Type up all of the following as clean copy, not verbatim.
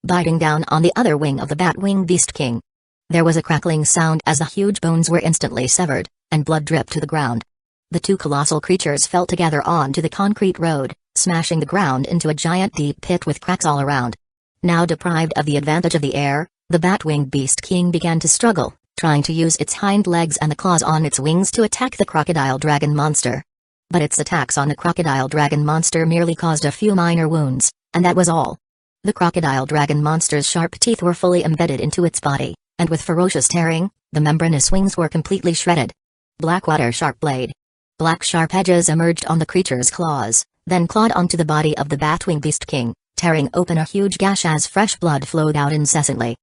biting down on the other wing of the Batwing Beast King. There was a crackling sound as the huge bones were instantly severed, and blood dripped to the ground. The two colossal creatures fell together onto the concrete road, smashing the ground into a giant deep pit with cracks all around. Now deprived of the advantage of the air, the Batwing Beast King began to struggle, trying to use its hind legs and the claws on its wings to attack the crocodile dragon monster. But its attacks on the crocodile dragon monster merely caused a few minor wounds, and that was all. The crocodile dragon monster's sharp teeth were fully embedded into its body, and with ferocious tearing, the membranous wings were completely shredded. Blackwater sharp blade. Black sharp edges emerged on the creature's claws, then clawed onto the body of the Batwing Beast King, tearing open a huge gash as fresh blood flowed out incessantly.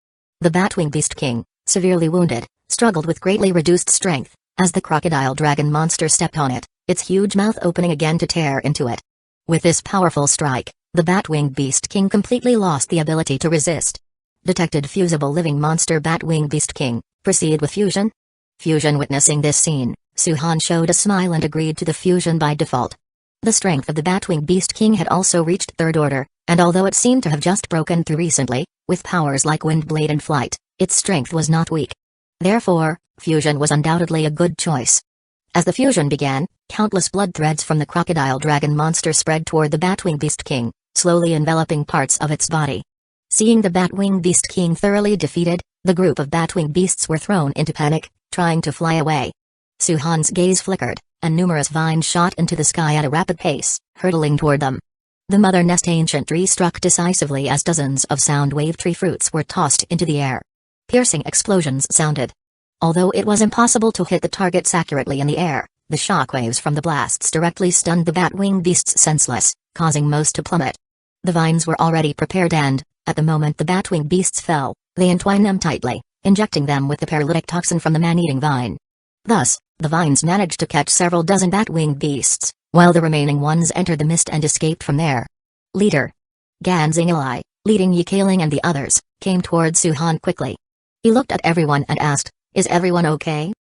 The Batwing Beast King, severely wounded, struggled with greatly reduced strength, as the crocodile dragon monster stepped on it, its huge mouth opening again to tear into it. With this powerful strike, the Batwing Beast King completely lost the ability to resist. Detected fusible living monster Batwing Beast King, proceed with fusion? Fusion. Witnessing this scene, Suhan showed a smile and agreed to the fusion by default. The strength of the Batwing Beast King had also reached third order, and although it seemed to have just broken through recently, with powers like wind blade and flight, its strength was not weak. Therefore, fusion was undoubtedly a good choice. As the fusion began, countless blood threads from the crocodile dragon monster spread toward the Batwing Beast King, slowly enveloping parts of its body. Seeing the Batwing Beast King thoroughly defeated, the group of Batwing beasts were thrown into panic, trying to fly away. Suhan's gaze flickered, and numerous vines shot into the sky at a rapid pace, hurtling toward them. The mother nest ancient tree struck decisively as dozens of sound wave tree fruits were tossed into the air. Piercing explosions sounded. Although it was impossible to hit the targets accurately in the air, the shockwaves from the blasts directly stunned the Batwing beasts senseless, causing most to plummet. The vines were already prepared and, at the moment the Batwing beasts fell, they entwined them tightly, injecting them with the paralytic toxin from the man-eating vine. Thus, the vines managed to catch several dozen Batwing beasts, while the remaining ones entered the mist and escaped from there. Leader Ganzingalai, leading Yikaling and the others, came toward Suhan quickly. He looked at everyone and asked, "Is everyone okay?"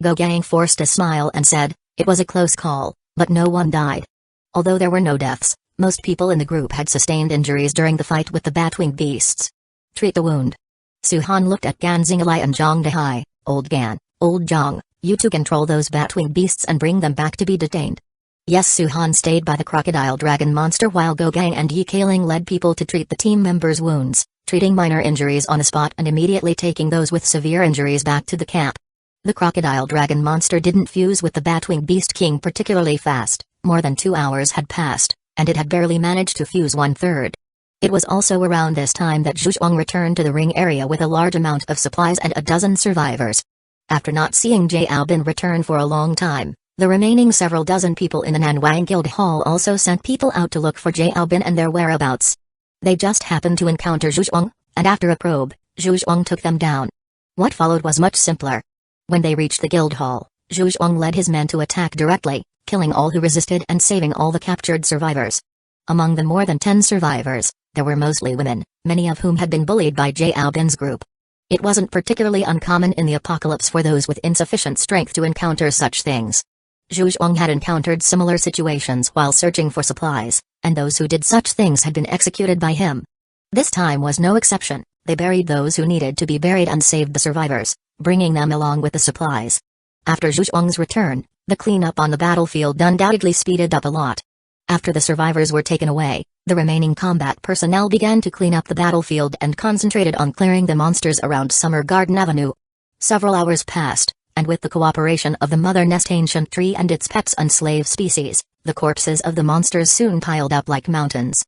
Gogang forced a smile and said, "It was a close call, but no one died." Although there were no deaths, most people in the group had sustained injuries during the fight with the Batwing beasts. Treat the wound. Suhan looked at Ganzingalai and Zhang Dehai. Old Gan, Old Zhang, you two control those Batwing beasts and bring them back to be detained. Yes. Suhan stayed by the crocodile dragon monster while Gogang and Yikaling led people to treat the team members' wounds, treating minor injuries on the spot and immediately taking those with severe injuries back to the camp. The crocodile dragon monster didn't fuse with the Batwing Beast King particularly fast. More than 2 hours had passed, and it had barely managed to fuse 1/3. It was also around this time that Zhuang returned to the ring area with a large amount of supplies and a dozen survivors. After not seeing Jiaobin return for a long time, the remaining several dozen people in the Nanwang Guild Hall also sent people out to look for Jiaobin and their whereabouts. They just happened to encounter Zhuang, and after a probe, Zhuang took them down. What followed was much simpler. When they reached the guild hall, Zhuang led his men to attack directly, killing all who resisted and saving all the captured survivors. Among the more than 10 survivors, there were mostly women, many of whom had been bullied by Jiaobin's group. It wasn't particularly uncommon in the apocalypse for those with insufficient strength to encounter such things. Zhuang had encountered similar situations while searching for supplies, and those who did such things had been executed by him. This time was no exception. They buried those who needed to be buried and saved the survivors, bringing them along with the supplies. After Zhuang's return, the cleanup on the battlefield undoubtedly speeded up a lot. After the survivors were taken away, the remaining combat personnel began to clean up the battlefield and concentrated on clearing the monsters around Summer Garden Avenue. Several hours passed, and with the cooperation of the Mother Nest Ancient Tree and its pets and slave species, the corpses of the monsters soon piled up like mountains.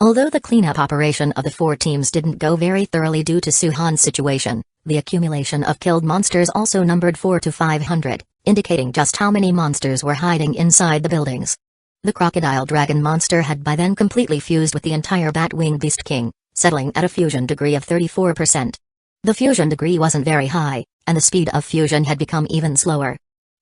Although the cleanup operation of the 4 teams didn't go very thoroughly due to Suhan's situation, the accumulation of killed monsters also numbered 400 to 500, indicating just how many monsters were hiding inside the buildings. The crocodile dragon monster had by then completely fused with the entire Batwing Beast King, settling at a fusion degree of 34%. The fusion degree wasn't very high, and the speed of fusion had become even slower.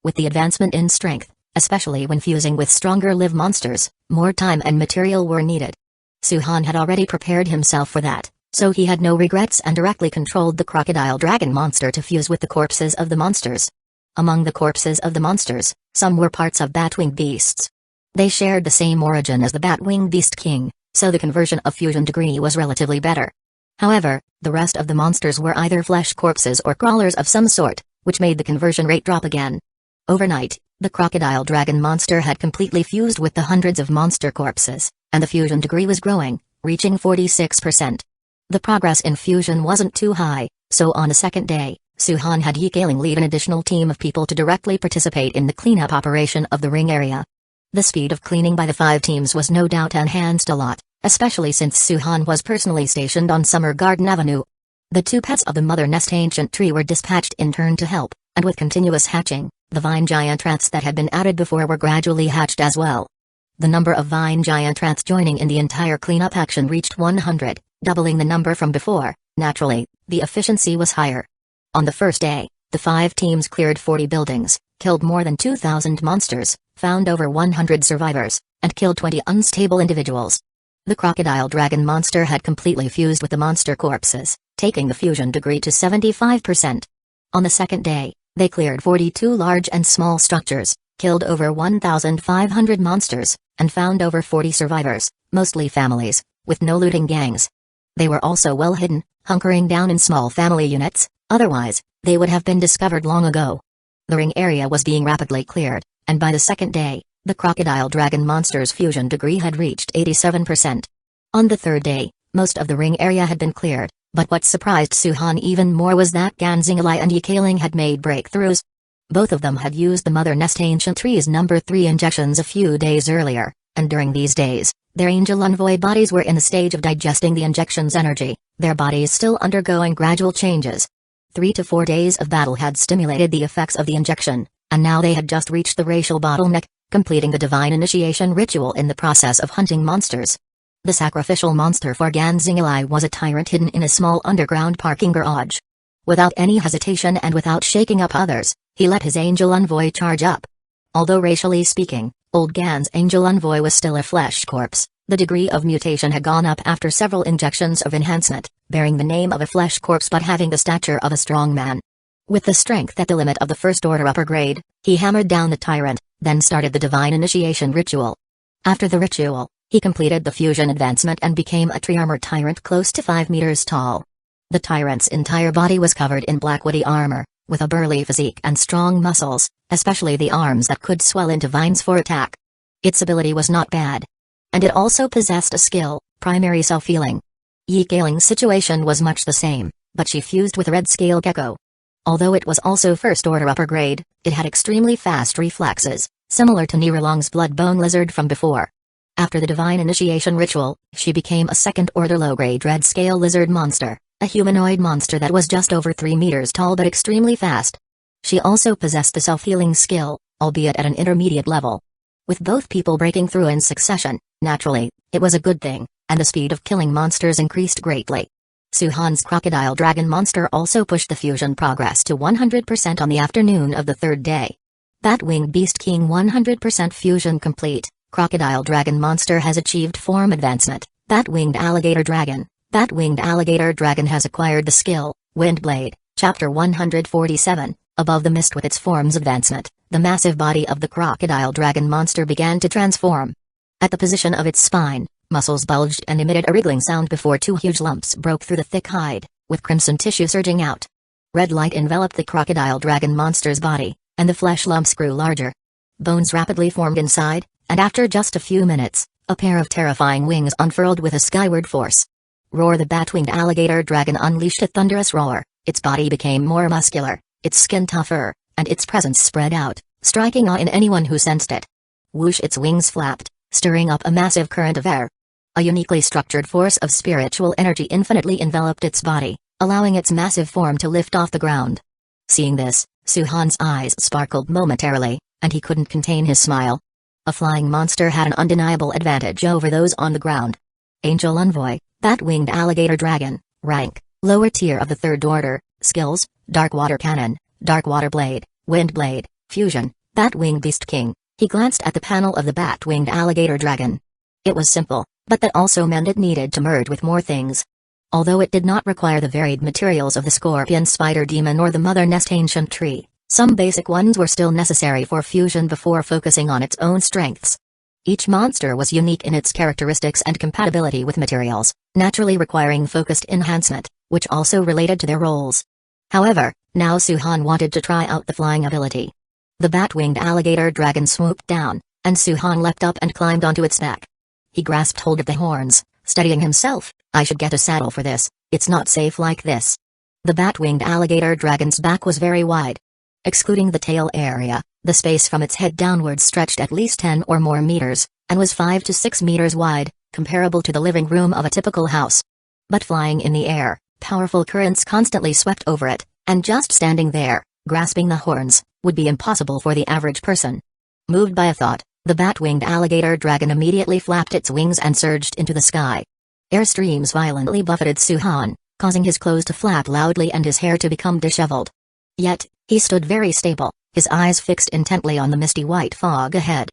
With the advancement in strength, especially when fusing with stronger live monsters, more time and material were needed. Suhan had already prepared himself for that, so he had no regrets and directly controlled the crocodile dragon monster to fuse with the corpses of the monsters. Among the corpses of the monsters, some were parts of Batwing beasts. They shared the same origin as the Batwing Beast King, so the conversion of fusion degree was relatively better. However, the rest of the monsters were either flesh corpses or crawlers of some sort, which made the conversion rate drop again. Overnight, the crocodile dragon monster had completely fused with the hundreds of monster corpses, and the fusion degree was growing, reaching 46%. The progress in fusion wasn't too high, so on the second day, Suhan had Yi Kaling lead an additional team of people to directly participate in the cleanup operation of the ring area. The speed of cleaning by the 5 teams was no doubt enhanced a lot, especially since Suhan was personally stationed on Summer Garden Avenue. The 2 pets of the Mother Nest Ancient Tree were dispatched in turn to help, and with continuous hatching, the vine giant rats that had been added before were gradually hatched as well. The number of vine giant rats joining in the entire cleanup action reached 100, doubling the number from before. Naturally, the efficiency was higher. On the first day, the 5 teams cleared 40 buildings, killed more than 2,000 monsters, found over 100 survivors, and killed 20 unstable individuals. The crocodile dragon monster had completely fused with the monster corpses, taking the fusion degree to 75%. On the second day, they cleared 42 large and small structures, killed over 1,500 monsters, and found over 40 survivors, mostly families, with no looting gangs. They were also well hidden, hunkering down in small family units, otherwise, they would have been discovered long ago. The ring area was being rapidly cleared, and by the second day, the crocodile dragon monster's fusion degree had reached 87%. On the third day, most of the ring area had been cleared, but what surprised Suhan even more was that Ganzingalai and Yi Kaling had made breakthroughs. Both of them had used the Mother Nest Ancient Tree's number 3 injections a few days earlier, and during these days, their angel envoy bodies were in the stage of digesting the injection's energy, their bodies still undergoing gradual changes. 3 to 4 days of battle had stimulated the effects of the injection, and now they had just reached the racial bottleneck, completing the divine initiation ritual in the process of hunting monsters. The sacrificial monster for Ganzingalai was a tyrant hidden in a small underground parking garage. Without any hesitation and without shaking up others, he let his angel envoy charge up. Although racially speaking, old Gan's angel envoy was still a flesh corpse, the degree of mutation had gone up after several injections of enhancement, bearing the name of a flesh corpse but having the stature of a strong man. With the strength at the limit of the first order upper grade, he hammered down the tyrant, then started the divine initiation ritual. After the ritual, he completed the fusion advancement and became a tree-armored tyrant close to 5 meters tall. The tyrant's entire body was covered in black woody armor, with a burly physique and strong muscles, especially the arms that could swell into vines for attack. Its ability was not bad. And it also possessed a skill, primary self-healing. Yi Kaling's situation was much the same, but she fused with a red scale gecko. Although it was also first order upper grade, it had extremely fast reflexes, similar to Niralong's blood-bone lizard from before. After the divine initiation ritual, she became a second-order low-grade red-scale lizard monster, a humanoid monster that was just over 3 meters tall but extremely fast. She also possessed the self-healing skill, albeit at an intermediate level. With both people breaking through in succession, naturally, it was a good thing, and the speed of killing monsters increased greatly. Suhan's crocodile dragon monster also pushed the fusion progress to 100% on the afternoon of the third day. Bat-winged Beast King 100% fusion complete. Crocodile dragon monster has achieved form advancement. Bat-winged alligator dragon. Bat-winged alligator dragon has acquired the skill, Windblade, Chapter 147. Above the mist with its form's advancement, the massive body of the crocodile dragon monster began to transform. At the position of its spine, muscles bulged and emitted a wriggling sound before 2 huge lumps broke through the thick hide, with crimson tissue surging out. Red light enveloped the crocodile dragon monster's body, and the flesh lumps grew larger. Bones rapidly formed inside, and after just a few minutes, a pair of terrifying wings unfurled with a skyward force. Roar! The bat-winged alligator dragon unleashed a thunderous roar, its body became more muscular, its skin tougher, and its presence spread out, striking awe in anyone who sensed it. Whoosh! Its wings flapped, stirring up a massive current of air. A uniquely structured force of spiritual energy infinitely enveloped its body, allowing its massive form to lift off the ground. Seeing this, Suhan's eyes sparkled momentarily, and he couldn't contain his smile. A flying monster had an undeniable advantage over those on the ground. Angel Envoy, Bat-winged alligator dragon, rank, lower tier of the third order, skills, Dark Water Cannon, Dark Water Blade, Wind Blade, Fusion, Bat-winged Beast King. He glanced at the panel of the bat-winged alligator dragon. It was simple, but that also meant it needed to merge with more things. Although it did not require the varied materials of the scorpion spider demon or the mother nest ancient tree, some basic ones were still necessary for fusion before focusing on its own strengths. Each monster was unique in its characteristics and compatibility with materials, naturally requiring focused enhancement, which also related to their roles. However, now Suhan wanted to try out the flying ability. The bat-winged alligator dragon swooped down, and Suhan leapt up and climbed onto its back. He grasped hold of the horns, steadying himself. I should get a saddle for this, it's not safe like this. The bat-winged alligator dragon's back was very wide. Excluding the tail area, the space from its head downwards stretched at least 10 or more meters, and was 5 to 6 meters wide, comparable to the living room of a typical house. But flying in the air, powerful currents constantly swept over it, and just standing there, grasping the horns, would be impossible for the average person. Moved by a thought, the bat-winged alligator dragon immediately flapped its wings and surged into the sky. Air streams violently buffeted Suhan, causing his clothes to flap loudly and his hair to become disheveled. Yet, he stood very stable, his eyes fixed intently on the misty white fog ahead.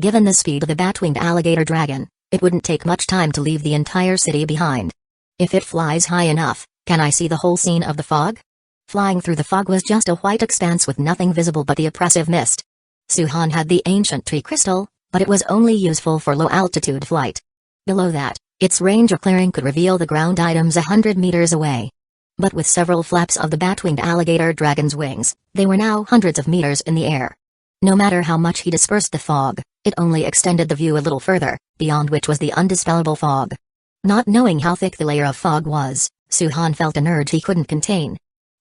Given the speed of the bat-winged alligator dragon, it wouldn't take much time to leave the entire city behind. If it flies high enough, can I see the whole scene of the fog? Flying through the fog was just a white expanse with nothing visible but the oppressive mist. Suhan had the ancient tree crystal, but it was only useful for low-altitude flight. Below that, its range of clearing could reveal the ground items 100 meters away. But with several flaps of the bat-winged alligator dragon's wings, they were now hundreds of meters in the air. No matter how much he dispersed the fog, it only extended the view a little further, beyond which was the undispellable fog. Not knowing how thick the layer of fog was, Suhan felt an urge he couldn't contain.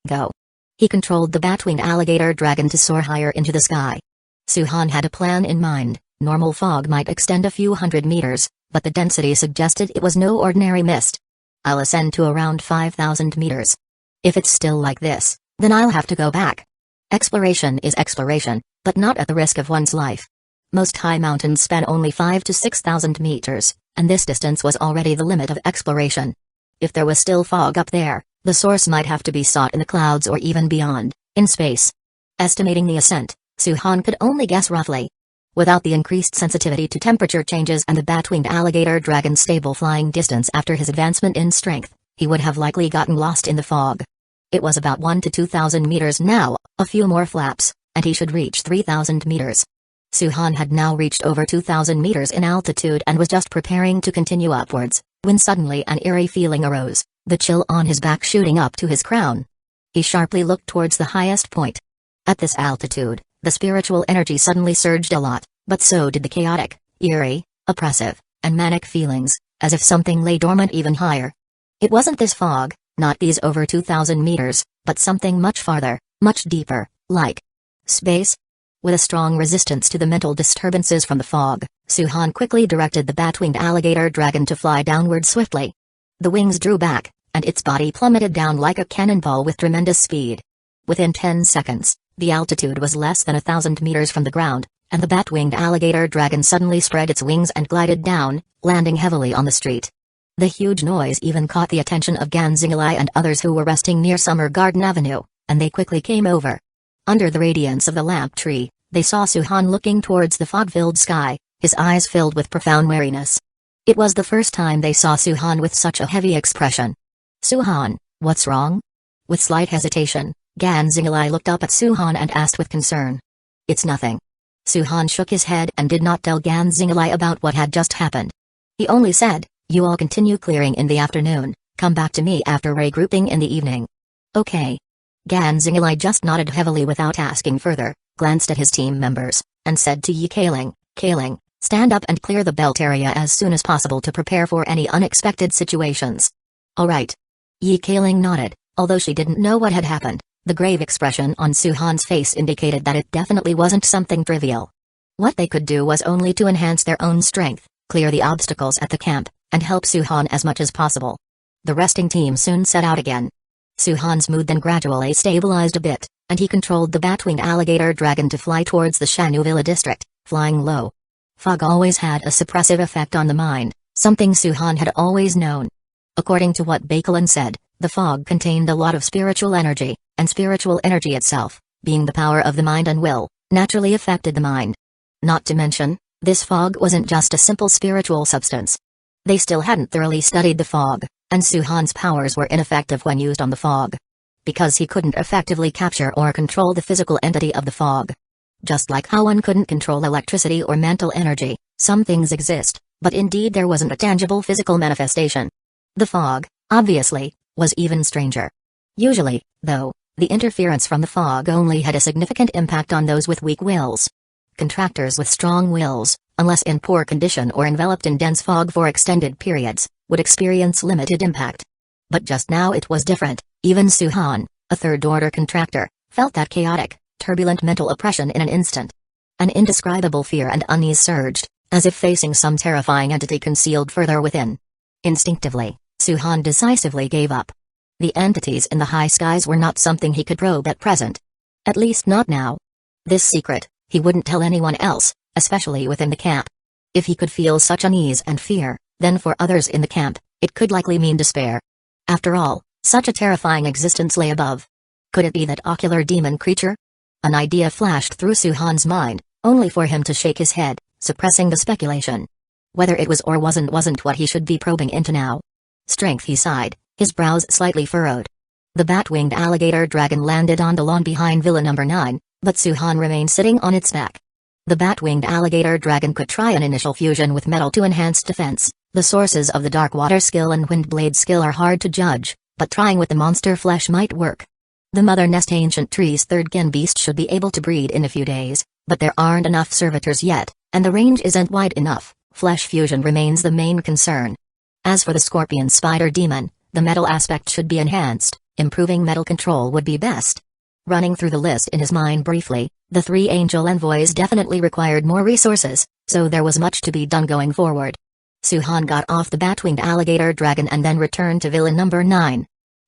Go. He controlled the bat-winged alligator dragon to soar higher into the sky. Suhan had a plan in mind. Normal fog might extend a few hundred meters, but the density suggested it was no ordinary mist. I'll ascend to around 5,000 meters. If it's still like this, then I'll have to go back. Exploration is exploration, but not at the risk of one's life. Most high mountains span only 5 to 6,000 meters, and this distance was already the limit of exploration. If there was still fog up there, the source might have to be sought in the clouds or even beyond, in space. Estimating the ascent, Suhan could only guess roughly. Without the increased sensitivity to temperature changes and the bat-winged alligator dragon's stable flying distance after his advancement in strength, he would have likely gotten lost in the fog. It was about 1 to 2,000 meters now, a few more flaps, and he should reach 3,000 meters. Suhan had now reached over 2,000 meters in altitude and was just preparing to continue upwards, when suddenly an eerie feeling arose, the chill on his back shooting up to his crown. He sharply looked towards the highest point. At this altitude, the spiritual energy suddenly surged a lot, but so did the chaotic, eerie, oppressive, and manic feelings, as if something lay dormant even higher. It wasn't this fog, not these over 2,000 meters, but something much farther, much deeper, like space. With a strong resistance to the mental disturbances from the fog, Suhan quickly directed the bat-winged alligator dragon to fly downward swiftly. The wings drew back, and its body plummeted down like a cannonball with tremendous speed. Within 10 seconds, the altitude was less than 1,000 meters from the ground, and the bat-winged alligator dragon suddenly spread its wings and glided down, landing heavily on the street. The huge noise even caught the attention of Ganzingalai and others who were resting near Summer Garden Avenue, and they quickly came over. Under the radiance of the lamp tree, they saw Suhan looking towards the fog-filled sky, his eyes filled with profound weariness. It was the first time they saw Suhan with such a heavy expression. Suhan, what's wrong? With slight hesitation, Ganzingalai looked up at Suhan and asked with concern. It's nothing. Suhan shook his head and did not tell Ganzingalai about what had just happened. He only said, you all continue clearing in the afternoon, come back to me after regrouping in the evening. Okay. Ganzingalai just nodded heavily without asking further, glanced at his team members, and said to Yi Kaling, stand up and clear the belt area as soon as possible to prepare for any unexpected situations. All right. Yi Kaling nodded, although she didn't know what had happened. The grave expression on Suhan's face indicated that it definitely wasn't something trivial. What they could do was only to enhance their own strength, clear the obstacles at the camp, and help Suhan as much as possible. The resting team soon set out again. Suhan's mood then gradually stabilized a bit, and he controlled the bat-winged alligator dragon to fly towards the Shanuvilla district, flying low. Fog always had a suppressive effect on the mind, something Suhan had always known. According to what Bakalan said, the fog contained a lot of spiritual energy, and spiritual energy itself, being the power of the mind and will, naturally affected the mind. Not to mention, this fog wasn't just a simple spiritual substance. They still hadn't thoroughly studied the fog, and Suhan's powers were ineffective when used on the fog. Because he couldn't effectively capture or control the physical entity of the fog. Just like how one couldn't control electricity or mental energy, Some things exist, but indeed there wasn't a tangible physical manifestation. The fog, obviously, was even stranger. Usually, though, the interference from the fog only had a significant impact on those with weak wills. Contractors with strong wills, unless in poor condition or enveloped in dense fog for extended periods, would experience limited impact. But just now it was different. Even Suhan, a third-order contractor, felt that chaotic, turbulent mental oppression in an instant. An indescribable fear and unease surged, as if facing some terrifying entity concealed further within. Instinctively, Suhan decisively gave up. The entities in the high skies were not something he could probe at present. At least not now. This secret, he wouldn't tell anyone else, especially within the camp. If he could feel such unease and fear, then for others in the camp, it could likely mean despair. After all, such a terrifying existence lay above. Could it be that ocular demon creature? An idea flashed through Suhan's mind, only for him to shake his head, suppressing the speculation. Whether it was or wasn't what he should be probing into now. Strength, he sighed, his brows slightly furrowed. The bat-winged alligator dragon landed on the lawn behind Villa number 9, but Suhan remained sitting on its back. The bat-winged alligator dragon could try an initial fusion with metal to enhance defense. The sources of the dark water skill and wind blade skill are hard to judge, but trying with the monster flesh might work. The mother nest ancient tree's third-gen beast should be able to breed in a few days, but there aren't enough servitors yet, and the range isn't wide enough. Flesh fusion remains the main concern. As for the scorpion spider demon, the metal aspect should be enhanced. Improving metal control would be best. Running through the list in his mind briefly, the 3 angel envoys definitely required more resources, so there was much to be done going forward. Suhan got off the bat-winged alligator dragon and then returned to Villa number 9.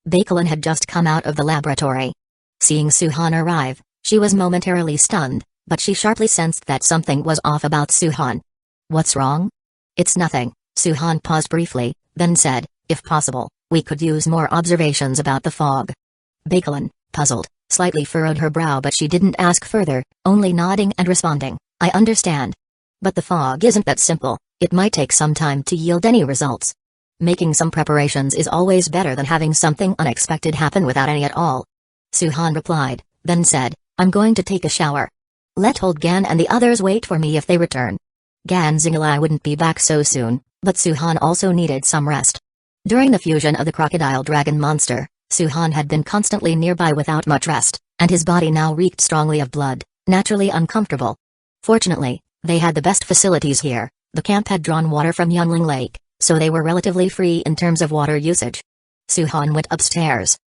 Bakelin had just come out of the laboratory. Seeing Suhan arrive, she was momentarily stunned, but she sharply sensed that something was off about Suhan. "What's wrong?" "It's nothing." Suhan paused briefly, then said, "If possible, we could use more observations about the fog." Bakelin, puzzled, slightly furrowed her brow, but she didn't ask further, only nodding and responding, "I understand. But the fog isn't that simple. It might take some time to yield any results. Making some preparations is always better than having something unexpected happen without any at all." Suhan replied, then said, "I'm going to take a shower. Let old Gan and the others wait for me if they return." Gan Zingalai wouldn't be back so soon, but Suhan also needed some rest. During the fusion of the crocodile dragon monster, Suhan had been constantly nearby without much rest, and his body now reeked strongly of blood, naturally uncomfortable. Fortunately, they had the best facilities here. The camp had drawn water from Yunling Lake, so they were relatively free in terms of water usage. Suhan went upstairs.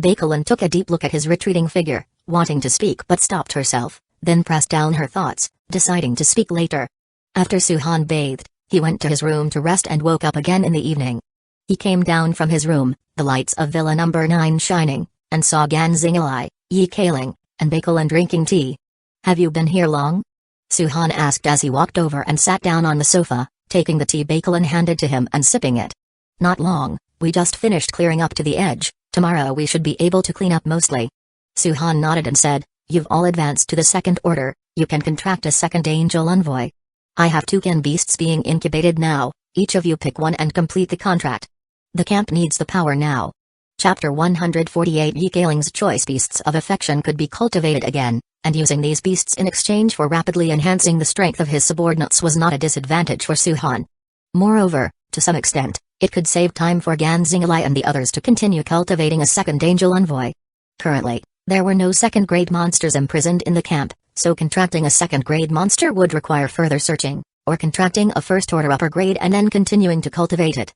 Bakelin took a deep look at his retreating figure, wanting to speak but stopped herself, then pressed down her thoughts, deciding to speak later. After Suhan bathed, he went to his room to rest and woke up again in the evening. He came down from his room, the lights of Villa number 9 shining, and saw Gan Zingalai, Yi Kaling, and Bakelin drinking tea. "Have you been here long?" Suhan asked as he walked over and sat down on the sofa, taking the tea Bakelin handed to him and sipping it. "Not long, we just finished clearing up to the edge. Tomorrow we should be able to clean up mostly." Suhan nodded and said, "You've all advanced to the second order, you can contract a second angel envoy. I have 2 kin beasts being incubated now, each of you pick one and complete the contract. The camp needs the power now." Chapter 148 Yi Kaling's choice beasts of affection could be cultivated again, and using these beasts in exchange for rapidly enhancing the strength of his subordinates was not a disadvantage for Suhan. Moreover, to some extent, it could save time for Gan Zingalai and the others to continue cultivating a second angel envoy. Currently, there were no second-grade monsters imprisoned in the camp, so contracting a second-grade monster would require further searching, or contracting a first-order upper grade and then continuing to cultivate it.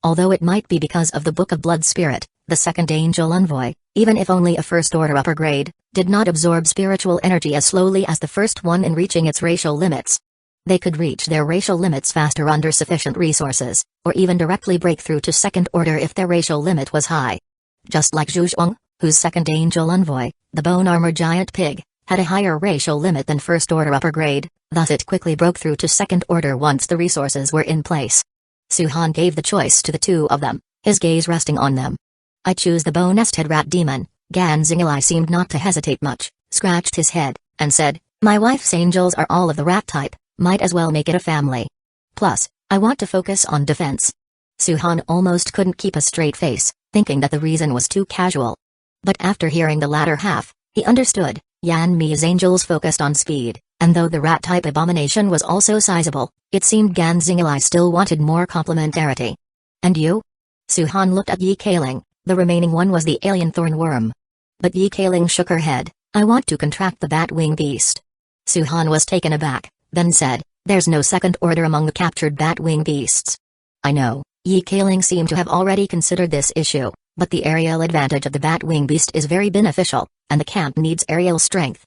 Although it might be because of the Book of Blood Spirit, the second angel envoy, even if only a first-order upper grade, did not absorb spiritual energy as slowly as the first one in reaching its racial limits. They could reach their racial limits faster under sufficient resources, or even directly break through to second order if their racial limit was high. Just like Zhu Zhuang, whose second angel envoy, the bone-armor giant pig, had a higher racial limit than first-order upper grade, thus it quickly broke through to second order once the resources were in place. Suhan gave the choice to the 2 of them, his gaze resting on them. "I choose the bone-nested rat demon." Gan Zingalai seemed not to hesitate much, scratched his head, and said, "My wife's angels are all of the rat type, might as well make it a family. Plus, I want to focus on defense." Suhan almost couldn't keep a straight face, thinking that the reason was too casual. But after hearing the latter half, he understood. Yan Mi's angels focused on speed, And though the rat-type abomination was also sizable, it seemed Ganzingli still wanted more complementarity. And you? Suhan looked at Yi Kaling. The remaining one was the alien thornworm. But Yi Kaling shook her head. I want to contract the bat-wing beast. Suhan was taken aback, then said, there's no second order among the captured bat-wing beasts. I know, Yi Kaling seemed to have already considered this issue, but the aerial advantage of the bat-wing beast is very beneficial, and the camp needs aerial strength.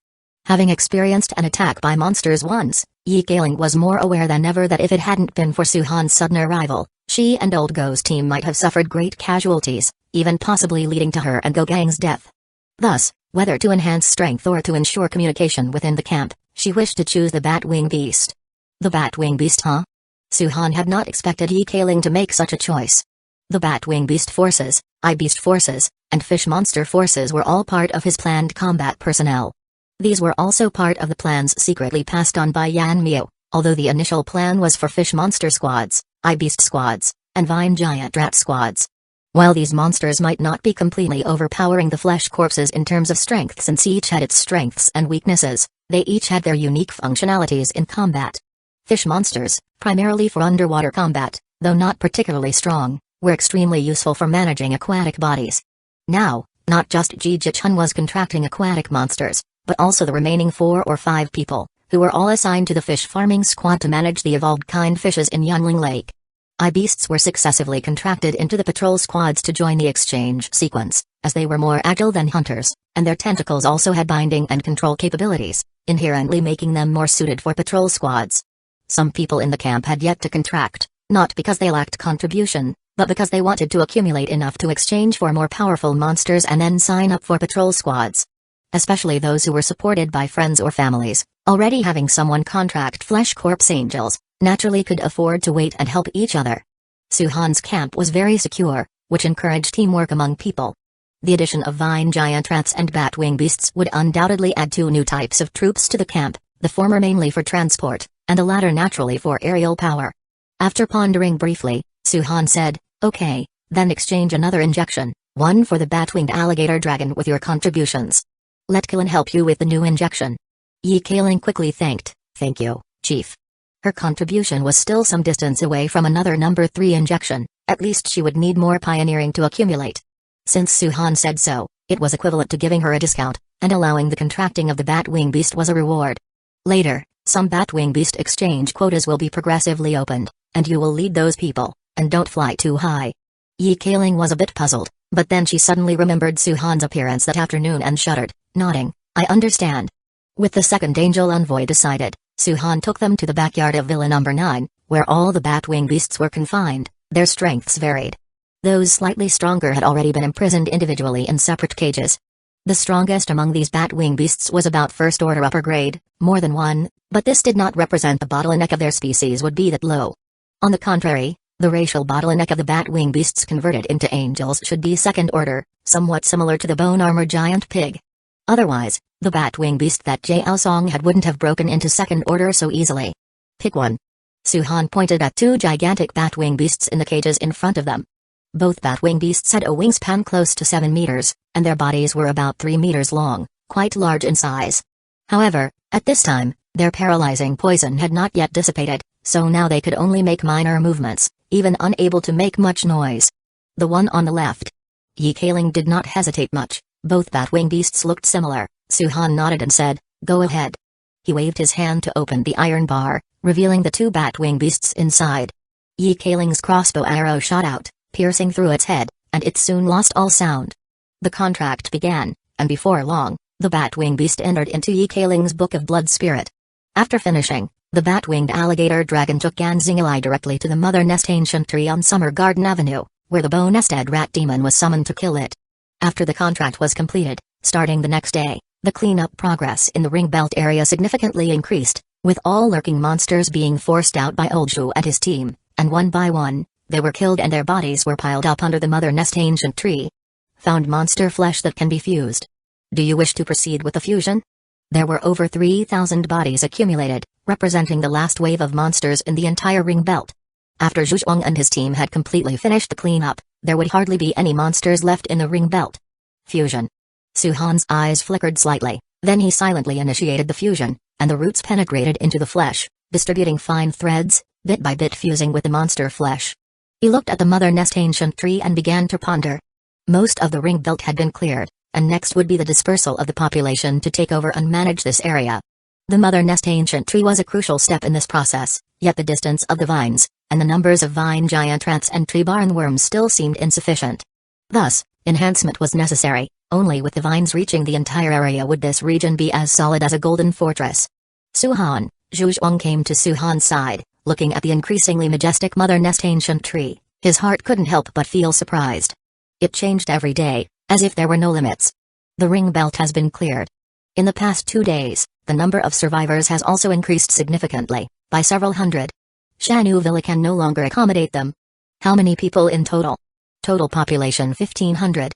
Having experienced an attack by monsters once, Yi Kaling was more aware than ever that if it hadn't been for Suhan's sudden arrival, she and Old Go's team might have suffered great casualties, even possibly leading to her and Go Gang's death. Thus, whether to enhance strength or to ensure communication within the camp, she wished to choose the bat-wing beast. The bat-wing beast, huh? Suhan had not expected Yi Kaling to make such a choice. The bat-wing beast forces, eye-beast forces, and fish monster forces were all part of his planned combat personnel. These were also part of the plans secretly passed on by Yan Miu, although the initial plan was for fish monster squads, eye-beast squads, and vine giant rat squads. While these monsters might not be completely overpowering the flesh corpses in terms of strength since each had its strengths and weaknesses, they each had their unique functionalities in combat. Fish monsters, primarily for underwater combat, though not particularly strong, were extremely useful for managing aquatic bodies. Now, not just Ji Jichun was contracting aquatic monsters, but also the remaining 4 or 5 people, who were all assigned to the fish farming squad to manage the evolved kind fishes in Yunling Lake. Eye-beasts were successively contracted into the patrol squads to join the exchange sequence, as they were more agile than hunters, and their tentacles also had binding and control capabilities, inherently making them more suited for patrol squads. Some people in the camp had yet to contract, not because they lacked contribution, but because they wanted to accumulate enough to exchange for more powerful monsters and then sign up for patrol squads. Especially those who were supported by friends or families, already having someone contract flesh corpse angels, naturally could afford to wait and help each other. Suhan's camp was very secure, which encouraged teamwork among people. The addition of vine giant rats and bat-wing beasts would undoubtedly add 2 new types of troops to the camp, the former mainly for transport, and the latter naturally for aerial power. After pondering briefly, Suhan said, okay, then exchange another injection, one for the bat-winged alligator dragon with your contributions. Let Kilin help you with the new injection. Yi Kaling quickly thanked, thank you, Chief. Her contribution was still some distance away from another number 3 injection, at least she would need more pioneering to accumulate. Since Suhan said so, it was equivalent to giving her a discount, and allowing the contracting of the bat-wing beast was a reward. Later, some bat-wing beast exchange quotas will be progressively opened, and you will lead those people, and don't fly too high. Yi Kaling was a bit puzzled, but then she suddenly remembered Suhan's appearance that afternoon and shuddered, nodding, I understand. With the second angel envoy decided, Suhan took them to the backyard of Villa Number 9, where all the bat-wing beasts were confined. Their strengths varied. Those slightly stronger had already been imprisoned individually in separate cages. The strongest among these bat-wing beasts was about first order upper grade, more than 1, but this did not represent the bottleneck of their species would be that low. On the contrary, the racial bottleneck of the bat-wing beasts converted into angels should be second order, somewhat similar to the bone armor giant pig. Otherwise, the bat-wing beast that Jiao Song had wouldn't have broken into second order so easily. Pick one. Suhan pointed at 2 gigantic bat-wing beasts in the cages in front of them. Both bat-wing beasts had a wingspan close to 7 meters, and their bodies were about 3 meters long, quite large in size. However, at this time, their paralyzing poison had not yet dissipated, so now they could only make minor movements, even unable to make much noise. The one on the left. Yi Kaling did not hesitate much. Both bat-wing beasts looked similar. Suhan nodded and said, go ahead. He waved his hand to open the iron bar, revealing the 2 bat-wing beasts inside. Yi Kaling's crossbow arrow shot out, piercing through its head, and it soon lost all sound. The contract began, and before long, the bat-wing beast entered into Yi Kaling's Book of Blood Spirit. After finishing, the bat-winged alligator dragon took Ganzingli directly to the Mother Nest ancient tree on Summer Garden Avenue, where the bone-nested rat demon was summoned to kill it. After the contract was completed, starting the next day, the cleanup progress in the ring belt area significantly increased, with all lurking monsters being forced out by Old Zhu and his team, and one by one, they were killed and their bodies were piled up under the Mother Nest ancient tree. Found monster flesh that can be fused. Do you wish to proceed with the fusion? There were over 3,000 bodies accumulated, representing the last wave of monsters in the entire ring belt. After Zhu Zhuang and his team had completely finished the cleanup, there would hardly be any monsters left in the ring belt. Fusion. Suhan's eyes flickered slightly, then he silently initiated the fusion, and the roots penetrated into the flesh, distributing fine threads, bit by bit fusing with the monster flesh. He looked at the mother nest ancient tree and began to ponder. Most of the ring belt had been cleared, and next would be the dispersal of the population to take over and manage this area. The mother nest ancient tree was a crucial step in this process, yet the distance of the vines, and the numbers of vine giant rats and tree barnworms still seemed insufficient. Thus, enhancement was necessary. Only with the vines reaching the entire area would this region be as solid as a golden fortress. Zhu Zhuang came to Su Han's side, looking at the increasingly majestic mother nest ancient tree. His heart couldn't help but feel surprised. It changed every day, as if there were no limits. The ring belt has been cleared. In the past 2 days, the number of survivors has also increased significantly, by several hundred. Shanu Villa can no longer accommodate them. How many people in total? Total population 1500.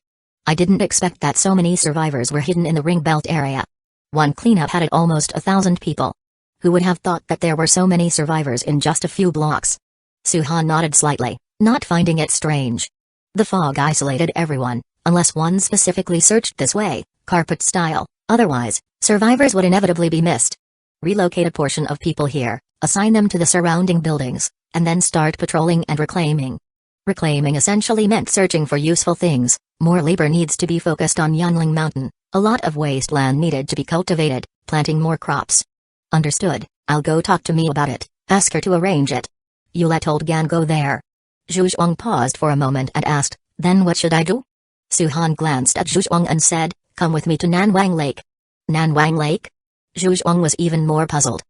I didn't expect that so many survivors were hidden in the ring belt area. One cleanup had almost 1,000 people. Who would have thought that there were so many survivors in just a few blocks? Su Han nodded slightly, not finding it strange. The fog isolated everyone, unless one specifically searched this way, carpet style. Otherwise, survivors would inevitably be missed. Relocate a portion of people here, assign them to the surrounding buildings, and then start patrolling and reclaiming. Reclaiming essentially meant searching for useful things. More labor needs to be focused on Yunling Mountain. A lot of wasteland needed to be cultivated, planting more crops. Understood. I'll go talk to me about it, ask her to arrange it. You let old Gan go there. Zhu Zhuang paused for a moment and asked, then what should I do? Su Han glanced at Zhu Zhuang and said, come with me to Nanwang Lake. Nanwang Lake? Zhu Zhuang was even more puzzled.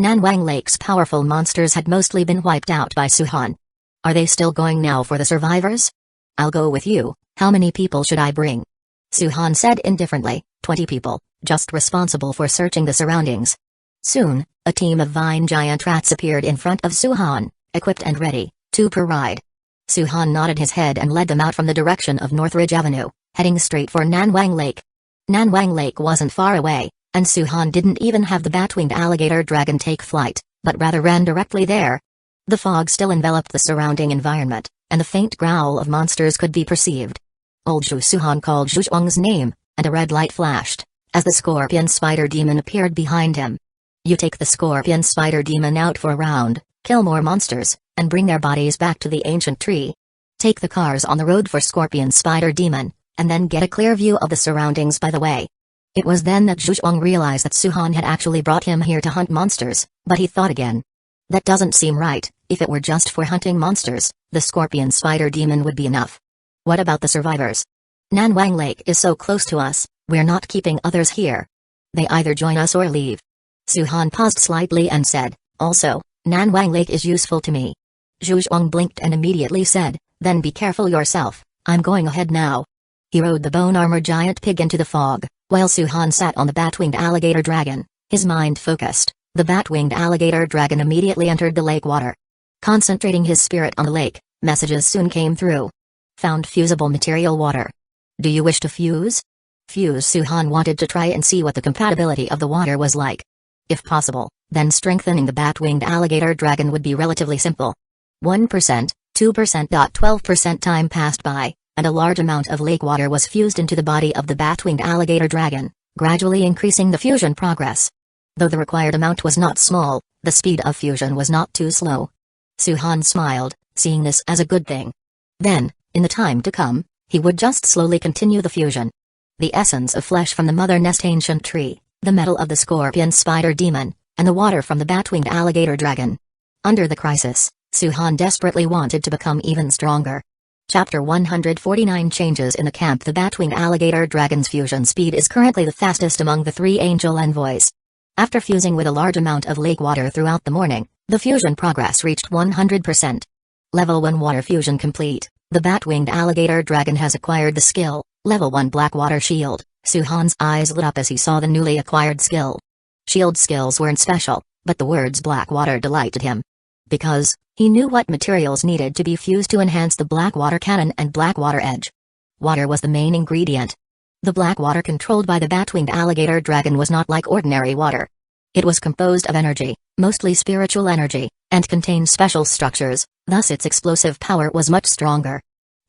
Nanwang Lake's powerful monsters had mostly been wiped out by Su Han. Are they still going now for the survivors? I'll go with you. How many people should I bring? Su Han said indifferently, 20 people, just responsible for searching the surroundings. Soon, a team of vine giant rats appeared in front of Su Han, equipped and ready, 2 per ride. Su Han nodded his head and led them out from the direction of Northridge Avenue, heading straight for Nanwang Lake. Nanwang Lake wasn't far away, and Su Han didn't even have the bat-winged alligator dragon take flight, but rather ran directly there. The fog still enveloped the surrounding environment, and the faint growl of monsters could be perceived. Old Su Han called Zhu Zhuang's name, and a red light flashed, as the scorpion spider demon appeared behind him. You take the scorpion spider demon out for a round, kill more monsters, and bring their bodies back to the ancient tree. Take the cars on the road for scorpion spider demon, and then get a clear view of the surroundings by the way. It was then that Zhu Zhuang realized that Su Han had actually brought him here to hunt monsters, but he thought again. That doesn't seem right. If it were just for hunting monsters, the scorpion spider demon would be enough. What about the survivors? Nanwang Lake is so close to us, we're not keeping others here. They either join us or leave. Su Han paused slightly and said, also, Nanwang Lake is useful to me. Zhu Zhuang blinked and immediately said, then be careful yourself, I'm going ahead now. He rode the bone armor giant pig into the fog, while Su Han sat on the bat-winged alligator dragon, his mind focused. The bat-winged alligator dragon immediately entered the lake water. Concentrating his spirit on the lake, messages soon came through. Found fusible material water. Do you wish to fuse? Fuse. Su Han wanted to try and see what the compatibility of the water was like. If possible, then strengthening the bat-winged alligator dragon would be relatively simple. 1%, 2%. 12% time passed by, and a large amount of lake water was fused into the body of the bat-winged alligator dragon, gradually increasing the fusion progress. Though the required amount was not small, the speed of fusion was not too slow. Su Han smiled, seeing this as a good thing. Then, in the time to come, he would just slowly continue the fusion. The essence of flesh from the mother nest ancient tree, the metal of the scorpion spider demon, and the water from the bat-winged alligator dragon. Under the crisis, Su Han desperately wanted to become even stronger. Chapter 149 Changes in the camp. The bat-winged alligator dragon's fusion speed is currently the fastest among the 3 angel envoys. After fusing with a large amount of lake water throughout the morning, the fusion progress reached 100%. Level 1 water fusion complete. The bat-winged alligator dragon has acquired the skill, Level 1 Black Water Shield. Su Han's eyes lit up as he saw the newly acquired skill. Shield skills weren't special, but the words black water delighted him. Because, he knew what materials needed to be fused to enhance the black water cannon and black water edge. Water was the main ingredient. The black water controlled by the bat-winged alligator dragon was not like ordinary water. It was composed of energy, mostly spiritual energy, and contained special structures, thus its explosive power was much stronger.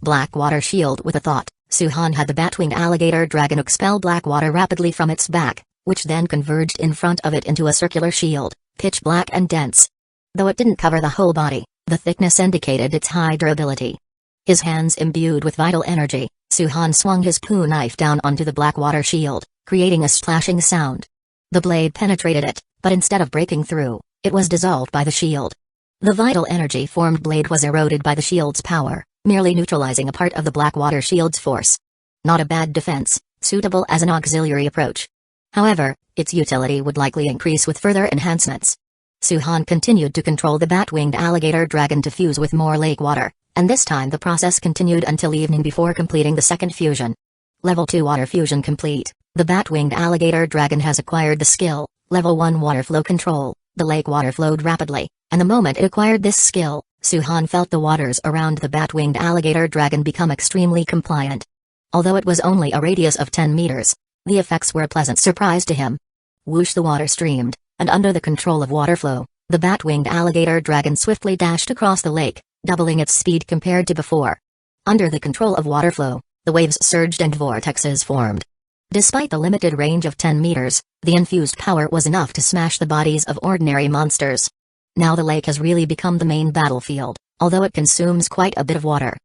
Black water shield. With a thought, Su Han had the bat-winged alligator dragon expel black water rapidly from its back, which then converged in front of it into a circular shield, pitch black and dense. Though it didn't cover the whole body, the thickness indicated its high durability. His hands imbued with vital energy, Suhan swung his poo knife down onto the black water shield, creating a splashing sound. The blade penetrated it, but instead of breaking through, it was dissolved by the shield. The vital energy-formed blade was eroded by the shield's power, merely neutralizing a part of the black water shield's force. Not a bad defense, suitable as an auxiliary approach. However, its utility would likely increase with further enhancements. Suhan continued to control the bat-winged alligator dragon to fuse with more lake water, and this time the process continued until evening before completing the second fusion. Level 2 water fusion complete. The bat-winged alligator dragon has acquired the skill, Level 1 water flow control. The lake water flowed rapidly, and the moment it acquired this skill, Suhan felt the waters around the bat-winged alligator dragon become extremely compliant. Although it was only a radius of 10 meters, the effects were a pleasant surprise to him. Whoosh, the water streamed, and under the control of water flow, the bat-winged alligator dragon swiftly dashed across the lake, doubling its speed compared to before. Under the control of water flow, the waves surged and vortexes formed. Despite the limited range of 10 meters, the infused power was enough to smash the bodies of ordinary monsters. Now the lake has really become the main battlefield, although it consumes quite a bit of water.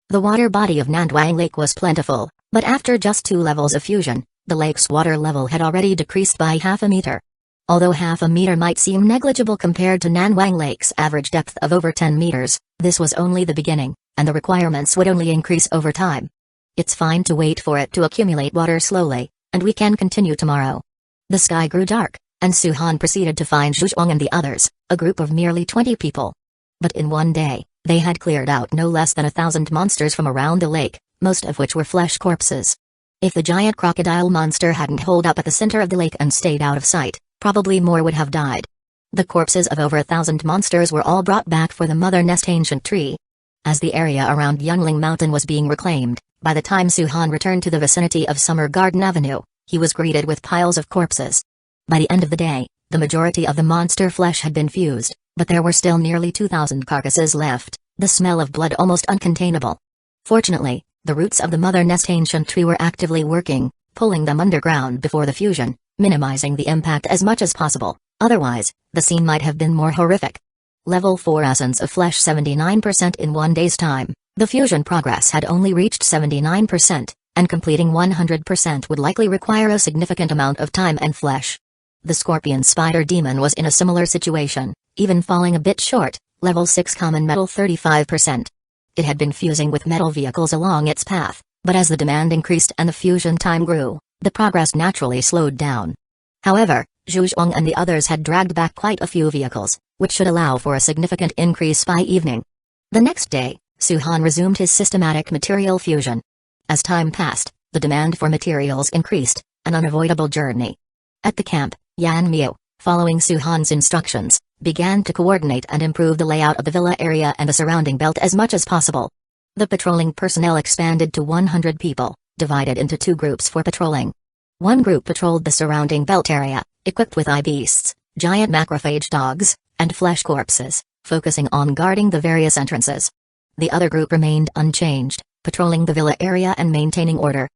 The water body of Nandwang Lake was plentiful, but after just 2 levels of fusion, the lake's water level had already decreased by half a meter. Although half a meter might seem negligible compared to Nandwang Lake's average depth of over 10 meters, this was only the beginning, and the requirements would only increase over time. It's fine to wait for it to accumulate water slowly, and we can continue tomorrow. The sky grew dark, and Suhan proceeded to find Zhuzhuang and the others, a group of merely 20 people. But in one day, they had cleared out no less than 1,000 monsters from around the lake, most of which were flesh corpses. If the giant crocodile monster hadn't holed up at the center of the lake and stayed out of sight, probably more would have died. The corpses of over 1,000 monsters were all brought back for the Mother Nest ancient tree. As the area around Yunling Mountain was being reclaimed, by the time Suhan returned to the vicinity of Summer Garden Avenue, he was greeted with piles of corpses. By the end of the day, the majority of the monster flesh had been fused, but there were still nearly 2,000 carcasses left, the smell of blood almost uncontainable. Fortunately, the roots of the Mother Nest ancient tree were actively working, pulling them underground before the fusion, minimizing the impact as much as possible, otherwise, the scene might have been more horrific. Level 4 essence of flesh 79% in 1 day's time. The fusion progress had only reached 79%, and completing 100% would likely require a significant amount of time and flesh. The scorpion spider demon was in a similar situation, even falling a bit short, level 6 common metal 35%. It had been fusing with metal vehicles along its path, but as the demand increased and the fusion time grew, the progress naturally slowed down. However, Zhuzhuang and the others had dragged back quite a few vehicles, which should allow for a significant increase by evening. The next day, Suhan resumed his systematic material fusion. As time passed, the demand for materials increased, an unavoidable journey. At the camp, Yan Miu, following Suhan's instructions, began to coordinate and improve the layout of the villa area and the surrounding belt as much as possible. The patrolling personnel expanded to 100 people, divided into 2 groups for patrolling. One group patrolled the surrounding belt area, equipped with eye beasts, giant macrophage dogs, and flesh corpses, focusing on guarding the various entrances. The other group remained unchanged, patrolling the villa area and maintaining order.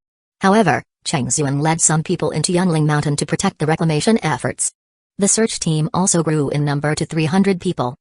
However, Cheng Xuan led some people into Yunling Mountain to protect the reclamation efforts. The search team also grew in number to 300 people.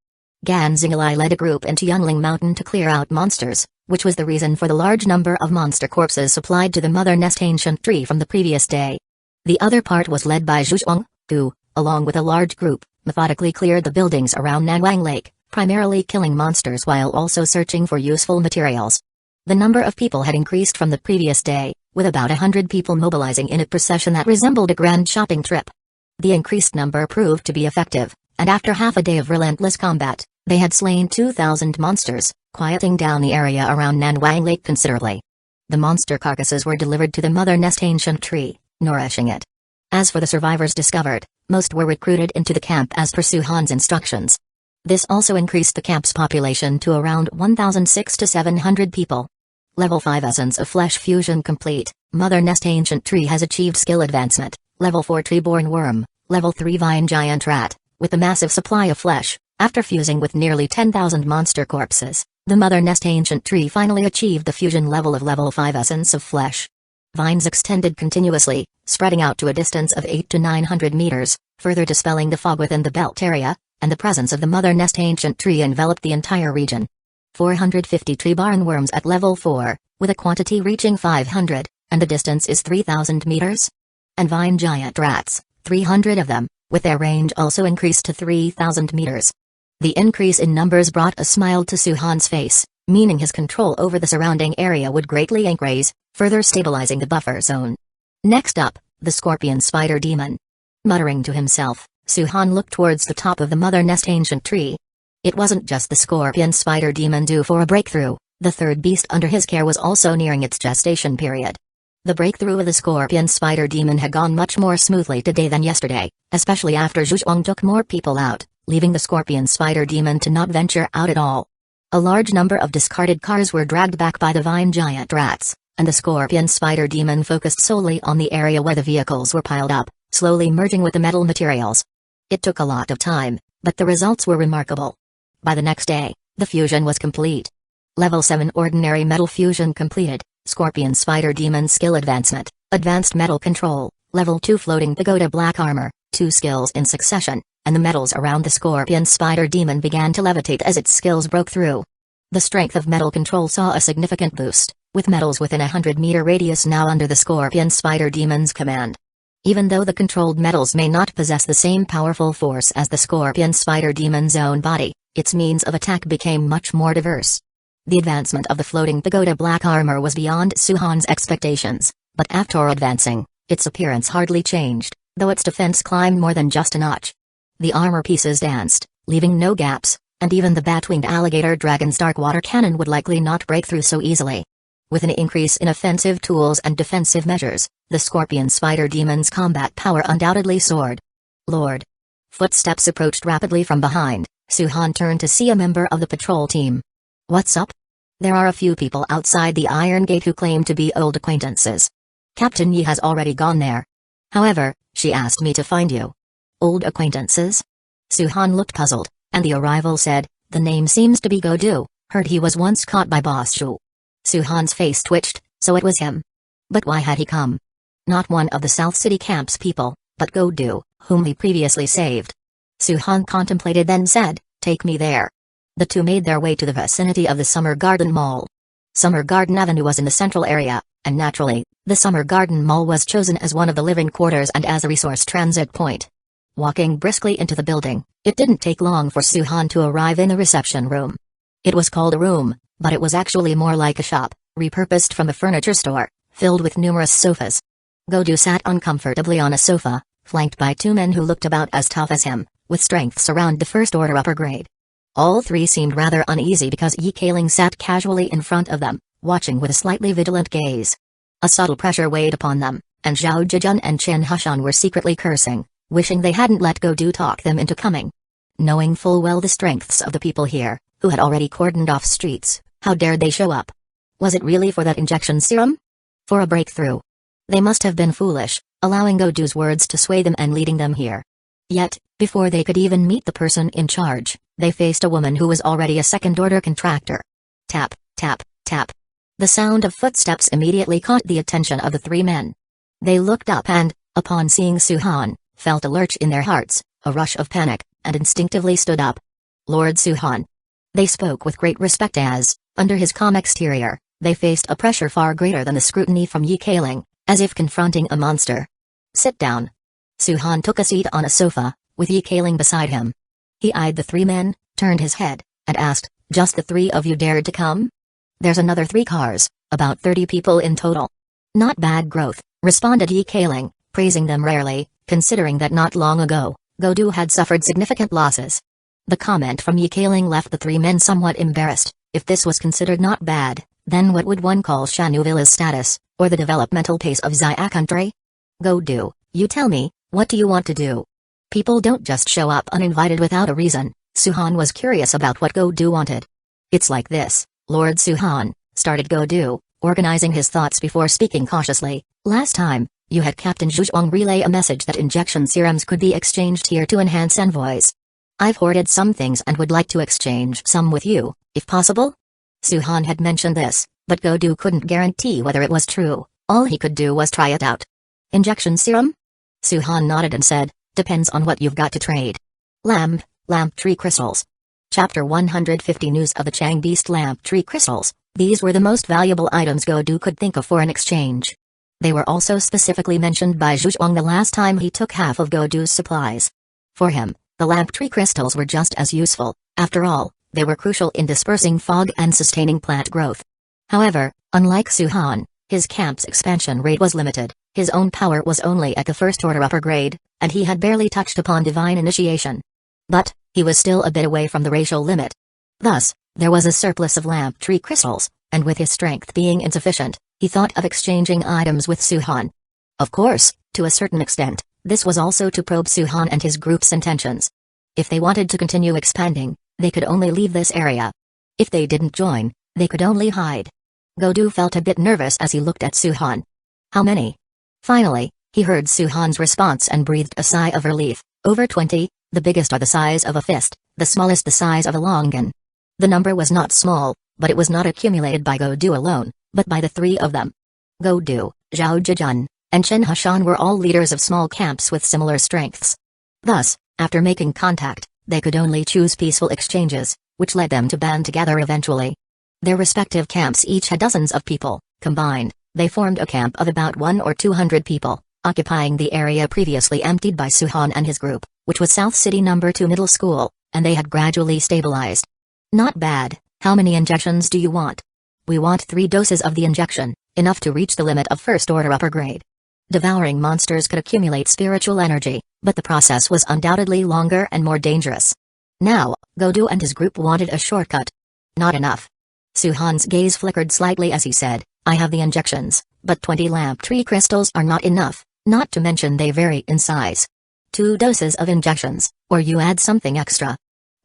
Gan Xinglai led a group into Yunling Mountain to clear out monsters, which was the reason for the large number of monster corpses supplied to the Mother Nest ancient tree from the previous day. The other part was led by Zhuzhuang, who, along with a large group, methodically cleared the buildings around Nandwang Lake, primarily killing monsters while also searching for useful materials. The number of people had increased from the previous day, with about 100 people mobilizing in a procession that resembled a grand shopping trip. The increased number proved to be effective, and after half a day of relentless combat, they had slain 2,000 monsters, quieting down the area around Nandwang Lake considerably. The monster carcasses were delivered to the Mother Nest ancient tree, nourishing it. As for the survivors discovered, most were recruited into the camp as per Suhan's instructions. This also increased the camp's population to around 1,600 to 700 people. Level 5 Essence of Flesh Fusion complete. Mother Nest Ancient Tree has achieved skill advancement. Level 4 Treeborn Worm. Level 3 Vine Giant Rat. With a massive supply of flesh, after fusing with nearly 10,000 monster corpses, the Mother Nest Ancient Tree finally achieved the fusion level of Level 5 Essence of Flesh. Vines extended continuously, spreading out to a distance of 8 to 900 meters, further dispelling the fog within the belt area, and the presence of the Mother Nest ancient tree enveloped the entire region. 450 tree barnworms at level 4, with a quantity reaching 500, and the distance is 3,000 meters? And vine giant rats, 300 of them, with their range also increased to 3,000 meters. The increase in numbers brought a smile to Suhan's face, meaning his control over the surrounding area would greatly increase, further stabilizing the buffer zone. Next up, the scorpion spider demon. Muttering to himself, Suhan looked towards the top of the Mother Nest ancient tree. It wasn't just the scorpion spider demon due for a breakthrough, the third beast under his care was also nearing its gestation period. The breakthrough of the scorpion spider demon had gone much more smoothly today than yesterday, especially after Zhuang took more people out, leaving the scorpion spider demon to not venture out at all. A large number of discarded cars were dragged back by the vine giant rats, and the scorpion spider demon focused solely on the area where the vehicles were piled up, slowly merging with the metal materials. It took a lot of time, but the results were remarkable. By the next day, the fusion was complete. Level 7 ordinary metal fusion completed, scorpion spider demon skill advancement, advanced metal control, level 2 floating pagoda black armor, 2 skills in succession, and the metals around the scorpion spider demon began to levitate as its skills broke through. The strength of metal control saw a significant boost, with metals within a 100-meter radius now under the scorpion spider demon's command. Even though the controlled metals may not possess the same powerful force as the scorpion spider demon's own body, its means of attack became much more diverse. The advancement of the floating pagoda black armor was beyond Suhan's expectations, but after advancing, its appearance hardly changed, though its defense climbed more than just a notch. The armor pieces danced, leaving no gaps, and even the bat-winged alligator dragon's dark water cannon would likely not break through so easily. With an increase in offensive tools and defensive measures, the scorpion spider demon's combat power undoubtedly soared. Lord. Footsteps approached rapidly from behind. Suhan turned to see a member of the patrol team. What's up? There are a few people outside the Iron Gate who claim to be old acquaintances. Captain Yi has already gone there. However, she asked me to find you. Old acquaintances? Suhan looked puzzled, and the arrival said, the name seems to be Godu, heard he was once caught by Boss Shu. Suhan's face twitched, so it was him. But why had he come? Not one of the South City camp's people, but Godu, whom he previously saved. Suhan contemplated then said, take me there. The two made their way to the vicinity of the Summer Garden Mall. Summer Garden Avenue was in the central area, and naturally, the Summer Garden Mall was chosen as one of the living quarters and as a resource transit point. Walking briskly into the building, it didn't take long for Suhan to arrive in the reception room. It was called a room, but it was actually more like a shop, repurposed from a furniture store, filled with numerous sofas. Godu sat uncomfortably on a sofa, flanked by 2 men who looked about as tough as him, with strengths around the first-order upper grade. All 3 seemed rather uneasy because Yi Kailing sat casually in front of them, watching with a slightly vigilant gaze. A subtle pressure weighed upon them, and Zhao Zhijun and Chen Hushan were secretly cursing, wishing they hadn't let Godu talk them into coming. Knowing full well the strengths of the people here, who had already cordoned off streets, how dared they show up? Was it really for that injection serum? For a breakthrough? They must have been foolish, allowing Godu's words to sway them and leading them here. Yet, before they could even meet the person in charge, they faced a woman who was already a second-order contractor. Tap, tap, tap. The sound of footsteps immediately caught the attention of the 3 men. They looked up and, upon seeing Suhan, felt a lurch in their hearts, a rush of panic, and instinctively stood up. Lord Suhan. They spoke with great respect as, under his calm exterior, they faced a pressure far greater than the scrutiny from Yi Kailing, as if confronting a monster. Sit down. Suhan took a seat on a sofa, with Yi Kailing beside him. He eyed the 3 men, turned his head, and asked, just the 3 of you dared to come? There's another 3 cars, about 30 people in total. Not bad growth, responded Yi Kailing, praising them rarely, considering that not long ago, Godu had suffered significant losses. The comment from Yi Kailing left the 3 men somewhat embarrassed. If this was considered not bad, then what would one call Shanu Villa's status, or the developmental pace of Xia country? Godu, you tell me, what do you want to do? People don't just show up uninvited without a reason. Suhan was curious about what Godu wanted. It's like this, Lord Suhan, started Godu, organizing his thoughts before speaking cautiously. Last time, you had Captain Zhuang relay a message that injection serums could be exchanged here to enhance envoys. I've hoarded some things and would like to exchange some with you, if possible. Suhan had mentioned this, but Godu couldn't guarantee whether it was true, All he could do was try it out. Injection serum? Suhan nodded and said, depends on what you've got to trade. Lamp tree crystals. Chapter 150 News of the Chang Beast lamp tree crystals. These were the most valuable items Godu could think of for an exchange. They were also specifically mentioned by Zhuang the last time he took half of Godu's supplies. For him, the lamp tree crystals were just as useful. After all, they were crucial in dispersing fog and sustaining plant growth. However, unlike Suhan, his camp's expansion rate was limited, his own power was only at the first order upper grade, and he had barely touched upon divine initiation. But, he was still a bit away from the racial limit. Thus, there was a surplus of lamp tree crystals, and with his strength being insufficient, he thought of exchanging items with Suhan. Of course, to a certain extent, this was also to probe Suhan and his group's intentions. If they wanted to continue expanding, they could only leave this area. If they didn't join, they could only hide. Godu felt a bit nervous as he looked at Suhan. How many? Finally, he heard Suhan's response and breathed a sigh of relief. Over 20, the biggest are the size of a fist, the smallest the size of a longan. The number was not small, but it was not accumulated by Godu alone, but by the three of them. Godu, Zhao Zhijun, and Chen Hashan were all leaders of small camps with similar strengths. Thus, after making contact, they could only choose peaceful exchanges, which led them to band together eventually. Their respective camps each had dozens of people. Combined, they formed a camp of about 100 or 200 people, occupying the area previously emptied by Suhan and his group, which was South City No. 2 Middle School, and they had gradually stabilized. Not bad. How many injections do you want? We want 3 doses of the injection, enough to reach the limit of first order upper grade. Devouring monsters could accumulate spiritual energy, but the process was undoubtedly longer and more dangerous. Now, Godu and his group wanted a shortcut. Not enough. Suhan's gaze flickered slightly as he said, I have the injections, but 20 lamp tree crystals are not enough, not to mention they vary in size. 2 doses of injections, or you add something extra.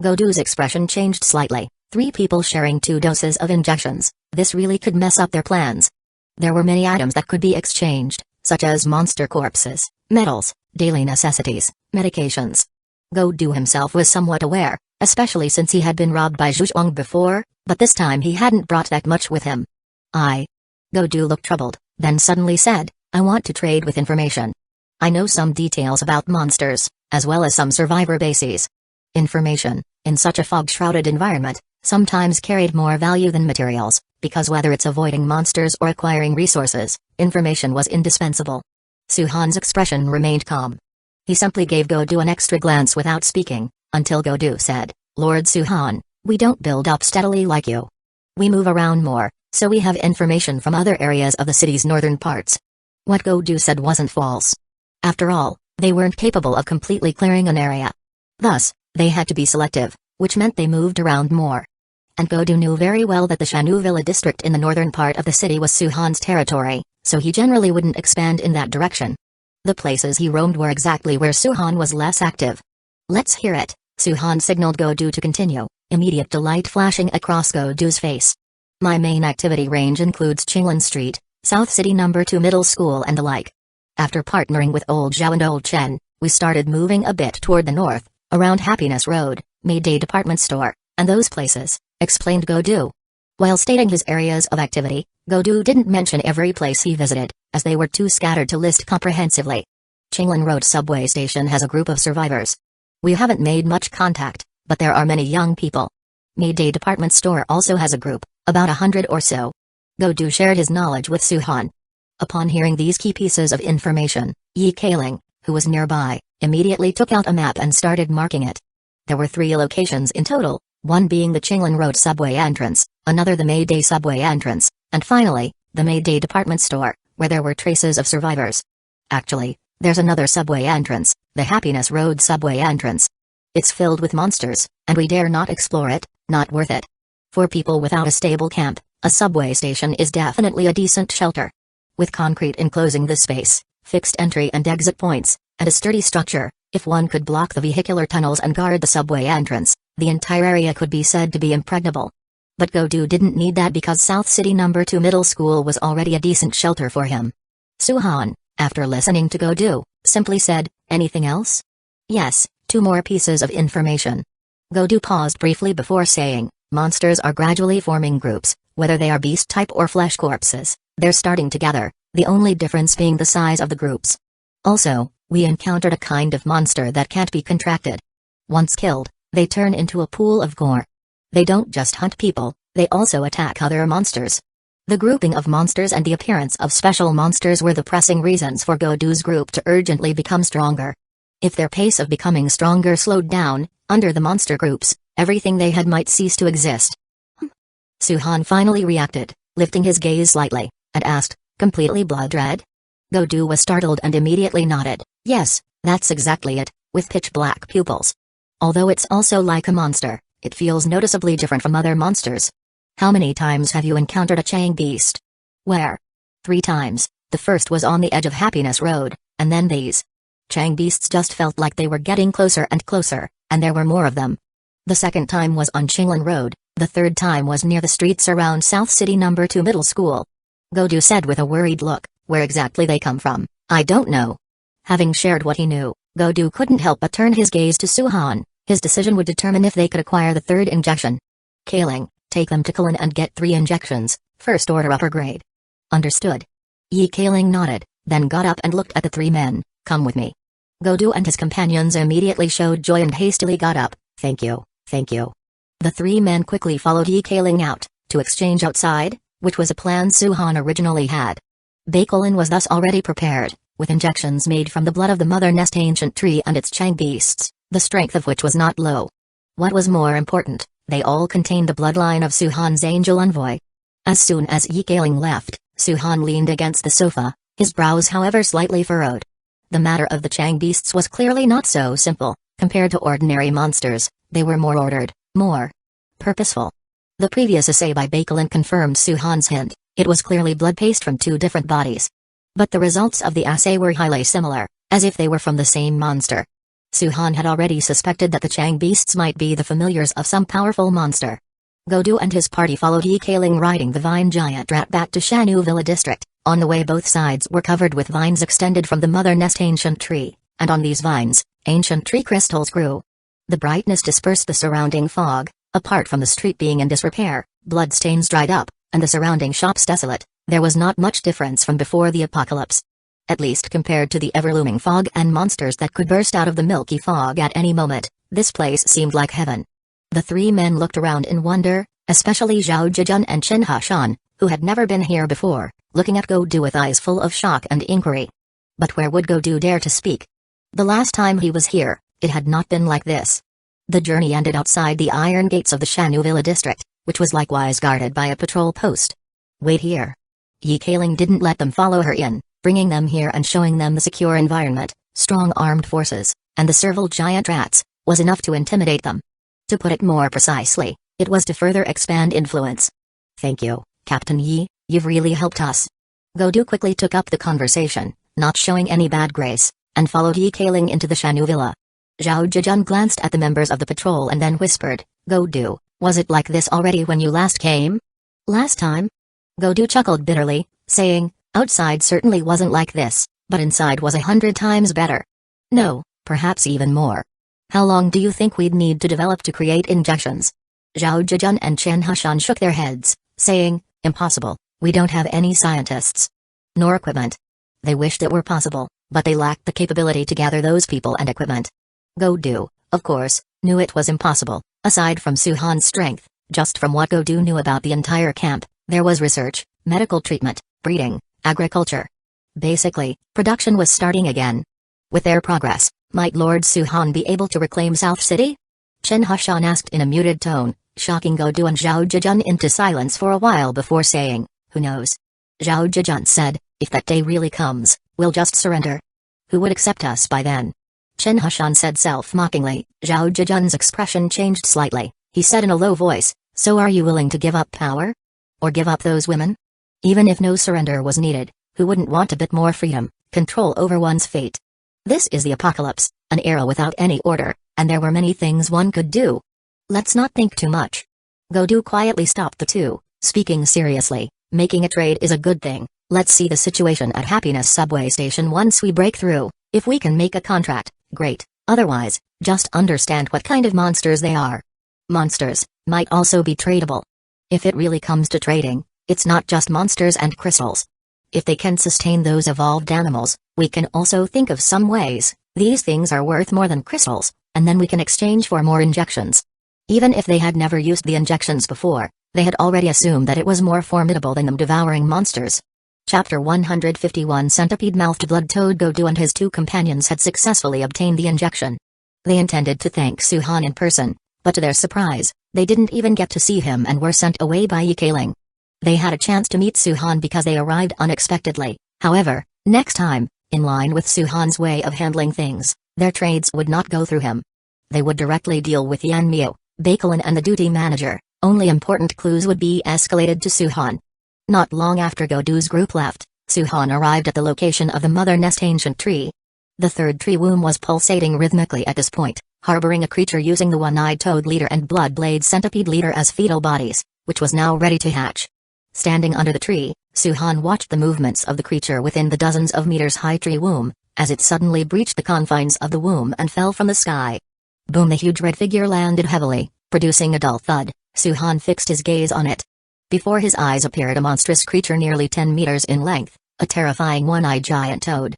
Godu's expression changed slightly. 3 people sharing 2 doses of injections, this really could mess up their plans. There were many items that could be exchanged, such as monster corpses, metals, daily necessities, medications. Godu himself was somewhat aware, especially since he had been robbed by Zhuang before, but this time he hadn't brought that much with him. Godu looked troubled, then suddenly said, I want to trade with information. I know some details about monsters, as well as some survivor bases. Information, in such a fog-shrouded environment, sometimes carried more value than materials, because whether it's avoiding monsters or acquiring resources, information was indispensable. Suhan's expression remained calm. He simply gave Godu an extra glance without speaking, until Godu said, Lord Suhan, we don't build up steadily like you. We move around more, so we have information from other areas of the city's northern parts. What Godu said wasn't false. After all, they weren't capable of completely clearing an area. Thus, they had to be selective, which meant they moved around more. And Godu knew very well that the Shanu Villa district in the northern part of the city was Suhan's territory, so he generally wouldn't expand in that direction. The places he roamed were exactly where Suhan was less active. Let's hear it, Suhan signaled Godu to continue, immediate delight flashing across Godu's face. My main activity range includes Qinglan Street, South City No. 2 Middle School and the like. After partnering with Old Zhao and Old Chen, we started moving a bit toward the north, around Happiness Road, Mayday Department Store, and those places, explained Godu. While stating his areas of activity, Godu didn't mention every place he visited, as they were too scattered to list comprehensively. Qinglan Road subway station has a group of survivors. We haven't made much contact, but there are many young people. Mayday Department Store also has a group, about 100 or so. Godu shared his knowledge with Suhan. Upon hearing these key pieces of information, Yi Kailing, who was nearby, immediately took out a map and started marking it. There were 3 locations in total, one being the Qinglan Road subway entrance, another the Mayday subway entrance, and finally, the Mayday Department Store, where there were traces of survivors. Actually, there's another subway entrance, the Happiness Road subway entrance. It's filled with monsters, and we dare not explore it, not worth it. For people without a stable camp, a subway station is definitely a decent shelter. With concrete enclosing the space, fixed entry and exit points, and a sturdy structure, if one could block the vehicular tunnels and guard the subway entrance, the entire area could be said to be impregnable. But Godu didn't need that because South City No. 2 Middle School was already a decent shelter for him. Suhan, after listening to Godu, simply said, anything else? Yes, 2 more pieces of information. Godu paused briefly before saying, monsters are gradually forming groups, whether they are beast type or flesh corpses, they're starting to gather, the only difference being the size of the groups. Also, we encountered a kind of monster that can't be contracted. Once killed, they turn into a pool of gore. They don't just hunt people, they also attack other monsters. The grouping of monsters and the appearance of special monsters were the pressing reasons for Godu's group to urgently become stronger. If their pace of becoming stronger slowed down, under the monster groups, everything they had might cease to exist. Suhan finally reacted, lifting his gaze slightly, and asked, completely blood red? Godu was startled and immediately nodded. Yes, that's exactly it, with pitch black pupils. Although it's also like a monster, it feels noticeably different from other monsters. How many times have you encountered a Chang beast? Where? 3 times, the first was on the edge of Happiness Road, and then these. Chang beasts just felt like they were getting closer and closer, and there were more of them. The second time was on Qinglan Road, the third time was near the streets around South City No. 2 Middle School. Godu said with a worried look, where exactly they come from, I don't know. Having shared what he knew, Godu couldn't help but turn his gaze to Suhan. His decision would determine if they could acquire the third injection. Kaling, take them to Kalan and get 3 injections, first order upper grade. Understood. Yi Kaling nodded, then got up and looked at the 3 men. Come with me. Godu and his companions immediately showed joy and hastily got up. Thank you, thank you. The 3 men quickly followed Yi Kaling out, to exchange outside, which was a plan Suhan originally had. Bakelin was thus already prepared, with injections made from the blood of the Mother Nest ancient tree and its Chang beasts, the strength of which was not low. What was more important, they all contained the bloodline of Suhan's angel envoy. As soon as Yi Kaling left, Suhan leaned against the sofa, his brows however slightly furrowed. The matter of the Chang beasts was clearly not so simple. Compared to ordinary monsters, they were more ordered, more purposeful. The previous assay by Bakelin confirmed Suhan's hint, it was clearly blood paste from 2 different bodies. But the results of the assay were highly similar, as if they were from the same monster. Suhan had already suspected that the Chang beasts might be the familiars of some powerful monster. Godu and his party followed Yi Kaling riding the vine giant rat back to Shanu Villa district. On the way both sides were covered with vines extended from the Mother Nest ancient tree, and on these vines, ancient tree crystals grew. The brightness dispersed the surrounding fog, apart from the street being in disrepair, bloodstains dried up, and the surrounding shops desolate. There was not much difference from before the apocalypse. At least compared to the ever-looming fog and monsters that could burst out of the milky fog at any moment, this place seemed like heaven. The 3 men looked around in wonder, especially Zhao Zhejian and Chen Hashan, who had never been here before, looking at Godu with eyes full of shock and inquiry. But where would Godu dare to speak? The last time he was here, it had not been like this. The journey ended outside the iron gates of the Shanu Villa district, which was likewise guarded by a patrol post. Wait here. Yi Kaling didn't let them follow her in, bringing them here and showing them the secure environment, strong armed forces, and the servile giant rats, was enough to intimidate them. To put it more precisely, it was to further expand influence. Thank you, Captain Yi, you've really helped us. Godu quickly took up the conversation, not showing any bad grace, and followed Yi Kaling into the Shanu Villa. Zhao Zhejian glanced at the members of the patrol and then whispered, Godu, was it like this already when you last came? Last time? Godu chuckled bitterly, saying, outside certainly wasn't like this, but inside was 100 times better. No, perhaps even more. How long do you think we'd need to develop to create injections? Zhao Zhejian and Chen Hashan shook their heads, saying, impossible, we don't have any scientists. Nor equipment. They wished it were possible, but they lacked the capability to gather those people and equipment. Godu, of course, knew it was impossible, aside from Suhan's strength, just from what Godu knew about the entire camp, there was research, medical treatment, breeding, agriculture. Basically, production was starting again. With their progress, might Lord Suhan be able to reclaim South City? Chen Hashan asked in a muted tone, shocking Godu and Zhao Zhejian into silence for a while before saying, who knows? Zhao Zhejian said, if that day really comes, we'll just surrender. Who would accept us by then? Chen Hashan said self-mockingly. Zhao Zhejian's expression changed slightly. He said in a low voice, so are you willing to give up power? Or give up those women? Even if no surrender was needed, who wouldn't want a bit more freedom, control over one's fate? This is the apocalypse, an era without any order, and there were many things one could do. Let's not think too much. Godu quietly stopped the 2, speaking seriously, making a trade is a good thing. Let's see the situation at Happiness subway station once we break through. If we can make a contract, great, otherwise, just understand what kind of monsters they are. Monsters might also be tradable. If it really comes to trading, it's not just monsters and crystals. If they can sustain those evolved animals, we can also think of some ways. These things are worth more than crystals, and then we can exchange for more injections. Even if they had never used the injections before, they had already assumed that it was more formidable than them devouring monsters. Chapter 151 Centipede-mouthed blood-toad Godu and his 2 companions had successfully obtained the injection. They intended to thank Suhan in person, but to their surprise, they didn't even get to see him and were sent away by Yikaling. They had a chance to meet Suhan because they arrived unexpectedly. However, next time, in line with Suhan's way of handling things, their trades would not go through him. They would directly deal with Yanmyo, Bakelin and the duty manager. Only important clues would be escalated to Suhan. Not long after Godu's group left, Suhan arrived at the location of the Mother Nest ancient tree. The 3rd tree womb was pulsating rhythmically at this point, harboring a creature using the one-eyed toad leader and blood-blade centipede leader as fetal bodies, which was now ready to hatch. Standing under the tree, Suhan watched the movements of the creature within the dozens of meters high tree womb, as it suddenly breached the confines of the womb and fell from the sky. Boom! The huge red figure landed heavily, producing a dull thud. Suhan fixed his gaze on it. Before his eyes appeared a monstrous creature nearly 10 meters in length, a terrifying one-eyed giant toad.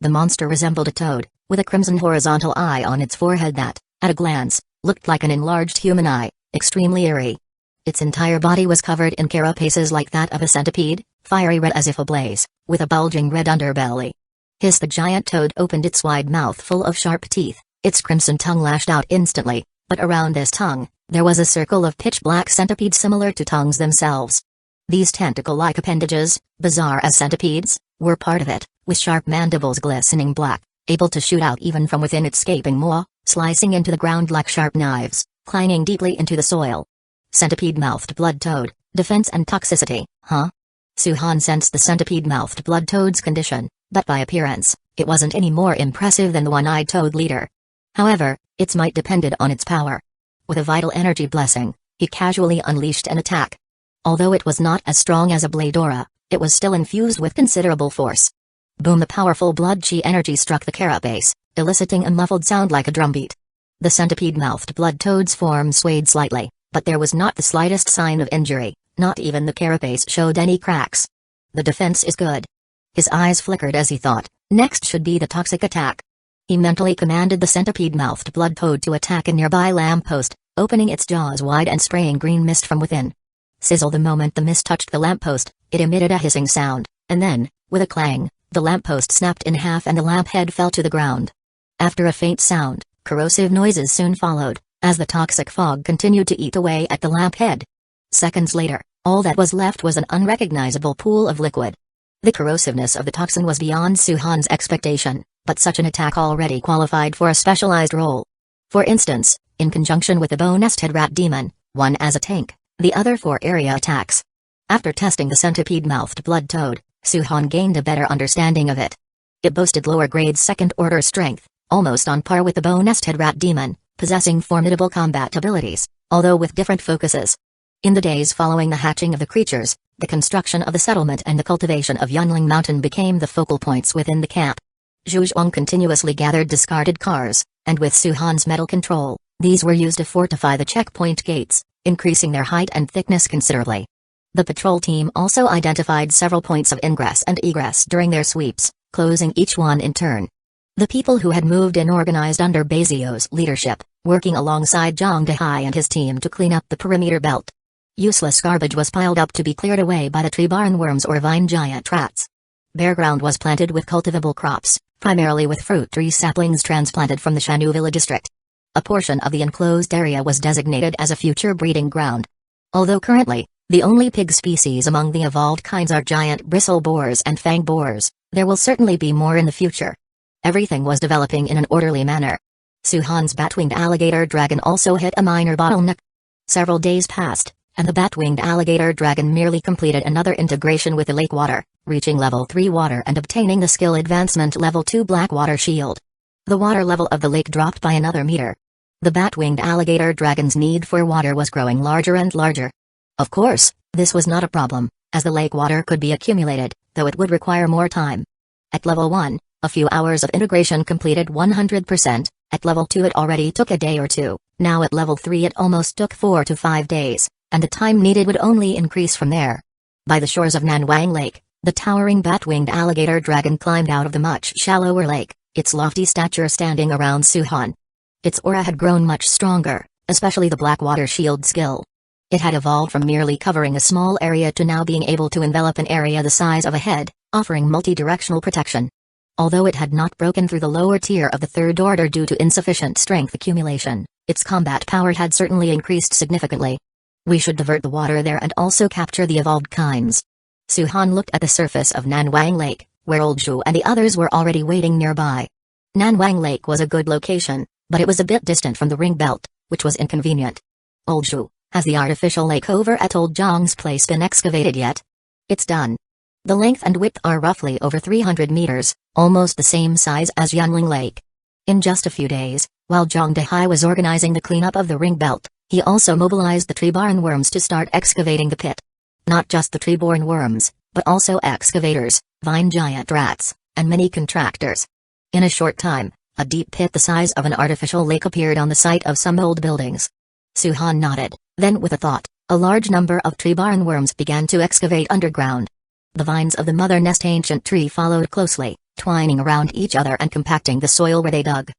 The monster resembled a toad, with a crimson horizontal eye on its forehead that, at a glance, looked like an enlarged human eye, extremely eerie. Its entire body was covered in carapaces like that of a centipede, fiery red as if ablaze, with a bulging red underbelly. Hiss! The giant toad opened its wide mouth full of sharp teeth, its crimson tongue lashed out instantly, but around this tongue, there was a circle of pitch-black centipedes similar to tongues themselves. These tentacle-like appendages, bizarre as centipedes, were part of it, with sharp mandibles glistening black, able to shoot out even from within its gaping maw, slicing into the ground like sharp knives, clanging deeply into the soil. Centipede-mouthed blood toad, defense and toxicity, huh? Suhan sensed the centipede-mouthed blood toad's condition, but by appearance, it wasn't any more impressive than the one-eyed toad leader. However, its might depended on its power. With a vital energy blessing, he casually unleashed an attack. Although it was not as strong as a blade aura, it was still infused with considerable force. Boom! The powerful blood chi energy struck the carapace, eliciting a muffled sound like a drumbeat. The centipede-mouthed blood toad's form swayed slightly, but there was not the slightest sign of injury, not even the carapace showed any cracks. The defense is good. His eyes flickered as he thought, next should be the toxic attack. He mentally commanded the centipede-mouthed blood toad to attack a nearby lamppost, opening its jaws wide and spraying green mist from within. Sizzle! The moment the mist touched the lamppost, it emitted a hissing sound, and then, with a clang, the lamppost snapped in half and the lamp head fell to the ground. After a faint sound, corrosive noises soon followed, as the toxic fog continued to eat away at the lamp head. Seconds later, all that was left was an unrecognizable pool of liquid. The corrosiveness of the toxin was beyond Suhan's expectation, but such an attack already qualified for a specialized role. For instance, in conjunction with the bone-nested rat demon, one as a tank, the other for area attacks. After testing the centipede-mouthed blood toad, Suhan gained a better understanding of it. It boasted lower-grade second-order strength, almost on par with the bone-nested rat demon, possessing formidable combat abilities, although with different focuses. In the days following the hatching of the creatures, the construction of the settlement and the cultivation of Yunling Mountain became the focal points within the camp. Zhu Zhuang continuously gathered discarded cars, and with Suhan's metal control, these were used to fortify the checkpoint gates, increasing their height and thickness considerably. The patrol team also identified several points of ingress and egress during their sweeps, closing each one in turn. The people who had moved in organized under Bezio's leadership, working alongside Zhang Dehai and his team to clean up the perimeter belt. Useless garbage was piled up to be cleared away by the tree barnworms or vine giant rats. Bare ground was planted with cultivable crops, primarily with fruit tree saplings transplanted from the Shanyu Villa district. A portion of the enclosed area was designated as a future breeding ground. Although currently, the only pig species among the evolved kinds are giant bristle boars and fang boars, there will certainly be more in the future. Everything was developing in an orderly manner. Suhan's bat-winged alligator dragon also hit a minor bottleneck. Several days passed, and the bat-winged alligator dragon merely completed another integration with the lake water, reaching level 3 water and obtaining the skill advancement level 2 black water shield. The water level of the lake dropped by another meter. The bat-winged alligator dragon's need for water was growing larger and larger. Of course, this was not a problem, as the lake water could be accumulated, though it would require more time. At level 1, a few hours of integration completed 100%, at level 2 it already took a day or two, now at level 3 it almost took 4 to 5 days, and the time needed would only increase from there. By the shores of Nanwang Lake, The towering bat-winged alligator dragon climbed out of the much shallower lake, its lofty stature standing around Suhan. Its aura had grown much stronger, especially the black water shield skill. It had evolved from merely covering a small area to now being able to envelop an area the size of a head, offering multi-directional protection. Although it had not broken through the lower tier of the third order due to insufficient strength accumulation, its combat power had certainly increased significantly. We should divert the water there and also capture the evolved kinds. Suhan looked at the surface of Nanwang Lake, where Old Zhu and the others were already waiting nearby. Nanwang Lake was a good location, but it was a bit distant from the ring belt, which was inconvenient. Old Zhu, has the artificial lake over at Old Zhang's place been excavated yet? It's done. The length and width are roughly over 300 meters, almost the same size as Yunling Lake. In just a few days, while Zhang Dehai was organizing the cleanup of the ring belt, he also mobilized the tree-born worms to start excavating the pit. Not just the tree-born worms, but also excavators, vine giant rats, and many contractors. In a short time, a deep pit the size of an artificial lake appeared on the site of some old buildings. Suhan nodded, then with a thought, a large number of tree-born worms began to excavate underground. The vines of the mother nest ancient tree followed closely, twining around each other and compacting the soil where they dug.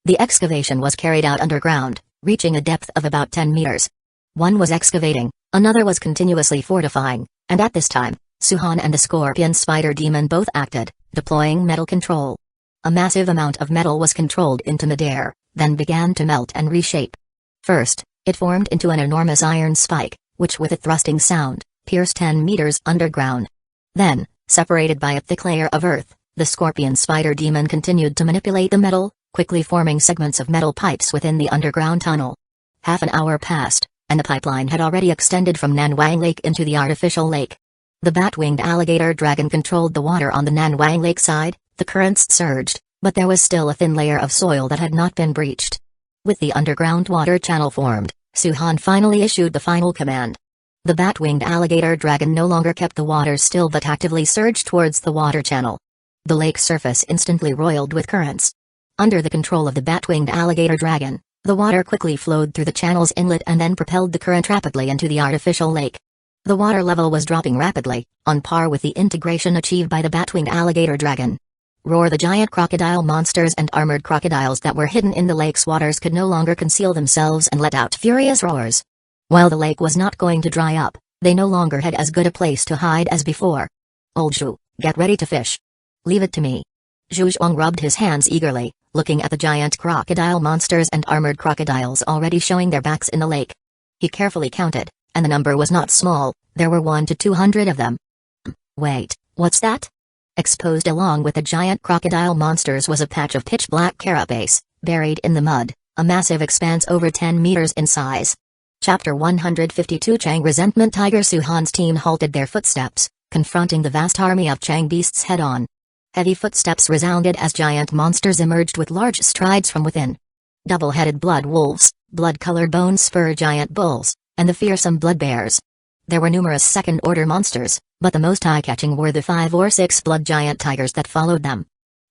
The excavation was carried out underground, reaching a depth of about 10 meters. One was excavating, another was continuously fortifying, and at this time, Suhan and the scorpion spider demon both acted, deploying metal control. A massive amount of metal was controlled into midair, then began to melt and reshape. First, it formed into an enormous iron spike, which with a thrusting sound, pierced 10 meters underground. Then, separated by a thick layer of earth, the scorpion spider demon continued to manipulate the metal, quickly forming segments of metal pipes within the underground tunnel. Half an hour passed, and the pipeline had already extended from Nanwang Lake into the artificial lake. The bat-winged alligator dragon controlled the water on the Nanwang Lake side. The currents surged, but there was still a thin layer of soil that had not been breached. With the underground water channel formed, Suhan finally issued the final command. The bat-winged alligator dragon no longer kept the water still but actively surged towards the water channel. The lake's surface instantly roiled with currents. Under the control of the bat-winged alligator dragon, the water quickly flowed through the channel's inlet and then propelled the current rapidly into the artificial lake. The water level was dropping rapidly, on par with the integration achieved by the bat-winged alligator dragon. Roar! The giant crocodile monsters and armored crocodiles that were hidden in the lake's waters could no longer conceal themselves and let out furious roars. While the lake was not going to dry up, they no longer had as good a place to hide as before. Old Zhu, get ready to fish. Leave it to me. Zhu Zhuang rubbed his hands eagerly, looking at the giant crocodile monsters and armored crocodiles already showing their backs in the lake. He carefully counted, and the number was not small, there were 100 to 200 of them. Wait, what's that? Exposed along with the giant crocodile monsters was a patch of pitch-black carapace, buried in the mud, a massive expanse over 10 meters in size. Chapter 152 Chang Resentment Tiger Suhan's team halted their footsteps, confronting the vast army of Chang beasts head-on. Heavy footsteps resounded as giant monsters emerged with large strides from within. Double-headed blood wolves, blood-colored bone spur giant bulls, and the fearsome blood bears. There were numerous second-order monsters, but the most eye-catching were the 5 or 6 blood giant tigers that followed them.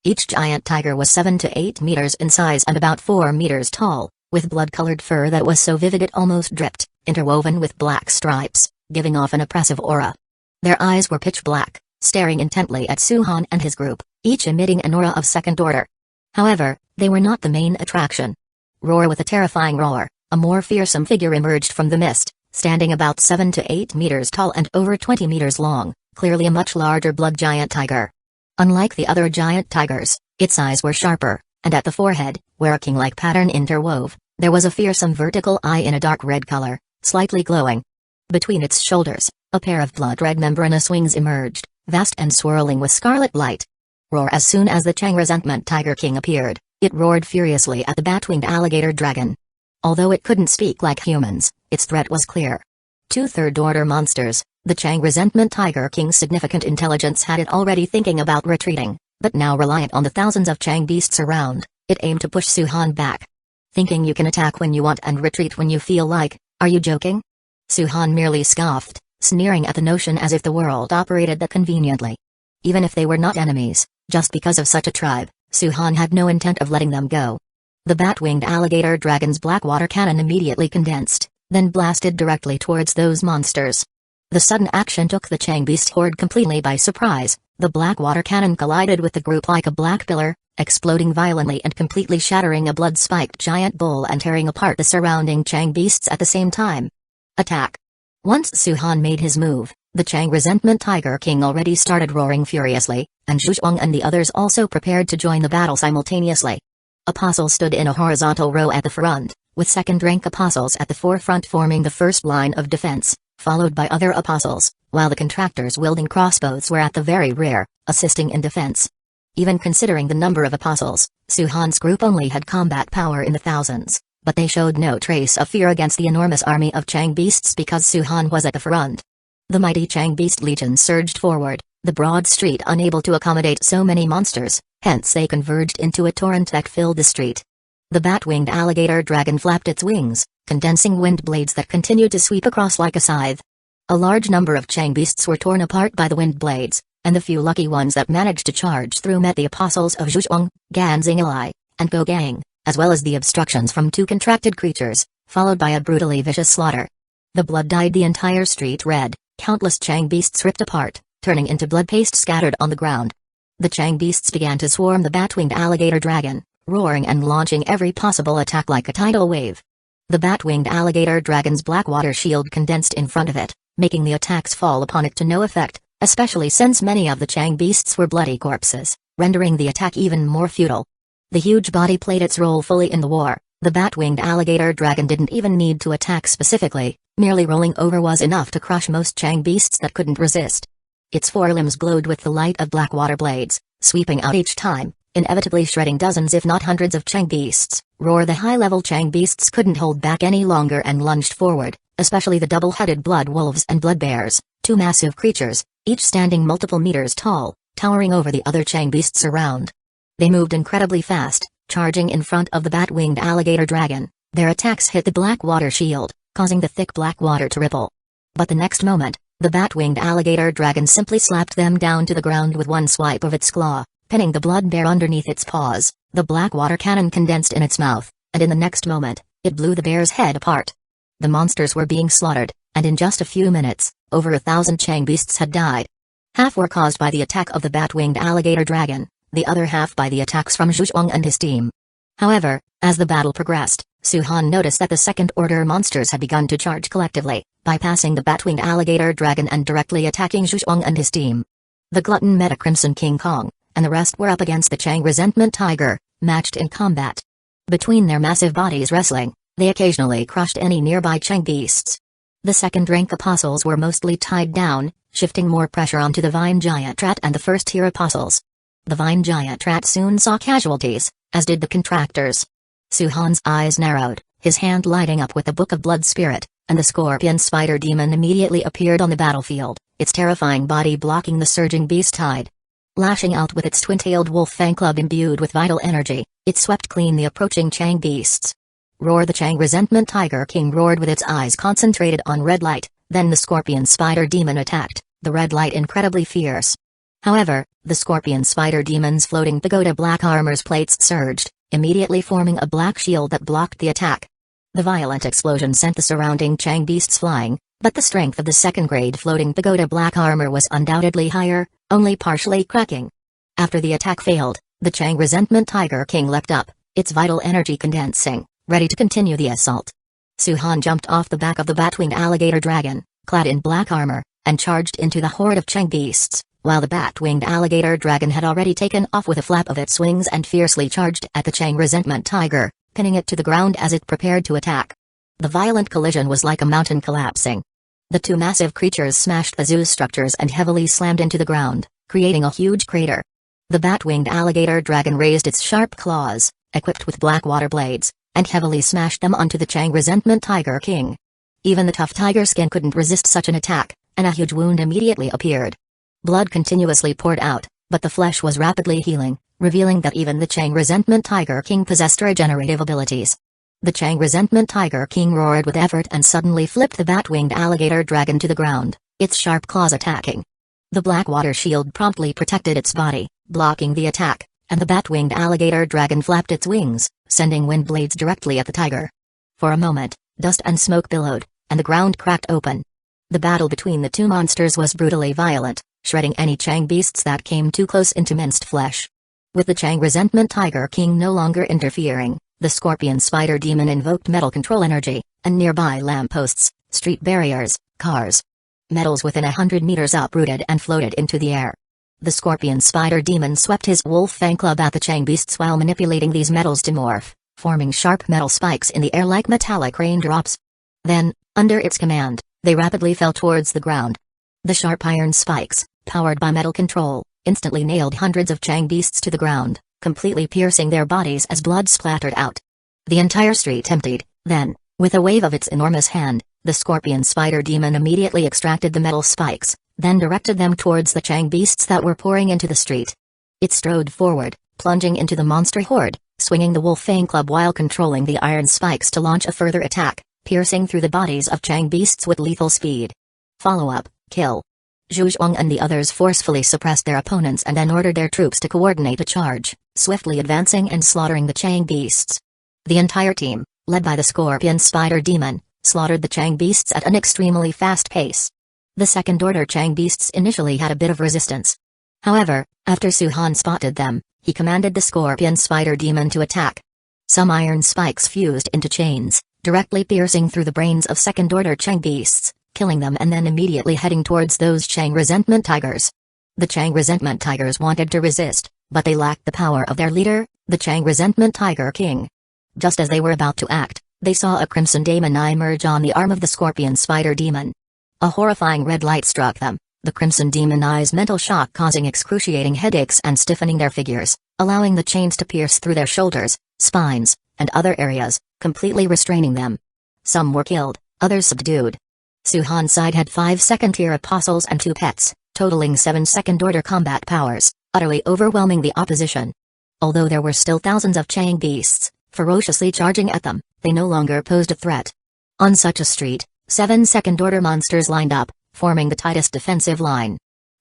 Each giant tiger was 7 to 8 meters in size and about 4 meters tall, with blood-colored fur that was so vivid it almost dripped, interwoven with black stripes, giving off an oppressive aura. Their eyes were pitch black, staring intently at Suhan and his group, each emitting an aura of second order. However, they were not the main attraction. Roar! With a terrifying roar, a more fearsome figure emerged from the mist, standing about 7 to 8 meters tall and over 20 meters long, clearly a much larger blood giant tiger. Unlike the other giant tigers, its eyes were sharper, and at the forehead, where a king-like pattern interwove, there was a fearsome vertical eye in a dark red color, slightly glowing. Between its shoulders, a pair of blood-red membranous wings emerged, vast and swirling with scarlet light. Roar! As soon as the Chang Resentment Tiger King appeared, it roared furiously at the bat-winged alligator dragon. Although it couldn't speak like humans, its threat was clear. 2 third-order monsters, the Chang Resentment Tiger King's significant intelligence had it already thinking about retreating, but now reliant on the thousands of Chang beasts around, it aimed to push Suhan back. Thinking you can attack when you want and retreat when you feel like, are you joking? Suhan merely scoffed, sneering at the notion as if the world operated that conveniently. Even if they were not enemies, just because of such a tribe, Suhan had no intent of letting them go. The bat-winged alligator dragon's black water cannon immediately condensed, then blasted directly towards those monsters. The sudden action took the Chang beast horde completely by surprise. The black water cannon collided with the group like a black pillar, exploding violently and completely shattering a blood-spiked giant bull and tearing apart the surrounding Chang beasts at the same time. Attack! Once Su-han made his move, the Chang Resentment Tiger King already started roaring furiously, and Zhuang and the others also prepared to join the battle simultaneously. Apostles stood in a horizontal row at the front, with second-rank apostles at the forefront forming the first line of defense, followed by other apostles, while the contractors wielding crossbows were at the very rear, assisting in defense. Even considering the number of apostles, Su-han's group only had combat power in the thousands, but they showed no trace of fear against the enormous army of Chang beasts because Su-han was at the front. The mighty Chang beast legion surged forward, the broad street unable to accommodate so many monsters, hence they converged into a torrent that filled the street. The bat-winged alligator dragon flapped its wings, condensing wind blades that continued to sweep across like a scythe. A large number of Chang beasts were torn apart by the wind blades, and the few lucky ones that managed to charge through met the apostles of Zhuang, Gan Xingilai, and Go Gang, as well as the obstructions from two contracted creatures, followed by a brutally vicious slaughter. The blood dyed the entire street red, countless Chang beasts ripped apart, turning into blood paste scattered on the ground. The Chang beasts began to swarm the bat-winged alligator dragon, roaring and launching every possible attack like a tidal wave. The bat-winged alligator dragon's black water shield condensed in front of it, making the attacks fall upon it to no effect, especially since many of the Chang beasts were bloody corpses, rendering the attack even more futile. The huge body played its role fully in the war. The bat-winged alligator dragon didn't even need to attack specifically, merely rolling over was enough to crush most Chang beasts that couldn't resist. Its forelimbs glowed with the light of black water blades, sweeping out each time, inevitably shredding dozens if not hundreds of Chang beasts. The high-level Chang beasts couldn't hold back any longer and lunged forward, especially the double-headed blood wolves and blood bears, two massive creatures, each standing multiple meters tall, towering over the other Chang beasts around. They moved incredibly fast, charging in front of the bat-winged alligator dragon. Their attacks hit the black water shield, causing the thick black water to ripple. But the next moment, the bat-winged alligator dragon simply slapped them down to the ground with one swipe of its claw, pinning the blood bear underneath its paws. The black water cannon condensed in its mouth, and in the next moment, it blew the bear's head apart. The monsters were being slaughtered, and in just a few minutes, over 1,000 Chang beasts had died. Half were caused by the attack of the bat-winged alligator dragon, the other half by the attacks from Zhuang and his team. However, as the battle progressed, Su-han noticed that the second-order monsters had begun to charge collectively, bypassing the bat-winged alligator dragon and directly attacking Zhuang and his team. The glutton met a Crimson King Kong, and the rest were up against the Chang Resentment Tiger, matched in combat. Between their massive bodies wrestling, they occasionally crushed any nearby Chang beasts. The second-rank apostles were mostly tied down, shifting more pressure onto the Vine Giant Rat and the first-tier apostles. The Vine Giant Rat soon saw casualties, as did the contractors. Su-han's eyes narrowed, his hand lighting up with the Book of Blood Spirit, and the scorpion spider demon immediately appeared on the battlefield, its terrifying body blocking the surging beast tide. Lashing out with its twin-tailed wolf fang club imbued with vital energy, it swept clean the approaching Chang beasts. Roar! The Chang Resentment Tiger King roared with its eyes concentrated on red light, then the scorpion spider demon attacked, the red light incredibly fierce. However, the scorpion spider demon's floating pagoda black armor's plates surged, immediately forming a black shield that blocked the attack. The violent explosion sent the surrounding Chang beasts flying, but the strength of the second-grade floating pagoda black armor was undoubtedly higher, only partially cracking. After the attack failed, the Chang Resentment Tiger King leapt up, its vital energy condensing, ready to continue the assault. Su-han jumped off the back of the bat-winged alligator dragon, clad in black armor, and charged into the horde of Chang beasts, while the bat-winged alligator dragon had already taken off with a flap of its wings and fiercely charged at the Chang Resentment Tiger, pinning it to the ground as it prepared to attack. The violent collision was like a mountain collapsing. The two massive creatures smashed the zoo's structures and heavily slammed into the ground, creating a huge crater. The bat-winged alligator dragon raised its sharp claws, equipped with black water blades, and heavily smashed them onto the Chang Resentment Tiger King. Even the tough tiger skin couldn't resist such an attack, and a huge wound immediately appeared. Blood continuously poured out, but the flesh was rapidly healing, revealing that even the Chang Resentment Tiger King possessed regenerative abilities. The Chang Resentment Tiger King roared with effort and suddenly flipped the bat-winged alligator dragon to the ground, its sharp claws attacking. The black water shield promptly protected its body, blocking the attack, and the bat-winged alligator dragon flapped its wings, sending wind blades directly at the tiger. For a moment, dust and smoke billowed, and the ground cracked open. The battle between the two monsters was brutally violent, shredding any Chang beasts that came too close into minced flesh. With the Chang Resentment Tiger King no longer interfering, the Scorpion Spider Demon invoked metal control energy, and nearby lampposts, street barriers, cars, metals within 100 meters uprooted and floated into the air. The Scorpion Spider Demon swept his wolf fang club at the Chang beasts while manipulating these metals to morph, forming sharp metal spikes in the air like metallic raindrops. Then, under its command, they rapidly fell towards the ground. The sharp iron spikes, powered by metal control, instantly nailed hundreds of Chang beasts to the ground, completely piercing their bodies as blood splattered out. The entire street emptied. Then, with a wave of its enormous hand, the Scorpion Spider Demon immediately extracted the metal spikes, then directed them towards the Chang beasts that were pouring into the street. It strode forward, plunging into the monster horde, swinging the wolf fang club while controlling the iron spikes to launch a further attack, piercing through the bodies of Chang beasts with lethal speed. Follow-up, kill. Zhu Zhuang and the others forcefully suppressed their opponents and then ordered their troops to coordinate a charge, swiftly advancing and slaughtering the Chang beasts. The entire team, led by the Scorpion Spider Demon, slaughtered the Chang beasts at an extremely fast pace. The second-order Chang beasts initially had a bit of resistance. However, after Su Han spotted them, he commanded the Scorpion Spider Demon to attack. Some iron spikes fused into chains, directly piercing through the brains of second-order Chang beasts, killing them and then immediately heading towards those Chang Resentment Tigers. The Chang Resentment Tigers wanted to resist, but they lacked the power of their leader, the Chang Resentment Tiger King. Just as they were about to act, they saw a crimson demon eye emerge on the arm of the Scorpion Spider Demon. A horrifying red light struck them, the crimson demon eye's mental shock causing excruciating headaches and stiffening their figures, allowing the chains to pierce through their shoulders, spines, and other areas, completely restraining them. Some were killed, others subdued. Su Han's side had 5 second-tier apostles and 2 pets, totaling 7 second-order combat powers, utterly overwhelming the opposition. Although there were still thousands of Chang beasts, ferociously charging at them, they no longer posed a threat. On such a street, 7 second-order monsters lined up, forming the tightest defensive line.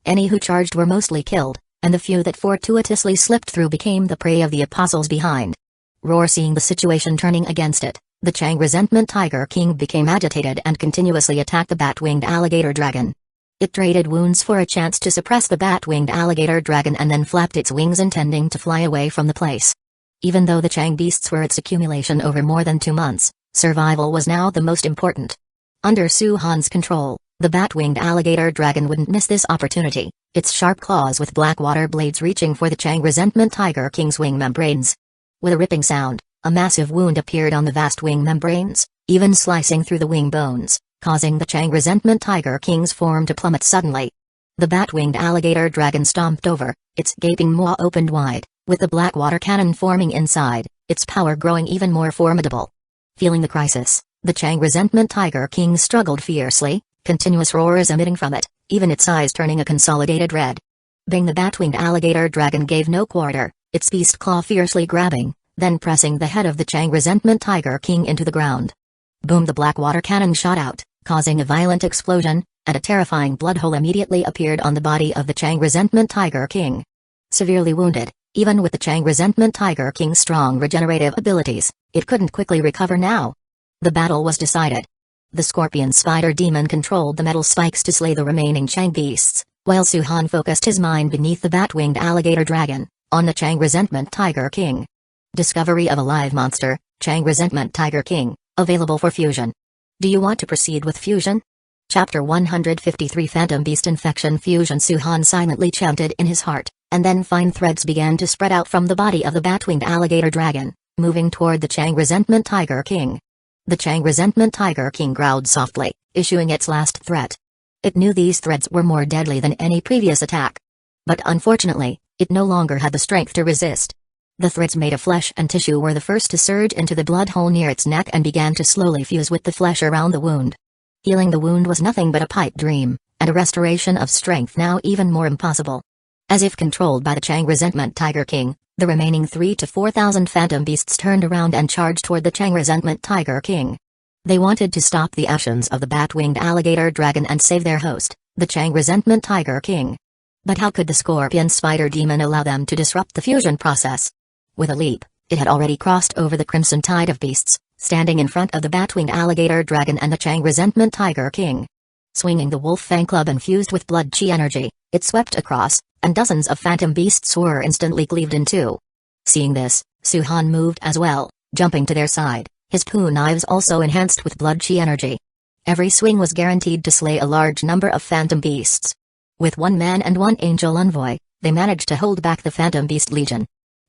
Any who charged were mostly killed, and the few that fortuitously slipped through became the prey of the apostles behind. Roar seeing the situation turning against it, the Chang Resentment Tiger King became agitated and continuously attacked the bat-winged alligator dragon. It traded wounds for a chance to suppress the bat-winged alligator dragon and then flapped its wings intending to fly away from the place. Even though the Chang beasts were its accumulation over more than 2 months, survival was now the most important. Under Su Han's control, the bat-winged alligator dragon wouldn't miss this opportunity, its sharp claws with black water blades reaching for the Chang Resentment Tiger King's wing membranes. With a ripping sound, a massive wound appeared on the vast wing membranes, even slicing through the wing bones, causing the Chang Resentment Tiger King's form to plummet suddenly. The bat-winged alligator dragon stomped over, its gaping maw opened wide, with the black water cannon forming inside, its power growing even more formidable. Feeling the crisis, the Chang Resentment Tiger King struggled fiercely, continuous roars emitting from it, even its eyes turning a consolidated red. Bang! The bat-winged alligator dragon gave no quarter, its beast claw fiercely grabbing, then pressing the head of the Chang Resentment Tiger King into the ground. Boom! The black water cannon shot out, causing a violent explosion, and a terrifying blood hole immediately appeared on the body of the Chang Resentment Tiger King. Severely wounded, even with the Chang Resentment Tiger King's strong regenerative abilities, it couldn't quickly recover now. The battle was decided. The Scorpion Spider Demon controlled the metal spikes to slay the remaining Chang beasts, while Su Han focused his mind beneath the bat-winged alligator dragon, on the Chang Resentment Tiger King. Discovery of a live monster, Chang Resentment Tiger King, available for fusion. Do you want to proceed with fusion? Chapter 153 Phantom Beast Infection Fusion. Su Han silently chanted in his heart, and then fine threads began to spread out from the body of the bat-winged alligator dragon, moving toward the Chang Resentment Tiger King. The Chang Resentment Tiger King growled softly, issuing its last threat. It knew these threads were more deadly than any previous attack. But unfortunately, it no longer had the strength to resist. The threads made of flesh and tissue were the first to surge into the blood hole near its neck and began to slowly fuse with the flesh around the wound. Healing the wound was nothing but a pipe dream, and a restoration of strength now even more impossible. As if controlled by the Chang Resentment Tiger King, the remaining 3,000 to 4,000 phantom beasts turned around and charged toward the Chang Resentment Tiger King. They wanted to stop the actions of the bat-winged alligator dragon and save their host, the Chang Resentment Tiger King. But how could the Scorpion Spider Demon allow them to disrupt the fusion process? With a leap, it had already crossed over the crimson tide of beasts, standing in front of the bat-winged alligator dragon and the Chang Resentment Tiger King. Swinging the wolf fang club infused with blood chi energy, it swept across, and dozens of phantom beasts were instantly cleaved in two. Seeing this, Suhan moved as well, jumping to their side, his poo knives also enhanced with blood chi energy. Every swing was guaranteed to slay a large number of phantom beasts. With one man and one angel envoy, they managed to hold back the phantom beast legion.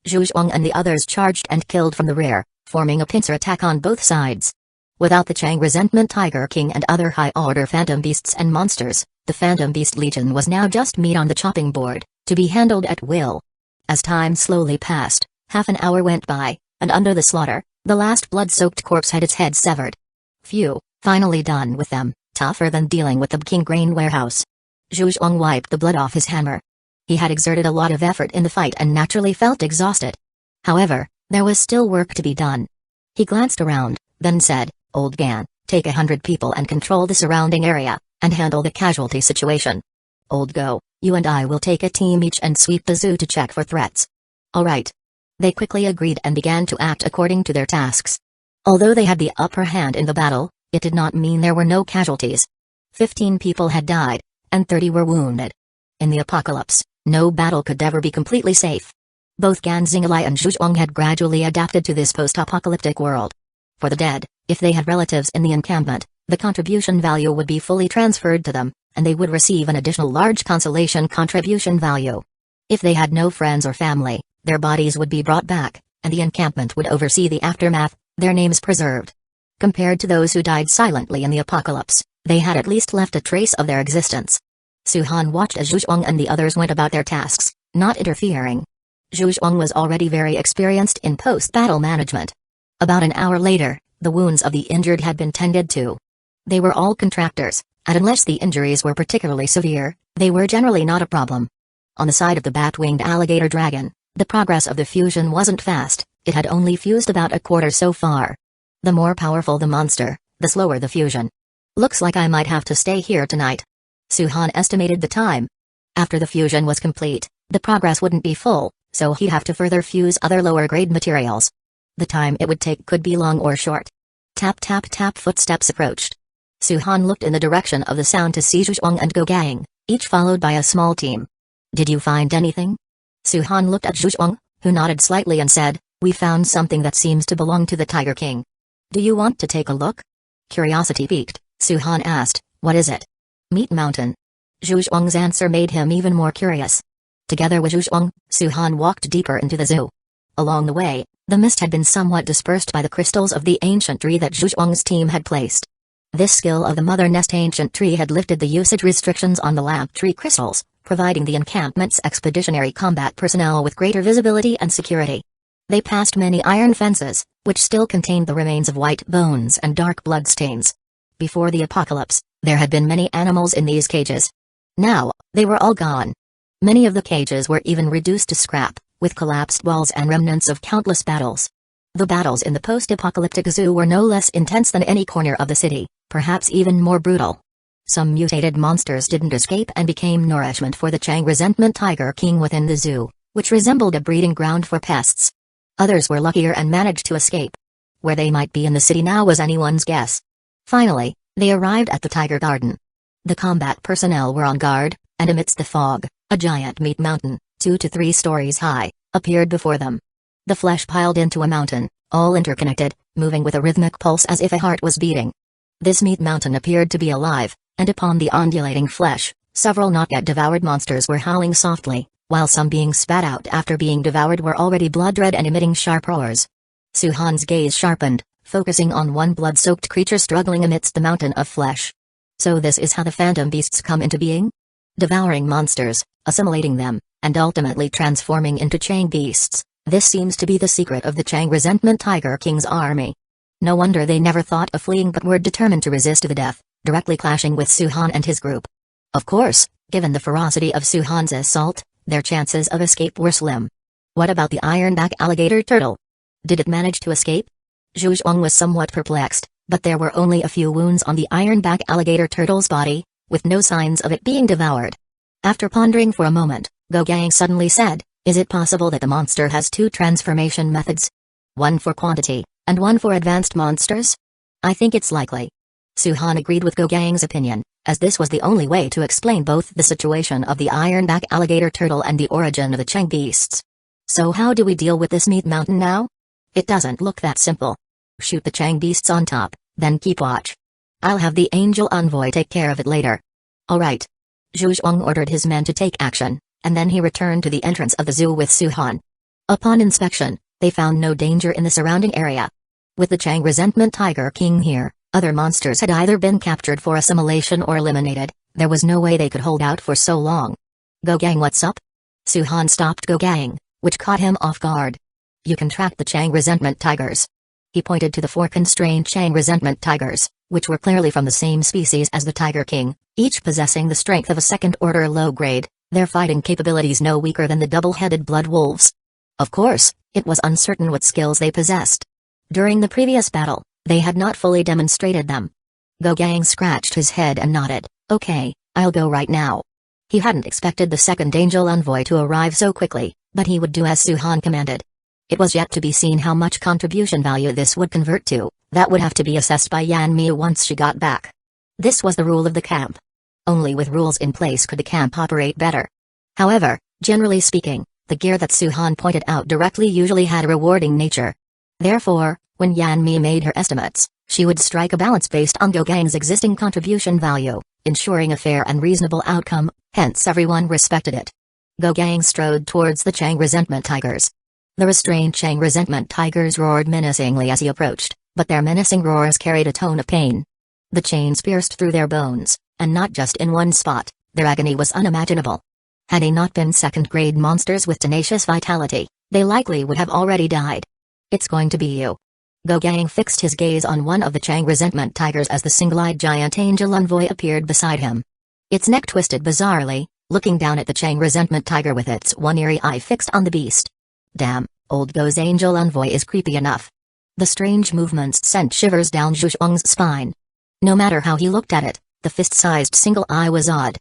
Zhu Zhuang and the others charged and killed from the rear, forming a pincer attack on both sides. Without the Chang Resentment Tiger King and other high-order phantom beasts and monsters, the Phantom Beast Legion was now just meat on the chopping board, to be handled at will. As time slowly passed, half an hour went by, and under the slaughter, the last blood-soaked corpse had its head severed. Phew, finally done with them, tougher than dealing with the King Grain Warehouse. Zhu Zhuang wiped the blood off his hammer. He had exerted a lot of effort in the fight and naturally felt exhausted. However, there was still work to be done. He glanced around, then said, "Old Gan, take 100 people and control the surrounding area, and handle the casualty situation. Old Go, you and I will take a team each and sweep the zoo to check for threats." "All right." They quickly agreed and began to act according to their tasks. Although they had the upper hand in the battle, it did not mean there were no casualties. 15 people had died, and 30 were wounded. In the apocalypse, no battle could ever be completely safe. Both Gan Xinglai and Zhu Zhuang had gradually adapted to this post-apocalyptic world. For the dead, if they had relatives in the encampment, the contribution value would be fully transferred to them, and they would receive an additional large consolation contribution value. If they had no friends or family, their bodies would be brought back, and the encampment would oversee the aftermath, their names preserved. Compared to those who died silently in the apocalypse, they had at least left a trace of their existence. Suhan watched as Zhu Zhuang and the others went about their tasks, not interfering. Zhu Zhuang was already very experienced in post-battle management. About an hour later, the wounds of the injured had been tended to. They were all contractors, and unless the injuries were particularly severe, they were generally not a problem. On the side of the bat-winged alligator dragon, the progress of the fusion wasn't fast, it had only fused about a quarter so far. The more powerful the monster, the slower the fusion. "Looks like I might have to stay here tonight." Suhan estimated the time. After the fusion was complete, the progress wouldn't be full, so he'd have to further fuse other lower-grade materials. The time it would take could be long or short. Tap tap tap footsteps approached. Suhan looked in the direction of the sound to see Zhu Zhuang and Go Gang, each followed by a small team. "Did you find anything?" Suhan looked at Zhu Zhuang, who nodded slightly and said, "We found something that seems to belong to the Tiger King. Do you want to take a look?" Curiosity piqued, Suhan asked, "What is it?" "Meat Mountain." Zhu Zhuang's answer made him even more curious. Together with Zhu Zhuang, Suhan walked deeper into the zoo. Along the way, the mist had been somewhat dispersed by the crystals of the ancient tree that Zhu Zhuang's team had placed. This skill of the Mother Nest ancient tree had lifted the usage restrictions on the lamp tree crystals, providing the encampment's expeditionary combat personnel with greater visibility and security. They passed many iron fences, which still contained the remains of white bones and dark blood stains. Before the apocalypse, there had been many animals in these cages. Now, they were all gone. Many of the cages were even reduced to scrap, with collapsed walls and remnants of countless battles. The battles in the post-apocalyptic zoo were no less intense than any corner of the city, perhaps even more brutal. Some mutated monsters didn't escape and became nourishment for the Chang Resentment Tiger King within the zoo, which resembled a breeding ground for pests. Others were luckier and managed to escape. Where they might be in the city now was anyone's guess. Finally, they arrived at the Tiger Garden. The combat personnel were on guard, and amidst the fog, a giant meat mountain, 2 to 3 stories high, appeared before them. The flesh piled into a mountain, all interconnected, moving with a rhythmic pulse as if a heart was beating. This meat mountain appeared to be alive, and upon the undulating flesh, several not yet devoured monsters were howling softly, while some being spat out after being devoured were already blood-red and emitting sharp roars. Suhan's gaze sharpened, focusing on one blood-soaked creature struggling amidst the mountain of flesh. So this is how the phantom beasts come into being? Devouring monsters, assimilating them, and ultimately transforming into Chang beasts. This seems to be the secret of the Chang Resentment Tiger King's army. No wonder they never thought of fleeing but were determined to resist to the death, directly clashing with Suhan and his group. Of course, given the ferocity of Suhan's assault, their chances of escape were slim. What about the ironback alligator turtle? Did it manage to escape? Zhu Zhuang was somewhat perplexed, but there were only a few wounds on the ironback alligator turtle's body, with no signs of it being devoured. After pondering for a moment, Go Gang suddenly said, "Is it possible that the monster has 2 transformation methods? One for quantity, and one for advanced monsters?" "I think it's likely." Suhan agreed with Go Gang's opinion, as this was the only way to explain both the situation of the ironback alligator turtle and the origin of the Chang beasts. So how do we deal with this meat mountain now? It doesn't look that simple. Shoot the Chang beasts on top, then keep watch. I'll have the angel envoy take care of it later. Alright. Zhu Zhuang ordered his men to take action, and then he returned to the entrance of the zoo with Su Han. Upon inspection, they found no danger in the surrounding area. With the Chang Resentment Tiger King here, other monsters had either been captured for assimilation or eliminated. There was no way they could hold out for so long. Go Gang, what's up? Su Han stopped Go Gang, which caught him off guard. You can track the Chang Resentment Tigers. He pointed to the 4 constrained Chang Resentment Tigers, which were clearly from the same species as the Tiger King, each possessing the strength of a second-order low-grade, their fighting capabilities no weaker than the double-headed blood wolves. Of course, it was uncertain what skills they possessed. During the previous battle, they had not fully demonstrated them. Go Gang scratched his head and nodded. Okay, I'll go right now. He hadn't expected the second angel envoy to arrive so quickly, but he would do as Su Han commanded. It was yet to be seen how much contribution value this would convert to. That would have to be assessed by Yan Mi once she got back. This was the rule of the camp. Only with rules in place could the camp operate better. However, generally speaking, the gear that Su Han pointed out directly usually had a rewarding nature. Therefore, when Yan Mi made her estimates, she would strike a balance based on Go Gang's existing contribution value, ensuring a fair and reasonable outcome, hence everyone respected it. Go Gang strode towards the Chang Resentment Tigers. The restrained Chang Resentment Tigers roared menacingly as he approached, but their menacing roars carried a tone of pain. The chains pierced through their bones, and not just in one spot. Their agony was unimaginable. Had they not been second-grade monsters with tenacious vitality, they likely would have already died. It's going to be you. Go Gang fixed his gaze on one of the Chang Resentment Tigers as the single-eyed giant angel envoy appeared beside him. Its neck twisted bizarrely, looking down at the Chang Resentment Tiger with its one eerie eye fixed on the beast. Damn, old Go's angel envoy is creepy enough. The strange movements sent shivers down Zhu Zhuang's spine. No matter how he looked at it, the fist-sized single eye was odd.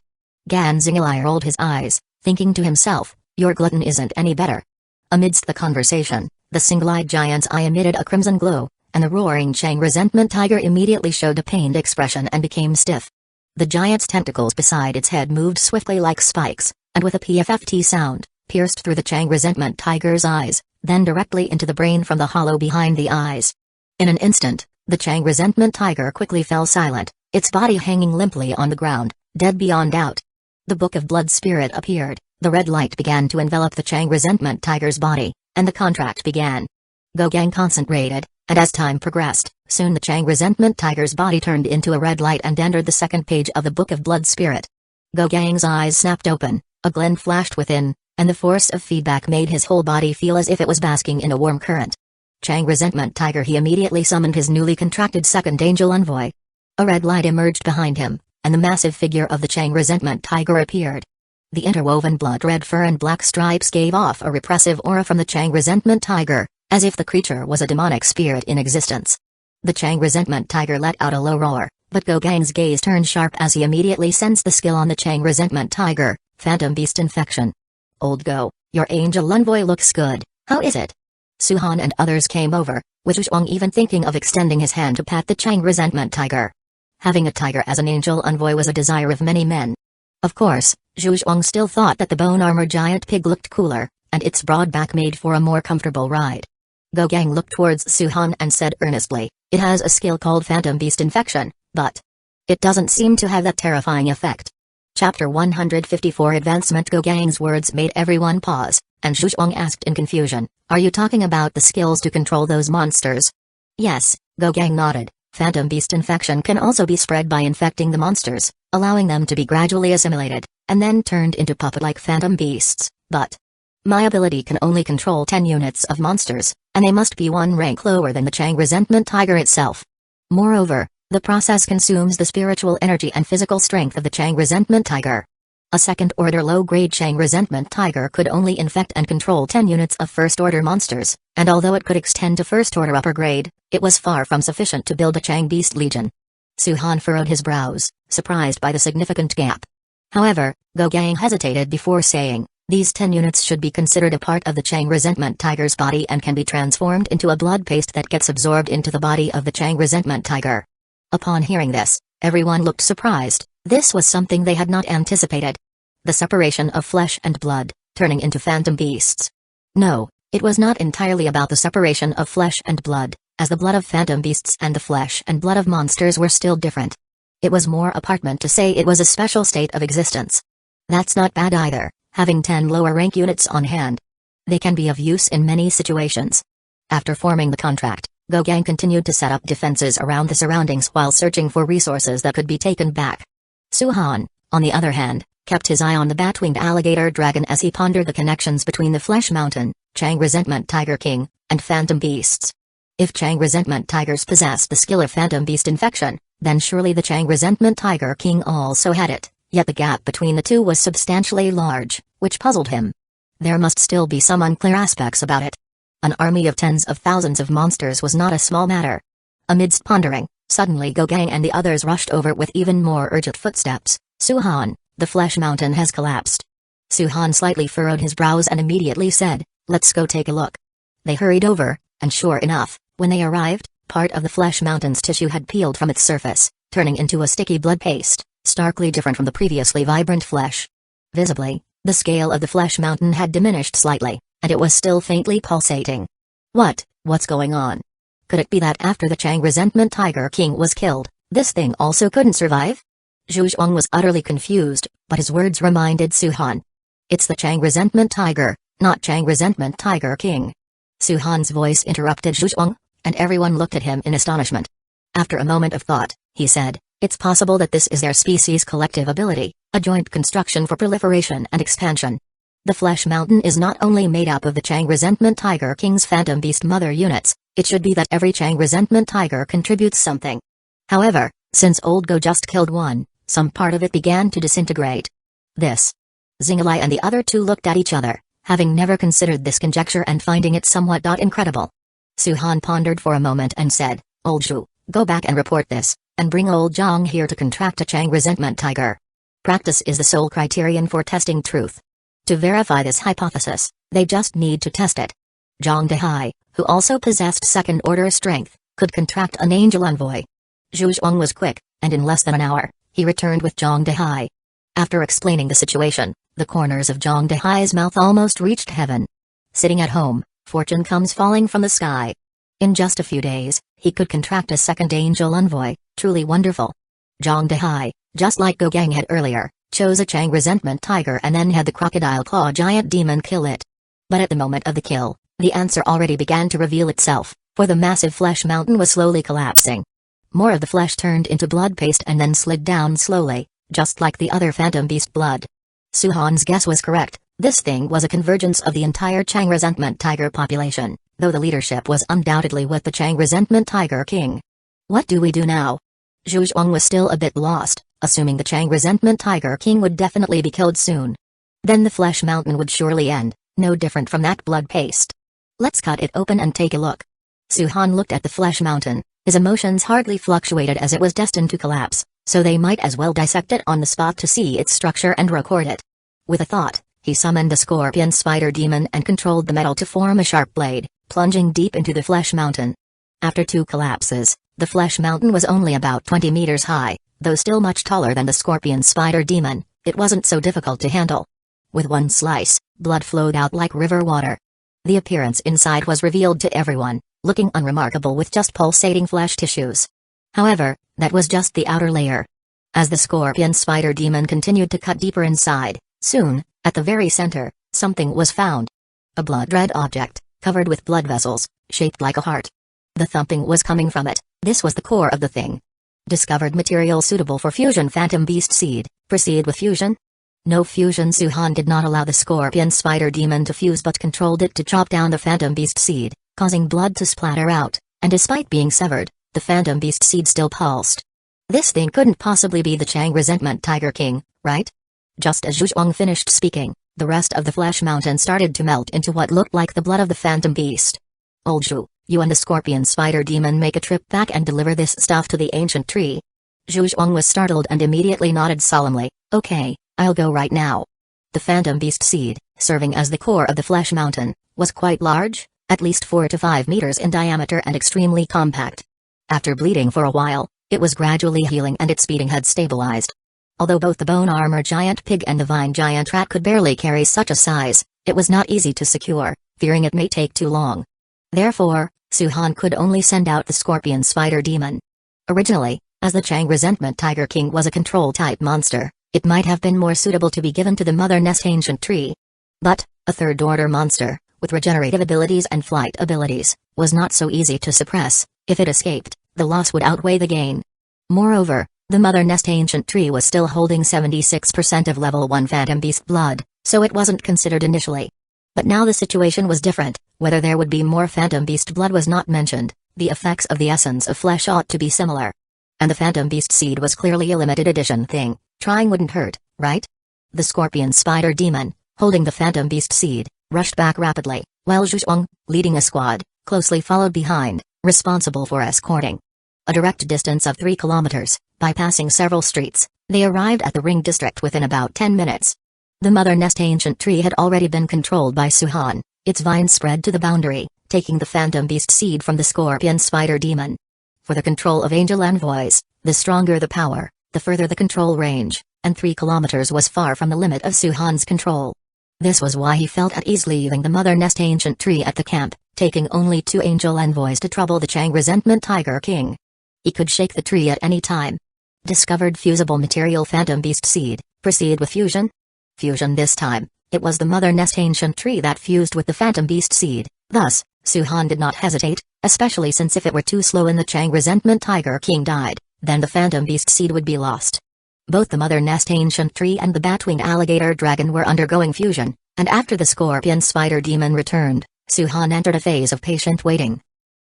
Gan Xingilai rolled his eyes, thinking to himself, your glutton isn't any better. Amidst the conversation, the single-eyed giant's eye emitted a crimson glow, and the roaring Chang Resentment Tiger immediately showed a pained expression and became stiff. The giant's tentacles beside its head moved swiftly like spikes, and with a PFFT sound, pierced through the Chang Resentment Tiger's eyes, then directly into the brain from the hollow behind the eyes. In an instant, the Chang Resentment Tiger quickly fell silent, its body hanging limply on the ground, dead beyond doubt. The Book of Blood Spirit appeared, the red light began to envelop the Chang Resentment Tiger's body, and the contract began. Go Gang concentrated, and as time progressed, soon the Chang Resentment Tiger's body turned into a red light and entered the second page of the Book of Blood Spirit. Go Gang's eyes snapped open, a glint flashed within, and the force of feedback made his whole body feel as if it was basking in a warm current. Chang Resentment Tiger, he immediately summoned his newly contracted second angel envoy. A red light emerged behind him, and the massive figure of the Chang Resentment Tiger appeared. The interwoven blood-red fur and black stripes gave off a repressive aura from the Chang Resentment Tiger, as if the creature was a demonic spirit in existence. The Chang Resentment Tiger let out a low roar, but Go Gang's gaze turned sharp as he immediately sensed the skill on the Chang Resentment Tiger, Phantom Beast Infection. Old Go, your angel envoy looks good, how is it? Su Han and others came over, with Zhu Zhuang even thinking of extending his hand to pat the Chang Resentment Tiger. Having a tiger as an angel envoy was a desire of many men. Of course, Zhu Zhuang still thought that the bone-armor giant pig looked cooler, and its broad back made for a more comfortable ride. Go Gang looked towards Su Han and said earnestly, it has a skill called Phantom Beast Infection, but it doesn't seem to have that terrifying effect. Chapter 154 Advancement. Go Gang's words made everyone pause, and Zhu Zhuang asked in confusion, are you talking about the skills to control those monsters? Yes, Go Gang nodded. Phantom Beast Infection can also be spread by infecting the monsters, allowing them to be gradually assimilated, and then turned into puppet-like phantom beasts, but my ability can only control 10 units of monsters, and they must be one rank lower than the Chang Resentment Tiger itself. Moreover, the process consumes the spiritual energy and physical strength of the Chang Resentment Tiger. A second-order low-grade Chang Resentment Tiger could only infect and control 10 units of first-order monsters, and although it could extend to first-order upper grade, it was far from sufficient to build a Chang Beast Legion. Su Han furrowed his brows, surprised by the significant gap. However, Go Gang hesitated before saying, these 10 units should be considered a part of the Chang Resentment Tiger's body and can be transformed into a blood paste that gets absorbed into the body of the Chang Resentment Tiger. Upon hearing this, everyone looked surprised, This was something they had not anticipated. The separation of flesh and blood, turning into phantom beasts. No, it was not entirely about the separation of flesh and blood, as the blood of phantom beasts and the flesh and blood of monsters were still different. It was more apartment to say it was a special state of existence. That's not bad either, having 10 lower rank units on hand. They can be of use in many situations. After forming the contract, Gogang continued to set up defenses around the surroundings while searching for resources that could be taken back. Suhan, on the other hand, kept his eye on the bat-winged alligator dragon as he pondered the connections between the Flesh Mountain, Chang Resentment Tiger King, and Phantom Beasts. If Chang Resentment Tigers possessed the skill of Phantom Beast Infection, then surely the Chang Resentment Tiger King also had it, yet the gap between the two was substantially large, which puzzled him. There must still be some unclear aspects about it. An army of tens of thousands of monsters was not a small matter. Amidst pondering, suddenly Gogang and the others rushed over with even more urgent footsteps. Suhan, the Flesh Mountain has collapsed. Suhan slightly furrowed his brows and immediately said, let's go take a look. They hurried over, and sure enough, when they arrived, part of the Flesh Mountain's tissue had peeled from its surface, turning into a sticky blood paste, starkly different from the previously vibrant flesh. Visibly, the scale of the Flesh Mountain had diminished slightly, and it was still faintly pulsating. What's going on? Could it be that after the Chang Resentment Tiger King was killed, this thing also couldn't survive? Zhu Zhuang was utterly confused, but his words reminded Suhan. It's the Chang Resentment Tiger, not Chang Resentment Tiger King. Suhan's voice interrupted Zhu Zhuang, and everyone looked at him in astonishment. After a moment of thought, he said, it's possible that this is their species' collective ability, a joint construction for proliferation and expansion. The Flesh Mountain is not only made up of the Chang Resentment Tiger King's Phantom Beast mother units, it should be that every Chang Resentment Tiger contributes something. However, since Old Go just killed one, some part of it began to disintegrate. This. Xingalai and the other two looked at each other, having never considered this conjecture and finding it somewhat incredible. Suhan pondered for a moment and said, Old Zhu, go back and report this, and bring Old Zhang here to contract a Chang Resentment Tiger. Practice is the sole criterion for testing truth. To verify this hypothesis, they just need to test it. Zhang Dehai, who also possessed second-order strength, could contract an angel envoy. Zhu Zhuang was quick, and in less than an hour, he returned with Zhang Dehai. After explaining the situation, the corners of Zhang Dehai's mouth almost reached heaven. Sitting at home, fortune comes falling from the sky. In just a few days, he could contract a second angel envoy, truly wonderful. Zhang Dehai, just like Gogang had earlier, chose a Chang Resentment Tiger and then had the Crocodile Claw Giant Demon kill it. But at the moment of the kill, the answer already began to reveal itself, for the massive Flesh Mountain was slowly collapsing. More of the flesh turned into blood paste and then slid down slowly, just like the other Phantom Beast blood. Suhan's guess was correct, this thing was a convergence of the entire Chang Resentment Tiger population, though the leadership was undoubtedly with the Chang Resentment Tiger King. What do we do now? Zhu Zhuang was still a bit lost, assuming the Chang Resentment Tiger King would definitely be killed soon. Then the Flesh Mountain would surely end, no different from that blood paste. Let's cut it open and take a look. Suhan looked at the Flesh Mountain, his emotions hardly fluctuated as it was destined to collapse, so they might as well dissect it on the spot to see its structure and record it. With a thought, he summoned the Scorpion Spider Demon and controlled the metal to form a sharp blade, plunging deep into the Flesh Mountain. After 2 collapses, the Flesh Mountain was only about 20 meters high, though still much taller than the Scorpion Spider Demon. It wasn't so difficult to handle. With one slice, blood flowed out like river water. The appearance inside was revealed to everyone, looking unremarkable with just pulsating flesh tissues. However, that was just the outer layer. As the Scorpion Spider Demon continued to cut deeper inside, soon, at the very center, something was found. A blood-red object, covered with blood vessels, shaped like a heart. The thumping was coming from it. This was the core of the thing. Discovered material suitable for fusion Phantom Beast Seed. Proceed with fusion? No fusion. Suhan did not allow the Scorpion Spider Demon to fuse but controlled it to chop down the Phantom Beast Seed, causing blood to splatter out, and despite being severed, the Phantom Beast Seed still pulsed. This thing couldn't possibly be the Chang Resentment Tiger King, right? Just as Zhu Zhuang finished speaking, the rest of the Flesh Mountain started to melt into what looked like the blood of the Phantom Beast. Old Zhu, you and the Scorpion Spider Demon make a trip back and deliver this stuff to the ancient tree. Zhu Zhuang was startled and immediately nodded solemnly. Okay, I'll go right now. The Phantom Beast Seed, serving as the core of the Flesh Mountain, was quite large, at least 4 to 5 meters in diameter and extremely compact. After bleeding for a while, it was gradually healing and its beating had stabilized. Although both the bone armor giant pig and the vine giant rat could barely carry such a size, it was not easy to secure, fearing it may take too long. Therefore, Suhan could only send out the scorpion spider demon. Originally, as the Chang Resentment Tiger King was a control-type monster, it might have been more suitable to be given to the Mother Nest Ancient Tree. But, a third-order monster, with regenerative abilities and flight abilities, was not so easy to suppress. If it escaped, the loss would outweigh the gain. Moreover, the Mother Nest Ancient Tree was still holding 76% of level 1 Phantom Beast blood, so it wasn't considered initially. But now the situation was different. Whether there would be more Phantom Beast blood was not mentioned. The effects of the essence of flesh ought to be similar. And the Phantom Beast seed was clearly a limited edition thing. Trying wouldn't hurt, right? The scorpion spider demon, holding the Phantom Beast seed, rushed back rapidly, while Zhu Zhuang, leading a squad, closely followed behind, responsible for escorting. A direct distance of 3 kilometers, bypassing several streets, they arrived at the Ring District within about 10 minutes. The Mother Nest Ancient Tree had already been controlled by Suhan, its vines spread to the boundary, taking the Phantom Beast seed from the Scorpion Spider Demon. For the control of Angel Envoys, the stronger the power, the further the control range, and 3 kilometers was far from the limit of Suhan's control. This was why he felt at ease leaving the Mother Nest Ancient Tree at the camp, taking only 2 Angel Envoys to trouble the Chang Resentment Tiger King. He could shake the tree at any time. Discovered fusible material Phantom Beast seed, proceed with fusion? Fusion this time, it was the Mother Nest Ancient Tree that fused with the Phantom Beast seed, thus, Suhan did not hesitate, especially since if it were too slow and the Chang Resentment Tiger King died, then the Phantom Beast seed would be lost. Both the Mother Nest Ancient Tree and the Batwinged Alligator Dragon were undergoing fusion, and after the Scorpion Spider Demon returned, Suhan entered a phase of patient waiting.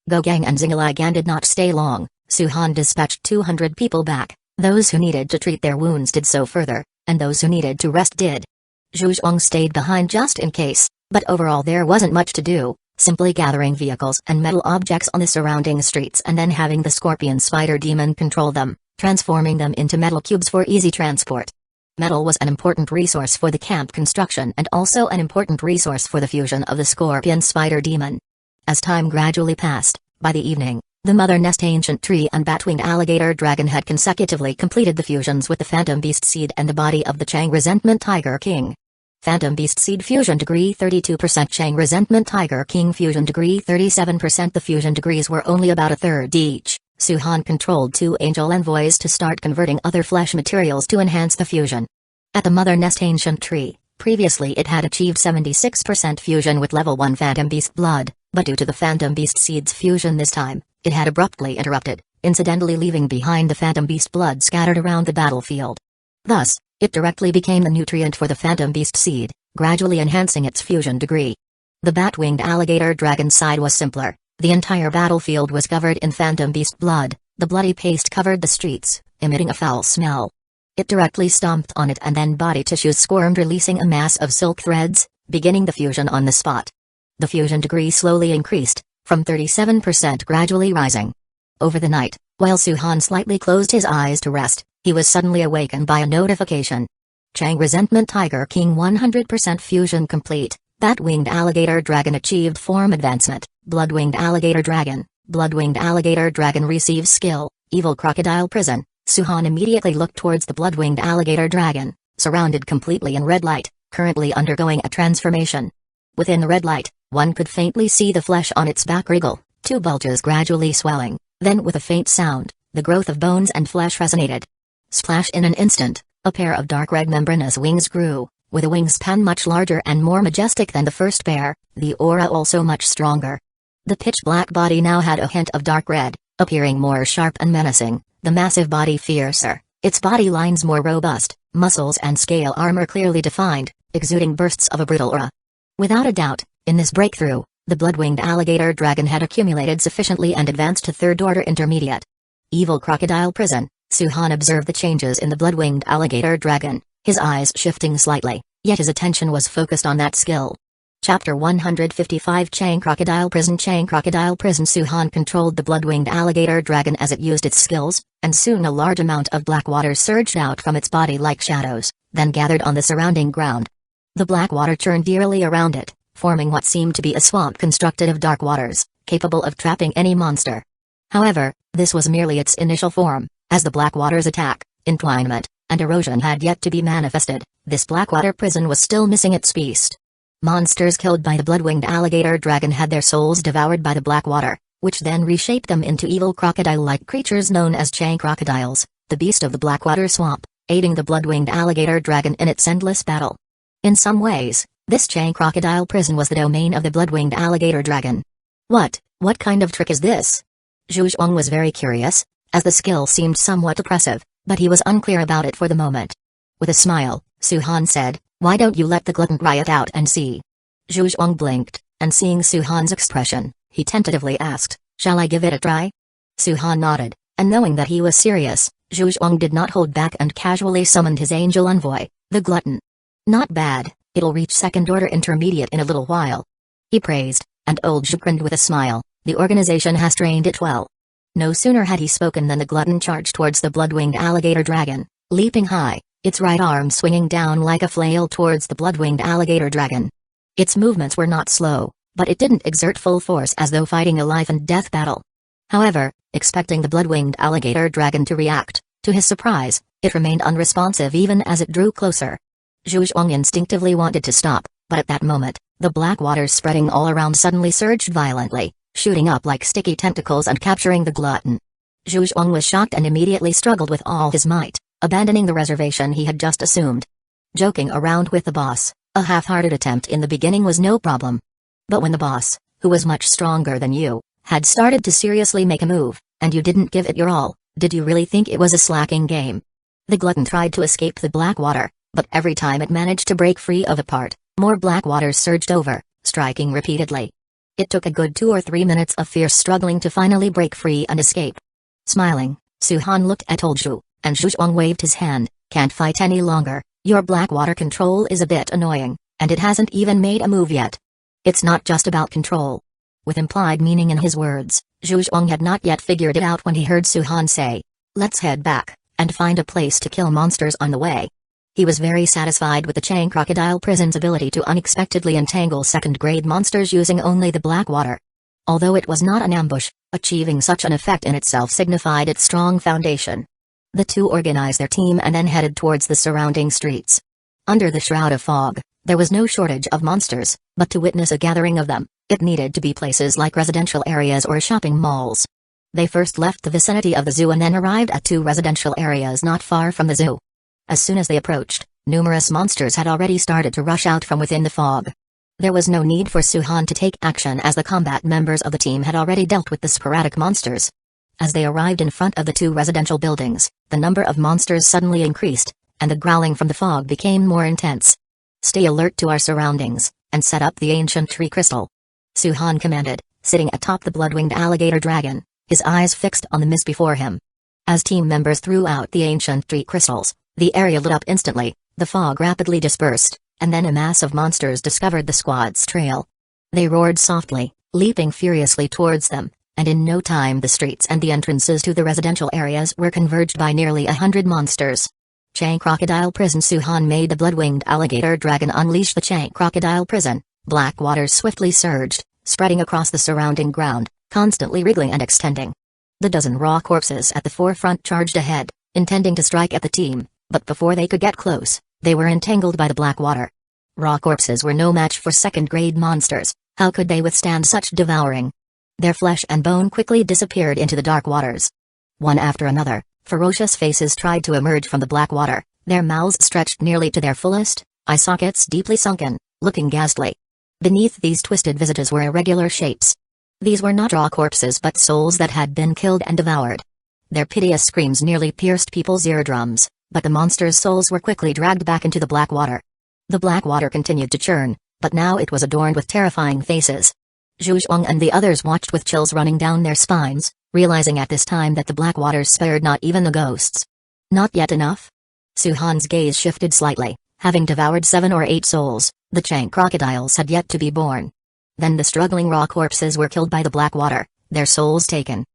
Gogang and Xingaligan did not stay long. Suhan dispatched 200 people back. Those who needed to treat their wounds did so further, and those who needed to rest did. Zhu Zhuang stayed behind just in case, but overall there wasn't much to do, simply gathering vehicles and metal objects on the surrounding streets and then having the Scorpion Spider Demon control them, transforming them into metal cubes for easy transport. Metal was an important resource for the camp construction and also an important resource for the fusion of the Scorpion Spider Demon. As time gradually passed, by the evening, the Mother Nest Ancient Tree and Batwinged Alligator Dragon had consecutively completed the fusions with the Phantom Beast Seed and the body of the Chang Resentment Tiger King. Phantom Beast Seed fusion degree 32%, Chang Resentment Tiger King fusion degree 37%. The fusion degrees were only about a third each. Suhan controlled 2 Angel Envoys to start converting other flesh materials to enhance the fusion. At the Mother Nest Ancient Tree, previously it had achieved 76% fusion with level 1 Phantom Beast blood, but due to the Phantom Beast Seed's fusion this time, it had abruptly interrupted, incidentally leaving behind the Phantom Beast blood scattered around the battlefield. Thus, it directly became the nutrient for the Phantom Beast Seed, gradually enhancing its fusion degree. The Batwinged Alligator Dragon side was simpler. The entire battlefield was covered in Phantom Beast blood, the bloody paste covered the streets, emitting a foul smell. It directly stomped on it and then body tissues squirmed, releasing a mass of silk threads, beginning the fusion on the spot. The fusion degree slowly increased, from 37% gradually rising. Over the night, while Suhan slightly closed his eyes to rest, he was suddenly awakened by a notification. Chang Resentment Tiger King 100% fusion complete. Bat-winged alligator dragon achieved form advancement. Blood-winged alligator dragon. Blood-winged alligator dragon receives skill, Evil Crocodile Prison. Suhan immediately looked towards the blood-winged alligator dragon, surrounded completely in red light, currently undergoing a transformation. Within the red light, one could faintly see the flesh on its back wriggle, 2 bulges gradually swelling, then with a faint sound, the growth of bones and flesh resonated. Splash! In an instant, a pair of dark red membranous wings grew, with a wingspan much larger and more majestic than the first pair, the aura also much stronger. The pitch-black body now had a hint of dark red, appearing more sharp and menacing, the massive body fiercer, its body lines more robust, muscles and scale armor clearly defined, exuding bursts of a brutal aura. Without a doubt, in this breakthrough, the blood-winged alligator dragon had accumulated sufficiently and advanced to third-order intermediate. Evil Crocodile Prison. Suhan observed the changes in the blood-winged alligator dragon, his eyes shifting slightly, yet his attention was focused on that skill. Chapter 155 Chang Crocodile Prison. Chang Crocodile Prison. Suhan controlled the blood-winged alligator dragon as it used its skills, and soon a large amount of black water surged out from its body like shadows, then gathered on the surrounding ground. The black water churned eerily around it, forming what seemed to be a swamp constructed of dark waters, capable of trapping any monster. However, this was merely its initial form. As the black waters attack, entwinement, and erosion had yet to be manifested, this blackwater prison was still missing its beast. Monsters killed by the blood-winged alligator dragon had their souls devoured by the blackwater, which then reshaped them into evil crocodile-like creatures known as Chang crocodiles, the beast of the blackwater swamp, aiding the blood-winged alligator dragon in its endless battle. In some ways, this Chang crocodile prison was the domain of the blood-winged alligator dragon. What kind of trick is this? Zhu Zhuang was very curious, as the skill seemed somewhat oppressive, but he was unclear about it for the moment. With a smile, Su Han said, "Why don't you let the glutton try it out and see?" Zhu Zhuang blinked, and seeing Su Han's expression, he tentatively asked, "Shall I give it a try?" Su Han nodded, and knowing that he was serious, Zhu Zhuang did not hold back and casually summoned his angel envoy, the glutton. "Not bad, it'll reach second-order intermediate in a little while," he praised, and old Zhu grinned with a smile. The organization has trained it well. No sooner had he spoken than the glutton charged towards the blood-winged alligator dragon, leaping high, its right arm swinging down like a flail towards the blood-winged alligator dragon. Its movements were not slow, but it didn't exert full force as though fighting a life-and-death battle. However, expecting the blood-winged alligator dragon to react, to his surprise, it remained unresponsive even as it drew closer. Zhu Zhuang instinctively wanted to stop, but at that moment, the black waters spreading all around suddenly surged violently, shooting up like sticky tentacles and capturing the glutton. Zhu Zhuang was shocked and immediately struggled with all his might, abandoning the reservation he had just assumed. Joking around with the boss, a half-hearted attempt in the beginning was no problem. But when the boss, who was much stronger than you, had started to seriously make a move, and you didn't give it your all, did you really think it was a slacking game? The glutton tried to escape the black water, but every time it managed to break free of a part, more black waters surged over, striking repeatedly. It took a good 2 or 3 minutes of fierce struggling to finally break free and escape. Smiling, Su Han looked at old Zhu, and Zhu Zhuang waved his hand. "Can't fight any longer, your black water control is a bit annoying, and it hasn't even made a move yet." "It's not just about control." With implied meaning in his words, Zhu Zhuang had not yet figured it out when he heard Su Han say, "Let's head back, and find a place to kill monsters on the way." He was very satisfied with the Chang crocodile prison's ability to unexpectedly entangle second-grade monsters using only the black water. Although it was not an ambush, achieving such an effect in itself signified its strong foundation. The two organized their team and then headed towards the surrounding streets. Under the shroud of fog, there was no shortage of monsters, but to witness a gathering of them, it needed to be places like residential areas or shopping malls. They first left the vicinity of the zoo and then arrived at 2 residential areas not far from the zoo. As soon as they approached, numerous monsters had already started to rush out from within the fog. There was no need for Su Han to take action as the combat members of the team had already dealt with the sporadic monsters. As they arrived in front of the 2 residential buildings, the number of monsters suddenly increased, and the growling from the fog became more intense. "Stay alert to our surroundings, and set up the ancient tree crystal," Su Han commanded, sitting atop the blood-winged alligator dragon, his eyes fixed on the mist before him. As team members threw out the ancient tree crystals, the area lit up instantly, the fog rapidly dispersed, and then a mass of monsters discovered the squad's trail. They roared softly, leaping furiously towards them, and in no time the streets and the entrances to the residential areas were converged by nearly 100 monsters. Chang crocodile prison. Su Han made the blood-winged alligator dragon unleash the Chang crocodile prison. Black waters swiftly surged, spreading across the surrounding ground, constantly wriggling and extending. The dozen raw corpses at the forefront charged ahead, intending to strike at the team, but before they could get close, they were entangled by the black water. Raw corpses were no match for second-grade monsters. How could they withstand such devouring? Their flesh and bone quickly disappeared into the dark waters. One after another, ferocious faces tried to emerge from the black water, their mouths stretched nearly to their fullest, eye sockets deeply sunken, looking ghastly. Beneath these twisted visages were irregular shapes. These were not raw corpses but souls that had been killed and devoured. Their piteous screams nearly pierced people's eardrums, but the monsters' souls were quickly dragged back into the black water. The black water continued to churn, but now it was adorned with terrifying faces. Zhu Zhuang and the others watched with chills running down their spines, realizing at this time that the black waters spared not even the ghosts. Not yet enough? Su Han's gaze shifted slightly. Having devoured 7 or 8 souls, the Chang crocodiles had yet to be born. Then the struggling raw corpses were killed by the black water, their souls taken.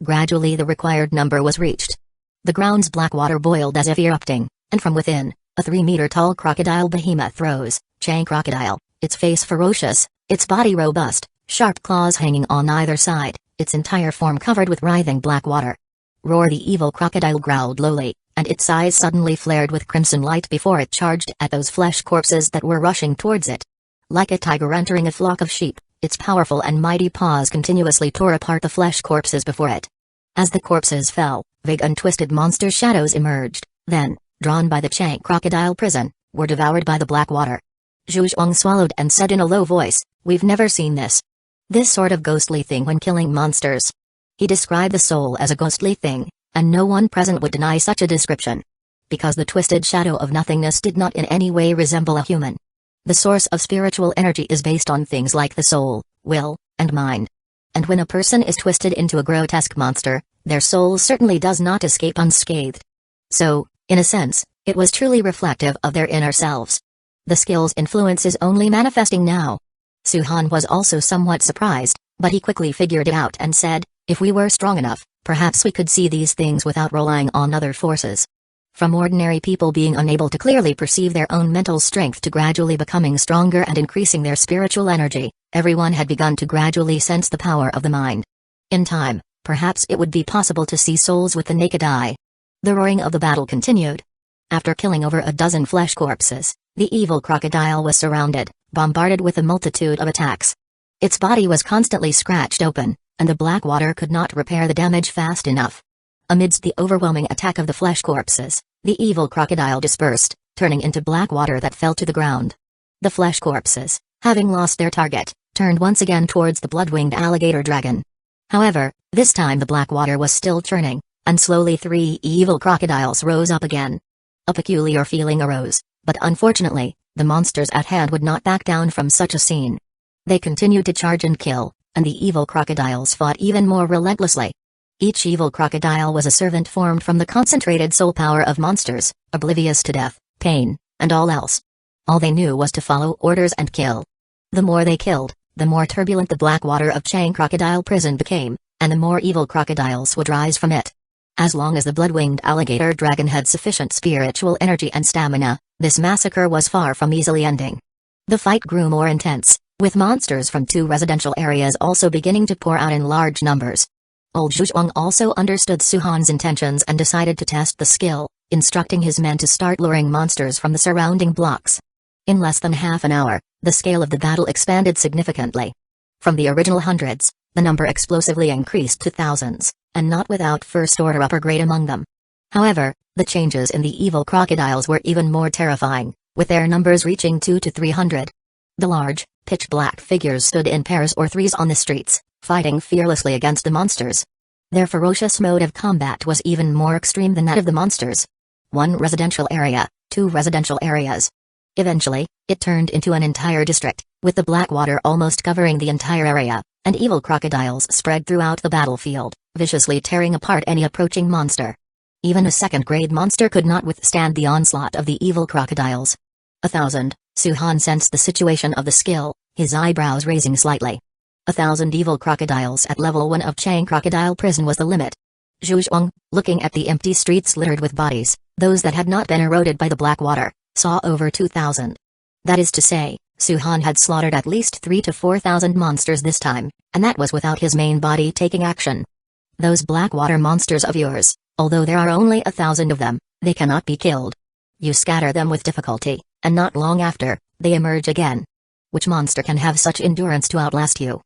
Gradually the required number was reached. The ground's black water boiled as if erupting, and from within, a 3-meter-tall crocodile behemoth rose, Chang crocodile, its face ferocious, its body robust, sharp claws hanging on either side, its entire form covered with writhing black water. "Roar!" The evil crocodile growled lowly, and its eyes suddenly flared with crimson light before it charged at those flesh corpses that were rushing towards it. Like a tiger entering a flock of sheep, its powerful and mighty paws continuously tore apart the flesh corpses before it. As the corpses fell, vague and twisted monster shadows emerged, then, drawn by the Chang crocodile prison, were devoured by the black water. Zhu Zhuang swallowed and said in a low voice, "We've never seen this. This sort of ghostly thing when killing monsters." He described the soul as a ghostly thing, and no one present would deny such a description. Because the twisted shadow of nothingness did not in any way resemble a human. The source of spiritual energy is based on things like the soul, will, and mind. And when a person is twisted into a grotesque monster, their soul certainly does not escape unscathed. So, in a sense, it was truly reflective of their inner selves. The skill's influence is only manifesting now. Su Han was also somewhat surprised, but he quickly figured it out and said, "If we were strong enough, perhaps we could see these things without relying on other forces." From ordinary people being unable to clearly perceive their own mental strength to gradually becoming stronger and increasing their spiritual energy, everyone had begun to gradually sense the power of the mind. In time, perhaps it would be possible to see souls with the naked eye. The roaring of the battle continued. After killing over a dozen flesh corpses, the evil crocodile was surrounded, bombarded with a multitude of attacks. Its body was constantly scratched open, and the black water could not repair the damage fast enough. Amidst the overwhelming attack of the flesh corpses, the evil crocodile dispersed, turning into black water that fell to the ground. The flesh corpses, having lost their target, turned once again towards the blood-winged alligator dragon. However, this time the black water was still churning, and slowly 3 evil crocodiles rose up again. A peculiar feeling arose, but unfortunately, the monsters at hand would not back down from such a scene. They continued to charge and kill, and the evil crocodiles fought even more relentlessly. Each evil crocodile was a servant formed from the concentrated soul power of monsters, oblivious to death, pain, and all else. All they knew was to follow orders and kill. The more they killed, the more turbulent the black water of Chang crocodile prison became, and the more evil crocodiles would rise from it. As long as the blood-winged alligator dragon had sufficient spiritual energy and stamina, this massacre was far from easily ending. The fight grew more intense, with monsters from 2 residential areas also beginning to pour out in large numbers. Old Zhu Zhuang also understood Su Han's intentions and decided to test the skill, instructing his men to start luring monsters from the surrounding blocks. In less than half an hour, the scale of the battle expanded significantly. From the original hundreds, the number explosively increased to thousands, and not without first-order upper grade among them. However, the changes in the evil crocodiles were even more terrifying, with their numbers reaching 200 to 300. The large, pitch-black figures stood in pairs or threes on the streets, fighting fearlessly against the monsters. Their ferocious mode of combat was even more extreme than that of the monsters. 1 residential area, 2 residential areas. Eventually, it turned into an entire district, with the black water almost covering the entire area, and evil crocodiles spread throughout the battlefield, viciously tearing apart any approaching monster. Even a second-grade monster could not withstand the onslaught of the evil crocodiles. 1,000, Su Han sensed the situation of the skill, his eyebrows raising slightly. 1,000 evil crocodiles at level 1 of Chang crocodile prison was the limit. Zhu Zhuang, looking at the empty streets littered with bodies, those that had not been eroded by the black water, saw over 2,000. That is to say, Su Han had slaughtered at least 3,000 to 4,000 monsters this time, and that was without his main body taking action. Those black water monsters of yours, although there are only 1,000 of them, they cannot be killed. You scatter them with difficulty, and not long after, they emerge again. Which monster can have such endurance to outlast you?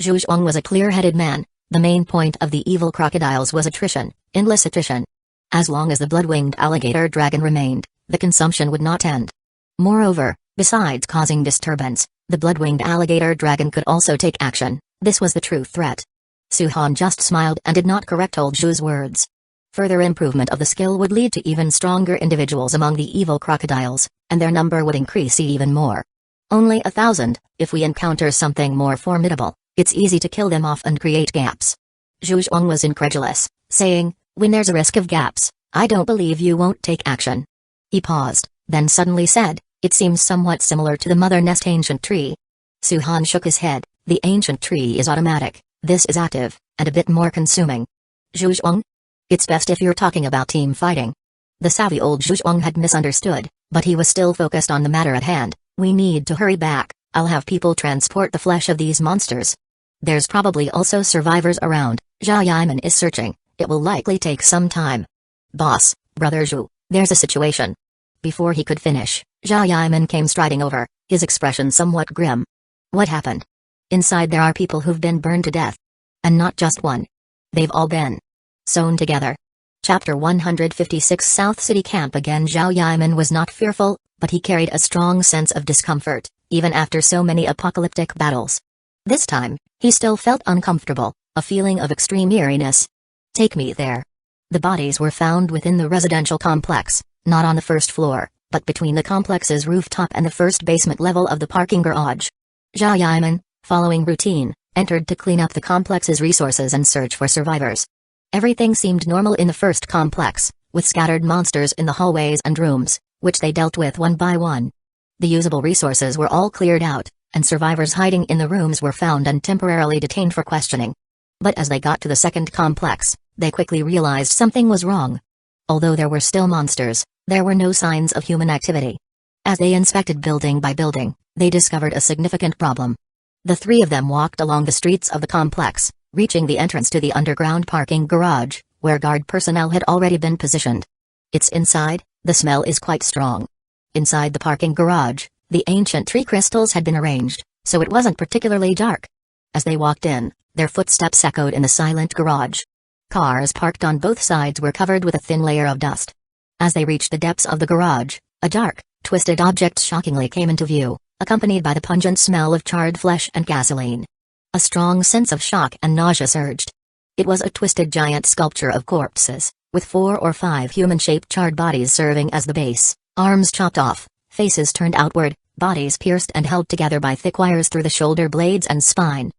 Zhu Zhuang was a clear-headed man. The main point of the evil crocodiles was attrition, endless attrition. As long as the blood-winged alligator dragon remained, the consumption would not end. Moreover, besides causing disturbance, the blood-winged alligator dragon could also take action. This was the true threat. Su Han just smiled and did not correct old Zhu's words. Further improvement of the skill would lead to even stronger individuals among the evil crocodiles, and their number would increase even more. Only 1,000, if we encounter something more formidable, it's easy to kill them off and create gaps. Zhu Zhuang was incredulous, saying, when there's a risk of gaps, I don't believe you won't take action. He paused, then suddenly said, it seems somewhat similar to the Mother Nest ancient tree. Su Han shook his head, the ancient tree is automatic, this is active, and a bit more consuming. Zhu Zhuang? It's best if you're talking about team fighting. The savvy old Zhu Zhuang had misunderstood, but he was still focused on the matter at hand. We need to hurry back, I'll have people transport the flesh of these monsters. There's probably also survivors around, Zhao Yiman is searching, it will likely take some time. Boss, Brother Zhu, there's a situation. Before he could finish, Zhao Yiman came striding over, his expression somewhat grim. What happened? Inside there are people who've been burned to death. And not just one. They've all been sewn together. Chapter 156 South City Camp. Again, Zhao Yiman was not fearful, but he carried a strong sense of discomfort, even after so many apocalyptic battles. This time, he still felt uncomfortable, a feeling of extreme eeriness. Take me there. The bodies were found within the residential complex, not on the first floor, but between the complex's rooftop and the first basement level of the parking garage. Zhao Yiman, following routine, entered to clean up the complex's resources and search for survivors. Everything seemed normal in the first complex, with scattered monsters in the hallways and rooms, which they dealt with one by one. The usable resources were all cleared out, and survivors hiding in the rooms were found and temporarily detained for questioning. But as they got to the second complex, they quickly realized something was wrong. Although there were still monsters, there were no signs of human activity. As they inspected building by building, they discovered a significant problem. The three of them walked along the streets of the complex, reaching the entrance to the underground parking garage, where guard personnel had already been positioned. It's inside, the smell is quite strong. Inside the parking garage, the ancient tree crystals had been arranged, so it wasn't particularly dark. As they walked in, their footsteps echoed in the silent garage. Cars parked on both sides were covered with a thin layer of dust. As they reached the depths of the garage, a dark, twisted object shockingly came into view, accompanied by the pungent smell of charred flesh and gasoline. A strong sense of shock and nausea surged. It was a twisted giant sculpture of corpses, with 4 or 5 human-shaped charred bodies serving as the base, arms chopped off, faces turned outward, bodies pierced and held together by thick wires through the shoulder blades and spine.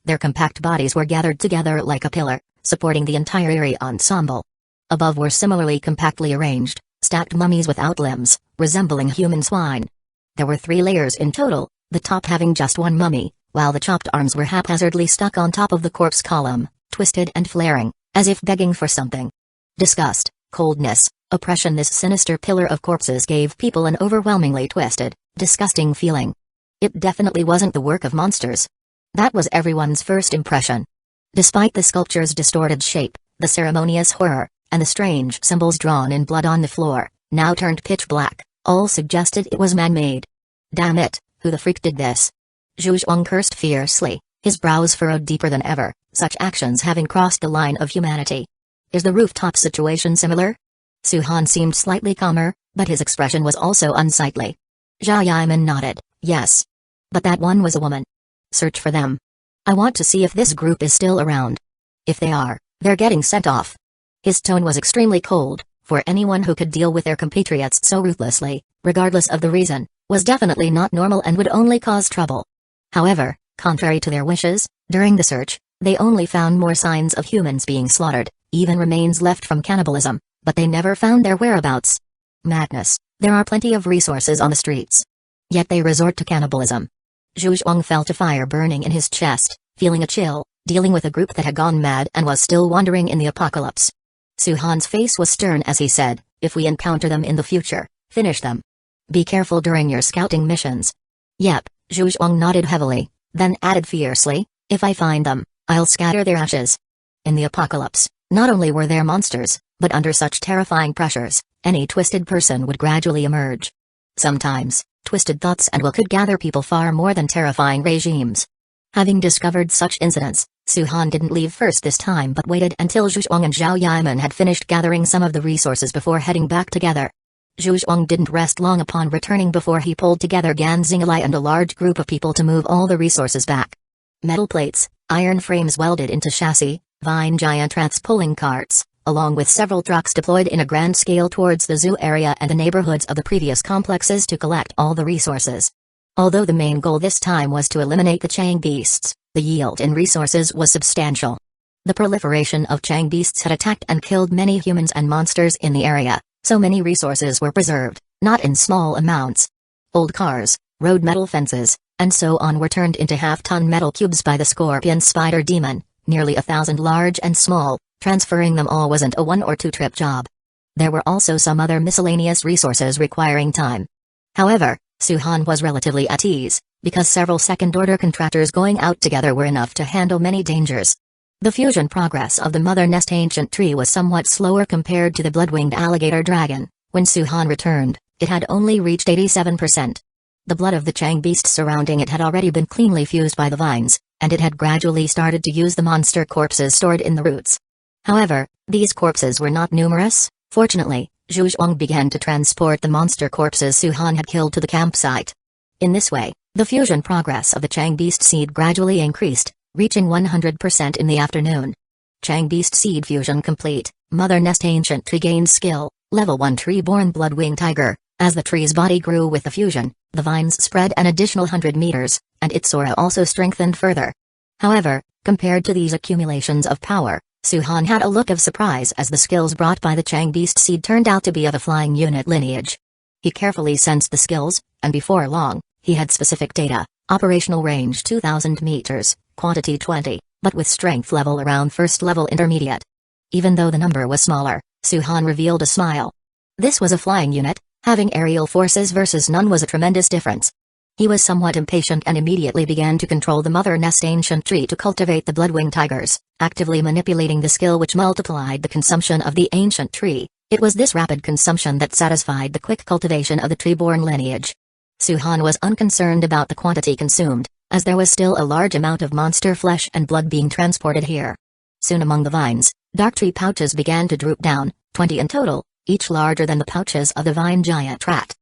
Their compact bodies were gathered together like a pillar, supporting the entire eerie ensemble. Above were similarly compactly arranged, stacked mummies without limbs, resembling human swine. There were 3 layers in total, the top having just one mummy, while the chopped arms were haphazardly stuck on top of the corpse column, twisted and flaring, as if begging for something. Disgust, coldness, oppression. This sinister pillar of corpses gave people an overwhelmingly twisted, disgusting feeling. It definitely wasn't the work of monsters. That was everyone's first impression. Despite the sculpture's distorted shape, the ceremonious horror, and the strange symbols drawn in blood on the floor, now turned pitch black, all suggested it was man-made. Damn it, who the freak did this? Zhu Zhuang cursed fiercely, his brows furrowed deeper than ever, such actions having crossed the line of humanity. Is the rooftop situation similar? Su Han seemed slightly calmer, but his expression was also unsightly. Zhao Yiman nodded, yes. But that one was a woman. Search for them. I want to see if this group is still around. If they are, they're getting sent off. His tone was extremely cold, for anyone who could deal with their compatriots so ruthlessly, regardless of the reason, was definitely not normal and would only cause trouble. However, contrary to their wishes, during the search, they only found more signs of humans being slaughtered, even remains left from cannibalism, but they never found their whereabouts. Madness, there are plenty of resources on the streets. Yet they resort to cannibalism. Zhu Zhuang felt a fire burning in his chest, feeling a chill, dealing with a group that had gone mad and was still wandering in the apocalypse. Su Han's face was stern as he said, if we encounter them in the future, finish them. Be careful during your scouting missions. Yep, Zhu Zhuang nodded heavily, then added fiercely, if I find them, I'll scatter their ashes. In the apocalypse, not only were there monsters, but under such terrifying pressures, any twisted person would gradually emerge. Sometimes, twisted thoughts and will could gather people far more than terrifying regimes. Having discovered such incidents, Su Han didn't leave first this time but waited until Zhu Zhuang and Zhao Yiman had finished gathering some of the resources before heading back together. Zhu Zhuang didn't rest long upon returning before he pulled together Gan Xinglai and a large group of people to move all the resources back. Metal plates, iron frames welded into chassis, vine giant rats pulling carts, along with several trucks deployed in a grand scale towards the zoo area and the neighborhoods of the previous complexes to collect all the resources. Although the main goal this time was to eliminate the Chang beasts, the yield in resources was substantial. The proliferation of Chang beasts had attacked and killed many humans and monsters in the area, so many resources were preserved, not in small amounts. Old cars, road metal fences, and so on were turned into half-ton metal cubes by the scorpion spider demon, nearly 1,000 large and small. Transferring them all wasn't a 1 or 2 trip job. There were also some other miscellaneous resources requiring time. However, Su Han was relatively at ease, because several second-order contractors going out together were enough to handle many dangers. The fusion progress of the mother nest ancient tree was somewhat slower compared to the blood-winged alligator dragon. When Suhan returned, it had only reached 87%. The blood of the Chang beast surrounding it had already been cleanly fused by the vines, and it had gradually started to use the monster corpses stored in the roots. However, these corpses were not numerous. Fortunately, Zhu Zhuang began to transport the monster corpses Suhan had killed to the campsite. In this way, the fusion progress of the Chang beast seed gradually increased, reaching 100% in the afternoon. Chang beast seed fusion complete. Mother nest ancient tree gained skill, level 1 tree-born blood-winged tiger. As the tree's body grew with the fusion, the vines spread an additional 100 meters, and its aura also strengthened further. However, compared to these accumulations of power, Suhan had a look of surprise as the skills brought by the Chang beast seed turned out to be of a flying unit lineage. He carefully sensed the skills, and before long, he had specific data: operational range 2000 meters, quantity 20, but with strength level around first level intermediate. Even though the number was smaller, Suhan revealed a smile. This was a flying unit. Having aerial forces versus none was a tremendous difference. He was somewhat impatient and immediately began to control the mother nest ancient tree to cultivate the blood-winged tigers, actively manipulating the skill which multiplied the consumption of the ancient tree. It was this rapid consumption that satisfied the quick cultivation of the tree-born lineage. Suhan was unconcerned about the quantity consumed, as there was still a large amount of monster flesh and blood being transported here. Soon among the vines, dark tree pouches began to droop down, 20 in total, each larger than the pouches of the vine giant rat.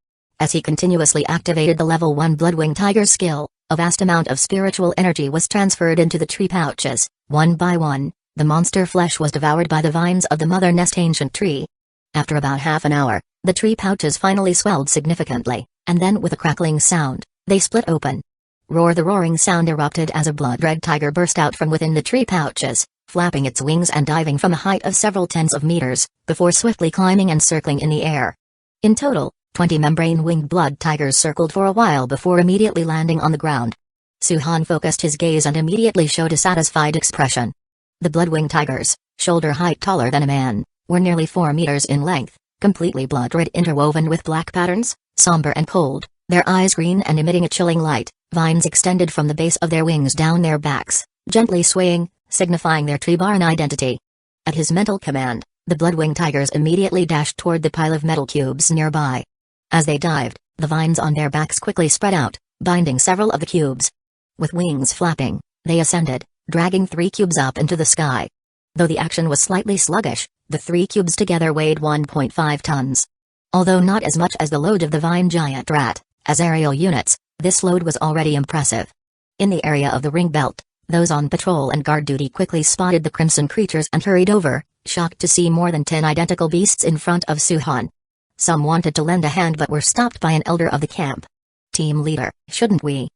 As he continuously activated the level 1 blood-winged tiger skill, a vast amount of spiritual energy was transferred into the tree pouches. One by one, the monster flesh was devoured by the vines of the mother nest ancient tree. After about half an hour, the tree pouches finally swelled significantly, and then with a crackling sound, they split open. Roar! The roaring sound erupted as a blood-red tiger burst out from within the tree pouches, flapping its wings and diving from a height of several tens of meters, before swiftly climbing and circling in the air. In total, 20 membrane-winged blood tigers circled for a while before immediately landing on the ground. Suhan focused his gaze and immediately showed a satisfied expression. The blood-winged tigers, shoulder height taller than a man, were nearly 4 meters in length, completely blood-red interwoven with black patterns, somber and cold, their eyes green and emitting a chilling light. Vines extended from the base of their wings down their backs, gently swaying, signifying their tree-born identity. At his mental command, the blood-winged tigers immediately dashed toward the pile of metal cubes nearby. As they dived, the vines on their backs quickly spread out, binding several of the cubes. With wings flapping, they ascended, dragging 3 cubes up into the sky. Though the action was slightly sluggish, the 3 cubes together weighed 1.5 tons. Although not as much as the load of the vine giant rat, as aerial units, this load was already impressive. In the area of the ring belt, those on patrol and guard duty quickly spotted the crimson creatures and hurried over, shocked to see more than 10 identical beasts in front of Suhan. Some wanted to lend a hand but were stopped by an elder of the camp. Team leader, shouldn't we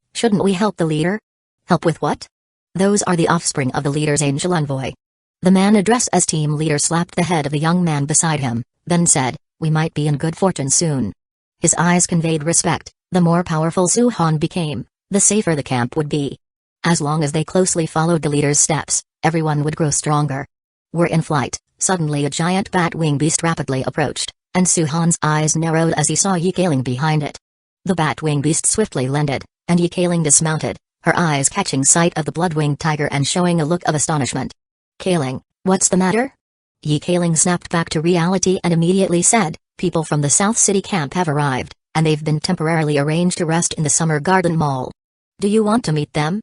help the leader? Help with what? Those are the offspring of the leader's angel envoy. The man addressed as team leader slapped the head of the young man beside him, then said, "We might be in good fortune soon." His eyes conveyed respect. The more powerful Suhan became, the safer the camp would be. As long as they closely followed the leader's steps, everyone would grow stronger. We're in flight. Suddenly a giant bat-wing beast rapidly approached, and Suhan's eyes narrowed as he saw Yi Kaling behind it. The bat-wing beast swiftly landed, and Yi Kaling dismounted, her eyes catching sight of the blood-winged tiger and showing a look of astonishment. "Kaling, what's the matter?" Yi Kaling snapped back to reality and immediately said, "People from the South City camp have arrived, and they've been temporarily arranged to rest in the Summer Garden Mall. Do you want to meet them?"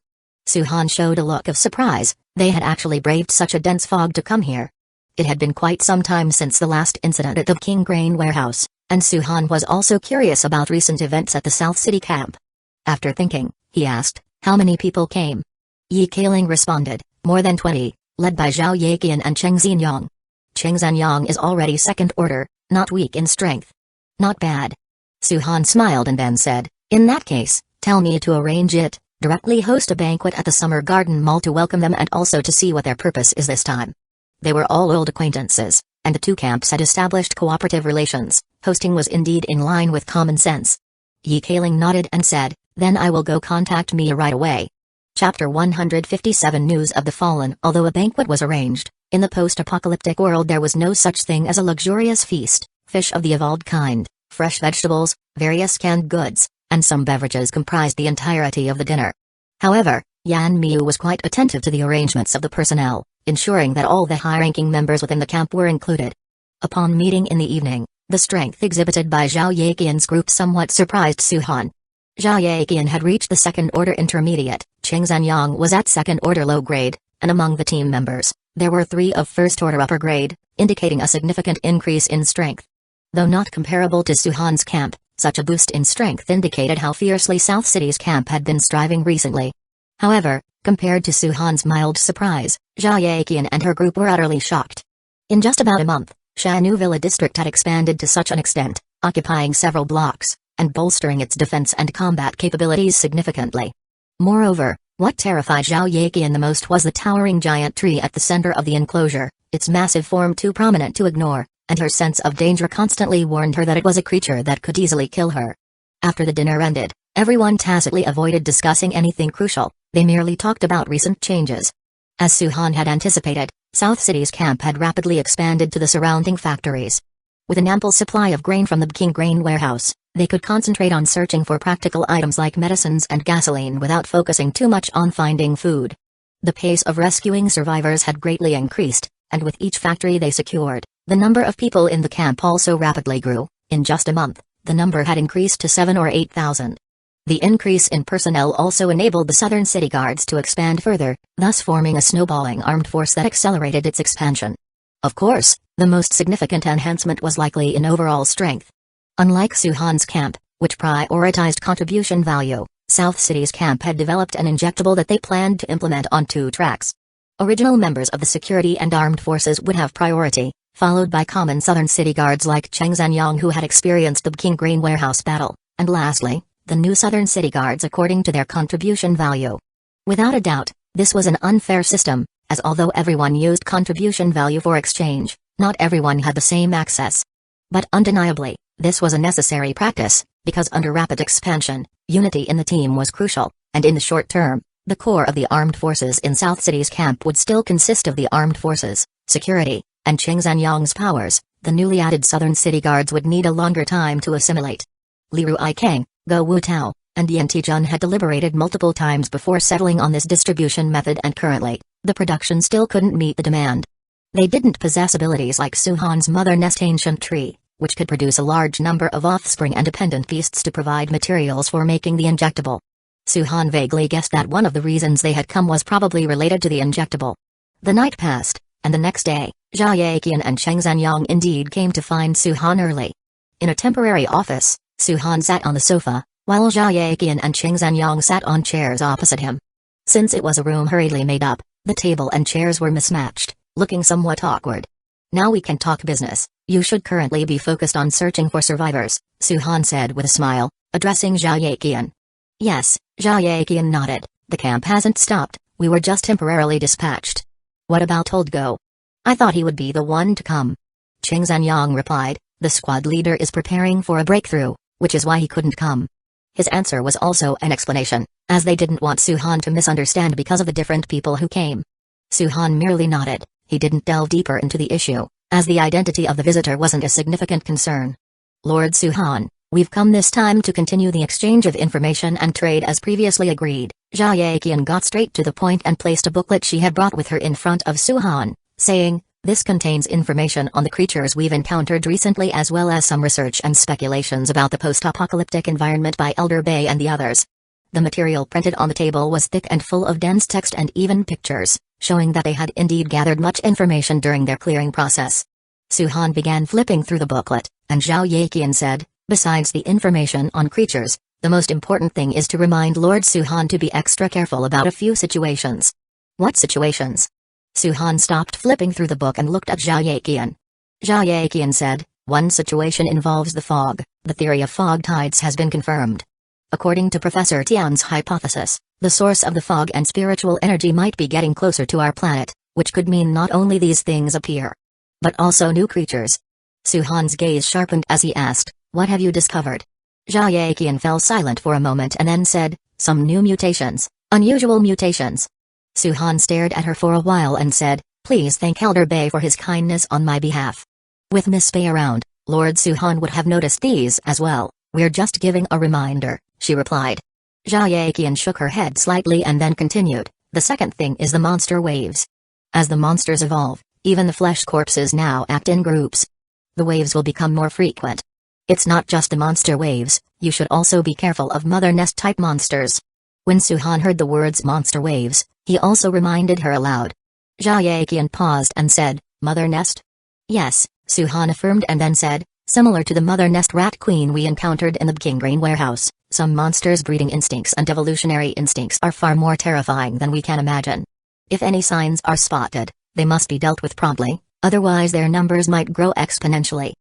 Suhan showed a look of surprise. They had actually braved such a dense fog to come here. It had been quite some time since the last incident at the King Grain warehouse, and Suhan was also curious about recent events at the South City camp. After thinking, he asked, "How many people came?" Yi Kaling responded, "More than 20, led by Zhao Yeqian and Cheng Xinyang. Cheng Xinyang is already second order, not weak in strength." "Not bad." Suhan smiled and then said, "In that case, tell me to arrange it, directly host a banquet at the Summer Garden Mall to welcome them and also to see what their purpose is this time." They were all old acquaintances, and the two camps had established cooperative relations. Hosting was indeed in line with common sense. Yi Kaling nodded and said, "Then I will go contact Mia right away." Chapter 157 News of the Fallen. Although a banquet was arranged, in the post-apocalyptic world there was no such thing as a luxurious feast. Fish of the evolved kind, fresh vegetables, various canned goods, and some beverages comprised the entirety of the dinner. However, Yan Miu was quite attentive to the arrangements of the personnel, ensuring that all the high-ranking members within the camp were included. Upon meeting in the evening, the strength exhibited by Zhao Yaqian's group somewhat surprised Su-han. Zhao Yaqian had reached the second-order intermediate, Cheng Zanyang was at second-order low grade, and among the team members, there were 3 of first-order upper grade, indicating a significant increase in strength. Though not comparable to Su-han's camp, such a boost in strength indicated how fiercely South City's camp had been striving recently. However, compared to Su-han's mild surprise, Zhao Yaqian and her group were utterly shocked. In just about a month, Shanu Villa district had expanded to such an extent, occupying several blocks, and bolstering its defense and combat capabilities significantly. Moreover, what terrified Zhao Yaqian the most was the towering giant tree at the center of the enclosure, its massive form too prominent to ignore, and her sense of danger constantly warned her that it was a creature that could easily kill her. After the dinner ended, everyone tacitly avoided discussing anything crucial, they merely talked about recent changes. As Su-han had anticipated, South City's camp had rapidly expanded to the surrounding factories. With an ample supply of grain from the King grain warehouse, they could concentrate on searching for practical items like medicines and gasoline without focusing too much on finding food. The pace of rescuing survivors had greatly increased, and with each factory they secured, the number of people in the camp also rapidly grew. In just a month, the number had increased to 7 or 8,000. The increase in personnel also enabled the southern city guards to expand further, thus forming a snowballing armed force that accelerated its expansion. Of course, the most significant enhancement was likely in overall strength. Unlike Su-han's camp, which prioritized contribution value, South City's camp had developed an injectable that they planned to implement on 2 tracks. Original members of the security and armed forces would have priority, followed by common southern city guards like Cheng Zanyang who had experienced the King grain warehouse battle, and lastly, the new southern city guards according to their contribution value. Without a doubt, this was an unfair system, as although everyone used contribution value for exchange, not everyone had the same access. But undeniably, this was a necessary practice, because under rapid expansion, unity in the team was crucial, and in the short term, the core of the armed forces in South City's camp would still consist of the armed forces, security, and Cheng Zanyang's powers. The newly added southern city guards would need a longer time to assimilate. Li Ruikang, Go Wu Tao, and Yan Tijun had deliberated multiple times before settling on this distribution method, and currently, the production still couldn't meet the demand. They didn't possess abilities like Su-han's mother nest ancient tree, which could produce a large number of offspring and dependent beasts to provide materials for making the injectable. Su-han vaguely guessed that one of the reasons they had come was probably related to the injectable. The night passed, and the next day, Zhao Yaqian and Cheng Zanyang indeed came to find Su-han early. In a temporary office, Su-han sat on the sofa, while Zhao Yaqian and Cheng Zanyang sat on chairs opposite him. Since it was a room hurriedly made up, the table and chairs were mismatched, looking somewhat awkward. Now we can talk business. You should currently be focused on searching for survivors, Su-han said with a smile, addressing Zhao Yaqian. Yes, Zhao Yaqian nodded, the camp hasn't stopped, we were just temporarily dispatched. What about Old Go? I thought he would be the one to come. Cheng Zanyang replied, the squad leader is preparing for a breakthrough, which is why he couldn't come. His answer was also an explanation, as they didn't want Su-han to misunderstand because of the different people who came. Su-han merely nodded, he didn't delve deeper into the issue, as the identity of the visitor wasn't a significant concern. Lord Su-han, we've come this time to continue the exchange of information and trade as previously agreed. Zhao Yaqian got straight to the point and placed a booklet she had brought with her in front of Su-han, saying, this contains information on the creatures we've encountered recently as well as some research and speculations about the post-apocalyptic environment by Elder Bay and the others. The material printed on the table was thick and full of dense text and even pictures, showing that they had indeed gathered much information during their clearing process. Su-han began flipping through the booklet, and Zhao Yaqian said, besides the information on creatures, the most important thing is to remind Lord Su-han to be extra careful about a few situations. What situations? Su-han stopped flipping through the book and looked at Zhao Yaqian. Zhao Yaqian said, one situation involves the fog. The theory of fog tides has been confirmed. According to Professor Tian's hypothesis, the source of the fog and spiritual energy might be getting closer to our planet, which could mean not only these things appear, but also new creatures. Su-han's gaze sharpened as he asked, what have you discovered? Zhao Yaqian fell silent for a moment and then said, some new mutations, unusual mutations. Su-han stared at her for a while and said, please thank Elder Bay for his kindness on my behalf. With Miss Bay around, Lord Su-han would have noticed these as well. We're just giving a reminder, she replied. Zhao Yaqian shook her head slightly and then continued, the second thing is the monster waves. As the monsters evolve, even the flesh corpses now act in groups. The waves will become more frequent. It's not just the monster waves, you should also be careful of mother nest type monsters. When Suhan heard the words monster waves, he also reminded her aloud. Zhao Yaqian paused and said, Mother nest? Yes, Suhan affirmed and then said, similar to the mother nest rat queen we encountered in the Gingrain warehouse, some monsters' breeding instincts and evolutionary instincts are far more terrifying than we can imagine. If any signs are spotted, they must be dealt with promptly, otherwise their numbers might grow exponentially.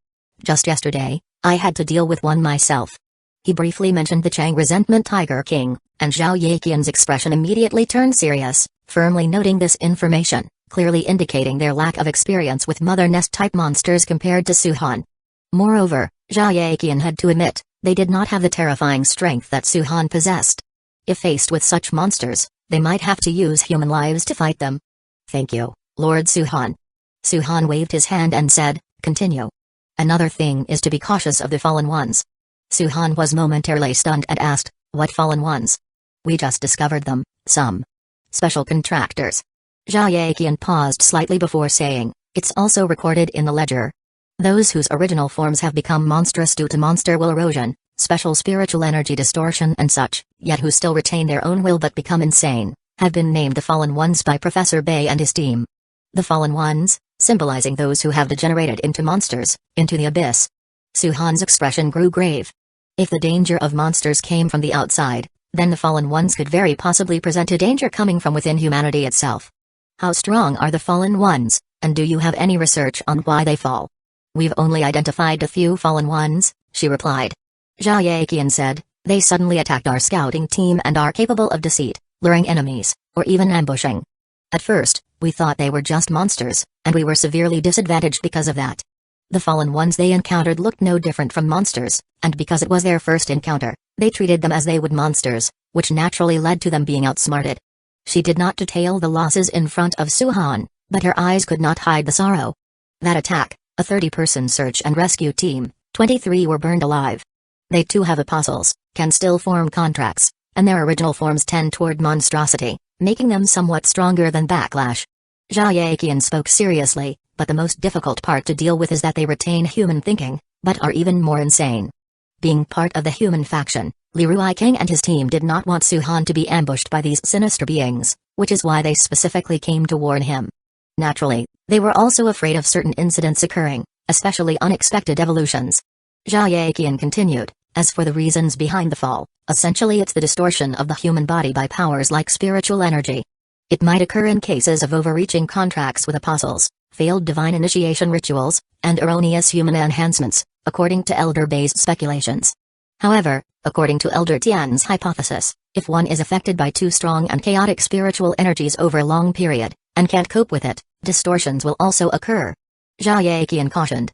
Just yesterday, I had to deal with one myself. He briefly mentioned the Chang resentment Tiger King, and Zhao Yaqian's expression immediately turned serious, firmly noting this information, clearly indicating their lack of experience with mother nest type monsters compared to Suhan. Moreover, Zhao Yaqian had to admit, they did not have the terrifying strength that Suhan possessed. If faced with such monsters, they might have to use human lives to fight them. Thank you, Lord Suhan. Suhan waved his hand and said, continue. Another thing is to be cautious of the fallen ones. Suhan was momentarily stunned and asked, what fallen ones? We just discovered them, some special contractors. Zhao Yaqian paused slightly before saying, it's also recorded in the ledger. Those whose original forms have become monstrous due to monster will erosion, special spiritual energy distortion and such, yet who still retain their own will but become insane, have been named the Fallen Ones by Professor Bay and his team. The Fallen Ones, symbolizing those who have degenerated into monsters, into the abyss. Suhan's expression grew grave. If the danger of monsters came from the outside, then the Fallen Ones could very possibly present a danger coming from within humanity itself. How strong are the Fallen Ones, and do you have any research on why they fall? We've only identified a few Fallen Ones, she replied. Zhao Yaqian said, they suddenly attacked our scouting team and are capable of deceit, luring enemies, or even ambushing. At first, we thought they were just monsters, and we were severely disadvantaged because of that. The Fallen Ones they encountered looked no different from monsters, and because it was their first encounter, they treated them as they would monsters, which naturally led to them being outsmarted. She did not detail the losses in front of Suhan, but her eyes could not hide the sorrow. That attack, a 30-person search and rescue team, 23 were burned alive. They too have apostles, can still form contracts, and their original forms tend toward monstrosity, making them somewhat stronger than Backlash. Zhao Yaqian spoke seriously, but the most difficult part to deal with is that they retain human thinking, but are even more insane. Being part of the human faction, Li Ruiking and his team did not want Suhan to be ambushed by these sinister beings, which is why they specifically came to warn him. Naturally, they were also afraid of certain incidents occurring, especially unexpected evolutions. Zhao Yaqian continued, as for the reasons behind the fall, essentially it's the distortion of the human body by powers like spiritual energy. It might occur in cases of overreaching contracts with apostles, failed divine initiation rituals, and erroneous human enhancements, according to Elder Bay's speculations. However, according to Elder Tian's hypothesis, if one is affected by too strong and chaotic spiritual energies over a long period, and can't cope with it, distortions will also occur. Zhao Yaqian cautioned,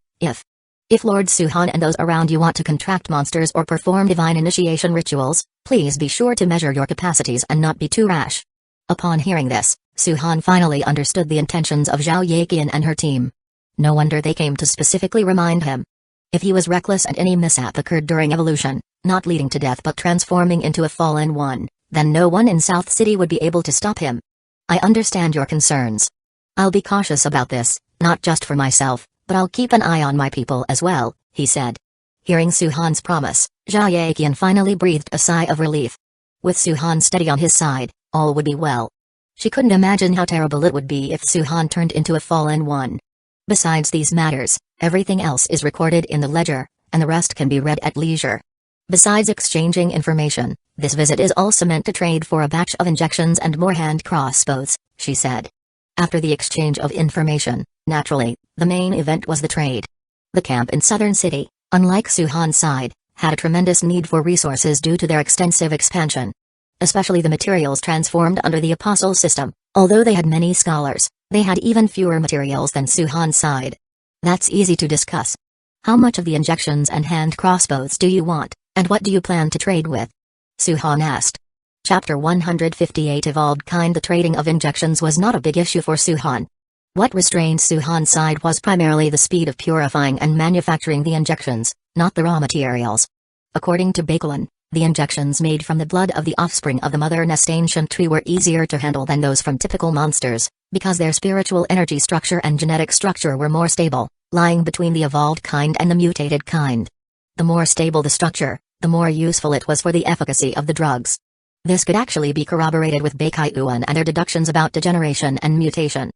if Lord Suhan and those around you want to contract monsters or perform divine initiation rituals, please be sure to measure your capacities and not be too rash. Upon hearing this, Suhan finally understood the intentions of Zhao Yaqian and her team. No wonder they came to specifically remind him. If he was reckless and any mishap occurred during evolution, not leading to death but transforming into a fallen one, then no one in South City would be able to stop him. I understand your concerns. I'll be cautious about this, not just for myself, but I'll keep an eye on my people as well, he said. Hearing Suhan's promise, Zhao Yaqian finally breathed a sigh of relief. With Suhan steady on his side, all would be well. She couldn't imagine how terrible it would be if Suhan turned into a fallen one. Besides these matters, everything else is recorded in the ledger, and the rest can be read at leisure. Besides exchanging information, this visit is also meant to trade for a batch of injections and more hand crossbows, she said. After the exchange of information, naturally, the main event was the trade. The camp in Southern City, unlike Suhan's side, had a tremendous need for resources due to their extensive expansion. Especially the materials transformed under the Apostle system, although they had many scholars, they had even fewer materials than Suhan's side. That's easy to discuss. How much of the injections and hand crossbows do you want, and what do you plan to trade with? Suhan asked. Chapter 158 Evolved Kind. The trading of injections was not a big issue for Suhan. What restrained Suhan's side was primarily the speed of purifying and manufacturing the injections, not the raw materials. According to Bakelin, the injections made from the blood of the offspring of the mother nest ancient tree were easier to handle than those from typical monsters, because their spiritual energy structure and genetic structure were more stable, lying between the evolved kind and the mutated kind. The more stable the structure, the more useful it was for the efficacy of the drugs. This could actually be corroborated with Baikaiuan and their deductions about degeneration and mutation.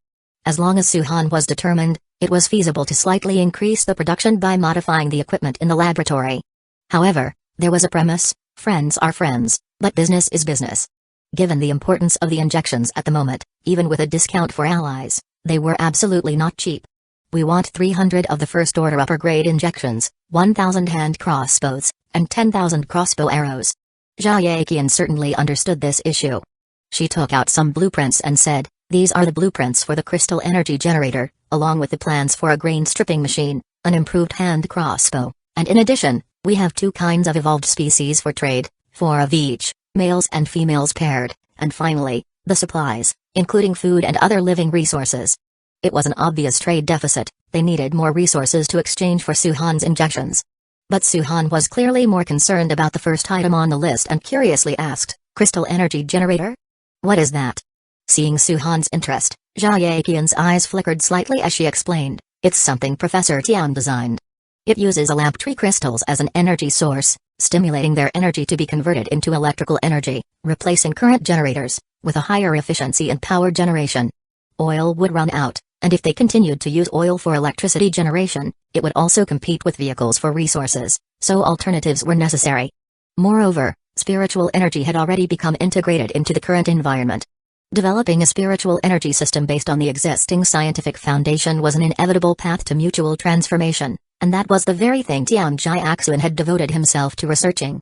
As long as Suhan was determined, it was feasible to slightly increase the production by modifying the equipment in the laboratory. However, there was a premise: friends are friends, but business is business. Given the importance of the injections at the moment, even with a discount for allies, they were absolutely not cheap. We want 300 of the first-order upper-grade injections, 1,000 hand crossbows, and 10,000 crossbow arrows. Jia Yaqian certainly understood this issue. She took out some blueprints and said, "These are the blueprints for the crystal energy generator, along with the plans for a grain stripping machine, an improved hand crossbow, and in addition, we have 2 kinds of evolved species for trade, 4 of each, males and females paired, and finally, the supplies, including food and other living resources." It was an obvious trade deficit. They needed more resources to exchange for Suhan's injections. But Suhan was clearly more concerned about the first item on the list and curiously asked, "Crystal energy generator? What is that?" Seeing Suhan's interest, Jia Yaqian's eyes flickered slightly as she explained, "It's something Professor Tian designed. It uses lamp tree crystals as an energy source, stimulating their energy to be converted into electrical energy, replacing current generators, with a higher efficiency in power generation. Oil would run out, and if they continued to use oil for electricity generation, it would also compete with vehicles for resources, so alternatives were necessary. Moreover, spiritual energy had already become integrated into the current environment. Developing a spiritual energy system based on the existing scientific foundation was an inevitable path to mutual transformation, and that was the very thing Tian Jiaxuan had devoted himself to researching.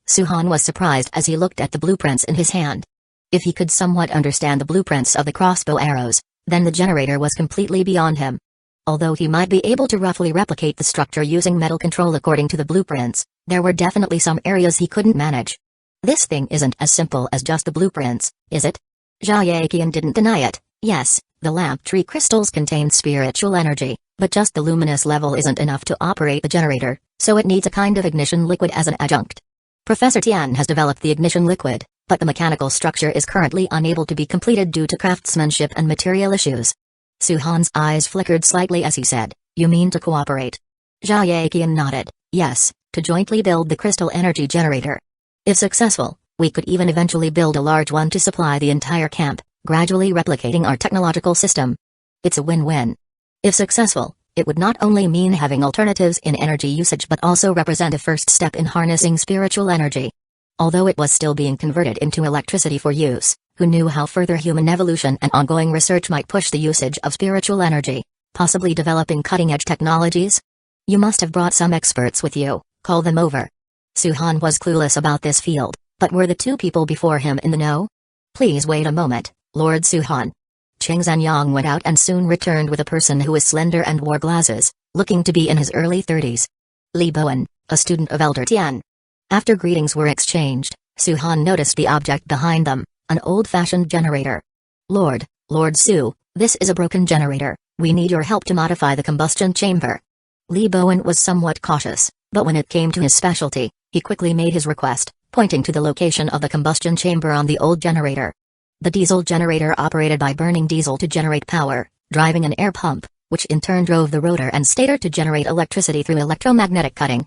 Suhan was surprised as he looked at the blueprints in his hand. If he could somewhat understand the blueprints of the crossbow arrows, then the generator was completely beyond him. Although he might be able to roughly replicate the structure using metal control according to the blueprints, there were definitely some areas he couldn't manage. This thing isn't as simple as just the blueprints, is it? Jia Yaqian didn't deny it. Yes, the lamp tree crystals contain spiritual energy, but just the luminous level isn't enough to operate the generator, so it needs a kind of ignition liquid as an adjunct. Professor Tian has developed the ignition liquid, but the mechanical structure is currently unable to be completed due to craftsmanship and material issues. Suhan's eyes flickered slightly as he said, "You mean to cooperate?" Jia Yaqian nodded, "Yes, to jointly build the crystal energy generator. If successful, we could even eventually build a large one to supply the entire camp, gradually replicating our technological system. It's a win-win. If successful, it would not only mean having alternatives in energy usage but also represent a first step in harnessing spiritual energy." Although it was still being converted into electricity for use, who knew how further human evolution and ongoing research might push the usage of spiritual energy, possibly developing cutting-edge technologies? "You must have brought some experts with you, call them over." Suhan was clueless about this field, but were the 2 people before him in the know? "Please wait a moment, Lord Suhan." Cheng Zanyang went out and soon returned with a person who was slender and wore glasses, looking to be in his early 30s. Li Bowen, a student of Elder Tian. After greetings were exchanged, Suhan noticed the object behind them, an old-fashioned generator. Lord Su, this is a broken generator, we need your help to modify the combustion chamber." Li Bowen was somewhat cautious, but when it came to his specialty, he quickly made his request, pointing to the location of the combustion chamber on the old generator. The diesel generator operated by burning diesel to generate power, driving an air pump, which in turn drove the rotor and stator to generate electricity through electromagnetic cutting.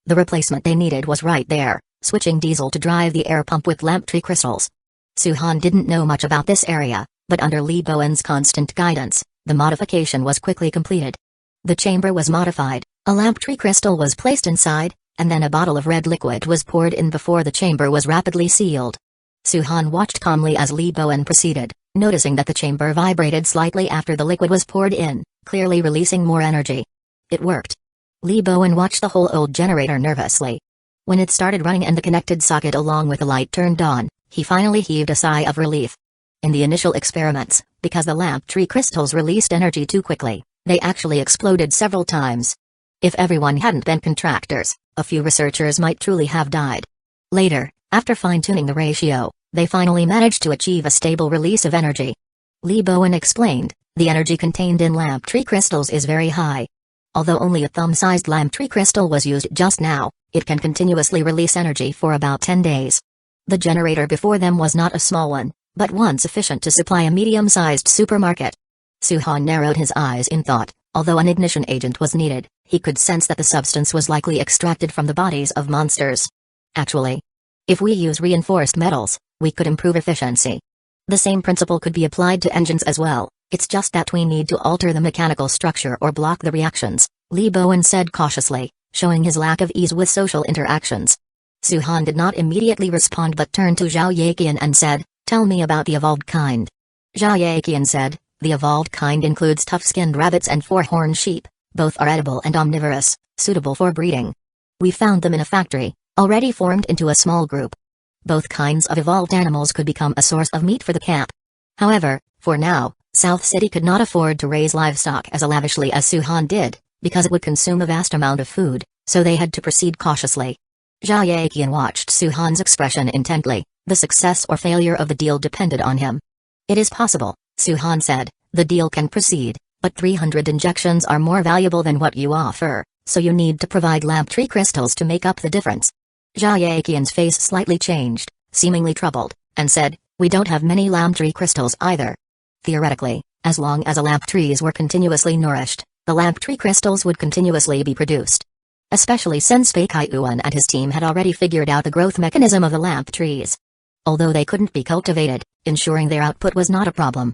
The replacement they needed was right there, switching diesel to drive the air pump with lamp tree crystals. Suhan didn't know much about this area, but under Li Bowen's constant guidance, the modification was quickly completed. The chamber was modified, a lamp tree crystal was placed inside, and then a bottle of red liquid was poured in before the chamber was rapidly sealed. Suhan watched calmly as Li Bowen proceeded, noticing that the chamber vibrated slightly after the liquid was poured in, clearly releasing more energy. It worked. Li Bowen watched the whole old generator nervously. When it started running and the connected socket along with the light turned on, he finally heaved a sigh of relief. In the initial experiments, because the lamp tree crystals released energy too quickly, they actually exploded several times. If everyone hadn't been contractors, a few researchers might truly have died. Later, after fine-tuning the ratio, they finally managed to achieve a stable release of energy. Li Bowen explained, "The energy contained in lamp tree crystals is very high. Although only a thumb-sized lamp tree crystal was used just now, it can continuously release energy for about 10 days. The generator before them was not a small one, but one sufficient to supply a medium-sized supermarket. Suhan narrowed his eyes in thought. Although an ignition agent was needed, he could sense that the substance was likely extracted from the bodies of monsters. Actually, if we use reinforced metals, we could improve efficiency. The same principle could be applied to engines as well, it's just that we need to alter the mechanical structure or block the reactions, Li Bowen said cautiously, showing his lack of ease with social interactions. Suhan did not immediately respond but turned to Zhao Yaqian and said, "Tell me about the evolved kind." Zhao Yaqian said, "The evolved kind includes tough-skinned rabbits and four-horned sheep, both are edible and omnivorous, suitable for breeding. We found them in a factory, already formed into a small group. Both kinds of evolved animals could become a source of meat for the camp. However, for now, South City could not afford to raise livestock as lavishly as Suhan did, because it would consume a vast amount of food, so they had to proceed cautiously." Zhao Yaqian watched Suhan's expression intently. The success or failure of the deal depended on him. "It is possible," Suhan said, "the deal can proceed, but 300 injections are more valuable than what you offer, so you need to provide lamp tree crystals to make up the difference." Zhao Yaqian's face slightly changed, seemingly troubled, and said, "We don't have many lamp tree crystals either. Theoretically, as long as a lamp trees were continuously nourished, the lamp tree crystals would continuously be produced. Especially since Fei Kaiyuan and his team had already figured out the growth mechanism of the lamp trees. Although they couldn't be cultivated, ensuring their output was not a problem.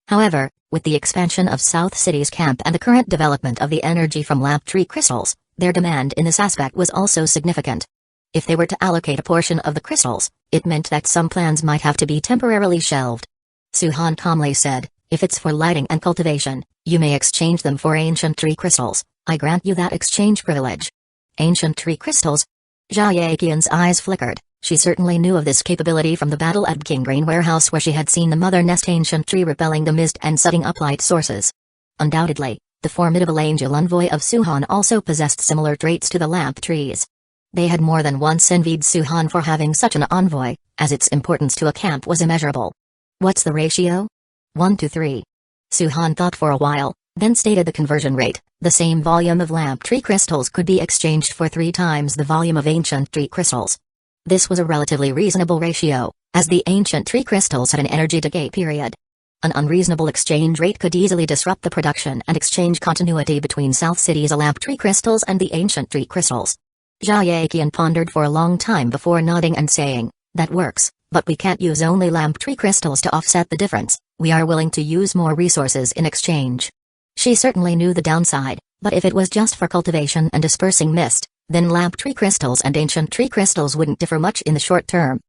However, with the expansion of South City's camp and the current development of the energy from lamp tree crystals, their demand in this aspect was also significant. If they were to allocate a portion of the crystals, it meant that some plans might have to be temporarily shelved. Suhan calmly said, "If it's for lighting and cultivation, you may exchange them for ancient tree crystals. I grant you that exchange privilege." Ancient tree crystals? Zhao Yaqian's eyes flickered. She certainly knew of this capability from the battle at King Grain Warehouse where she had seen the mother nest ancient tree repelling the mist and sucking up light sources. Undoubtedly, the formidable angel envoy of Suhan also possessed similar traits to the lamp trees. They had more than once envied Suhan for having such an envoy, as its importance to a camp was immeasurable. "What's the ratio?" 1 to 3. Suhan thought for a while, then stated the conversion rate. The same volume of lamp tree crystals could be exchanged for 3 times the volume of ancient tree crystals. This was a relatively reasonable ratio, as the ancient tree crystals had an energy decay period. An unreasonable exchange rate could easily disrupt the production and exchange continuity between South City's lamp tree crystals and the ancient tree crystals. Zhao Yaqian pondered for a long time before nodding and saying, "That works, but we can't use only lamp tree crystals to offset the difference. We are willing to use more resources in exchange." She certainly knew the downside, but if it was just for cultivation and dispersing mist, then lamp tree crystals and ancient tree crystals wouldn't differ much in the short term.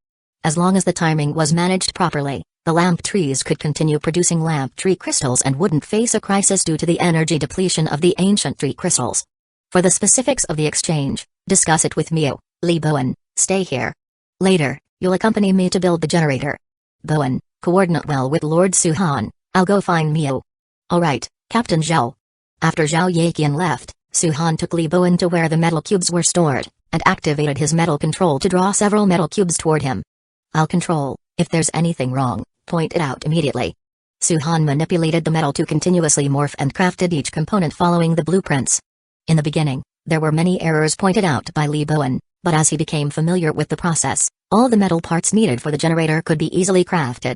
As long as the timing was managed properly, the lamp trees could continue producing lamp tree crystals and wouldn't face a crisis due to the energy depletion of the ancient tree crystals. For the specifics of the exchange, discuss it with Miu. Li Bowen, stay here. Later, you'll accompany me to build the generator. Bowen, coordinate well with Lord Suhan. I'll go find Miu. All right, Captain Zhao. After Zhao Yaqian left, Suhan took Li Bowen to where the metal cubes were stored, and activated his metal control to draw several metal cubes toward him. "I'll control, if there's anything wrong, point it out immediately." Suhan manipulated the metal to continuously morph and crafted each component following the blueprints. In the beginning, there were many errors pointed out by Li Bowen, but as he became familiar with the process, all the metal parts needed for the generator could be easily crafted.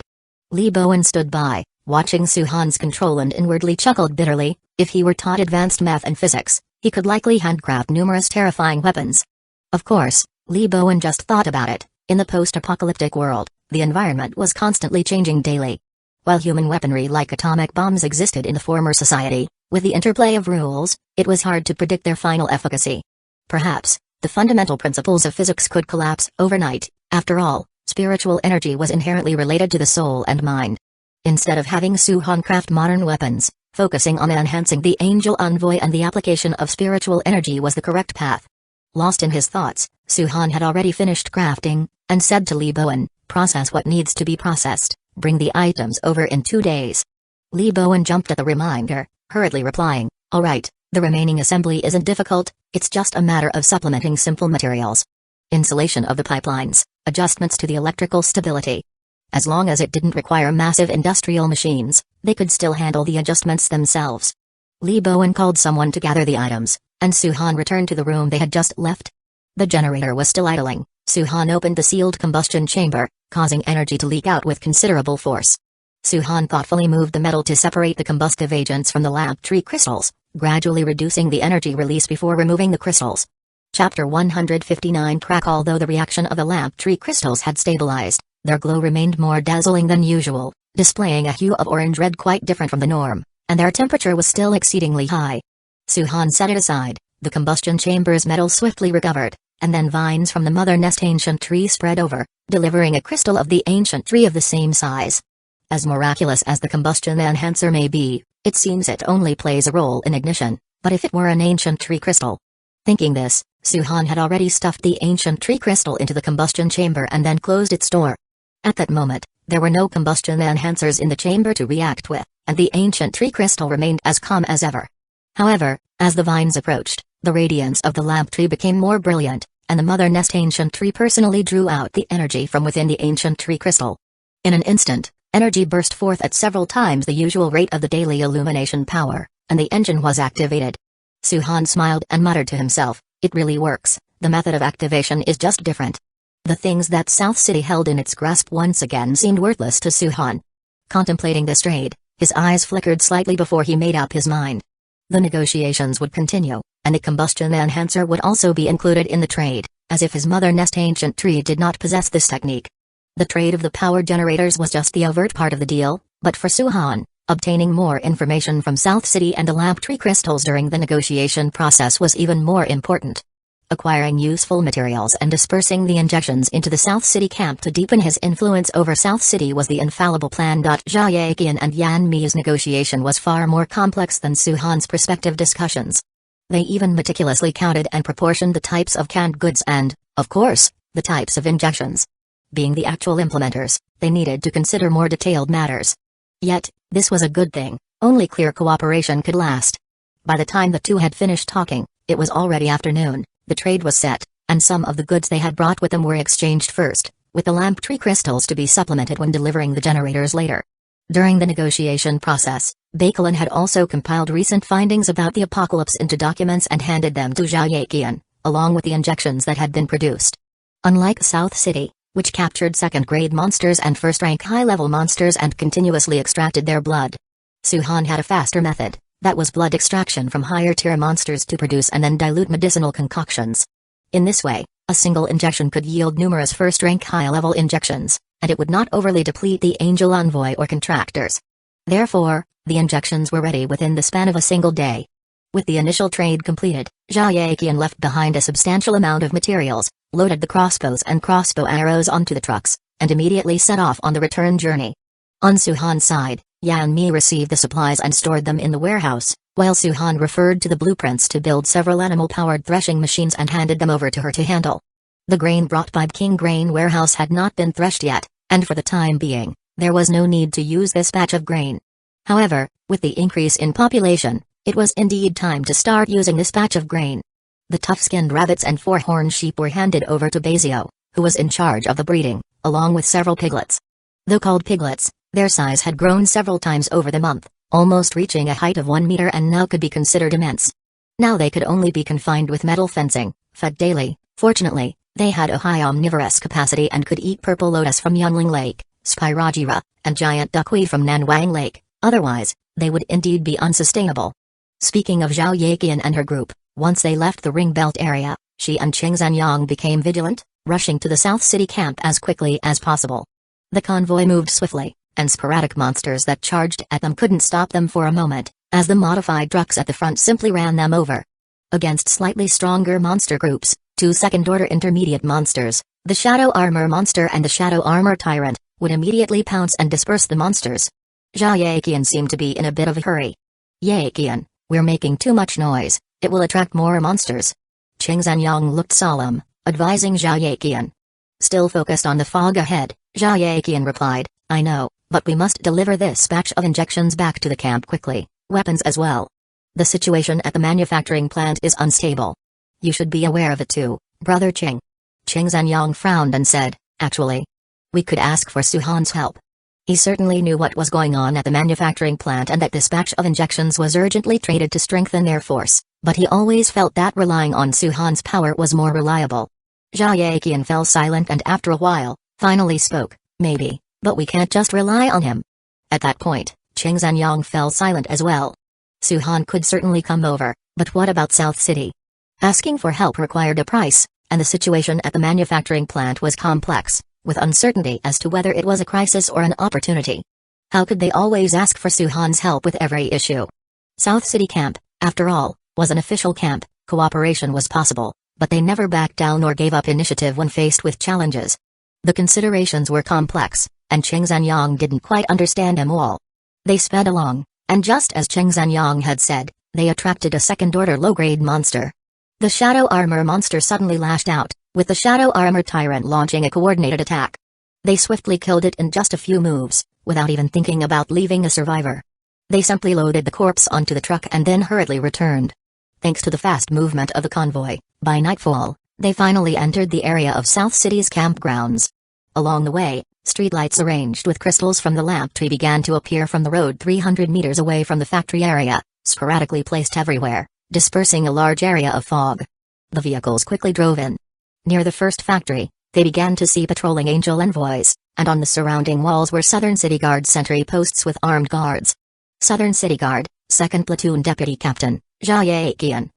Li Bowen stood by, watching Suhan's control and inwardly chuckled bitterly. If he were taught advanced math and physics, he could likely handcraft numerous terrifying weapons. Of course, Li Bowen just thought about it. In the post-apocalyptic world, the environment was constantly changing daily. While human weaponry like atomic bombs existed in the former society, with the interplay of rules, it was hard to predict their final efficacy. Perhaps, the fundamental principles of physics could collapse overnight. After all, spiritual energy was inherently related to the soul and mind. Instead of having Suhan craft modern weapons, focusing on enhancing the angel envoy and the application of spiritual energy was the correct path. Lost in his thoughts, Suhan had already finished crafting, and said to Li Bowen, "Process what needs to be processed, bring the items over in 2 days." Li Bowen jumped at the reminder, hurriedly replying, "All right, the remaining assembly isn't difficult, it's just a matter of supplementing simple materials. Insulation of the pipelines, adjustments to the electrical stability." As long as it didn't require massive industrial machines, they could still handle the adjustments themselves. Li Bowen called someone to gather the items, and Suhan returned to the room they had just left. The generator was still idling. Suhan opened the sealed combustion chamber, causing energy to leak out with considerable force. Suhan thoughtfully moved the metal to separate the combustive agents from the lamp tree crystals, gradually reducing the energy release before removing the crystals. Chapter 159 Crack. Although the reaction of the lamp tree crystals had stabilized, their glow remained more dazzling than usual, displaying a hue of orange-red quite different from the norm, and their temperature was still exceedingly high. Suhan set it aside. The combustion chamber's metal swiftly recovered, and then vines from the mother nest ancient tree spread over, delivering a crystal of the ancient tree of the same size. As miraculous as the combustion enhancer may be, it seems it only plays a role in ignition, but if it were an ancient tree crystal. Thinking this, Suhan had already stuffed the ancient tree crystal into the combustion chamber and then closed its door. At that moment, there were no combustion enhancers in the chamber to react with, and the ancient tree crystal remained as calm as ever. However, as the vines approached, the radiance of the lamp tree became more brilliant, and the mother nest ancient tree personally drew out the energy from within the ancient tree crystal. In an instant, energy burst forth at several times the usual rate of the daily illumination power, and the engine was activated. Suhan smiled and muttered to himself, "It really works, the method of activation is just different." The things that South City held in its grasp once again seemed worthless to Suhan. Contemplating this trade, his eyes flickered slightly before he made up his mind. The negotiations would continue, and the combustion enhancer would also be included in the trade, as if his mother nest ancient tree did not possess this technique. The trade of the power generators was just the overt part of the deal, but for Suhan, obtaining more information from South City and the lamp tree crystals during the negotiation process was even more important. Acquiring useful materials and dispersing the injections into the South City camp to deepen his influence over South City was the infallible plan. Jia Yaqian and Yan Mi's negotiation was far more complex than Suhan's prospective discussions. They even meticulously counted and proportioned the types of canned goods and, of course, the types of injections. Being the actual implementers, they needed to consider more detailed matters. Yet, this was a good thing, only clear cooperation could last. By the time the two had finished talking, it was already afternoon. The trade was set, and some of the goods they had brought with them were exchanged first, with the lamp tree crystals to be supplemented when delivering the generators later. During the negotiation process, Bakelin had also compiled recent findings about the apocalypse into documents and handed them to Jia Yaqian, along with the injections that had been produced. Unlike South City, which captured second-grade monsters and first-rank high-level monsters and continuously extracted their blood, Suhan had a faster method. That was blood extraction from higher-tier monsters to produce and then dilute medicinal concoctions. In this way, a single injection could yield numerous first-rank high-level injections, and it would not overly deplete the Angel Envoy or contractors. Therefore, the injections were ready within the span of a single day. With the initial trade completed, Jia Yaqian left behind a substantial amount of materials, loaded the crossbows and crossbow arrows onto the trucks, and immediately set off on the return journey. On Suhan's side, Yan Mi received the supplies and stored them in the warehouse, while Suhan referred to the blueprints to build several animal-powered threshing machines and handed them over to her to handle. The grain brought by the King Grain Warehouse had not been threshed yet, and for the time being, there was no need to use this batch of grain. However, with the increase in population, it was indeed time to start using this batch of grain. The tough-skinned rabbits and four-horned sheep were handed over to Bazio, who was in charge of the breeding, along with several piglets. Though called piglets, their size had grown several times over the month, almost reaching a height of 1 meter and now could be considered immense. Now they could only be confined with metal fencing, fed daily. Fortunately, they had a high omnivorous capacity and could eat purple lotus from Yunling Lake, Spirogera, and giant duckweed from Nanwang Lake, otherwise, they would indeed be unsustainable. Speaking of Zhao Yaqian and her group, once they left the ring belt area, she and Cheng Zanyang became vigilant, rushing to the South City camp as quickly as possible. The convoy moved swiftly, and sporadic monsters that charged at them couldn't stop them for a moment, as the modified trucks at the front simply ran them over. Against slightly stronger monster groups, 2 second-order intermediate monsters, the Shadow Armor Monster and the Shadow Armor Tyrant, would immediately pounce and disperse the monsters. Jia Yaqian seemed to be in a bit of a hurry. "Yaqian, we're making too much noise, it will attract more monsters." Cheng Zanyang looked solemn, advising Jia Yaqian. Still focused on the fog ahead, Jia Yaqian replied, "I know, but we must deliver this batch of injections back to the camp quickly, weapons as well. The situation at the manufacturing plant is unstable. You should be aware of it too, Brother Cheng." Cheng Zanyang frowned and said, "Actually, we could ask for Suhan's help." He certainly knew what was going on at the manufacturing plant and that this batch of injections was urgently traded to strengthen their force, but he always felt that relying on Suhan's power was more reliable. Jia Yaqian fell silent and after a while, finally spoke, Maybe, but we can't just rely on him. At that point, Ching Zanyang fell silent as well. Suhan could certainly come over, but what about South City? Asking for help required a price, and the situation at the manufacturing plant was complex, with uncertainty as to whether it was a crisis or an opportunity. How could they always ask for Suhan's help with every issue? South City Camp, after all, was an official camp, cooperation was possible, but they never backed down or gave up initiative when faced with challenges. The considerations were complex, and Ching Zanyang didn't quite understand them all. They sped along, and just as Ching Zanyang had said, they attracted a second-order low-grade monster. The Shadow Armor monster suddenly lashed out, with the Shadow Armor Tyrant launching a coordinated attack. They swiftly killed it in just a few moves, without even thinking about leaving a survivor. They simply loaded the corpse onto the truck and then hurriedly returned. Thanks to the fast movement of the convoy, by nightfall, they finally entered the area of South City's campgrounds. Along the way, streetlights arranged with crystals from the lamp tree began to appear from the road 300 meters away from the factory area, sporadically placed everywhere, dispersing a large area of fog. The vehicles quickly drove in. Near the first factory, they began to see patrolling angel envoys, and on the surrounding walls were Southern City Guard sentry posts with armed guards. Southern City Guard, 2nd Platoon Deputy Captain, Jia Yaqian.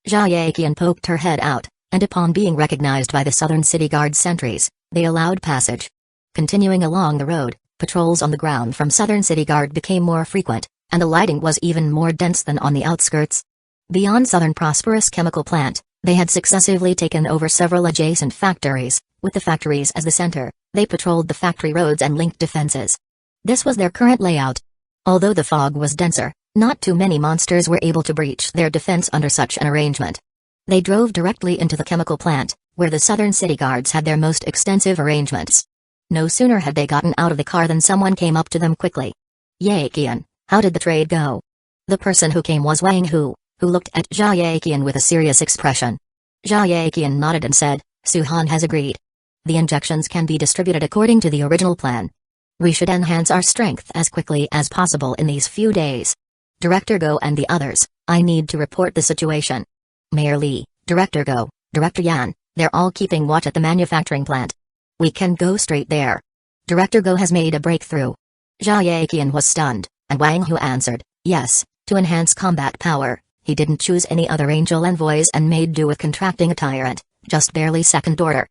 Jia Yaqian poked her head out, and upon being recognized by the Southern City Guard sentries, they allowed passage. Continuing along the road, patrols on the ground from Southern City Guard became more frequent, and the lighting was even more dense than on the outskirts. Beyond Southern Prosperous Chemical Plant, they had successively taken over several adjacent factories. With the factories as the center, they patrolled the factory roads and linked defenses. This was their current layout. Although the fog was denser, not too many monsters were able to breach their defense under such an arrangement. They drove directly into the chemical plant, where the Southern City Guards had their most extensive arrangements. No sooner had they gotten out of the car than someone came up to them quickly. Yaqian, how did the trade go? The person who came was Wang Hu, who looked at Jia Yaqian with a serious expression. Jia Yaqian nodded and said, Suhan has agreed. The injections can be distributed according to the original plan. We should enhance our strength as quickly as possible in these few days. Director Go and the others, I need to report the situation. Mayor Li, Director Go, Director Yan, they're all keeping watch at the manufacturing plant. We can go straight there. Director Go has made a breakthrough. Jia Yaqian was stunned, and Wang Hu answered, yes, to enhance combat power. He didn't choose any other angel envoys and made do with contracting a tyrant, just barely second order.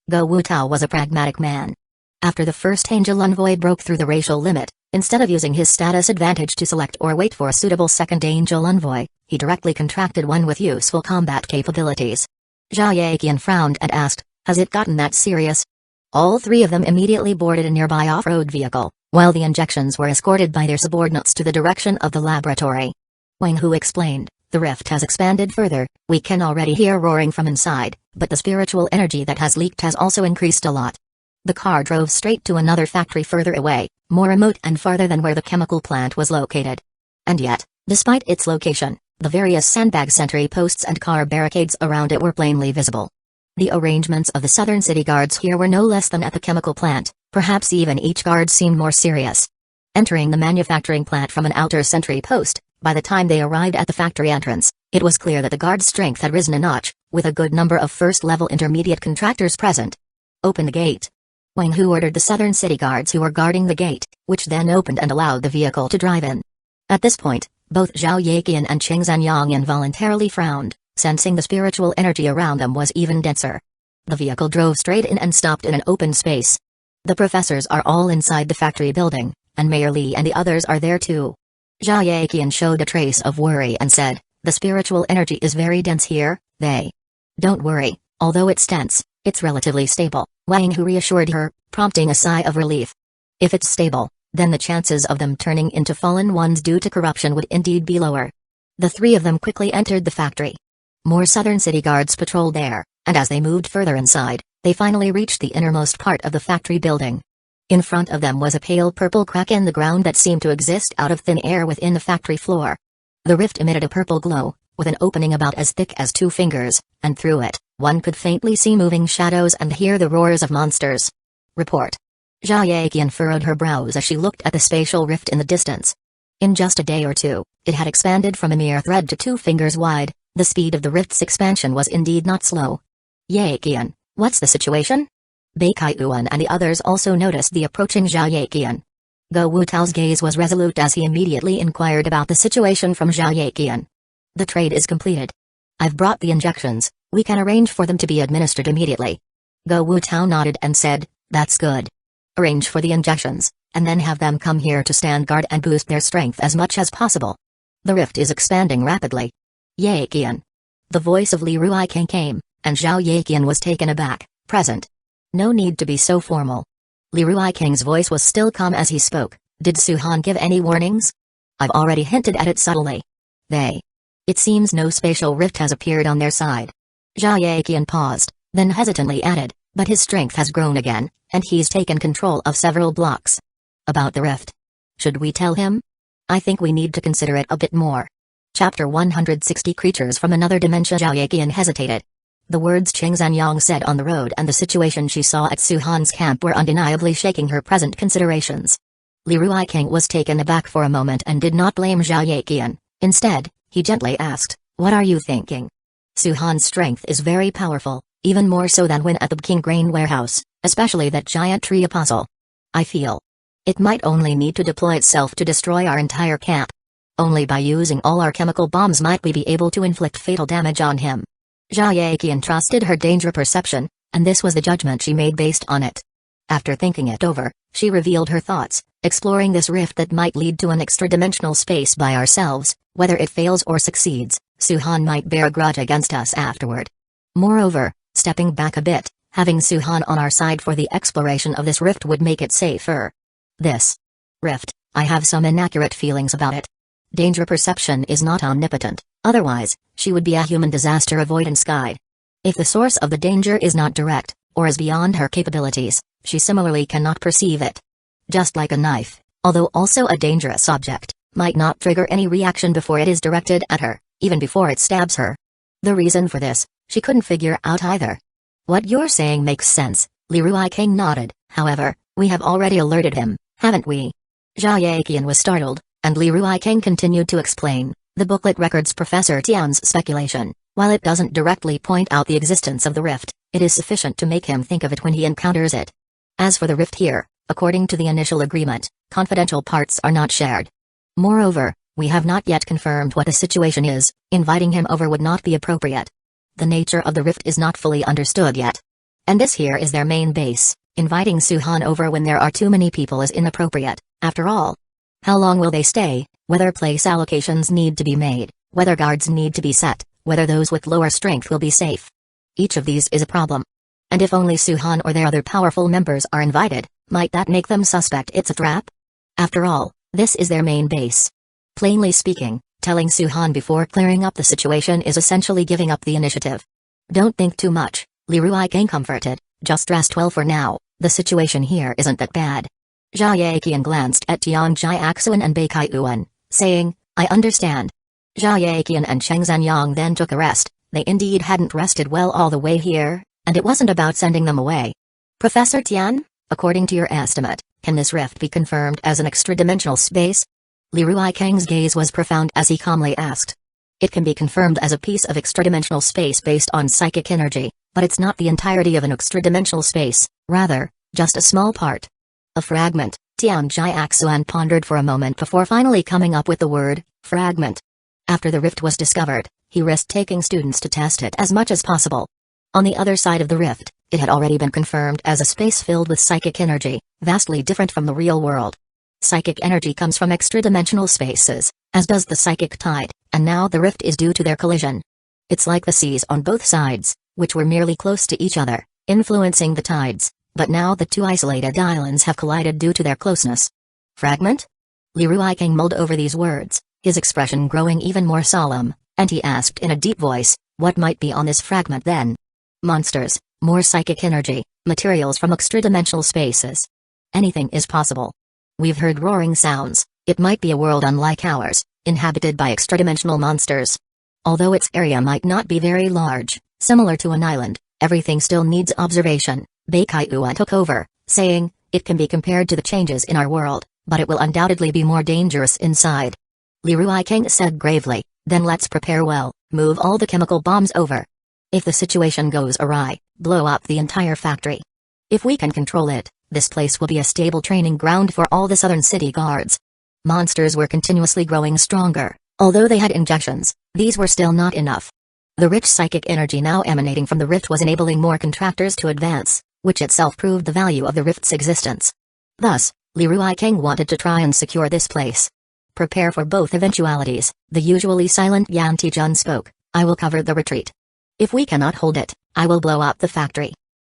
Go Wutao was a pragmatic man. After the first angel envoy broke through the racial limit, instead of using his status advantage to select or wait for a suitable second angel envoy, he directly contracted one with useful combat capabilities. Jia Yaqian frowned and asked, has it gotten that serious? All three of them immediately boarded a nearby off-road vehicle, while the injections were escorted by their subordinates to the direction of the laboratory. Wang Hu explained, the rift has expanded further, we can already hear roaring from inside, but the spiritual energy that has leaked has also increased a lot. The car drove straight to another factory further away, more remote and farther than where the chemical plant was located. And yet, despite its location, the various sandbag sentry posts and car barricades around it were plainly visible. The arrangements of the Southern City Guards here were no less than at the chemical plant, perhaps even each guard seemed more serious. Entering the manufacturing plant from an outer sentry post, by the time they arrived at the factory entrance, it was clear that the guard's strength had risen a notch, with a good number of first-level intermediate contractors present. Open the gate. Wang Hu ordered the Southern City Guards who were guarding the gate, which then opened and allowed the vehicle to drive in. At this point, both Zhao Yaqian and Ching Zanyang involuntarily frowned, sensing the spiritual energy around them was even denser. The vehicle drove straight in and stopped in an open space. The professors are all inside the factory building, and Mayor Li and the others are there too. Jia Yaqian showed a trace of worry and said, the spiritual energy is very dense here, Don't worry, although it's dense, it's relatively stable, Wang Hu reassured her, prompting a sigh of relief. If it's stable, then the chances of them turning into fallen ones due to corruption would indeed be lower. The three of them quickly entered the factory. More Southern City Guards patrolled there, and as they moved further inside, they finally reached the innermost part of the factory building. In front of them was a pale purple crack in the ground that seemed to exist out of thin air within the factory floor. The rift emitted a purple glow, with an opening about as thick as 2 fingers, and through it, one could faintly see moving shadows and hear the roars of monsters. Report. Jia Yaqian furrowed her brows as she looked at the spatial rift in the distance. In just a day or two, it had expanded from a mere thread to 2 fingers wide. The speed of the rift's expansion was indeed not slow. Yaqian, what's the situation? Baekhyun and the others also noticed the approaching Zhao Yaqian. Go Wutao's gaze was resolute as he immediately inquired about the situation from Zhao Yaqian. The trade is completed. I've brought the injections, we can arrange for them to be administered immediately. Go Wutao nodded and said, that's good. Arrange for the injections, and then have them come here to stand guard and boost their strength as much as possible. The rift is expanding rapidly. Yaqian. The voice of Li Ruiking came, and Zhao Yaqian was taken aback. Present. No need to be so formal. Li Ruiking's voice was still calm as he spoke. Did Suhan give any warnings? I've already hinted at it subtly. It seems no spatial rift has appeared on their side. Zhao Yaqian paused, then hesitantly added, but his strength has grown again, and he's taken control of several blocks. About the rift. Should we tell him? I think we need to consider it a bit more. Chapter 160 Creatures from Another Dimension. Zhao Yaqian hesitated. The words Qing Zanyang said on the road and the situation she saw at Suhan's camp were undeniably shaking her present considerations. Li Ruiking was taken aback for a moment and did not blame Zhao Yaqian. Instead, he gently asked, what are you thinking? Suhan's strength is very powerful, even more so than when at the King Grain warehouse, especially that giant tree apostle. I feel it might only need to deploy itself to destroy our entire camp. Only by using all our chemical bombs might we be able to inflict fatal damage on him. Zhao Yaqian trusted her danger perception, and this was the judgment she made based on it. After thinking it over, she revealed her thoughts, exploring this rift that might lead to an extra-dimensional space by ourselves. Whether it fails or succeeds, Suhan might bear a grudge against us afterward. Moreover, stepping back a bit, having Suhan on our side for the exploration of this rift would make it safer. This rift, I have some inaccurate feelings about it. Danger perception is not omnipotent, otherwise, she would be a human disaster avoidance guide. If the source of the danger is not direct, or is beyond her capabilities, she similarly cannot perceive it. Just like a knife, although also a dangerous object, might not trigger any reaction before it is directed at her, even before it stabs her. The reason for this, she couldn't figure out either. What you're saying makes sense, Li Ruiking nodded. However, we have already alerted him, haven't we? Zhao Yaqian was startled, and Li Ruiking continued to explain. The booklet records Professor Tian's speculation. While it doesn't directly point out the existence of the rift, it is sufficient to make him think of it when he encounters it. As for the rift here, according to the initial agreement, confidential parts are not shared. Moreover, we have not yet confirmed what the situation is. Inviting him over would not be appropriate. The nature of the rift is not fully understood yet. And this here is their main base. Inviting Suhan over when there are too many people is inappropriate, after all. How long will they stay, whether place allocations need to be made, whether guards need to be set, whether those with lower strength will be safe. Each of these is a problem. And if only Suhan or their other powerful members are invited, might that make them suspect it's a trap? After all, this is their main base. Plainly speaking, telling Suhan before clearing up the situation is essentially giving up the initiative. Don't think too much, Li Ruiking comforted, just rest well for now, the situation here isn't that bad. Zhao Yaqian glanced at Tian Jiaxuan and Baekhyun, saying, I understand. Zhao Yaqian and Cheng Zanyang then took a rest. They indeed hadn't rested well all the way here, and it wasn't about sending them away. Professor Tian, according to your estimate, can this rift be confirmed as an extra-dimensional space? Li Ruiking's gaze was profound as he calmly asked. It can be confirmed as a piece of extra-dimensional space based on psychic energy, but it's not the entirety of an extra-dimensional space, rather, just a small part. A fragment. Tian Jiaxuan pondered for a moment before finally coming up with the word, fragment. After the rift was discovered, he risked taking students to test it as much as possible. On the other side of the rift, it had already been confirmed as a space filled with psychic energy, vastly different from the real world. Psychic energy comes from extra-dimensional spaces, as does the psychic tide, and now the rift is due to their collision. It's like the seas on both sides, which were merely close to each other, influencing the tides, but now the two isolated islands have collided due to their closeness. Fragment? Li Ruiking mulled over these words, his expression growing even more solemn, and he asked in a deep voice, what might be on this fragment then? Monsters, more psychic energy, materials from extra-dimensional spaces. Anything is possible. We've heard roaring sounds. It might be a world unlike ours, inhabited by extra-dimensional monsters. Although its area might not be very large, similar to an island, everything still needs observation. Baekhyun took over, saying, it can be compared to the changes in our world, but it will undoubtedly be more dangerous inside. Li Ruiking said gravely, then let's prepare well, move all the chemical bombs over. If the situation goes awry, blow up the entire factory. If we can control it, this place will be a stable training ground for all the southern city guards. Monsters were continuously growing stronger. Although they had injections, these were still not enough. The rich psychic energy now emanating from the rift was enabling more contractors to advance, which itself proved the value of the rift's existence. Thus, Li Ruiking wanted to try and secure this place. Prepare for both eventualities, the usually silent Yan Tijun spoke. I will cover the retreat. If we cannot hold it, I will blow up the factory.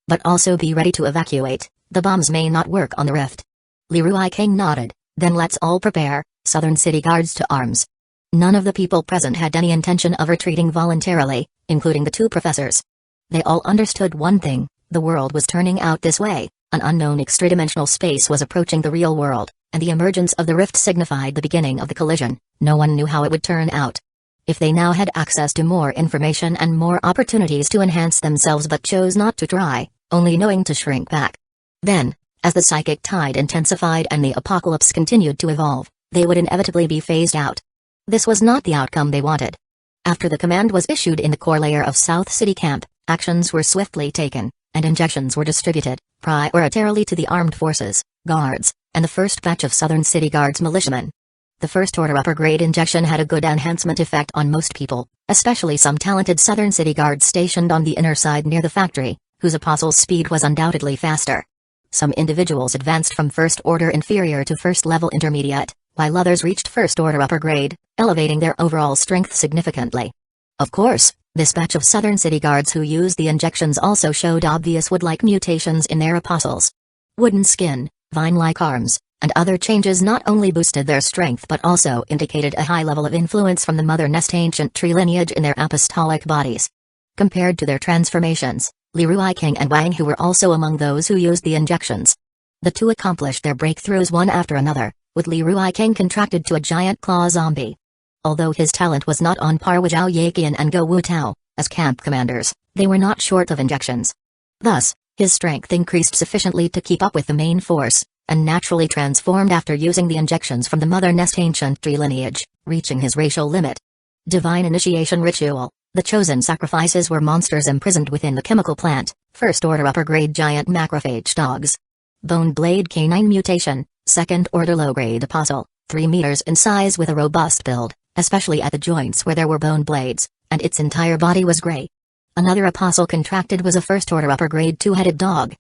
But also be ready to evacuate, the bombs may not work on the rift. Li Ruiking nodded. Then let's all prepare, southern city guards to arms. None of the people present had any intention of retreating voluntarily, including the two professors. They all understood one thing, the world was turning out this way, an unknown extra-dimensional space was approaching the real world, and the emergence of the rift signified the beginning of the collision. No one knew how it would turn out. If they now had access to more information and more opportunities to enhance themselves but chose not to try, only knowing to shrink back. Then, as the psychic tide intensified and the apocalypse continued to evolve, they would inevitably be phased out. This was not the outcome they wanted. After the command was issued in the core layer of South City Camp, actions were swiftly taken, and injections were distributed, prioritarily to the armed forces, guards, and the first batch of Southern City Guards militiamen. The first order upper grade injection had a good enhancement effect on most people, especially some talented Southern City Guards stationed on the inner side near the factory, whose apostle's speed was undoubtedly faster. Some individuals advanced from first order inferior to first level intermediate, while others reached first order upper grade, elevating their overall strength significantly. Of course, this batch of Southern City Guards who used the injections also showed obvious wood-like mutations in their apostles. Wooden skin, vine-like arms, and other changes not only boosted their strength but also indicated a high level of influence from the Mother Nest ancient tree lineage in their apostolic bodies. Compared to their transformations, Li Ruiking and Wang Hu were also among those who used the injections. The two accomplished their breakthroughs one after another, with Li Ruiking contracted to a giant claw zombie. Although his talent was not on par with Zhao Yaqian and Go Wutao, as camp commanders, they were not short of injections. Thus, his strength increased sufficiently to keep up with the main force, and naturally transformed after using the injections from the Mother Nest ancient tree lineage, reaching his racial limit. Divine Initiation Ritual. The chosen sacrifices were monsters imprisoned within the chemical plant, first-order upper-grade giant macrophage dogs. Bone Blade Canine Mutation, second-order low-grade apostle, 3 meters in size with a robust build, especially at the joints where there were bone blades, and its entire body was gray. Another apostle contracted was a first-order upper-grade 2-headed dog.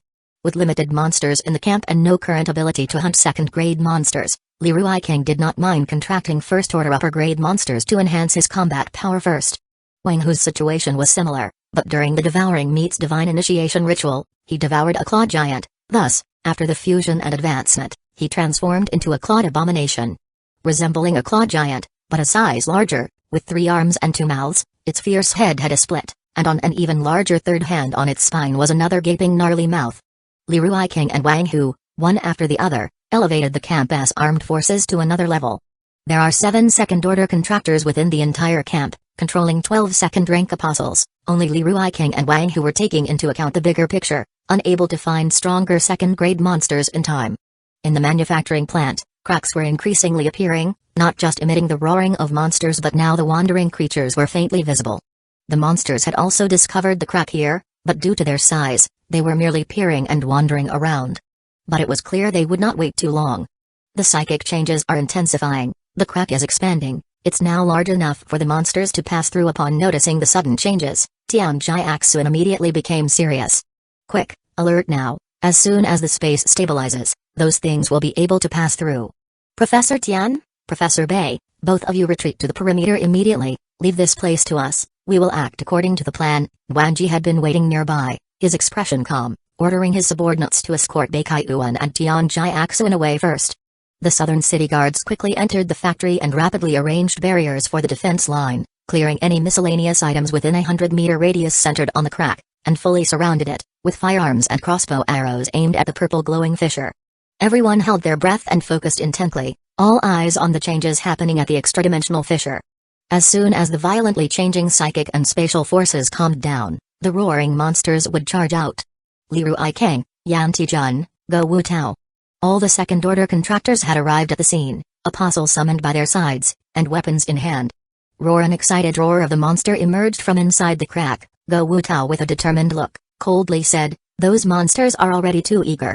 With limited monsters in the camp and no current ability to hunt second-grade monsters, Li Ruiking did not mind contracting first-order upper-grade monsters to enhance his combat power first. Wang Hu's situation was similar, but during the Devouring Meats Divine Initiation Ritual, he devoured a claw giant. Thus, after the fusion and advancement, he transformed into a clawed abomination. Resembling a claw giant, but a size larger, with 3 arms and 2 mouths, its fierce head had a split, and on an even larger third hand on its spine was another gaping gnarly mouth. Li Ruiking and Wang Hu, one after the other, elevated the camp's armed forces to another level. There are 7 second-order contractors within the entire camp, controlling 12 second-rank apostles. Only Li Ruiking and Wang Hu were taking into account the bigger picture, unable to find stronger second-grade monsters in time. In the manufacturing plant, cracks were increasingly appearing, not just emitting the roaring of monsters but now the wandering creatures were faintly visible. The monsters had also discovered the crack here, but due to their size, they were merely peering and wandering around. But it was clear they would not wait too long. The psychic changes are intensifying, the crack is expanding, it's now large enough for the monsters to pass through. Upon noticing the sudden changes, Tian Jiaxun immediately became serious. Quick, alert now, as soon as the space stabilizes, those things will be able to pass through. Professor Tian, Professor Bei, both of you retreat to the perimeter immediately, leave this place to us, we will act according to the plan. Wanji had been waiting nearby, his expression calm, ordering his subordinates to escort Bei Kaiyuan and Tian Jiaxun away first. The southern city guards quickly entered the factory and rapidly arranged barriers for the defense line, clearing any miscellaneous items within a 100-meter radius centered on the crack, and fully surrounded it, with firearms and crossbow arrows aimed at the purple glowing fissure. Everyone held their breath and focused intently, all eyes on the changes happening at the extra-dimensional fissure. As soon as the violently changing psychic and spatial forces calmed down, the roaring monsters would charge out. Li Ruiking, Yan Tijun, Go Wutao. All the second-order contractors had arrived at the scene, apostles summoned by their sides, and weapons in hand. An excited roar of the monster emerged from inside the crack. Go Wutao with a determined look, coldly said, Those monsters are already too eager.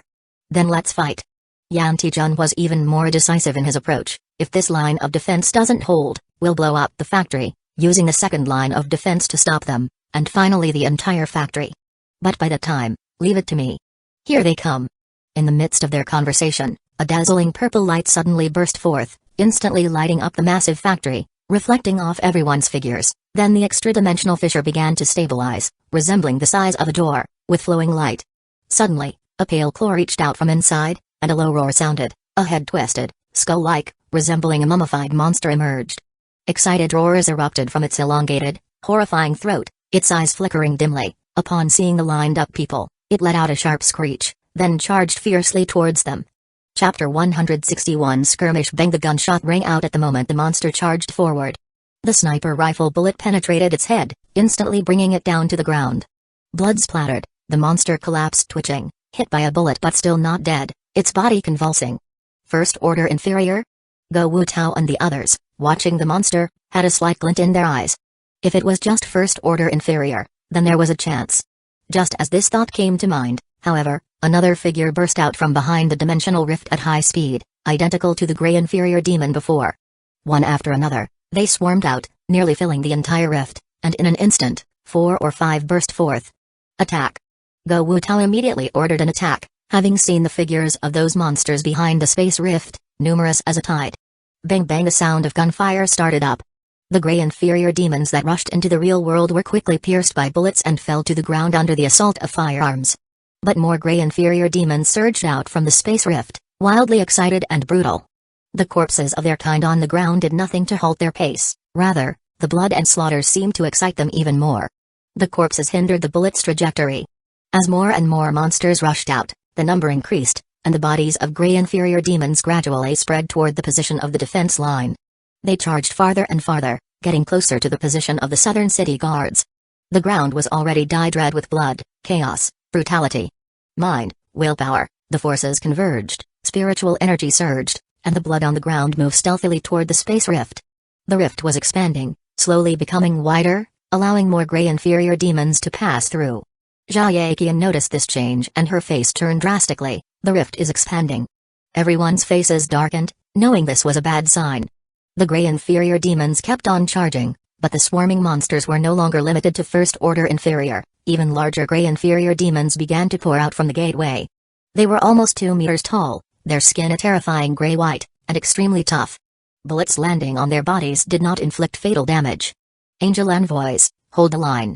Then let's fight. Yan Tijun was even more decisive in his approach. If this line of defense doesn't hold, we'll blow up the factory, using the second line of defense to stop them, and finally the entire factory. But by that time, leave it to me. Here they come. In the midst of their conversation, a dazzling purple light suddenly burst forth, instantly lighting up the massive factory, reflecting off everyone's figures. Then the extra-dimensional fissure began to stabilize, resembling the size of a door, with flowing light. Suddenly, a pale claw reached out from inside, and a low roar sounded. A head twisted, skull-like, resembling a mummified monster emerged. Excited roars erupted from its elongated, horrifying throat, its eyes flickering dimly. Upon seeing the lined-up people, it let out a sharp screech, then charged fiercely towards them. Chapter 161 Skirmish. Bang! The gunshot rang out at the moment the monster charged forward. The sniper rifle bullet penetrated its head, instantly bringing it down to the ground. Blood splattered, the monster collapsed twitching, hit by a bullet but still not dead, its body convulsing. First Order Inferior? Go Wu Tao and the others, watching the monster, had a slight glint in their eyes. If it was just First Order Inferior, then there was a chance. Just as this thought came to mind, however, another figure burst out from behind the dimensional rift at high speed, identical to the grey inferior demon before. One after another, they swarmed out, nearly filling the entire rift, and in an instant, 4 or 5 burst forth. Attack! Go Wu Tao immediately ordered an attack, having seen the figures of those monsters behind the space rift, numerous as a tide. Bang bang! The sound of gunfire started up. The grey inferior demons that rushed into the real world were quickly pierced by bullets and fell to the ground under the assault of firearms. But more grey inferior demons surged out from the space rift, wildly excited and brutal. The corpses of their kind on the ground did nothing to halt their pace, rather, the blood and slaughter seemed to excite them even more. The corpses hindered the bullets' trajectory. As more and more monsters rushed out, the number increased, and the bodies of grey inferior demons gradually spread toward the position of the defense line. They charged farther and farther, getting closer to the position of the southern city guards. The ground was already dyed red with blood, chaos, brutality. Mind, willpower, the forces converged, spiritual energy surged, and the blood on the ground moved stealthily toward the space rift. The rift was expanding, slowly becoming wider, allowing more grey inferior demons to pass through. Jia Yaqian noticed this change and her face turned drastically. The rift is expanding. Everyone's faces darkened, knowing this was a bad sign. The grey inferior demons kept on charging, but the swarming monsters were no longer limited to First Order Inferior. Even larger grey inferior demons began to pour out from the gateway. They were almost 2 meters tall, their skin a terrifying grey-white, and extremely tough. Bullets landing on their bodies did not inflict fatal damage. Angel envoys, hold the line.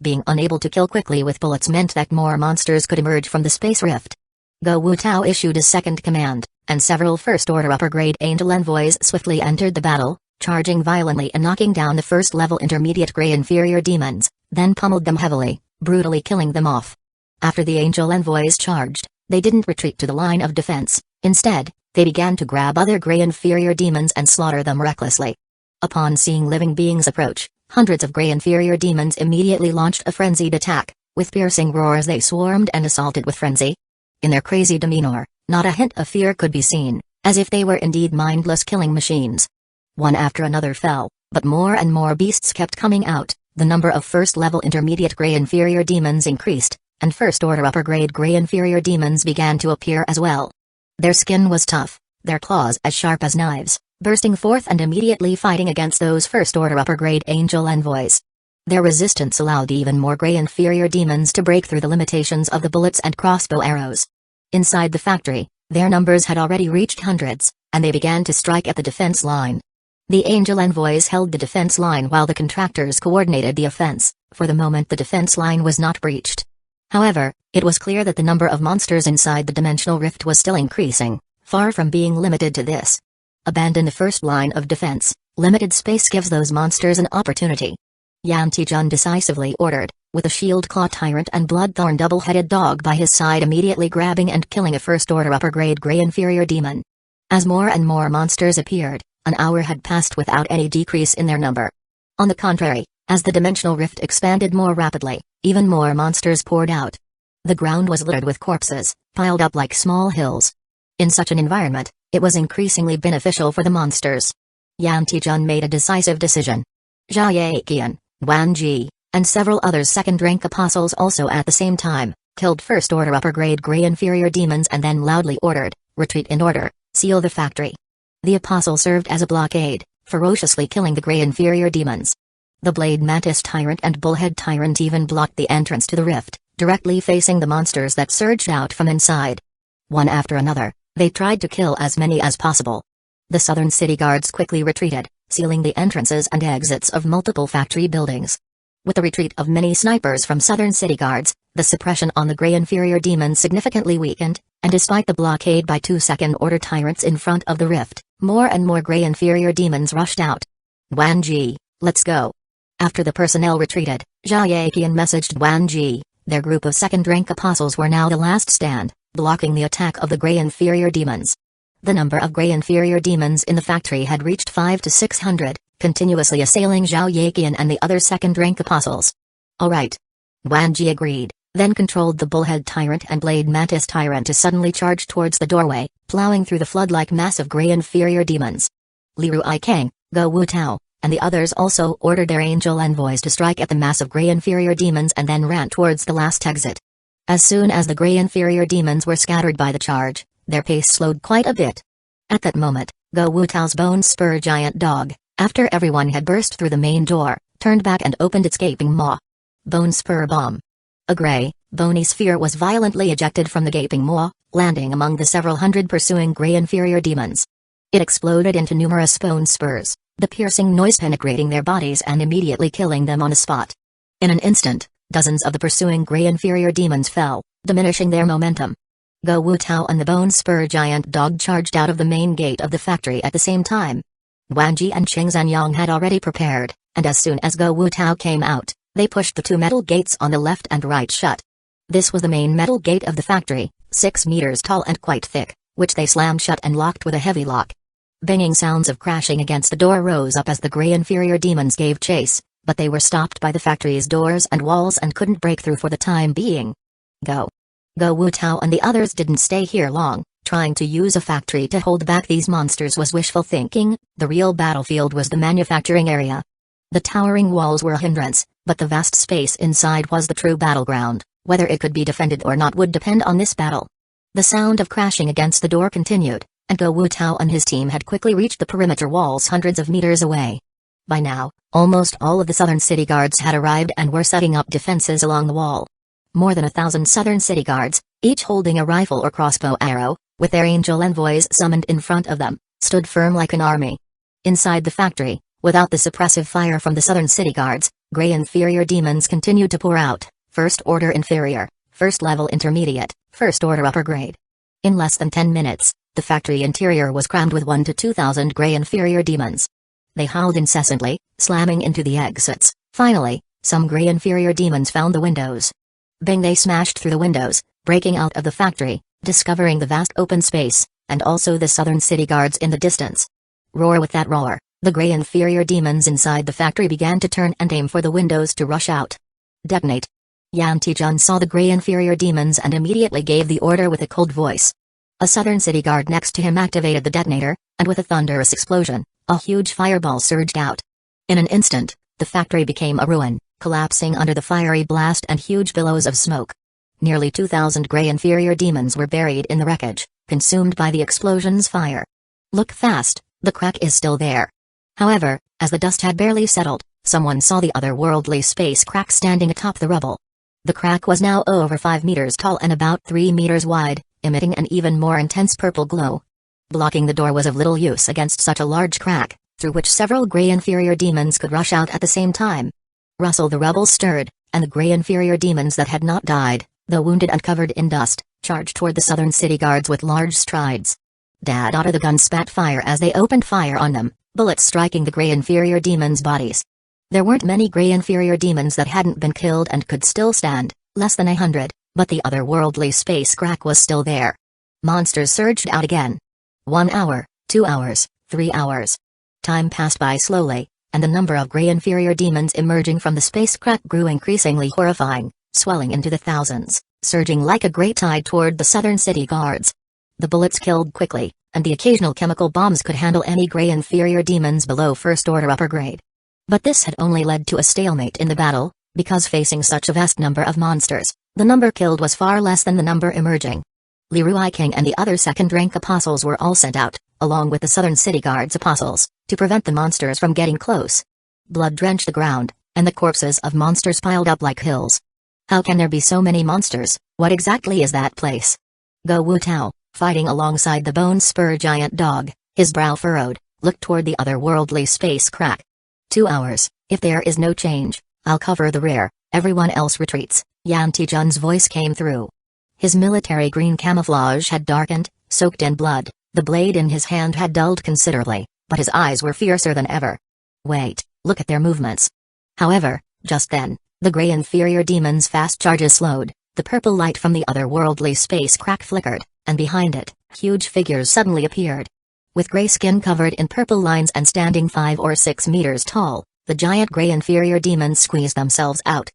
Being unable to kill quickly with bullets meant that more monsters could emerge from the space rift. Go Wu Tao issued a second command, and several first-order upper-grade angel envoys swiftly entered the battle, charging violently and knocking down the first-level intermediate grey inferior demons, then pummeled them heavily, brutally killing them off. After the angel envoys charged, they didn't retreat to the line of defense. Instead, they began to grab other grey inferior demons and slaughter them recklessly. Upon seeing living beings approach, hundreds of grey inferior demons immediately launched a frenzied attack. With piercing roars they swarmed and assaulted with frenzy. In their crazy demeanor, not a hint of fear could be seen, as if they were indeed mindless killing machines. One after another fell, but more and more beasts kept coming out. The number of first-level intermediate grey inferior demons increased, and first-order upper-grade grey inferior demons began to appear as well. Their skin was tough, their claws as sharp as knives, bursting forth and immediately fighting against those first-order upper-grade angel envoys. Their resistance allowed even more grey inferior demons to break through the limitations of the bullets and crossbow arrows. Inside the factory, their numbers had already reached hundreds, and they began to strike at the defense line. The angel envoys held the defense line while the contractors coordinated the offense. For the moment the defense line was not breached. However, it was clear that the number of monsters inside the dimensional rift was still increasing, far from being limited to this. Abandon the first line of defense, limited space gives those monsters an opportunity. Yan Tijun decisively ordered, with a shield-claw tyrant and bloodthorn double-headed dog by his side immediately grabbing and killing a first-order upper-grade grey inferior demon. As more and more monsters appeared, an hour had passed without any decrease in their number. On the contrary, as the dimensional rift expanded more rapidly, even more monsters poured out. The ground was littered with corpses, piled up like small hills. In such an environment, it was increasingly beneficial for the monsters. Yan Tijun made a decisive decision. Jia Yaqian, Wan Ji, and several other second-rank apostles also at the same time, killed First Order upper grade Grey inferior demons and then loudly ordered, "Retreat in order, seal the factory." The Apostle served as a blockade, ferociously killing the Grey inferior demons. The Blade Mantis Tyrant and Bullhead Tyrant even blocked the entrance to the rift, directly facing the monsters that surged out from inside. One after another, they tried to kill as many as possible. The southern city guards quickly retreated, sealing the entrances and exits of multiple factory buildings. With the retreat of many snipers from southern city guards, the suppression on the Grey inferior demons significantly weakened, and despite the blockade by 2 second-order tyrants in front of the rift, more and more Grey inferior demons rushed out. "Wan Ji, let's go." After the personnel retreated, Zhao Yaqian messaged Wan Ji. Their group of second-rank apostles were now the last stand, blocking the attack of the Grey inferior demons. The number of Grey inferior demons in the factory had reached 500 to 600, continuously assailing Zhao Yaqian and the other second-rank apostles. "All right." Wan Ji agreed, then controlled the Bullhead Tyrant and Blade Mantis Tyrant to suddenly charge towards the doorway, plowing through the flood like mass of Grey inferior demons. Li Ruai Kang, Go Wu Tao, and the others also ordered their angel envoys to strike at the mass of Grey inferior demons and then ran towards the last exit. As soon as the Grey inferior demons were scattered by the charge, their pace slowed quite a bit. At that moment, Go Wu Tao's bone spur giant dog, after everyone had burst through the main door, turned back and opened its gaping maw. Bone spur bomb. A grey, bony sphere was violently ejected from the gaping maw, landing among the several hundred pursuing Grey inferior demons. It exploded into numerous bone spurs, the piercing noise penetrating their bodies and immediately killing them on the spot. In an instant, dozens of the pursuing Grey inferior demons fell, diminishing their momentum. Go Wu Tao and the bone spur giant dog charged out of the main gate of the factory at the same time. Wang Ji and Qing Zanyang had already prepared, and as soon as Go Wu Tao came out, they pushed the 2 metal gates on the left and right shut. This was the main metal gate of the factory, 6 meters tall and quite thick, which they slammed shut and locked with a heavy lock. Banging sounds of crashing against the door rose up as the Grey inferior demons gave chase, but they were stopped by the factory's doors and walls and couldn't break through for the time being. Go Wu Tao and the others didn't stay here long. Trying to use a factory to hold back these monsters was wishful thinking. The real battlefield was the manufacturing area. The towering walls were a hindrance, but the vast space inside was the true battleground. Whether it could be defended or not would depend on this battle. The sound of crashing against the door continued, and Go Wu Tao and his team had quickly reached the perimeter walls hundreds of meters away. By now, almost all of the southern city guards had arrived and were setting up defenses along the wall. More than 1,000 southern city guards, each holding a rifle or crossbow arrow, with their angel envoys summoned in front of them, stood firm like an army. Inside the factory, without the suppressive fire from the southern city guards, Grey inferior demons continued to pour out, First Order inferior, First Level intermediate, First Order upper grade. In less than 10 minutes, the factory interior was crammed with 1,000 to 2,000 Grey inferior demons. They howled incessantly, slamming into the exits. Finally, some Grey inferior demons found the windows. Bang! They smashed through the windows, breaking out of the factory, discovering the vast open space, and also the southern city guards in the distance. Roar! With that roar, the Grey inferior demons inside the factory began to turn and aim for the windows to rush out. Detonate! Yan Tijun saw the Grey inferior demons and immediately gave the order with a cold voice. A southern city guard next to him activated the detonator, and with a thunderous explosion, a huge fireball surged out. In an instant, the factory became a ruin, collapsing under the fiery blast and huge billows of smoke. Nearly 2,000 Grey inferior demons were buried in the wreckage, consumed by the explosion's fire. Look fast, the crack is still there. However, as the dust had barely settled, someone saw the otherworldly space crack standing atop the rubble. The crack was now over 5 meters tall and about 3 meters wide, emitting an even more intense purple glow. Blocking the door was of little use against such a large crack, through which several Grey inferior demons could rush out at the same time. Rustle! The rubble stirred, and the Grey inferior demons that had not died, though wounded and covered in dust, charged toward the southern city guards with large strides. Dada! The guns spat fire as they opened fire on them, bullets striking the Grey inferior demons' bodies. There weren't many Grey inferior demons that hadn't been killed and could still stand, less than 100, but the otherworldly space crack was still there. Monsters surged out again. 1 hour, 2 hours, 3 hours. Time passed by slowly, and the number of Grey inferior demons emerging from the space crack grew increasingly horrifying, swelling into the thousands, surging like a great tide toward the southern city guards. The bullets killed quickly, and the occasional chemical bombs could handle any Grey inferior demons below First Order upper grade. But this had only led to a stalemate in the battle, because facing such a vast number of monsters, The number killed was far less than the number emerging. Leroy King and the other second-rank apostles were all sent out, along with the Southern City Guard's apostles, to prevent the monsters from getting close. Blood drenched the ground, and the corpses of monsters piled up like hills. How can there be so many monsters? What exactly is that place? Go Wu Tao, fighting alongside the bone spur giant dog, his brow furrowed, looked toward the otherworldly space crack. 2 hours, if there is no change, I'll cover the rear, everyone else retreats, Yan Tijun's voice came through. His military green camouflage had darkened, soaked in blood, the blade in his hand had dulled considerably, but his eyes were fiercer than ever. Wait, look at their movements. However, just then, the gray inferior demon's fast charges slowed, the purple light from the otherworldly space crack flickered, and behind it, huge figures suddenly appeared. With gray skin covered in purple lines and standing 5 or 6 meters tall, the giant gray inferior demons squeezed themselves out.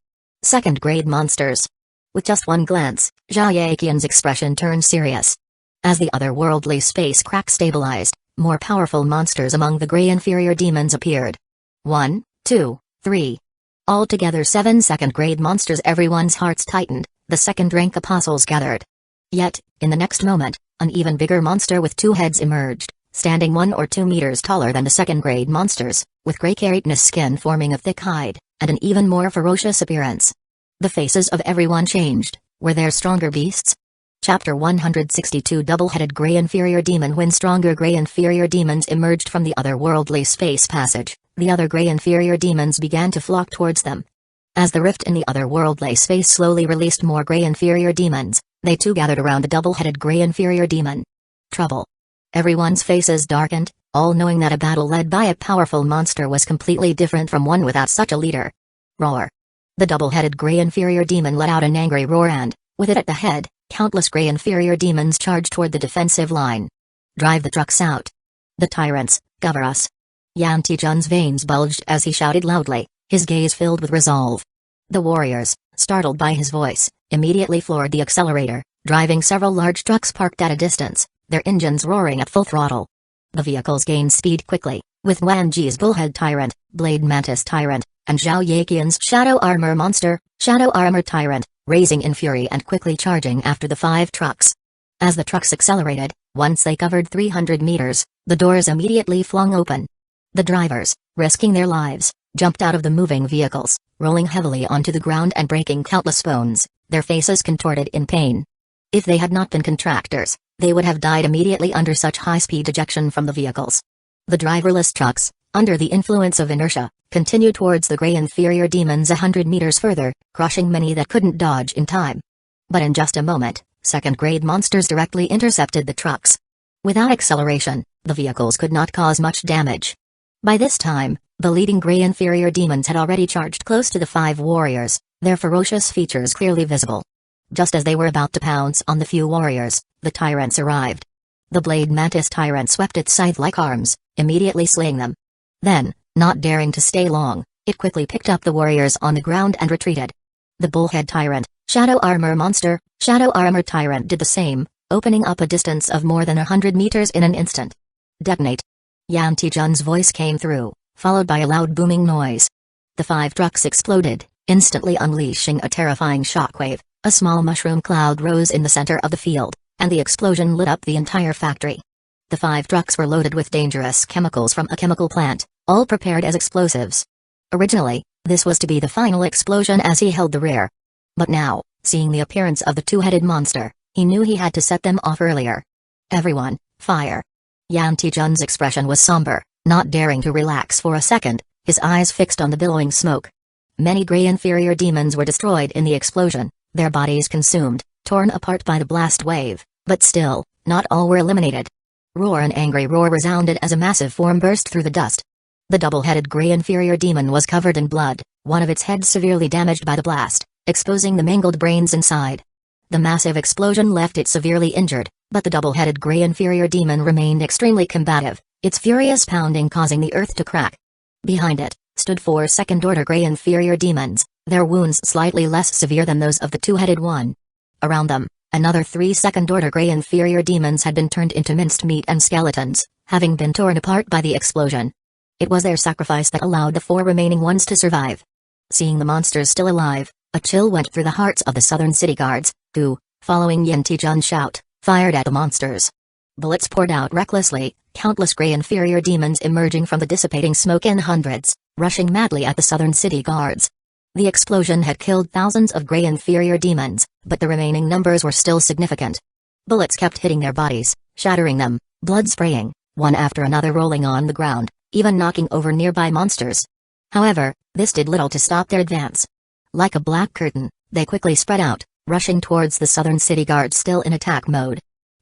Second-grade monsters. With just one glance, Zhao Yaqian's expression turned serious. As the otherworldly space crack stabilized, more powerful monsters among the gray inferior demons appeared. 1, 2, 3. Altogether 7 second-grade monsters. Everyone's hearts tightened, the second-rank apostles gathered. Yet, in the next moment, an even bigger monster with 2 heads emerged, standing 1 or 2 meters taller than the second-grade monsters, with gray keratinous skin forming a thick hide, and an even more ferocious appearance. The faces of everyone changed. Were there stronger beasts? Chapter 162 Double-headed gray inferior demon. When stronger gray inferior demons emerged from the otherworldly space passage, the other gray inferior demons began to flock towards them. As the rift in the otherworldly space slowly released more gray inferior demons, they too gathered around the double-headed gray inferior demon. Trouble. Everyone's faces darkened, all knowing that a battle led by a powerful monster was completely different from one without such a leader. Roar. The double-headed gray inferior demon let out an angry roar and, with it at the head, countless gray inferior demons charged toward the defensive line. Drive the trucks out. The tyrants, cover us. Yan Tijun's veins bulged as he shouted loudly, his gaze filled with resolve. The warriors, startled by his voice, immediately floored the accelerator, driving several large trucks parked at a distance, their engines roaring at full throttle. The vehicles gained speed quickly, with Wan Ji's bullhead tyrant, blade mantis tyrant, and Zhao Yaqian's shadow armor monster, shadow armor tyrant, raising in fury and quickly charging after the 5 trucks. As the trucks accelerated, once they covered 300 meters, the doors immediately flung open. The drivers, risking their lives, jumped out of the moving vehicles, rolling heavily onto the ground and breaking countless bones, their faces contorted in pain. If they had not been contractors, they would have died immediately under such high-speed ejection from the vehicles. The driverless trucks, under the influence of inertia, continued towards the gray inferior demons 100 meters further, crushing many that couldn't dodge in time. But in just a moment, second-grade monsters directly intercepted the trucks. Without acceleration, the vehicles could not cause much damage. By this time, the leading gray inferior demons had already charged close to the 5 warriors, their ferocious features clearly visible. Just as they were about to pounce on the few warriors, the tyrants arrived. The blade mantis tyrant swept its scythe-like arms, immediately slaying them. Then, not daring to stay long, it quickly picked up the warriors on the ground and retreated. The bullhead tyrant, shadow armor monster, shadow armor tyrant did the same, opening up a distance of more than 100 meters in an instant. Detonate. Yan Tijun's voice came through, followed by a loud booming noise. The 5 trucks exploded, instantly unleashing a terrifying shockwave. A small mushroom cloud rose in the center of the field, and the explosion lit up the entire factory. The 5 trucks were loaded with dangerous chemicals from a chemical plant, all prepared as explosives. Originally, this was to be the final explosion as he held the rear. But now, seeing the appearance of the 2-headed monster, he knew he had to set them off earlier. Everyone, fire. Yan Tijun's expression was somber, not daring to relax for a second, his eyes fixed on the billowing smoke. Many gray inferior demons were destroyed in the explosion, their bodies consumed, torn apart by the blast wave, but still, not all were eliminated. Roar. An angry roar resounded as a massive form burst through the dust. The double-headed gray inferior demon was covered in blood, one of its heads severely damaged by the blast, exposing the mangled brains inside. The massive explosion left it severely injured, but the double-headed gray inferior demon remained extremely combative, its furious pounding causing the earth to crack. Behind it stood 4 second-order gray inferior demons, their wounds slightly less severe than those of the 2-headed one. Around them, another 3 second-order gray inferior demons had been turned into minced meat and skeletons, having been torn apart by the explosion. It was their sacrifice that allowed the 4 remaining ones to survive. Seeing the monsters still alive, A chill went through the hearts of the southern city guards, who, following Yin Tijun's shout, fired at the monsters. Bullets poured out recklessly, countless gray inferior demons emerging from the dissipating smoke in hundreds, rushing madly at the southern city guards. The explosion had killed thousands of gray inferior demons, but the remaining numbers were still significant. Bullets kept hitting their bodies, shattering them, blood spraying, one after another rolling on the ground, even knocking over nearby monsters. However, this did little to stop their advance. Like a black curtain, they quickly spread out, rushing towards the southern city guards still in attack mode.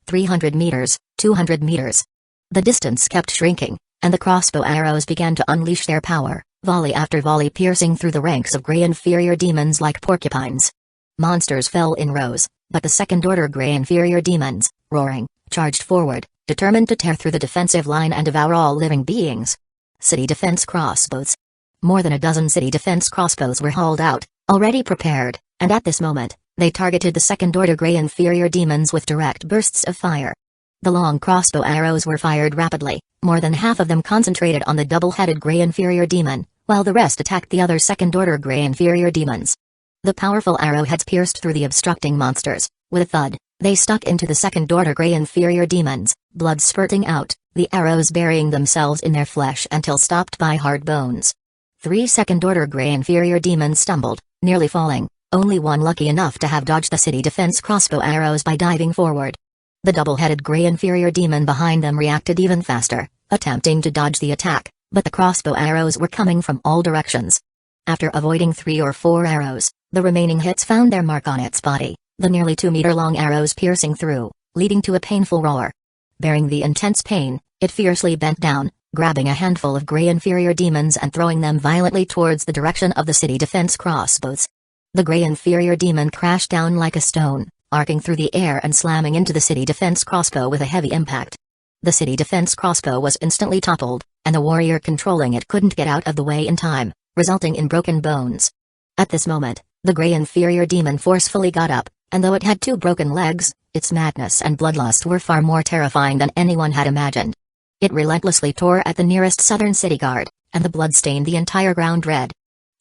300 meters, 200 meters. The distance kept shrinking, and the crossbow arrows began to unleash their power, volley after volley piercing through the ranks of gray inferior demons like porcupines. Monsters fell in rows, but the second-order gray inferior demons, roaring, charged forward, determined to tear through the defensive line and devour all living beings. City defense crossbows. More than a dozen city defense crossbows were hauled out, already prepared, and at this moment, they targeted the second-order gray inferior demons with direct bursts of fire. The long crossbow arrows were fired rapidly, more than half of them concentrated on the double-headed gray inferior demon, while the rest attacked the other second-order gray inferior demons. The powerful arrowheads pierced through the obstructing monsters. With a thud, they stuck into the second-order gray inferior demons, blood spurting out, the arrows burying themselves in their flesh until stopped by hard bones. 3 second-order gray inferior demons stumbled, nearly falling, only one lucky enough to have dodged the city defense crossbow arrows by diving forward. The double-headed gray inferior demon behind them reacted even faster, attempting to dodge the attack, but the crossbow arrows were coming from all directions. After avoiding 3 or 4 arrows, the remaining hits found their mark on its body, the nearly 2-meter-long arrows piercing through, leading to a painful roar. Bearing the intense pain, it fiercely bent down, grabbing a handful of gray inferior demons and throwing them violently towards the direction of the city defense crossbows. The gray inferior demon crashed down like a stone, arcing through the air and slamming into the city defense crossbow with a heavy impact. The city defense crossbow was instantly toppled, and the warrior controlling it couldn't get out of the way in time, resulting in broken bones. At this moment, the gray inferior demon forcefully got up, and though it had 2 broken legs, its madness and bloodlust were far more terrifying than anyone had imagined. It relentlessly tore at the nearest southern city guard, and the blood stained the entire ground red.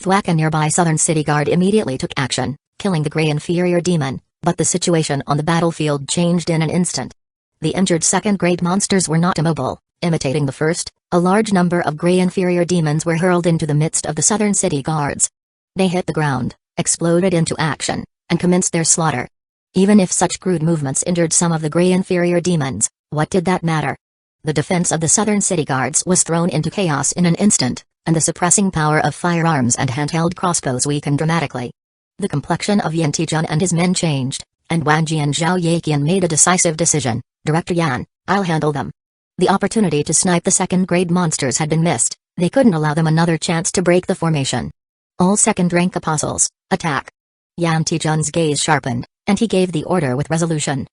Thwack, a nearby southern city guard, immediately took action, killing the gray inferior demon, but the situation on the battlefield changed in an instant. The injured second-grade monsters were not immobile. Imitating the first, a large number of gray inferior demons were hurled into the midst of the southern city guards. They hit the ground, exploded into action, and commenced their slaughter. Even if such crude movements injured some of the gray inferior demons, what did that matter? The defense of the southern city guards was thrown into chaos in an instant, and the suppressing power of firearms and handheld crossbows weakened dramatically. The complexion of Yin Tijun and his men changed, and Wang Ji and Zhao Yaqian made a decisive decision. Director Yan, I'll handle them. The opportunity to snipe the second-grade monsters had been missed. They couldn't allow them another chance to break the formation. All second-rank apostles, attack. Yan Tijun's gaze sharpened, and he gave the order with resolution.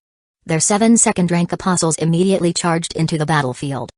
Their 7 second-rank apostles immediately charged into the battlefield.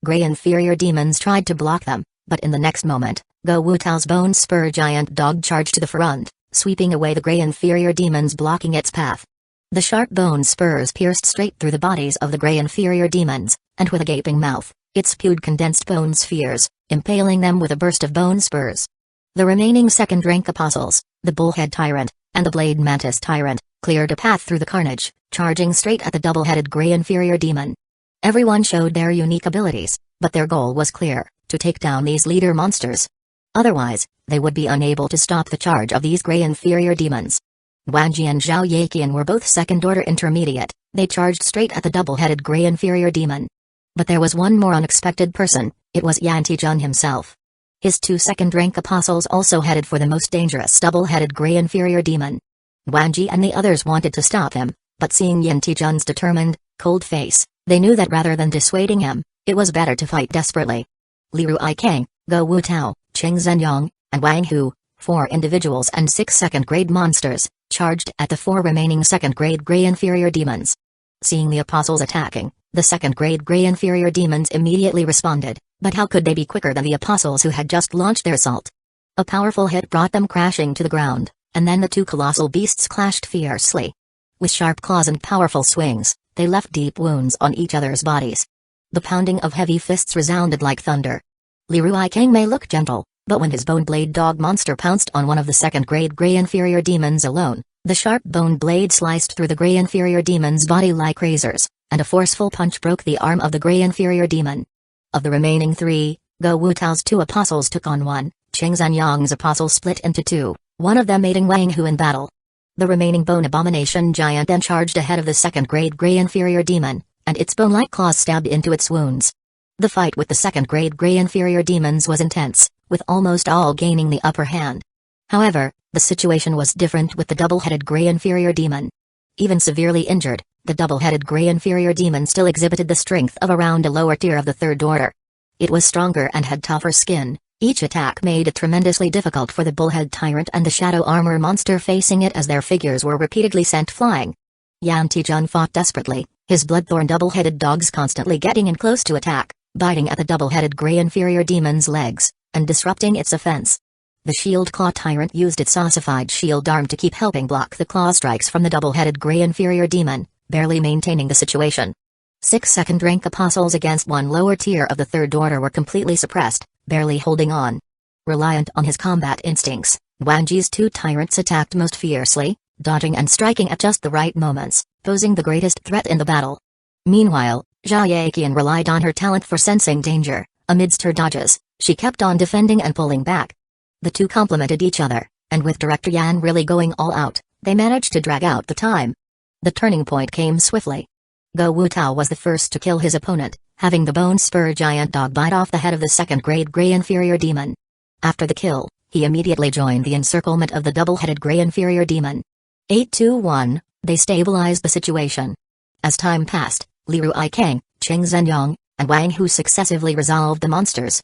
Gray inferior demons tried to block them, but in the next moment, Go Wu Tao's bone spur giant dog charged to the front, sweeping away the gray inferior demons blocking its path. The sharp bone spurs pierced straight through the bodies of the gray inferior demons, and with a gaping mouth, it spewed condensed bone spheres, impaling them with a burst of bone spurs. The remaining second-rank apostles, the bullhead tyrant, and the blade mantis tyrant, cleared a path through the carnage, charging straight at the double-headed gray inferior demon. Everyone showed their unique abilities, but their goal was clear, to take down these leader monsters. Otherwise, they would be unable to stop the charge of these gray inferior demons. Wang Ji and Zhao Yaqian were both second-order intermediate. They charged straight at the double-headed gray inferior demon. But there was one more unexpected person. It was Yan Tijun himself. His 2 second-rank apostles also headed for the most dangerous double-headed gray inferior demon. Wang Ji and the others wanted to stop him, but seeing Yan Tijun's determined, cold face, they knew that rather than dissuading him, it was better to fight desperately. Li Ruikang, Go Wu Tao, Qing Zhenyang, and Wang Hu, 4 individuals and 6 second-grade monsters, charged at the 4 remaining second-grade gray inferior demons. Seeing the apostles attacking, the second-grade gray inferior demons immediately responded, but how could they be quicker than the apostles who had just launched their assault? A powerful hit brought them crashing to the ground, and then the 2 colossal beasts clashed fiercely. With sharp claws and powerful swings, they left deep wounds on each other's bodies. The pounding of heavy fists resounded like thunder. Li Ruikang may look gentle, But when his bone blade dog monster pounced on one of the second-grade Grey Inferior demons alone, the sharp bone blade sliced through the Grey Inferior demon's body like razors, and a forceful punch broke the arm of the Grey Inferior demon. Of the remaining three, Go Wutao's two apostles took on one, Qing Zanyang's apostle split into two, one of them aiding Wang Hu in battle. The remaining bone abomination giant then charged ahead of the second-grade Grey Inferior demon, and its bone-like claws stabbed into its wounds. The fight with the second-grade Grey Inferior demons was intense, with almost all gaining the upper hand. However, the situation was different with the double-headed Grey Inferior demon. Even severely injured, the double-headed Grey Inferior demon still exhibited the strength of around a lower tier of the third order. It was stronger and had tougher skin. Each attack made it tremendously difficult for the bullhead tyrant and the shadow armor monster facing it as their figures were repeatedly sent flying. Yan Tijun fought desperately, his bloodthorn double-headed dogs constantly getting in close to attack, biting at the double-headed Grey Inferior demon's legs, and disrupting its offense. The shield claw tyrant used its ossified shield arm to keep helping block the claw strikes from the double-headed Grey Inferior demon, barely maintaining the situation. 6 second-rank apostles against one lower tier of the third order were completely suppressed, barely holding on. Reliant on his combat instincts, Wanji's two tyrants attacked most fiercely, dodging and striking at just the right moments, posing the greatest threat in the battle. Meanwhile, Zhao Yaqian relied on her talent for sensing danger. Amidst her dodges, she kept on defending and pulling back. The two complemented each other, and with Director Yan really going all out, they managed to drag out the time. The turning point came swiftly. Go Wutao was the first to kill his opponent, having the bone spur giant dog bite off the head of the second-grade Grey Inferior demon. After the kill, he immediately joined the encirclement of the double-headed Grey Inferior demon. 8-1, they stabilized the situation. As time passed, Li Ruikang, Qing Zhenyang, and Wang Hu successively resolved the monsters.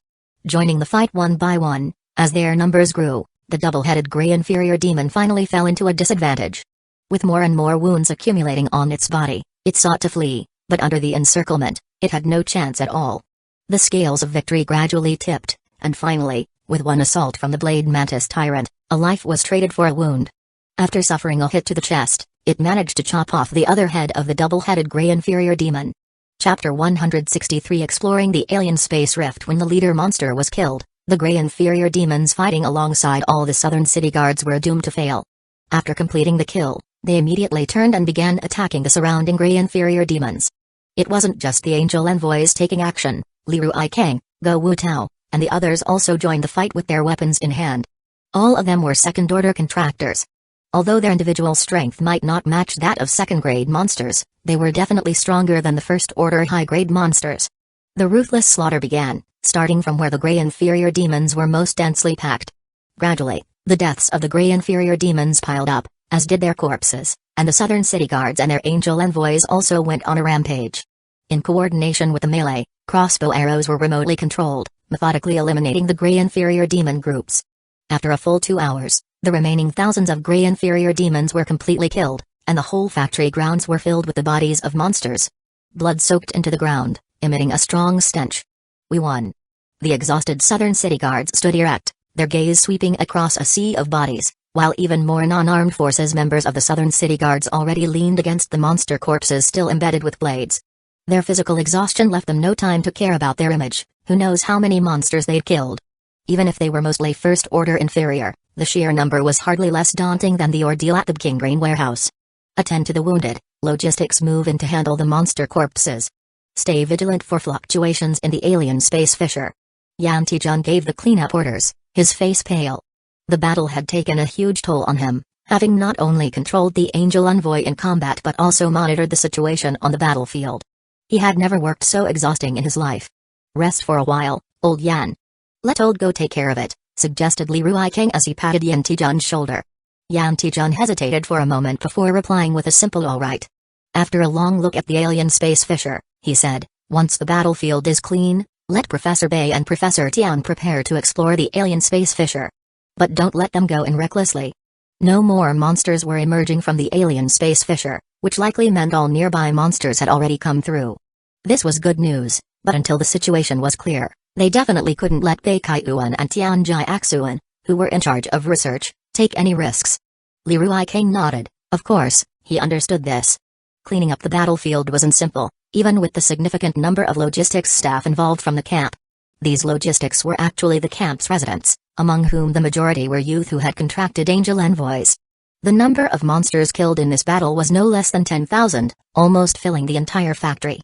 Joining the fight one by one, as their numbers grew, the double-headed Grey Inferior demon finally fell into a disadvantage. With more and more wounds accumulating on its body, it sought to flee, but under the encirclement, it had no chance at all. The scales of victory gradually tipped, and finally, with one assault from the Blade Mantis tyrant, a life was traded for a wound. After suffering a hit to the chest, it managed to chop off the other head of the double-headed Grey Inferior demon. Chapter 163 Exploring the Alien Space Rift. When the leader monster was killed, the Grey Inferior demons fighting alongside all the southern city guards were doomed to fail. After completing the kill, they immediately turned and began attacking the surrounding Grey Inferior demons. It wasn't just the angel envoys taking action. Li Ruikang, Go Wutao, and the others also joined the fight with their weapons in hand. All of them were second-order contractors. Although their individual strength might not match that of second-grade monsters, they were definitely stronger than the first-order high-grade monsters. The ruthless slaughter began, starting from where the Grey Inferior demons were most densely packed. Gradually, the deaths of the Grey Inferior demons piled up, as did their corpses, and the southern city guards and their angel envoys also went on a rampage. In coordination with the melee, crossbow arrows were remotely controlled, methodically eliminating the Grey Inferior demon groups. After a full 2 hours, the remaining thousands of Grey Inferior demons were completely killed, and the whole factory grounds were filled with the bodies of monsters. Blood soaked into the ground, emitting a strong stench. We won. The exhausted southern city guards stood erect, their gaze sweeping across a sea of bodies, while even more non-armed forces members of the southern city guards already leaned against the monster corpses still embedded with blades. Their physical exhaustion left them no time to care about their image. Who knows how many monsters they'd killed. Even if they were mostly first-order inferior, the sheer number was hardly less daunting than the ordeal at the Kingrain warehouse. Attend to the wounded, logistics move in to handle the monster corpses. Stay vigilant for fluctuations in the alien space fissure. Yan Tijun gave the cleanup orders, his face pale. The battle had taken a huge toll on him, having not only controlled the angel envoy in combat but also monitored the situation on the battlefield. He had never worked so exhausting in his life. Rest for a while, old Yan. Let old Go take care of it, suggested Li Ruikang as he patted Yan Tijun's shoulder. Yan Tijun hesitated for a moment before replying with a simple all right. After a long look at the alien space fissure, he said, once the battlefield is clean, let Professor Bei and Professor Tian prepare to explore the alien space fissure. But don't let them go in recklessly. No more monsters were emerging from the alien space fissure, which likely meant all nearby monsters had already come through. This was good news, but until the situation was clear, they definitely couldn't let Bei Kaiyuan and Tianjai Axuan, who were in charge of research, take any risks. Li Ruikang nodded. Of course, he understood this. Cleaning up the battlefield wasn't simple, even with the significant number of logistics staff involved from the camp. These logistics were actually the camp's residents, among whom the majority were youth who had contracted angel envoys. The number of monsters killed in this battle was no less than 10,000, almost filling the entire factory.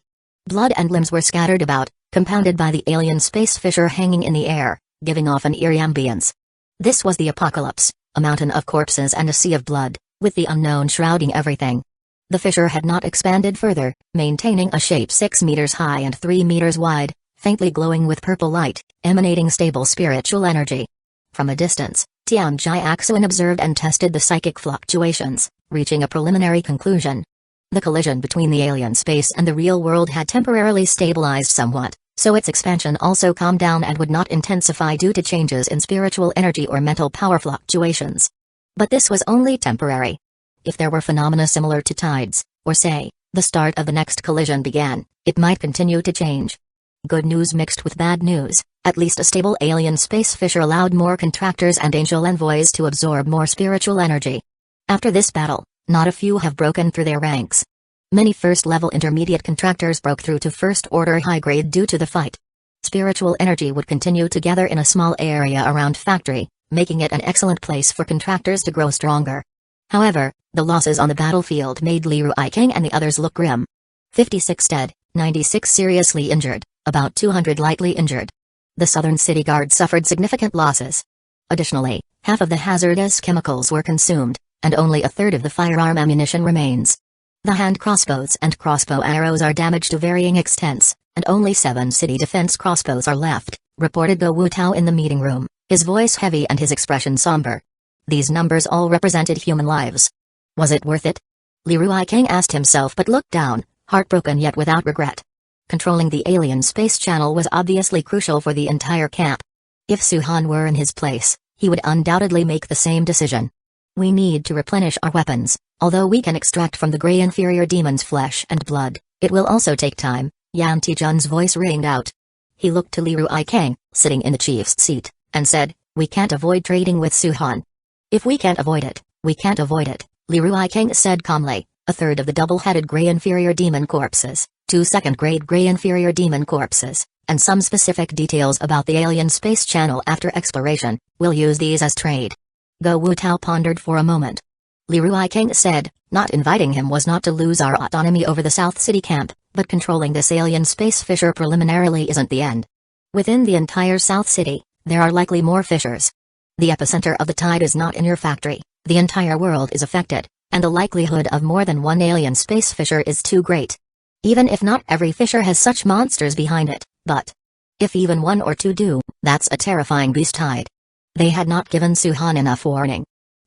Blood and limbs were scattered about, compounded by the alien space fissure hanging in the air, giving off an eerie ambience. This was the apocalypse, a mountain of corpses and a sea of blood, with the unknown shrouding everything. The fissure had not expanded further, maintaining a shape 6 meters high and 3 meters wide, faintly glowing with purple light, emanating stable spiritual energy. From a distance, Tian Jiaxuan observed and tested the psychic fluctuations, reaching a preliminary conclusion. The collision between the alien space and the real world had temporarily stabilized somewhat, so its expansion also calmed down and would not intensify due to changes in spiritual energy or mental power fluctuations. But this was only temporary. If there were phenomena similar to tides, or say, the start of the next collision began, it might continue to change. Good news mixed with bad news, at least a stable alien space fissure allowed more contractors and angel envoys to absorb more spiritual energy. After this battle, not a few have broken through their ranks. Many first-level intermediate contractors broke through to first-order high-grade due to the fight. Spiritual energy would continue to gather in a small area around factory, making it an excellent place for contractors to grow stronger. However, the losses on the battlefield made Li Ruiking and the others look grim. 56 dead, 96 seriously injured, about 200 lightly injured. The southern city guard suffered significant losses. Additionally, half of the hazardous chemicals were consumed, and only a third of the firearm ammunition remains. The hand crossbows and crossbow arrows are damaged to varying extents, and only 7 city defense crossbows are left, reported Go Wutao in the meeting room, his voice heavy and his expression somber. These numbers all represented human lives. Was it worth it? Li Ruiking asked himself but looked down, heartbroken yet without regret. Controlling the alien space channel was obviously crucial for the entire camp. If Suhan were in his place, he would undoubtedly make the same decision. We need to replenish our weapons, although we can extract from the gray inferior demon's flesh and blood, it will also take time, Yan Tijun's voice ringed out. He looked to Li Ruiking, sitting in the chief's seat, and said, "We can't avoid trading with Suhan." "If we can't avoid it, we can't avoid it," Li Ruiking said calmly. A third of the double-headed gray inferior demon corpses, 2 second-grade gray inferior demon corpses, and some specific details about the alien space channel after exploration, we'll use these as trade. Go Wutao pondered for a moment. Li Ruiking said, "Not inviting him was not to lose our autonomy over the South City camp, but controlling this alien space fissure preliminarily isn't the end. Within the entire South City, there are likely more fissures. The epicenter of the tide is not in your factory, the entire world is affected, and the likelihood of more than one alien space fissure is too great. Even if not every fissure has such monsters behind it, but if even 1 or 2 do, that's a terrifying beast tide." They had not given Suhan enough warning.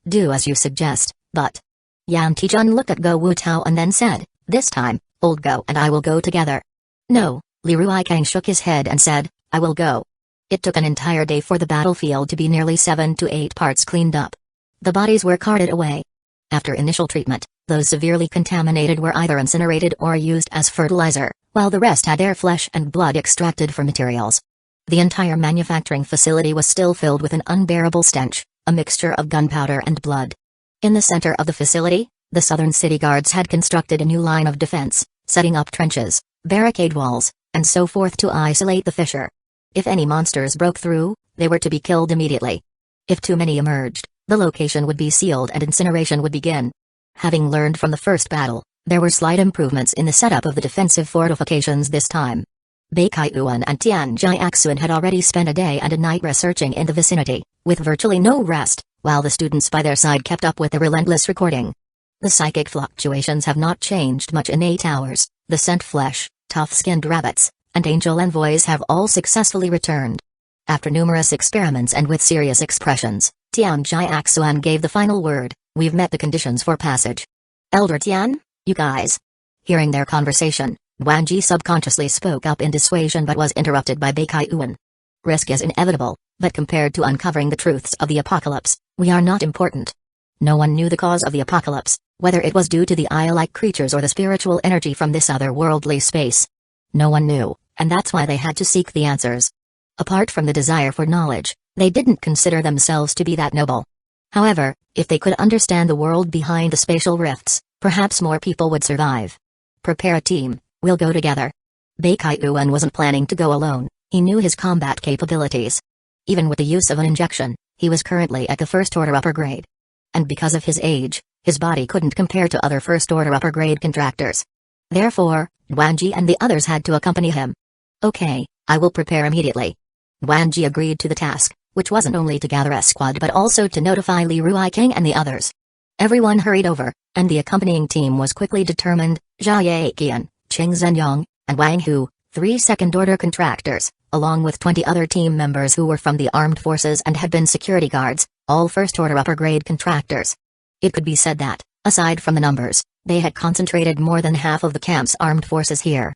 "Do as you suggest, but..." Yan Tijun looked at Go Wutao and then said, "This time, old Go and I will go together." "No," Li Ruiking shook his head and said, "I will go." It took an entire day for the battlefield to be nearly 7 to 8 parts cleaned up. The bodies were carted away. After initial treatment, those severely contaminated were either incinerated or used as fertilizer, while the rest had their flesh and blood extracted for materials. The entire manufacturing facility was still filled with an unbearable stench, a mixture of gunpowder and blood. In the center of the facility, the southern city guards had constructed a new line of defense, setting up trenches, barricade walls, and so forth to isolate the fissure. If any monsters broke through, they were to be killed immediately. If too many emerged, the location would be sealed and incineration would begin. Having learned from the first battle, there were slight improvements in the setup of the defensive fortifications this time. Beikaiyuan and Tian Jiaxuan had already spent a day and a night researching in the vicinity, with virtually no rest, while the students by their side kept up with the relentless recording. The psychic fluctuations have not changed much in 8 hours, the scent flesh, tough-skinned rabbits, and angel envoys have all successfully returned. After numerous experiments and with serious expressions, Tian Jiaxuan gave the final word, "We've met the conditions for passage." "Elder Tian, you guys." Hearing their conversation, Wanji subconsciously spoke up in dissuasion but was interrupted by Beikaiyuan. "Risk is inevitable, but compared to uncovering the truths of the apocalypse, we are not important." No one knew the cause of the apocalypse, whether it was due to the eye-like creatures or the spiritual energy from this otherworldly space. No one knew, and that's why they had to seek the answers. Apart from the desire for knowledge, they didn't consider themselves to be that noble. However, if they could understand the world behind the spatial rifts, perhaps more people would survive. "Prepare a team, we'll go together." Beikaiyuan wasn't planning to go alone, he knew his combat capabilities. Even with the use of an injection, he was currently at the first-order upper grade. And because of his age, his body couldn't compare to other first-order upper grade contractors. Therefore, Wanji and the others had to accompany him. Okay, I will prepare immediately. Wanji agreed to the task, which wasn't only to gather a squad but also to notify Li Ruiking and the others. Everyone hurried over, and the accompanying team was quickly determined: Zhao Yiqian, Qing Zhenyang, and Wang Hu, 3 second-order contractors, along with 20 other team members who were from the armed forces and had been security guards, all first-order upper-grade contractors. It could be said that, aside from the numbers, they had concentrated more than half of the camp's armed forces here.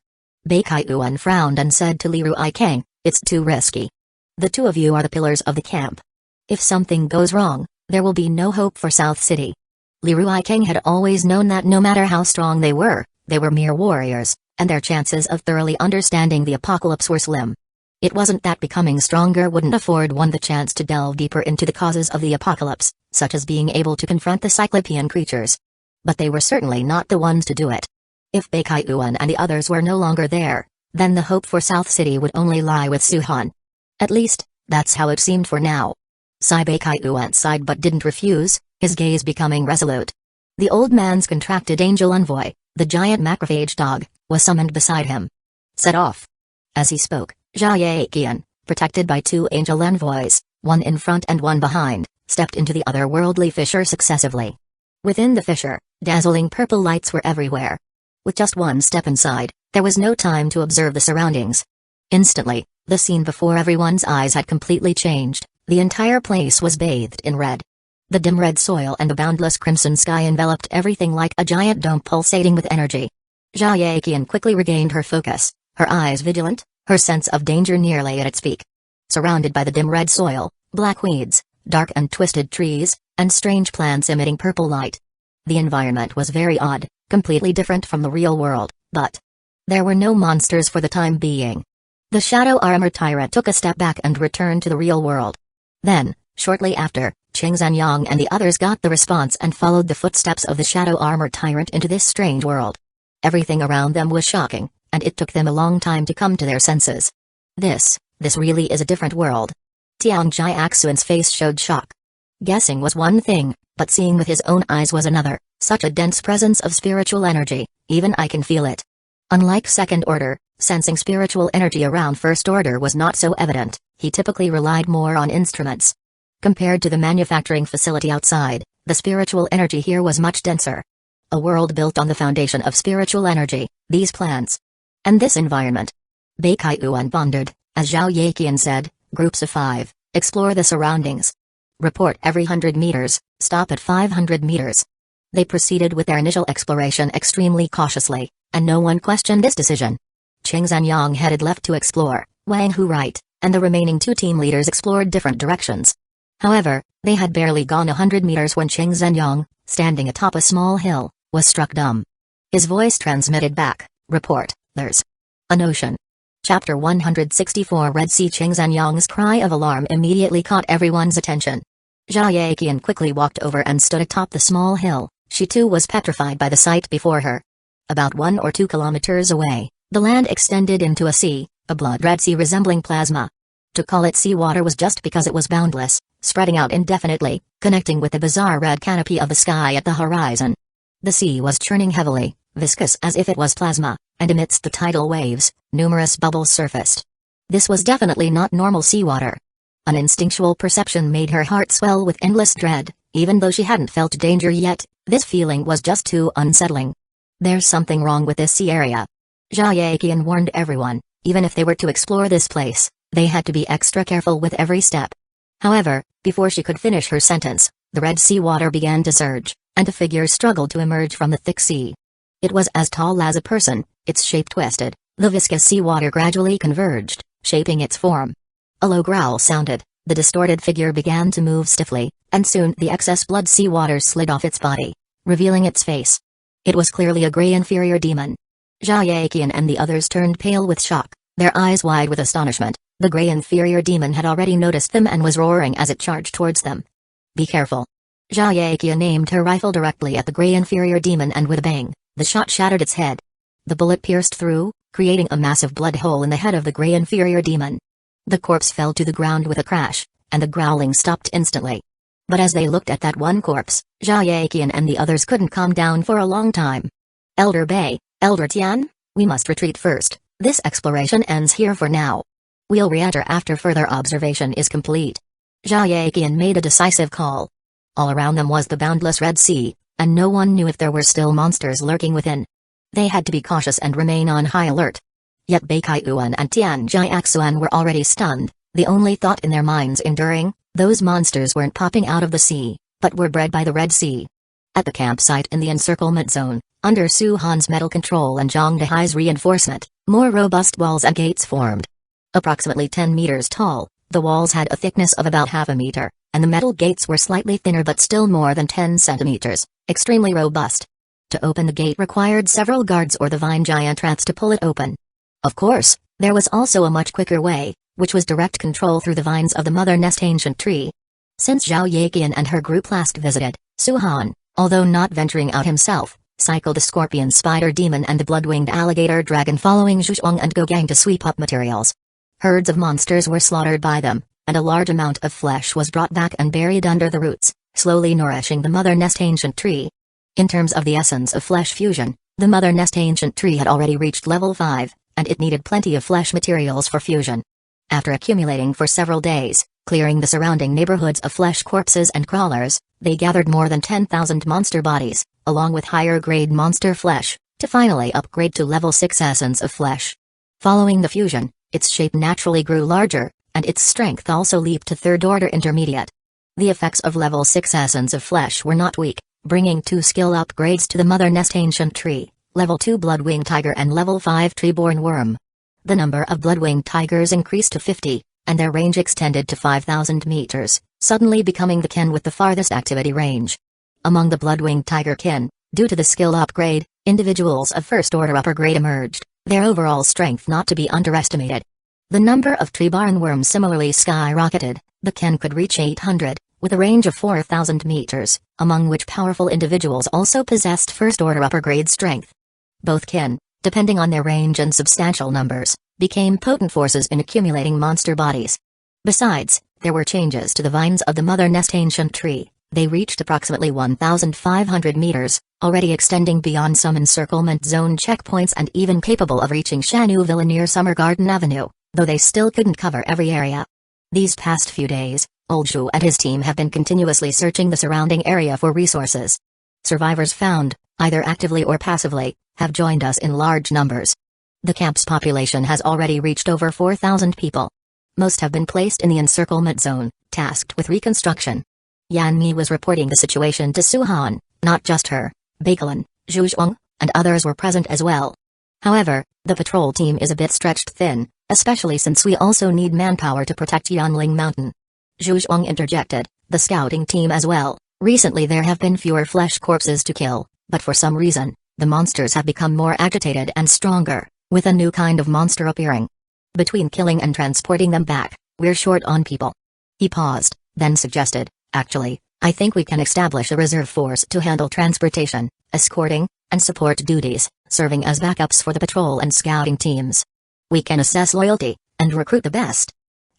Bei Kaiyuan frowned and said to Li Ruiking, "It's too risky. The two of you are the pillars of the camp. If something goes wrong, there will be no hope for South City." Li Ruiking had always known that no matter how strong they were mere warriors, and their chances of thoroughly understanding the apocalypse were slim. It wasn't that becoming stronger wouldn't afford one the chance to delve deeper into the causes of the apocalypse, such as being able to confront the Cyclopean creatures. But they were certainly not the ones to do it. If Bei Kaiyuan and the others were no longer there, then the hope for South City would only lie with Suhan. At least, that's how it seemed for now. Bei Kaiyuan sighed but didn't refuse, his gaze becoming resolute. The old man's contracted angel envoy, the giant macrophage dog, was summoned beside him. Set off. As he spoke, Zhao Yiqian, protected by 2 angel envoys, one in front and one behind, stepped into the otherworldly fissure successively. Within the fissure, dazzling purple lights were everywhere. With just one step inside, there was no time to observe the surroundings. Instantly, the scene before everyone's eyes had completely changed. The entire place was bathed in red. The dim red soil and the boundless crimson sky enveloped everything like a giant dome pulsating with energy. Zhao Yiqian quickly regained her focus, her eyes vigilant, her sense of danger nearly at its peak. Surrounded by the dim red soil, black weeds, dark and twisted trees, and strange plants emitting purple light. The environment was very odd, completely different from the real world, but there were no monsters for the time being. The Shadow Armor Tyrant took a step back and returned to the real world. Then, shortly after, Qing Zhenyang and the others got the response and followed the footsteps of the Shadow Armor Tyrant into this strange world. Everything around them was shocking, and it took them a long time to come to their senses. This really is a different world. Tiang Jiaxuan's face showed shock. Guessing was one thing, but seeing with his own eyes was another. Such a dense presence of spiritual energy, even I can feel it. Unlike second order, sensing spiritual energy around first order was not so evident. He typically relied more on instruments. Compared to the manufacturing facility outside, the spiritual energy here was much denser. A world built on the foundation of spiritual energy, these plants. And this environment. Bei Kaiyuan pondered, as Zhao Yiqian said, groups of 5, explore the surroundings. Report every 100 meters, stop at 500 meters. They proceeded with their initial exploration extremely cautiously, and no one questioned this decision. Qing Zhenyang headed left to explore, Wang Hu right, and the remaining 2 team leaders explored different directions. However, they had barely gone 100 meters when Qing Zhenyang, standing atop a small hill, was struck dumb. His voice transmitted back, report, there's an ocean. Chapter 164 Red Sea. Qing Zhenyang's cry of alarm immediately caught everyone's attention. Zhao Yiqian quickly walked over and stood atop the small hill. She too was petrified by the sight before her. About 1 or 2 kilometers away, the land extended into a sea, a blood-red sea resembling plasma. To call it seawater was just because it was boundless, spreading out indefinitely, connecting with the bizarre red canopy of the sky at the horizon. The sea was churning heavily, viscous as if it was plasma, and amidst the tidal waves, numerous bubbles surfaced. This was definitely not normal seawater. An instinctual perception made her heart swell with endless dread. Even though she hadn't felt danger yet, this feeling was just too unsettling. There's something wrong with this sea area. Zhao Yiqian warned everyone, even if they were to explore this place, they had to be extra careful with every step. However, before she could finish her sentence, the red sea water began to surge, and a figure struggled to emerge from the thick sea. It was as tall as a person, its shape twisted, the viscous seawater gradually converged, shaping its form. A low growl sounded, the distorted figure began to move stiffly, and soon the excess blood seawater slid off its body, revealing its face. It was clearly a gray inferior demon. Zhao Yiqian and the others turned pale with shock, their eyes wide with astonishment. The gray inferior demon had already noticed them and was roaring as it charged towards them. Be careful. Zhao Yiqian aimed her rifle directly at the gray inferior demon and with a bang, the shot shattered its head. The bullet pierced through, creating a massive blood hole in the head of the gray inferior demon. The corpse fell to the ground with a crash, and the growling stopped instantly. But as they looked at that one corpse, Jiaqian and the others couldn't calm down for a long time. Elder Bei, Elder Tian, we must retreat first. This exploration ends here for now. We'll re-enter after further observation is complete. Jiaqian made a decisive call. All around them was the boundless Red Sea, and no one knew if there were still monsters lurking within. They had to be cautious and remain on high alert. Yet Bei Kaiyuan and Tian Jiaxuan were already stunned, the only thought in their minds enduring, those monsters weren't popping out of the sea, but were bred by the Red Sea. At the campsite in the encirclement zone, under Su Han's metal control and Zhang Dehai's reinforcement, more robust walls and gates formed. Approximately 10 meters tall, the walls had a thickness of about half a meter, and the metal gates were slightly thinner but still more than 10 centimeters, extremely robust. To open the gate required several guards or the vine giant rats to pull it open. Of course, there was also a much quicker way, which was direct control through the vines of the Mother Nest ancient tree. Since Zhao Yaqian and her group last visited, Su Han, although not venturing out himself, cycled the scorpion spider demon and the blood-winged alligator dragon following Zhuang and Gogang to sweep up materials. Herds of monsters were slaughtered by them, and a large amount of flesh was brought back and buried under the roots, slowly nourishing the Mother Nest ancient tree. In terms of the essence of flesh fusion, the Mother Nest ancient tree had already reached level 5, and it needed plenty of flesh materials for fusion. After accumulating for several days, clearing the surrounding neighborhoods of flesh corpses and crawlers, they gathered more than 10,000 monster bodies, along with higher-grade monster flesh, to finally upgrade to level 6 essence of flesh. Following the fusion, its shape naturally grew larger, and its strength also leaped to third-order intermediate. The effects of level 6 essence of flesh were not weak, bringing 2 skill upgrades to the Mother Nest ancient tree, level 2 Bloodwing Tiger and level 5 Treeborn Worm. The number of Bloodwing Tigers increased to 50, and their range extended to 5,000 meters, suddenly becoming the kin with the farthest activity range. Among the Bloodwing Tiger kin, due to the skill upgrade, individuals of first-order upper grade emerged, their overall strength not to be underestimated. The number of Treeborn Worms similarly skyrocketed, the kin could reach 800, with a range of 4,000 meters, among which powerful individuals also possessed first-order upper grade strength. Both kin, depending on their range and substantial numbers, became potent forces in accumulating monster bodies. Besides, there were changes to the vines of the Mother Nest ancient tree. They reached approximately 1,500 meters, already extending beyond some encirclement zone checkpoints and even capable of reaching Shanu Villa near Summer Garden Avenue, though they still couldn't cover every area. These past few days, Old Zhu and his team have been continuously searching the surrounding area for resources. Survivors found, either actively or passively, have joined us in large numbers. The camp's population has already reached over 4,000 people. Most have been placed in the encirclement zone, tasked with reconstruction. Yan Mi was reporting the situation to Su Han, not just her. Baikalin, Zhu Zhuang, and others were present as well. However, the patrol team is a bit stretched thin, especially since we also need manpower to protect Yanling Mountain. Zhu Zhuang interjected, the scouting team as well. Recently there have been fewer flesh corpses to kill, but for some reason, the monsters have become more agitated and stronger, with a new kind of monster appearing. Between killing and transporting them back, we're short on people. He paused, then suggested, actually, I think we can establish a reserve force to handle transportation, escorting, and support duties, serving as backups for the patrol and scouting teams. We can assess loyalty, and recruit the best.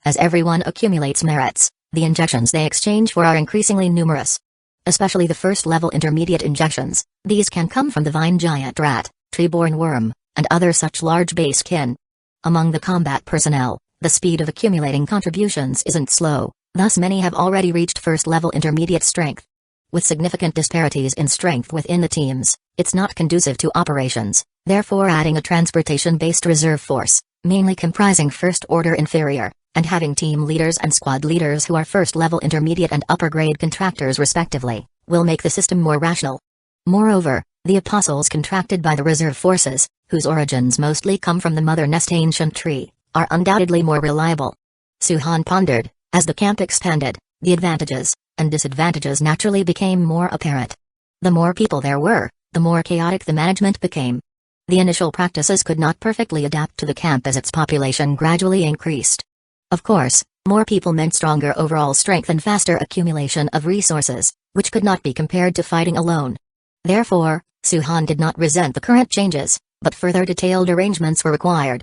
As everyone accumulates merits, the injections they exchange for are increasingly numerous. Especially the first-level intermediate injections, these can come from the vine giant rat, treeborn worm, and other such large base kin. Among the combat personnel, the speed of accumulating contributions isn't slow, thus many have already reached first-level intermediate strength. With significant disparities in strength within the teams, it's not conducive to operations, therefore adding a transportation-based reserve force, mainly comprising first-order inferior, and having team leaders and squad leaders who are first-level intermediate and upper-grade contractors respectively, will make the system more rational. Moreover, the apostles contracted by the reserve forces, whose origins mostly come from the Mother Nest ancient tree, are undoubtedly more reliable. Su Han pondered, as the camp expanded, the advantages and disadvantages naturally became more apparent. The more people there were, the more chaotic the management became. The initial practices could not perfectly adapt to the camp as its population gradually increased. Of course, more people meant stronger overall strength and faster accumulation of resources, which could not be compared to fighting alone. Therefore, Su Han did not resent the current changes, but further detailed arrangements were required.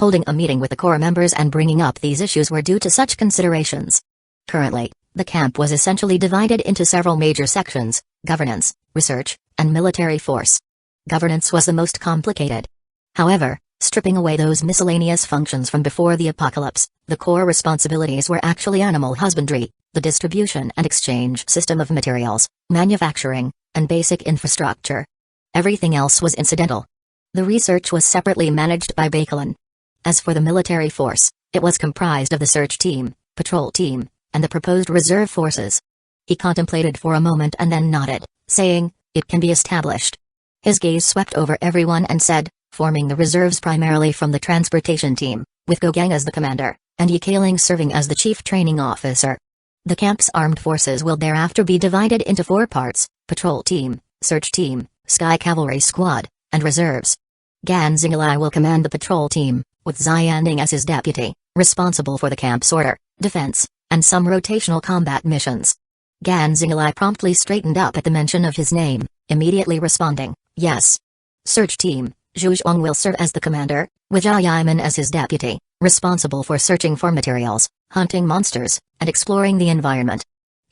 Holding a meeting with the core members and bringing up these issues were due to such considerations. Currently, the camp was essentially divided into several major sections: governance, research, and military force. Governance was the most complicated. However, stripping away those miscellaneous functions from before the apocalypse, the core responsibilities were actually animal husbandry, the distribution and exchange system of materials, manufacturing, and basic infrastructure. Everything else was incidental. The research was separately managed by Bacalon. As for the military force, it was comprised of the search team, patrol team, and the proposed reserve forces. He contemplated for a moment and then nodded, saying, "It can be established." His gaze swept over everyone and said, "Forming the reserves primarily from the transportation team, with Gogang as the commander, and Yikaling serving as the chief training officer. The camp's armed forces will thereafter be divided into 4 parts: patrol team, search team, sky cavalry squad, and reserves. Ganzingalai will command the patrol team, with Xianding as his deputy, responsible for the camp's order, defense, and some rotational combat missions." Ganzingalai promptly straightened up at the mention of his name, immediately responding, "Yes." Search team, Zhuzhuang will serve as the commander, with Zhao Yiman as his deputy, responsible for searching for materials, hunting monsters, and exploring the environment.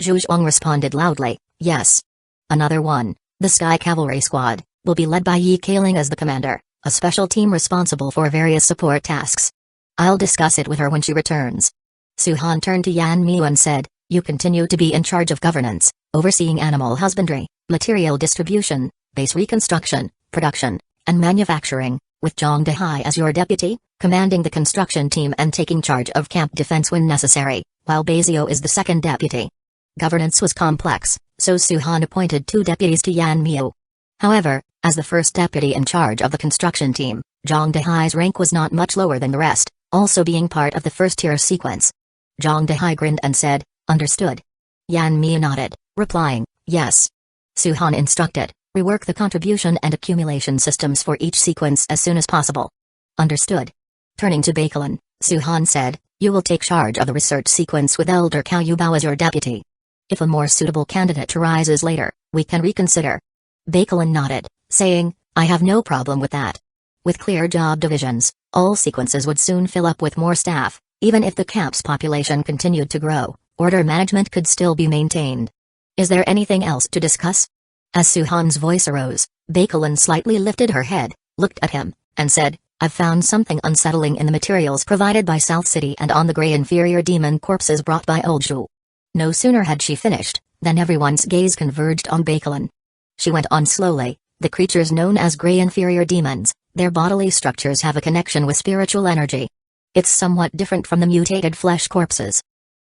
Zhuzhuang responded loudly, "Yes." Another one, the Sky Cavalry Squad, will be led by Yi Kaling as the commander, a special team responsible for various support tasks. "I'll discuss it with her when she returns." Suhan turned to Yan Miu and said, "You continue to be in charge of governance, overseeing animal husbandry, material distribution, base reconstruction, production, and manufacturing, with Zhang Dehai as your deputy, commanding the construction team and taking charge of camp defense when necessary, while Bazio is the second deputy." Governance was complex, so Suhan appointed 2 deputies to Yan Miu. However, as the first deputy in charge of the construction team, Zhang Dehai's rank was not much lower than the rest, also being part of the first-tier sequence. Zhang Dehai grinned and said, "Understood." Yan Miu nodded, replying, "Yes." Suhan instructed, "Rework the contribution and accumulation systems for each sequence as soon as possible." "Understood." Turning to Bacalon, Suhan said, "You will take charge of the research sequence with Elder Cao Yubao as your deputy. If a more suitable candidate arises later, we can reconsider." Bacalon nodded, saying, "I have no problem with that." With clear job divisions, all sequences would soon fill up with more staff. Even if the camp's population continued to grow, order management could still be maintained. "Is there anything else to discuss?" As Suhan's voice arose, Bacalon slightly lifted her head, looked at him, and said, "I've found something unsettling in the materials provided by South City and on the grey inferior demon corpses brought by Old Zhu." No sooner had she finished, than everyone's gaze converged on Bacalon. She went on slowly, "The creatures known as grey inferior demons, their bodily structures have a connection with spiritual energy. It's somewhat different from the mutated flesh corpses."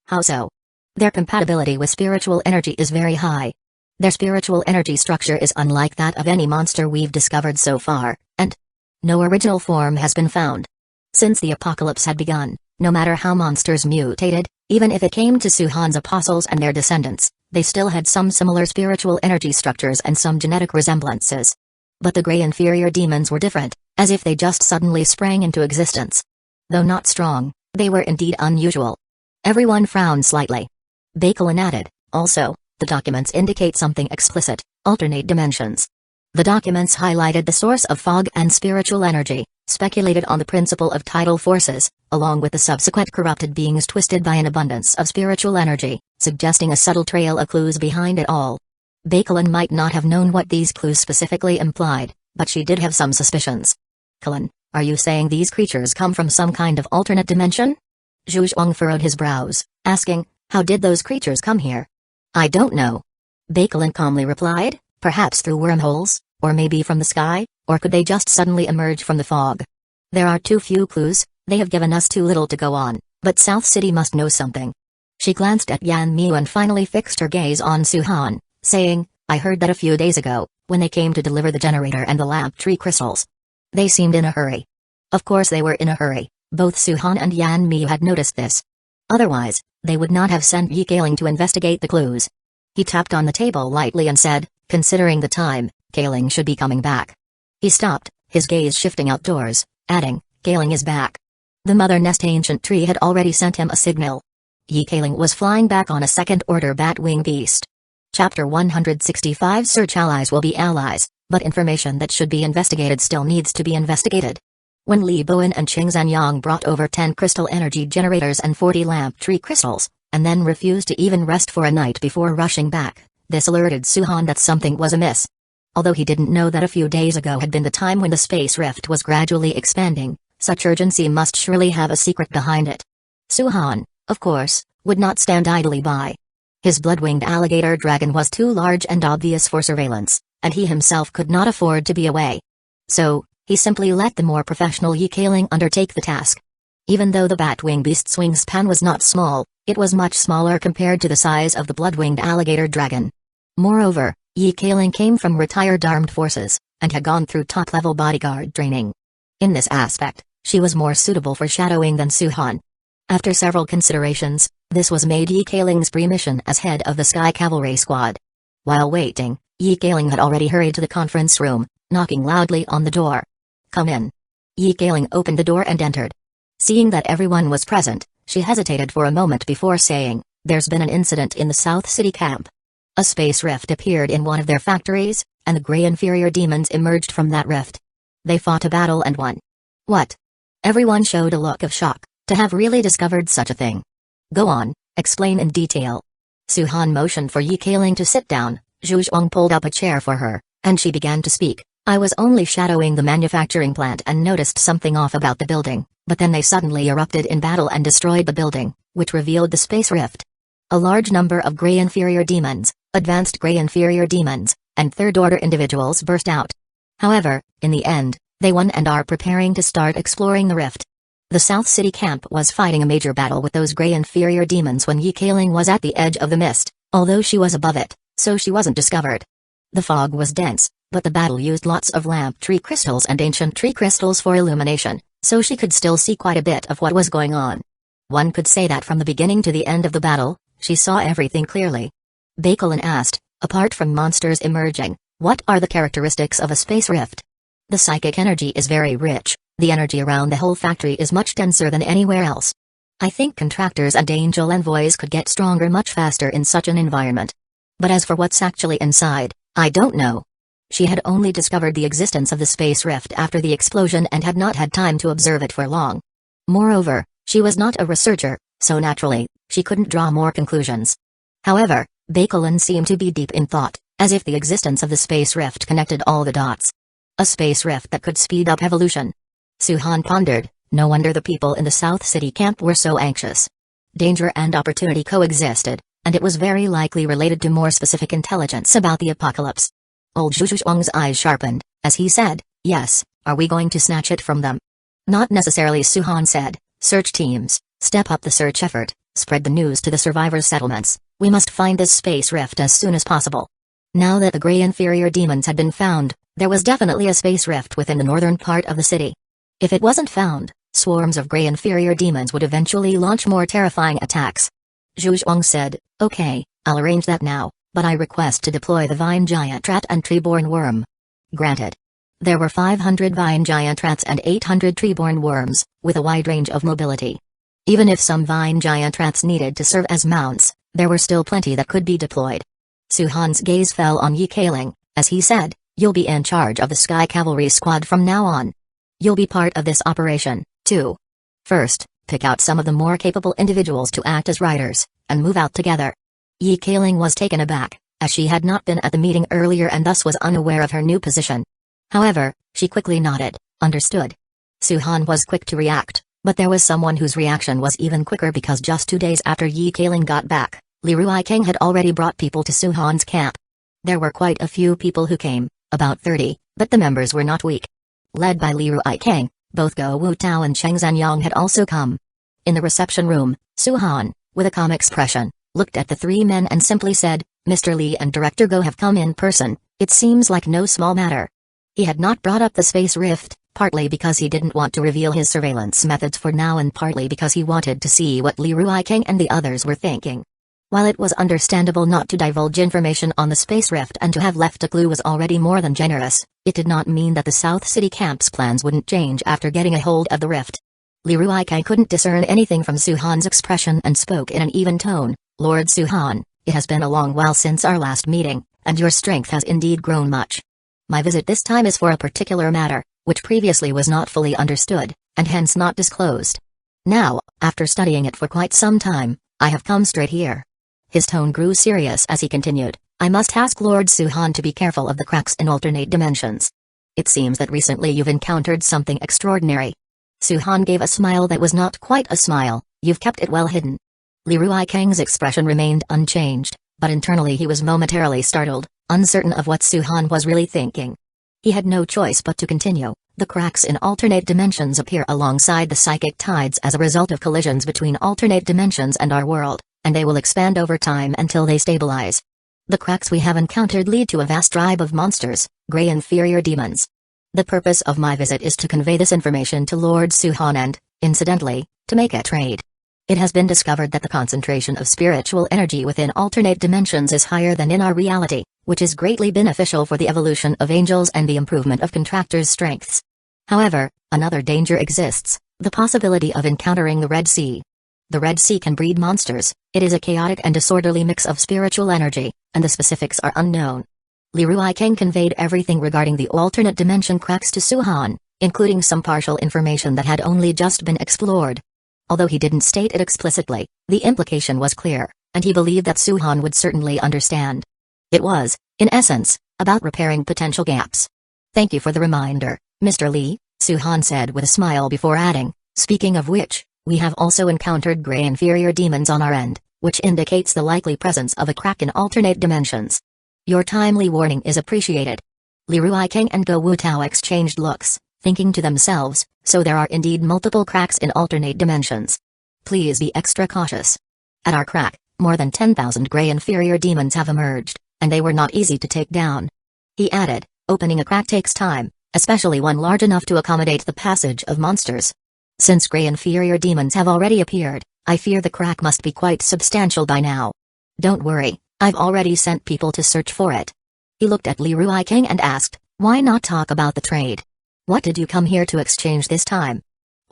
"How so?" "Their compatibility with spiritual energy is very high. Their spiritual energy structure is unlike that of any monster we've discovered so far, and no original form has been found. Since the apocalypse had begun, no matter how monsters mutated, even if it came to Suhan's apostles and their descendants, they still had some similar spiritual energy structures and some genetic resemblances. But the grey inferior demons were different, as if they just suddenly sprang into existence. Though not strong, they were indeed unusual." Everyone frowned slightly. Bacalon added, "Also, the documents indicate something explicit: alternate dimensions." The documents highlighted the source of fog and spiritual energy, speculated on the principle of tidal forces, along with the subsequent corrupted beings twisted by an abundance of spiritual energy, suggesting a subtle trail of clues behind it all. Bacalon might not have known what these clues specifically implied, but she did have some suspicions. "Kalan, are you saying these creatures come from some kind of alternate dimension?" Zhuzhuang furrowed his brows, asking, "How did those creatures come here?" "I don't know." Bacalon calmly replied, "Perhaps through wormholes, or maybe from the sky, or could they just suddenly emerge from the fog? There are too few clues, they have given us too little to go on, but South City must know something." She glanced at Yan Miu and finally fixed her gaze on Suhan, saying, "I heard that a few days ago, when they came to deliver the generator and the lamp tree crystals. They seemed in a hurry." Of course they were in a hurry, both Suhan and Yan Miu had noticed this. Otherwise, they would not have sent Yi Kaling to investigate the clues. He tapped on the table lightly and said, "Considering the time, Kaling should be coming back." He stopped, his gaze shifting outdoors, adding, "Kaling is back." The Mother Nest ancient tree had already sent him a signal. Yi Kaling was flying back on a second-order bat-wing beast. Chapter 165 Search allies will be allies, but information that should be investigated still needs to be investigated. When Li Bowen and Qing Zanyang brought over 10 crystal energy generators and 40 lamp tree crystals, and then refused to even rest for a night before rushing back, this alerted Suhan that something was amiss. Although he didn't know that a few days ago had been the time when the space rift was gradually expanding, such urgency must surely have a secret behind it. Suhan, of course, would not stand idly by. His blood-winged alligator dragon was too large and obvious for surveillance, and he himself could not afford to be away. So, he simply let the more professional Ye Kailing undertake the task. Even though the bat-wing beast's wingspan was not small, it was much smaller compared to the size of the blood-winged alligator dragon. Moreover, Ye Kailing came from retired armed forces, and had gone through top-level bodyguard training. In this aspect, she was more suitable for shadowing than Suhan. After several considerations, this was made Ye Kailing's pre-mission as head of the Sky Cavalry Squad. While waiting, Ye Kailing had already hurried to the conference room, knocking loudly on the door. "Come in." Ye Kailing opened the door and entered. Seeing that everyone was present, she hesitated for a moment before saying, "There's been an incident in the South City camp. A space rift appeared in one of their factories, and the Grey Inferior Demons emerged from that rift. They fought a battle and won." "What?" Everyone showed a look of shock, to have really discovered such a thing. "Go on, explain in detail." Suhan motioned for Ye Kailing to sit down. Zhu Zhuang pulled up a chair for her, and she began to speak. "I was only shadowing the manufacturing plant and noticed something off about the building, but then they suddenly erupted in battle and destroyed the building, which revealed the space rift. A large number of Grey Inferior Demons, advanced Grey Inferior Demons, and third-order individuals burst out. However, in the end, they won and are preparing to start exploring the rift. The South City camp was fighting a major battle with those Grey Inferior Demons when Ye Kailing was at the edge of the mist, although she was above it, so she wasn't discovered. The fog was dense, but the battle used lots of lamp tree crystals and ancient tree crystals for illumination, so she could still see quite a bit of what was going on. One could say that from the beginning to the end of the battle, she saw everything clearly." Baikalin asked, "Apart from monsters emerging, what are the characteristics of a space rift?" "The psychic energy is very rich. The energy around the whole factory is much denser than anywhere else. I think contractors and angel envoys could get stronger much faster in such an environment. But as for what's actually inside, I don't know." She had only discovered the existence of the space rift after the explosion and had not had time to observe it for long. Moreover, she was not a researcher, so naturally, she couldn't draw more conclusions. However, Baikalin seemed to be deep in thought, as if the existence of the space rift connected all the dots. A space rift that could speed up evolution. Suhan pondered, no wonder the people in the South City camp were so anxious. Danger and opportunity coexisted, and it was very likely related to more specific intelligence about the apocalypse. Old Zhu Zhuang's eyes sharpened, as he said, "Yes, are we going to snatch it from them?" "Not necessarily," Suhan said. "Search teams, step up the search effort, spread the news to the survivors' settlements. We must find this space rift as soon as possible." Now that the Grey Inferior Demons had been found, there was definitely a space rift within the northern part of the city. If it wasn't found, swarms of Grey Inferior Demons would eventually launch more terrifying attacks. Zhu Zhuang said, "Okay, I'll arrange that now, but I request to deploy the Vine Giant Rat and Treeborn Worm." Granted. There were 500 Vine Giant Rats and 800 Treeborn Worms, with a wide range of mobility. Even if some Vine Giant Rats needed to serve as mounts, there were still plenty that could be deployed. Suhan's gaze fell on Ye Kailing, as he said, "You'll be in charge of the Sky Cavalry Squad from now on. You'll be part of this operation, too. First, pick out some of the more capable individuals to act as riders, and move out together." Ye Kailing was taken aback, as she had not been at the meeting earlier and thus was unaware of her new position. However, she quickly nodded, "Understood." Suhan was quick to react, but there was someone whose reaction was even quicker because just 2 days after Ye Kailing got back, Li Ruikang had already brought people to Suhan's camp. There were quite a few people who came, about 30, but the members were not weak. Led by Li Ruikang, both Go Wu Tao and Cheng Zanyang had also come. In the reception room, Suhan, with a calm expression, looked at the three men and simply said, "Mr. Li and Director Go have come in person. It seems like no small matter." He had not brought up the space rift, partly because he didn't want to reveal his surveillance methods for now and partly because he wanted to see what Li Ruikang and the others were thinking. While it was understandable not to divulge information on the space rift and to have left a clue was already more than generous, it did not mean that the South City camp's plans wouldn't change after getting a hold of the rift. Li Ruikang couldn't discern anything from Suhan's expression and spoke in an even tone, "Lord Suhan, it has been a long while since our last meeting, and your strength has indeed grown much. My visit this time is for a particular matter. which previously was not fully understood, and hence not disclosed. Now, after studying it for quite some time, I have come straight here. His tone grew serious as he continued, I must ask Lord Suhan to be careful of the cracks in alternate dimensions. It seems that recently you've encountered something extraordinary. Suhan gave a smile that was not quite a smile. You've kept it well hidden. Li Ruikang's expression remained unchanged, but internally he was momentarily startled, uncertain of what Suhan was really thinking. He had no choice but to continue. The cracks in alternate dimensions appear alongside the psychic tides as a result of collisions between alternate dimensions and our world, and they will expand over time until they stabilize. The cracks we have encountered lead to a vast tribe of monsters, grey inferior demons. The purpose of my visit is to convey this information to Lord Suhan and, incidentally, to make a trade. It has been discovered that the concentration of spiritual energy within alternate dimensions is higher than in our reality, which is greatly beneficial for the evolution of angels and the improvement of contractors' strengths. However, another danger exists, the possibility of encountering the Red Sea. The Red Sea can breed monsters. It is a chaotic and disorderly mix of spiritual energy, and the specifics are unknown. Li Ruikang conveyed everything regarding the alternate dimension cracks to Suhan, including some partial information that had only just been explored. Although he didn't state it explicitly, the implication was clear, and he believed that Suhan would certainly understand. It was, in essence, about repairing potential gaps. Thank you for the reminder, Mr. Li, Suhan said with a smile before adding, speaking of which, we have also encountered grey inferior demons on our end, which indicates the likely presence of a crack in alternate dimensions. Your timely warning is appreciated. Li Ruikang and Go Wutao exchanged looks, thinking to themselves, so there are indeed multiple cracks in alternate dimensions. Please be extra cautious. At our crack, more than 10,000 grey inferior demons have emerged, and they were not easy to take down. He added, opening a crack takes time, especially one large enough to accommodate the passage of monsters. Since grey inferior demons have already appeared, I fear the crack must be quite substantial by now. Don't worry, I've already sent people to search for it. He looked at Li Ruikang and asked, why not talk about the trade? What did you come here to exchange this time?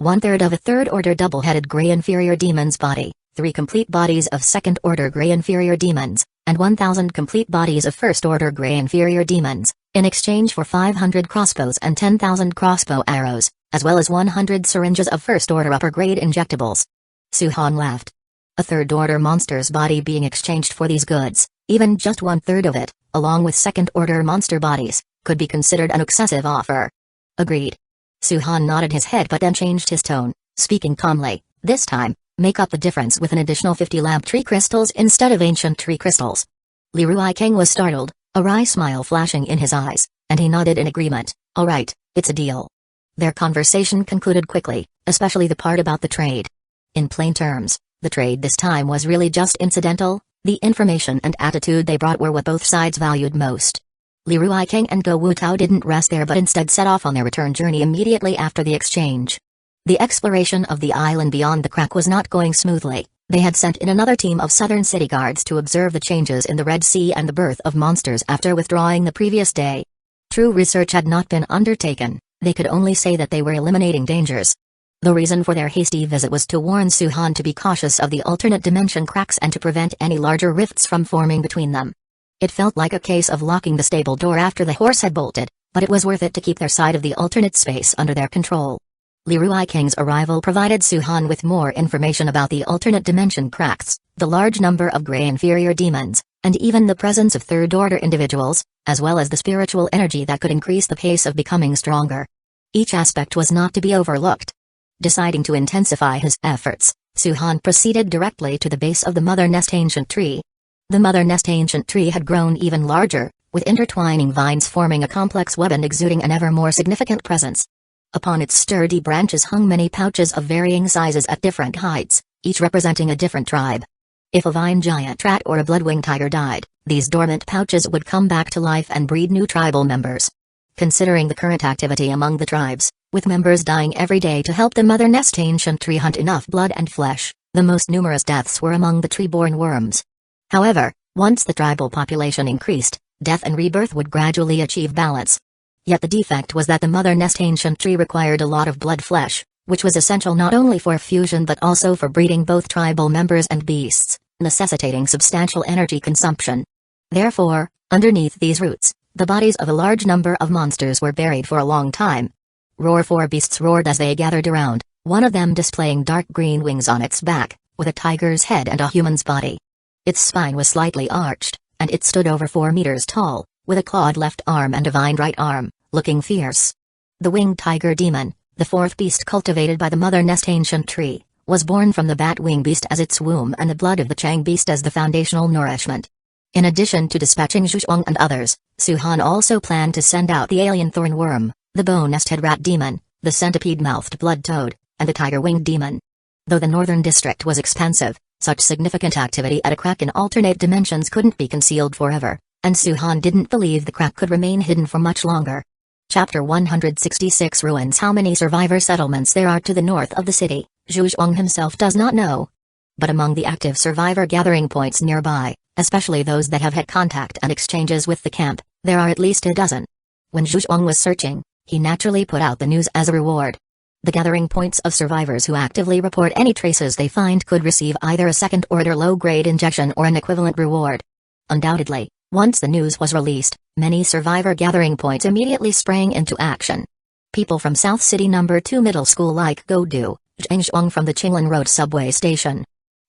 1/3 of a third-order double-headed grey inferior demon's body, 3 complete bodies of second-order grey inferior demons, and 1,000 complete bodies of first-order grey inferior demons, in exchange for 500 crossbows and 10,000 crossbow arrows, as well as 100 syringes of first-order upper-grade injectables. Suhan laughed. A third-order monster's body being exchanged for these goods, even just 1/3 of it, along with second-order monster bodies, could be considered an excessive offer. Agreed. Suhan nodded his head but then changed his tone, speaking calmly, this time, make up the difference with an additional 50 lamp tree crystals instead of ancient tree crystals. Li Ruikang was startled, a wry smile flashing in his eyes, and he nodded in agreement, all right, it's a deal. Their conversation concluded quickly, especially the part about the trade. In plain terms, the trade this time was really just incidental, the information and attitude they brought were what both sides valued most. Li Ruikang and Go Wutao didn't rest there but instead set off on their return journey immediately after the exchange. The exploration of the island beyond the crack was not going smoothly. They had sent in another team of southern city guards to observe the changes in the Red Sea and the birth of monsters after withdrawing the previous day. True research had not been undertaken, they could only say that they were eliminating dangers. The reason for their hasty visit was to warn Suhan to be cautious of the alternate dimension cracks and to prevent any larger rifts from forming between them. It felt like a case of locking the stable door after the horse had bolted, but it was worth it to keep their side of the alternate space under their control. Li Ruikang's arrival provided Suhan with more information about the alternate dimension cracks, the large number of grey inferior demons, and even the presence of third-order individuals, as well as the spiritual energy that could increase the pace of becoming stronger. Each aspect was not to be overlooked. Deciding to intensify his efforts, Suhan proceeded directly to the base of the Mother Nest Ancient Tree. The Mother Nest Ancient Tree had grown even larger, with intertwining vines forming a complex web and exuding an ever more significant presence. Upon its sturdy branches hung many pouches of varying sizes at different heights, each representing a different tribe. If a vine giant rat or a bloodwing tiger died, these dormant pouches would come back to life and breed new tribal members. Considering the current activity among the tribes, with members dying every day to help the Mother Nest Ancient Tree hunt enough blood and flesh, the most numerous deaths were among the tree-born worms. However, once the tribal population increased, death and rebirth would gradually achieve balance. Yet the defect was that the Mother Nest Ancient Tree required a lot of blood flesh, which was essential not only for fusion but also for breeding both tribal members and beasts, necessitating substantial energy consumption. Therefore, underneath these roots, the bodies of a large number of monsters were buried for a long time. Roar! Four beasts roared as they gathered around, one of them displaying dark green wings on its back, with a tiger's head and a human's body. Its spine was slightly arched, and it stood over 4 meters tall, with a clawed left arm and a vined right arm, looking fierce. The winged tiger demon, the fourth beast cultivated by the mother nest ancient tree, was born from the bat-wing beast as its womb and the blood of the Chang beast as the foundational nourishment. In addition to dispatching Zhu Zhuang and others, Su Han also planned to send out the alien thorn worm, the bone-nested rat demon, the centipede-mouthed blood toad, and the tiger-winged demon. Though the northern district was expansive, such significant activity at a crack in alternate dimensions couldn't be concealed forever, and Su Han didn't believe the crack could remain hidden for much longer. Chapter 166 Ruins. How many survivor settlements there are to the north of the city, Zhu Zhuang himself does not know. But among the active survivor gathering points nearby, especially those that have had contact and exchanges with the camp, there are at least a dozen. When Zhu Zhuang was searching, he naturally put out the news as a reward. The gathering points of survivors who actively report any traces they find could receive either a second-order low-grade injection or an equivalent reward. Undoubtedly, once the news was released, many survivor gathering points immediately sprang into action. People from South City No. 2 Middle School like Go Du, Zhang Zhuang from the Qinglan Road subway station.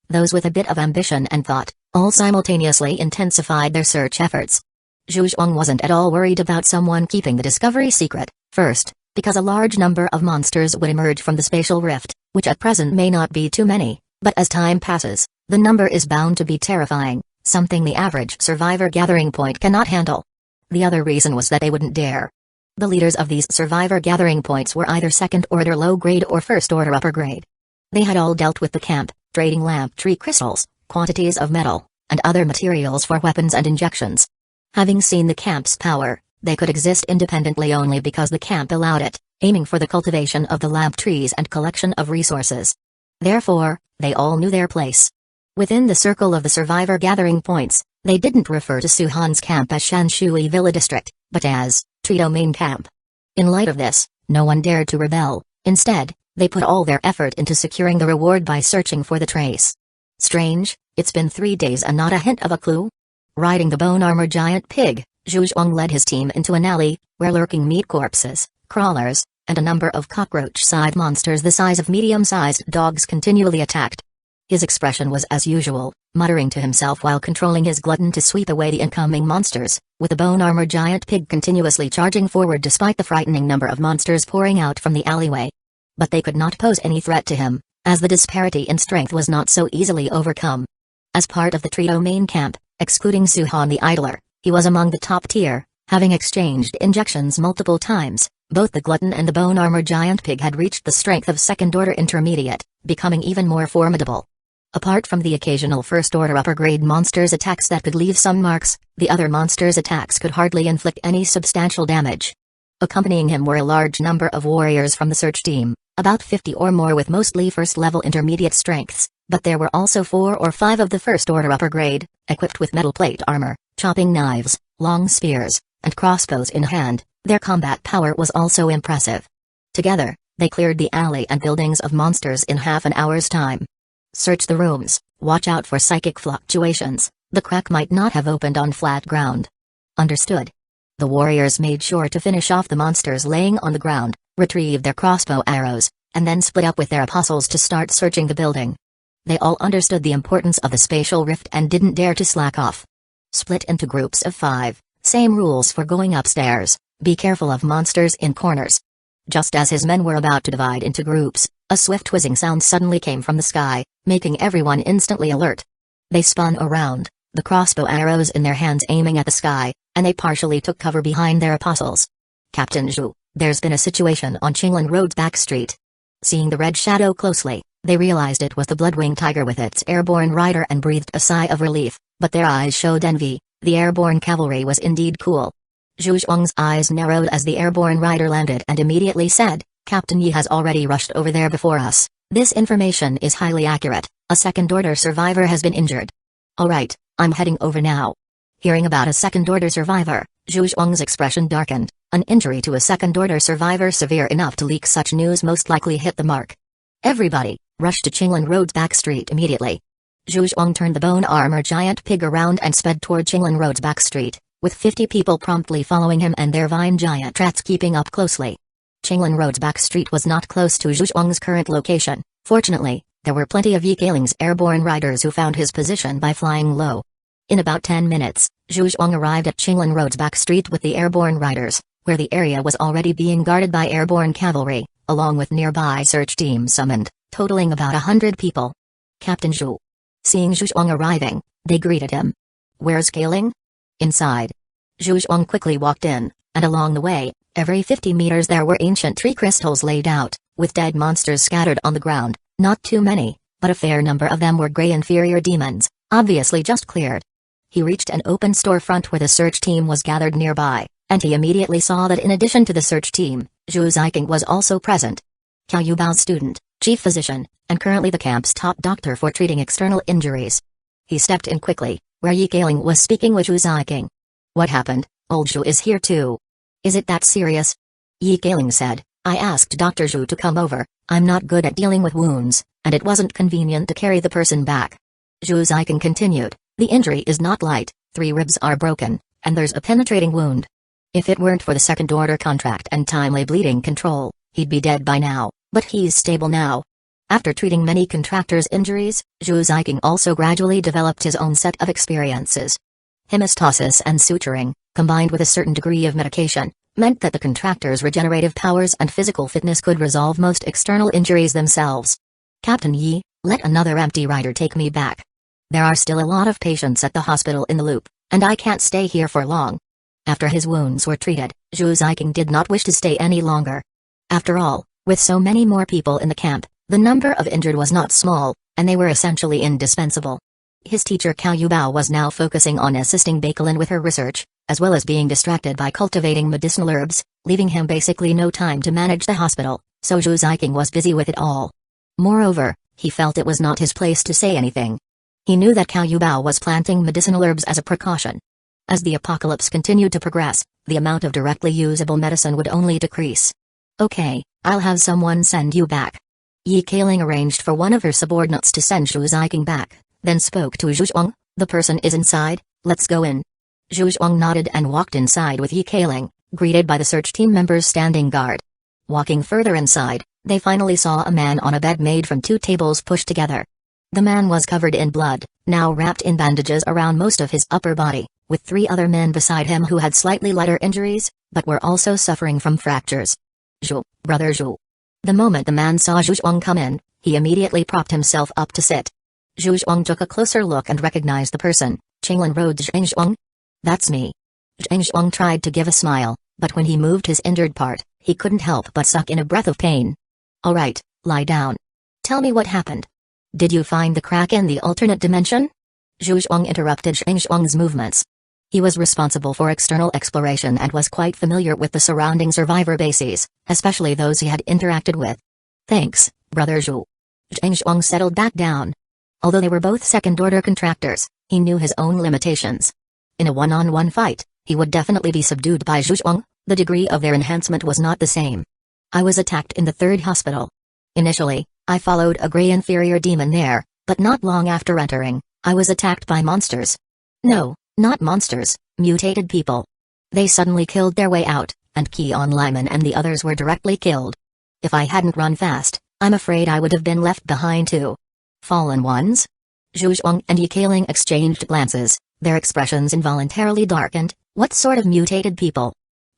Those with a bit of ambition and thought, all simultaneously intensified their search efforts. Zhu Zhuang wasn't at all worried about someone keeping the discovery secret, first, because a large number of monsters would emerge from the spatial rift, which at present may not be too many, but as time passes, the number is bound to be terrifying, something the average survivor gathering point cannot handle. The other reason was that they wouldn't dare. The leaders of these survivor gathering points were either second-order low-grade or first-order upper-grade. They had all dealt with the camp, trading lamp tree crystals, quantities of metal, and other materials for weapons and injections. Having seen the camp's power, they could exist independently only because the camp allowed it, aiming for the cultivation of the lamp trees and collection of resources. Therefore, they all knew their place. Within the circle of the survivor gathering points, they didn't refer to Su Han's camp as Shanshui Villa District, but as Trito Main Camp. In light of this, no one dared to rebel. Instead, they put all their effort into securing the reward by searching for the trace. Strange, it's been 3 days and not a hint of a clue? Riding the bone-armored giant pig, Zhu Zhuang led his team into an alley, where lurking meat corpses, crawlers, and a number of cockroach-sized monsters the size of medium-sized dogs continually attacked. His expression was as usual, muttering to himself while controlling his glutton to sweep away the incoming monsters, with the bone-armored giant pig continuously charging forward despite the frightening number of monsters pouring out from the alleyway. But they could not pose any threat to him, as the disparity in strength was not so easily overcome. As part of the Trito main camp, excluding Su Han the idler, he was among the top tier, having exchanged injections multiple times. Both the glutton and the bone-armored giant pig had reached the strength of second-order intermediate, becoming even more formidable. Apart from the occasional first-order upper-grade monsters' attacks that could leave some marks, the other monsters' attacks could hardly inflict any substantial damage. Accompanying him were a large number of warriors from the search team, about 50 or more with mostly first-level intermediate strengths, but there were also 4 or 5 of the first-order upper-grade, equipped with metal plate armor, chopping knives, long spears, and crossbows in hand. Their combat power was also impressive. Together, they cleared the alley and buildings of monsters in half an hour's time. Search the rooms, watch out for psychic fluctuations, the crack might not have opened on flat ground. Understood. The warriors made sure to finish off the monsters laying on the ground, retrieve their crossbow arrows, and then split up with their apostles to start searching the building. They all understood the importance of the spatial rift and didn't dare to slack off. Split into groups of 5, same rules for going upstairs. Be careful of monsters in corners. Just as his men were about to divide into groups, a swift whizzing sound suddenly came from the sky, making everyone instantly alert. They spun around, the crossbow arrows in their hands aiming at the sky, and they partially took cover behind their apostles. Captain Zhu, there's been a situation on Qinglan Road's back street. Seeing the red shadow closely, they realized it was the blood-winged tiger with its airborne rider and breathed a sigh of relief, but their eyes showed envy. The airborne cavalry was indeed cool. Zhu Zhuang's eyes narrowed as the airborne rider landed and immediately said, Captain Yi has already rushed over there before us. This information is highly accurate. A second-order survivor has been injured. Alright, I'm heading over now. Hearing about a second-order survivor, Zhu Zhuang's expression darkened. An injury to a second-order survivor severe enough to leak such news most likely hit the mark. Everybody, rush to Qinglan Road's back street immediately. Zhu Zhuang turned the bone-armor giant pig around and sped toward Qinglan Road's back street, with 50 people promptly following him and their vine giant rats keeping up closely. Qinglan Road's back street was not close to Zhu Zhuang's current location. Fortunately, there were plenty of Yi Keiling's airborne riders who found his position by flying low. In about 10 minutes, Zhu Zhuang arrived at Qinglan Road's back street with the airborne riders, where the area was already being guarded by airborne cavalry, along with nearby search teams summoned, totaling about 100 people. Captain Zhu. Seeing Zhu Zhuang arriving, they greeted him. "Where's Keiling?" "Inside." Zhu Zhuang quickly walked in, and along the way, every 50 meters there were ancient tree crystals laid out, with dead monsters scattered on the ground. Not too many, but a fair number of them were gray inferior demons, obviously just cleared. He reached an open storefront where the search team was gathered nearby, and he immediately saw that in addition to the search team, Zhu Ziking was also present. Cao Yubao's student, chief physician, and currently the camp's top doctor for treating external injuries. He stepped in quickly, where Yi Keiling was speaking with Zhu Ziking. "What happened? Old Zhu is here too. Is it that serious?" Yi Keiling said, "I asked Dr. Zhu to come over. I'm not good at dealing with wounds, and it wasn't convenient to carry the person back." Zhu Ziking continued, "The injury is not light, 3 ribs are broken, and there's a penetrating wound. If it weren't for the second-order contract and timely bleeding control, he'd be dead by now, but he's stable now." After treating many contractors' injuries, Zhu Ziking also gradually developed his own set of experiences. Hemostasis and suturing, combined with a certain degree of medication, meant that the contractors' regenerative powers and physical fitness could resolve most external injuries themselves. "Captain Yi, let another empty rider take me back. There are still a lot of patients at the hospital in the loop, and I can't stay here for long." After his wounds were treated, Zhu Ziking did not wish to stay any longer. After all, with so many more people in the camp, the number of injured was not small, and they were essentially indispensable. His teacher Cao Yubao was now focusing on assisting Baikelin with her research, as well as being distracted by cultivating medicinal herbs, leaving him basically no time to manage the hospital, so Zhu Ziking was busy with it all. Moreover, he felt it was not his place to say anything. He knew that Cao Yubao was planting medicinal herbs as a precaution. As the apocalypse continued to progress, the amount of directly usable medicine would only decrease. "Okay, I'll have someone send you back." Yi Keiling arranged for one of her subordinates to send Zhu Ziking back, then spoke to Zhu Zhuang. "The person is inside, let's go in." Zhu Zhuang nodded and walked inside with Yi Keiling, greeted by the search team members standing guard. Walking further inside, they finally saw a man on a bed made from 2 tables pushed together. The man was covered in blood, now wrapped in bandages around most of his upper body, with 3 other men beside him who had slightly lighter injuries, but were also suffering from fractures. "Zhu, brother Zhu." The moment the man saw Zhu Zhuang come in, he immediately propped himself up to sit. Zhu Zhuang took a closer look and recognized the person. "Qinglan Road's Zhang Zhuang?" "That's me." Zhang Zhuang tried to give a smile, but when he moved his injured part, he couldn't help but suck in a breath of pain. "All right, lie down. Tell me what happened. Did you find the crack in the alternate dimension?" Zhu Zhuang interrupted Zhang Zhuang's movements. He was responsible for external exploration and was quite familiar with the surrounding survivor bases, especially those he had interacted with. "Thanks, brother Zhu." Zhang Zhuang settled back down. Although they were both second-order contractors, he knew his own limitations. In a one-on-one fight, he would definitely be subdued by Zhu Zhuang. The degree of their enhancement was not the same. "I was attacked in the 3rd hospital. Initially, I followed a gray inferior demon there, but not long after entering, I was attacked by monsters. No, not monsters, mutated people. They suddenly killed their way out, and Keon Lyman and the others were directly killed. If I hadn't run fast, I'm afraid I would have been left behind too." "Fallen ones?" Zhu Zhuang and Yi Keiling exchanged glances, their expressions involuntarily darkened. "What sort of mutated people?"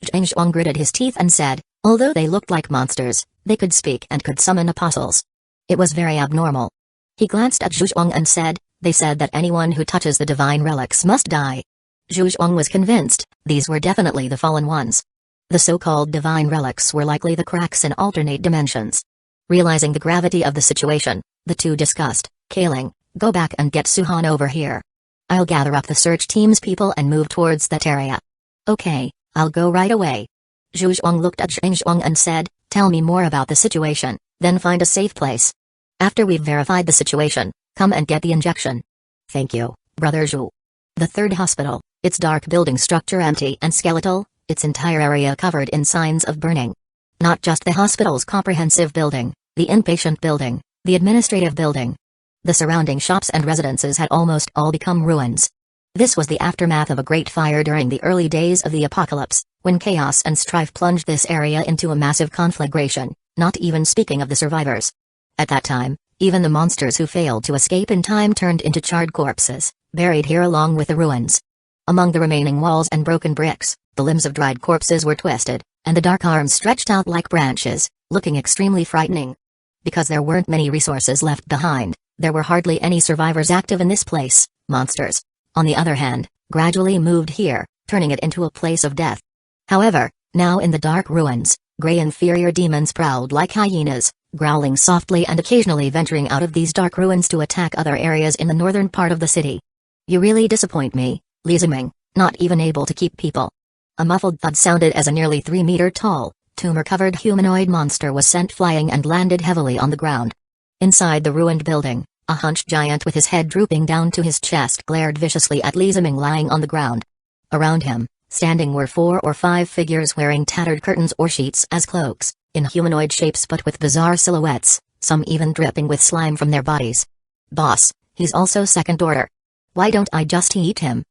Zhang Zhuang gritted his teeth and said, "Although they looked like monsters, they could speak and could summon apostles. It was very abnormal." He glanced at Zhu Zhuang and said, "They said that anyone who touches the divine relics must die." Zhu Zhuang was convinced, these were definitely the fallen ones. The so-called divine relics were likely the cracks in alternate dimensions. Realizing the gravity of the situation, the two discussed, "Keiling, go back and get Suhan over here. I'll gather up the search team's people and move towards that area." "Okay, I'll go right away." Zhu Zhuang looked at Zhang Zhuang and said, "Tell me more about the situation, then find a safe place. After we've verified the situation, come and get the injection." "Thank you, brother Zhu." The 3rd hospital, its dark building structure empty and skeletal, its entire area covered in signs of burning. Not just the hospital's comprehensive building, the inpatient building, the administrative building. The surrounding shops and residences had almost all become ruins. This was the aftermath of a great fire during the early days of the apocalypse, when chaos and strife plunged this area into a massive conflagration, not even speaking of the survivors. At that time, even the monsters who failed to escape in time turned into charred corpses, buried here along with the ruins. Among the remaining walls and broken bricks, the limbs of dried corpses were twisted, and the dark arms stretched out like branches, looking extremely frightening. Because there weren't many resources left behind, there were hardly any survivors active in this place. Monsters, on the other hand, gradually moved here, turning it into a place of death. However, now in the dark ruins, gray inferior demons prowled like hyenas, growling softly and occasionally venturing out of these dark ruins to attack other areas in the northern part of the city. You really disappoint me, Li Ziming, not even able to keep people. A muffled thud sounded as a nearly 3-meter-tall, tumor-covered humanoid monster was sent flying and landed heavily on the ground. Inside the ruined building, a hunched giant with his head drooping down to his chest glared viciously at Li Ziming lying on the ground. Around him, standing were 4 or 5 figures wearing tattered curtains or sheets as cloaks, in humanoid shapes but with bizarre silhouettes, some even dripping with slime from their bodies. Boss, he's also second order. Why don't I just eat him?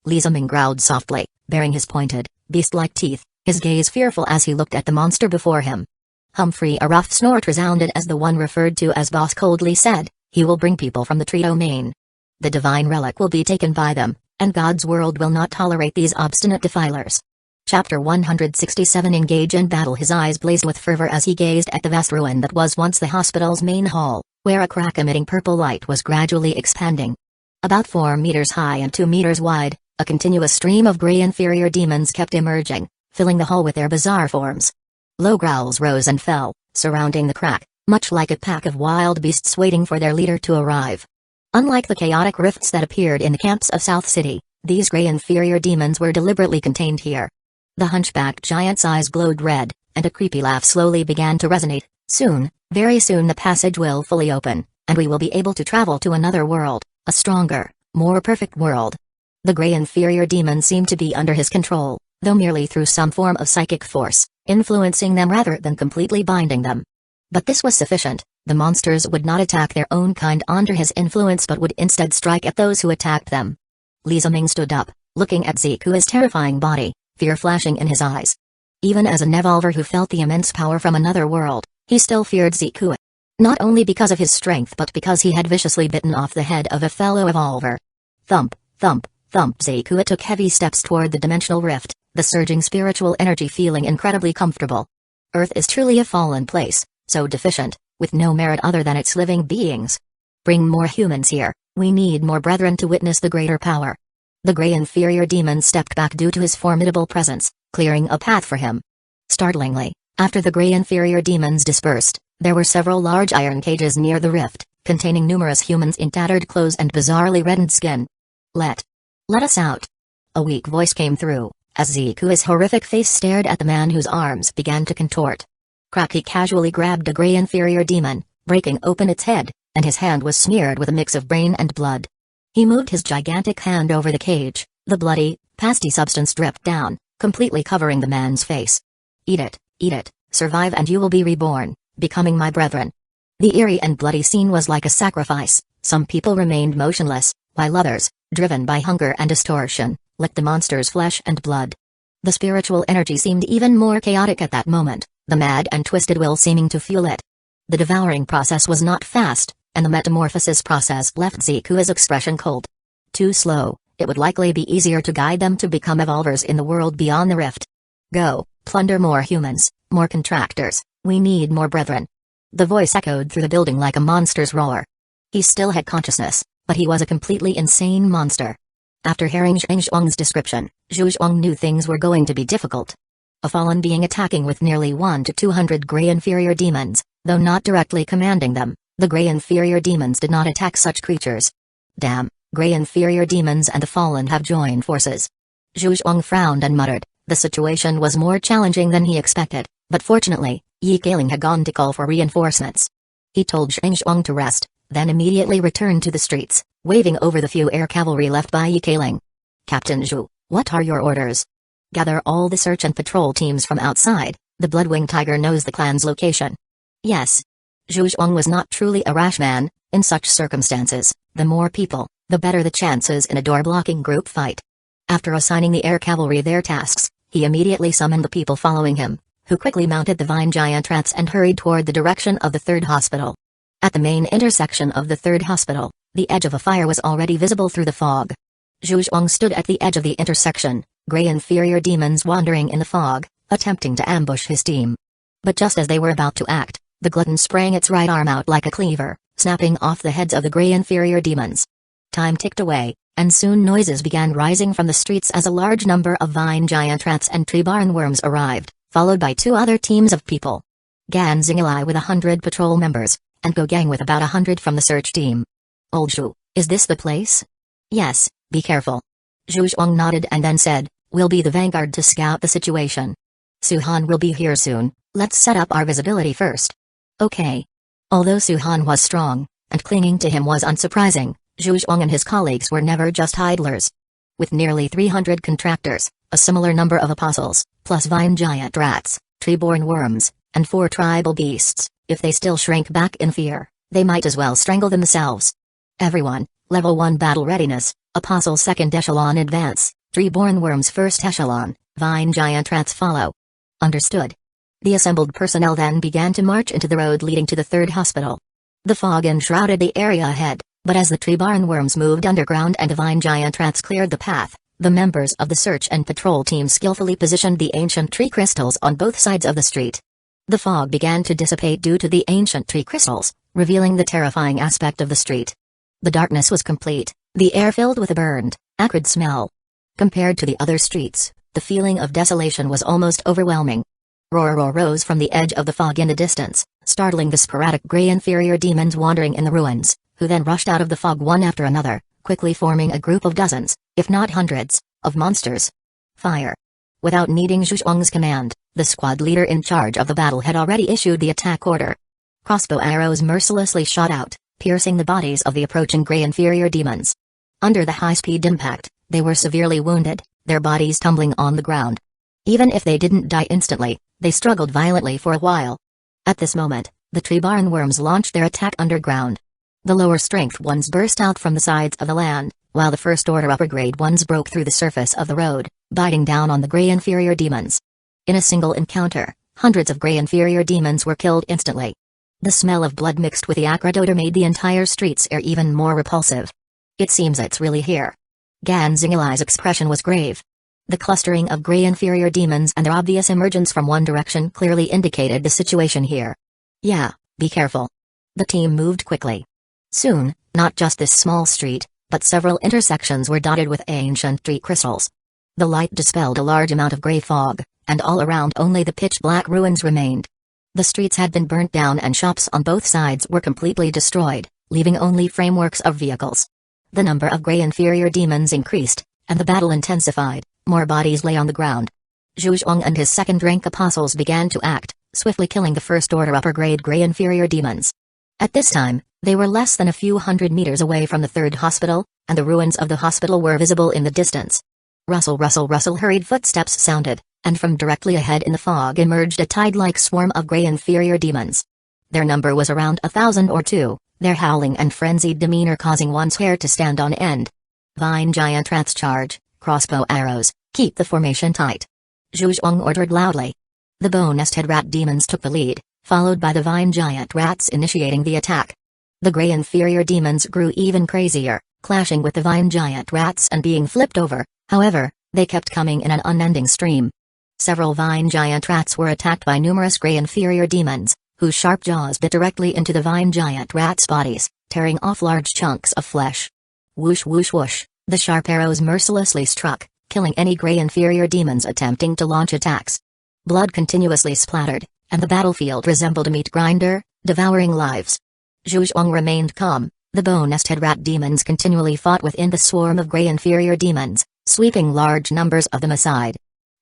Li Ziming growled softly, baring his pointed, beast-like teeth, his gaze fearful as he looked at the monster before him. Humphrey, a rough snort resounded as the one referred to as boss coldly said, he will bring people from the tree domain. The divine relic will be taken by them, and God's world will not tolerate these obstinate defilers. Chapter 167 Engage in battle. His eyes blazed with fervor as he gazed at the vast ruin that was once the hospital's main hall, where a crack-emitting purple light was gradually expanding. About 4 meters high and 2 meters wide, a continuous stream of gray inferior demons kept emerging, filling the hall with their bizarre forms. Low growls rose and fell, surrounding the crack, much like a pack of wild beasts waiting for their leader to arrive. Unlike the chaotic rifts that appeared in the camps of South City, these gray inferior demons were deliberately contained here. The hunchbacked giant's eyes glowed red, and a creepy laugh slowly began to resonate. Soon, very soon the passage will fully open, and we will be able to travel to another world, a stronger, more perfect world. The gray inferior demons seemed to be under his control, though merely through some form of psychic force, influencing them rather than completely binding them. But this was sufficient. The monsters would not attack their own kind under his influence but would instead strike at those who attacked them. Li Ziming stood up, looking at Ziku's terrifying body, fear flashing in his eyes. Even as an evolver who felt the immense power from another world, he still feared Ziku. Not only because of his strength but because he had viciously bitten off the head of a fellow evolver. Thump, thump, thump. Ziku took heavy steps toward the dimensional rift, the surging spiritual energy feeling incredibly comfortable. Earth is truly a fallen place, so deficient, with no merit other than its living beings. Bring more humans here, we need more brethren to witness the greater power. The gray inferior demon stepped back due to his formidable presence, clearing a path for him. Startlingly, after the gray inferior demons dispersed, there were several large iron cages near the rift, containing numerous humans in tattered clothes and bizarrely reddened skin. Let us out. A weak voice came through, as Ziku's horrific face stared at the man whose arms began to contort. Cracky casually grabbed a gray inferior demon, breaking open its head, and his hand was smeared with a mix of brain and blood. He moved his gigantic hand over the cage, the bloody, pasty substance dripped down, completely covering the man's face. Eat it, survive and you will be reborn, becoming my brethren. The eerie and bloody scene was like a sacrifice. Some people remained motionless, while others, driven by hunger and distortion, licked the monster's flesh and blood. The spiritual energy seemed even more chaotic at that moment, the mad and twisted will seeming to fuel it. The devouring process was not fast, and the metamorphosis process left Ziku's expression cold. Too slow, it would likely be easier to guide them to become evolvers in the world beyond the rift. Go, plunder more humans, more contractors, we need more brethren. The voice echoed through the building like a monster's roar. He still had consciousness, but he was a completely insane monster. After hearing Zhang Zhuang's description, Zhu Zhuang knew things were going to be difficult. A fallen being attacking with nearly 1 to 200 gray inferior demons, though not directly commanding them, the gray inferior demons did not attack such creatures. Damn, gray inferior demons and the fallen have joined forces. Zhu Zhuang frowned and muttered, the situation was more challenging than he expected, but fortunately, Yi Kailing had gone to call for reinforcements. He told Zhang Zhuang to rest, then immediately returned to the streets, waving over the few air cavalry left by Yi Kailing. Captain Zhu, what are your orders? Gather all the search and patrol teams from outside, the Bloodwing Tiger knows the clan's location. Yes. Zhu Zhuang was not truly a rash man. In such circumstances, the more people, the better the chances in a door-blocking group fight. After assigning the air cavalry their tasks, he immediately summoned the people following him, who quickly mounted the vine giant rats and hurried toward the direction of the third hospital. At the main intersection of the third hospital, the edge of a fire was already visible through the fog. Zhu Zhuang stood at the edge of the intersection, gray inferior demons wandering in the fog, attempting to ambush his team. But just as they were about to act, the glutton sprang its right arm out like a cleaver, snapping off the heads of the gray inferior demons. Time ticked away, and soon noises began rising from the streets as a large number of vine giant rats and tree barn worms arrived, followed by 2 other teams of people. Gan Xingilai with 100 patrol members, and Go Gang with about 100 from the search team. "Old Zhu, is this the place?" "Yes, be careful." Zhu Zhuang nodded and then said, "We'll be the vanguard to scout the situation. Suhan will be here soon, let's set up our visibility first." "Okay." Although Suhan was strong, and clinging to him was unsurprising, Zhu Zhuang and his colleagues were never just idlers. With nearly 300 contractors, a similar number of apostles, plus vine giant rats, tree-born worms, and 4 tribal beasts, if they still shrank back in fear, they might as well strangle themselves. Everyone, level 1 battle readiness, apostle 2nd echelon advance, tree-born worms 1st echelon, vine giant rats follow. Understood. The assembled personnel then began to march into the road leading to the third hospital. The fog enshrouded the area ahead, but as the tree barn worms moved underground and the vine giant rats cleared the path, the members of the search and patrol team skillfully positioned the ancient tree crystals on both sides of the street. The fog began to dissipate due to the ancient tree crystals, revealing the terrifying aspect of the street. The darkness was complete, the air filled with a burned, acrid smell. Compared to the other streets, the feeling of desolation was almost overwhelming. Roar rose from the edge of the fog in the distance, startling the sporadic gray inferior demons wandering in the ruins, who then rushed out of the fog one after another, quickly forming a group of dozens, if not hundreds, of monsters. Fire. Without needing Zhu Zhuang's command, the squad leader in charge of the battle had already issued the attack order. Crossbow arrows mercilessly shot out, piercing the bodies of the approaching gray inferior demons. Under the high-speed impact, they were severely wounded, their bodies tumbling on the ground. Even if they didn't die instantly, they struggled violently for a while. At this moment, the tree barn worms launched their attack underground. The lower strength ones burst out from the sides of the land, while the first order upper grade ones broke through the surface of the road, biting down on the gray inferior demons. In a single encounter, hundreds of gray inferior demons were killed instantly. The smell of blood mixed with the acrid odor made the entire street's air even more repulsive. "It seems it's really here." Gan Xingilai's expression was grave. The clustering of gray inferior demons and their obvious emergence from one direction clearly indicated the situation here. "Yeah, be careful." The team moved quickly. Soon, not just this small street, but several intersections were dotted with ancient tree crystals. The light dispelled a large amount of gray fog, and all around only the pitch-black ruins remained. The streets had been burnt down and shops on both sides were completely destroyed, leaving only frameworks of vehicles. The number of gray inferior demons increased, and the battle intensified. More bodies lay on the ground. Zhu Zhuang and his second-rank apostles began to act, swiftly killing the first-order upper-grade gray inferior demons. At this time, they were less than a few hundred meters away from the third hospital, and the ruins of the hospital were visible in the distance. Rustle, hurried footsteps sounded, and from directly ahead in the fog emerged a tide-like swarm of gray inferior demons. Their number was around 1,000 or 2, their howling and frenzied demeanor causing one's hair to stand on end. Vine giant rats charge, crossbow arrows, keep the formation tight. Zhu Zhuang ordered loudly. The bone-nested rat demons took the lead, followed by the vine giant rats initiating the attack. The gray inferior demons grew even crazier, clashing with the vine giant rats and being flipped over. However, they kept coming in an unending stream. Several vine giant rats were attacked by numerous gray inferior demons, whose sharp jaws bit directly into the vine giant rats' bodies, tearing off large chunks of flesh. Whoosh whoosh whoosh, the sharp arrows mercilessly struck, killing any gray inferior demons attempting to launch attacks. Blood continuously splattered, and the battlefield resembled a meat grinder, devouring lives. Zhu Zhuang remained calm. The bone-nested rat demons continually fought within the swarm of gray inferior demons, sweeping large numbers of them aside.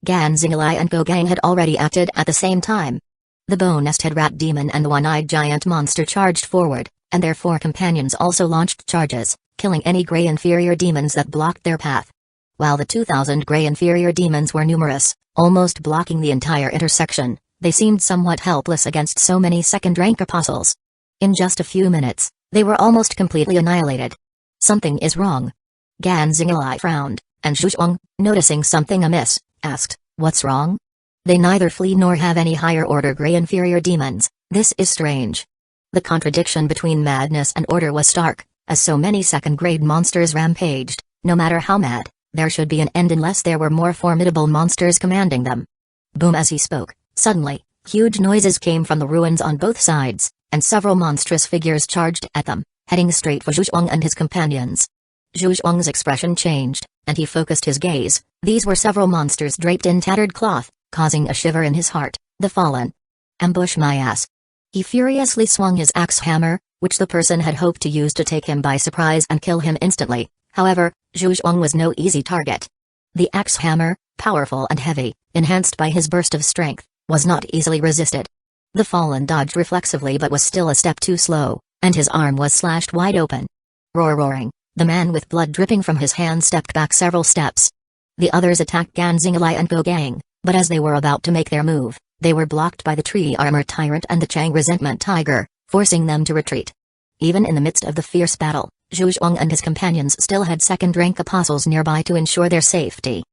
Gan Xingilai and Go Gang had already acted at the same time. The bone-nested rat demon and the one-eyed giant monster charged forward, and their 4 companions also launched charges, killing any gray inferior demons that blocked their path. While the 2,000 gray inferior demons were numerous, almost blocking the entire intersection, they seemed somewhat helpless against so many second-rank apostles. In just a few minutes, they were almost completely annihilated. Something is wrong. Gan Xingilai frowned, and Zhuang, noticing something amiss, asked, "What's wrong?" "They neither flee nor have any higher order grey inferior demons. This is strange." The contradiction between madness and order was stark, as so many second-grade monsters rampaged. No matter how mad, there should be an end unless there were more formidable monsters commanding them. Boom! As he spoke, suddenly, huge noises came from the ruins on both sides, and several monstrous figures charged at them, heading straight for Zhuang and his companions. Zhuang's expression changed, and he focused his gaze. These were several monsters draped in tattered cloth, causing a shiver in his heart. The Fallen. Ambush my ass. He furiously swung his axe hammer, which the person had hoped to use to take him by surprise and kill him instantly. However, Zhuang was no easy target. The axe hammer, powerful and heavy, enhanced by his burst of strength, was not easily resisted. The Fallen dodged reflexively but was still a step too slow, and his arm was slashed wide open. Roaring, the man with blood dripping from his hand stepped back several steps. The others attacked Gan Xingilai and Gogang, but as they were about to make their move, they were blocked by the Tree Armor Tyrant and the Chang Resentment Tiger, forcing them to retreat. Even in the midst of the fierce battle, Zhuang and his companions still had second-rank apostles nearby to ensure their safety.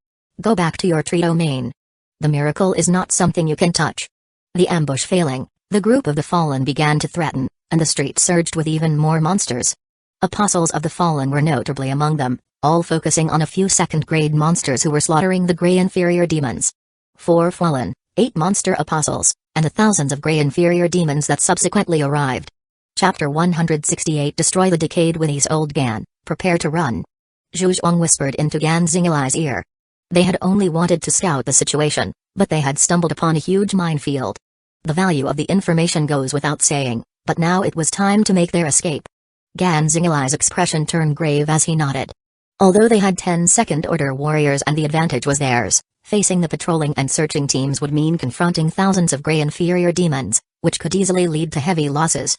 "Go back to your tree domain. The miracle is not something you can touch." The ambush failing, the group of the Fallen began to threaten, and the street surged with even more monsters. Apostles of the Fallen were notably among them, all focusing on a few second-grade monsters who were slaughtering the grey inferior demons. 4 Fallen, 8 monster apostles, and the thousands of grey inferior demons that subsequently arrived. Chapter 168 Destroy the Decayed Winnie's Old Gan, prepare to run. Zhuang whispered into Gan Xingilai's ear. They had only wanted to scout the situation, but they had stumbled upon a huge minefield. The value of the information goes without saying, but now it was time to make their escape. Gan Xingilai's expression turned grave as he nodded. Although they had 10 second-order warriors and the advantage was theirs, facing the patrolling and searching teams would mean confronting thousands of grey inferior demons, which could easily lead to heavy losses.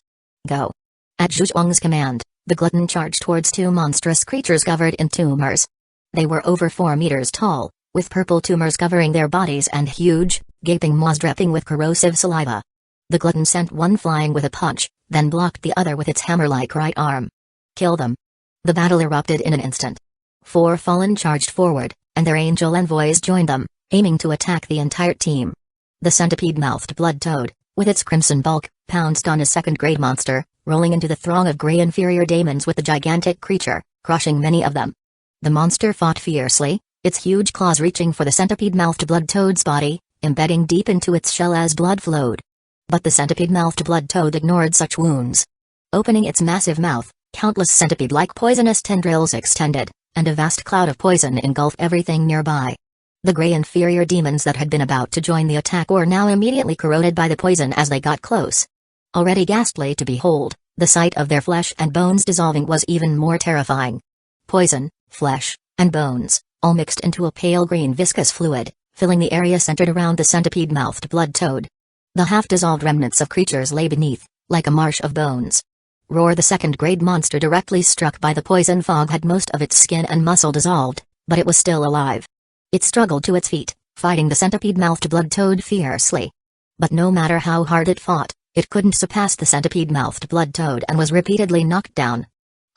Go. At Zhuang's command, the glutton charged towards 2 monstrous creatures covered in tumors. They were over 4 meters tall, with purple tumors covering their bodies and huge, gaping maws dripping with corrosive saliva. The glutton sent one flying with a punch, then blocked the other with its hammer-like right arm. Kill them. The battle erupted in an instant. 4 Fallen charged forward, and their angel envoys joined them, aiming to attack the entire team. The centipede-mouthed blood toad, with its crimson bulk, pounced on a second-grade monster, rolling into the throng of grey inferior demons with the gigantic creature, crushing many of them. The monster fought fiercely, its huge claws reaching for the centipede-mouthed blood toad's body, embedding deep into its shell as blood flowed. But the centipede-mouthed blood toad ignored such wounds. Opening its massive mouth, countless centipede-like poisonous tendrils extended, and a vast cloud of poison engulfed everything nearby. The grey inferior demons that had been about to join the attack were now immediately corroded by the poison as they got close. Already ghastly to behold, the sight of their flesh and bones dissolving was even more terrifying. Poison, flesh, and bones, all mixed into a pale green viscous fluid, filling the area centered around the centipede-mouthed blood toad. The half-dissolved remnants of creatures lay beneath, like a marsh of bones. Roar! The second-grade monster directly struck by the poison fog had most of its skin and muscle dissolved, but it was still alive. It struggled to its feet, fighting the centipede-mouthed blood toad fiercely. But no matter how hard it fought, it couldn't surpass the centipede-mouthed blood toad and was repeatedly knocked down.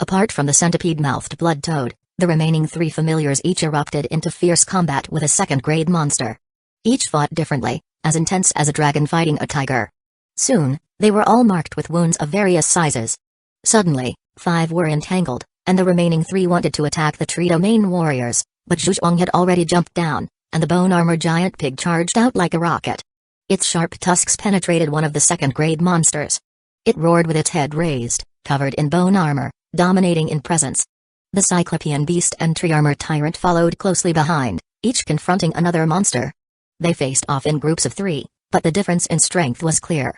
Apart from the centipede-mouthed blood toad, the remaining 3 familiars each erupted into fierce combat with a second-grade monster. Each fought differently, as intense as a dragon fighting a tiger. Soon, they were all marked with wounds of various sizes. Suddenly, 5 were entangled, and the remaining 3 wanted to attack the tree domain warriors, but Zhuang had already jumped down, and the bone-armor giant pig charged out like a rocket. Its sharp tusks penetrated one of the second-grade monsters. It roared with its head raised, covered in bone armor, dominating in presence. The Cyclopean beast and tree armor tyrant followed closely behind, each confronting another monster. They faced off in groups of 3, but the difference in strength was clear.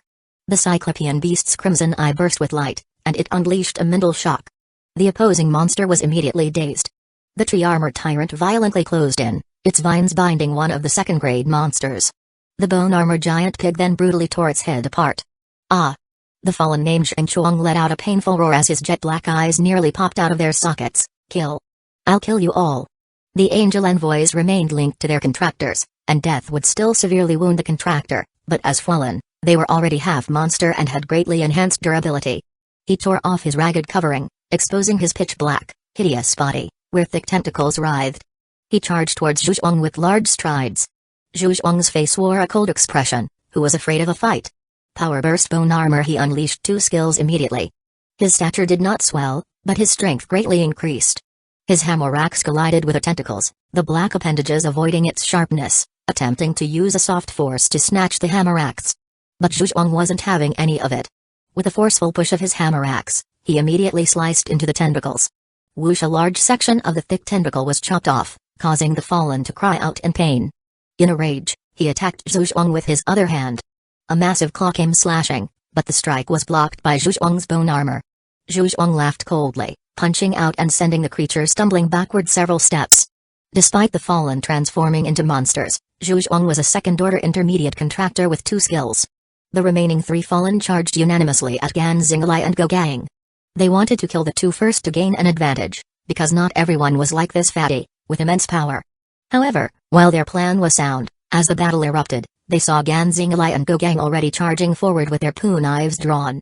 The Cyclopean beast's crimson eye burst with light, and it unleashed a mental shock. The opposing monster was immediately dazed. The tree armor tyrant violently closed in, its vines binding one of the second-grade monsters. The bone armor giant pig then brutally tore its head apart. Ah! The fallen Mage and Chuang let out a painful roar as his jet-black eyes nearly popped out of their sockets. Kill! I'll kill you all! The angel envoys remained linked to their contractors, and death would still severely wound the contractor, but as fallen, they were already half-monster and had greatly enhanced durability. He tore off his ragged covering, exposing his pitch-black, hideous body, where thick tentacles writhed. He charged towards Zhu Zhuang with large strides. Zhu Zhuang's face wore a cold expression, who was afraid of a fight. Power burst bone armor. He unleashed two skills immediately. His stature did not swell, but his strength greatly increased. His hammer axe collided with the tentacles, the black appendages avoiding its sharpness, attempting to use a soft force to snatch the hammer axe. But Zhu Zhuang wasn't having any of it. With a forceful push of his hammer axe, he immediately sliced into the tentacles. Whoosh! A large section of the thick tentacle was chopped off, causing the fallen to cry out in pain. In a rage, he attacked Zhu Zhuang with his other hand. A massive claw came slashing, but the strike was blocked by Zhu Zhuang's bone armor. Zhu Zhuang laughed coldly, punching out and sending the creature stumbling backward several steps. Despite the fallen transforming into monsters, Zhu Zhuang was a second-order intermediate contractor with two skills. The remaining three fallen charged unanimously at Gan Xinglai and Gogang. They wanted to kill the two first to gain an advantage, because not everyone was like this fatty, with immense power. However, while their plan was sound, as the battle erupted, they saw Gan Xinglai and Gogang already charging forward with their poo knives drawn.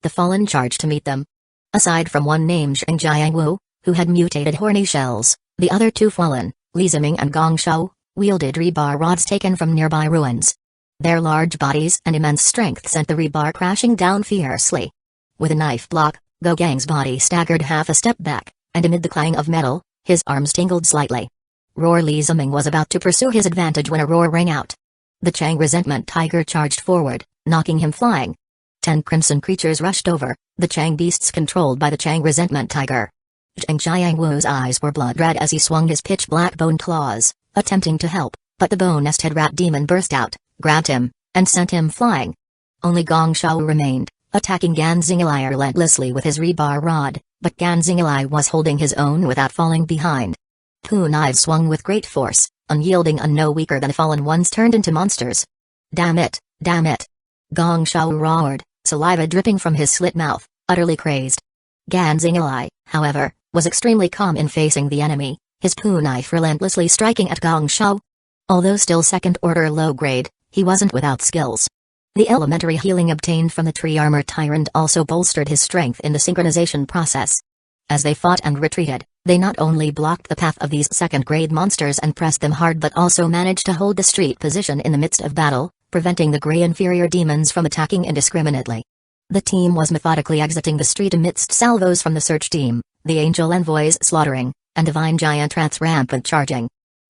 The fallen charged to meet them. Aside from one named Zheng Jiangwu, who had mutated horny shells, the other two fallen, Li Ziming and Gong Shou, wielded rebar rods taken from nearby ruins. Their large bodies and immense strength sent the rebar crashing down fiercely. With a knife block, Gogang's body staggered half a step back, and amid the clang of metal, his arms tingled slightly. Roar! Li Ziming was about to pursue his advantage when a roar rang out. The Chang resentment tiger charged forward, knocking him flying. 10 crimson creatures rushed over, the Chang beasts controlled by the Chang resentment tiger. Zheng Jiangwu's eyes were blood red as he swung his pitch-black bone claws, attempting to help, but the bone-nested rat demon burst out, grabbed him, and sent him flying. Only Gong Shou remained, attacking Gan Xinglai relentlessly with his rebar rod, but Gan Xinglai was holding his own without falling behind. Two knives swung with great force, unyielding and no weaker than the fallen ones turned into monsters. Damn it, damn it! Gong Shou roared, saliva dripping from his slit mouth, utterly crazed. Gan Xinglai, however, was extremely calm in facing the enemy, his poo knife relentlessly striking at Gong Shou. Although still second-order low-grade, he wasn't without skills. The elementary healing obtained from the tree armor tyrant also bolstered his strength in the synchronization process. As they fought and retreated, they not only blocked the path of these second-grade monsters and pressed them hard but also managed to hold the street position in the midst of battle, preventing the grey inferior demons from attacking indiscriminately. The team was methodically exiting the street amidst salvos from the search team, the angel envoys slaughtering, and divine giant rats rampant charging.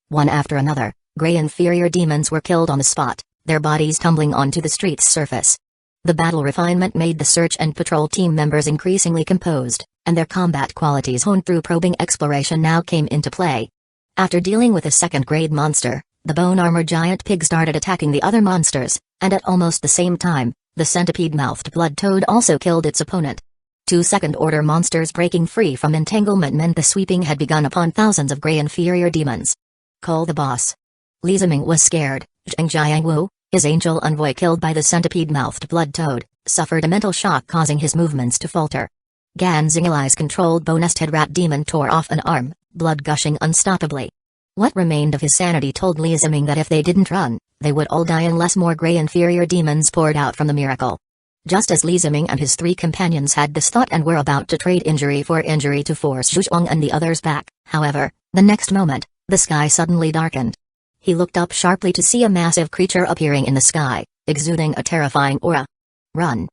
One after another, grey inferior demons were killed on the spot, their bodies tumbling onto the street's surface. The battle refinement made the search and patrol team members increasingly composed, and their combat qualities honed through probing exploration now came into play. After dealing with a second-grade monster, the bone armor giant pig started attacking the other monsters, and at almost the same time, the centipede-mouthed blood toad also killed its opponent. Two second-order monsters breaking free from entanglement meant the sweeping had begun upon thousands of grey inferior demons. Call the boss. Li Ziming was scared. Zheng Jiangwu, his angel envoy killed by the centipede-mouthed blood toad, suffered a mental shock causing his movements to falter. Gan Xinglai's controlled bone-nested rat demon tore off an arm, blood gushing unstoppably. What remained of his sanity told Li Ziming that if they didn't run, they would all die unless more grey inferior demons poured out from the miracle. Just as Li Ziming and his three companions had this thought and were about to trade injury for injury to force Zhu Zhuang and the others back, however, the next moment, the sky suddenly darkened. He looked up sharply to see a massive creature appearing in the sky, exuding a terrifying aura. Run!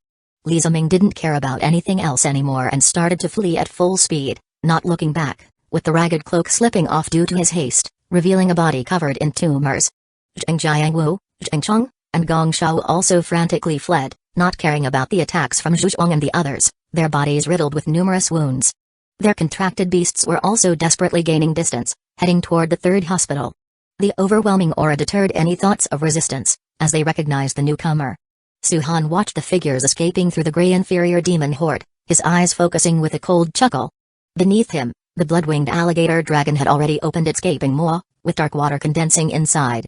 Li Ziming didn't care about anything else anymore and started to flee at full speed, not looking back, with the ragged cloak slipping off due to his haste, revealing a body covered in tumors. Zheng Jiangwu, Zheng Chong, and Gong Shou also frantically fled, not caring about the attacks from Zhu Zhuang and the others, their bodies riddled with numerous wounds. Their contracted beasts were also desperately gaining distance, heading toward the third hospital. The overwhelming aura deterred any thoughts of resistance, as they recognized the newcomer. Su-han watched the figures escaping through the grey inferior demon horde, his eyes focusing with a cold chuckle. Beneath him, the blood-winged alligator dragon had already opened its gaping maw, with dark water condensing inside.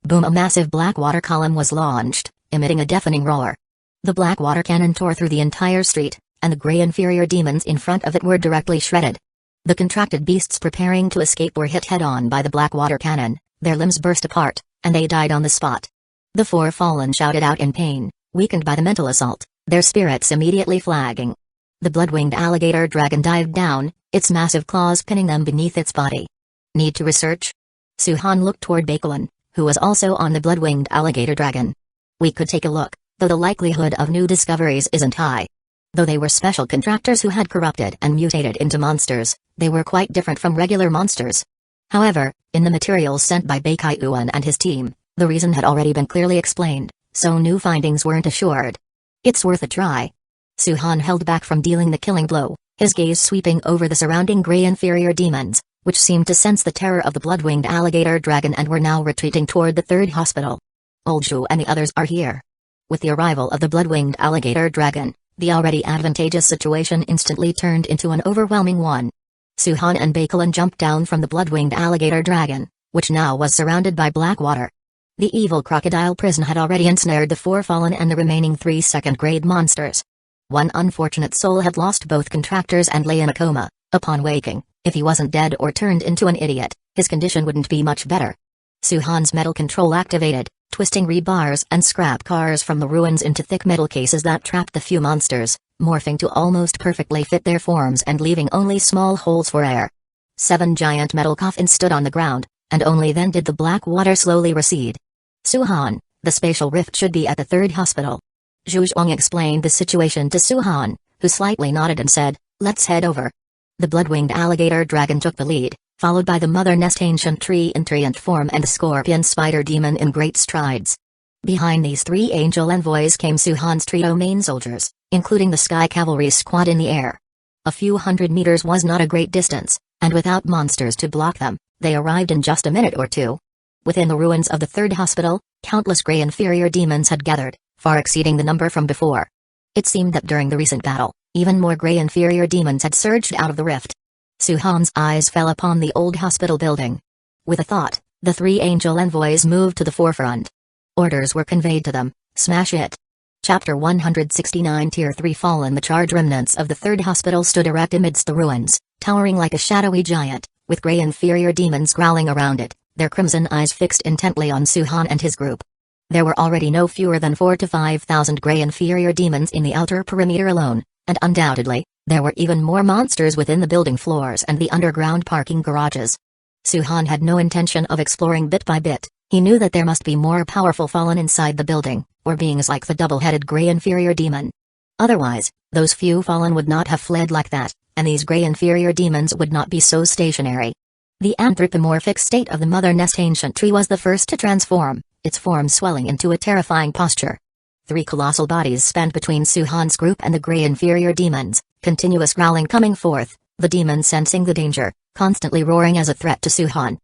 Boom! A massive black water column was launched, emitting a deafening roar. The black water cannon tore through the entire street, and the grey inferior demons in front of it were directly shredded. The contracted beasts preparing to escape were hit head-on by the black water cannon, their limbs burst apart, and they died on the spot. The four fallen shouted out in pain, weakened by the mental assault, their spirits immediately flagging. The blood-winged alligator dragon dived down, its massive claws pinning them beneath its body. Need to research? Suhan looked toward Bakelin, who was also on the blood-winged alligator dragon. We could take a look, though the likelihood of new discoveries isn't high. Though they were special contractors who had corrupted and mutated into monsters, they were quite different from regular monsters. However, in the materials sent by Baekhyuan and his team, the reason had already been clearly explained, so new findings weren't assured. It's worth a try. Suhan held back from dealing the killing blow, his gaze sweeping over the surrounding grey inferior demons, which seemed to sense the terror of the blood-winged alligator dragon and were now retreating toward the third hospital. Old Zhu and the others are here. With the arrival of the blood-winged alligator dragon, the already advantageous situation instantly turned into an overwhelming one. Suhan and Bakelin jumped down from the blood-winged alligator dragon, which now was surrounded by black water. The evil crocodile prison had already ensnared the 4 fallen and the remaining 3 second-grade monsters. One unfortunate soul had lost both contractors and lay in a coma. Upon waking, if he wasn't dead or turned into an idiot, his condition wouldn't be much better. Suhan's metal control activated, twisting rebars and scrap cars from the ruins into thick metal cases that trapped the few monsters, morphing to almost perfectly fit their forms and leaving only small holes for air. 7 giant metal coffins stood on the ground, and only then did the black water slowly recede. Suhan, the spatial rift should be at the third hospital. Zhu Zhuang explained the situation to Suhan, who slightly nodded and said, "Let's head over." The blood-winged alligator dragon took the lead, followed by the mother nest ancient tree in treant form and the scorpion spider demon in great strides. Behind these 3 angel envoys came Suhan's trio main soldiers, including the sky cavalry squad in the air. A few hundred meters was not a great distance, and without monsters to block them, they arrived in just a minute or two. Within the ruins of the third hospital, countless grey inferior demons had gathered, far exceeding the number from before. It seemed that during the recent battle, even more grey inferior demons had surged out of the rift. Suhan's eyes fell upon the old hospital building. With a thought, the 3 angel envoys moved to the forefront. Orders were conveyed to them: smash it. Chapter 169 Tier 3 Fallen. The charred remnants of the third hospital stood erect amidst the ruins, towering like a shadowy giant, with grey inferior demons growling around it, their crimson eyes fixed intently on Suhan and his group. There were already no fewer than 4,000 to 5,000 grey inferior demons in the outer perimeter alone, and undoubtedly, there were even more monsters within the building floors and the underground parking garages. Suhan had no intention of exploring bit by bit. He knew that there must be more powerful fallen inside the building, or beings like the double-headed grey inferior demon. Otherwise, those few fallen would not have fled like that, and these grey inferior demons would not be so stationary. The anthropomorphic state of the mother nest ancient tree was the first to transform, its form swelling into a terrifying posture. 3 colossal bodies spanned between Suhan's group and the grey inferior demons, continuous growling coming forth, the demons sensing the danger, constantly roaring as a threat to Suhan.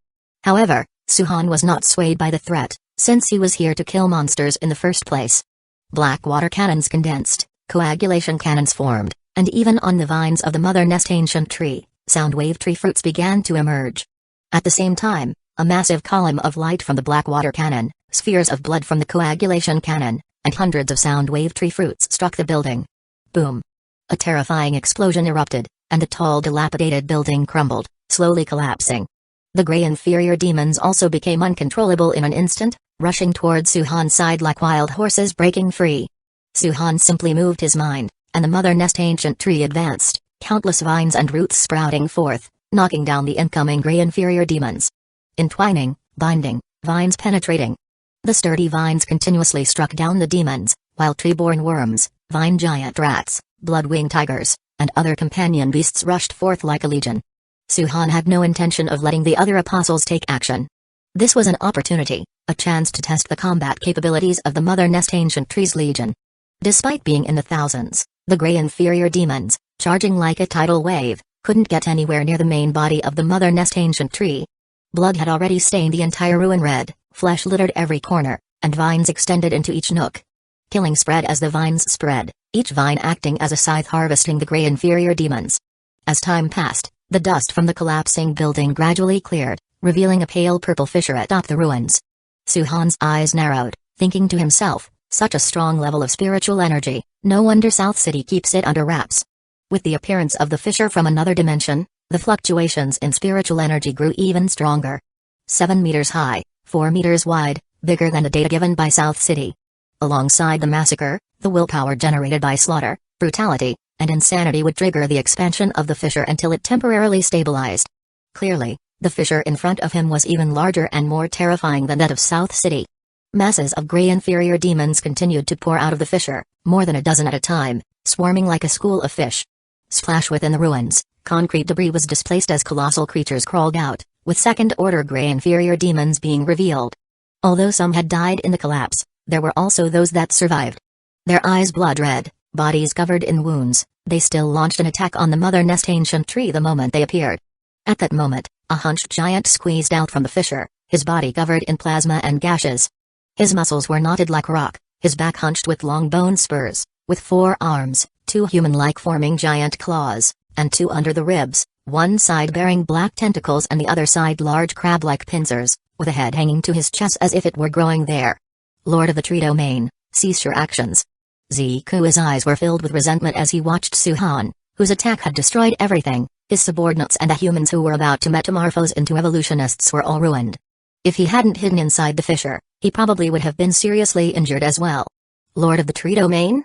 However, Suhan was not swayed by the threat, since he was here to kill monsters in the first place. Black water cannons condensed, coagulation cannons formed, and even on the vines of the mother nest ancient tree, sound wave tree fruits began to emerge. At the same time, a massive column of light from the black water cannon, spheres of blood from the coagulation cannon, and hundreds of sound wave tree fruits struck the building. Boom! A terrifying explosion erupted, and the tall dilapidated building crumbled, slowly collapsing. The grey inferior demons also became uncontrollable in an instant, rushing toward Suhan's side like wild horses breaking free. Suhan simply moved his mind, and the mother nest ancient tree advanced, countless vines and roots sprouting forth, knocking down the incoming grey inferior demons. Entwining, binding, vines penetrating. The sturdy vines continuously struck down the demons, while tree-borne worms, vine giant rats, blood-winged tigers, and other companion beasts rushed forth like a legion. Suhan had no intention of letting the other apostles take action. This was an opportunity, a chance to test the combat capabilities of the mother nest ancient tree's legion. Despite being in the thousands, the grey inferior demons, charging like a tidal wave, couldn't get anywhere near the main body of the mother nest ancient tree. Blood had already stained the entire ruin red, flesh littered every corner, and vines extended into each nook. Killing spread as the vines spread, each vine acting as a scythe harvesting the grey inferior demons. As time passed, the dust from the collapsing building gradually cleared, revealing a pale purple fissure atop the ruins. Suhan's eyes narrowed, thinking to himself, such a strong level of spiritual energy, no wonder South City keeps it under wraps. With the appearance of the fissure from another dimension, the fluctuations in spiritual energy grew even stronger. 7 meters high, 4 meters wide, bigger than the data given by South City. Alongside the massacre, the willpower generated by slaughter, Brutality and insanity would trigger the expansion of the fissure until it temporarily stabilized. Clearly, the fissure in front of him was even larger and more terrifying than that of South City. Masses of gray inferior demons continued to pour out of the fissure, more than a dozen at a time, swarming like a school of fish. Splash within the ruins, concrete debris was displaced as colossal creatures crawled out, with second-order gray inferior demons being revealed. Although some had died in the collapse, there were also those that survived. Their eyes blood red, bodies covered in wounds, they still launched an attack on the Mother Nest Ancient Tree the moment they appeared. At that moment, a hunched giant squeezed out from the fissure, his body covered in plasma and gashes. His muscles were knotted like rock, his back hunched with long bone spurs, with 4 arms, 2 human-like forming giant claws, and 2 under the ribs, one side bearing black tentacles and the other side large crab-like pincers, with a head hanging to his chest as if it were growing there. Lord of the Tree Domain, cease your actions. Ziku's eyes were filled with resentment as he watched Suhan, whose attack had destroyed everything. His subordinates and the humans who were about to metamorphose into evolutionists were all ruined. If he hadn't hidden inside the fissure, he probably would have been seriously injured as well. Lord of the Tree Domain?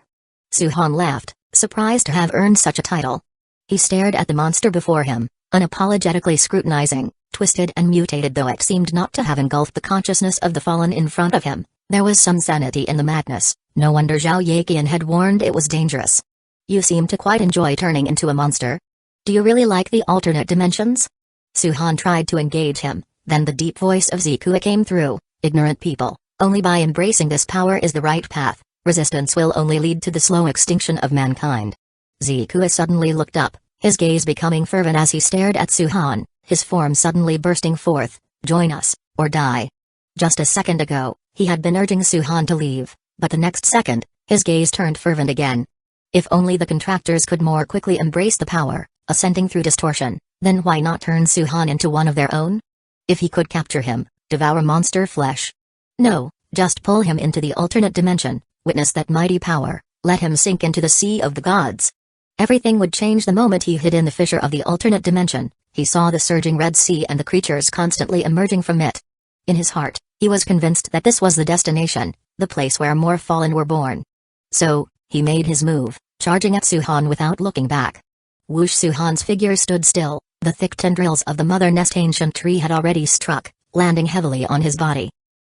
Suhan laughed, surprised to have earned such a title. He stared at the monster before him, unapologetically scrutinizing, twisted and mutated though it seemed not to have engulfed the consciousness of the fallen in front of him. There was some sanity in the madness, no wonder Zhao Yaqian had warned it was dangerous. You seem to quite enjoy turning into a monster. Do you really like the alternate dimensions? Suhan tried to engage him, then the deep voice of Ziku came through. Ignorant people, only by embracing this power is the right path, resistance will only lead to the slow extinction of mankind. Ziku suddenly looked up, his gaze becoming fervent as he stared at Suhan, his form suddenly bursting forth, join us, or die. Just a second ago, he had been urging Suhan to leave, but the next second, his gaze turned fervent again. If only the contractors could more quickly embrace the power, ascending through distortion, then why not turn Suhan into one of their own? If he could capture him, devour monster flesh. No, just pull him into the alternate dimension, witness that mighty power, let him sink into the sea of the gods. Everything would change the moment he hid in the fissure of the alternate dimension. He saw the surging Red Sea and the creatures constantly emerging from it. In his heart, he was convinced that this was the destination, the place where more fallen were born. So, he made his move, charging at Suhan without looking back. Whoosh! Suhan's figure stood still, the thick tendrils of the Mother Nest Ancient Tree had already struck, landing heavily on his body.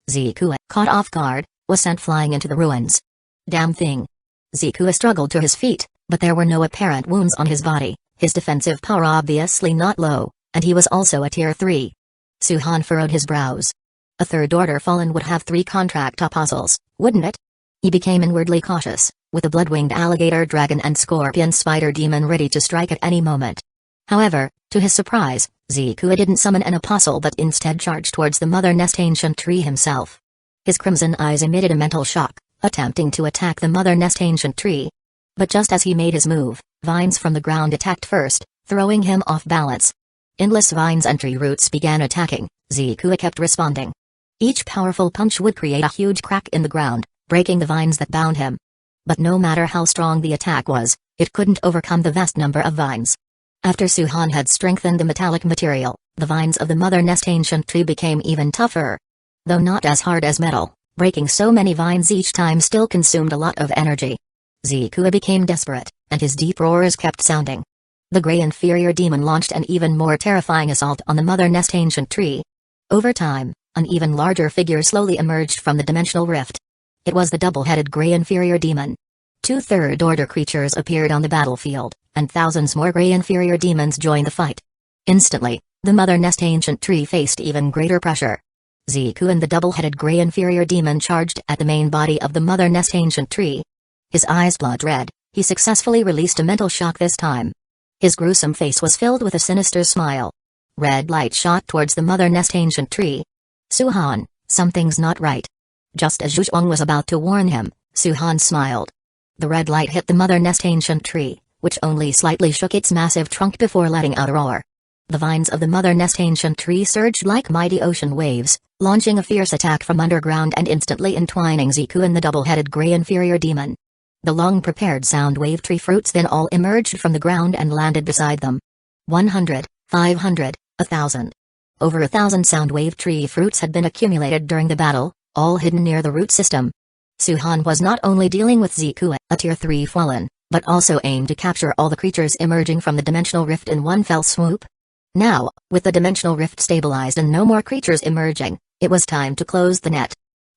Ziku, caught off guard, was sent flying into the ruins. Damn thing. Ziku struggled to his feet, but there were no apparent wounds on his body, his defensive power obviously not low, and he was also a tier 3. Suhan furrowed his brows. A third-order fallen would have 3 contract apostles, wouldn't it? He became inwardly cautious, with a blood-winged alligator dragon and scorpion spider demon ready to strike at any moment. However, to his surprise, Ziku didn't summon an apostle but instead charged towards the Mother Nest Ancient Tree himself. His crimson eyes emitted a mental shock, attempting to attack the Mother Nest Ancient Tree. But just as he made his move, vines from the ground attacked first, throwing him off balance. Endless vines and tree roots began attacking. Ziku kept responding. Each powerful punch would create a huge crack in the ground, breaking the vines that bound him. But no matter how strong the attack was, it couldn't overcome the vast number of vines. After Suhan had strengthened the metallic material, the vines of the Mother Nest Ancient Tree became even tougher. Though not as hard as metal, breaking so many vines each time still consumed a lot of energy. Ziku became desperate, and his deep roars kept sounding. The gray inferior demon launched an even more terrifying assault on the Mother Nest Ancient Tree. Over time, an even larger figure slowly emerged from the dimensional rift. It was the double-headed gray inferior demon. 2 third-order creatures appeared on the battlefield, and thousands more gray inferior demons joined the fight. Instantly, the Mother Nest Ancient Tree faced even greater pressure. Ziku and the double-headed gray inferior demon charged at the main body of the Mother Nest Ancient Tree. His eyes blood red, he successfully released a mental shock this time. His gruesome face was filled with a sinister smile. Red light shot towards the Mother Nest Ancient Tree. Suhan, something's not right. Just as Zhuang was about to warn him, Suhan smiled. The red light hit the Mother Nest Ancient Tree, which only slightly shook its massive trunk before letting out a roar. The vines of the Mother Nest Ancient Tree surged like mighty ocean waves, launching a fierce attack from underground and instantly entwining Ziku and the double-headed gray inferior demon. The long-prepared sound wave tree fruits then all emerged from the ground and landed beside them. 100, 500, 1,000. Over 1,000 sound wave tree fruits had been accumulated during the battle, all hidden near the root system. Suhan was not only dealing with Ziku, a tier 3 fallen, but also aim to capture all the creatures emerging from the dimensional rift in one fell swoop? Now, with the dimensional rift stabilized and no more creatures emerging, it was time to close the net.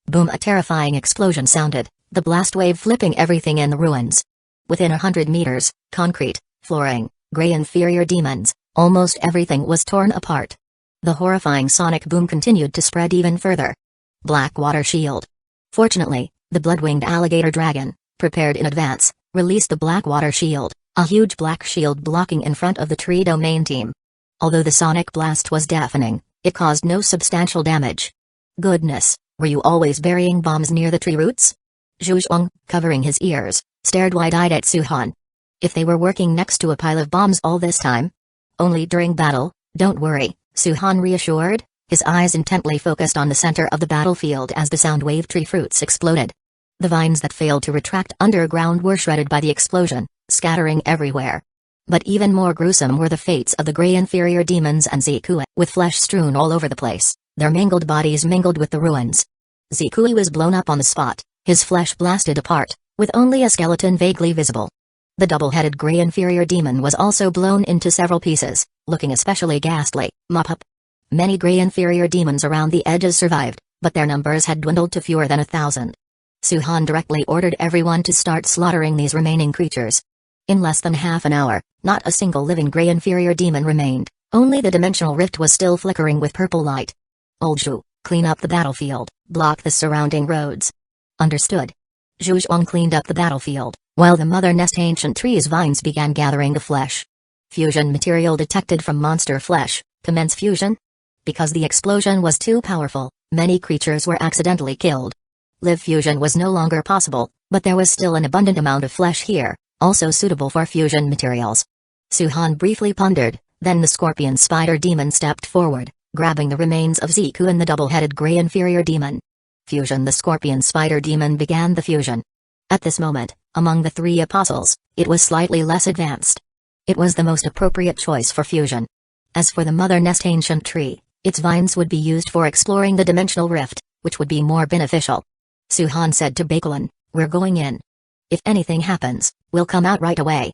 Boom! A terrifying explosion sounded, the blast wave flipping everything in the ruins. Within 100 meters, concrete, flooring, gray inferior demons, almost everything was torn apart. The horrifying sonic boom continued to spread even further. Black water shield. Fortunately, the blood-winged alligator dragon, prepared in advance, released the black water shield, a huge black shield blocking in front of the tree domain team. Although the sonic blast was deafening, it caused no substantial damage. Goodness, were you always burying bombs near the tree roots? Zhuozhong, covering his ears, stared wide-eyed at Su-han. If they were working next to a pile of bombs all this time? Only during battle, don't worry, Su-han reassured, his eyes intently focused on the center of the battlefield as the sound wave tree fruits exploded. The vines that failed to retract underground were shredded by the explosion, scattering everywhere. But even more gruesome were the fates of the gray inferior demons and Zikui, with flesh strewn all over the place, their mangled bodies mingled with the ruins. Zikui was blown up on the spot, his flesh blasted apart, with only a skeleton vaguely visible. The double-headed gray inferior demon was also blown into several pieces, looking especially ghastly. Mop up. Many gray inferior demons around the edges survived, but their numbers had dwindled to fewer than 1,000. Su-han directly ordered everyone to start slaughtering these remaining creatures. In less than half an hour, not a single living gray inferior demon remained, only the dimensional rift was still flickering with purple light. Old Zhu, clean up the battlefield, block the surrounding roads. Understood. Zhuozhong cleaned up the battlefield, while the mother nest ancient tree's vines began gathering the flesh. Fusion material detected from monster flesh, commence fusion? Because the explosion was too powerful, many creatures were accidentally killed. Live fusion was no longer possible, but there was still an abundant amount of flesh here, also suitable for fusion materials. Su-han briefly pondered, then the scorpion spider demon stepped forward, grabbing the remains of Ziku and the double-headed gray inferior demon. Fusion. The scorpion spider demon began the fusion. At this moment, among the three apostles, it was slightly less advanced. It was the most appropriate choice for fusion. As for the mother nest ancient tree, its vines would be used for exploring the dimensional rift, which would be more beneficial. Su-han said to Bakelin, "We're going in. If anything happens, we'll come out right away."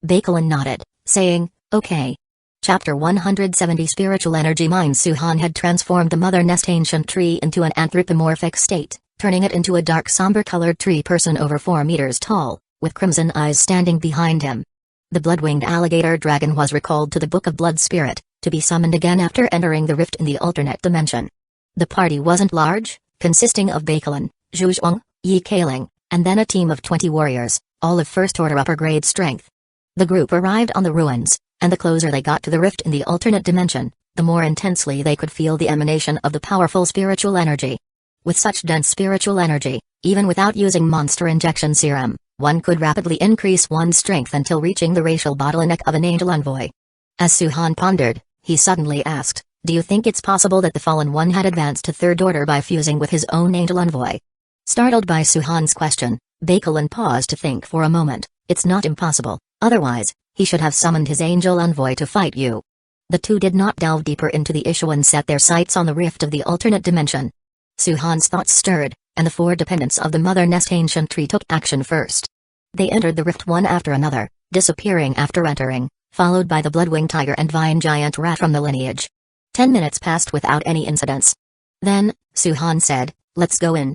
Bakelin nodded, saying, "Okay." Chapter 170 Spiritual Energy Mine. Su-han had transformed the mother nest ancient tree into an anthropomorphic state, turning it into a dark somber-colored tree person over 4 meters tall, with crimson eyes standing behind him. The blood-winged alligator dragon was recalled to the Book of Blood Spirit, to be summoned again after entering the rift in the alternate dimension. The party wasn't large, consisting of Bakelin, Zhuozhong, Yi Kailing, and then a team of 20 warriors, all of first-order upper-grade strength. The group arrived on the ruins, and the closer they got to the rift in the alternate dimension, the more intensely they could feel the emanation of the powerful spiritual energy. With such dense spiritual energy, even without using monster injection serum, one could rapidly increase one's strength until reaching the racial bottleneck of an angel envoy. As Su-han pondered, he suddenly asked, "Do you think it's possible that the Fallen One had advanced to third order by fusing with his own angel envoy?" Startled by Su-han's question, Bakelin paused to think for a moment. "It's not impossible, otherwise, he should have summoned his angel envoy to fight you." The two did not delve deeper into the issue and set their sights on the rift of the alternate dimension. Su-han's thoughts stirred, and the 4 dependents of the mother nest ancient tree took action first. They entered the rift one after another, disappearing after entering, followed by the blood-winged tiger and vine giant rat from the lineage. 10 minutes passed without any incidents. Then, Su-han said, "Let's go in."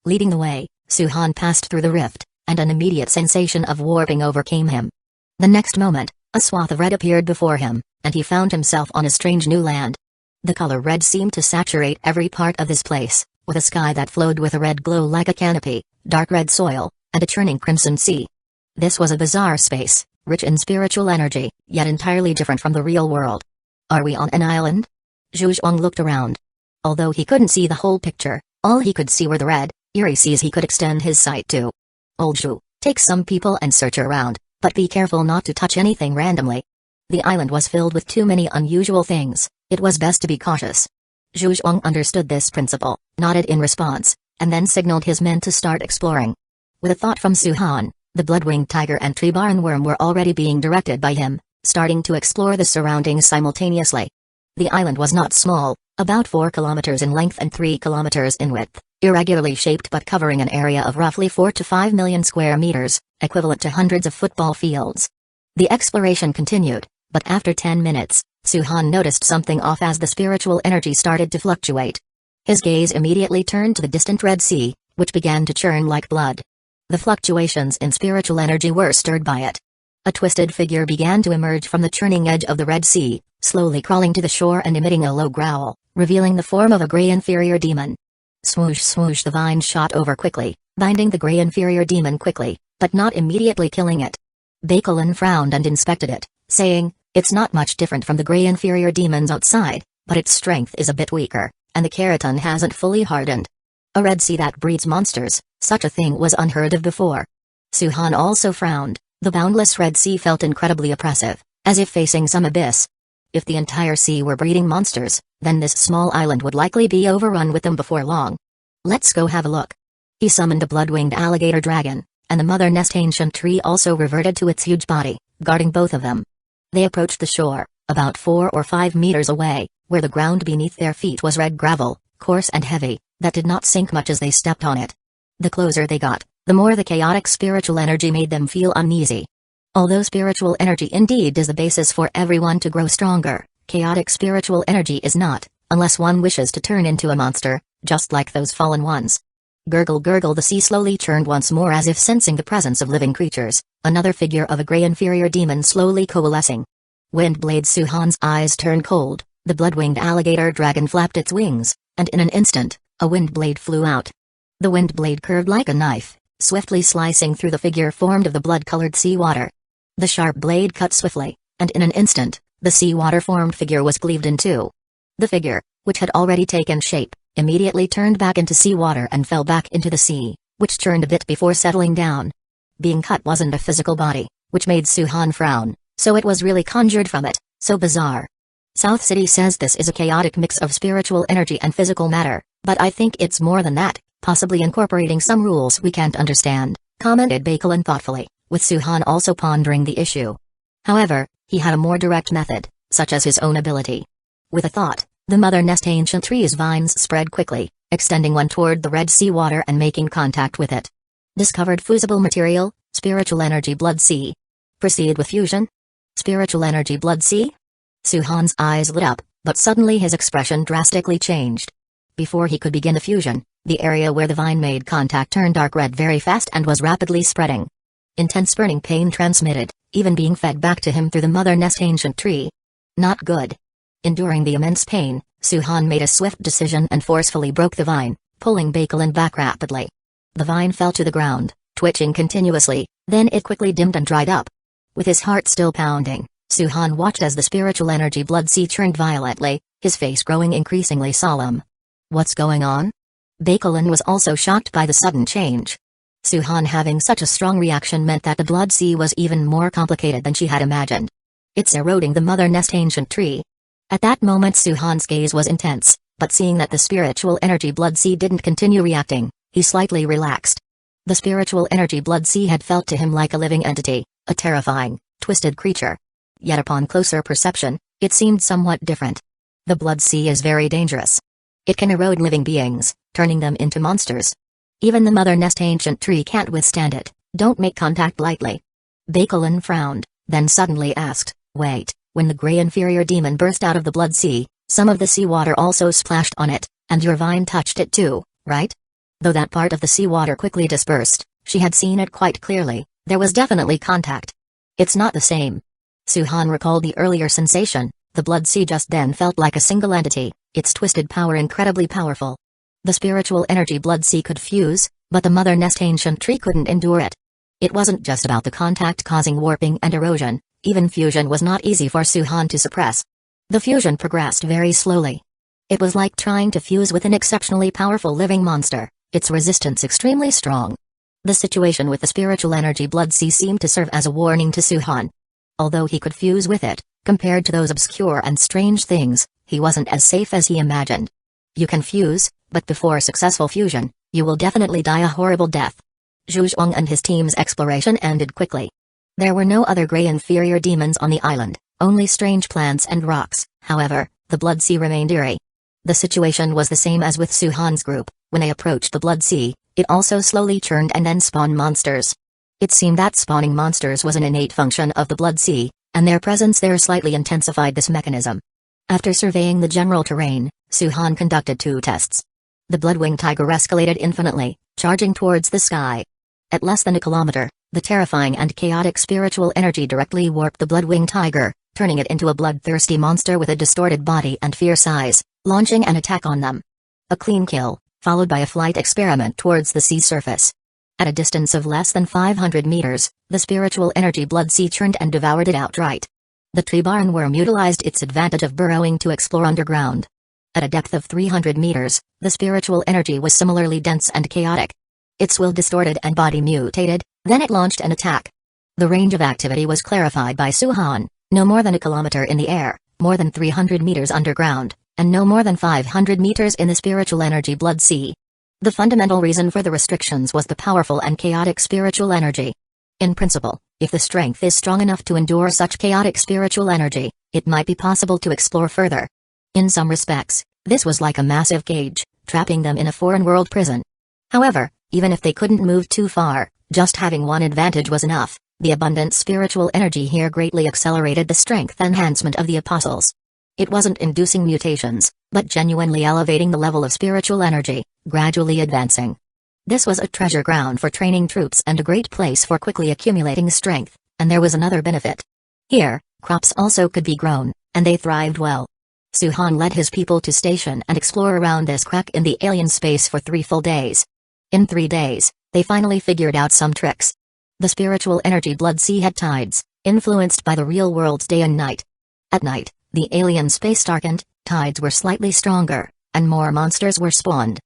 Leading the way, Su-han passed through the rift, and an immediate sensation of warping overcame him. The next moment, a swath of red appeared before him, and he found himself on a strange new land. The color red seemed to saturate every part of this place, with a sky that flowed with a red glow like a canopy, dark red soil, and a churning crimson sea. This was a bizarre space, rich in spiritual energy, yet entirely different from the real world. "Are we on an island?" Zhuozhong looked around. Although he couldn't see the whole picture, all he could see were the red, eerie seas he could extend his sight to. "Old Zhu, take some people and search around, but be careful not to touch anything randomly." The island was filled with too many unusual things, it was best to be cautious. Zhuozhong understood this principle, nodded in response, and then signaled his men to start exploring. With a thought from Su-han, the blood-winged tiger and tree barnworm were already being directed by him, starting to explore the surroundings simultaneously. The island was not small, about 4 kilometers in length and 3 kilometers in width, irregularly shaped but covering an area of roughly 4 to 5 million square meters, equivalent to hundreds of football fields. The exploration continued, but after 10 minutes, Suhan noticed something off as the spiritual energy started to fluctuate. His gaze immediately turned to the distant Red Sea, which began to churn like blood. The fluctuations in spiritual energy were stirred by it. A twisted figure began to emerge from the churning edge of the Red Sea, slowly crawling to the shore and emitting a low growl, revealing the form of a grey inferior demon. Swoosh swoosh, the vine shot over quickly, binding the grey inferior demon quickly, but not immediately killing it. Bakelin frowned and inspected it, saying, "It's not much different from the grey inferior demons outside, but its strength is a bit weaker, and the keratin hasn't fully hardened. A Red Sea that breeds monsters, such a thing was unheard of before." Suhan also frowned. The boundless Red Sea felt incredibly oppressive, as if facing some abyss. If the entire sea were breeding monsters, then this small island would likely be overrun with them before long. "Let's go have a look." He summoned a blood-winged alligator dragon, and the mother nest ancient tree also reverted to its huge body, guarding both of them. They approached the shore, about 4 or 5 meters away, where the ground beneath their feet was red gravel, coarse and heavy, that did not sink much as they stepped on it. The closer they got, the more the chaotic spiritual energy made them feel uneasy. Although spiritual energy indeed is the basis for everyone to grow stronger, chaotic spiritual energy is not, unless one wishes to turn into a monster, just like those fallen ones. Gurgle gurgle, the sea slowly churned once more as if sensing the presence of living creatures, another figure of a grey inferior demon slowly coalescing. Windblade, Suhan's eyes turned cold, the blood-winged alligator dragon flapped its wings, and in an instant, a windblade flew out. The windblade curved like a knife, swiftly slicing through the figure formed of the blood-colored seawater. The sharp blade cut swiftly, and in an instant, the seawater-formed figure was cleaved in two. The figure, which had already taken shape, immediately turned back into seawater and fell back into the sea, which churned a bit before settling down. Being cut wasn't a physical body, which made Suhan frown, so it was really conjured from it, so bizarre. South City says this is a chaotic mix of spiritual energy and physical matter, but I think it's more than that, possibly incorporating some rules we can't understand, commented Bakelin thoughtfully, with Suhan also pondering the issue. However, he had a more direct method, such as his own ability. With a thought, the mother nest ancient tree's vines spread quickly, extending one toward the red sea water and making contact with it. Discovered fusible material, spiritual energy blood sea. Proceed with fusion? Spiritual energy blood sea? Suhan's eyes lit up, but suddenly his expression drastically changed. Before he could begin the fusion, the area where the vine made contact turned dark red very fast and was rapidly spreading. Intense burning pain transmitted, even being fed back to him through the mother nest ancient tree. Not good. Enduring the immense pain, Suhan made a swift decision and forcefully broke the vine, pulling Bakelin back rapidly. The vine fell to the ground, twitching continuously, then it quickly dimmed and dried up. With his heart still pounding, Suhan watched as the spiritual energy blood sea churned violently, his face growing increasingly solemn. What's going on? Bakelin was also shocked by the sudden change. Suhan having such a strong reaction meant that the blood sea was even more complicated than she had imagined. It's eroding the mother nest ancient tree. At that moment Suhan's gaze was intense, but seeing that the spiritual energy blood sea didn't continue reacting, he slightly relaxed. The spiritual energy blood sea had felt to him like a living entity, a terrifying, twisted creature. Yet upon closer perception, it seemed somewhat different. The blood sea is very dangerous. It can erode living beings, turning them into monsters. Even the mother nest ancient tree can't withstand it. Don't make contact lightly. Bakelin frowned, then suddenly asked, "Wait, when the grey inferior demon burst out of the blood sea, some of the seawater also splashed on it, and your vine touched it too, right?" Though that part of the seawater quickly dispersed, she had seen it quite clearly, there was definitely contact. It's not the same. Suhan recalled the earlier sensation, the blood sea just then felt like a single entity, its twisted power incredibly powerful. The spiritual energy blood sea could fuse, but the mother nest ancient tree couldn't endure it. It wasn't just about the contact causing warping and erosion, even fusion was not easy for Suhan to suppress. The fusion progressed very slowly. It was like trying to fuse with an exceptionally powerful living monster, its resistance extremely strong. The situation with the spiritual energy blood sea seemed to serve as a warning to Suhan. Although he could fuse with it, compared to those obscure and strange things, he wasn't as safe as he imagined. You can fuse, but before successful fusion, you will definitely die a horrible death. Zhu Zhuang and his team's exploration ended quickly. There were no other grey inferior demons on the island, only strange plants and rocks. However, the blood sea remained eerie. The situation was the same as with Suhan's group. When they approached the blood sea, it also slowly churned and then spawned monsters. It seemed that spawning monsters was an innate function of the Blood Sea, and their presence there slightly intensified this mechanism. After surveying the general terrain, Suhan conducted 2 tests. The Bloodwing Tiger escalated infinitely, charging towards the sky. At less than a kilometer, the terrifying and chaotic spiritual energy directly warped the Bloodwing Tiger, turning it into a bloodthirsty monster with a distorted body and fierce eyes, launching an attack on them. A clean kill, followed by a flight experiment towards the sea surface. At a distance of less than 500 meters, the spiritual energy Blood Sea churned and devoured it outright. The tree barnworm utilized its advantage of burrowing to explore underground. At a depth of 300 meters, the spiritual energy was similarly dense and chaotic. Its will distorted and body mutated, then it launched an attack. The range of activity was clarified by Suhan, no more than a kilometer in the air, more than 300 meters underground, and no more than 500 meters in the spiritual energy Blood Sea. The fundamental reason for the restrictions was the powerful and chaotic spiritual energy. In principle, if the strength is strong enough to endure such chaotic spiritual energy, it might be possible to explore further. In some respects, this was like a massive cage, trapping them in a foreign world prison. However, even if they couldn't move too far, just having one advantage was enough. The abundant spiritual energy here greatly accelerated the strength enhancement of the apostles. It wasn't inducing mutations, but genuinely elevating the level of spiritual energy, gradually advancing. This was a treasure ground for training troops and a great place for quickly accumulating strength, and there was another benefit. Here, crops also could be grown, and they thrived well. Suhan led his people to station and explore around this crack in the alien space for 3 full days. In 3 days, they finally figured out some tricks. The spiritual energy Blood Sea had tides, influenced by the real world's day and night. At night, the alien space darkened, tides were slightly stronger, and more monsters were spawned.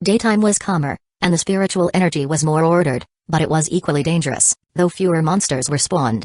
Daytime was calmer, and the spiritual energy was more ordered, but it was equally dangerous, though fewer monsters were spawned.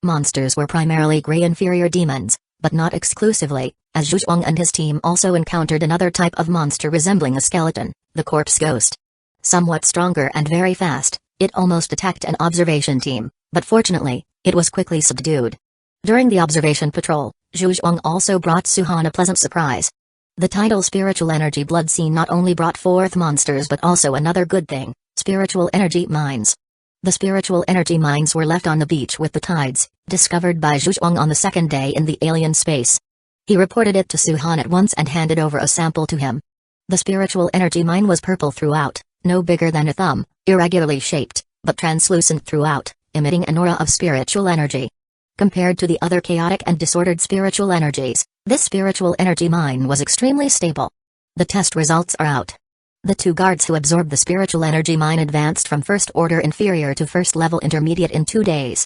Monsters were primarily gray inferior demons, but not exclusively, as Zhuang and his team also encountered another type of monster resembling a skeleton, the corpse ghost. Somewhat stronger and very fast, it almost attacked an observation team, but fortunately, it was quickly subdued. During the observation patrol, Zhuang also brought Suhan a pleasant surprise. The tidal spiritual energy Blood Sea not only brought forth monsters but also another good thing, spiritual energy mines. The spiritual energy mines were left on the beach with the tides, discovered by Zhuang on the 2nd day in the alien space. He reported it to Suhan at once and handed over a sample to him. The spiritual energy mine was purple throughout, no bigger than a thumb, irregularly shaped, but translucent throughout, emitting an aura of spiritual energy. Compared to the other chaotic and disordered spiritual energies, this spiritual energy mine was extremely stable. The test results are out. The 2 guards who absorbed the spiritual energy mine advanced from first order inferior to first level intermediate in 2 days.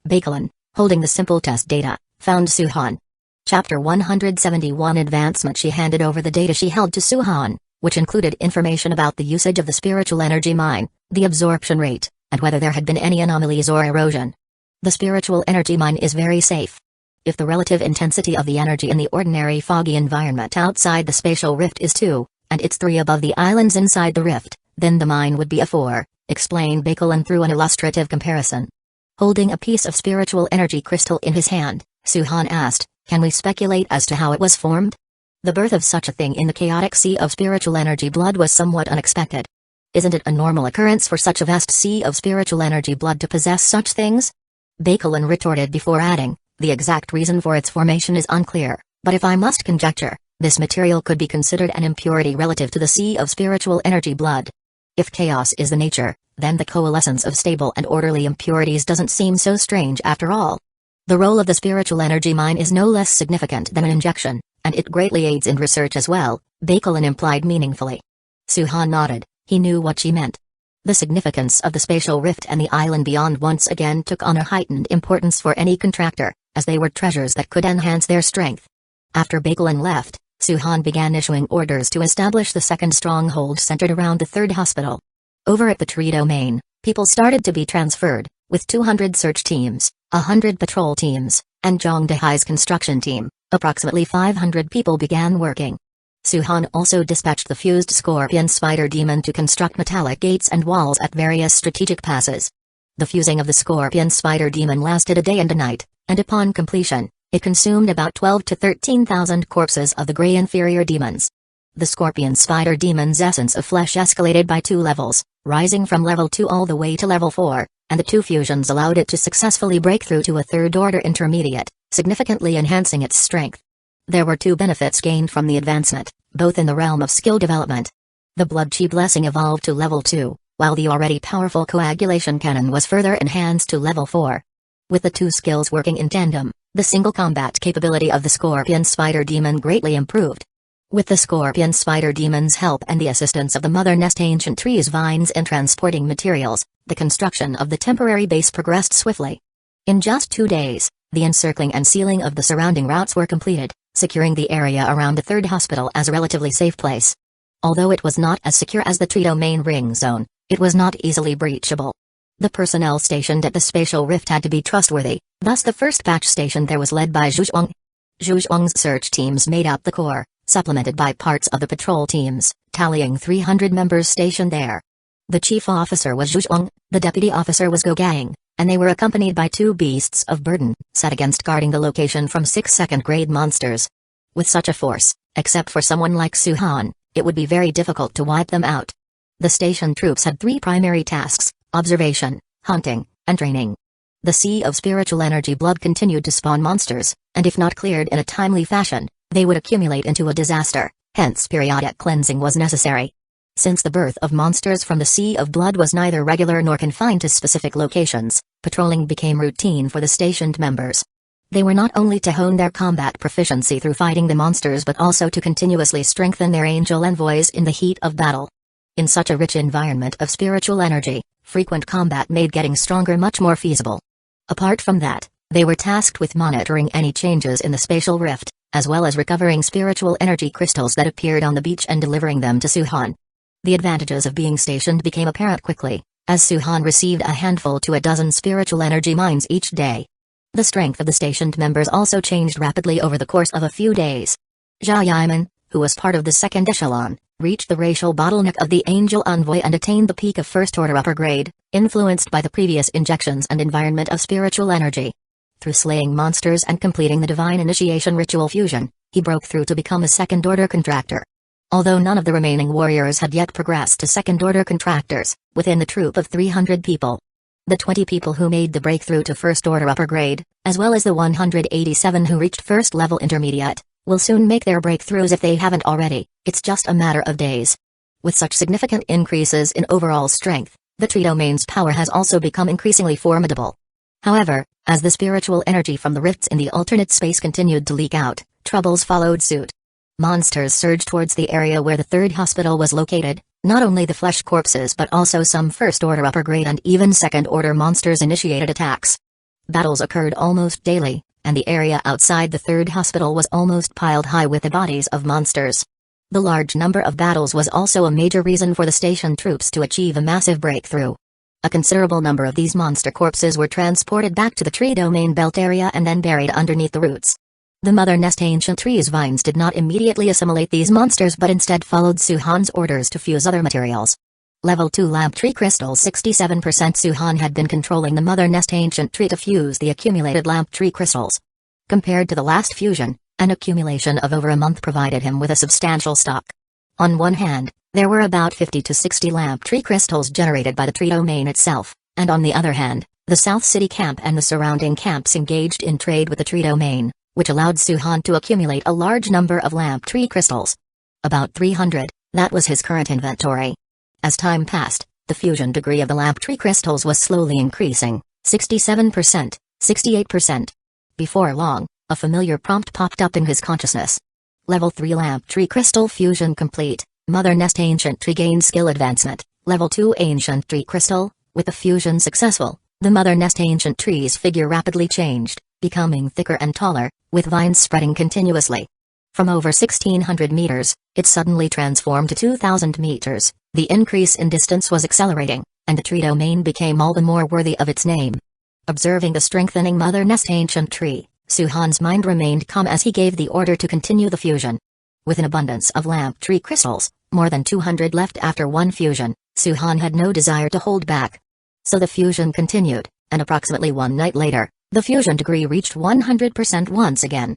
Bakelin, holding the simple test data, found Suhan. Chapter 171 Advancement. She handed over the data she held to Suhan, which included information about the usage of the spiritual energy mine, the absorption rate, and whether there had been any anomalies or erosion. The spiritual energy mine is very safe. If the relative intensity of the energy in the ordinary foggy environment outside the spatial rift is 2, and it's 3 above the islands inside the rift, then the mine would be a 4, explained Bakelin through an illustrative comparison. Holding a piece of spiritual energy crystal in his hand, Suhan asked, "Can we speculate as to how it was formed?" The birth of such a thing in the chaotic sea of spiritual energy blood was somewhat unexpected. Isn't it a normal occurrence for such a vast sea of spiritual energy blood to possess such things? Bakelin retorted before adding, "The exact reason for its formation is unclear, but if I must conjecture, this material could be considered an impurity relative to the sea of spiritual energy blood. If chaos is the nature, then the coalescence of stable and orderly impurities doesn't seem so strange after all. The role of the spiritual energy mine is no less significant than an injection, and it greatly aids in research as well," Bakelin implied meaningfully. Suhan nodded, he knew what she meant. The significance of the spatial rift and the island beyond once again took on a heightened importance for any contractor, as they were treasures that could enhance their strength. After Bakelin left, Suhan began issuing orders to establish the 2nd stronghold centered around the 3rd hospital. Over at the tree domain, people started to be transferred, with 200 search teams, 100 patrol teams, and Zhang Dehai's construction team. Approximately 500 people began working. Suhan also dispatched the fused scorpion spider demon to construct metallic gates and walls at various strategic passes. The fusing of the scorpion spider demon lasted a day and a night, and upon completion, it consumed about 12 to 13,000 corpses of the gray inferior demons. The scorpion spider demon's essence of flesh escalated by 2 levels, rising from level 2 all the way to level 4, and the two fusions allowed it to successfully break through to a third-order intermediate, significantly enhancing its strength. There were two benefits gained from the advancement, both in the realm of skill development. The Blood Chi Blessing evolved to level 2, while the already powerful Coagulation Cannon was further enhanced to level 4. With the two skills working in tandem, the single combat capability of the Scorpion Spider Demon greatly improved. With the Scorpion Spider Demon's help and the assistance of the Mother Nest Ancient Tree's vines in transporting materials, the construction of the temporary base progressed swiftly. In just 2 days, the encircling and sealing of the surrounding routes were completed, securing the area around the third hospital as a relatively safe place. Although it was not as secure as the Tree Domain Ring Zone, it was not easily breachable. The personnel stationed at the spatial rift had to be trustworthy, thus the first batch stationed there was led by Zhu Zhuang. Zhu Zhuang's search teams made up the core, supplemented by parts of the patrol teams, tallying 300 members stationed there. The chief officer was Zhu Zhuang, the deputy officer was Go Gang, and they were accompanied by 2 beasts of burden, set against guarding the location from 6 second-grade monsters. With such a force, except for someone like Su Han, it would be very difficult to wipe them out. The station troops had 3 primary tasks: observation, hunting, and training. The sea of spiritual energy blood continued to spawn monsters, and if not cleared in a timely fashion, they would accumulate into a disaster, hence periodic cleansing was necessary. Since the birth of monsters from the Sea of Blood was neither regular nor confined to specific locations, patrolling became routine for the stationed members. They were not only to hone their combat proficiency through fighting the monsters but also to continuously strengthen their angel envoys in the heat of battle. In such a rich environment of spiritual energy, frequent combat made getting stronger much more feasible. Apart from that, they were tasked with monitoring any changes in the spatial rift, as well as recovering spiritual energy crystals that appeared on the beach and delivering them to Su Han. The advantages of being stationed became apparent quickly, as Su Han received a handful to a dozen spiritual energy mines each day. The strength of the stationed members also changed rapidly over the course of a few days. Zhao Yiman, who was part of the second echelon, reached the racial bottleneck of the Angel Envoy and attained the peak of first-order upper grade, influenced by the previous injections and environment of spiritual energy. Through slaying monsters and completing the Divine Initiation Ritual Fusion, he broke through to become a second-order contractor. Although none of the remaining warriors had yet progressed to second-order contractors, within the troop of 300 people. The 20 people who made the breakthrough to first-order upper grade, as well as the 187 who reached first-level intermediate, will soon make their breakthroughs if they haven't already. It's just a matter of days. With such significant increases in overall strength, the Tree Domain's power has also become increasingly formidable. However, as the spiritual energy from the rifts in the alternate space continued to leak out, troubles followed suit. Monsters surged towards the area where the third hospital was located. Not only the flesh corpses but also some first-order upper grade and even second-order monsters initiated attacks. Battles occurred almost daily, and the area outside the third hospital was almost piled high with the bodies of monsters. The large number of battles was also a major reason for the station troops to achieve a massive breakthrough. A considerable number of these monster corpses were transported back to the Tree Domain Belt area and then buried underneath the roots. The Mother Nest Ancient Tree's vines did not immediately assimilate these monsters but instead followed Su Han's orders to fuse other materials. Level 2 Lamp Tree Crystals 67% Su Han had been controlling the Mother Nest Ancient Tree to fuse the accumulated Lamp Tree Crystals. Compared to the last fusion, an accumulation of over a month provided him with a substantial stock. On one hand, there were about 50 to 60 Lamp Tree Crystals generated by the Tree Domain itself, and on the other hand, the South City Camp and the surrounding camps engaged in trade with the Tree Domain, which allowed Su Han to accumulate a large number of Lamp Tree Crystals. About 300, that was his current inventory. As time passed, the fusion degree of the Lamp Tree Crystals was slowly increasing, 67%, 68%. Before long, a familiar prompt popped up in his consciousness. Level 3 Lamp Tree Crystal Fusion complete, Mother Nest Ancient Tree gained skill advancement, Level 2 Ancient Tree Crystal. With the fusion successful, the Mother Nest Ancient Tree's figure rapidly changed, becoming thicker and taller, with vines spreading continuously. From over 1600 meters, it suddenly transformed to 2000 meters. The increase in distance was accelerating, and the Tree Domain became all the more worthy of its name. Observing the strengthening Mother Nest Ancient Tree, Su Han's mind remained calm as he gave the order to continue the fusion. With an abundance of Lamp Tree Crystals, more than 200 left after one fusion, Su Han had no desire to hold back. So the fusion continued, and approximately one night later, the fusion degree reached 100% once again.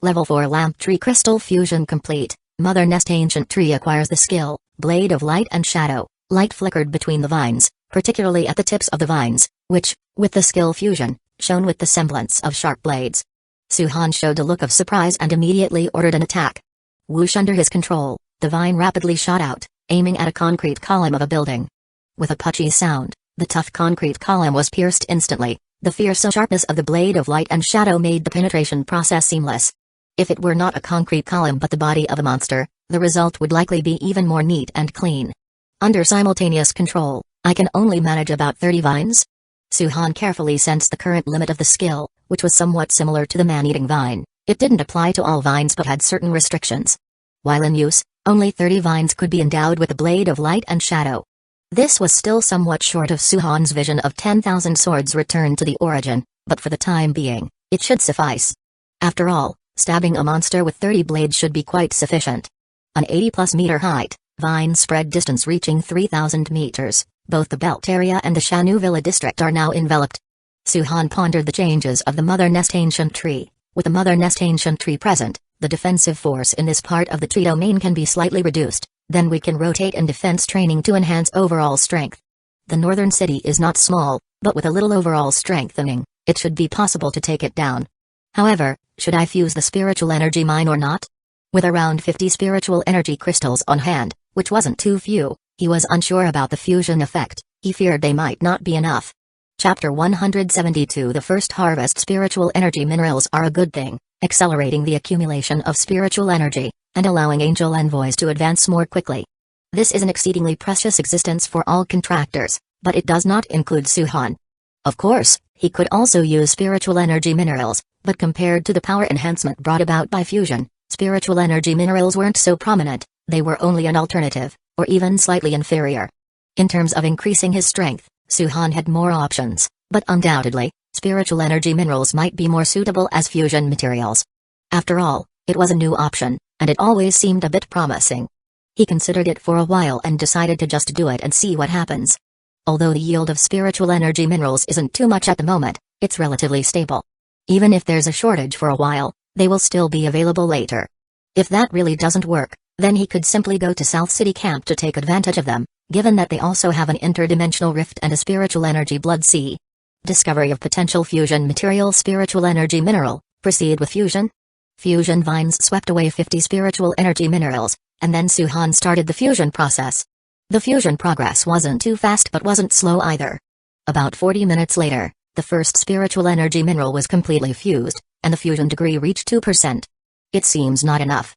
Level 4 Lamp Tree Crystal Fusion complete, Mother Nest Ancient Tree acquires the skill, Blade of Light and Shadow. Light flickered between the vines, particularly at the tips of the vines, which, with the skill fusion, shone with the semblance of sharp blades. Suhan showed a look of surprise and immediately ordered an attack. Whoosh! Under his control, the vine rapidly shot out, aiming at a concrete column of a building. With a punchy sound, the tough concrete column was pierced instantly. The fierce sharpness of the blade of light and shadow made the penetration process seamless. If it were not a concrete column but the body of a monster, the result would likely be even more neat and clean. Under simultaneous control, I can only manage about 30 vines. Suhan carefully sensed the current limit of the skill, which was somewhat similar to the man-eating vine. It didn't apply to all vines but had certain restrictions. While in use, only 30 vines could be endowed with the blade of light and shadow. This was still somewhat short of Suhan's vision of 10,000 swords returned to the origin, but for the time being, it should suffice. After all, stabbing a monster with 30 blades should be quite sufficient. An 80+ meter height, vine spread distance reaching 3,000 meters, both the Belt area and the Shanu Villa district are now enveloped. Suhan pondered the changes of the Mother Nest Ancient Tree. With the Mother Nest Ancient Tree present, the defensive force in this part of the tree domain can be slightly reduced. Then we can rotate in defense training to enhance overall strength. The northern city is not small, but with a little overall strengthening, it should be possible to take it down. However, should I fuse the spiritual energy mine or not? With around 50 spiritual energy crystals on hand, which wasn't too few, he was unsure about the fusion effect. He feared they might not be enough. Chapter 172 The first harvest. Spiritual energy minerals are a good thing, accelerating the accumulation of spiritual energy, and allowing angel envoys to advance more quickly. This is an exceedingly precious existence for all contractors, but it does not include Suhan. Of course, he could also use spiritual energy minerals, but compared to the power enhancement brought about by fusion, spiritual energy minerals weren't so prominent. They were only an alternative, or even slightly inferior. In terms of increasing his strength, Suhan had more options, but undoubtedly, spiritual energy minerals might be more suitable as fusion materials. After all, it was a new option, and it always seemed a bit promising. He considered it for a while and decided to just do it and see what happens. Although the yield of spiritual energy minerals isn't too much at the moment, it's relatively stable. Even if there's a shortage for a while, they will still be available later. If that really doesn't work, then he could simply go to South City Camp to take advantage of them, given that they also have an interdimensional rift and a spiritual energy blood sea. Discovery of potential fusion material. Spiritual energy mineral, proceed with fusion. Fusion vines swept away 50 spiritual energy minerals, and then Suhan started the fusion process. The fusion progress wasn't too fast but wasn't slow either. About 40 minutes later, the first spiritual energy mineral was completely fused, and the fusion degree reached 2%. It seems not enough.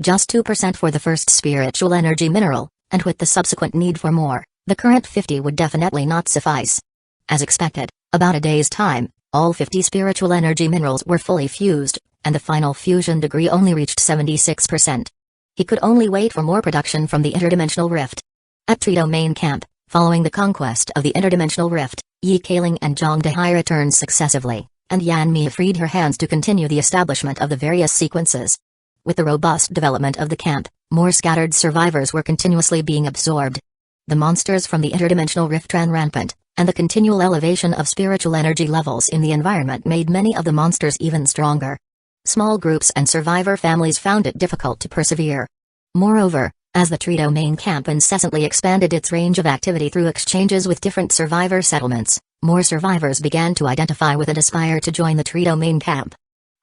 Just 2% for the first spiritual energy mineral, and with the subsequent need for more, the current 50 would definitely not suffice. As expected, about a day's time, all 50 spiritual energy minerals were fully fused, and the final fusion degree only reached 76%. He could only wait for more production from the interdimensional rift. At Tree Domain Camp, following the conquest of the interdimensional rift, Yi Kaling and Zhang Dehai returned successively, and Yan Mi freed her hands to continue the establishment of the various sequences. With the robust development of the camp, more scattered survivors were continuously being absorbed. The monsters from the interdimensional rift ran rampant, and the continual elevation of spiritual energy levels in the environment made many of the monsters even stronger. Small groups and survivor families found it difficult to persevere. Moreover, as the Tree Domain Camp incessantly expanded its range of activity through exchanges with different survivor settlements, more survivors began to identify with and aspire to join the Tree Domain Camp.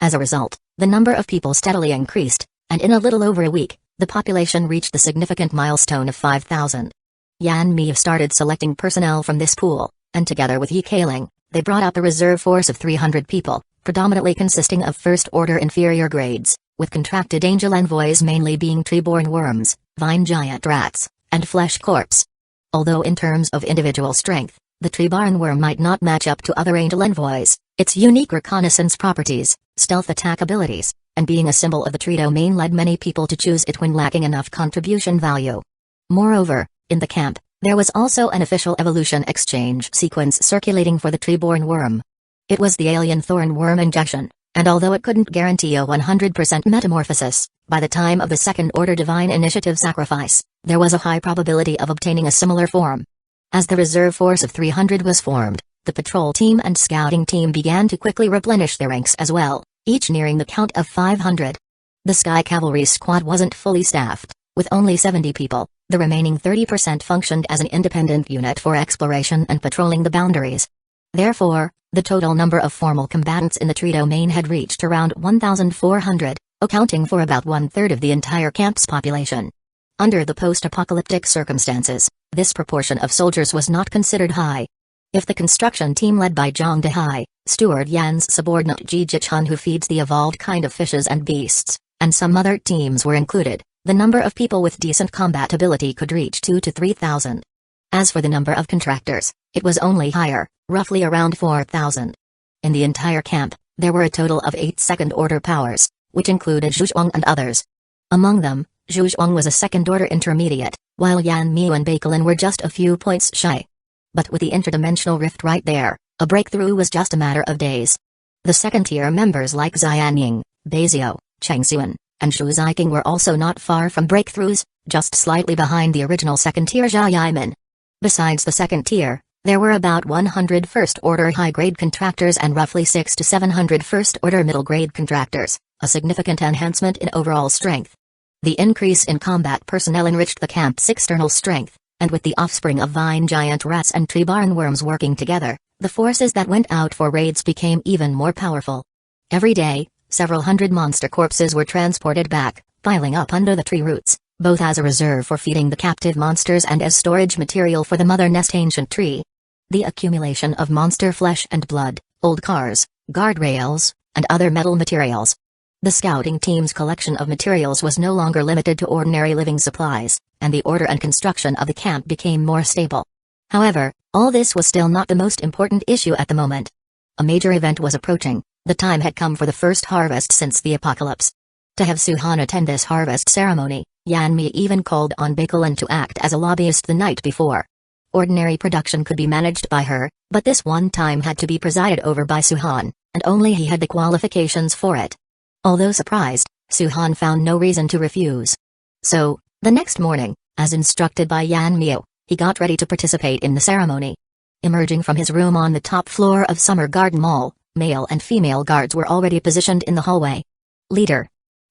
As a result, the number of people steadily increased, and in a little over a week, the population reached the significant milestone of 5,000. Yan Mi started selecting personnel from this pool, and together with Yi Kaling, they brought up a reserve force of 300 people, predominantly consisting of first-order inferior grades, with contracted angel envoys mainly being tree-born worms, vine giant rats, and flesh corpse. Although in terms of individual strength, the tree-born worm might not match up to other angel envoys, its unique reconnaissance properties, stealth attack abilities, and being a symbol of the tree domain led many people to choose it when lacking enough contribution value. Moreover, in the camp, there was also an official evolution exchange sequence circulating for the tree-born worm. It was the alien thorn worm injection, and although it couldn't guarantee a 100% metamorphosis, by the time of the second-order divine initiative sacrifice, there was a high probability of obtaining a similar form. As the reserve force of 300 was formed, the patrol team and scouting team began to quickly replenish their ranks as well, each nearing the count of 500. The Sky Cavalry squad wasn't fully staffed, with only 70 people. The remaining 30% functioned as an independent unit for exploration and patrolling the boundaries. Therefore, the total number of formal combatants in the tree domain had reached around 1,400, accounting for about one-third of the entire camp's population. Under the post-apocalyptic circumstances, this proportion of soldiers was not considered high. If the construction team led by Zhang Dehai, Steward Yan's subordinate Ji Jichun who feeds the evolved kind of fishes and beasts, and some other teams were included, the number of people with decent combat ability could reach 2,000 to 3,000. As for the number of contractors, it was only higher, roughly around 4,000. In the entire camp, there were a total of 8 second-order powers, which included Zhu Zhuang and others. Among them, Zhu Zhuang was a second-order intermediate, while Yan Miu and Baikalin were just a few points shy. But with the interdimensional rift right there, a breakthrough was just a matter of days. The second-tier members like Xian Ying, Beizhou, Cheng Xuan, and Shu Ziqing were also not far from breakthroughs, just slightly behind the original second-tier Zhao Yimin. Besides the second tier, there were about 100 first-order high-grade contractors and roughly 600 to 700 first-order middle-grade contractors, a significant enhancement in overall strength. The increase in combat personnel enriched the camp's external strength, and with the offspring of vine giant rats and tree barnworms working together, the forces that went out for raids became even more powerful. Every day, several hundred monster corpses were transported back, piling up under the tree roots, both as a reserve for feeding the captive monsters and as storage material for the mother nest ancient tree. The accumulation of monster flesh and blood, old cars, guardrails, and other metal materials. The scouting team's collection of materials was no longer limited to ordinary living supplies, and the order and construction of the camp became more stable. However, all this was still not the most important issue at the moment. A major event was approaching. The time had come for the first harvest since the apocalypse. To have Su-Han attend this harvest ceremony, Yan Mi even called on Baikalin to act as a lobbyist the night before. Ordinary production could be managed by her, but this one time had to be presided over by Su-Han, and only he had the qualifications for it. Although surprised, Su-Han found no reason to refuse. So, the next morning, as instructed by Yan Miu, he got ready to participate in the ceremony. Emerging from his room on the top floor of Summer Garden Mall, male and female guards were already positioned in the hallway. Leader.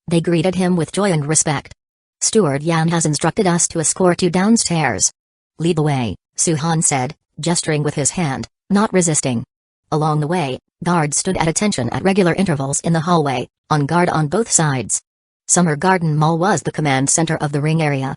They greeted him with joy and respect. Steward Yan has instructed us to escort you downstairs. Lead the way, Su-Han said, gesturing with his hand, not resisting. Along the way, guards stood at attention at regular intervals in the hallway, on guard on both sides. Summer Garden Mall was the command center of the ring area.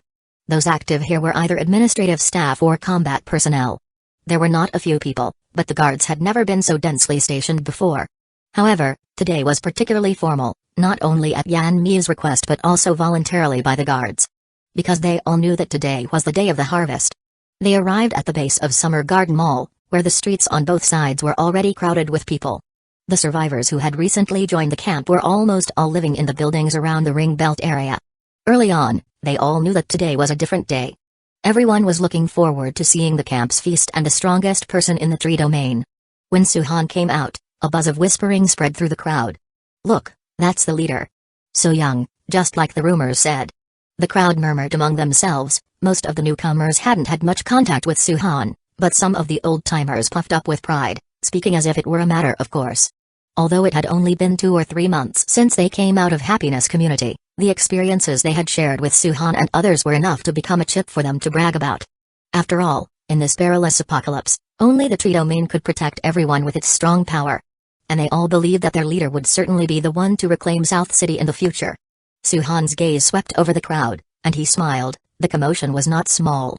Those active here were either administrative staff or combat personnel. There were not a few people, but the guards had never been so densely stationed before. However, today was particularly formal, not only at Yan Mi's request but also voluntarily by the guards. Because they all knew that today was the day of the harvest. They arrived at the base of Summer Garden Mall, where the streets on both sides were already crowded with people. The survivors who had recently joined the camp were almost all living in the buildings around the ring belt area. Early on, they all knew that today was a different day. Everyone was looking forward to seeing the camp's feast and the strongest person in the tree domain. When Su-Han came out, a buzz of whispering spread through the crowd. Look, that's the leader. So young, just like the rumors said. The crowd murmured among themselves. Most of the newcomers hadn't had much contact with Su-Han, but some of the old-timers puffed up with pride, speaking as if it were a matter of course. Although it had only been 2 or 3 months since they came out of Happiness Community, the experiences they had shared with Su-Han and others were enough to become a chip for them to brag about. After all, in this perilous apocalypse, only the tree domain could protect everyone with its strong power. And they all believed that their leader would certainly be the one to reclaim South City in the future. Su-Han's gaze swept over the crowd, and he smiled. The commotion was not small.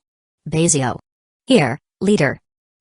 Beizhou. Here, leader.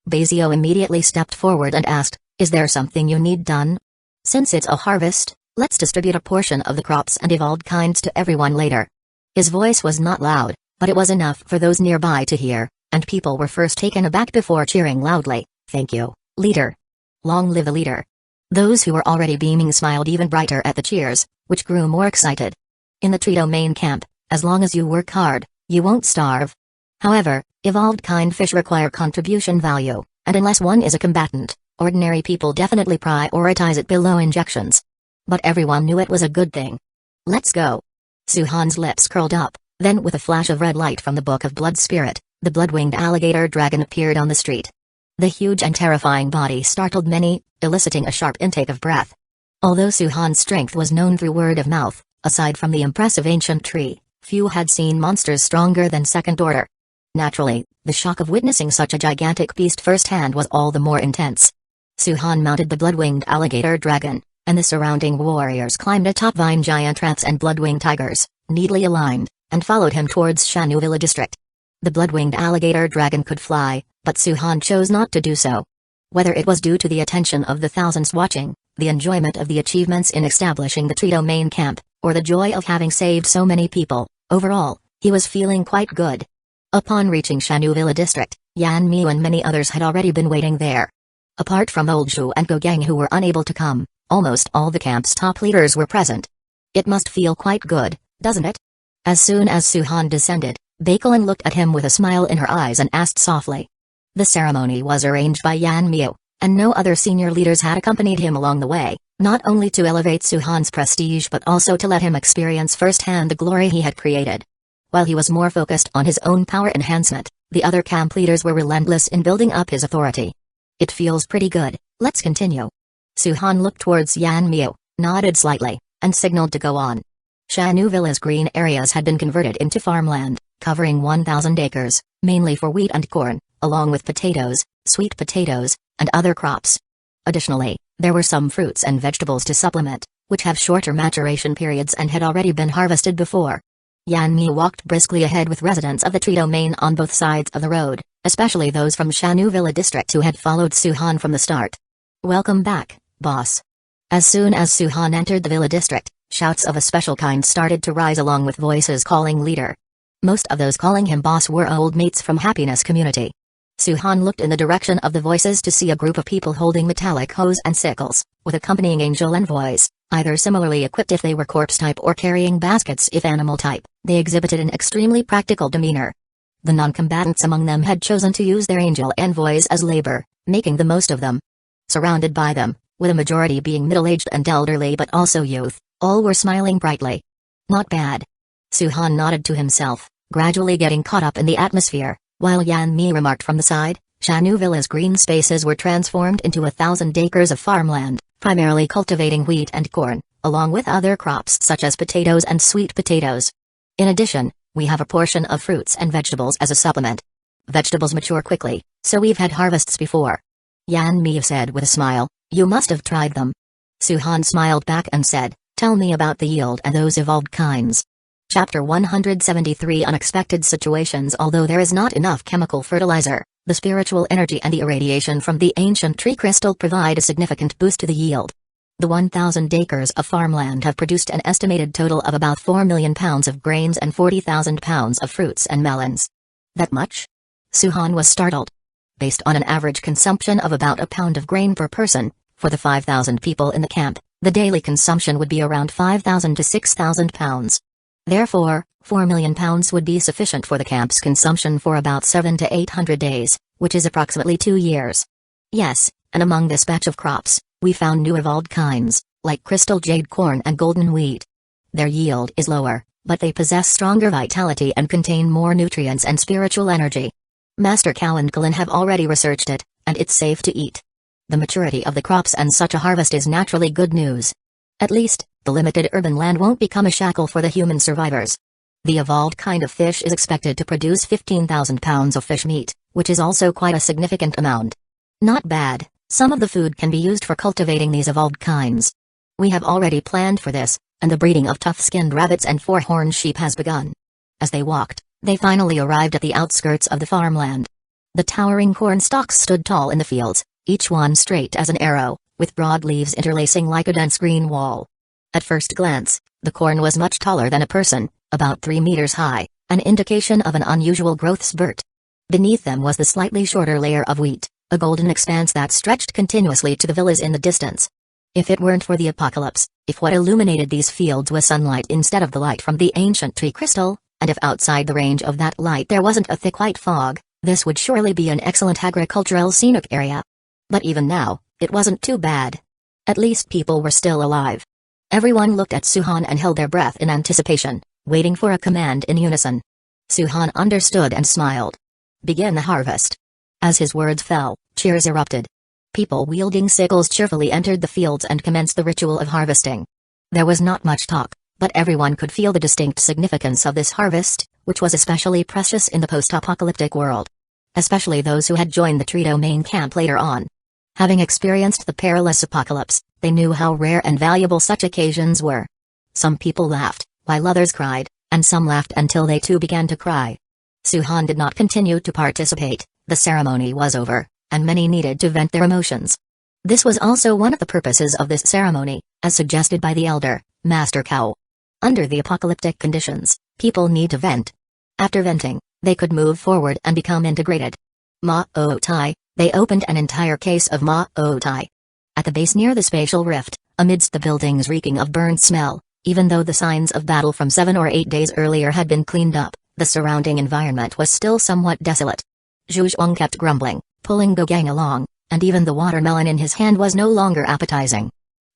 Beizhou immediately stepped forward and asked, is there something you need done? Since it's a harvest, let's distribute a portion of the crops and evolved kinds to everyone later. His voice was not loud, but it was enough for those nearby to hear, and people were first taken aback before cheering loudly, thank you, leader. Long live the leader. Those who were already beaming smiled even brighter at the cheers, which grew more excited. In the tree domain camp, as long as you work hard, you won't starve. However, evolved kind fish require contribution value, and unless one is a combatant, ordinary people definitely prioritize it below injections. But everyone knew it was a good thing. Let's go. Su-Han's lips curled up, then with a flash of red light from the Book of Blood Spirit, the blood-winged alligator dragon appeared on the street. The huge and terrifying body startled many, eliciting a sharp intake of breath. Although Su-Han's strength was known through word of mouth, aside from the impressive ancient tree, few had seen monsters stronger than second order. Naturally, the shock of witnessing such a gigantic beast firsthand was all the more intense. Suhan mounted the blood-winged alligator dragon, and the surrounding warriors climbed atop vine giant rats and blood-winged tigers, neatly aligned, and followed him towards Shanuvilla district. The blood-winged alligator dragon could fly, but Suhan chose not to do so. Whether it was due to the attention of the thousands watching, the enjoyment of the achievements in establishing the Trito main camp, or the joy of having saved so many people, overall, he was feeling quite good. Upon reaching Shanuvilla district, Yan Miu and many others had already been waiting there. Apart from Old Zhu and Gogang who were unable to come, almost all the camp's top leaders were present. It must feel quite good, doesn't it? As soon as Suhan descended, Baikalin looked at him with a smile in her eyes and asked softly. The ceremony was arranged by Yan Miu, and no other senior leaders had accompanied him along the way, not only to elevate Suhan's prestige but also to let him experience firsthand the glory he had created. While he was more focused on his own power enhancement, the other camp leaders were relentless in building up his authority. It feels pretty good, let's continue. Suhan looked towards Yan Miu, nodded slightly, and signaled to go on. Shanuvilla's green areas had been converted into farmland, covering 1,000 acres, mainly for wheat and corn, along with potatoes, sweet potatoes, and other crops. Additionally, there were some fruits and vegetables to supplement, which have shorter maturation periods and had already been harvested before. Yan Mi walked briskly ahead with residents of the tree domain on both sides of the road, especially those from Shanuvilla district who had followed Suhan from the start. Welcome back, boss. As soon as Suhan entered the villa district, shouts of a special kind started to rise along with voices calling leader. Most of those calling him boss were old mates from Happiness Community. Suhan looked in the direction of the voices to see a group of people holding metallic hoes and sickles, with accompanying angel envoys, either similarly equipped if they were corpse type or carrying baskets if animal type. They exhibited an extremely practical demeanor. The non-combatants among them had chosen to use their angel envoys as labor, making the most of them. Surrounded by them, with a majority being middle-aged and elderly but also youth, all were smiling brightly. Not bad. Suhan nodded to himself, gradually getting caught up in the atmosphere, while Yan Mi remarked from the side, Shanuvilla's green spaces were transformed into 1,000 acres of farmland, primarily cultivating wheat and corn, along with other crops such as potatoes and sweet potatoes. In addition, we have a portion of fruits and vegetables as a supplement. Vegetables mature quickly, so we've had harvests before. Yan Mi said with a smile, you must have tried them. Suhan smiled back and said, tell me about the yield and those evolved kinds. Chapter 173 Unexpected Situations. Although there is not enough chemical fertilizer, the spiritual energy and the irradiation from the ancient tree crystal provide a significant boost to the yield. The 1,000 acres of farmland have produced an estimated total of about 4 million pounds of grains and 40,000 pounds of fruits and melons. That much? Suhan was startled. Based on an average consumption of about a pound of grain per person, for the 5,000 people in the camp, the daily consumption would be around 5,000 to 6,000 pounds. Therefore, 4 million pounds would be sufficient for the camp's consumption for about 7 to 800 days, which is approximately 2 years. Yes, and among this batch of crops, we found new evolved kinds, like crystal jade corn and golden wheat. Their yield is lower, but they possess stronger vitality and contain more nutrients and spiritual energy. Master Cow and Kalin have already researched it, and it's safe to eat. The maturity of the crops and such a harvest is naturally good news. At least, the limited urban land won't become a shackle for the human survivors. The evolved kind of fish is expected to produce 15,000 pounds of fish meat, which is also quite a significant amount. Not bad. Some of the food can be used for cultivating these evolved kinds. We have already planned for this, and the breeding of tough-skinned rabbits and four-horned sheep has begun. As they walked, they finally arrived at the outskirts of the farmland. The towering corn stalks stood tall in the fields, each one straight as an arrow, with broad leaves interlacing like a dense green wall. At first glance, the corn was much taller than a person, about 3 meters high, an indication of an unusual growth spurt. Beneath them was the slightly shorter layer of wheat, a golden expanse that stretched continuously to the villas in the distance. If it weren't for the apocalypse, if what illuminated these fields was sunlight instead of the light from the ancient tree crystal, and if outside the range of that light there wasn't a thick white fog, this would surely be an excellent agricultural scenic area. But even now, it wasn't too bad. At least people were still alive. Everyone looked at Suhan and held their breath in anticipation, waiting for a command in unison. Suhan understood and smiled. Begin the harvest. As his words fell, cheers erupted. People wielding sickles cheerfully entered the fields and commenced the ritual of harvesting. There was not much talk, but everyone could feel the distinct significance of this harvest, which was especially precious in the post-apocalyptic world. Especially those who had joined the Trito main camp later on. Having experienced the perilous apocalypse, they knew how rare and valuable such occasions were. Some people laughed, while others cried, and some laughed until they too began to cry. Suhan did not continue to participate. The ceremony was over, and many needed to vent their emotions. This was also one of the purposes of this ceremony, as suggested by the elder, Master Cow. Under the apocalyptic conditions, people need to vent. After venting, they could move forward and become integrated. Ma-o-tai, they opened an entire case of ma-o-tai. At the base near the spatial rift, amidst the buildings reeking of burned smell, even though the signs of battle from 7 or 8 days earlier had been cleaned up, the surrounding environment was still somewhat desolate. Zhu Zhuang kept grumbling, pulling Gogang along, and even the watermelon in his hand was no longer appetizing.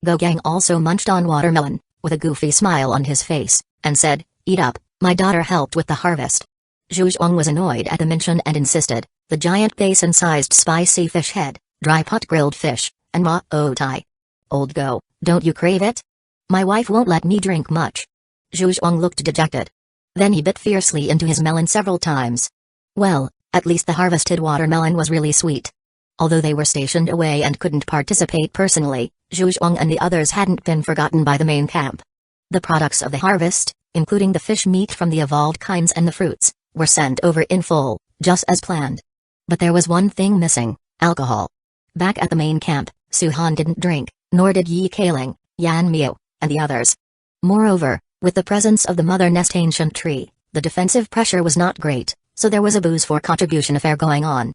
Gogang also munched on watermelon, with a goofy smile on his face, and said, "Eat up, my daughter helped with the harvest." Zhu Zhuang was annoyed at the mention and insisted, "The giant basin-sized spicy fish head, dry pot grilled fish, and ma-o-tai. Old Go, don't you crave it? My wife won't let me drink much." Zhu Zhuang looked dejected. Then he bit fiercely into his melon several times. Well, at least the harvested watermelon was really sweet. Although they were stationed away and couldn't participate personally, Zhu Zhuang and the others hadn't been forgotten by the main camp. The products of the harvest, including the fish meat from the evolved kinds and the fruits, were sent over in full, just as planned. But there was one thing missing: alcohol. Back at the main camp, Suhan didn't drink, nor did Yi Kaling, Yan Miu, and the others. Moreover, with the presence of the Mother Nest ancient tree, the defensive pressure was not great, so there was a booze for contribution affair going on.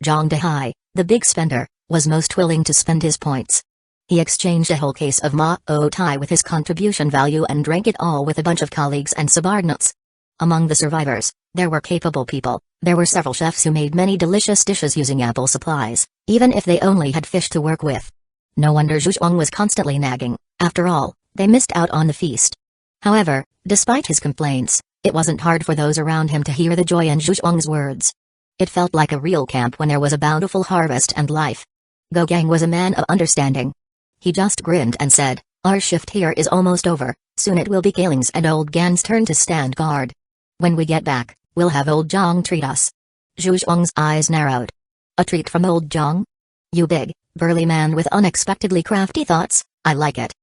Zhang Dehai, the big spender, was most willing to spend his points. He exchanged a whole case of ma-o-tai with his contribution value and drank it all with a bunch of colleagues and subordinates. Among the survivors, there were capable people. There were several chefs who made many delicious dishes using ample supplies, even if they only had fish to work with. No wonder Zhu Zhuang was constantly nagging. After all, they missed out on the feast. However, despite his complaints, it wasn't hard for those around him to hear the joy in Zhu Zhuang's words. It felt like a real camp when there was a bountiful harvest and life. Gogang was a man of understanding. He just grinned and said, "Our shift here is almost over, soon it will be Kaling's and Old Gan's turn to stand guard. When we get back, we'll have Old Zhang treat us." Zhu Zhuang's eyes narrowed. "A treat from Old Zhang? You big, burly man with unexpectedly crafty thoughts, I like it.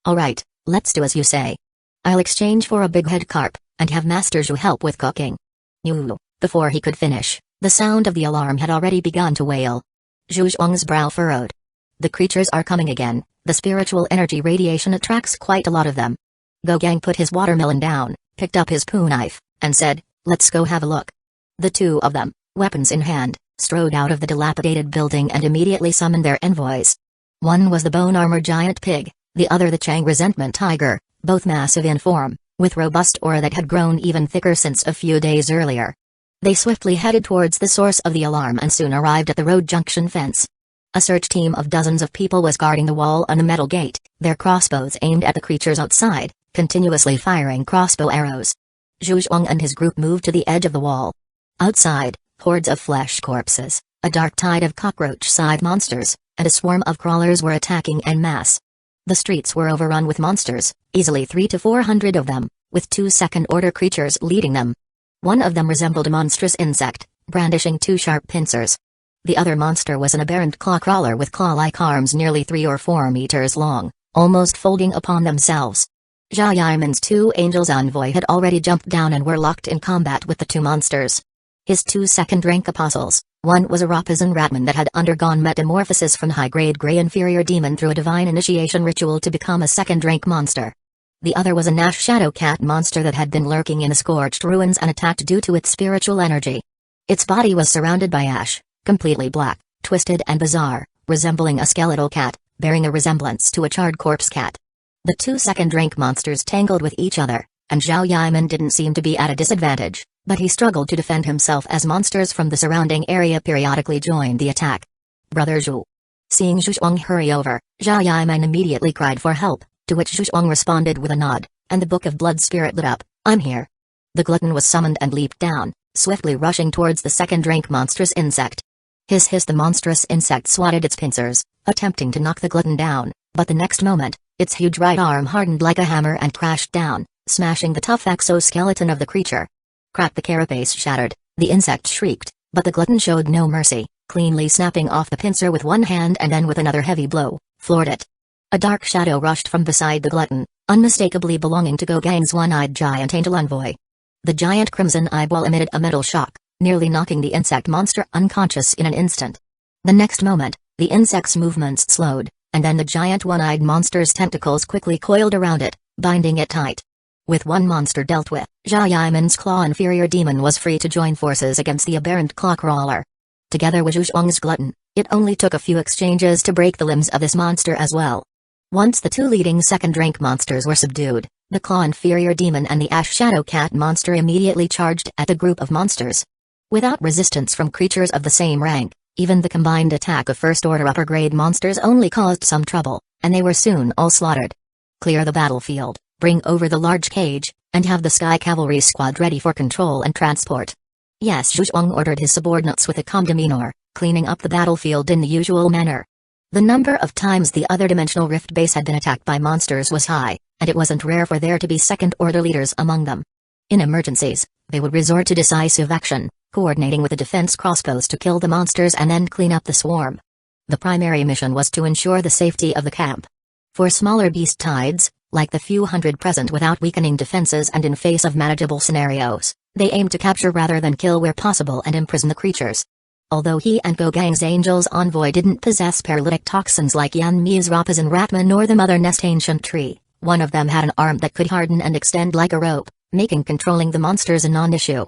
Alright, let's do as you say. I'll exchange for a big head carp, and have Master Zhu help with cooking." "You." Before he could finish, the sound of the alarm had already begun to wail. Zhu Zhuang's brow furrowed. The creatures are coming again. The spiritual energy radiation attracts quite a lot of them. Gogang put his watermelon down, picked up his poo knife, and said, "Let's go have a look." The two of them, weapons in hand, strode out of the dilapidated building and immediately summoned their envoys. One was the bone armor giant pig, the other the Chang resentment tiger, both massive in form, with robust aura that had grown even thicker since a few days earlier. They swiftly headed towards the source of the alarm and soon arrived at the road junction fence. A search team of dozens of people was guarding the wall and the metal gate, their crossbows aimed at the creatures outside, continuously firing crossbow arrows. Zhu Zhuang and his group moved to the edge of the wall. Outside, hordes of flesh corpses, a dark tide of cockroach-sized monsters, and a swarm of crawlers were attacking en masse. The streets were overrun with monsters, easily 300 to 400 of them, with 2 second-order creatures leading them. One of them resembled a monstrous insect, brandishing 2 sharp pincers. The other monster was an aberrant claw crawler with claw-like arms nearly 3 or 4 meters long, almost folding upon themselves. Zhao Yiman's 2 angels envoy had already jumped down and were locked in combat with the 2 monsters. His 2 second-rank apostles, one was a Rapazan ratman that had undergone metamorphosis from high-grade gray inferior demon through a divine initiation ritual to become a second-rank monster. The other was a Nash shadow cat monster that had been lurking in the scorched ruins and attacked due to its spiritual energy. Its body was surrounded by ash, completely black, twisted and bizarre, resembling a skeletal cat, bearing a resemblance to a charred corpse cat. The 2 second-rank monsters tangled with each other, and Zhao Yiman didn't seem to be at a disadvantage, but he struggled to defend himself as monsters from the surrounding area periodically joined the attack. "Brother Zhu." Seeing Zhu Zhuang hurry over, Zhao Yiman immediately cried for help, to which Zhu Zhuang responded with a nod, and the Book of Blood Spirit lit up. "I'm here." The glutton was summoned and leaped down, swiftly rushing towards the second-rank monstrous insect. Hiss hiss, the monstrous insect swatted its pincers, attempting to knock the glutton down, but the next moment, its huge right arm hardened like a hammer and crashed down, smashing the tough exoskeleton of the creature. Crack, the carapace shattered, the insect shrieked, but the glutton showed no mercy, cleanly snapping off the pincer with one hand and then with another heavy blow, floored it. A dark shadow rushed from beside the glutton, unmistakably belonging to Gogang's one-eyed giant angel envoy. The giant crimson eyeball emitted a metal shock, nearly knocking the insect monster unconscious in an instant. The next moment, the insect's movements slowed, and then the giant one-eyed monster's tentacles quickly coiled around it, binding it tight. With one monster dealt with, Zhao Yiman's claw inferior demon was free to join forces against the aberrant claw crawler. Together with Zhu Zhuang's glutton, it only took a few exchanges to break the limbs of this monster as well. Once the two leading second-rank monsters were subdued, the claw inferior demon and the ash shadow cat monster immediately charged at the group of monsters. Without resistance from creatures of the same rank, even the combined attack of first-order upper-grade monsters only caused some trouble, and they were soon all slaughtered. Clear the battlefield, bring over the large cage, and have the Sky Cavalry squad ready for control and transport. Yes, Zhu Zhuang ordered his subordinates with a calm demeanor, cleaning up the battlefield in the usual manner. The number of times the other dimensional rift base had been attacked by monsters was high, and it wasn't rare for there to be second-order leaders among them. In emergencies, they would resort to decisive action, coordinating with the defense crossbows to kill the monsters and then clean up the swarm. The primary mission was to ensure the safety of the camp. For smaller beast tides, like the few hundred present without weakening defenses and in face of manageable scenarios, they aimed to capture rather than kill where possible and imprison the creatures. Although he and Gogang's Angel's envoy didn't possess paralytic toxins like Yan Mi's Rapazan Ratman nor the Mother Nest ancient tree, one of them had an arm that could harden and extend like a rope, making controlling the monsters a non-issue.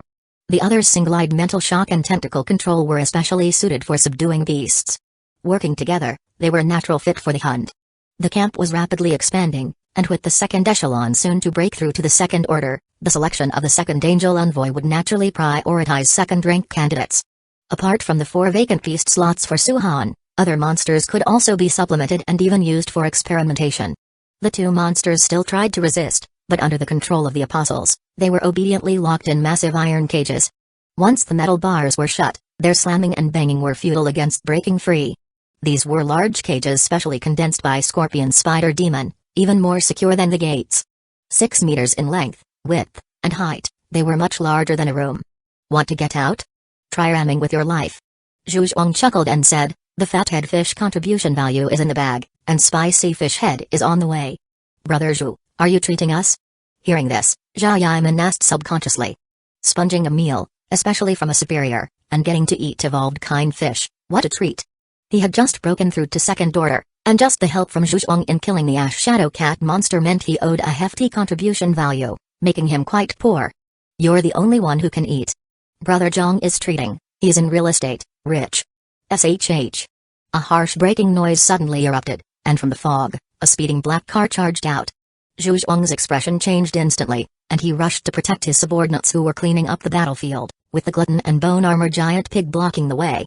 The other's single-eyed mental shock and tentacle control were especially suited for subduing beasts. Working together, they were a natural fit for the hunt. The camp was rapidly expanding, and with the second echelon soon to break through to the second order, the selection of the second angel envoy would naturally prioritize second-rank candidates. Apart from the 4 vacant beast slots for Suhan, other monsters could also be supplemented and even used for experimentation. The 2 monsters still tried to resist, but under the control of the apostles, they were obediently locked in massive iron cages. Once the metal bars were shut, their slamming and banging were futile against breaking free. These were large cages specially condensed by Scorpion Spider Demon, even more secure than the gates. 6 meters in length, width, and height, they were much larger than a room. Want to get out? Try ramming with your life. Zhu Zhuang chuckled and said, the fathead fish contribution value is in the bag, and spicy fish head is on the way. Brother Zhu, are you treating us? Hearing this, Zhao Yiman asked subconsciously. Sponging a meal, especially from a superior, and getting to eat evolved kind fish, what a treat. He had just broken through to second order, and just the help from Zhu Zhuang in killing the ash shadow cat monster meant he owed a hefty contribution value, making him quite poor. You're the only one who can eat. Brother Zhang is treating, he's in real estate, rich. SHH. A harsh breaking noise suddenly erupted, and from the fog, a speeding black car charged out. Zhu Zhuang's expression changed instantly, and he rushed to protect his subordinates who were cleaning up the battlefield, with the glutton and bone armor giant pig blocking the way.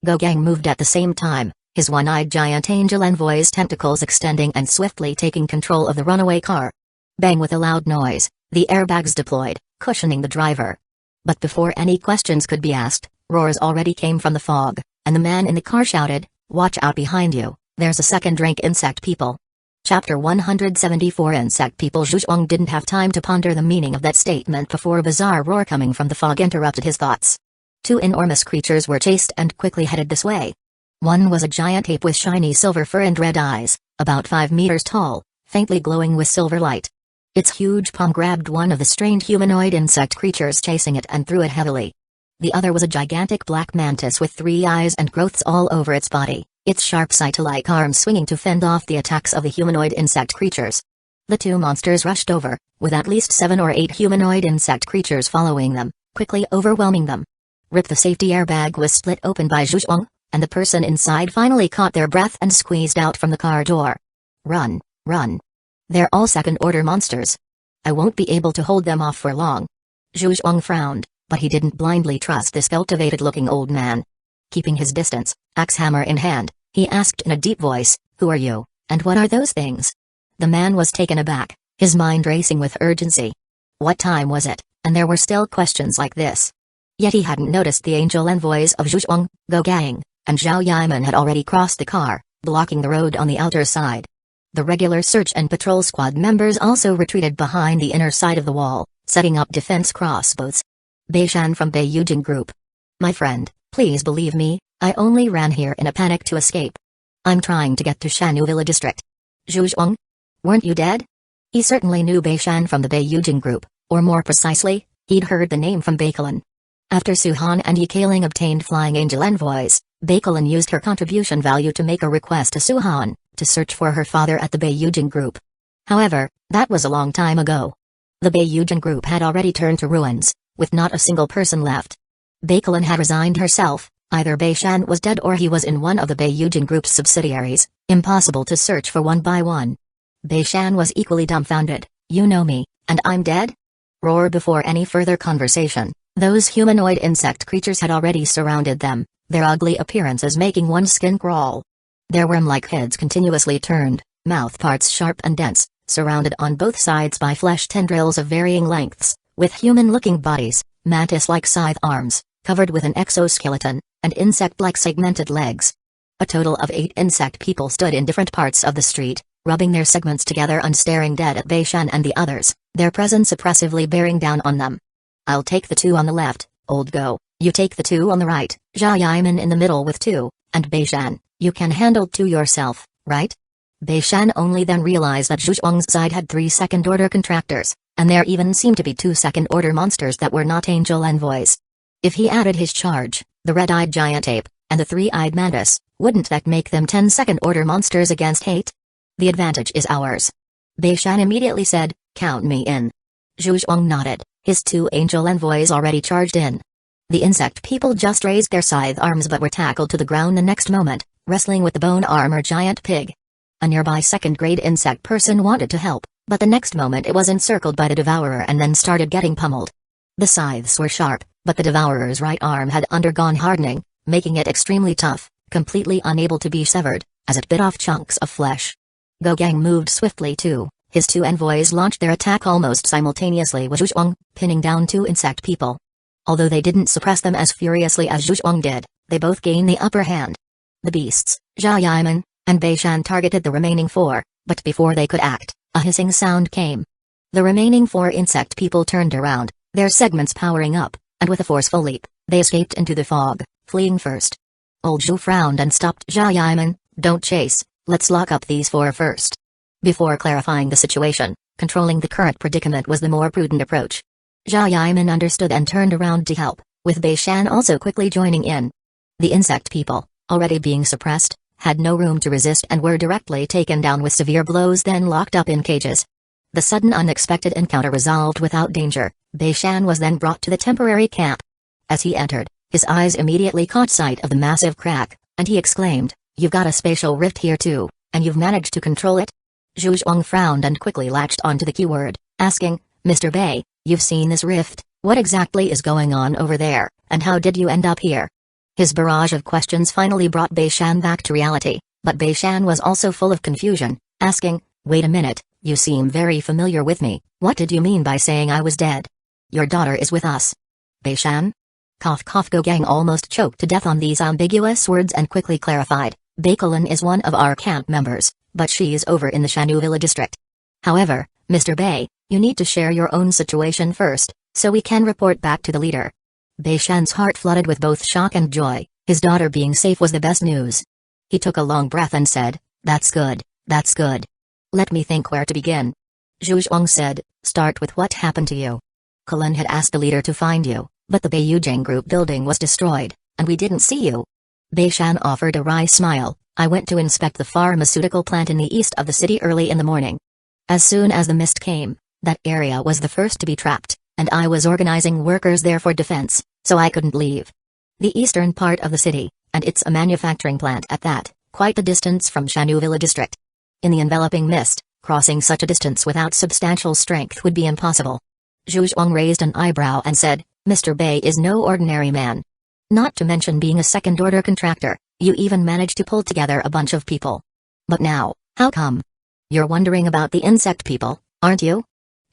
Gogang moved at the same time, his one-eyed giant angel envoy's tentacles extending and swiftly taking control of the runaway car. Bang! With a loud noise, the airbags deployed, cushioning the driver. But before any questions could be asked, roars already came from the fog, and the man in the car shouted, "Watch out behind you, there's a second-rank insect people." Chapter 174 Insect People. Zhu Zhuang didn't have time to ponder the meaning of that statement before a bizarre roar coming from the fog interrupted his thoughts. 2 enormous creatures were chased and quickly headed this way. One was a giant ape with shiny silver fur and red eyes, about 5 meters tall, faintly glowing with silver light. Its huge palm grabbed one of the strained humanoid insect creatures chasing it and threw it heavily. The other was a gigantic black mantis with 3 eyes and growths all over its body, its sharp scythe-like arms swinging to fend off the attacks of the humanoid insect creatures. The 2 monsters rushed over, with at least 7 or 8 humanoid insect creatures following them, quickly overwhelming them. Rip! The safety airbag was split open by Zhu Zhuang, and the person inside finally caught their breath and squeezed out from the car door. Run, run. They're all second-order monsters. I won't be able to hold them off for long. Zhu Zhuang frowned, but he didn't blindly trust this cultivated-looking old man. Keeping his distance, axe hammer in hand, he asked in a deep voice, "Who are you, and what are those things?" The man was taken aback, his mind racing with urgency. What time was it, and there were still questions like this? Yet he hadn't noticed the angel envoys of Zhu Zhuang, Gogang, and Zhao Yiman had already crossed the car, blocking the road on the outer side. The regular search and patrol squad members also retreated behind the inner side of the wall, setting up defense crossbows. Beishan from Beiyujing Group. My friend, Please believe me, I only ran here in a panic to escape. I'm trying to get to Shanuvilla district. Zhuzhuang? Weren't you dead? He certainly knew Beishan from the Beiyujing group, or more precisely, he'd heard the name from Baikalin. After Suhan and Yikaling obtained Flying Angel envoys, Baikalin used her contribution value to make a request to Suhan, to search for her father at the Beiyujing group. However, that was a long time ago. The Beiyujing group had already turned to ruins, with not a single person left. Baikalin had resigned herself, either Beishan was dead or he was in one of the Beiyujing group's subsidiaries, impossible to search for one by one. Beishan was equally dumbfounded. You know me, and I'm dead? Roar. Before any further conversation, those humanoid insect creatures had already surrounded them, their ugly appearances making one's skin crawl. Their worm-like heads continuously turned, mouth parts sharp and dense, surrounded on both sides by flesh tendrils of varying lengths, with human-looking bodies, mantis-like scythe arms, covered with an exoskeleton, and insect-like segmented legs. A total of 8 insect people stood in different parts of the street, rubbing their segments together and staring dead at Beishan and the others, their presence oppressively bearing down on them. I'll take the 2 on the left, Old Go, you take the 2 on the right, Jia Yiman in the middle with 2, and Beishan, you can handle 2 yourself, right? Beishan only then realized that Zhuzhuang's side had 3 second-order contractors, and there even seemed to be 2 second-order monsters that were not angel envoys. If he added his charge, the red-eyed giant ape, and the 3-eyed mantis, wouldn't that make them 10 second-order monsters against 8? The advantage is ours. Beishan immediately said, count me in. Zhuzhuang nodded, his 2 angel envoys already charged in. The insect people just raised their scythe arms but were tackled to the ground the next moment, wrestling with the bone armor giant pig. A nearby second-grade insect person wanted to help, but the next moment it was encircled by the devourer and then started getting pummeled. The scythes were sharp, but the devourer's right arm had undergone hardening, making it extremely tough, completely unable to be severed, as it bit off chunks of flesh. Gogang moved swiftly too. His 2 envoys launched their attack almost simultaneously with Zhuzhuang, pinning down 2 insect people. Although they didn't suppress them as furiously as Zhuzhuang did, they both gained the upper hand. The beasts, Jia Yiman, and Beishan targeted the remaining 4, but before they could act, a hissing sound came. The remaining 4 insect people turned around, their segments powering up, and with a forceful leap, they escaped into the fog, fleeing first. Old Zhu frowned and stopped Jia Yiman. Don't chase, let's lock up these 4 first. Before clarifying the situation, controlling the current predicament was the more prudent approach. Jia Yiman understood and turned around to help, with Beishan also quickly joining in. The insect people, already being suppressed, had no room to resist and were directly taken down with severe blows then locked up in cages. The sudden unexpected encounter resolved without danger. Beishan was then brought to the temporary camp. As he entered, his eyes immediately caught sight of the massive crack, and he exclaimed, "You've got a spatial rift here too, and you've managed to control it?" Zhuzhuang frowned and quickly latched onto the keyword, asking, "Mr. Bei, you've seen this rift, what exactly is going on over there, and how did you end up here?" His barrage of questions finally brought Beishan back to reality, but Beishan was also full of confusion, asking, "Wait a minute, you seem very familiar with me, what did you mean by saying I was dead? Your daughter is with us." Beishan? Cough cough. Gogang almost choked to death on these ambiguous words and quickly clarified, "Baikalin is one of our camp members, but she is over in the Shanuvilla district. However, Mr. Bei, you need to share your own situation first, so we can report back to the leader." Beishan's heart flooded with both shock and joy, his daughter being safe was the best news. He took a long breath and said, that's good, that's good. Let me think where to begin. Zhuzhuang said, "Start with what happened to you. Kalin had asked the leader to find you, but the Beiyujing group building was destroyed, and we didn't see you." Beishan offered a wry smile. "I went to inspect the pharmaceutical plant in the east of the city early in the morning. As soon as the mist came, that area was the first to be trapped, and I was organizing workers there for defense, so I couldn't leave. The eastern part of the city, and it's a manufacturing plant at that, quite a distance from Shanuvilla district. In the enveloping mist, crossing such a distance without substantial strength would be impossible." Zhuzhuang raised an eyebrow and said, "Mr. Bei is no ordinary man. Not to mention being a second-order contractor, you even managed to pull together a bunch of people. But now, how come? You're wondering about the insect people, aren't you?"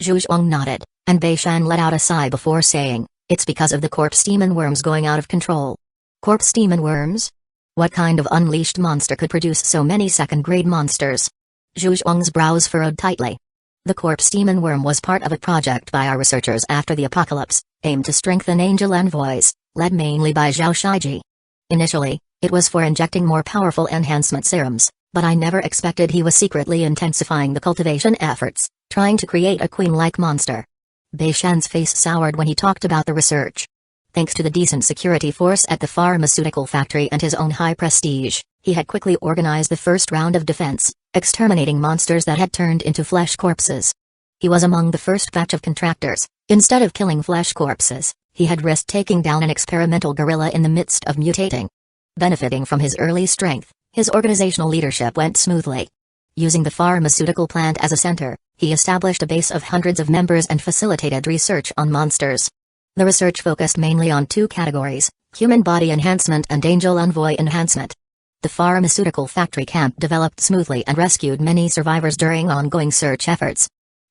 Zhuzhuang nodded, and Beishan let out a sigh before saying, "It's because of the corpse demon worms going out of control." Corpse demon worms? What kind of unleashed monster could produce so many second-grade monsters? Zhuzhuang's brows furrowed tightly. The corpse demon worm was part of a project by our researchers after the apocalypse, aimed to strengthen angel envoys, led mainly by Zhao Shiji. Initially, it was for injecting more powerful enhancement serums, but I never expected he was secretly intensifying the cultivation efforts, trying to create a queen-like monster. Beishan's face soured when he talked about the research. Thanks to the decent security force at the pharmaceutical factory and his own high prestige, he had quickly organized the first round of defense, exterminating monsters that had turned into flesh corpses. He was among the first batch of contractors. Instead of killing flesh corpses, he had risked taking down an experimental gorilla in the midst of mutating. Benefiting from his early strength, his organizational leadership went smoothly. Using the pharmaceutical plant as a center, he established a base of hundreds of members and facilitated research on monsters. The research focused mainly on two categories: human body enhancement and angel envoy enhancement. The pharmaceutical factory camp developed smoothly and rescued many survivors during ongoing search efforts.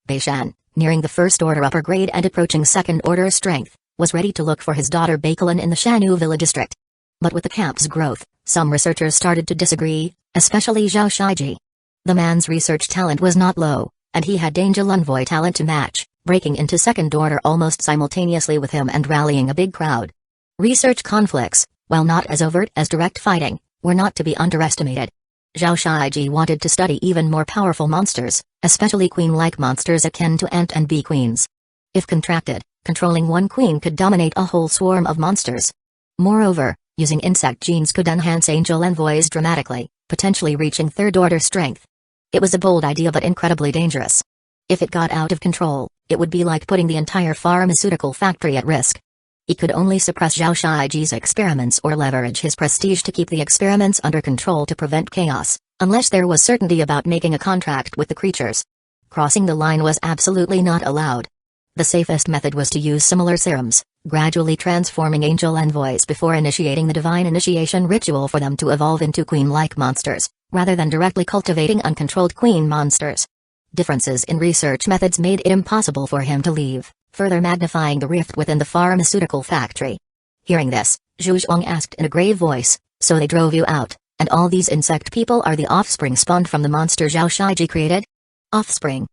Beishan, nearing the first order upper grade and approaching second order strength, was ready to look for his daughter Bakelin in the Shanu Villa district. But with the camp's growth, some researchers started to disagree, especially Zhao Shiji. The man's research talent was not low, and he had angel envoy talent to match, breaking into second order almost simultaneously with him and rallying a big crowd. Research conflicts, while not as overt as direct fighting, were not to be underestimated. Zhao Shiji wanted to study even more powerful monsters, especially queen-like monsters akin to ant and bee queens. If contracted, controlling one queen could dominate a whole swarm of monsters. Moreover, using insect genes could enhance angel envoys dramatically, potentially reaching third-order strength. It was a bold idea but incredibly dangerous. If it got out of control, it would be like putting the entire pharmaceutical factory at risk. He could only suppress Zhao Shiji's experiments or leverage his prestige to keep the experiments under control to prevent chaos, unless there was certainty about making a contract with the creatures. Crossing the line was absolutely not allowed. The safest method was to use similar serums, gradually transforming angel envoys before initiating the divine initiation ritual for them to evolve into queen-like monsters, rather than directly cultivating uncontrolled queen monsters. Differences in research methods made it impossible for him to leave, further magnifying the rift within the pharmaceutical factory. Hearing this, Zhu Zhuang asked in a grave voice, "So they drove you out, and all these insect people are the offspring spawned from the monster Zhao Shiji created?" Offspring.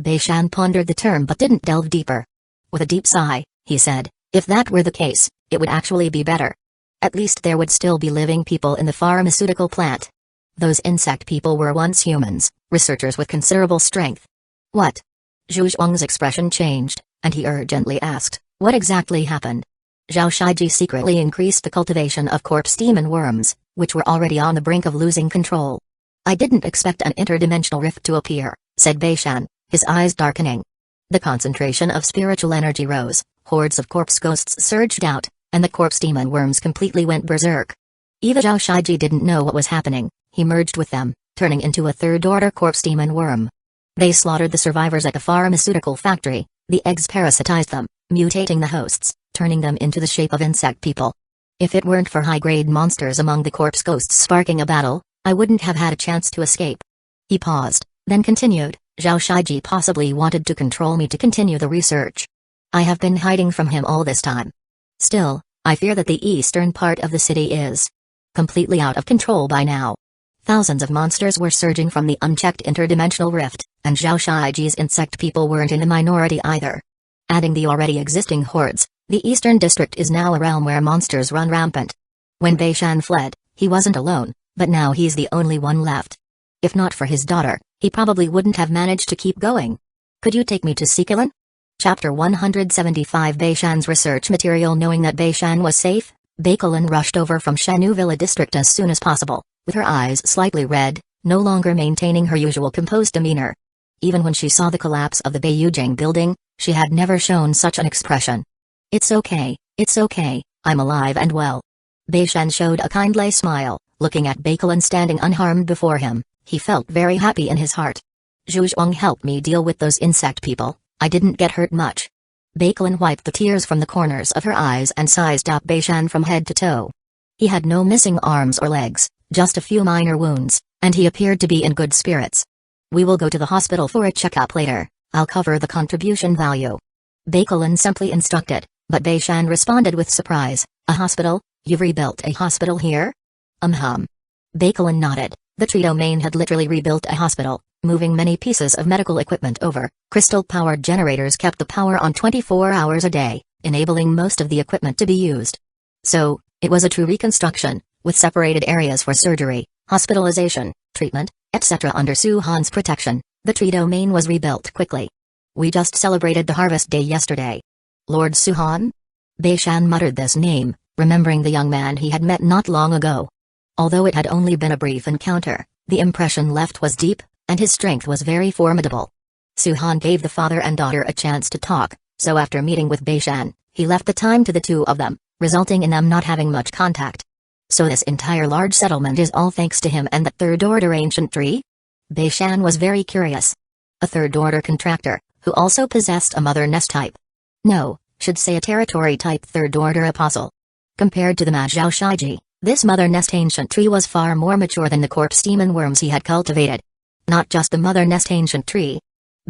Beishan pondered the term but didn't delve deeper. With a deep sigh, he said, "If that were the case, it would actually be better. At least there would still be living people in the pharmaceutical plant. Those insect people were once humans, researchers with considerable strength." "What?" Zhu Zhuang's expression changed, and he urgently asked, "What exactly happened?" Zhao Shiji secretly increased the cultivation of corpse demon worms, which were already on the brink of losing control. "I didn't expect an interdimensional rift to appear," said Beishan, his eyes darkening. The concentration of spiritual energy rose, hordes of corpse ghosts surged out, and the corpse demon worms completely went berserk. Even Zhao Shiji didn't know what was happening. He merged with them, turning into a third-order corpse demon worm. They slaughtered the survivors at the pharmaceutical factory. The eggs parasitized them, mutating the hosts, turning them into the shape of insect people. If it weren't for high-grade monsters among the corpse ghosts sparking a battle, I wouldn't have had a chance to escape." He paused, then continued, "Zhao Shiji possibly wanted to control me to continue the research. I have been hiding from him all this time. Still, I fear that the eastern part of the city is completely out of control by now." Thousands of monsters were surging from the unchecked interdimensional rift, and Zhao Shiji's insect people weren't in a minority either. Adding the already existing hordes, the eastern district is now a realm where monsters run rampant. When Beishan fled, he wasn't alone, but now he's the only one left. If not for his daughter, he probably wouldn't have managed to keep going. "Could you take me to Sikelin?" Chapter 175 Beishan's research material. Knowing that Beishan was safe, Bakelin rushed over from Shanu Villa district as soon as possible, with her eyes slightly red, no longer maintaining her usual composed demeanor. Even when she saw the collapse of the Beiyujing building, she had never shown such an expression. It's okay, I'm alive and well." Beishan showed a kindly smile, looking at Bakelin standing unharmed before him. He felt very happy in his heart. "Zhu Zhuang helped me deal with those insect people. I didn't get hurt much." Bakelin wiped the tears from the corners of her eyes and sized up Beishan from head to toe. He had no missing arms or legs, just a few minor wounds, and he appeared to be in good spirits. "We will go to the hospital for a checkup later. I'll cover the contribution value." Bakelin simply instructed, but Beishan responded with surprise, "A hospital? You've rebuilt a hospital here?" Bakelin nodded. The trio domain had literally rebuilt a hospital, moving many pieces of medical equipment over. Crystal-powered generators kept the power on 24 hours a day, enabling most of the equipment to be used. So, it was a true reconstruction, with separated areas for surgery, hospitalization, treatment, etc. Under Suhan's protection, the tree domain was rebuilt quickly. We just celebrated the harvest day yesterday. Lord Suhan? Beishan muttered this name, remembering the young man he had met not long ago. Although it had only been a brief encounter, the impression left was deep, and his strength was very formidable. Suhan gave the father and daughter a chance to talk, so after meeting with Beishan, he left the time to the two of them, resulting in them not having much contact. So this entire large settlement is all thanks to him and that third-order ancient tree? Beishan was very curious. A third-order contractor, who also possessed a mother nest type. No, should say a territory-type third-order apostle. Compared to the Majou Shiji, this mother nest ancient tree was far more mature than the corpse demon worms he had cultivated. Not just the mother nest ancient tree.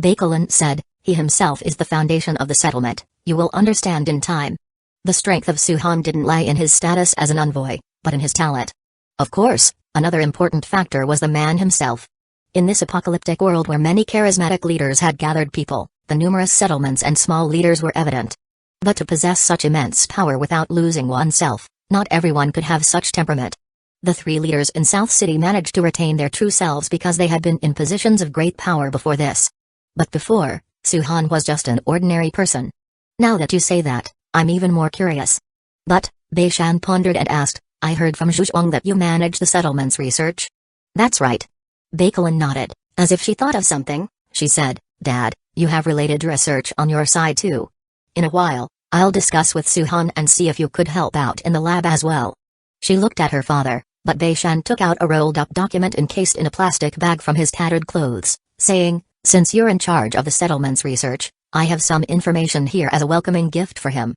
Bakelin said, he himself is the foundation of the settlement, you will understand in time. The strength of Suhan didn't lie in his status as an envoy, but in his talent. Of course, another important factor was the man himself. In this apocalyptic world where many charismatic leaders had gathered people, the numerous settlements and small leaders were evident. But to possess such immense power without losing oneself, not everyone could have such temperament. The three leaders in South City managed to retain their true selves because they had been in positions of great power before this. But before, Suhan was just an ordinary person. Now that you say that, I'm even more curious. But, Beishan pondered and asked, I heard from Zhuang that you manage the settlement's research? That's right. Bakelin nodded, as if she thought of something. She said, Dad, you have related research on your side too. In a while, I'll discuss with Suhan and see if you could help out in the lab as well. She looked at her father, but Beishan took out a rolled-up document encased in a plastic bag from his tattered clothes, saying, Since you're in charge of the settlement's research, I have some information here as a welcoming gift for him.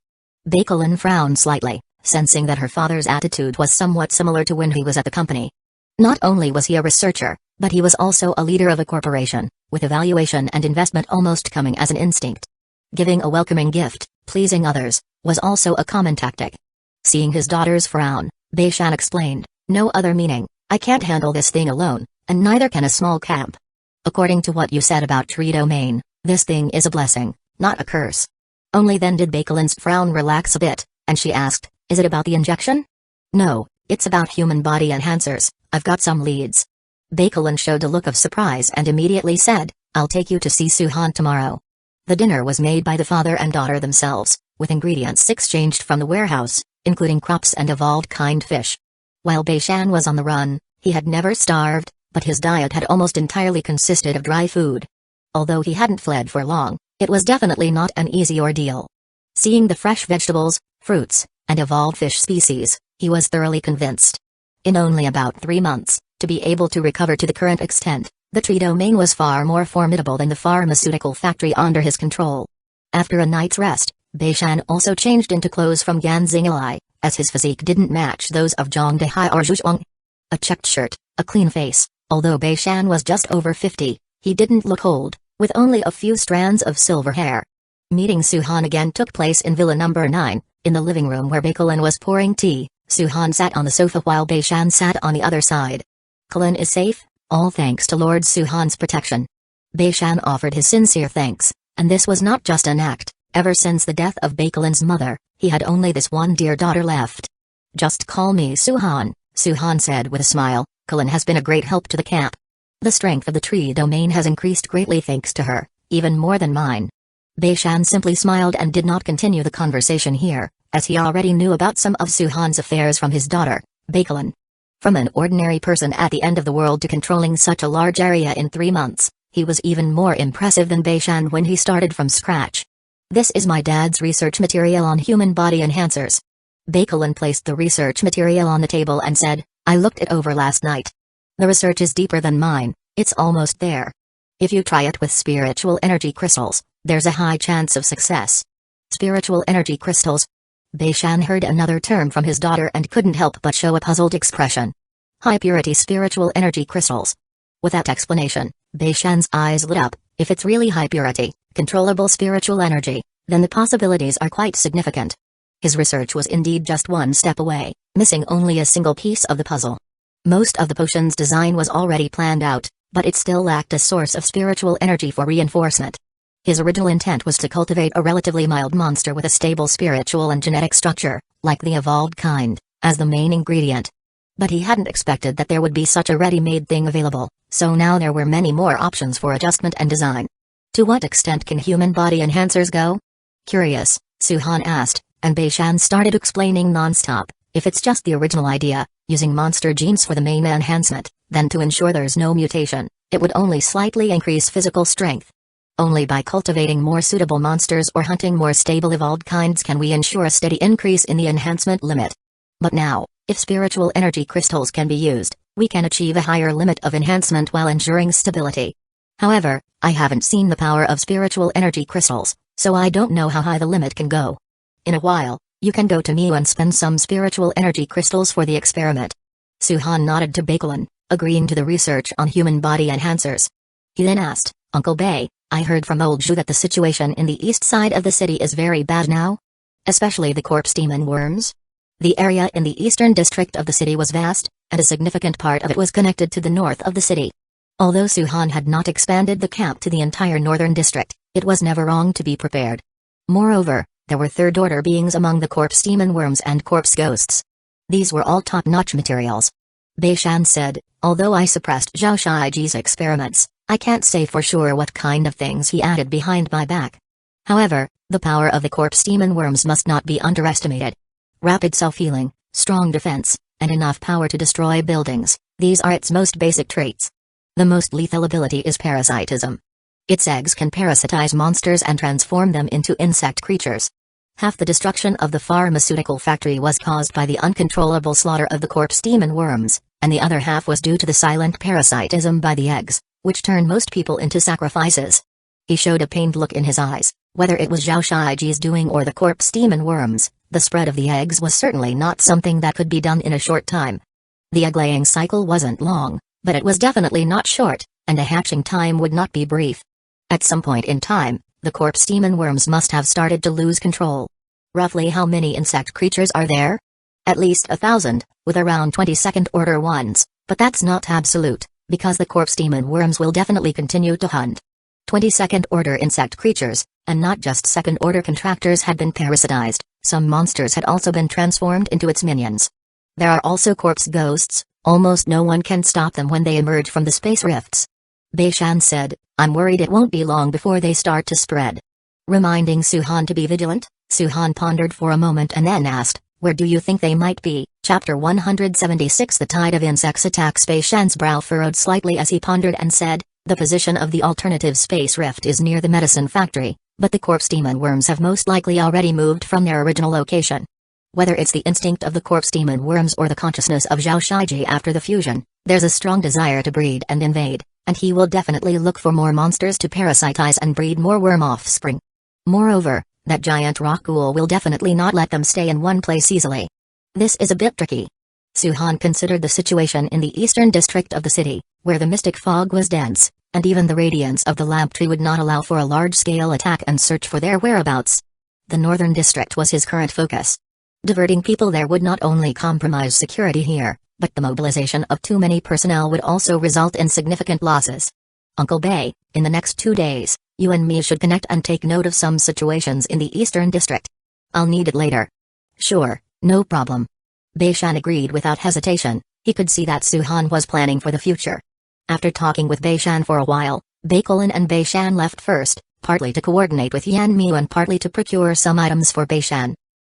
Bakelin frowned slightly, sensing that her father's attitude was somewhat similar to when he was at the company. Not only was he a researcher, but he was also a leader of a corporation, with evaluation and investment almost coming as an instinct. Giving a welcoming gift, pleasing others, was also a common tactic. Seeing his daughter's frown, Beishan explained, no other meaning, I can't handle this thing alone, and neither can a small camp. According to what you said about tree domain, this thing is a blessing, not a curse. Only then did Bakelin's frown relax a bit, and she asked, is it about the injection? No, it's about human body enhancers, I've got some leads. Bakelin showed a look of surprise and immediately said, I'll take you to see Suhan tomorrow. The dinner was made by the father and daughter themselves, with ingredients exchanged from the warehouse, including crops and evolved kind fish. While Beishan was on the run, he had never starved, but his diet had almost entirely consisted of dry food. Although he hadn't fled for long, it was definitely not an easy ordeal. Seeing the fresh vegetables, fruits, and evolved fish species, he was thoroughly convinced. In only about 3 months, to be able to recover to the current extent, the tree domain was far more formidable than the pharmaceutical factory under his control. After a night's rest, Beishan also changed into clothes from Ganzingilai, as his physique didn't match those of Zhang Dehai or Zhuang. A checked shirt, a clean face, although Beishan was just over 50, he didn't look old, with only a few strands of silver hair. Meeting Suhan again took place in Villa number 9, in the living room where Bakelin was pouring tea. Suhan sat on the sofa while Beishan sat on the other side. Kalin is safe, all thanks to Lord Suhan's protection. Beishan offered his sincere thanks, and this was not just an act. Ever since the death of Bakelin's mother, he had only this one dear daughter left. Just call me Suhan, Suhan said with a smile. Kalin has been a great help to the camp. The strength of the tree domain has increased greatly thanks to her, even more than mine. Beishan simply smiled and did not continue the conversation here, as he already knew about some of Suhan's affairs from his daughter, Bakelin. From an ordinary person at the end of the world to controlling such a large area in 3 months, he was even more impressive than Beishan when he started from scratch. This is my dad's research material on human body enhancers. Bakelin placed the research material on the table and said, I looked it over last night. The research is deeper than mine, it's almost there. If you try it with spiritual energy crystals, there's a high chance of success. Spiritual energy crystals? Beishan heard another term from his daughter and couldn't help but show a puzzled expression. High-purity spiritual energy crystals. With that explanation, Beishan's eyes lit up. If it's really high-purity, controllable spiritual energy, then the possibilities are quite significant. His research was indeed just one step away, missing only a single piece of the puzzle. Most of the potion's design was already planned out, but it still lacked a source of spiritual energy for reinforcement. His original intent was to cultivate a relatively mild monster with a stable spiritual and genetic structure, like the evolved kind, as the main ingredient. But he hadn't expected that there would be such a ready-made thing available, so now there were many more options for adjustment and design. To what extent can human body enhancers go? Curious, Suhan asked, and Beishan started explaining non-stop. If it's just the original idea, using monster genes for the main enhancement, then to ensure there's no mutation, it would only slightly increase physical strength. Only by cultivating more suitable monsters or hunting more stable evolved kinds can we ensure a steady increase in the enhancement limit. But now, if spiritual energy crystals can be used, we can achieve a higher limit of enhancement while ensuring stability. However, I haven't seen the power of spiritual energy crystals, so I don't know how high the limit can go. In a while, you can go to Miu and spend some spiritual energy crystals for the experiment. Suhan nodded to Bakelin, agreeing to the research on human body enhancers. He then asked, Uncle Bay, I heard from old Zhu that the situation in the east side of the city is very bad now? Especially the corpse demon worms? The area in the eastern district of the city was vast, and a significant part of it was connected to the north of the city. Although Suhan had not expanded the camp to the entire northern district, it was never wrong to be prepared. Moreover, there were third-order beings among the corpse demon worms and corpse ghosts. These were all top-notch materials. Beishan said, although I suppressed Zhao Shiji's experiments, I can't say for sure what kind of things he added behind my back. However, the power of the corpse demon worms must not be underestimated. Rapid self-healing, strong defense, and enough power to destroy buildings, these are its most basic traits. The most lethal ability is parasitism. Its eggs can parasitize monsters and transform them into insect creatures. Half the destruction of the pharmaceutical factory was caused by the uncontrollable slaughter of the corpse demon worms, and the other half was due to the silent parasitism by the eggs, which turned most people into sacrifices. He showed a pained look in his eyes. Whether it was Zhao Shiji's doing or the corpse demon worms, the spread of the eggs was certainly not something that could be done in a short time. The egg-laying cycle wasn't long, but it was definitely not short, and the hatching time would not be brief. At some point in time, the corpse demon worms must have started to lose control. Roughly how many insect creatures are there? At least 1,000, with around 20 second-order ones, but that's not absolute, because the corpse demon worms will definitely continue to hunt. 20 second-order insect creatures, and not just second-order contractors had been parasitized, some monsters had also been transformed into its minions. There are also corpse ghosts, almost no one can stop them when they emerge from the space rifts. Beishan said, I'm worried it won't be long before they start to spread. Reminding Suhan to be vigilant, Suhan pondered for a moment and then asked, where do you think they might be? Chapter 176 The tide of insects attacks. Beishan's brow furrowed slightly as he pondered and said, the position of the alternative space rift is near the medicine factory, but the corpse demon worms have most likely already moved from their original location. Whether it's the instinct of the corpse demon worms or the consciousness of Zhao Shiji after the fusion, there's a strong desire to breed and invade, and he will definitely look for more monsters to parasitize and breed more worm offspring. Moreover, that giant rock ghoul will definitely not let them stay in one place easily. This is a bit tricky. Suhan considered the situation in the eastern district of the city, where the mystic fog was dense, and even the radiance of the lamp tree would not allow for a large-scale attack and search for their whereabouts. The northern district was his current focus. Diverting people there would not only compromise security here, but the mobilization of too many personnel would also result in significant losses. Uncle Bay, in the next 2 days, you and me should connect and take note of some situations in the eastern district. I'll need it later. Sure, no problem. Beishan agreed without hesitation. He could see that Suhan was planning for the future. After talking with Beishan for a while, Bakelin and Beishan left first, partly to coordinate with Yan Miu and partly to procure some items for Beishan.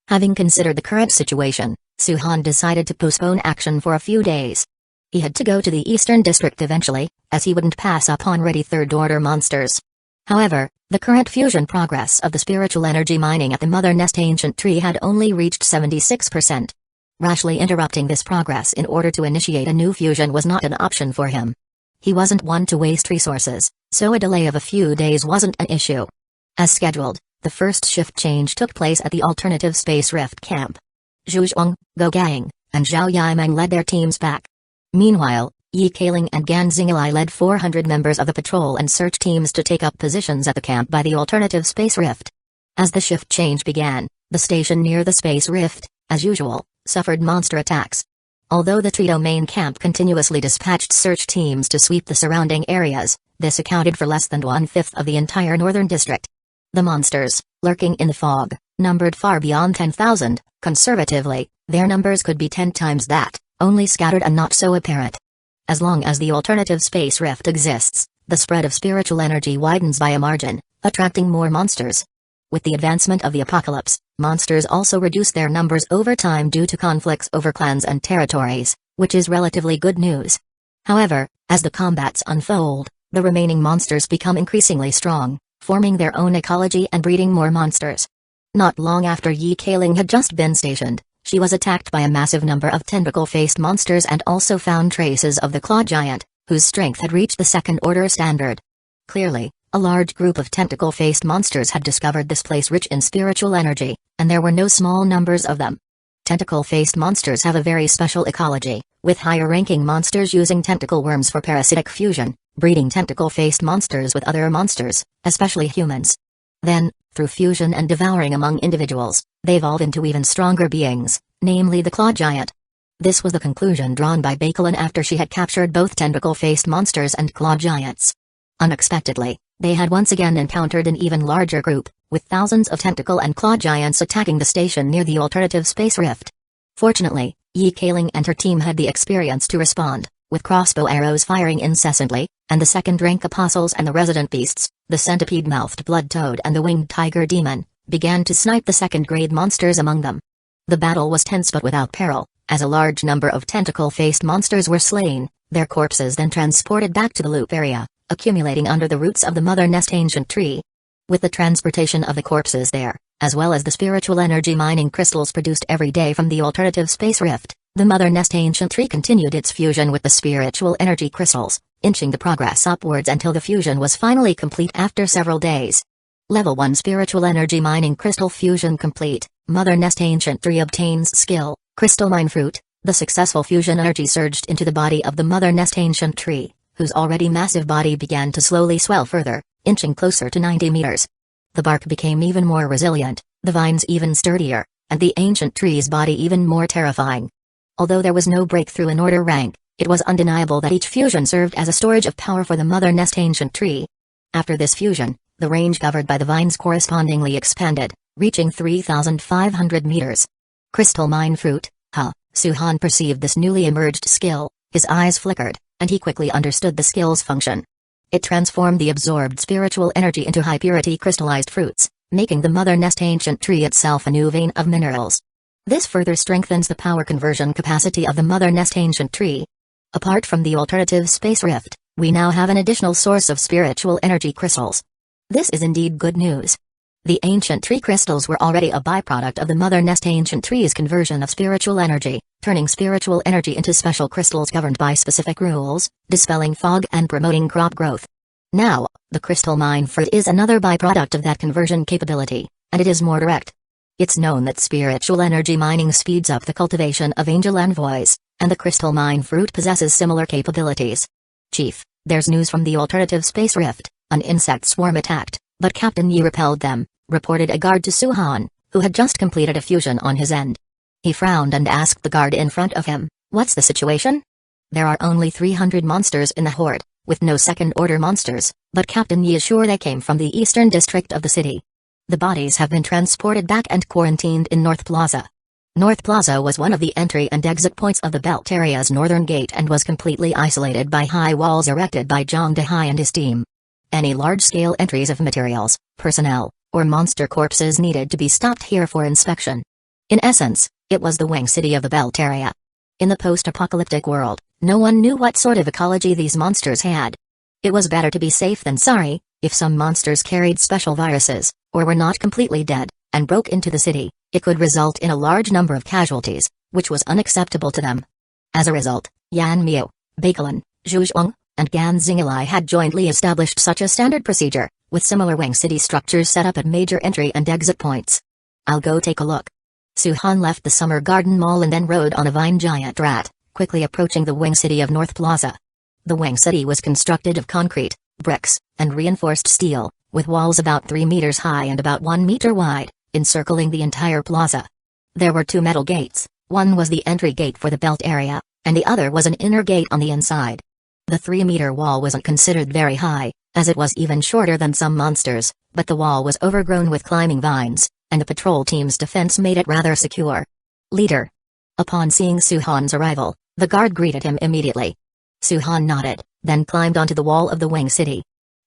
Having considered the current situation, Suhan decided to postpone action for a few days. He had to go to the eastern district eventually, as he wouldn't pass up on ready third-order monsters. However, the current fusion progress of the spiritual energy mining at the Mother Nest Ancient Tree had only reached 76%. Rashly interrupting this progress in order to initiate a new fusion was not an option for him. He wasn't one to waste resources, so a delay of a few days wasn't an issue. As scheduled, the first shift change took place at the alternative space rift camp. Zhu Zhuang, Go Gang, and Zhao Yimeng led their teams back. Meanwhile, Yi Kaling and Gan Xinglai led 400 members of the patrol and search teams to take up positions at the camp by the alternative space rift. As the shift change began, the station near the space rift, as usual, suffered monster attacks. Although the Trito main camp continuously dispatched search teams to sweep the surrounding areas, this accounted for less than 1/5 of the entire northern district. The monsters, lurking in the fog, numbered far beyond 10,000. Conservatively, their numbers could be 10 times that, only scattered and not so apparent. As long as the alternative space rift exists, the spread of spiritual energy widens by a margin, attracting more monsters. With the advancement of the apocalypse, monsters also reduce their numbers over time due to conflicts over clans and territories, which is relatively good news. However, as the combats unfold, the remaining monsters become increasingly strong, forming their own ecology and breeding more monsters. Not long after Yi Kailing had just been stationed, she was attacked by a massive number of tentacle-faced monsters and also found traces of the Claw Giant, whose strength had reached the second-order standard. Clearly, a large group of tentacle-faced monsters had discovered this place rich in spiritual energy, and there were no small numbers of them. Tentacle-faced monsters have a very special ecology, with higher-ranking monsters using tentacle worms for parasitic fusion, breeding tentacle-faced monsters with other monsters, especially humans. Then, through fusion and devouring among individuals, they evolve into even stronger beings, namely the Claw Giant. This was the conclusion drawn by Baikalin after she had captured both tentacle-faced monsters and Claw Giants. Unexpectedly, they had once again encountered an even larger group, with thousands of tentacle and Claw Giants attacking the station near the alternative space rift. Fortunately, Yi Kailing and her team had the experience to respond, with crossbow arrows firing incessantly, and the second-rank apostles and the resident beasts, the centipede-mouthed blood toad and the winged tiger demon, began to snipe the second-grade monsters among them. The battle was tense but without peril, as a large number of tentacle-faced monsters were slain, their corpses then transported back to the loop area, accumulating under the roots of the Mother Nest ancient tree. With the transportation of the corpses there, as well as the spiritual energy mining crystals produced every day from the alternative space rift, the Mother Nest ancient tree continued its fusion with the spiritual energy crystals, inching the progress upwards until the fusion was finally complete after several days. Level 1 Spiritual Energy Mining Crystal Fusion complete. Mother Nest Ancient Tree obtains skill, Crystal Mine Fruit. The successful fusion energy surged into the body of the Mother Nest Ancient Tree, whose already massive body began to slowly swell further, inching closer to 90 meters. The bark became even more resilient, the vines even sturdier, and the ancient tree's body even more terrifying. Although there was no breakthrough in order rank, it was undeniable that each fusion served as a storage of power for the Mother Nest Ancient Tree. After this fusion, the range covered by the vines correspondingly expanded, reaching 3,500 meters. Crystal Mine Fruit. Suhan perceived this newly emerged skill, his eyes flickered, and he quickly understood the skill's function. It transformed the absorbed spiritual energy into high-purity crystallized fruits, making the Mother Nest Ancient Tree itself a new vein of minerals. This further strengthens the power conversion capacity of the Mother Nest Ancient Tree. Apart from the alternative space rift, we now have an additional source of spiritual energy crystals. This is indeed good news. The ancient tree crystals were already a byproduct of the Mother Nest Ancient Tree's conversion of spiritual energy, turning spiritual energy into special crystals governed by specific rules, dispelling fog and promoting crop growth. Now, the crystal mine fruit is another byproduct of that conversion capability, and it is more direct. It's known that spiritual energy mining speeds up the cultivation of angel envoys, and the crystal mine fruit possesses similar capabilities. Chief, there's news from the alternative space rift. An insect swarm attacked, but Captain Yi repelled them, reported a guard to Suhan, who had just completed a fusion on his end. He frowned and asked the guard in front of him, "What's the situation?" "There are only 300 monsters in the horde, with no second-order monsters, but Captain Yi is sure they came from the eastern district of the city. The bodies have been transported back and quarantined in North Plaza." North Plaza was one of the entry and exit points of the Belt Area's northern gate and was completely isolated by high walls erected by Zhang Dehai and his team. Any large-scale entries of materials, personnel, or monster corpses needed to be stopped here for inspection. In essence, it was the wing city of the Belt Area. In the post-apocalyptic world, no one knew what sort of ecology these monsters had. It was better to be safe than sorry. If some monsters carried special viruses, or were not completely dead, and broke into the city, it could result in a large number of casualties, which was unacceptable to them. As a result, Yan Miu, Baikalin, Zhu Zhuang, and Gan Xingilai had jointly established such a standard procedure, with similar wing city structures set up at major entry and exit points. "I'll go take a look." Suhan left the Summer Garden Mall and then rode on a vine giant rat, quickly approaching the wing city of North Plaza. The wing city was constructed of concrete, bricks, and reinforced steel, with walls about 3 meters high and about 1 meter wide, encircling the entire plaza. There were 2 metal gates, one was the entry gate for the Belt Area, and the other was an inner gate on the inside. The 3-meter wall wasn't considered very high, as it was even shorter than some monsters, but the wall was overgrown with climbing vines, and the patrol team's defense made it rather secure. "Leader." Upon seeing Suhan's arrival, The guard greeted him immediately. Suhan nodded, then climbed onto the wall of the wing city.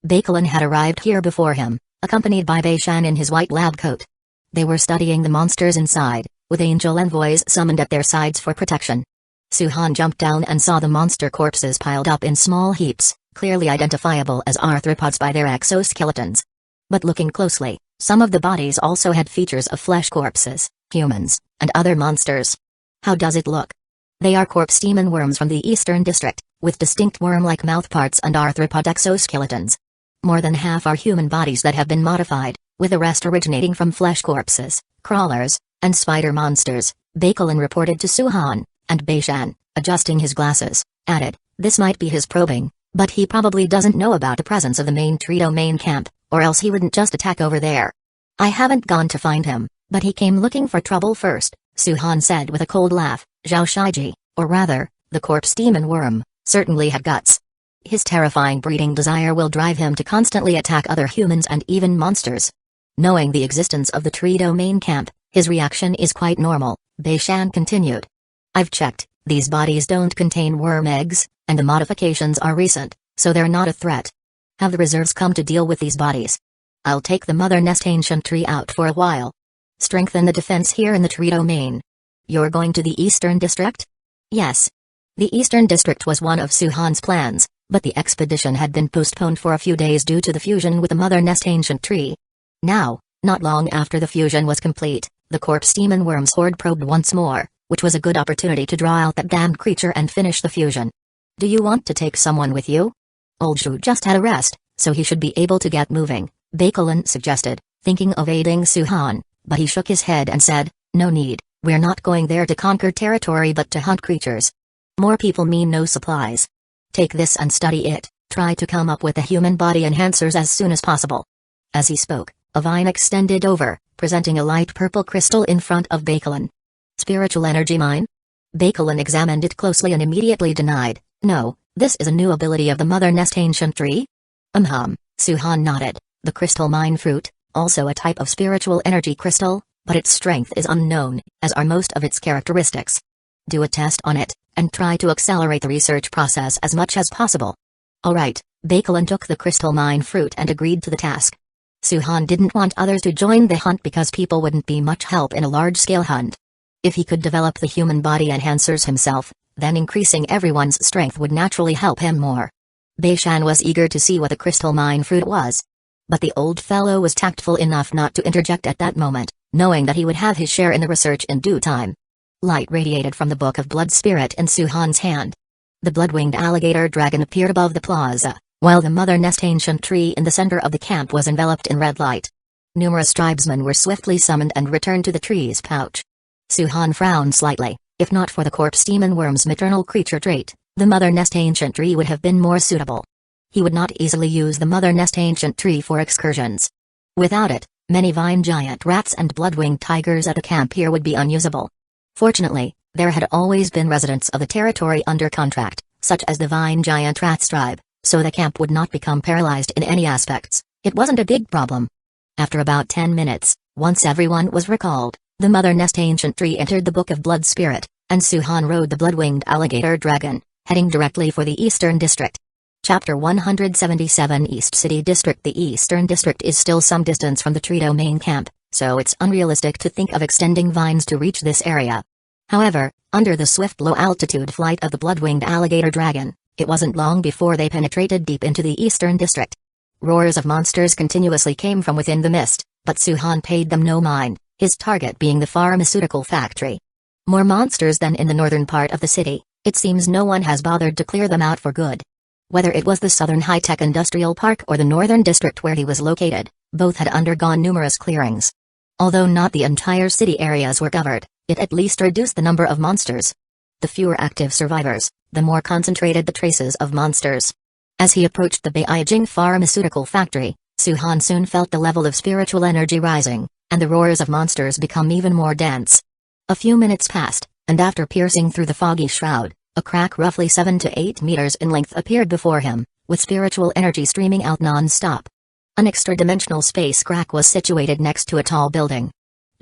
Bakelin had arrived here before him, accompanied by Beishan in his white lab coat. They were studying the monsters inside, with angel envoys summoned at their sides for protection. Suhan jumped down and saw the monster corpses piled up in small heaps, clearly identifiable as arthropods by their exoskeletons. But looking closely, some of the bodies also had features of flesh corpses, humans, and other monsters. How does it look? They are corpse demon worms from the Eastern District, with distinct worm-like mouthparts and arthropod exoskeletons. More than half are human bodies that have been modified, with the rest originating from flesh corpses, crawlers, and spider monsters, Bakelin reported to Suhan, and Beishan, adjusting his glasses, added, "This might be his probing, but he probably doesn't know about the presence of the main Trito main camp, or else he wouldn't just attack over there. I haven't gone to find him, but he came looking for trouble first," Suhan said with a cold laugh. Zhao Shiji, or rather, the corpse demon worm, certainly had guts. His terrifying breeding desire will drive him to constantly attack other humans and even monsters. Knowing the existence of the Trito main camp, his reaction is quite normal, Beishan continued. "I've checked, these bodies don't contain worm eggs, and the modifications are recent, so they're not a threat. Have the reserves come to deal with these bodies? I'll take the Mother Nest Ancient Tree out for a while. Strengthen the defense here in the Trito main." "You're going to the Eastern District?" "Yes." The Eastern District was one of Suhan's plans, but the expedition had been postponed for a few days due to the fusion with the Mother Nest Ancient Tree. Now, not long after the fusion was complete, the corpse demon worms horde probed once more, which was a good opportunity to draw out that damned creature and finish the fusion. "Do you want to take someone with you? Old Shu just had a rest, so he should be able to get moving," Bakelin suggested, thinking of aiding Suhan, but he shook his head and said, "No need. We're not going there to conquer territory but to hunt creatures. More people mean no supplies. Take this and study it, try to come up with the human body enhancers as soon as possible." As he spoke, a vine extended over, presenting a light purple crystal in front of Bakelin. "Spiritual energy mine?" Bakelin examined it closely and immediately denied, "No, this is a new ability of the Mother Nest Ancient Tree?" Suhan nodded. "The crystal mine fruit, also a type of spiritual energy crystal, but its strength is unknown, as are most of its characteristics. Do a test on it, and try to accelerate the research process as much as possible." "All right." Bakelin took the crystal mine fruit and agreed to the task. Suhan didn't want others to join the hunt because people wouldn't be much help in a large-scale hunt. If he could develop the human body enhancers himself, then increasing everyone's strength would naturally help him more. Beishan was eager to see what the crystal mine fruit was. But the old fellow was tactful enough not to interject at that moment, knowing that he would have his share in the research in due time. Light radiated from the Book of Blood Spirit in Suhan's hand. The blood-winged alligator dragon appeared above the plaza, while the Mother Nest Ancient Tree in the center of the camp was enveloped in red light. Numerous tribesmen were swiftly summoned and returned to the tree's pouch. Suhan frowned slightly. If not for the corpse demon worm's maternal creature trait, the Mother Nest Ancient Tree would have been more suitable. He would not easily use the Mother Nest Ancient Tree for excursions. Without it, many vine giant rats and blood-winged tigers at a camp here would be unusable. Fortunately, there had always been residents of the territory under contract, such as the vine giant rats tribe, so the camp would not become paralyzed in any aspects. It wasn't a big problem. After about 10 minutes, once everyone was recalled, the Mother Nest Ancient Tree entered the Book of Blood Spirit, and Suhan rode the blood-winged alligator dragon, heading directly for the Eastern District. Chapter 177 East City District. The Eastern District is still some distance from the Trito main camp, so it's unrealistic to think of extending vines to reach this area. However, under the swift low-altitude flight of the blood-winged alligator dragon, it wasn't long before they penetrated deep into the Eastern District. Roars of monsters continuously came from within the mist, but Suhan paid them no mind, his target being the pharmaceutical factory. More monsters than in the northern part of the city, it seems no one has bothered to clear them out for good. Whether it was the southern high-tech industrial park or the northern district where he was located, both had undergone numerous clearings. Although not the entire city areas were covered, it at least reduced the number of monsters. The fewer active survivors, the more concentrated the traces of monsters. As he approached the Beijing pharmaceutical factory, Suhan soon felt the level of spiritual energy rising, and the roars of monsters become even more dense. A few minutes passed, and after piercing through the foggy shroud, a crack roughly 7 to 8 meters in length appeared before him, with spiritual energy streaming out non-stop. An extra-dimensional space crack was situated next to a tall building.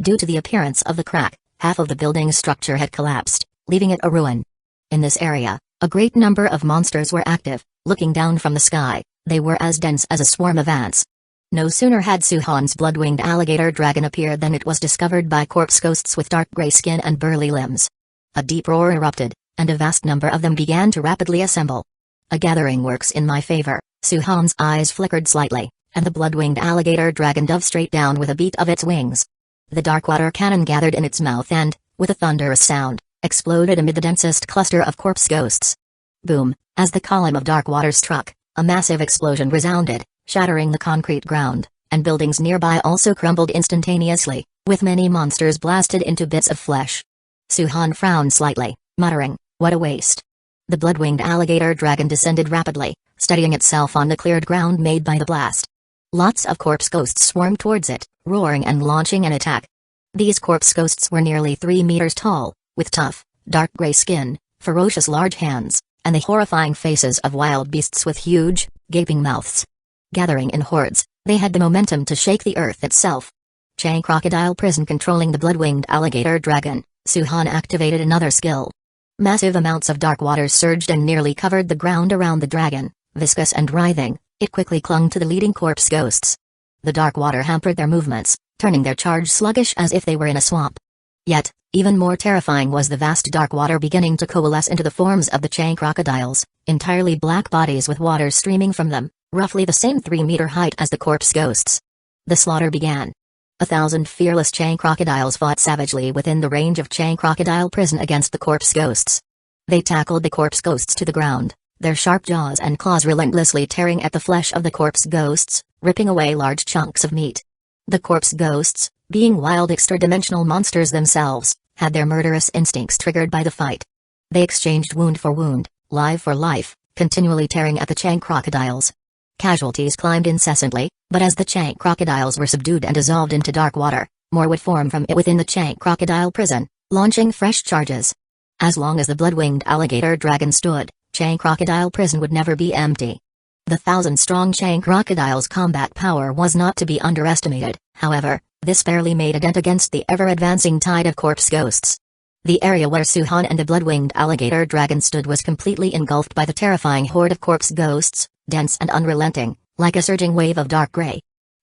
Due to the appearance of the crack, half of the building's structure had collapsed, leaving it a ruin. In this area, a great number of monsters were active. Looking down from the sky, they were as dense as a swarm of ants. No sooner had Suhan's blood-winged alligator dragon appeared than it was discovered by corpse ghosts with dark gray skin and burly limbs. A deep roar erupted, and a vast number of them began to rapidly assemble. A gathering works in my favor. Suhan's eyes flickered slightly, and the blood-winged alligator dragon dove straight down with a beat of its wings. The dark water cannon gathered in its mouth and, with a thunderous sound, exploded amid the densest cluster of corpse ghosts. Boom! As the column of dark water struck, a massive explosion resounded, shattering the concrete ground, and buildings nearby also crumbled instantaneously, with many monsters blasted into bits of flesh. Suhan frowned slightly, muttering, "What a waste." The blood-winged alligator dragon descended rapidly, steadying itself on the cleared ground made by the blast. Lots of corpse ghosts swarmed towards it, roaring and launching an attack. These corpse ghosts were nearly 3 meters tall, with tough, dark gray skin, ferocious large hands, and the horrifying faces of wild beasts with huge, gaping mouths. Gathering in hordes, they had the momentum to shake the earth itself. Chang Crocodile Prison controlling the blood-winged alligator dragon, Suhan activated another skill. Massive amounts of dark water surged and nearly covered the ground around the dragon. Viscous and writhing, it quickly clung to the leading corpse ghosts. The dark water hampered their movements, turning their charge sluggish as if they were in a swamp. Yet, even more terrifying was the vast dark water beginning to coalesce into the forms of the Chang crocodiles, entirely black bodies with water streaming from them, roughly the same 3-meter height as the corpse ghosts. The slaughter began. 1,000 fearless Chang crocodiles fought savagely within the range of Chang Crocodile Prison against the corpse ghosts. They tackled the corpse ghosts to the ground, their sharp jaws and claws relentlessly tearing at the flesh of the corpse ghosts, ripping away large chunks of meat. The corpse ghosts, being wild extra-dimensional monsters themselves, had their murderous instincts triggered by the fight. They exchanged wound for wound, life for life, continually tearing at the Chang crocodiles. Casualties climbed incessantly, but as the Chang crocodiles were subdued and dissolved into dark water, more would form from it within the Chang crocodile prison, launching fresh charges. As long as the blood-winged alligator dragon stood, Chang crocodile prison would never be empty. The 1,000-strong Chang crocodile's combat power was not to be underestimated, however, this barely made a dent against the ever-advancing tide of corpse ghosts. The area where Suhan and the blood-winged alligator dragon stood was completely engulfed by the terrifying horde of corpse ghosts, dense and unrelenting, like a surging wave of dark gray.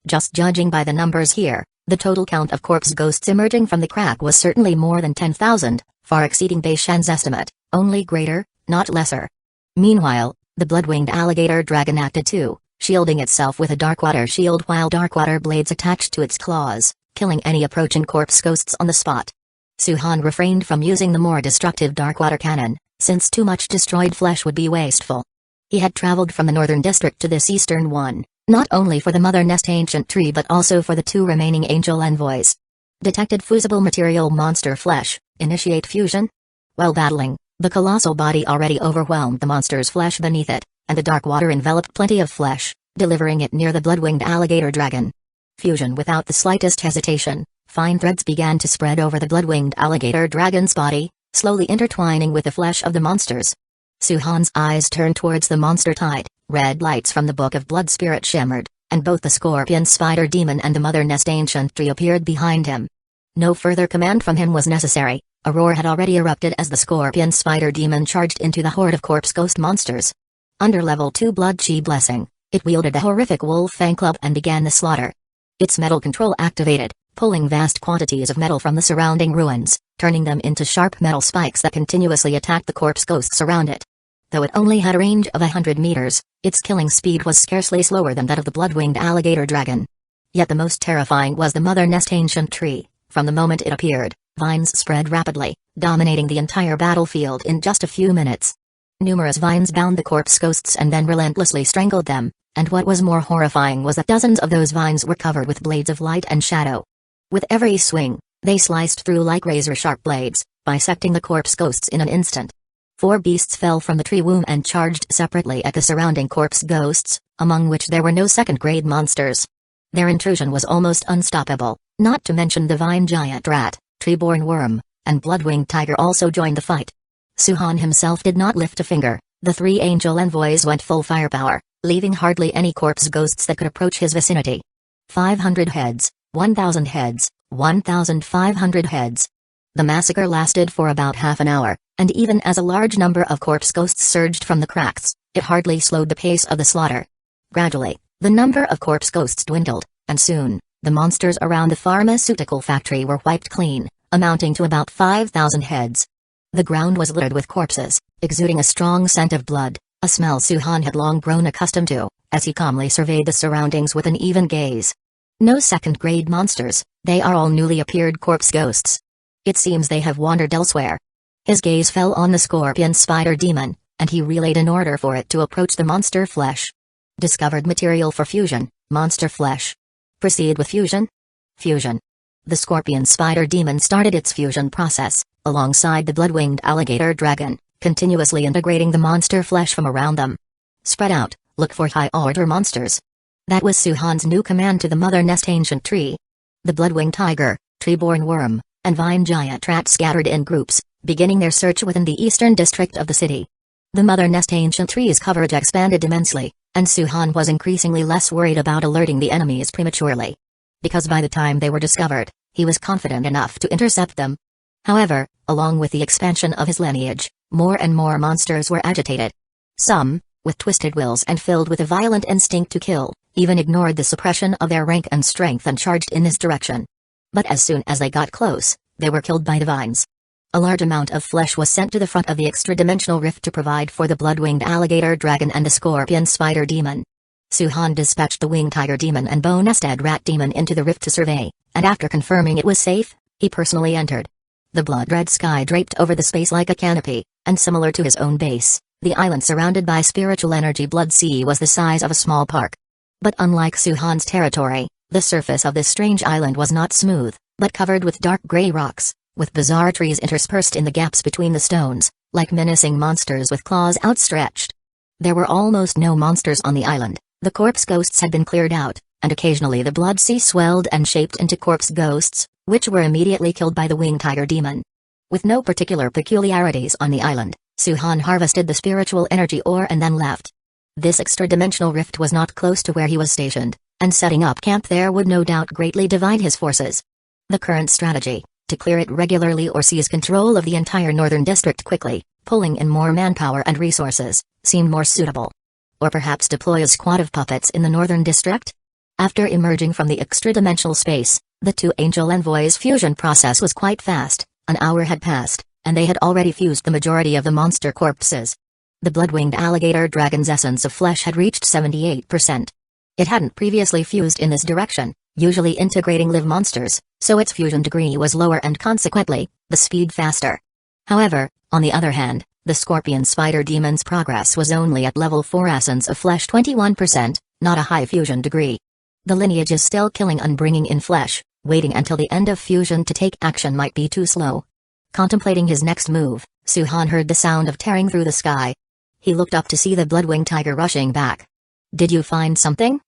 Just judging by the numbers here, the total count of corpse ghosts emerging from the crack was certainly more than 10,000, far exceeding Beishan's estimate, only greater, not lesser. Meanwhile, the blood-winged alligator dragon acted too, shielding itself with a dark water shield while dark water blades attached to its claws, killing any approaching corpse ghosts on the spot. Suhan refrained from using the more destructive dark water cannon, since too much destroyed flesh would be wasteful. He had traveled from the northern district to this eastern one, not only for the Mother Nest ancient tree but also for the 2 remaining angel envoys. Detected fusible material monster flesh, initiate fusion? While battling, the colossal body already overwhelmed the monster's flesh beneath it, and the dark water enveloped plenty of flesh, delivering it near the blood-winged alligator dragon. Fusion without the slightest hesitation, fine threads began to spread over the blood-winged alligator dragon's body, slowly intertwining with the flesh of the monsters. Suhan's eyes turned towards the monster tide, red lights from the Book of Blood Spirit shimmered, and both the scorpion spider demon and the Mother Nest ancient tree appeared behind him. No further command from him was necessary. A roar had already erupted as the scorpion spider demon charged into the horde of corpse ghost monsters. Under level 2 blood chi blessing, it wielded the horrific wolf fang club and began the slaughter. Its metal control activated, pulling vast quantities of metal from the surrounding ruins, turning them into sharp metal spikes that continuously attacked the corpse ghosts around it. Though it only had a range of 100 meters, its killing speed was scarcely slower than that of the blood-winged alligator dragon. Yet the most terrifying was the Mother Nest ancient tree. From the moment it appeared, vines spread rapidly, dominating the entire battlefield in just a few minutes. Numerous vines bound the corpse ghosts and then relentlessly strangled them, and what was more horrifying was that dozens of those vines were covered with blades of light and shadow. With every swing, they sliced through like razor-sharp blades, bisecting the corpse ghosts in an instant. 4 beasts fell from the tree womb and charged separately at the surrounding corpse ghosts, among which there were no second-grade monsters. Their intrusion was almost unstoppable, not to mention the vine giant rat, tree-born worm, and blood-winged tiger also joined the fight. Suhan himself did not lift a finger. The 3 angel envoys went full firepower, leaving hardly any corpse ghosts that could approach his vicinity. 500 heads, 1,000 heads, 1,500 heads. The massacre lasted for about half an hour, and even as a large number of corpse ghosts surged from the cracks, it hardly slowed the pace of the slaughter. Gradually, the number of corpse ghosts dwindled, and soon, the monsters around the pharmaceutical factory were wiped clean, amounting to about 5,000 heads. The ground was littered with corpses, exuding a strong scent of blood, a smell Suhan had long grown accustomed to, as he calmly surveyed the surroundings with an even gaze. No second-grade monsters, they are all newly appeared corpse ghosts. It seems they have wandered elsewhere. His gaze fell on the scorpion spider demon, and he relayed an order for it to approach the monster flesh. Discovered material for fusion, monster flesh. Proceed with fusion? Fusion. The scorpion spider demon started its fusion process, alongside the blood-winged alligator dragon, continuously integrating the monster flesh from around them. Spread out, look for high-order monsters. That was Suhan's new command to the mother nest ancient tree. The blood-winged tiger, tree-born worm, and vine giant rat scattered in groups, beginning their search within the eastern district of the city. The mother nest ancient tree's coverage expanded immensely, and Suhan was increasingly less worried about alerting the enemies prematurely. Because by the time they were discovered, he was confident enough to intercept them. However, along with the expansion of his lineage, more and more monsters were agitated. Some, with twisted wills and filled with a violent instinct to kill, even ignored the suppression of their rank and strength and charged in this direction. But as soon as they got close, they were killed by the vines. A large amount of flesh was sent to the front of the extra-dimensional rift to provide for the blood-winged alligator dragon and the scorpion spider demon. Suhan dispatched the winged tiger demon and bone-nested rat demon into the rift to survey, and after confirming it was safe, he personally entered. The blood-red sky draped over the space like a canopy, and similar to his own base, the island surrounded by spiritual energy Blood Sea was the size of a small park. But unlike Suhan's territory, the surface of this strange island was not smooth, but covered with dark gray rocks, with bizarre trees interspersed in the gaps between the stones, like menacing monsters with claws outstretched. There were almost no monsters on the island, the corpse ghosts had been cleared out, and occasionally the Blood Sea swelled and shaped into corpse ghosts, which were immediately killed by the winged tiger demon. With no particular peculiarities on the island, Suhan harvested the spiritual energy ore and then left. This extra-dimensional rift was not close to where he was stationed, and setting up camp there would no doubt greatly divide his forces. The current strategy, to clear it regularly or seize control of the entire northern district quickly, pulling in more manpower and resources, seemed more suitable. Or perhaps deploy a squad of puppets in the northern district? After emerging from the extra-dimensional space, the two angel envoys' fusion process was quite fast. An hour had passed, and they had already fused the majority of the monster corpses. The blood-winged alligator dragon's essence of flesh had reached 78%. It hadn't previously fused in this direction, usually integrating live monsters, so its fusion degree was lower and consequently, the speed faster. However, on the other hand, the scorpion spider demon's progress was only at level 4 essence of flesh 21%, not a high fusion degree. The lineage is still killing and bringing in flesh, waiting until the end of fusion to take action might be too slow. Contemplating his next move, Suhan heard the sound of tearing through the sky. He looked up to see the blood-winged tiger rushing back. "Did you find something?"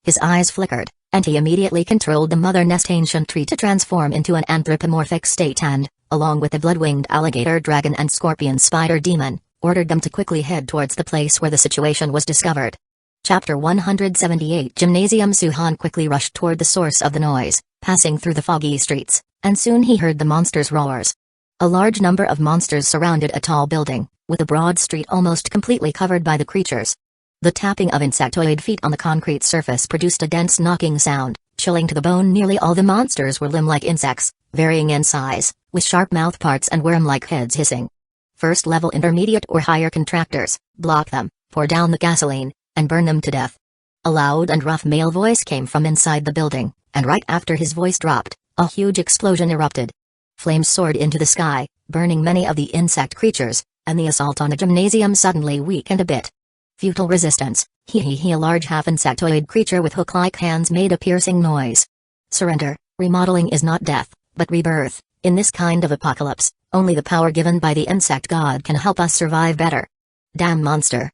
His eyes flickered, and he immediately controlled the mother nest ancient tree to transform into an anthropomorphic state and, along with the blood-winged alligator dragon and scorpion spider demon, ordered them to quickly head towards the place where the situation was discovered. Chapter 178 Gymnasium Suhan quickly rushed toward the source of the noise, passing through the foggy streets, and soon he heard the monsters' roars. A large number of monsters surrounded a tall building, with a broad street almost completely covered by the creatures. The tapping of insectoid feet on the concrete surface produced a dense knocking sound, chilling to the bone. Nearly all the monsters were limb-like insects, varying in size, with sharp mouthparts and worm-like heads hissing. First-level intermediate or higher contractors, block them, pour down the gasoline, and burn them to death. A loud and rough male voice came from inside the building, and right after his voice dropped, a huge explosion erupted. Flames soared into the sky, burning many of the insect creatures, and the assault on the gymnasium suddenly weakened a bit. Futile resistance, a large half-insectoid creature with hook-like hands made a piercing noise. Surrender, remodeling is not death, but rebirth. In this kind of apocalypse, only the power given by the insect god can help us survive better. Damn monster.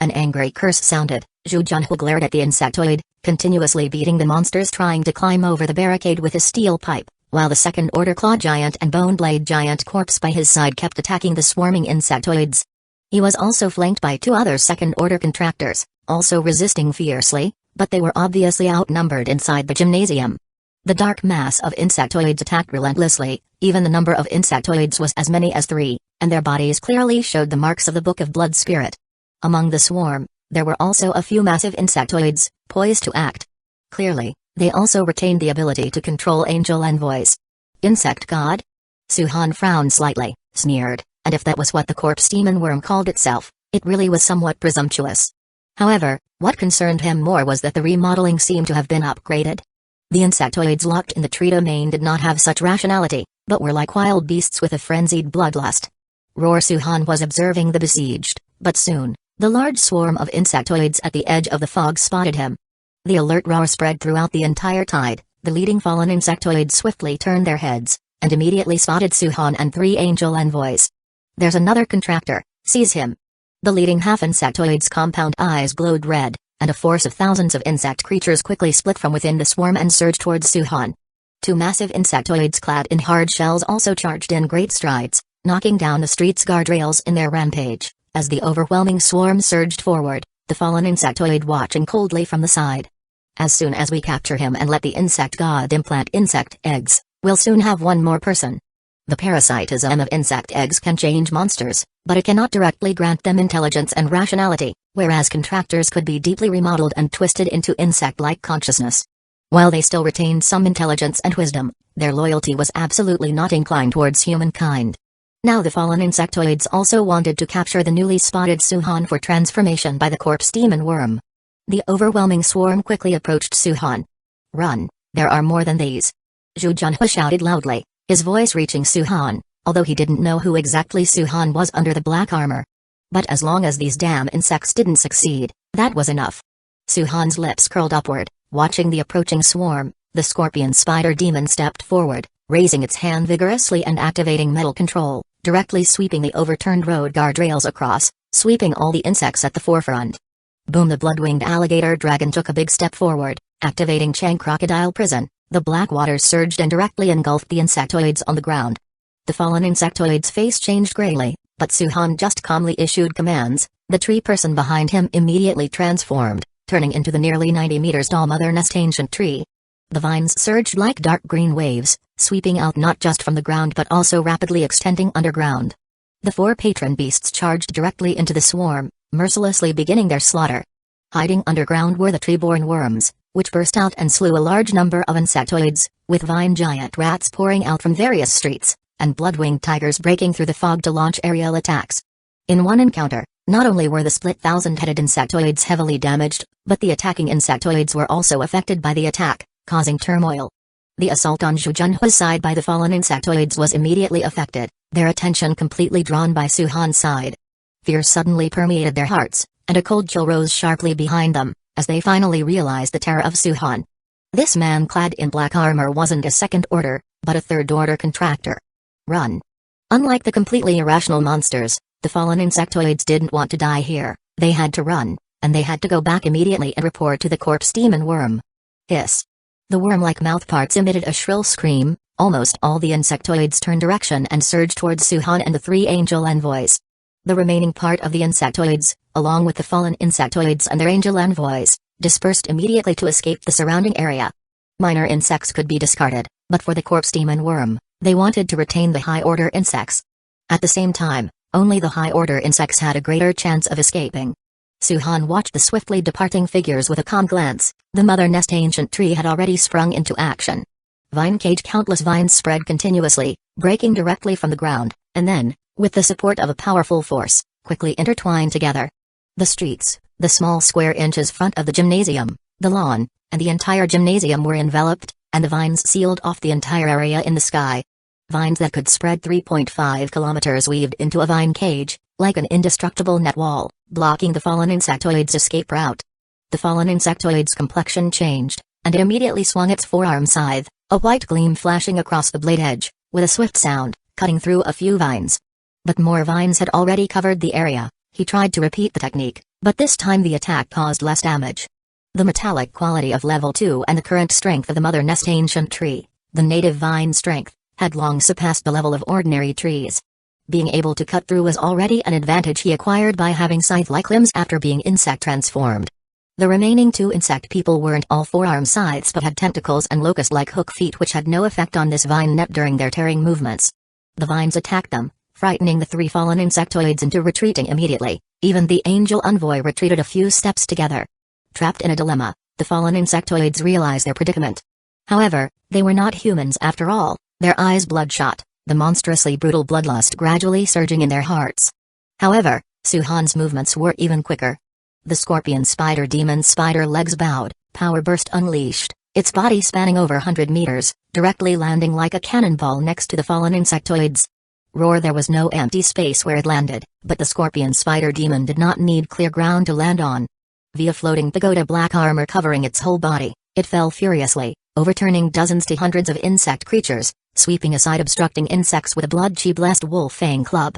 An angry curse sounded. Zhu Junhu glared at the insectoid, continuously beating the monsters trying to climb over the barricade with his steel pipe, while the second-order claw giant and bone blade giant corpse by his side kept attacking the swarming insectoids. He was also flanked by two other second-order contractors, also resisting fiercely, but they were obviously outnumbered inside the gymnasium. The dark mass of insectoids attacked relentlessly. Even the number of insectoids was as many as 3, and their bodies clearly showed the marks of the Book of Blood Spirit. Among the swarm, there were also a few massive insectoids, poised to act. Clearly, they also retained the ability to control angel envoys. Insect god? Suhan frowned slightly, sneered, and if that was what the corpse demon worm called itself, it really was somewhat presumptuous. However, what concerned him more was that the remodeling seemed to have been upgraded. The insectoids locked in the tree domain did not have such rationality, but were like wild beasts with a frenzied bloodlust. Roar Suhan was observing the besieged, but soon, the large swarm of insectoids at the edge of the fog spotted him. The alert roar spread throughout the entire tide. The leading fallen insectoids swiftly turned their heads, and immediately spotted Suhan and 3 angel envoys. There's another contractor, seize him. The leading half-insectoid's compound eyes glowed red, and a force of thousands of insect creatures quickly split from within the swarm and surged towards Suhan. 2 massive insectoids clad in hard shells also charged in great strides, knocking down the street's guardrails in their rampage. As the overwhelming swarm surged forward, the fallen insectoid watching coldly from the side. As soon as we capture him and let the insect god implant insect eggs, we'll soon have one more person. The parasitism of insect eggs can change monsters, but it cannot directly grant them intelligence and rationality, whereas contractors could be deeply remodeled and twisted into insect-like consciousness. While they still retained some intelligence and wisdom, their loyalty was absolutely not inclined towards humankind. Now the fallen insectoids also wanted to capture the newly spotted Suhan for transformation by the corpse demon worm. The overwhelming swarm quickly approached Suhan. Run, there are more than these. Zhu Junhui shouted loudly, his voice reaching Suhan, although he didn't know who exactly Suhan was under the black armor. But as long as these damn insects didn't succeed, that was enough. Suhan's lips curled upward, watching the approaching swarm. The scorpion spider demon stepped forward, raising its hand vigorously and activating metal control, directly sweeping the overturned road guardrails across, sweeping all the insects at the forefront. Boom! The blood-winged alligator dragon took a big step forward, activating Chang Crocodile Prison. The black waters surged and directly engulfed the insectoids on the ground. The fallen insectoid's face changed grayly, but Suhan just calmly issued commands. The tree person behind him immediately transformed, turning into the nearly 90 meters tall mother nest ancient tree. The vines surged like dark green waves, sweeping out not just from the ground but also rapidly extending underground. The 4 patron beasts charged directly into the swarm, mercilessly beginning their slaughter. Hiding underground were the tree-born worms, which burst out and slew a large number of insectoids, with vine giant rats pouring out from various streets, and blood-winged tigers breaking through the fog to launch aerial attacks. In one encounter, not only were the split thousand-headed insectoids heavily damaged, but the attacking insectoids were also affected by the attack, causing turmoil. The assault on Zhu Junhui's side by the fallen insectoids was immediately affected, their attention completely drawn by Suhan's side. Fear suddenly permeated their hearts, and a cold chill rose sharply behind them, as they finally realized the terror of Suhan. This man clad in black armor wasn't a second order, but a third order contractor. Run. Unlike the completely irrational monsters, the fallen insectoids didn't want to die here. They had to run, and they had to go back immediately and report to the corpse demon worm. Hiss. The worm-like mouthparts emitted a shrill scream. Almost all the insectoids turned direction and surged towards Suhan and the 3 angel envoys. The remaining part of the insectoids, along with the fallen insectoids and their angel envoys, dispersed immediately to escape the surrounding area. Minor insects could be discarded, but for the corpse demon worm, they wanted to retain the high-order insects. At the same time, only the high-order insects had a greater chance of escaping. Suhan watched the swiftly departing figures with a calm glance. The mother nest ancient tree had already sprung into action. Vine cage countless vines spread continuously, breaking directly from the ground, and then, with the support of a powerful force, quickly intertwined together. The streets, the small square inches front of the gymnasium, the lawn, and the entire gymnasium were enveloped, and the vines sealed off the entire area in the sky. Vines that could spread 3.5 kilometers weaved into a vine cage, like an indestructible net wall, blocking the fallen insectoid's escape route. The fallen insectoid's complexion changed, and it immediately swung its forearm scythe, a white gleam flashing across the blade edge, with a swift sound, cutting through a few vines. But more vines had already covered the area. He tried to repeat the technique, but this time the attack caused less damage. The metallic quality of level 2 and the current strength of the mother nest ancient tree, the native vine strength, had long surpassed the level of ordinary trees. Being able to cut through was already an advantage he acquired by having scythe-like limbs after being insect transformed. The remaining two insect people weren't all four-arm scythes but had tentacles and locust-like hook feet which had no effect on this vine net during their tearing movements. The vines attacked them, frightening the three fallen insectoids into retreating immediately. Even the angel envoy retreated a few steps together. Trapped in a dilemma, the fallen insectoids realized their predicament. However, they were not humans after all, their eyes bloodshot, the monstrously brutal bloodlust gradually surging in their hearts. However, Suhan's movements were even quicker. The scorpion spider demon's spider legs bowed, power burst unleashed, its body spanning over 100 meters, directly landing like a cannonball next to the fallen insectoids. Roar! There was no empty space where it landed, but the scorpion spider demon did not need clear ground to land on. Via floating pagoda black armor covering its whole body, it fell furiously, overturning dozens to hundreds of insect creatures, sweeping aside obstructing insects with a blood-chi-blessed wolf fang club.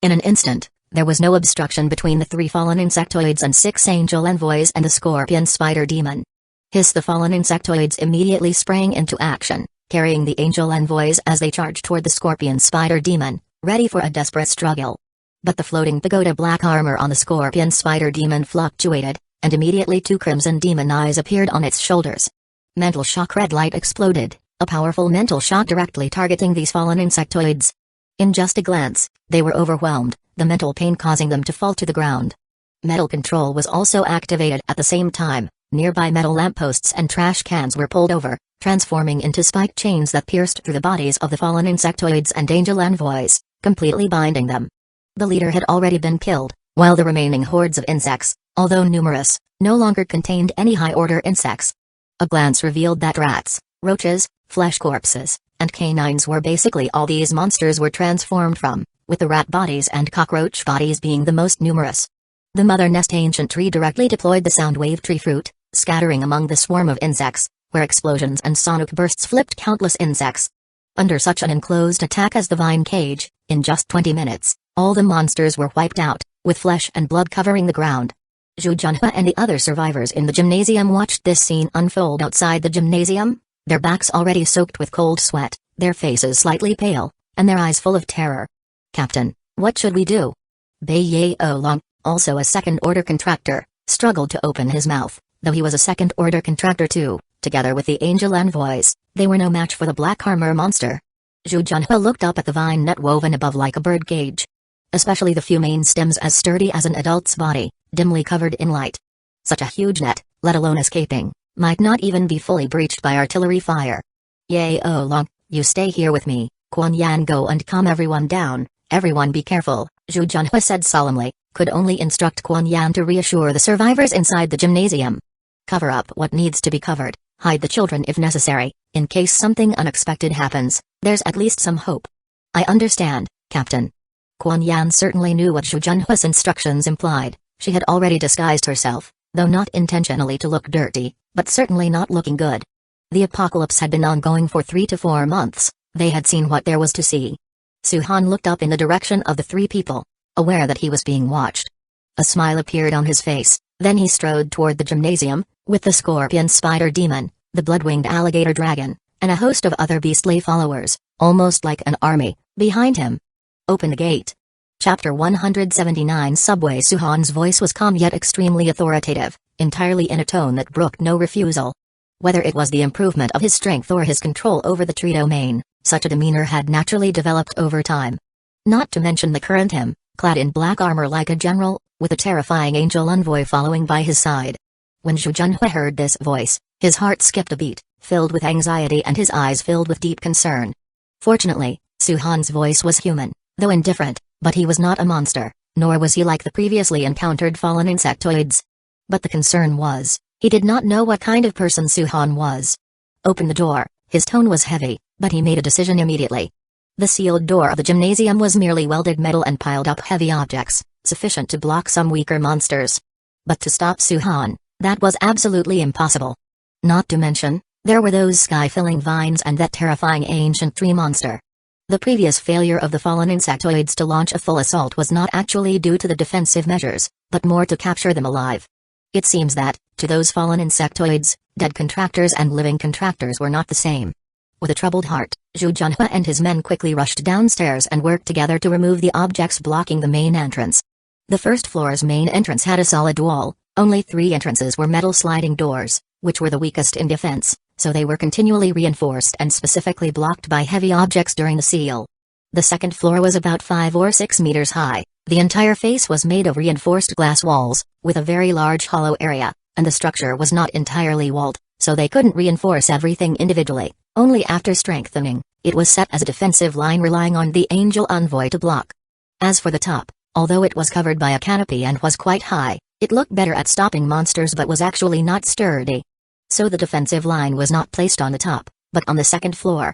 In an instant, there was no obstruction between the three fallen insectoids and 6 angel envoys and the scorpion spider demon. Hiss! The fallen insectoids immediately sprang into action, carrying the angel envoys as they charged toward the scorpion spider demon, ready for a desperate struggle. But the floating pagoda black armor on the scorpion spider demon fluctuated, and immediately 2 crimson demon eyes appeared on its shoulders. Mental shock! Red light exploded, a powerful mental shock directly targeting these fallen insectoids. In just a glance, they were overwhelmed, the mental pain causing them to fall to the ground. Metal control was also activated at the same time. Nearby metal lampposts and trash cans were pulled over, transforming into spiked chains that pierced through the bodies of the fallen insectoids and angel envoys, completely binding them. The leader had already been killed, while the remaining hordes of insects, although numerous, no longer contained any high-order insects. A glance revealed that rats, roaches, flesh corpses, and canines were basically all these monsters were transformed from, with the rat bodies and cockroach bodies being the most numerous. The Mother Nest ancient tree directly deployed the Soundwave tree fruit, scattering among the swarm of insects, where explosions and sonic bursts flipped countless insects. Under such an enclosed attack as the vine cage, in just 20 minutes, all the monsters were wiped out, with flesh and blood covering the ground. Zhu Junhua and the other survivors in the gymnasium watched this scene unfold outside the gymnasium, their backs already soaked with cold sweat, their faces slightly pale, and their eyes full of terror. "Captain, what should we do?" Bai Yao Long, also a second-order contractor, struggled to open his mouth, though he was a second-order contractor too. Together with the angel envoys, they were no match for the black armor monster. Zhu Junhua looked up at the vine net woven above like a bird cage. Especially the few main stems as sturdy as an adult's body, dimly covered in light. Such a huge net, let alone escaping, might not even be fully breached by artillery fire. "Yao Long, you stay here with me, Quan Yan go and calm everyone down, everyone be careful," Zhu Junhua said solemnly, could only instruct Quan Yan to reassure the survivors inside the gymnasium. "Cover up what needs to be covered, hide the children if necessary, in case something unexpected happens, there's at least some hope." "I understand, Captain." Quan Yan certainly knew what Zhu Junhua's instructions implied. She had already disguised herself, though not intentionally to look dirty, but certainly not looking good. The apocalypse had been ongoing for 3 to 4 months, they had seen what there was to see. Suhan looked up in the direction of the 3 people, aware that he was being watched. A smile appeared on his face, then he strode toward the gymnasium, with the scorpion spider demon, the blood-winged alligator dragon, and a host of other beastly followers, almost like an army, behind him. "Open the gate." Chapter 179 Subway. Suhan's voice was calm yet extremely authoritative, entirely in a tone that brooked no refusal. Whether it was the improvement of his strength or his control over the tree domain, such a demeanor had naturally developed over time. Not to mention the current him, clad in black armor like a general, with a terrifying angel envoy following by his side. When Zhu Junhua heard this voice, his heart skipped a beat, filled with anxiety and his eyes filled with deep concern. Fortunately, Suhan's voice was human, though indifferent, but he was not a monster, nor was he like the previously encountered fallen insectoids. But the concern was, he did not know what kind of person Suhan was. "Open the door." His tone was heavy, but he made a decision immediately. The sealed door of the gymnasium was merely welded metal and piled up heavy objects, sufficient to block some weaker monsters. But to stop Suhan, that was absolutely impossible. Not to mention, there were those sky-filling vines and that terrifying ancient tree monster. The previous failure of the fallen insectoids to launch a full assault was not actually due to the defensive measures, but more to capture them alive. It seems that, to those fallen insectoids, dead contractors and living contractors were not the same. With a troubled heart, Zhu Junhua and his men quickly rushed downstairs and worked together to remove the objects blocking the main entrance. The first floor's main entrance had a solid wall, Only 3 entrances were metal sliding doors, which were the weakest in defense, so they were continually reinforced and specifically blocked by heavy objects during the seal. The second floor was about 5 or 6 meters high. The entire face was made of reinforced glass walls, with a very large hollow area, and the structure was not entirely walled, so they couldn't reinforce everything individually. Only after strengthening, it was set as a defensive line relying on the Angel Envoy to block. As for the top, although it was covered by a canopy and was quite high, it looked better at stopping monsters but was actually not sturdy. So the defensive line was not placed on the top, but on the second floor.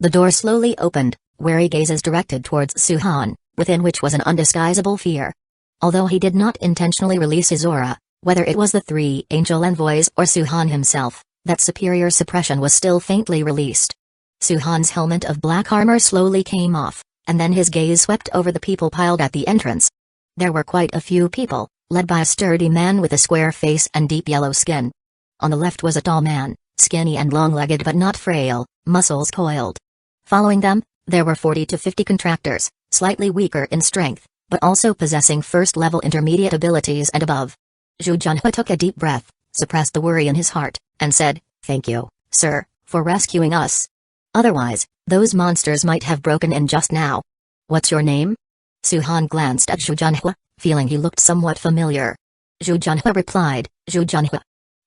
The door slowly opened, wary gazes directed towards Suhan, within which was an undisguisable fear. Although he did not intentionally release his aura, whether it was the 3 angel envoys or Suhan himself, that superior suppression was still faintly released. Suhan's helmet of black armor slowly came off, and then his gaze swept over the people piled at the entrance. There were quite a few people, led by a sturdy man with a square face and deep yellow skin. On the left was a tall man, skinny and long-legged but not frail, muscles coiled. Following them, there were 40 to 50 contractors, slightly weaker in strength, but also possessing first-level intermediate abilities and above. Zhu Junhui took a deep breath, suppressed the worry in his heart, and said, "Thank you, sir, for rescuing us. Otherwise, those monsters might have broken in just now." "What's your name?" Suhan glanced at Zhu Junhui, feeling he looked somewhat familiar. Zhu Junhui replied, "Zhu Junhui."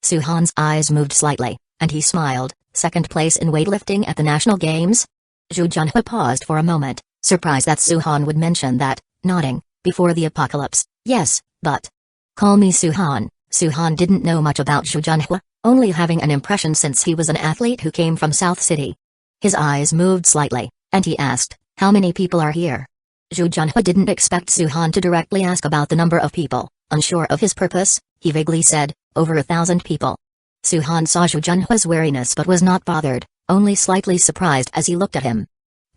Suhan's eyes moved slightly, and he smiled. "Second place in weightlifting at the National Games?" Zhu Junhui paused for a moment, surprised that Suhan would mention that, nodding, "Before the apocalypse, yes, but..." "Call me Suhan." Suhan didn't know much about Zhu Junhui, only having an impression since he was an athlete who came from South City. His eyes moved slightly, and he asked, "How many people are here?" Zhu Junhui didn't expect Suhan to directly ask about the number of people. Unsure of his purpose, he vaguely said, "Over 1,000 people." Suhan saw Zhu Junhui's wariness but was not bothered, only slightly surprised as he looked at him.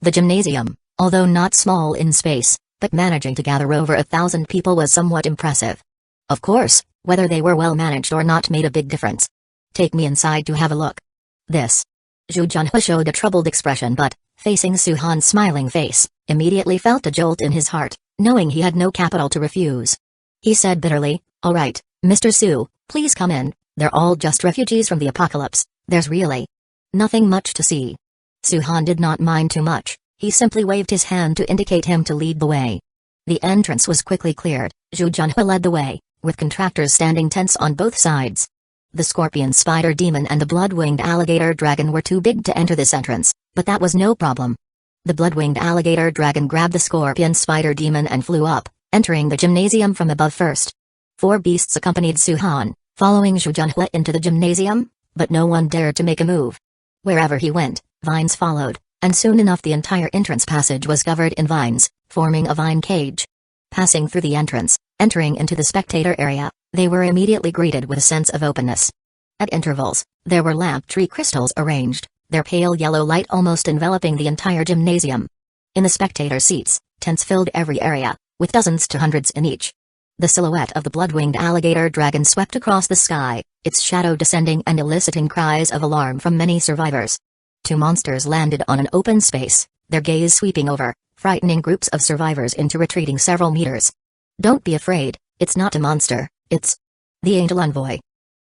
The gymnasium, although not small in space, but managing to gather over 1,000 people was somewhat impressive. Of course, whether they were well managed or not made a big difference. "Take me inside to have a look." This. Zhu Junhui showed a troubled expression but, facing Suhan's smiling face, immediately felt a jolt in his heart, knowing he had no capital to refuse. He said bitterly, "All right, Mr. Su, please come in. They're all just refugees from the apocalypse. There's really nothing much to see." Suhan did not mind too much. He simply waved his hand to indicate him to lead the way. The entrance was quickly cleared. Zhu Junhui led the way, with contractors standing tense on both sides. The scorpion spider demon and the blood-winged alligator dragon were too big to enter this entrance, but that was no problem. The blood-winged alligator dragon grabbed the scorpion spider demon and flew up, entering the gymnasium from above first. 4 beasts accompanied Suhan, following Zhu Junhui into the gymnasium, but no one dared to make a move. Wherever he went, vines followed, and soon enough the entire entrance passage was covered in vines, forming a vine cage. Passing through the entrance, entering into the spectator area, they were immediately greeted with a sense of openness. At intervals, there were lamp tree crystals arranged, their pale yellow light almost enveloping the entire gymnasium. In the spectator seats, tents filled every area, with dozens to hundreds in each. The silhouette of the blood-winged alligator dragon swept across the sky, its shadow descending and eliciting cries of alarm from many survivors. 2 monsters landed on an open space, their gaze sweeping over, frightening groups of survivors into retreating several meters. "Don't be afraid, it's not a monster, it's the Angel Envoy."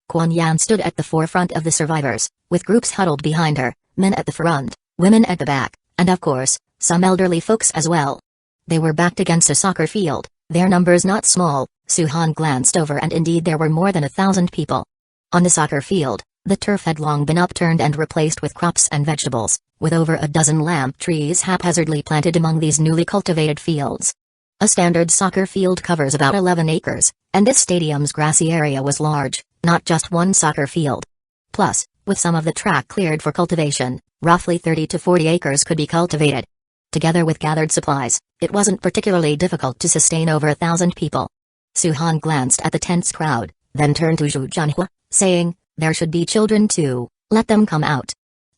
Kuan Yan stood at the forefront of the survivors, with groups huddled behind her, men at the front, women at the back, and of course, some elderly folks as well. They were backed against a soccer field, their numbers not small. Suhan glanced over and indeed there were more than 1,000 people. On the soccer field, the turf had long been upturned and replaced with crops and vegetables, with over a dozen lamp trees haphazardly planted among these newly cultivated fields. A standard soccer field covers about 11 acres, and this stadium's grassy area was large, not just one soccer field. Plus, with some of the track cleared for cultivation, roughly 30 to 40 acres could be cultivated. Together with gathered supplies, it wasn't particularly difficult to sustain over 1,000 people. Suhan glanced at the tense crowd, then turned to Zhu Junhui, saying, "There should be children too, let them come out.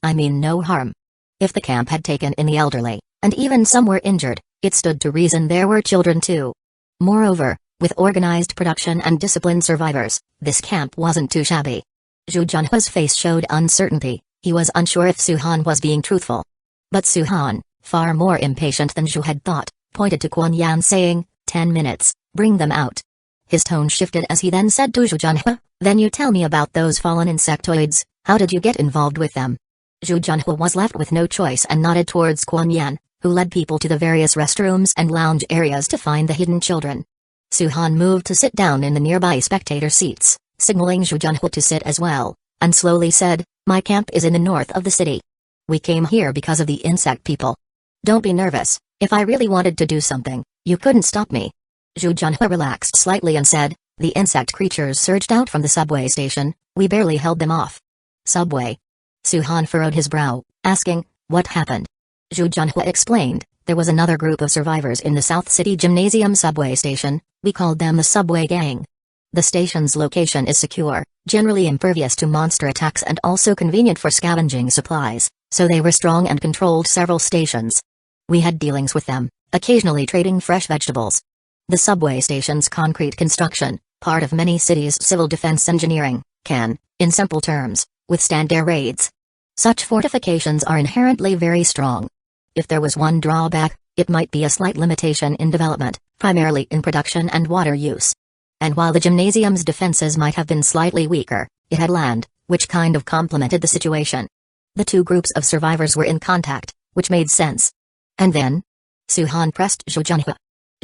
I mean no harm." If the camp had taken in the elderly, and even some were injured, it stood to reason there were children too. Moreover, with organized production and disciplined survivors, this camp wasn't too shabby. Zhu Junhui's face showed uncertainty, he was unsure if Suhan was being truthful. But Suhan, far more impatient than Zhu had thought, pointed to Kuan Yan saying, 10 minutes, bring them out." His tone shifted as he then said to Zhu Junhe, "Then you tell me about those fallen insectoids, how did you get involved with them?" Zhu Junhe was left with no choice and nodded towards Quan Yan, who led people to the various restrooms and lounge areas to find the hidden children. Su-han moved to sit down in the nearby spectator seats, signaling Zhu Junhe to sit as well, and slowly said, "My camp is in the north of the city. We came here because of the insect people. Don't be nervous, if I really wanted to do something, you couldn't stop me." Zhu Junhe relaxed slightly and said, "The insect creatures surged out from the subway station, we barely held them off." Subway. Su-han furrowed his brow, asking, "What happened?" Zhu Junhe explained, "There was another group of survivors in the South City Gymnasium subway station, we called them the Subway Gang. The station's location is secure, generally impervious to monster attacks and also convenient for scavenging supplies, so they were strong and controlled several stations. We had dealings with them, occasionally trading fresh vegetables. The subway station's concrete construction, part of many cities' civil defense engineering, can, in simple terms, withstand air raids. Such fortifications are inherently very strong. If there was one drawback, it might be a slight limitation in development, primarily in production and water use. And while the gymnasium's defenses might have been slightly weaker, it had land, which kind of complemented the situation. The two groups of survivors were in contact, which made sense. And then? Su-han pressed Zhu Junhe.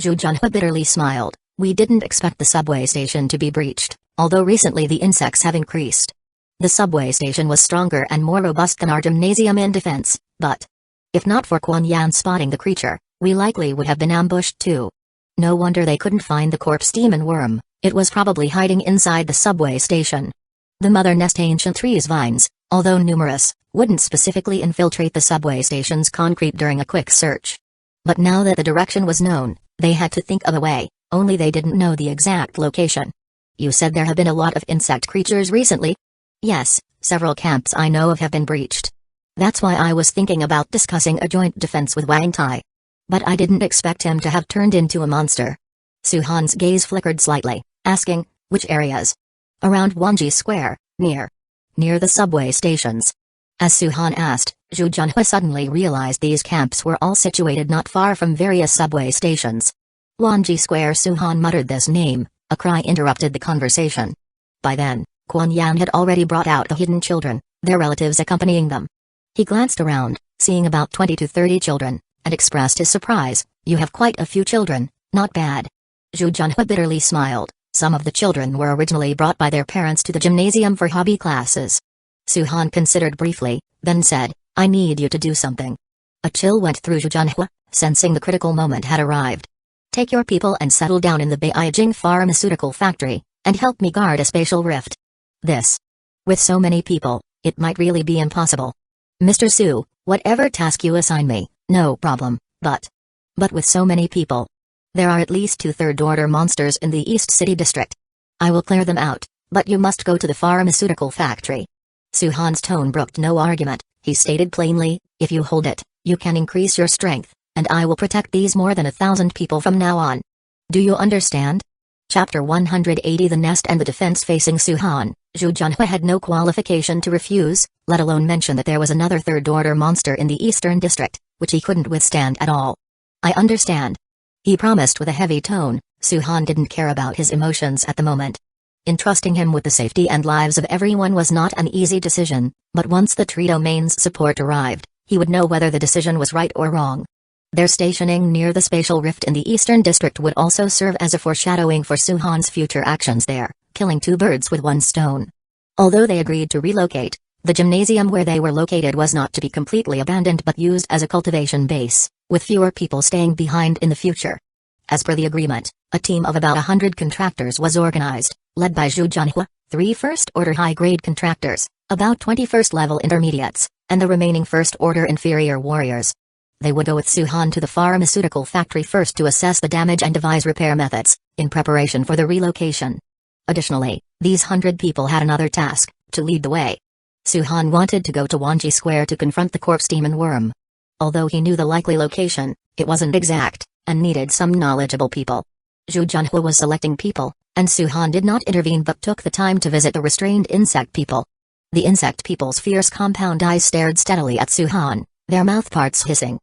Zhu Junhe bitterly smiled, "We didn't expect the subway station to be breached, although recently the insects have increased. The subway station was stronger and more robust than our gymnasium in defense, but if not for Quan Yan spotting the creature, we likely would have been ambushed too. No wonder they couldn't find the corpse demon worm, it was probably hiding inside the subway station. The mother nest ancient trees vines, although numerous, wouldn't specifically infiltrate the subway station's concrete during a quick search. But now that the direction was known, they had to think of a way, only they didn't know the exact location." "You said there have been a lot of insect creatures recently?" "Yes, several camps I know of have been breached. That's why I was thinking about discussing a joint defense with Wang Tai. But I didn't expect him to have turned into a monster." Su-han's gaze flickered slightly, asking, "Which areas?" "Around Wanji Square, near the subway stations." As Su-han asked, Zhu Junhe suddenly realized these camps were all situated not far from various subway stations. Wanji Square. Su-han muttered this name, a cry interrupted the conversation. By then, Quan Yan had already brought out the hidden children, their relatives accompanying them. He glanced around, seeing about 20 to 30 children, and expressed his surprise, "You have quite a few children, not bad." Zhu Junhe bitterly smiled, some of the children were originally brought by their parents to the gymnasium for hobby classes. Su-han considered briefly, then said, "I need you to do something." A chill went through Zhu Junhe, sensing the critical moment had arrived. "Take your people and settle down in the Beijing pharmaceutical factory, and help me guard a spatial rift." This. With so many people, it might really be impossible. "Mr. Su, whatever task you assign me, no problem, but with so many people. There are at least 2 third-order monsters in the East City district. I will clear them out, but you must go to the pharmaceutical factory." Su-han's tone brooked no argument, he stated plainly, "If you hold it, you can increase your strength, and I will protect these more than 1,000 people from now on. Do you understand?" Chapter 180. The Nest and the Defense. Facing Su-han, Zhu Junhe had no qualification to refuse, let alone mention that there was another third-order monster in the Eastern District, which he couldn't withstand at all. "I understand," he promised with a heavy tone. Su-han didn't care about his emotions at the moment. Entrusting him with the safety and lives of everyone was not an easy decision, but once the Tree Domain's support arrived, he would know whether the decision was right or wrong. Their stationing near the spatial rift in the Eastern District would also serve as a foreshadowing for Su-han's future actions there, killing 2 birds with 1 stone. Although they agreed to relocate, the gymnasium where they were located was not to be completely abandoned but used as a cultivation base, with fewer people staying behind in the future. As per the agreement, a team of about 100 contractors was organized, led by Zhu Junhe, 3 first-order high-grade contractors, about 20 first-level intermediates, and the remaining first-order inferior warriors. They would go with Su-han to the pharmaceutical factory first to assess the damage and devise repair methods, in preparation for the relocation. Additionally, these 100 people had another task, to lead the way. Su-han wanted to go to Wanji Square to confront the corpse demon worm. Although he knew the likely location, it wasn't exact, and needed some knowledgeable people. Zhu Junhe was selecting people, and Su-han did not intervene but took the time to visit the restrained insect people. The insect people's fierce compound eyes stared steadily at Su-han, their mouthparts hissing.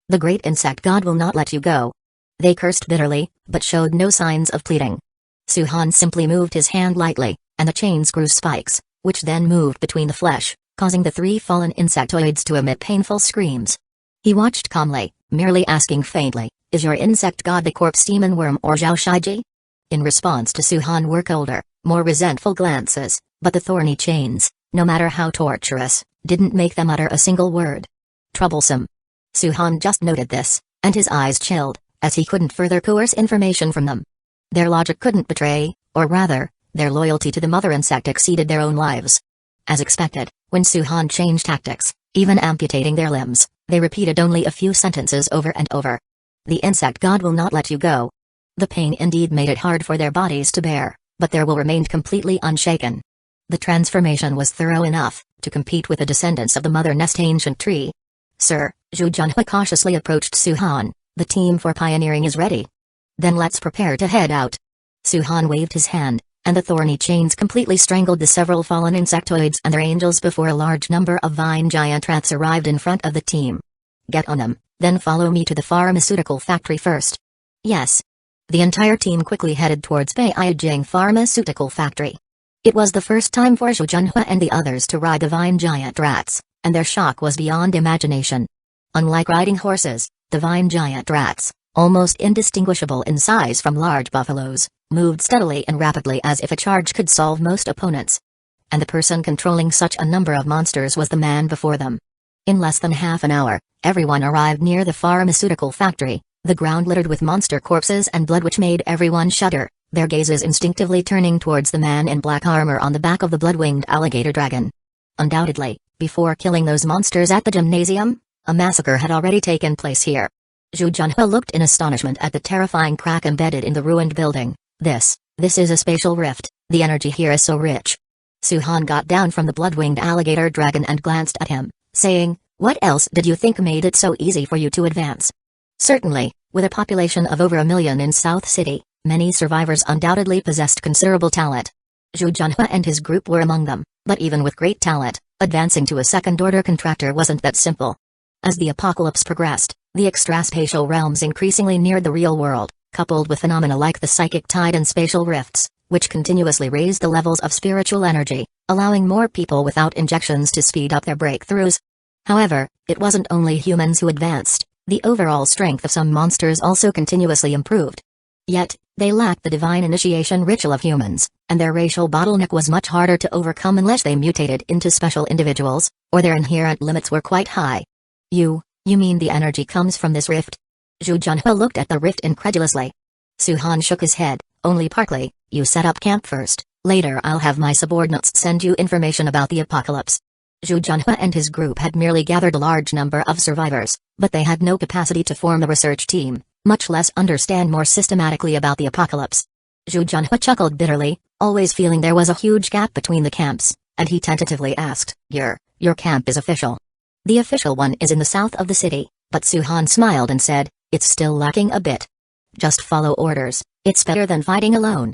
"The great insect god will not let you go." They cursed bitterly, but showed no signs of pleading. Suhan simply moved his hand lightly, and the chains grew spikes, which then moved between the flesh, causing the 3 fallen insectoids to emit painful screams. He watched calmly, merely asking faintly, "Is your insect god the corpse demon worm or Zhao Shiji?" In response to Suhan were colder, more resentful glances, but the thorny chains, no matter how torturous, didn't make them utter a single word. Troublesome. Suhan just noted this, and his eyes chilled, as he couldn't further coerce information from them. Their logic couldn't betray, or rather, their loyalty to the mother insect exceeded their own lives. As expected, when Suhan changed tactics, even amputating their limbs, they repeated only a few sentences over and over. "The insect god will not let you go." The pain indeed made it hard for their bodies to bear, but their will remained completely unshaken. The transformation was thorough enough to compete with the descendants of the mother nest ancient tree. "Sir," Zhu Junhui cautiously approached Suhan, "the team for pioneering is ready. Then let's prepare to head out." Suhan waved his hand, and the thorny chains completely strangled the several fallen insectoids and their angels before a large number of vine giant rats arrived in front of the team. "Get on them, then follow me to the pharmaceutical factory first." "Yes." The entire team quickly headed towards Beijing Pharmaceutical Factory. It was the first time for Zhu Junhui and the others to ride the vine giant rats, and their shock was beyond imagination. Unlike riding horses, the vine giant rats, almost indistinguishable in size from large buffaloes, moved steadily and rapidly as if a charge could solve most opponents. And the person controlling such a number of monsters was the man before them. In less than half an hour, everyone arrived near the pharmaceutical factory, the ground littered with monster corpses and blood which made everyone shudder, their gazes instinctively turning towards the man in black armor on the back of the blood-winged alligator dragon. Undoubtedly, before killing those monsters at the gymnasium, a massacre had already taken place here. Zhu Junhui looked in astonishment at the terrifying crack embedded in the ruined building. This is a spatial rift, the energy here is so rich." Suhan got down from the blood-winged alligator dragon and glanced at him, saying, "What else did you think made it so easy for you to advance?" Certainly, with a population of over 1 million in South City, many survivors undoubtedly possessed considerable talent. Zhu Junhui and his group were among them, but even with great talent, advancing to a second-order contractor wasn't that simple. As the apocalypse progressed, the extraspatial realms increasingly neared the real world, coupled with phenomena like the psychic tide and spatial rifts, which continuously raised the levels of spiritual energy, allowing more people without injections to speed up their breakthroughs. However, it wasn't only humans who advanced, the overall strength of some monsters also continuously improved. Yet, they lacked the divine initiation ritual of humans, and their racial bottleneck was much harder to overcome unless they mutated into special individuals, or their inherent limits were quite high. You mean the energy comes from this rift?" Zhu Junhui looked at the rift incredulously. Suhan shook his head, "Only partly. You set up camp first, later I'll have my subordinates send you information about the apocalypse." Zhu Junhui and his group had merely gathered a large number of survivors, but they had no capacity to form a research team, much less understand more systematically about the apocalypse. Zhu Junhui chuckled bitterly, always feeling there was a huge gap between the camps, and he tentatively asked, Your camp is official." "The official one is in the south of the city," but Suhan smiled and said, "It's still lacking a bit. Just follow orders, it's better than fighting alone.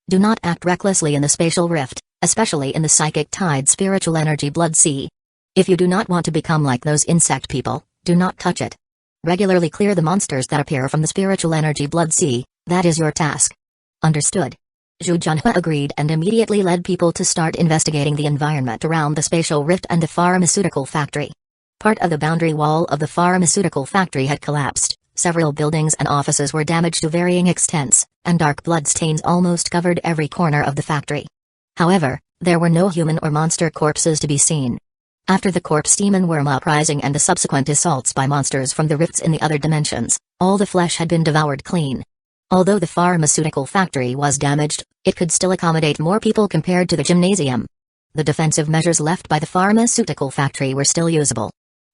Do not act recklessly in the spatial rift, especially in the psychic tide spiritual energy blood sea. If you do not want to become like those insect people, do not touch it. Regularly clear the monsters that appear from the spiritual energy blood sea, that is your task." "Understood." Zhu Junhui agreed and immediately led people to start investigating the environment around the spatial rift and the pharmaceutical factory. Part of the boundary wall of the pharmaceutical factory had collapsed, several buildings and offices were damaged to varying extents, and dark blood stains almost covered every corner of the factory. However, there were no human or monster corpses to be seen. After the corpse demon worm uprising and the subsequent assaults by monsters from the rifts in the other dimensions, all the flesh had been devoured clean. Although the pharmaceutical factory was damaged, it could still accommodate more people compared to the gymnasium. The defensive measures left by the pharmaceutical factory were still usable.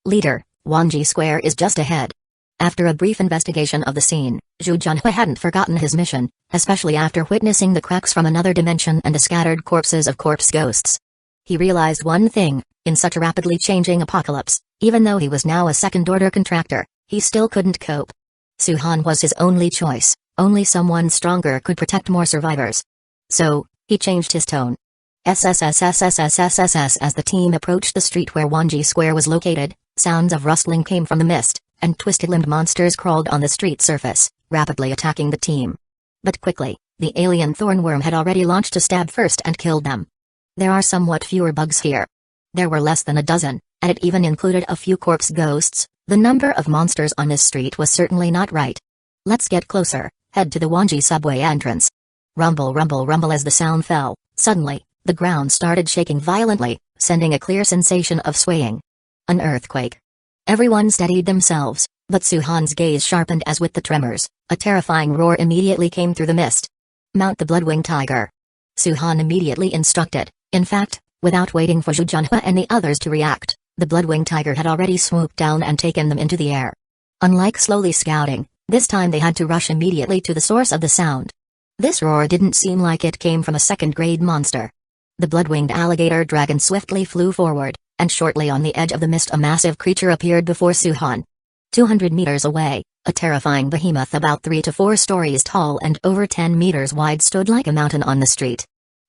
"Leader, Wanji Square is just ahead." After a brief investigation of the scene, Zhu Junhui hadn't forgotten his mission, especially after witnessing the cracks from another dimension and the scattered corpses of corpse ghosts. He realized one thing, in such a rapidly changing apocalypse, even though he was now a second-order contractor, he still couldn't cope. Suhan was his only choice, only someone stronger could protect more survivors. So, he changed his tone. SSSSSSSSS. As the team approached the street where Wanji Square was located, sounds of rustling came from the mist, and twisted-limbed monsters crawled on the street surface, rapidly attacking the team. But quickly, The alien thornworm had already launched a stab first and killed them. There are somewhat fewer bugs here. There were less than a dozen, and it even included a few corpse ghosts. The number of monsters on this street was certainly not right. Let's get closer, head to the Wanji subway entrance. Rumble, rumble, rumble. As the sound fell, suddenly, the ground started shaking violently, sending a clear sensation of swaying. An earthquake. Everyone steadied themselves, but Suhan's gaze sharpened as with the tremors, a terrifying roar immediately came through the mist. Mount the blood-winged tiger. Suhan immediately instructed. In fact, without waiting for Zhu Junhua and the others to react, the blood-winged tiger had already swooped down and taken them into the air. Unlike slowly scouting, this time they had to rush immediately to the source of the sound. This roar didn't seem like it came from a second-grade monster. The blood-winged alligator dragon swiftly flew forward, and shortly on the edge of the mist a massive creature appeared before Suhan. 200 meters away, a terrifying behemoth about 3 to 4 stories tall and over 10 meters wide stood like a mountain on the street.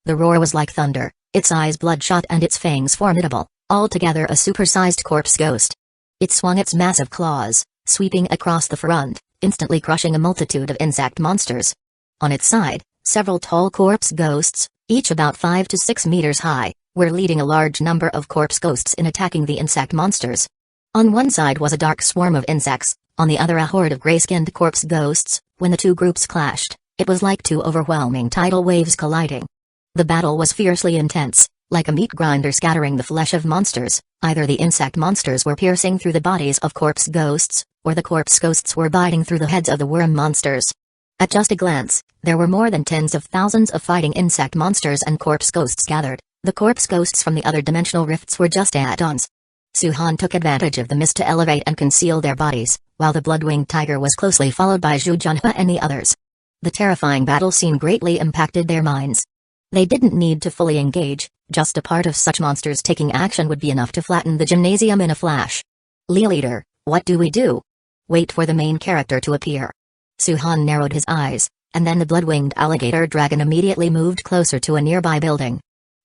The roar was like thunder, its eyes bloodshot and its fangs formidable, altogether a supersized corpse ghost. It swung its massive claws, sweeping across the front, instantly crushing a multitude of insect monsters. On its side, several tall corpse ghosts, each about 5 to 6 meters high, were leading a large number of corpse ghosts in attacking the insect monsters. On one side was a dark swarm of insects, on the other a horde of gray-skinned corpse ghosts. When the two groups clashed, it was like two overwhelming tidal waves colliding. The battle was fiercely intense, like a meat grinder scattering the flesh of monsters. Either the insect monsters were piercing through the bodies of corpse ghosts, or the corpse ghosts were biting through the heads of the worm monsters. At just a glance, there were more than tens of thousands of fighting insect monsters and corpse ghosts gathered. The corpse ghosts from the other dimensional rifts were just add-ons. Suhan took advantage of the mist to elevate and conceal their bodies, while the blood-winged tiger was closely followed by Zhu Junhua and the others. The terrifying battle scene greatly impacted their minds. They didn't need to fully engage, just a part of such monsters taking action would be enough to flatten the gymnasium in a flash. Leader, what do we do? Wait for the main character to appear. Suhan narrowed his eyes, and then the blood-winged alligator dragon immediately moved closer to a nearby building.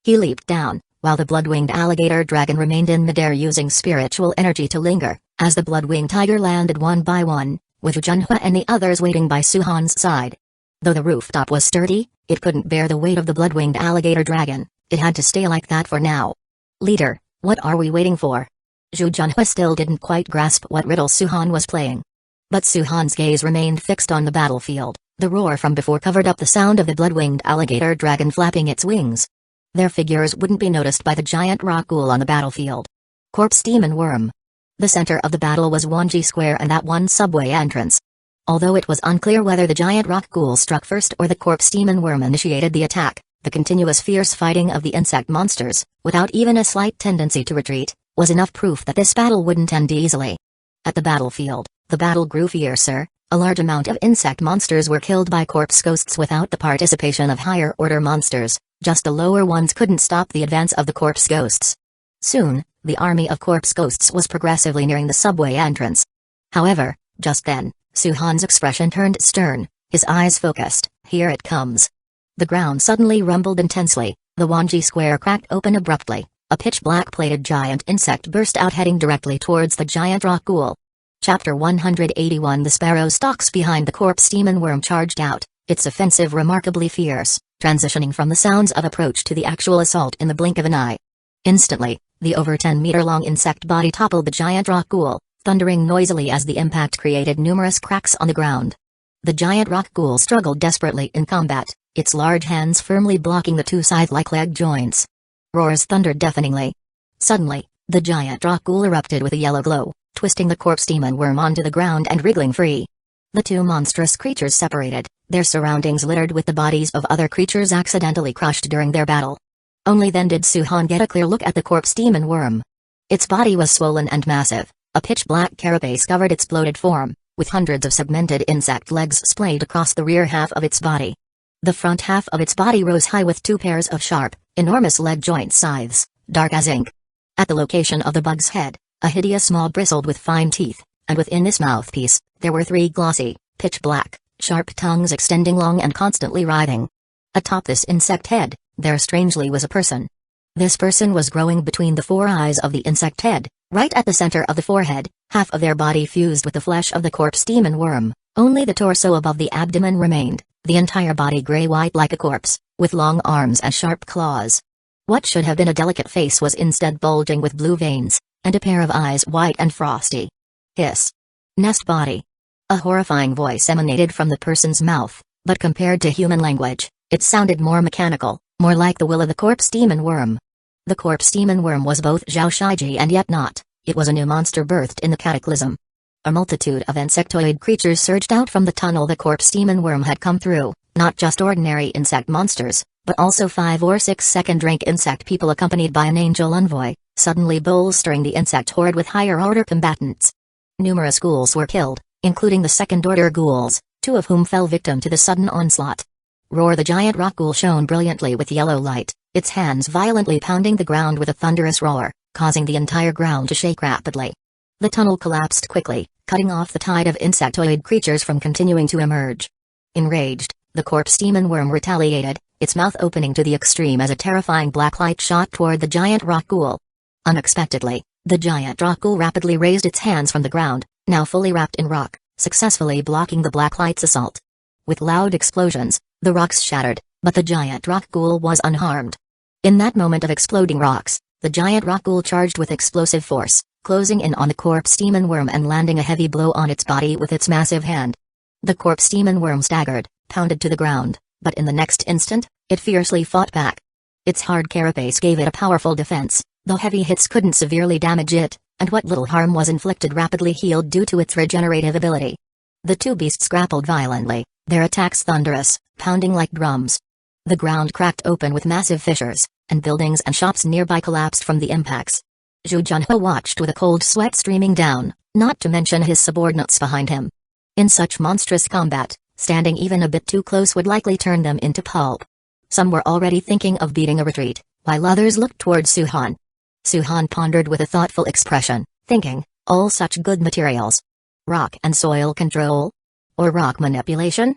He leaped down, while the blood-winged alligator dragon remained in midair using spiritual energy to linger, as the blood-winged tiger landed one by one, with Junhua and the others waiting by Suhan's side. Though the rooftop was sturdy, it couldn't bear the weight of the blood-winged alligator dragon. It had to stay like that for now. Leader, what are we waiting for? Zhu Junhua still didn't quite grasp what riddle Suhan was playing. But Suhan's gaze remained fixed on the battlefield. The roar from before covered up the sound of the blood-winged alligator dragon flapping its wings. Their figures wouldn't be noticed by the giant rock ghoul on the battlefield. Corpse demon worm. The center of the battle was Wanji Square and that one subway entrance. Although it was unclear whether the giant rock ghoul struck first or the corpse demon worm initiated the attack, the continuous fierce fighting of the insect monsters, without even a slight tendency to retreat, was enough proof that this battle wouldn't end easily. At the battlefield, the battle grew fiercer. A large amount of insect monsters were killed by corpse ghosts without the participation of higher-order monsters. Just the lower ones couldn't stop the advance of the corpse ghosts. Soon, the army of corpse ghosts was progressively nearing the subway entrance. However, just then, Suhan's expression turned stern, his eyes focused. Here it comes. The ground suddenly rumbled intensely, the Wanji Square cracked open abruptly, a pitch-black plated giant insect burst out heading directly towards the giant rock ghoul. Chapter 181. The sparrow stalks behind the corpse demon worm charged out, its offensive remarkably fierce, transitioning from the sounds of approach to the actual assault in the blink of an eye. Instantly, the over 10-meter-long insect body toppled the giant rock ghoul, thundering noisily as the impact created numerous cracks on the ground. The giant rock ghoul struggled desperately in combat, its large hands firmly blocking the two scythe-like leg joints. Roars thundered deafeningly. Suddenly, the giant rock ghoul erupted with a yellow glow, twisting the corpse demon worm onto the ground and wriggling free. The two monstrous creatures separated, their surroundings littered with the bodies of other creatures accidentally crushed during their battle. Only then did Suhan get a clear look at the corpse demon worm. Its body was swollen and massive, a pitch-black carapace covered its bloated form, with hundreds of segmented insect legs splayed across the rear half of its body. The front half of its body rose high with two pairs of sharp, enormous leg joint scythes, dark as ink. At the location of the bug's head, a hideous maw bristled with fine teeth, and within this mouthpiece, there were three glossy, pitch-black, sharp tongues extending long and constantly writhing. Atop this insect head, there strangely was a person. This person was growing between the four eyes of the insect head, right at the center of the forehead, half of their body fused with the flesh of the corpse demon worm. Only the torso above the abdomen remained, the entire body gray-white like a corpse, with long arms and sharp claws. What should have been a delicate face was instead bulging with blue veins, and a pair of eyes white and frosty. Hiss. Nest body. A horrifying voice emanated from the person's mouth, but compared to human language, it sounded more mechanical, more like the will of the corpse demon worm. The corpse demon worm was both Zhao Shiji and yet not. It was a new monster birthed in the cataclysm. A multitude of insectoid creatures surged out from the tunnel the corpse demon worm had come through, not just ordinary insect monsters, but also 5 or 6 second-rank insect people accompanied by an angel envoy, suddenly bolstering the insect horde with higher-order combatants. Numerous ghouls were killed, including the second-order ghouls, 2 of whom fell victim to the sudden onslaught. Roar the giant rock ghoul shone brilliantly with yellow light, its hands violently pounding the ground with a thunderous roar, causing the entire ground to shake rapidly. The tunnel collapsed quickly, cutting off the tide of insectoid creatures from continuing to emerge. Enraged, the corpse demon worm retaliated, its mouth opening to the extreme as a terrifying black light shot toward the giant rock ghoul. Unexpectedly, the giant rock ghoul rapidly raised its hands from the ground, now fully wrapped in rock, successfully blocking the black light's assault. With loud explosions, the rocks shattered, but the giant rock ghoul was unharmed. In that moment of exploding rocks, the giant rock ghoul charged with explosive force, closing in on the corpse demon worm and landing a heavy blow on its body with its massive hand. The corpse demon worm staggered, pounded to the ground, but in the next instant, it fiercely fought back. Its hard carapace gave it a powerful defense, though heavy hits couldn't severely damage it, and what little harm was inflicted rapidly healed due to its regenerative ability. The 2 beasts grappled violently, their attacks thunderous, pounding like drums. The ground cracked open with massive fissures, and buildings and shops nearby collapsed from the impacts. Zhu Junhe watched with a cold sweat streaming down, not to mention his subordinates behind him. In such monstrous combat, standing even a bit too close would likely turn them into pulp. Some were already thinking of beating a retreat, while others looked toward Su-han. Su-han pondered with a thoughtful expression, thinking, all such good materials. Rock and soil control? Or rock manipulation?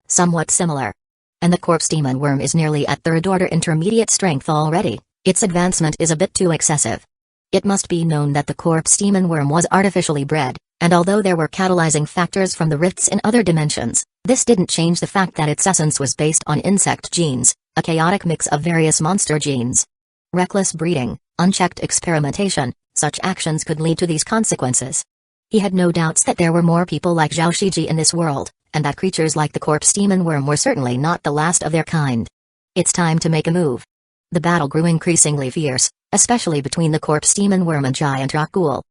Somewhat similar. And the corpse demon worm is nearly at 3rd order intermediate strength already, its advancement is a bit too excessive. It must be known that the corpse demon worm was artificially bred, and although there were catalyzing factors from the rifts in other dimensions, this didn't change the fact that its essence was based on insect genes, a chaotic mix of various monster genes. Reckless breeding, unchecked experimentation, such actions could lead to these consequences. He had no doubts that there were more people like Zhao Shiji in this world, and that creatures like the corpse demon worm were certainly not the last of their kind. It's time to make a move. The battle grew increasingly fierce, especially between the corpse demon worm and giant rock ghoul.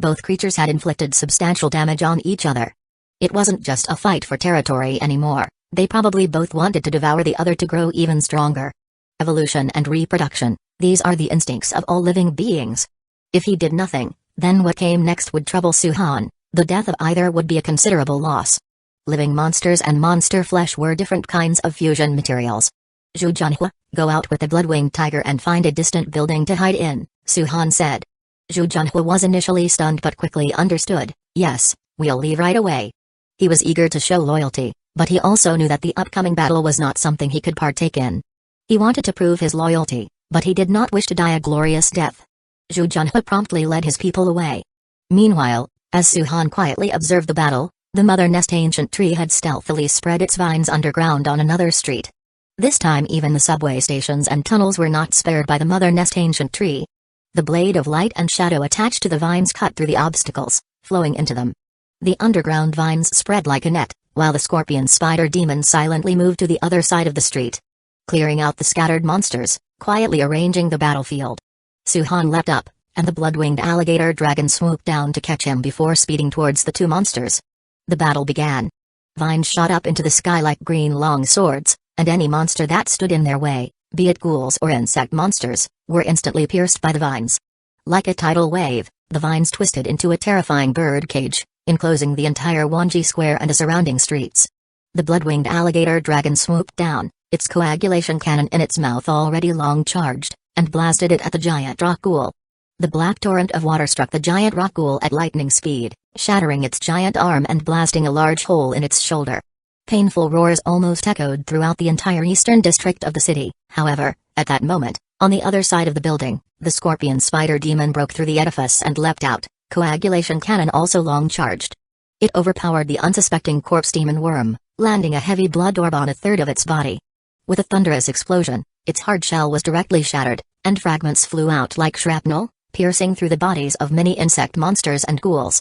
Both creatures had inflicted substantial damage on each other. It wasn't just a fight for territory anymore, they probably both wanted to devour the other to grow even stronger. Evolution and reproduction, these are the instincts of all living beings. If he did nothing, then what came next would trouble Su-han, the death of either would be a considerable loss. Living monsters and monster flesh were different kinds of fusion materials. Zhu Junhe, go out with the blood-winged tiger and find a distant building to hide in, Su-han said. Zhu Junhe was initially stunned but quickly understood, yes, we'll leave right away. He was eager to show loyalty, but he also knew that the upcoming battle was not something he could partake in. He wanted to prove his loyalty, but he did not wish to die a glorious death. Zhu Junhe promptly led his people away. Meanwhile, as Su-han quietly observed the battle, the Mother Nest ancient tree had stealthily spread its vines underground on another street. This time even the subway stations and tunnels were not spared by the Mother Nest ancient tree. The blade of light and shadow attached to the vines cut through the obstacles, flowing into them. The underground vines spread like a net, while the scorpion spider demon silently moved to the other side of the street, clearing out the scattered monsters, quietly arranging the battlefield. Su-han leapt up, and the blood-winged alligator dragon swooped down to catch him before speeding towards the 2 monsters. The battle began. Vines shot up into the sky like green long swords, and any monster that stood in their way, be it ghouls or insect monsters, were instantly pierced by the vines. Like a tidal wave, the vines twisted into a terrifying bird cage, enclosing the entire Wanji Square and the surrounding streets. The blood-winged alligator dragon swooped down, its coagulation cannon in its mouth already long charged, and blasted it at the giant rock ghoul. The black torrent of water struck the giant rock ghoul at lightning speed, shattering its giant arm and blasting a large hole in its shoulder. Painful roars almost echoed throughout the entire eastern district of the city. However, at that moment, on the other side of the building, the scorpion spider demon broke through the edifice and leapt out, coagulation cannon also long charged. It overpowered the unsuspecting corpse demon worm, landing a heavy blood orb on a third of its body. With a thunderous explosion, its hard shell was directly shattered, and fragments flew out like shrapnel, piercing through the bodies of many insect monsters and ghouls.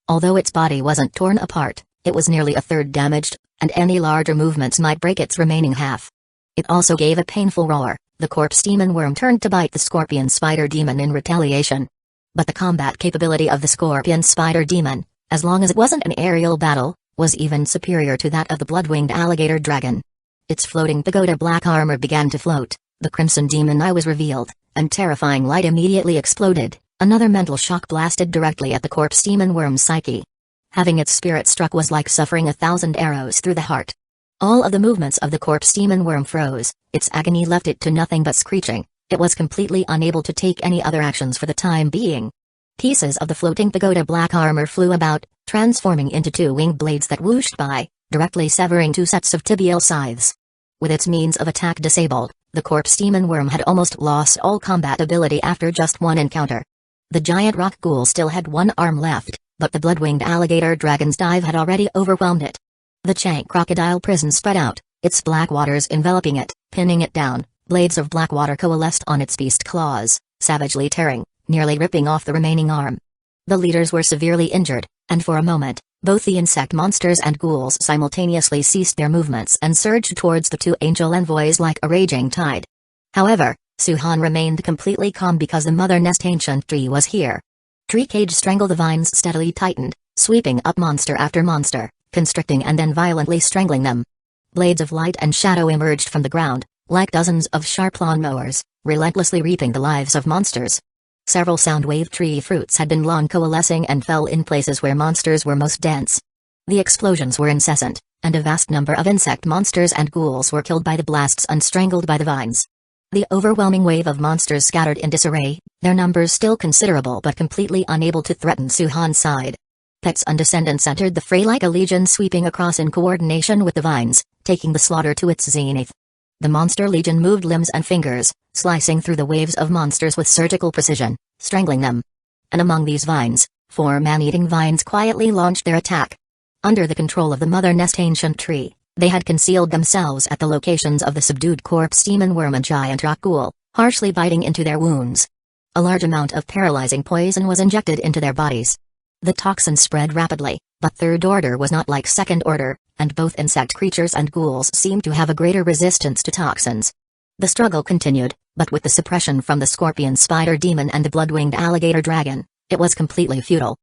Although its body wasn't torn apart, it was nearly a third damaged, and any larger movements might break its remaining half. It also gave a painful roar. The corpse demon worm turned to bite the scorpion spider demon in retaliation. But the combat capability of the scorpion spider demon, as long as it wasn't an aerial battle, was even superior to that of the blood-winged alligator dragon. Its floating pagoda black armor began to float, the crimson demon eye was revealed, and terrifying light immediately exploded. Another mental shock blasted directly at the corpse demon worm's psyche. Having its spirit struck was like suffering 1,000 arrows through the heart. All of the movements of the corpse demon worm froze, its agony left it to nothing but screeching. It was completely unable to take any other actions for the time being. Pieces of the floating pagoda black armor flew about, transforming into two winged blades that whooshed by, directly severing two sets of tibial scythes. With its means of attack disabled, the corpse demon worm had almost lost all combat ability after just one encounter. The giant rock ghoul still had one arm left, but the blood-winged alligator dragon's dive had already overwhelmed it. The Chank crocodile prison spread out, its black waters enveloping it, pinning it down. Blades of black water coalesced on its beast claws, savagely tearing, nearly ripping off the remaining arm. The leaders were severely injured, and for a moment, both the insect monsters and ghouls simultaneously ceased their movements and surged towards the two angel envoys like a raging tide. However, Suhan remained completely calm because the mother nest ancient tree was here. Tree cage strangle the vines steadily tightened, sweeping up monster after monster, constricting and then violently strangling them. Blades of light and shadow emerged from the ground, like dozens of sharp lawnmowers, relentlessly reaping the lives of monsters. Several soundwave tree fruits had been long coalescing and fell in places where monsters were most dense. The explosions were incessant, and a vast number of insect monsters and ghouls were killed by the blasts and strangled by the vines. The overwhelming wave of monsters scattered in disarray, their numbers still considerable but completely unable to threaten Suhan's side. Pets and descendants entered the fray like a legion sweeping across in coordination with the vines, taking the slaughter to its zenith. The monster legion moved limbs and fingers, slicing through the waves of monsters with surgical precision, strangling them. And among these vines, 4 man-eating vines quietly launched their attack. Under the control of the mother nest ancient tree, they had concealed themselves at the locations of the subdued corpse demon worm and giant rock ghoul, harshly biting into their wounds. A large amount of paralyzing poison was injected into their bodies. The toxin spread rapidly, but third order was not like second order, and both insect creatures and ghouls seemed to have a greater resistance to toxins. The struggle continued, but with the suppression from the scorpion spider demon and the blood-winged alligator dragon, it was completely futile.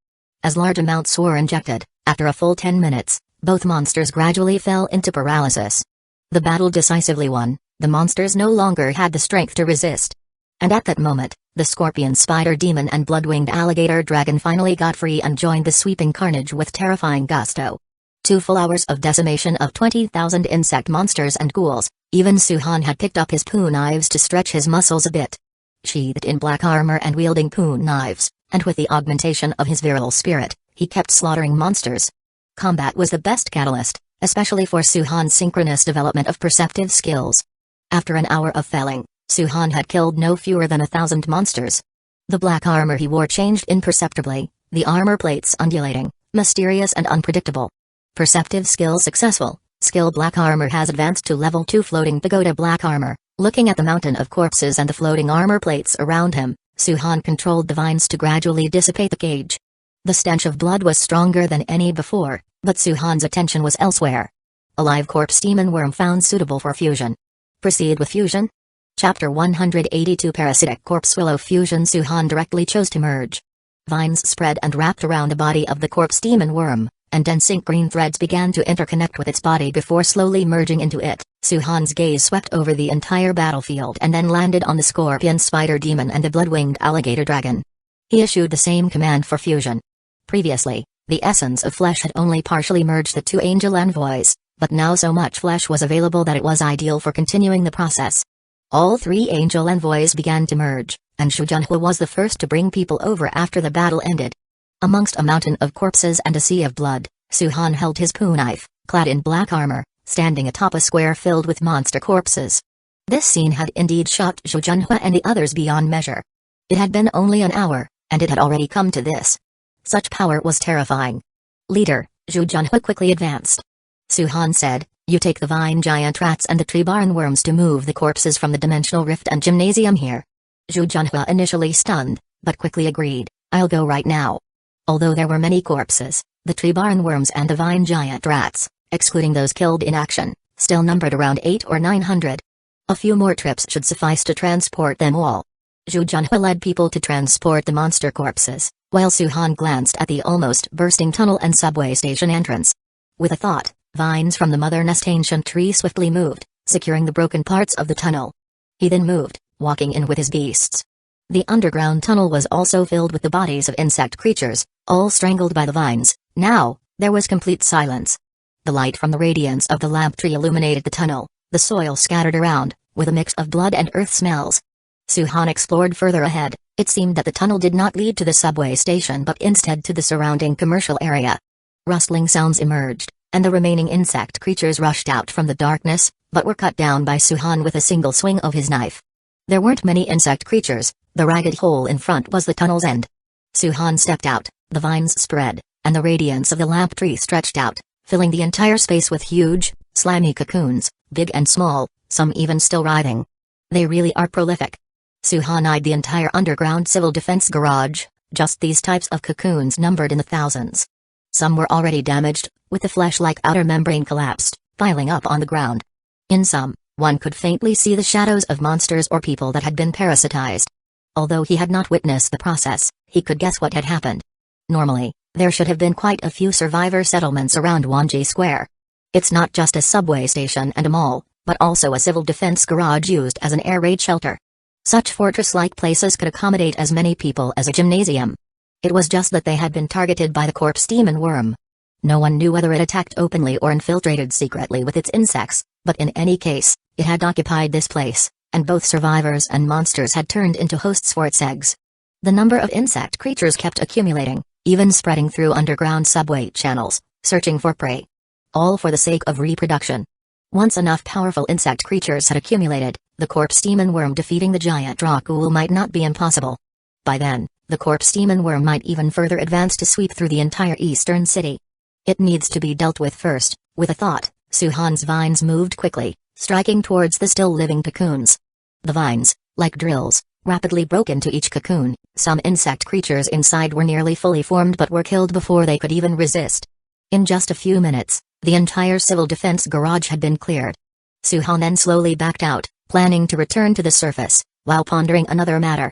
As large amounts were injected, after a full 10 minutes, both monsters gradually fell into paralysis. The battle decisively won, the monsters no longer had the strength to resist. And at that moment, the scorpion spider demon and blood-winged alligator dragon finally got free and joined the sweeping carnage with terrifying gusto. 2 full hours of decimation of 20,000 insect monsters and ghouls. Even Suhan had picked up his poo knives to stretch his muscles a bit. Sheathed in black armor and wielding poo knives, and with the augmentation of his virile spirit, he kept slaughtering monsters. Combat was the best catalyst, especially for Suhan's synchronous development of perceptive skills. After an hour of felling, Suhan had killed no fewer than 1,000 monsters. The black armor he wore changed imperceptibly, the armor plates undulating, mysterious and unpredictable. Perceptive skill successful. Skill black armor has advanced to level 2 floating pagoda black armor. Looking at the mountain of corpses and the floating armor plates around him, Suhan controlled the vines to gradually dissipate the cage. The stench of blood was stronger than any before, but Suhan's attention was elsewhere. A live corpse demon worm found suitable for fusion. Proceed with fusion? Chapter 182 Parasitic Corpse Willow Fusion. Suhan directly chose to merge. Vines spread and wrapped around the body of the corpse demon worm, and dense ink green threads began to interconnect with its body before slowly merging into it. Suhan's gaze swept over the entire battlefield and then landed on the scorpion spider demon and the blood-winged alligator dragon. He issued the same command for fusion. Previously, the essence of flesh had only partially merged the 2 angel envoys, but now so much flesh was available that it was ideal for continuing the process. All 3 angel envoys began to merge, and Shujunhua was the first to bring people over after the battle ended. Amongst a mountain of corpses and a sea of blood, Suhan held his poo knife, clad in black armor, standing atop a square filled with monster corpses. This scene had indeed shocked Zhou Junhua and the others beyond measure. It had been only an hour, and it had already come to this. Such power was terrifying. Leader, Zhou Junhua quickly advanced. Suhan said, "You take the vine giant rats and the tree barn worms to move the corpses from the dimensional rift and gymnasium here." Zhu Junhua initially stunned, but quickly agreed, "I'll go right now." Although there were many corpses, the tree barn worms and the vine giant rats, excluding those killed in action, still numbered around 800 or 900. A few more trips should suffice to transport them all. Zhu Junhua led people to transport the monster corpses, while Suhan glanced at the almost bursting tunnel and subway station entrance. With a thought, vines from the mother nest ancient tree swiftly moved, securing the broken parts of the tunnel. He then moved, walking in with his beasts. The underground tunnel was also filled with the bodies of insect creatures, all strangled by the vines. Now, there was complete silence. The light from the radiance of the lamp tree illuminated the tunnel, the soil scattered around, with a mix of blood and earth smells. Suhan explored further ahead. It seemed that the tunnel did not lead to the subway station but instead to the surrounding commercial area. Rustling sounds emerged, and the remaining insect creatures rushed out from the darkness, but were cut down by Suhan with a single swing of his knife. There weren't many insect creatures. The ragged hole in front was the tunnel's end. Suhan stepped out, the vines spread, and the radiance of the lamp tree stretched out, filling the entire space with huge, slimy cocoons, big and small, some even still writhing. They really are prolific. Suhan eyed the entire underground civil defense garage. Just these types of cocoons numbered in the thousands. Some were already damaged, with the flesh-like outer membrane collapsed, piling up on the ground. In some, one could faintly see the shadows of monsters or people that had been parasitized. Although he had not witnessed the process, he could guess what had happened. Normally, there should have been quite a few survivor settlements around Wanji Square. It's not just a subway station and a mall, but also a civil defense garage used as an air raid shelter. Such fortress-like places could accommodate as many people as a gymnasium. It was just that they had been targeted by the corpse demon worm. No one knew whether it attacked openly or infiltrated secretly with its insects, but in any case, it had occupied this place, and both survivors and monsters had turned into hosts for its eggs. The number of insect creatures kept accumulating, even spreading through underground subway channels, searching for prey. All for the sake of reproduction. Once enough powerful insect creatures had accumulated, the corpse demon worm defeating the giant Dracul might not be impossible. By then, the corpse demon worm might even further advance to sweep through the entire eastern city. It needs to be dealt with first. With a thought, Suhan's vines moved quickly, striking towards the still living cocoons. The vines, like drills, rapidly broke into each cocoon. Some insect creatures inside were nearly fully formed but were killed before they could even resist. In just a few minutes, the entire civil defense garage had been cleared. Suhan then slowly backed out, planning to return to the surface, while pondering another matter.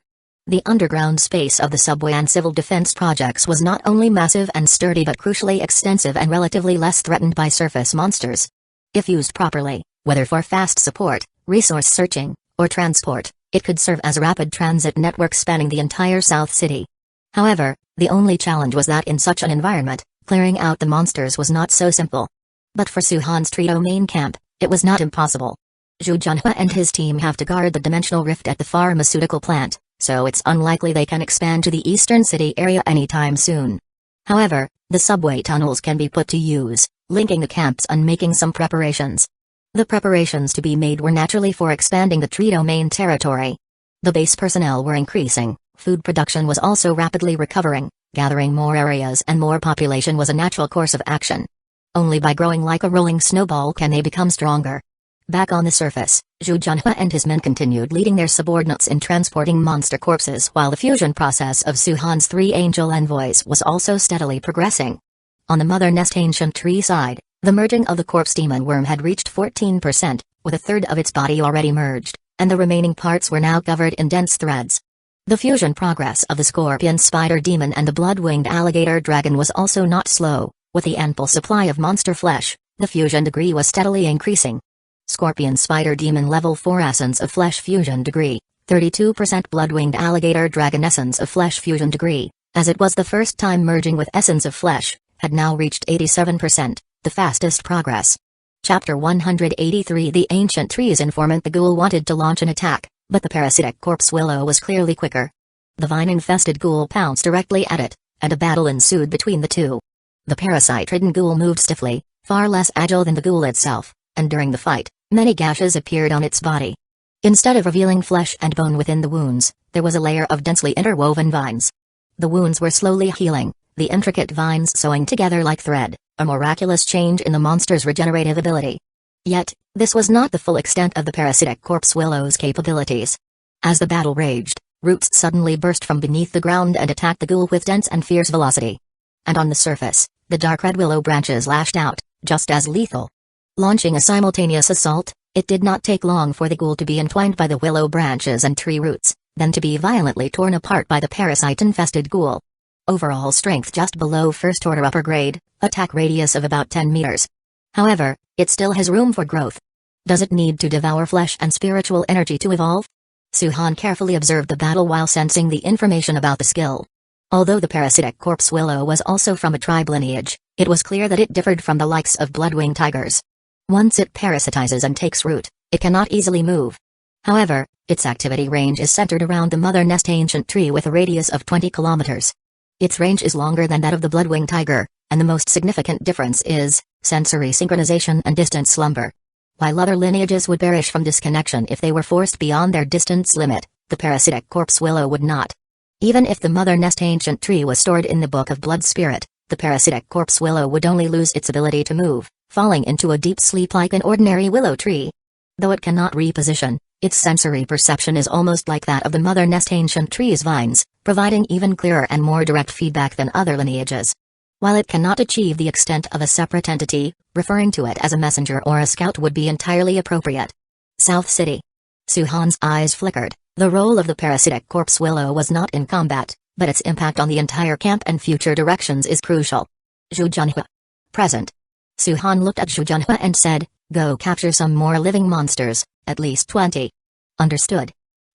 The underground space of the subway and civil defense projects was not only massive and sturdy but crucially extensive and relatively less threatened by surface monsters. If used properly, whether for fast support, resource searching, or transport, it could serve as a rapid transit network spanning the entire South City. However, the only challenge was that in such an environment, clearing out the monsters was not so simple. But for Suhan's trio main camp, it was not impossible. Zhu Junhua and his team have to guard the dimensional rift at the pharmaceutical plant, so it's unlikely they can expand to the eastern city area anytime soon. However, the subway tunnels can be put to use, linking the camps and making some preparations. The preparations to be made were naturally for expanding the tree domain territory. The base personnel were increasing, food production was also rapidly recovering, gathering more areas and more population was a natural course of action. Only by growing like a rolling snowball can they become stronger. Back on the surface, Zhu Junhua and his men continued leading their subordinates in transporting monster corpses while the fusion process of Suhan's 3 angel envoys was also steadily progressing. On the mother nest ancient tree side, the merging of the corpse demon worm had reached 14%, with a third of its body already merged, and the remaining parts were now covered in dense threads. The fusion progress of the scorpion spider demon and the blood-winged alligator dragon was also not slow. With the ample supply of monster flesh, the fusion degree was steadily increasing. Scorpion Spider Demon Level 4 Essence of Flesh Fusion Degree, 32% Blood-Winged Alligator Dragon Essence of Flesh Fusion Degree, as it was the first time merging with Essence of Flesh, had now reached 87%, the fastest progress. Chapter 183 The Ancient Tree's informant The ghoul wanted to launch an attack, but the parasitic corpse willow was clearly quicker. The vine-infested ghoul pounced directly at it, and a battle ensued between the two. The parasite-ridden ghoul moved stiffly, far less agile than the ghoul itself, and during the fight, many gashes appeared on its body. Instead of revealing flesh and bone within the wounds, there was a layer of densely interwoven vines. The wounds were slowly healing, the intricate vines sewing together like thread, a miraculous change in the monster's regenerative ability. Yet, this was not the full extent of the parasitic corpse willow's capabilities. As the battle raged, roots suddenly burst from beneath the ground and attacked the ghoul with dense and fierce velocity. And on the surface, the dark red willow branches lashed out, just as lethal. Launching a simultaneous assault, it did not take long for the ghoul to be entwined by the willow branches and tree roots, then to be violently torn apart by the parasite-infested ghoul. Overall strength just below first order upper grade, attack radius of about 10 meters. However, it still has room for growth. Does it need to devour flesh and spiritual energy to evolve? Su-Han carefully observed the battle while sensing the information about the skill. Although the parasitic corpse willow was also from a tribe lineage, it was clear that it differed from the likes of bloodwing tigers. Once it parasitizes and takes root, it cannot easily move. However, its activity range is centered around the mother nest ancient tree with a radius of 20 kilometers. Its range is longer than that of the bloodwing tiger, and the most significant difference is sensory synchronization and distant slumber. While other lineages would perish from disconnection if they were forced beyond their distance limit, the parasitic corpse willow would not. Even if the mother nest ancient tree was stored in the Book of Blood Spirit, the parasitic corpse willow would only lose its ability to move, falling into a deep sleep like an ordinary willow tree. Though it cannot reposition, its sensory perception is almost like that of the mother nest ancient tree's vines, providing even clearer and more direct feedback than other lineages. While it cannot achieve the extent of a separate entity, referring to it as a messenger or a scout would be entirely appropriate. South City. Su-Han's eyes flickered. The role of the parasitic corpse willow was not in combat, but its impact on the entire camp and future directions is crucial. Zhu Junhua. Present. Su-Han looked at Zhu Junhua and said, "Go capture some more living monsters, at least 20. Understood.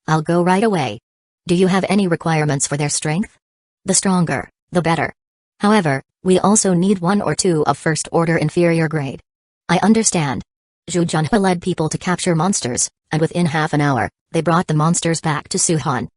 I'll go right away. Do you have any requirements for their strength? The stronger, the better. However, we also need 1 or 2 of first-order inferior grade." "I understand." Zhu Junhua led people to capture monsters, and within half an hour, they brought the monsters back to Su-Han.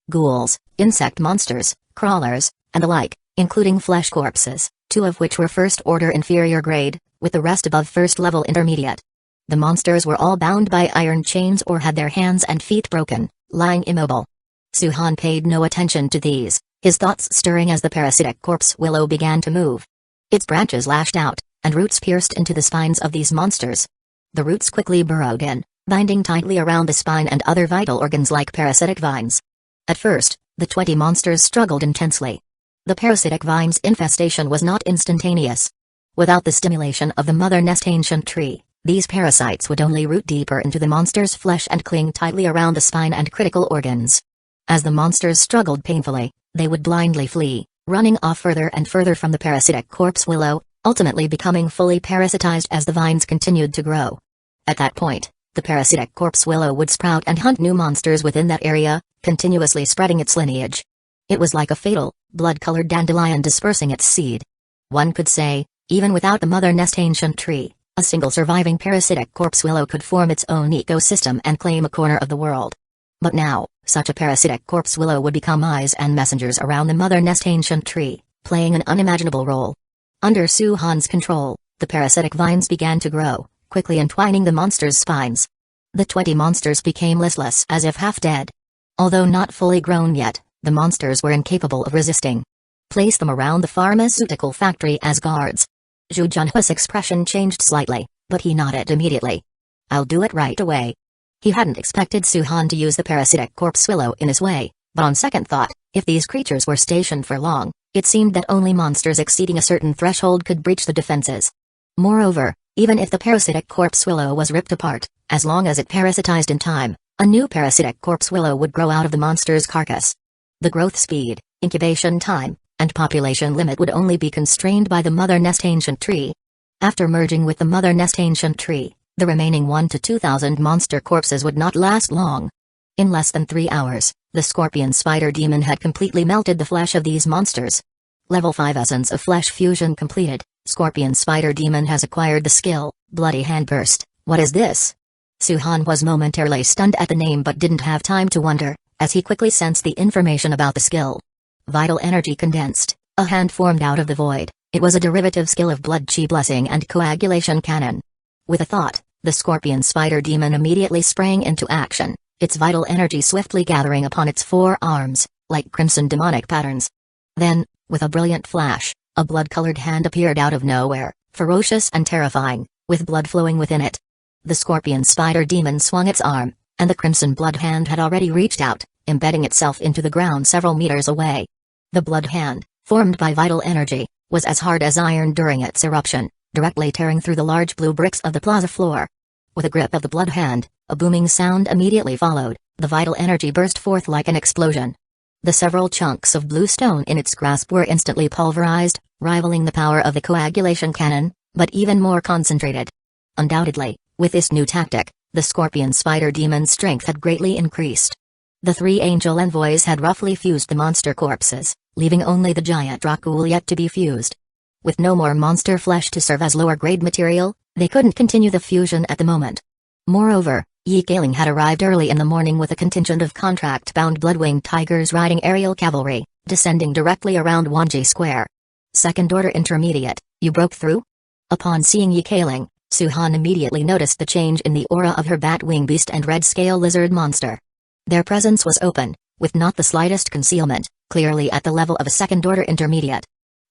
Ghouls, insect monsters, crawlers, and the like, including flesh corpses, 2 of which were first-order inferior grade, with the rest above first-level intermediate. The monsters were all bound by iron chains or had their hands and feet broken, lying immobile. Su-Han paid no attention to these, his thoughts stirring as the parasitic corpse willow began to move. Its branches lashed out, and roots pierced into the spines of these monsters. The roots quickly burrowed in, binding tightly around the spine and other vital organs like parasitic vines. At first, the 20 monsters struggled intensely. The parasitic vine's infestation was not instantaneous. Without the stimulation of the mother nest ancient tree, these parasites would only root deeper into the monster's flesh and cling tightly around the spine and critical organs. As the monsters struggled painfully, they would blindly flee, running off further and further from the parasitic corpse willow, ultimately becoming fully parasitized as the vines continued to grow. At that point, the parasitic corpse willow would sprout and hunt new monsters within that area, continuously spreading its lineage. It was like a fatal, blood-colored dandelion dispersing its seed. One could say, even without the mother nest ancient tree, a single surviving parasitic corpse willow could form its own ecosystem and claim a corner of the world. But now, such a parasitic corpse willow would become eyes and messengers around the mother nest ancient tree, playing an unimaginable role. Under Su-Han's control, the parasitic vines began to grow, quickly entwining the monsters' spines. The 20 monsters became listless as if half dead. Although not fully grown yet, the monsters were incapable of resisting. Place them around the pharmaceutical factory as guards. Zhu Junhua's expression changed slightly, but he nodded immediately. "I'll do it right away." He hadn't expected Su-Han to use the parasitic corpse willow in his way, but on second thought, if these creatures were stationed for long, it seemed that only monsters exceeding a certain threshold could breach the defenses. Moreover, even if the parasitic corpse willow was ripped apart, as long as it parasitized in time, a new parasitic corpse willow would grow out of the monster's carcass. The growth speed, incubation time, and population limit would only be constrained by the mother nest ancient tree. After merging with the mother nest ancient tree, the remaining 1 to 2,000 monster corpses would not last long. In less than 3 hours, the scorpion spider demon had completely melted the flesh of these monsters. Level 5 Essence of Flesh Fusion completed. Scorpion spider demon has acquired the skill, Bloody Handburst. What is this? Su-Han was momentarily stunned at the name but didn't have time to wonder, as he quickly sensed the information about the skill. Vital energy condensed, a hand formed out of the void. It was a derivative skill of Blood Chi Blessing and Coagulation Cannon. With a thought, the scorpion spider demon immediately sprang into action, its vital energy swiftly gathering upon its 4 arms, like crimson demonic patterns. Then, with a brilliant flash, a blood-colored hand appeared out of nowhere, ferocious and terrifying, with blood flowing within it. The scorpion spider demon swung its arm, and the crimson blood hand had already reached out, embedding itself into the ground several meters away. The blood hand, formed by vital energy, was as hard as iron during its eruption, directly tearing through the large blue bricks of the plaza floor. With a grip of the blood hand, a booming sound immediately followed. The vital energy burst forth like an explosion. The several chunks of blue stone in its grasp were instantly pulverized, rivaling the power of the coagulation cannon, but even more concentrated. Undoubtedly, with this new tactic, the scorpion spider demon's strength had greatly increased. The three angel envoys had roughly fused the monster corpses, leaving only the giant Dracul yet to be fused. With no more monster flesh to serve as lower-grade material, they couldn't continue the fusion at the moment. Moreover, Yi Kaling had arrived early in the morning with a contingent of contract-bound blood-winged tigers riding aerial cavalry, descending directly around Wanji Square. Second-order intermediate, you broke through? Upon seeing Yi Kaling, Suhan immediately noticed the change in the aura of her bat-wing beast and red-scale lizard monster. Their presence was open, with not the slightest concealment, clearly at the level of a second-order intermediate.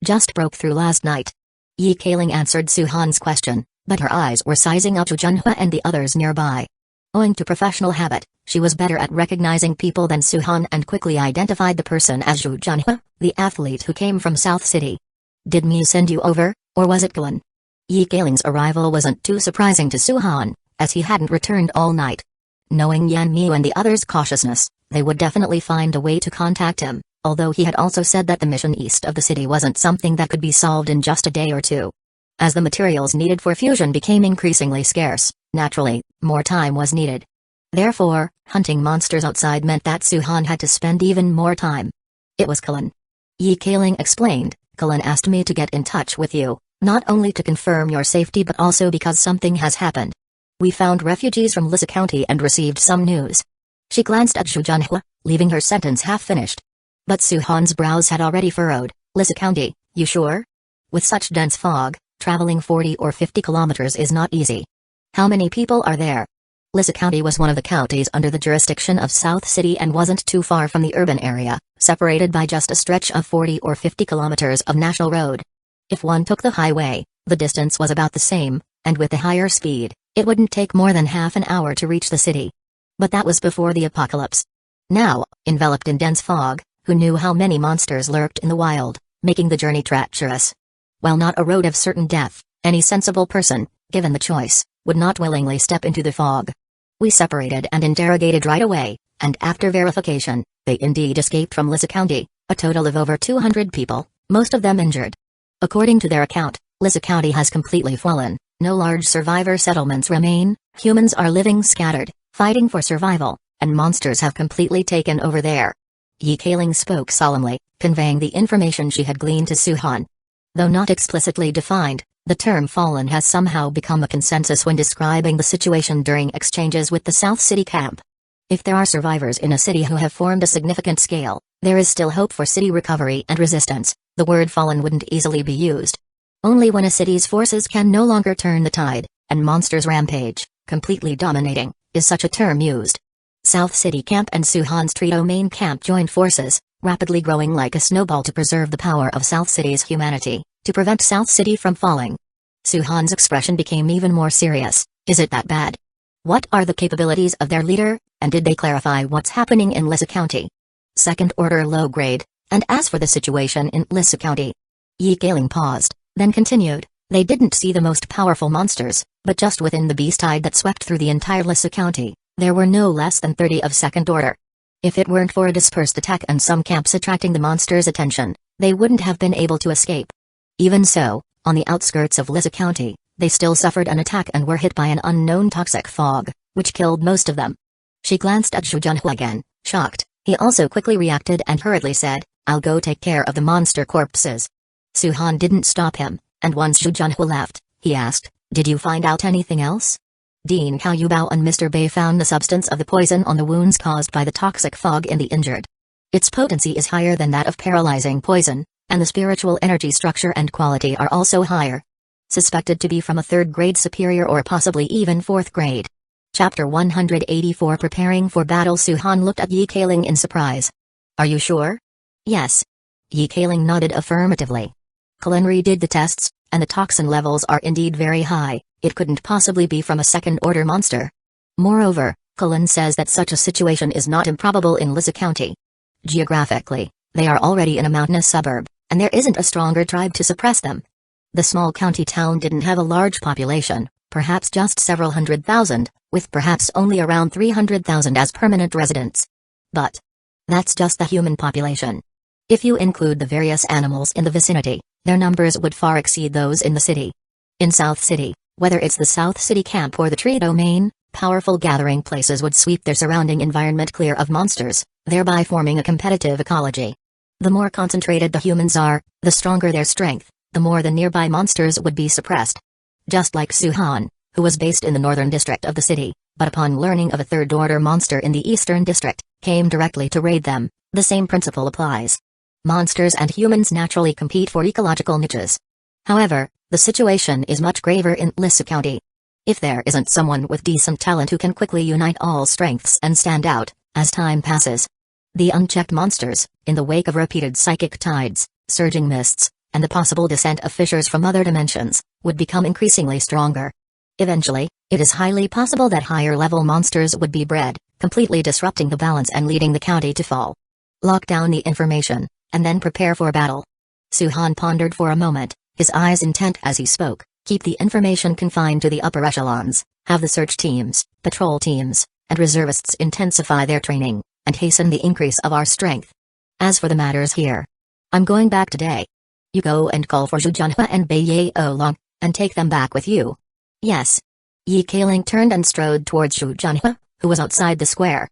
Just broke through last night. Yi Kaling answered Suhan's question, but her eyes were sizing up Zhu Junhua and the others nearby. Owing to professional habit, she was better at recognizing people than Suhan and quickly identified the person as Zhu Junhua, the athlete who came from South City. Did Miu send you over, or was it Guan? Yi Kaling's arrival wasn't too surprising to Suhan, as he hadn't returned all night. Knowing Yan Miu and the others' cautiousness, they would definitely find a way to contact him, although he had also said that the mission east of the city wasn't something that could be solved in just a day or two. As the materials needed for fusion became increasingly scarce, naturally, more time was needed. Therefore, hunting monsters outside meant that Suhan had to spend even more time. It was Cullen. Yi Kaling explained, Cullen asked me to get in touch with you, not only to confirm your safety but also because something has happened. We found refugees from Lissa County and received some news. She glanced at Zhu Junhua, leaving her sentence half-finished. But Suhan's brows had already furrowed. Lissa County, you sure? With such dense fog, traveling 40 or 50 kilometers is not easy. How many people are there? Lissa County was one of the counties under the jurisdiction of South City and wasn't too far from the urban area, separated by just a stretch of 40 or 50 kilometers of national road. If one took the highway, the distance was about the same, and with the higher speed, it wouldn't take more than half an hour to reach the city. But that was before the apocalypse. Now, enveloped in dense fog, who knew how many monsters lurked in the wild, making the journey treacherous? While not a road of certain death, any sensible person, given the choice, would not willingly step into the fog. We separated and interrogated right away, and after verification, they indeed escaped from Lissa County, a total of over 200 people, most of them injured. According to their account, Lissa County has completely fallen, no large survivor settlements remain, humans are living scattered, fighting for survival, and monsters have completely taken over there. Yi Kaling spoke solemnly, conveying the information she had gleaned to Suhan. Though not explicitly defined, the term fallen has somehow become a consensus when describing the situation during exchanges with the South City camp. If there are survivors in a city who have formed a significant scale, there is still hope for city recovery and resistance. The word fallen wouldn't easily be used. Only when a city's forces can no longer turn the tide, and monsters rampage, completely dominating, is such a term used. South City Camp and Suhan's Trito main camp joined forces, rapidly growing like a snowball to preserve the power of South City's humanity, to prevent South City from falling. Suhan's expression became even more serious. Is it that bad? What are the capabilities of their leader, and did they clarify what's happening in Lissa County? Second order low grade, and as for the situation in Lissa County. Yi Kaling paused, then continued, they didn't see the most powerful monsters, but just within the beast tide that swept through the entire Lissa County, there were no less than 30 of second order. If it weren't for a dispersed attack and some camps attracting the monsters' attention, they wouldn't have been able to escape. Even so, on the outskirts of Lissa County, they still suffered an attack and were hit by an unknown toxic fog, which killed most of them. She glanced at Zhu Junhua again, shocked. He also quickly reacted and hurriedly said, I'll go take care of the monster corpses. Suhan didn't stop him, and once Zhu Junhua left, he asked, did you find out anything else? Dean Cao Yubao and Mr. Bei found the substance of the poison on the wounds caused by the toxic fog in the injured. Its potency is higher than that of paralyzing poison, and the spiritual energy structure and quality are also higher. Suspected to be from a 3rd grade superior or possibly even 4th grade. Chapter 184 Preparing for Battle. Suhan looked at Yi Kaling in surprise. Are you sure? Yes. Yi Kaling nodded affirmatively. Cullen redid the tests, and the toxin levels are indeed very high. It couldn't possibly be from a second-order monster. Moreover, Cullen says that such a situation is not improbable in Lissa County. Geographically, they are already in a mountainous suburb, and there isn't a stronger tribe to suppress them. The small county town didn't have a large population, perhaps just several 100,000, with perhaps only around 300,000 as permanent residents. But that's just the human population. If you include the various animals in the vicinity, their numbers would far exceed those in the city. In South City, whether it's the South City camp or the tree domain, powerful gathering places would sweep their surrounding environment clear of monsters, thereby forming a competitive ecology. The more concentrated the humans are, the stronger their strength, the more the nearby monsters would be suppressed. Just like Suhan, who was based in the northern district of the city, but upon learning of a third-order monster in the eastern district, came directly to raid them, the same principle applies. Monsters and humans naturally compete for ecological niches. However, the situation is much graver in Lissa County. If there isn't someone with decent talent who can quickly unite all strengths and stand out, as time passes, the unchecked monsters, in the wake of repeated psychic tides, surging mists, and the possible descent of fissures from other dimensions, would become increasingly stronger. Eventually, it is highly possible that higher-level monsters would be bred, completely disrupting the balance and leading the county to fall. Lock down the information, and then prepare for battle. Suhan pondered for a moment, his eyes intent as he spoke. Keep the information confined to the upper echelons, have the search teams, patrol teams, and reservists intensify their training, and hasten the increase of our strength. As for the matters here, I'm going back today. You go and call for Zhu Junhua and Bai Ye Long, and take them back with you. Yes. Yi Kaling turned and strode towards Zhu Junhua, who was outside the square.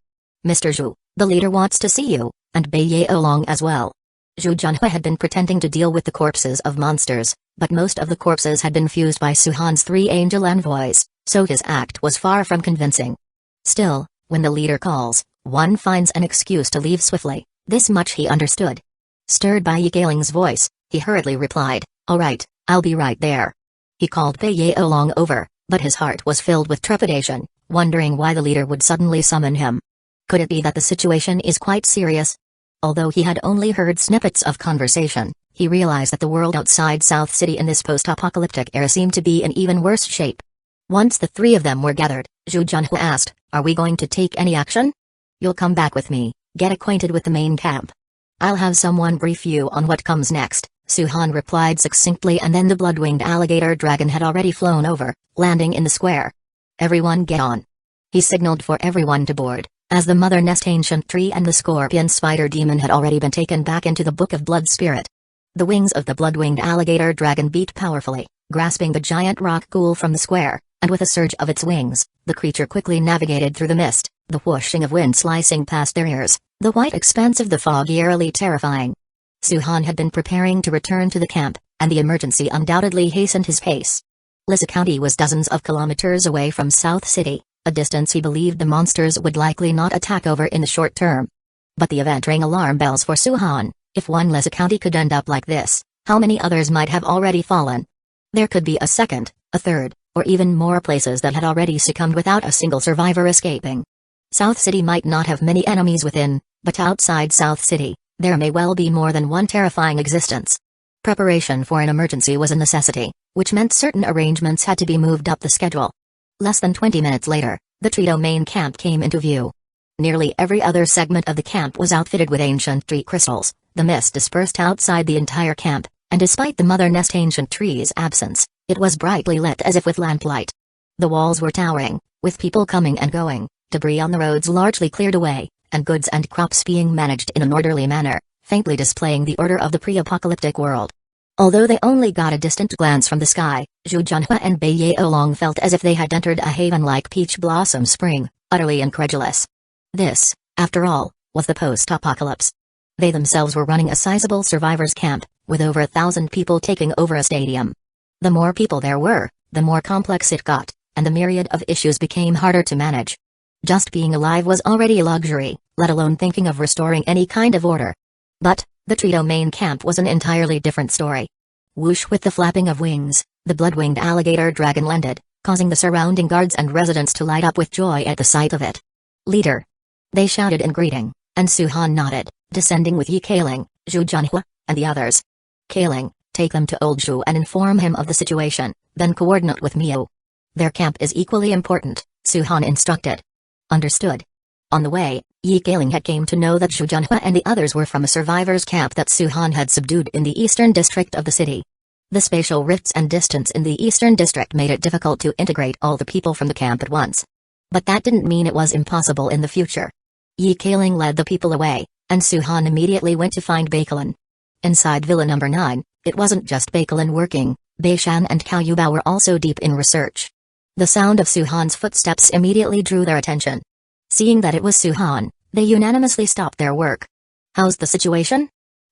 Mr. Zhu, the leader wants to see you, and Bai Ye Long as well. Zhu Junhua had been pretending to deal with the corpses of monsters, but most of the corpses had been fused by Suhan's 3 angel envoys, so his act was far from convincing. Still, when the leader calls, one finds an excuse to leave swiftly, this much he understood. Stirred by Yi Kaling's voice, he hurriedly replied, "All right, I'll be right there." He called Bai Ye Long over, but his heart was filled with trepidation, wondering why the leader would suddenly summon him. Could it be that the situation is quite serious? Although he had only heard snippets of conversation, he realized that the world outside South City in this post-apocalyptic era seemed to be in even worse shape. Once the 3 of them were gathered, Zhu Junhua asked, "Are we going to take any action?" "You'll come back with me, get acquainted with the main camp. I'll have someone brief you on what comes next," Suhan replied succinctly, and then the blood-winged alligator dragon had already flown over, landing in the square. "Everyone get on." He signaled for everyone to board, as the Mother Nest Ancient Tree and the Scorpion Spider Demon had already been taken back into the Book of Blood Spirit. The wings of the blood-winged alligator dragon beat powerfully, grasping the giant rock ghoul from the square, and with a surge of its wings, the creature quickly navigated through the mist, the whooshing of wind slicing past their ears, the white expanse of the fog eerily terrifying. Suhan had been preparing to return to the camp, and the emergency undoubtedly hastened his pace. Lissa County was dozens of kilometers away from South City, a distance he believed the monsters would likely not attack over in the short term. But the event rang alarm bells for Suhan. If one Lissa County could end up like this, how many others might have already fallen? There could be a second, a third, or even more places that had already succumbed without a single survivor escaping. South City might not have many enemies within, but outside South City, there may well be more than one terrifying existence. Preparation for an emergency was a necessity, which meant certain arrangements had to be moved up the schedule. Less than 20 minutes later, the tree domain camp came into view. Nearly every other segment of the camp was outfitted with ancient tree crystals. The mist dispersed outside the entire camp, and despite the Mother Nest Ancient Tree's absence, it was brightly lit as if with lamplight. The walls were towering, with people coming and going, debris on the roads largely cleared away, and goods and crops being managed in an orderly manner, faintly displaying the order of the pre-apocalyptic world. Although they only got a distant glance from the sky, Zhu Junhua and Bai Ye Long felt as if they had entered a haven like peach blossom spring, utterly incredulous. This, after all, was the post-apocalypse. They themselves were running a sizable survivors camp, with over 1,000 people taking over a stadium. The more people there were, the more complex it got, and the myriad of issues became harder to manage. Just being alive was already a luxury, let alone thinking of restoring any kind of order. But the tree domain camp was an entirely different story. Whoosh, with the flapping of wings, the blood-winged alligator dragon landed, causing the surrounding guards and residents to light up with joy at the sight of it. "Leader!" they shouted in greeting, and Suhan nodded, descending with Yi Kaling, Zhu Junhua, and the others. Kaling, Take them to Old Zhu and inform him of the situation, then coordinate with Miu. Their camp is equally important, Su-han instructed. Understood. On the way, Yi Kailing had came to know that Zhu Junhua and the others were from a survivors' camp that Su-han had subdued in the eastern district of the city. The spatial rifts and distance in the eastern district made it difficult to integrate all the people from the camp at once. But that didn't mean it was impossible in the future. Yi Kailing led the people away, and Su-han immediately went to find Baikalin. Inside Villa Number 9, it wasn't just Baikalin working, Beishan and Cao Yubao were also deep in research. The sound of Su-han's footsteps immediately drew their attention. Seeing that it was Su-han, they unanimously stopped their work. How's the situation?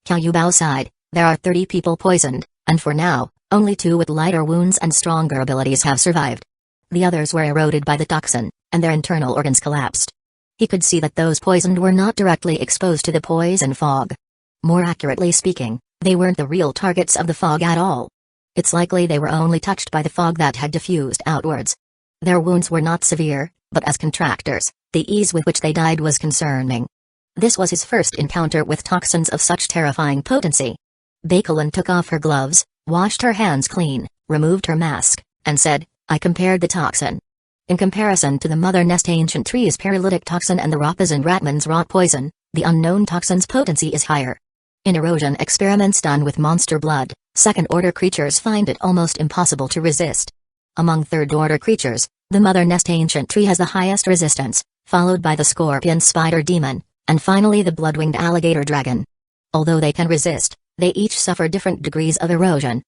Cao Yubao sighed. There are 30 people poisoned, and for now, only 2 with lighter wounds and stronger abilities have survived. The others were eroded by the toxin, and their internal organs collapsed. He could see that those poisoned were not directly exposed to the poison fog. More accurately speaking, they weren't the real targets of the fog at all. It's likely they were only touched by the fog that had diffused outwards. Their wounds were not severe, but as contractors, the ease with which they died was concerning. This was his first encounter with toxins of such terrifying potency. Baikalin took off her gloves, washed her hands clean, removed her mask, and said, I compared the toxin. In comparison to the Mother Nest Ancient Tree's paralytic toxin and the Rapazan Ratman's rot poison, the unknown toxin's potency is higher. In erosion experiments done with monster blood, second-order creatures find it almost impossible to resist. Among third-order creatures, the Mother Nest Ancient Tree has the highest resistance, followed by the Scorpion Spider Demon, and finally the Blood-Winged Alligator Dragon. Although they can resist, they each suffer different degrees of erosion.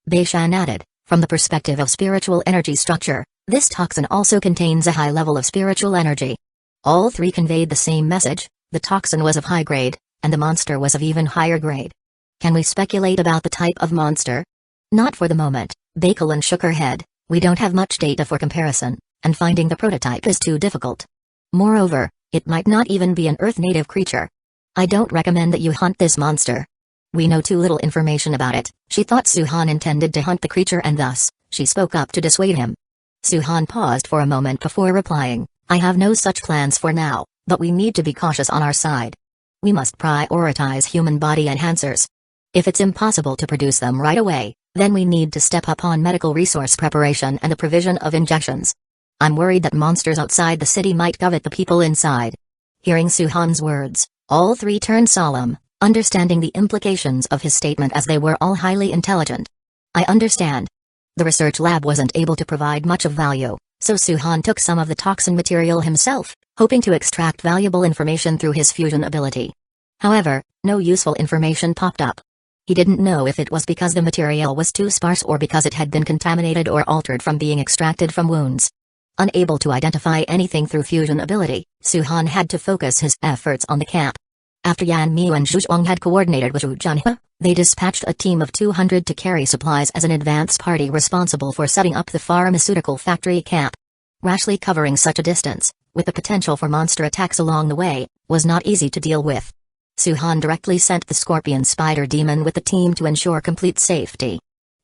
Beishan added, from the perspective of spiritual energy structure, this toxin also contains a high level of spiritual energy. All 3 conveyed the same message: the toxin was of high grade, and the monster was of even higher grade. Can we speculate about the type of monster? Not for the moment, Baikalin shook her head. We don't have much data for comparison, and finding the prototype is too difficult. Moreover, it might not even be an Earth-native creature. I don't recommend that you hunt this monster. We know too little information about it. She thought Su-han intended to hunt the creature and thus, she spoke up to dissuade him. Su-han paused for a moment before replying, I have no such plans for now, but we need to be cautious on our side. We must prioritize human body enhancers. If it's impossible to produce them right away, then we need to step up on medical resource preparation and the provision of injections. I'm worried that monsters outside the city might covet the people inside. Hearing Su-han's words, all 3 turned solemn, understanding the implications of his statement as they were all highly intelligent. I understand. The research lab wasn't able to provide much of value, so Su-han took some of the toxin material himself, hoping to extract valuable information through his fusion ability. However, no useful information popped up. He didn't know if it was because the material was too sparse or because it had been contaminated or altered from being extracted from wounds. Unable to identify anything through fusion ability, Su-han had to focus his efforts on the camp. After Yan Miu and Zhu Zhuang had coordinated with Zhu Junhua, they dispatched a team of 200 to carry supplies as an advance party responsible for setting up the pharmaceutical factory camp. Rashly covering such a distance, with the potential for monster attacks along the way, was not easy to deal with. Su-han directly sent the Scorpion Spider Demon with the team to ensure complete safety.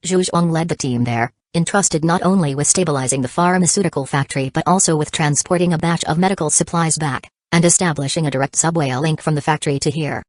Zhu Zhuang led the team there, entrusted not only with stabilizing the pharmaceutical factory but also with transporting a batch of medical supplies back, and establishing a direct subway link from the factory to here.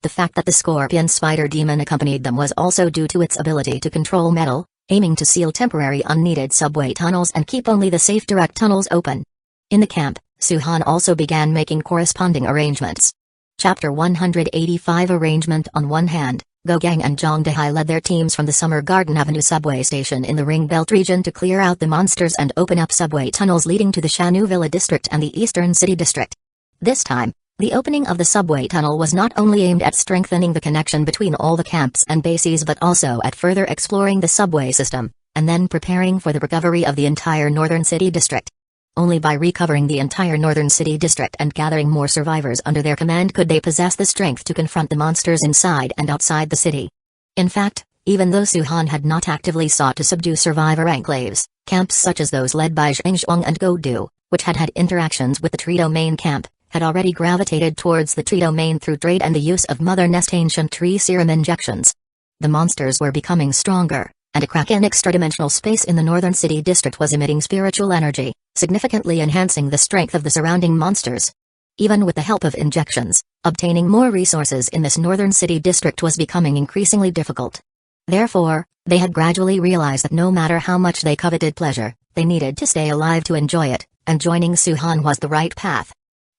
The fact that the Scorpion Spider Demon accompanied them was also due to its ability to control metal, aiming to seal temporary unneeded subway tunnels and keep only the safe direct tunnels open. In the camp, Su-han also began making corresponding arrangements. Chapter 185 Arrangement. On one hand, Gogang and Zhang Dehai led their teams from the Summer Garden Avenue subway station in the Ring Belt region to clear out the monsters and open up subway tunnels leading to the Shanu Villa district and the Eastern City district. This time, the opening of the subway tunnel was not only aimed at strengthening the connection between all the camps and bases but also at further exploring the subway system, and then preparing for the recovery of the entire Northern City district. Only by recovering the entire Northern City district and gathering more survivors under their command could they possess the strength to confront the monsters inside and outside the city. In fact, even though Su-han had not actively sought to subdue survivor enclaves, camps such as those led by Xingzhuang and Godu, which had had interactions with the Tree Domain camp, had already gravitated towards the Tree Domain through trade and the use of Mother Nest Ancient Tree serum injections. The monsters were becoming stronger, and a crack in extradimensional space in the Northern City district was emitting spiritual energy, significantly enhancing the strength of the surrounding monsters. Even with the help of injections, obtaining more resources in this Northern City district was becoming increasingly difficult. Therefore, they had gradually realized that no matter how much they coveted pleasure, they needed to stay alive to enjoy it, and joining Su-han was the right path.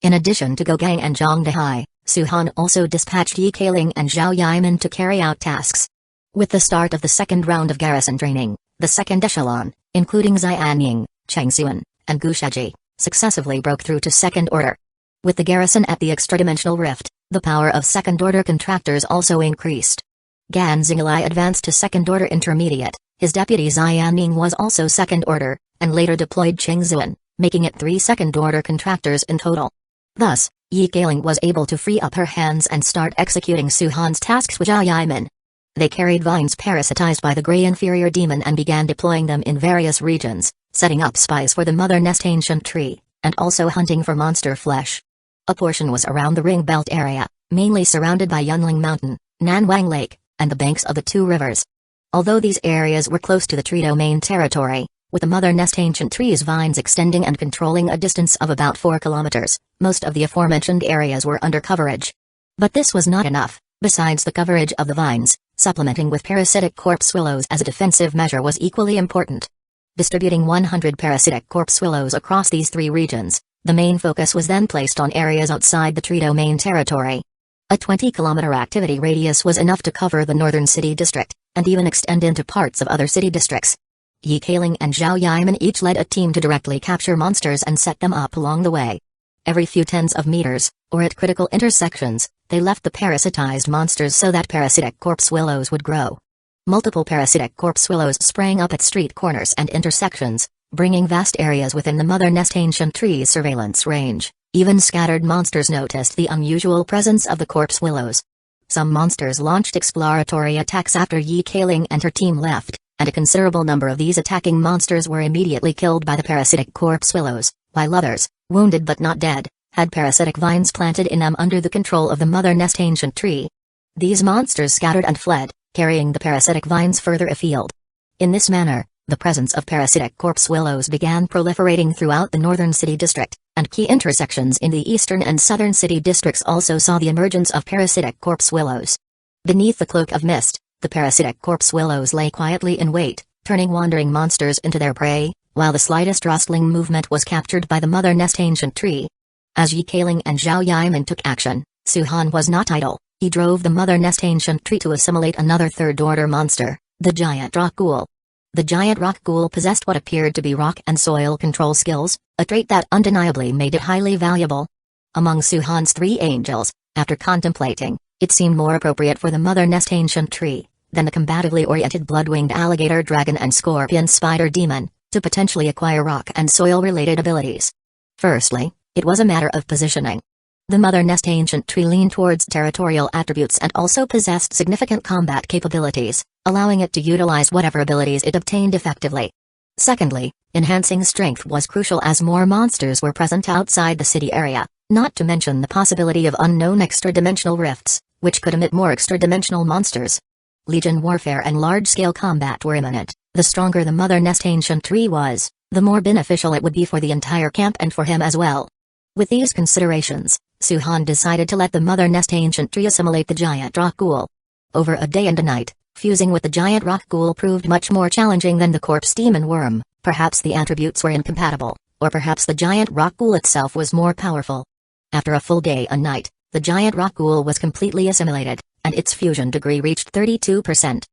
In addition to Gogang and Zhang Dehai, Su-han also dispatched Yi Kailing and Zhao Yiman to carry out tasks. With the start of the second round of garrison training, the second echelon, including Xian Ying, Cheng Xuan, and Gu Shaji, successively broke through to second order. With the garrison at the extradimensional rift, the power of second-order contractors also increased. Gan Xinglai advanced to second-order intermediate, his deputy Xian Ying was also second-order, and later deployed Cheng Xuan, making it 3 second-order contractors in total. Thus, Yi Kailing was able to free up her hands and start executing Su-han's tasks with Zhao Yiman. They carried vines parasitized by the Grey Inferior Demon and began deploying them in various regions, setting up spies for the Mother Nest Ancient Tree, and also hunting for monster flesh. A portion was around the Ring Belt area, mainly surrounded by Yunling Mountain, Nanwang Lake, and the banks of the 2 rivers. Although these areas were close to the tree domain territory, with the Mother Nest Ancient Tree's vines extending and controlling a distance of about 4 kilometers, most of the aforementioned areas were under coverage. But this was not enough. Besides the coverage of the vines, supplementing with parasitic corpse willows as a defensive measure was equally important. Distributing 100 parasitic corpse willows across these 3 regions, the main focus was then placed on areas outside the tree domain territory. A 20-kilometer activity radius was enough to cover the northern city district, and even extend into parts of other city districts. Yi Kailing and Zhao Yiman each led a team to directly capture monsters and set them up along the way. Every few tens of meters, or at critical intersections, they left the parasitized monsters so that parasitic corpse willows would grow. Multiple parasitic corpse willows sprang up at street corners and intersections, bringing vast areas within the Mother Nest Ancient Tree's surveillance range. Even scattered monsters noticed the unusual presence of the corpse willows. Some monsters launched exploratory attacks after Yi Kailing and her team left, and a considerable number of these attacking monsters were immediately killed by the parasitic corpse willows, while others, wounded but not dead, had parasitic vines planted in them under the control of the Mother Nest Ancient Tree. These monsters scattered and fled, carrying the parasitic vines further afield. In this manner, the presence of parasitic corpse willows began proliferating throughout the northern city district, and key intersections in the eastern and southern city districts also saw the emergence of parasitic corpse willows. Beneath the cloak of mist, the parasitic corpse willows lay quietly in wait, turning wandering monsters into their prey, while the slightest rustling movement was captured by the Mother Nest Ancient Tree. As Yi Kailing and Zhao Yiman took action, Su-han was not idle. He drove the Mother Nest Ancient Tree to assimilate another third-order monster, the giant rock ghoul. The giant rock ghoul possessed what appeared to be rock and soil control skills, a trait that undeniably made it highly valuable. Among Su-han's 3 angels, after contemplating, it seemed more appropriate for the Mother Nest Ancient Tree than the combatively oriented blood-winged alligator dragon and scorpion spider demon, to potentially acquire rock and soil-related abilities. Firstly, it was a matter of positioning. The Mother Nest Ancient Tree leaned towards territorial attributes and also possessed significant combat capabilities, allowing it to utilize whatever abilities it obtained effectively. Secondly, enhancing strength was crucial as more monsters were present outside the city area, not to mention the possibility of unknown extra-dimensional rifts, which could emit more extra-dimensional monsters. Legion warfare and large-scale combat were imminent. The stronger the Mother Nest Ancient Tree was, the more beneficial it would be for the entire camp and for him as well. With these considerations, Su-han decided to let the Mother Nest Ancient Tree assimilate the giant rock ghoul. Over a day and a night, fusing with the giant rock ghoul proved much more challenging than the corpse demon worm. Perhaps the attributes were incompatible, or perhaps the giant rock ghoul itself was more powerful. After a full day and night, the giant rock ghoul was completely assimilated, and its fusion degree reached 32%.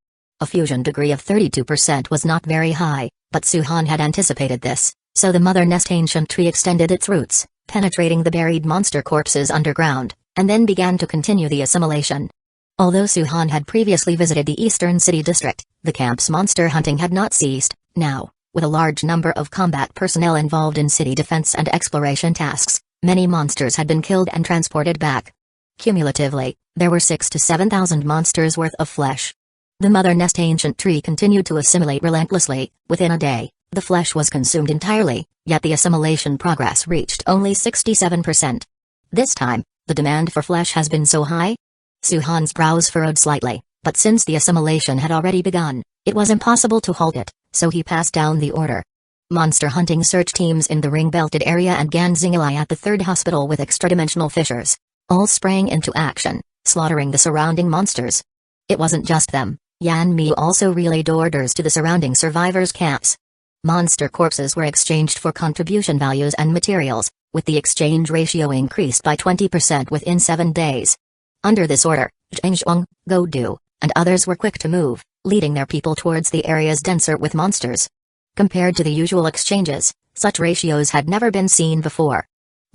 A fusion degree of 32% was not very high, but Su-han had anticipated this, so the Mother Nest Ancient Tree extended its roots, penetrating the buried monster corpses underground, and then began to continue the assimilation. Although Su-han had previously visited the eastern city district, the camp's monster hunting had not ceased. Now, with a large number of combat personnel involved in city defense and exploration tasks, many monsters had been killed and transported back. Cumulatively, there were 6,000 to 7,000 monsters worth of flesh. The Mother Nest Ancient Tree continued to assimilate relentlessly. Within a day, the flesh was consumed entirely, yet the assimilation progress reached only 67%. This time, the demand for flesh has been so high? Su-han's brows furrowed slightly, but since the assimilation had already begun, it was impossible to halt it, so he passed down the order. Monster hunting search teams in the ring-belted area and Gan Xinglai at the 3rd hospital with extra-dimensional fissures all sprang into action, slaughtering the surrounding monsters. It wasn't just them. Yan Mi also relayed orders to the surrounding survivors' camps. Monster corpses were exchanged for contribution values and materials, with the exchange ratio increased by 20% within 7 days. Under this order, Zhang Zhuang, Go Du, and others were quick to move, leading their people towards the areas denser with monsters. Compared to the usual exchanges, such ratios had never been seen before.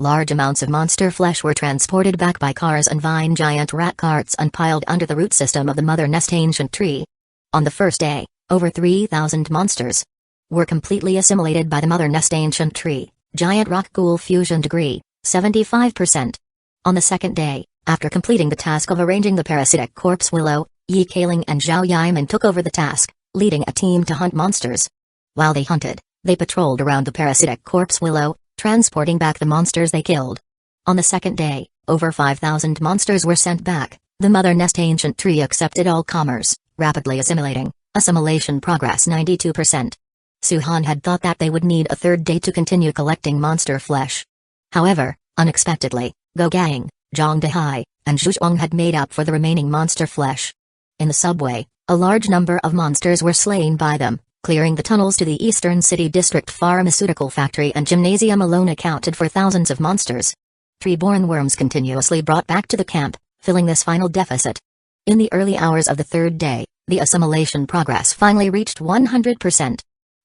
Large amounts of monster flesh were transported back by cars and vine giant rat carts and piled under the root system of the Mother Nest ancient tree. On the first day, over 3,000 monsters were completely assimilated by the Mother Nest ancient tree, giant rock ghoul fusion degree, 75%. On the second day, after completing the task of arranging the parasitic corpse willow, Yi Kaling and Zhao Yiman took over the task, leading a team to hunt monsters. While they hunted, they patrolled around the parasitic corpse willow, transporting back the monsters they killed. On the second day, over 5,000 monsters were sent back. The Mother Nest ancient tree accepted all comers, rapidly assimilating, assimilation progress 92%. Suhan had thought that they would need a third day to continue collecting monster flesh. However, unexpectedly, Go Gang, Zhang Dehai, and Zhu Zhuang had made up for the remaining monster flesh. In the subway, a large number of monsters were slain by them, clearing the tunnels to the Eastern City District Pharmaceutical Factory and Gymnasium alone accounted for thousands of monsters. Tree-borne worms continuously brought back to the camp, filling this final deficit. In the early hours of the third day, the assimilation progress finally reached 100%.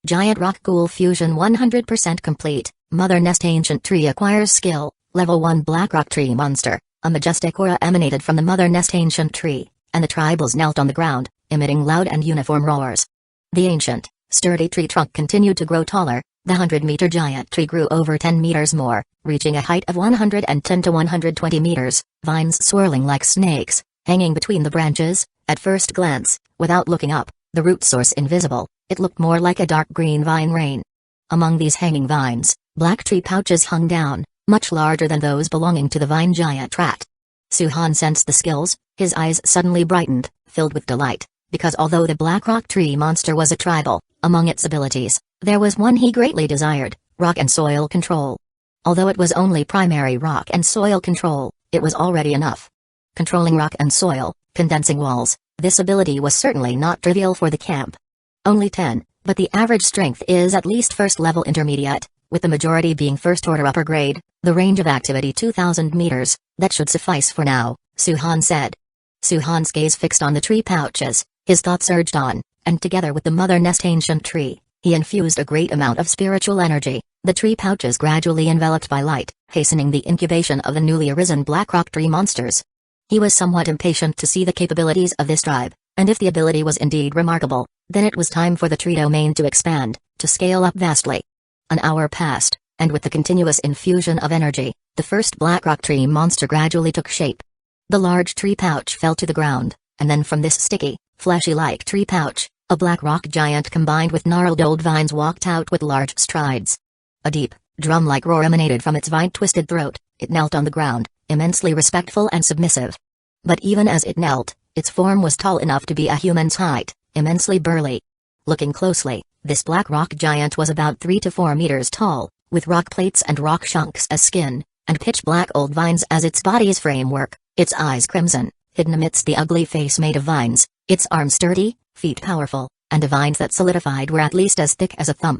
Giant rock ghoul fusion 100% complete. Mother Nest ancient tree acquires skill, level 1 black rock tree monster. A majestic aura emanated from the Mother Nest ancient tree, and the tribals knelt on the ground, emitting loud and uniform roars. The ancient, sturdy tree trunk continued to grow taller. The 100-meter giant tree grew over 10 meters more, reaching a height of 110 to 120 meters, vines swirling like snakes, hanging between the branches. At first glance, without looking up, the root source invisible, it looked more like a dark green vine rain. Among these hanging vines, black tree pouches hung down, much larger than those belonging to the vine giant rat. Suhan sensed the skills, his eyes suddenly brightened, filled with delight, because although the black rock tree monster was a tribal, among its abilities, there was one he greatly desired: rock and soil control. Although it was only primary rock and soil control, it was already enough. Controlling rock and soil, condensing walls, this ability was certainly not trivial for the camp. Only 10, but the average strength is at least first level intermediate, with the majority being first order upper grade, the range of activity 2,000 meters, that should suffice for now, Suhan said. Suhan's gaze fixed on the tree pouches, his thoughts urged on, and together with the Mother Nest ancient tree, he infused a great amount of spiritual energy. The tree pouches gradually enveloped by light, hastening the incubation of the newly arisen black rock tree monsters. He was somewhat impatient to see the capabilities of this tribe, and if the ability was indeed remarkable, then it was time for the tree domain to expand, to scale up vastly. An hour passed, and with the continuous infusion of energy, the first black rock tree monster gradually took shape. The large tree pouch fell to the ground, and then from this sticky, fleshy-like tree pouch, a black rock giant combined with gnarled old vines walked out with large strides. A deep, drum-like roar emanated from its vine-twisted throat. It knelt on the ground, immensely respectful and submissive. But even as it knelt, its form was tall enough to be a human's height, immensely burly. Looking closely, this black rock giant was about 3 to 4 meters tall, with rock plates and rock chunks as skin, and pitch-black old vines as its body's framework, its eyes crimson, hidden amidst the ugly face made of vines, its arms sturdy, feet powerful, and the vines that solidified were at least as thick as a thumb.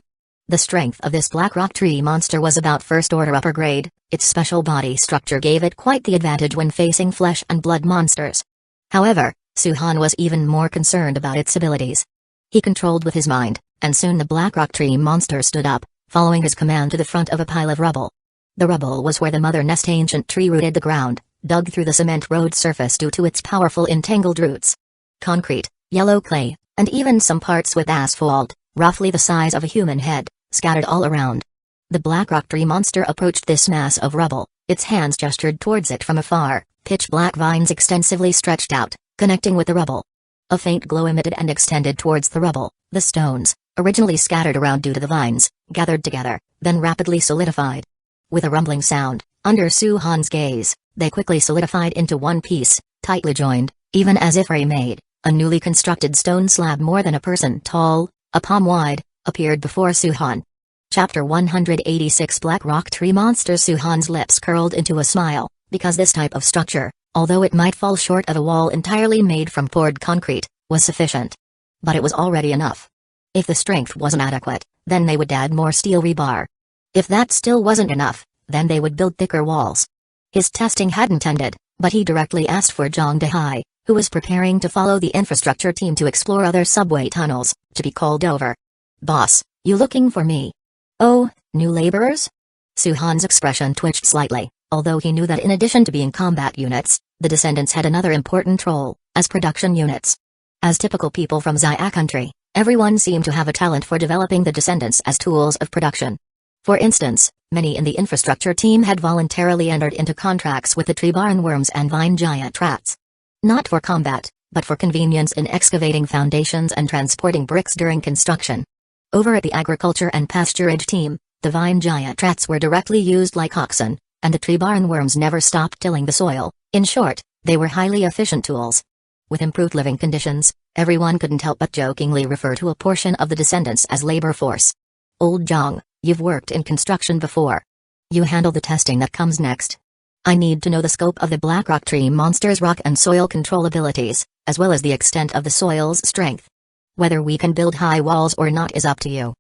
The strength of this black rock tree monster was about first-order upper grade. Its special body structure gave it quite the advantage when facing flesh and blood monsters. However, Suhan was even more concerned about its abilities. He controlled with his mind, and soon the black rock tree monster stood up, following his command to the front of a pile of rubble. The rubble was where the Mother Nest ancient tree rooted the ground, dug through the cement road surface due to its powerful entangled roots. Concrete, yellow clay, and even some parts with asphalt, roughly the size of a human head, scattered all around. The black rock tree monster approached this mass of rubble, its hands gestured towards it from afar, pitch-black vines extensively stretched out, connecting with the rubble. A faint glow emitted and extended towards the rubble. The stones, originally scattered around due to the vines, gathered together, then rapidly solidified. With a rumbling sound, under Suhan's gaze, they quickly solidified into one piece, tightly joined, even as if remade. A newly constructed stone slab more than a person tall, a palm wide, appeared before Suhan. Chapter 186 Black Rock Tree Monster. Suhan's lips curled into a smile, because this type of structure, although it might fall short of a wall entirely made from poured concrete, was sufficient. But it was already enough. If the strength wasn't adequate, then they would add more steel rebar. If that still wasn't enough, then they would build thicker walls. His testing hadn't ended, but he directly asked for Zhang Dehai, who was preparing to follow the infrastructure team to explore other subway tunnels, to be called over. "Boss, you looking for me?" "Oh, new laborers?" Suhan's expression twitched slightly, although he knew that in addition to being combat units, the descendants had another important role, as production units. As typical people from Xia country, everyone seemed to have a talent for developing the descendants as tools of production. For instance, many in the infrastructure team had voluntarily entered into contracts with the tree barnworms and vine giant rats. Not for combat, but for convenience in excavating foundations and transporting bricks during construction. Over at the agriculture and pasturage team, the vine giant rats were directly used like oxen, and the tree barnworms never stopped tilling the soil. In short, they were highly efficient tools. With improved living conditions, everyone couldn't help but jokingly refer to a portion of the descendants as labor force. "Old Zhang, you've worked in construction before. You handle the testing that comes next. I need to know the scope of the black rock tree monster's rock and soil control abilities, as well as the extent of the soil's strength. Whether we can build high walls or not is up to you."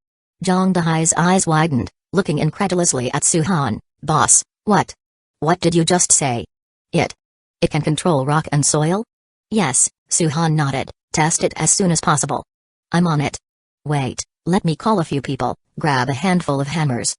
Zhang Dehai's eyes widened, looking incredulously at Suhan. "Boss, what? What did you just say? It can control rock and soil?" "Yes," Suhan nodded. "Test it as soon as possible." "I'm on it." "Wait, let me call a few people, grab a handful of hammers."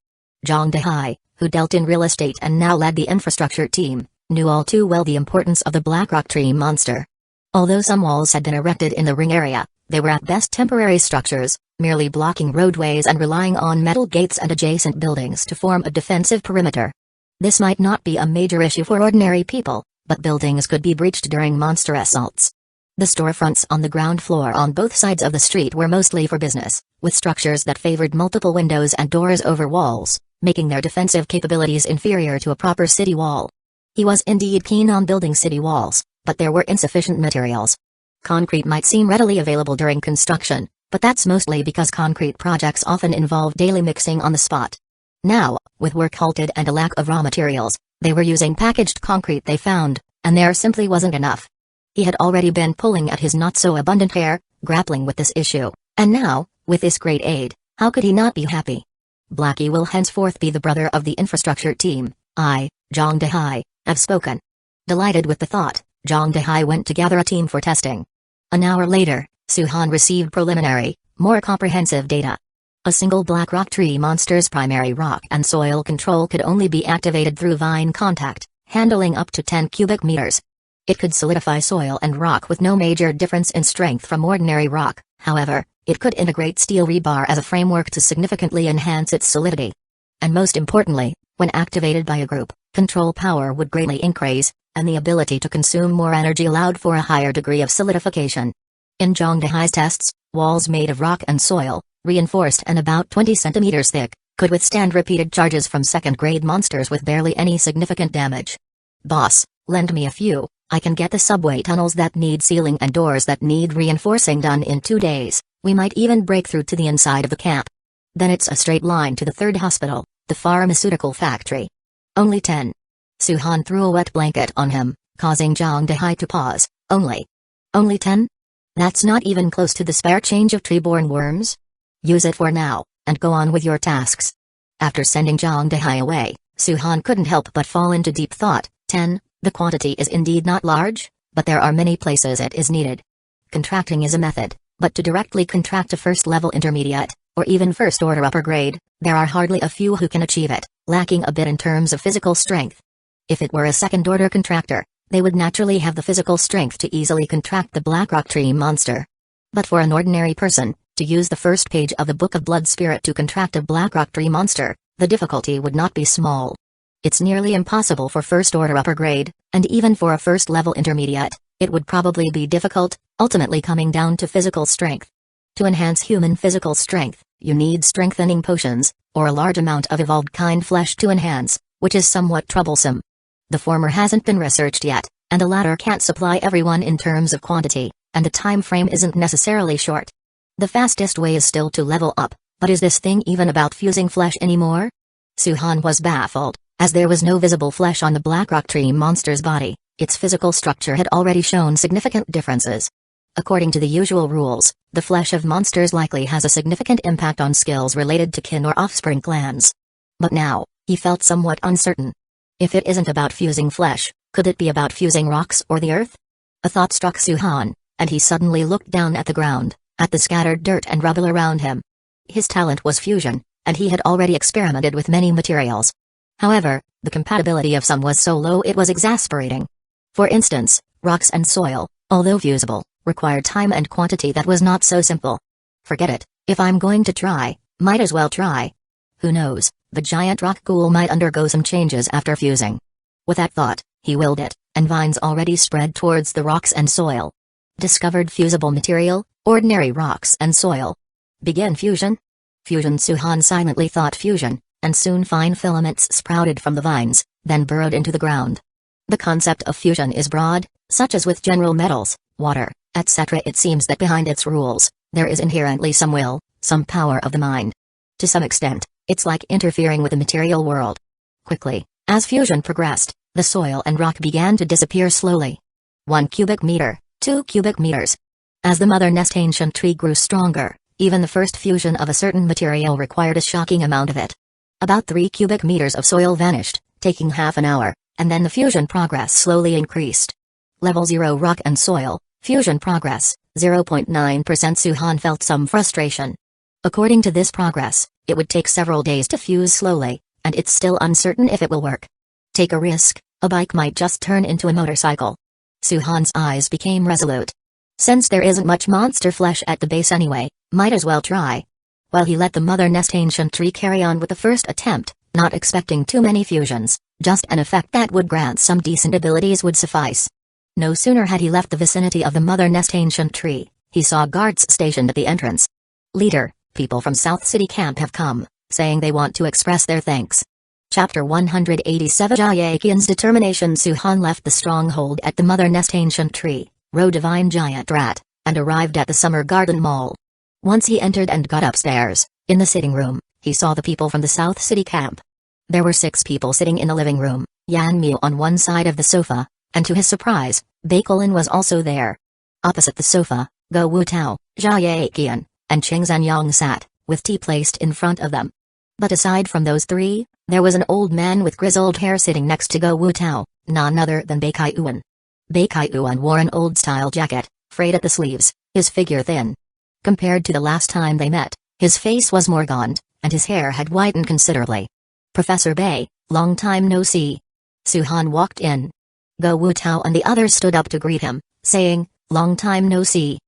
Zhang Dehai, who dealt in real estate and now led the infrastructure team, knew all too well the importance of the black rock tree monster. Although some walls had been erected in the ring area, they were at best temporary structures, merely blocking roadways and relying on metal gates and adjacent buildings to form a defensive perimeter. This might not be a major issue for ordinary people, but buildings could be breached during monster assaults. The storefronts on the ground floor on both sides of the street were mostly for business, with structures that favored multiple windows and doors over walls, making their defensive capabilities inferior to a proper city wall. He was indeed keen on building city walls, but there were insufficient materials. Concrete might seem readily available during construction, but that's mostly because concrete projects often involve daily mixing on the spot. Now, with work halted and a lack of raw materials, they were using packaged concrete they found, and there simply wasn't enough. He had already been pulling at his not-so-abundant hair, grappling with this issue, and now, with this great aid, how could he not be happy? Blackie will henceforth be the brother of the infrastructure team. I, Zhang Dehai, have spoken. Delighted with the thought, Zhang Dehai went to gather a team for testing. An hour later, Suhan received preliminary, more comprehensive data. A single black rock tree monster's primary rock and soil control could only be activated through vine contact, handling up to 10 cubic meters. It could solidify soil and rock with no major difference in strength from ordinary rock, however, it could integrate steel rebar as a framework to significantly enhance its solidity. And most importantly, when activated by a group, control power would greatly increase, and the ability to consume more energy allowed for a higher degree of solidification. In Zhang Dehai's tests, walls made of rock and soil, reinforced and about 20 centimeters thick, could withstand repeated charges from second-grade monsters with barely any significant damage. Boss, lend me a few, I can get the subway tunnels that need sealing and doors that need reinforcing done in 2 days, we might even break through to the inside of the camp. Then it's a straight line to the third hospital, the pharmaceutical factory. Only 10. Suhan threw a wet blanket on him, causing Zhang Dehai to pause. Only 10? That's not even close to the spare change of tree-born worms? Use it for now, and go on with your tasks. After sending Zhang Dehai away, Suhan couldn't help but fall into deep thought. 10, the quantity is indeed not large, but there are many places it is needed. Contracting is a method, but to directly contract a first-level intermediate, or even first-order upper grade, there are hardly a few who can achieve it, lacking a bit in terms of physical strength. If it were a second-order contractor, they would naturally have the physical strength to easily contract the black rock tree monster. But for an ordinary person, to use the first page of the Book of Blood Spirit to contract a black rock tree monster, the difficulty would not be small. It's nearly impossible for first-order upper grade, and even for a first-level intermediate, it would probably be difficult, ultimately coming down to physical strength. To enhance human physical strength, you need strengthening potions, or a large amount of evolved kind flesh to enhance, which is somewhat troublesome. The former hasn't been researched yet, and the latter can't supply everyone in terms of quantity, and the time frame isn't necessarily short. The fastest way is still to level up, but is this thing even about fusing flesh anymore? Suhan was baffled, as there was no visible flesh on the black rock tree monster's body. Its physical structure had already shown significant differences. According to the usual rules, the flesh of monsters likely has a significant impact on skills related to kin or offspring clans. But now, he felt somewhat uncertain. If it isn't about fusing flesh, could it be about fusing rocks or the earth? A thought struck Suhan, and he suddenly looked down at the ground, at the scattered dirt and rubble around him. His talent was fusion, and he had already experimented with many materials. However, the compatibility of some was so low it was exasperating. For instance, rocks and soil, although fusible, required time and quantity that was not so simple. Forget it, if I'm going to try, might as well try. Who knows, the giant rock ghoul might undergo some changes after fusing. With that thought, he willed it, and vines already spread towards the rocks and soil. Discovered fusible material, ordinary rocks and soil. Begin fusion? Fusion. Suhan silently thought fusion, and soon fine filaments sprouted from the vines, then burrowed into the ground. The concept of fusion is broad, such as with general metals, water, etc. It seems that behind its rules, there is inherently some will, some power of the mind. To some extent, it's like interfering with the material world. Quickly, as fusion progressed, the soil and rock began to disappear slowly. 1 cubic meter, 2 cubic meters. As the mother nest ancient tree grew stronger, even the first fusion of a certain material required a shocking amount of it. About 3 cubic meters of soil vanished, taking half an hour, and then the fusion progress slowly increased. Level 0 rock and soil, fusion progress, 0.9%. Suhan felt some frustration. According to this progress, it would take several days to fuse slowly, and it's still uncertain if it will work. Take a risk, a bike might just turn into a motorcycle. Suhan's eyes became resolute. Since there isn't much monster flesh at the base anyway, might as well try. While he let the mother nest ancient tree carry on with the first attempt, not expecting too many fusions, just an effect that would grant some decent abilities would suffice. No sooner had he left the vicinity of the mother nest ancient tree, he saw guards stationed at the entrance. Leader, people from South City Camp have come, saying they want to express their thanks. Chapter 187. Jayakian's determination. Suhan left the stronghold at the mother nest ancient tree, rode divine giant rat, and arrived at the Summer Garden Mall. Once he entered and got upstairs, in the sitting room, he saw the people from the South City Camp. There were 6 people sitting in the living room, Yan Miu on one side of the sofa, and to his surprise, Baikolin was also there. Opposite the sofa, Go Wu Tao, Jayakian, and Qing Zanyang sat, with tea placed in front of them. But aside from those 3, there was an old man with grizzled hair sitting next to Go Wu Tao, none other than Baikai Yuan. Baikai Yuan wore an old-style jacket, frayed at the sleeves, his figure thin. Compared to the last time they met, his face was more gaunt, and his hair had whitened considerably. Professor Bai, long time no see. Suhan walked in. Go Wu Tao and the others stood up to greet him, saying, long time no see.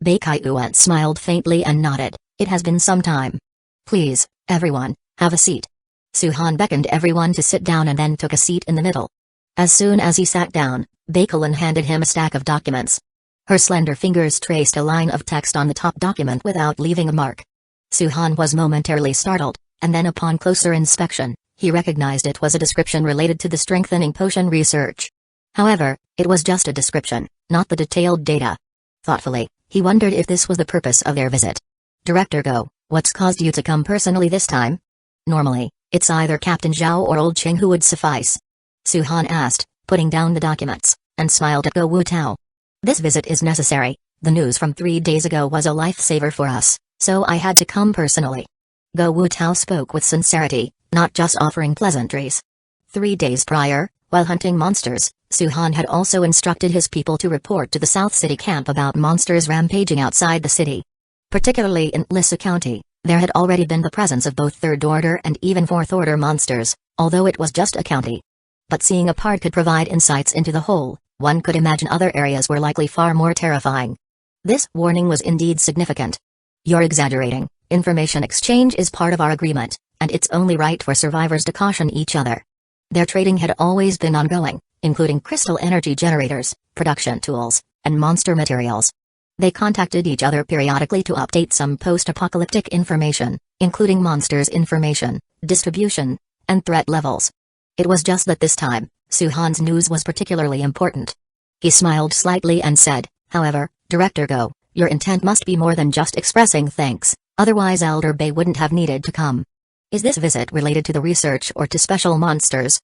Baikai Yuan smiled faintly and nodded, it has been some time. Please, everyone, have a seat. Suhan beckoned everyone to sit down and then took a seat in the middle. As soon as he sat down, Baikolin handed him a stack of documents. Her slender fingers traced a line of text on the top document without leaving a mark. Suhan was momentarily startled, and then upon closer inspection, he recognized it was a description related to the strengthening potion research. However, it was just a description, not the detailed data. Thoughtfully, he wondered if this was the purpose of their visit. Director Go, what's caused you to come personally this time? Normally, it's either Captain Zhao or Old Qing who would suffice. Suhan asked, putting down the documents, and smiled at Go Wu Tao. This visit is necessary. The news from 3 days ago was a lifesaver for us, so I had to come personally. Go Wu Tao spoke with sincerity, not just offering pleasantries. 3 days prior, while hunting monsters, Suhan had also instructed his people to report to the South City Camp about monsters rampaging outside the city. Particularly in Lissa County, there had already been the presence of both third-order and even fourth-order monsters, although it was just a county. But seeing a part could provide insights into the whole, one could imagine other areas were likely far more terrifying. This warning was indeed significant. You're exaggerating, information exchange is part of our agreement, and it's only right for survivors to caution each other. Their trading had always been ongoing, including crystal energy generators, production tools, and monster materials. They contacted each other periodically to update some post-apocalyptic information, including monsters information, distribution, and threat levels. It was just that this time, Suhan's news was particularly important. He smiled slightly and said, however, Director Go, your intent must be more than just expressing thanks, otherwise Elder Bay wouldn't have needed to come. Is this visit related to the research or to special monsters?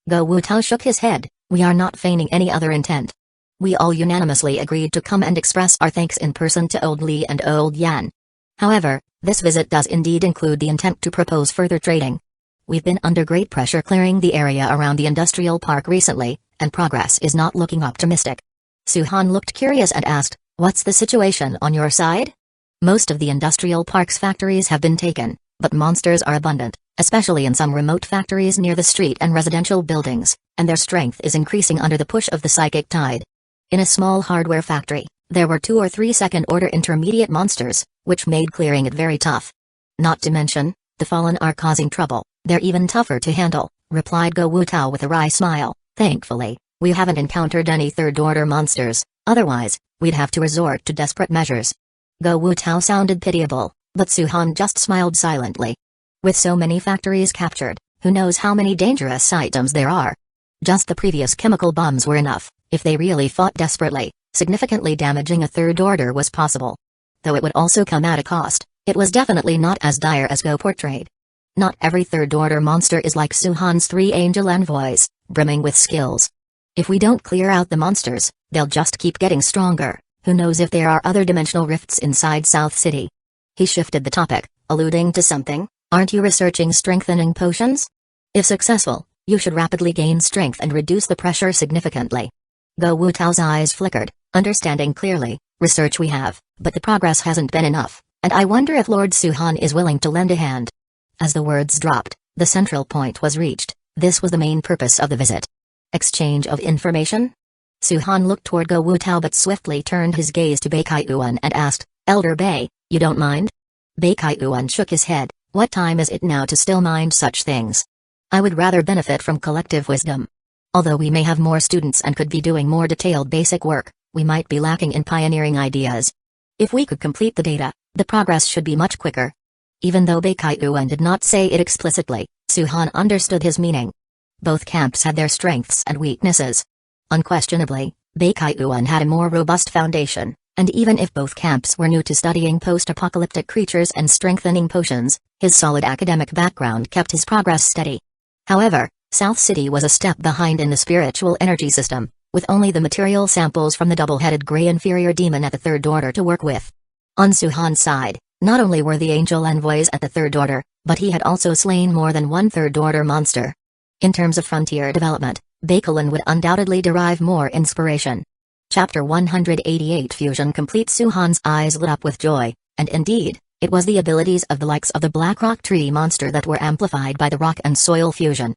Go Wu Tao shook his head, we are not feigning any other intent. We all unanimously agreed to come and express our thanks in person to Old Li and Old Yan. However, this visit does indeed include the intent to propose further trading. We've been under great pressure clearing the area around the industrial park recently, and progress is not looking optimistic. Su-han looked curious and asked, "What's the situation on your side?" Most of the industrial park's factories have been taken, but monsters are abundant, especially in some remote factories near the street and residential buildings, and their strength is increasing under the push of the psychic tide. In a small hardware factory, there were 2 or 3 second-order intermediate monsters, which made clearing it very tough. Not to mention, the fallen are causing trouble. "They're even tougher to handle," replied Go Wu-tao with a wry smile. "Thankfully, we haven't encountered any third-order monsters, otherwise, we'd have to resort to desperate measures." Go Wu-tao sounded pitiable, but Su-han just smiled silently. With so many factories captured, who knows how many dangerous items there are? Just the previous chemical bombs were enough. If they really fought desperately, significantly damaging a third order was possible. Though it would also come at a cost, it was definitely not as dire as Go portrayed. Not every third-order monster is like Su-han's 3 angel envoys, brimming with skills. If we don't clear out the monsters, they'll just keep getting stronger. Who knows if there are other dimensional rifts inside South City? He shifted the topic, alluding to something. "Aren't you researching strengthening potions? If successful, you should rapidly gain strength and reduce the pressure significantly." Go Wu-tao's eyes flickered, understanding clearly. "Research we have, but the progress hasn't been enough, and I wonder if Lord Su-han is willing to lend a hand." As the words dropped, the central point was reached. This was the main purpose of the visit. Exchange of information? Su-han looked toward Go Wu-tao but swiftly turned his gaze to Bei Kai-uan and asked, "Elder Bei, you don't mind?" Bei Kai-uan shook his head. "What time is it now to still mind such things? I would rather benefit from collective wisdom. Although we may have more students and could be doing more detailed basic work, we might be lacking in pioneering ideas. If we could complete the data, the progress should be much quicker." Even though Bei Kai-uan did not say it explicitly, Su-han understood his meaning. Both camps had their strengths and weaknesses. Unquestionably, Bei Kai-uan had a more robust foundation, and even if both camps were new to studying post-apocalyptic creatures and strengthening potions, his solid academic background kept his progress steady. However, South City was a step behind in the spiritual energy system, with only the material samples from the double-headed gray inferior demon at the third order to work with. On Su-han's side, not only were the angel envoys at the third order, but he had also slain more than one third-order monster. In terms of frontier development, Bakelin would undoubtedly derive more inspiration. Chapter 188 Fusion complete. Su-han's eyes lit up with joy, and indeed, it was the abilities of the likes of the Black Rock Tree monster that were amplified by the rock and soil fusion.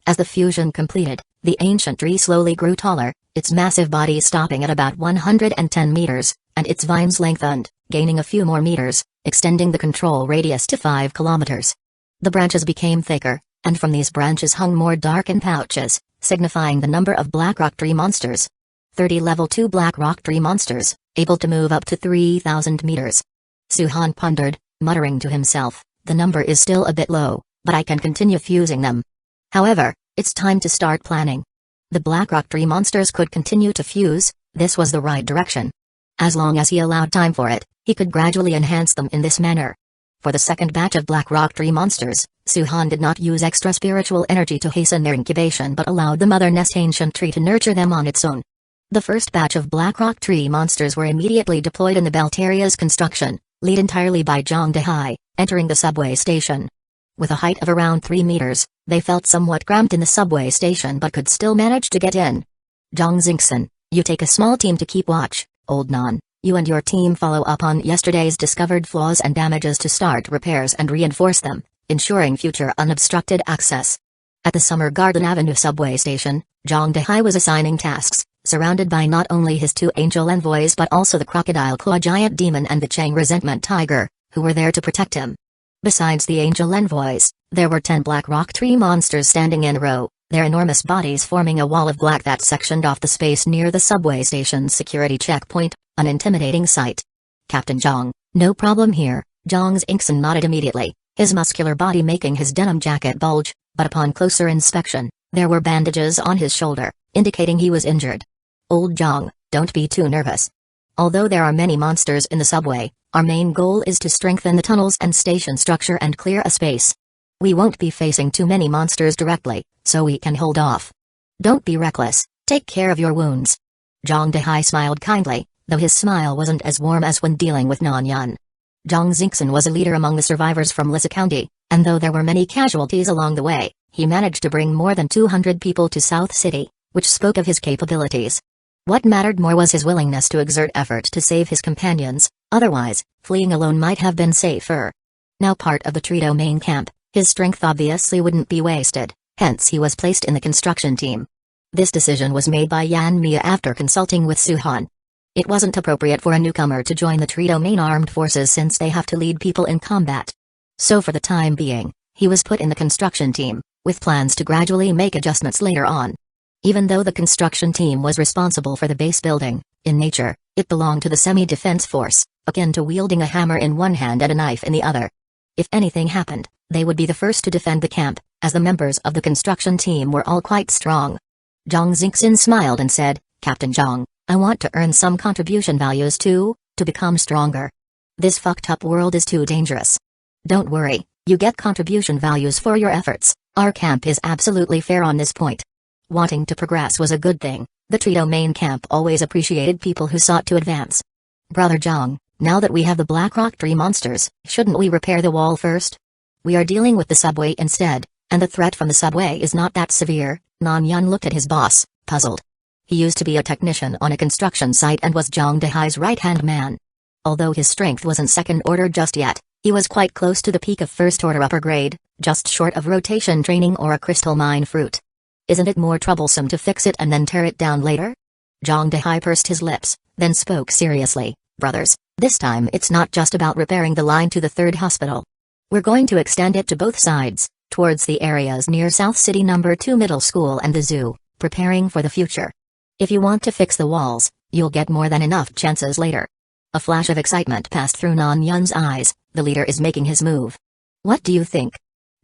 As the fusion completed, the ancient tree slowly grew taller, its massive body stopping at about 110 meters, and its vines lengthened, gaining a few more meters, extending the control radius to 5 kilometers. The branches became thicker, and from these branches hung more darkened pouches, signifying the number of Black Rock Tree monsters. 30 level 2 Black Rock Tree monsters, able to move up to 3,000 meters. Su-han pondered, muttering to himself, "The number is still a bit low, but I can continue fusing them. However, it's time to start planning." The Black Rock Tree monsters could continue to fuse. This was the right direction. As long as he allowed time for it, he could gradually enhance them in this manner. For the second batch of Black Rock Tree monsters, Su-han did not use extra spiritual energy to hasten their incubation but allowed the Mother Nest ancient tree to nurture them on its own. The first batch of Black Rock Tree monsters were immediately deployed in the Belteria's construction, led entirely by Zhang Dehai, entering the subway station. With a height of around 3 meters, they felt somewhat cramped in the subway station but could still manage to get in. "Zhang Xingxin, you take a small team to keep watch. Old Non, you and your team follow up on yesterday's discovered flaws and damages to start repairs and reinforce them, ensuring future unobstructed access." At the Summer Garden Avenue subway station, Zhang Dehai was assigning tasks, surrounded by not only his 2 angel envoys but also the Crocodile Claw Giant Demon and the Chang Resentment Tiger, who were there to protect him. Besides the angel envoys, there were 10 Black Rock Tree monsters standing in a row, their enormous bodies forming a wall of black that sectioned off the space near the subway station's security checkpoint, an intimidating sight. "Captain Zhang, no problem here." Zhang Xingxin nodded immediately, his muscular body making his denim jacket bulge, but upon closer inspection, there were bandages on his shoulder, indicating he was injured. "Old Zhang, don't be too nervous. Although there are many monsters in the subway, our main goal is to strengthen the tunnels and station structure and clear a space. We won't be facing too many monsters directly, so we can hold off. Don't be reckless, take care of your wounds." Zhang Dehai smiled kindly, though his smile wasn't as warm as when dealing with Nan Yun. Zhang Xingxin was a leader among the survivors from Lissa County, and though there were many casualties along the way, he managed to bring more than 200 people to South City, which spoke of his capabilities. What mattered more was his willingness to exert effort to save his companions, otherwise, fleeing alone might have been safer. Now part of the Trito main camp, his strength obviously wouldn't be wasted, hence he was placed in the construction team. This decision was made by Yan Mia after consulting with Suhan. It wasn't appropriate for a newcomer to join the Trito main armed forces since they have to lead people in combat. So for the time being, he was put in the construction team, with plans to gradually make adjustments later on. Even though the construction team was responsible for the base building, in nature, it belonged to the semi-defense force, akin to wielding a hammer in one hand and a knife in the other. If anything happened, they would be the first to defend the camp, as the members of the construction team were all quite strong. Zhang Xingxin smiled and said, "Captain Zhang, I want to earn some contribution values too, to become stronger. This fucked up world is too dangerous. Don't worry, you get contribution values for your efforts, our camp is absolutely fair on this point." Wanting to progress was a good thing, the Trito main camp always appreciated people who sought to advance. "Brother Zhang, now that we have the Black Rock tree monsters, shouldn't we repair the wall first? We are dealing with the subway instead, and the threat from the subway is not that severe." Nan Yun looked at his boss, puzzled. He used to be a technician on a construction site and was Zhang Dehai's right-hand man. Although his strength wasn't second order just yet, he was quite close to the peak of first order upper grade, just short of rotation training or a crystal mine fruit. Isn't it more troublesome to fix it and then tear it down later? Zhang Dehai pursed his lips, then spoke seriously, "Brothers, this time it's not just about repairing the line to the third hospital. We're going to extend it to both sides, towards the areas near South City No. 2 Middle School and the zoo, preparing for the future. If you want to fix the walls, you'll get more than enough chances later." A flash of excitement passed through Nan Yun's eyes. The leader is making his move. "What do you think?"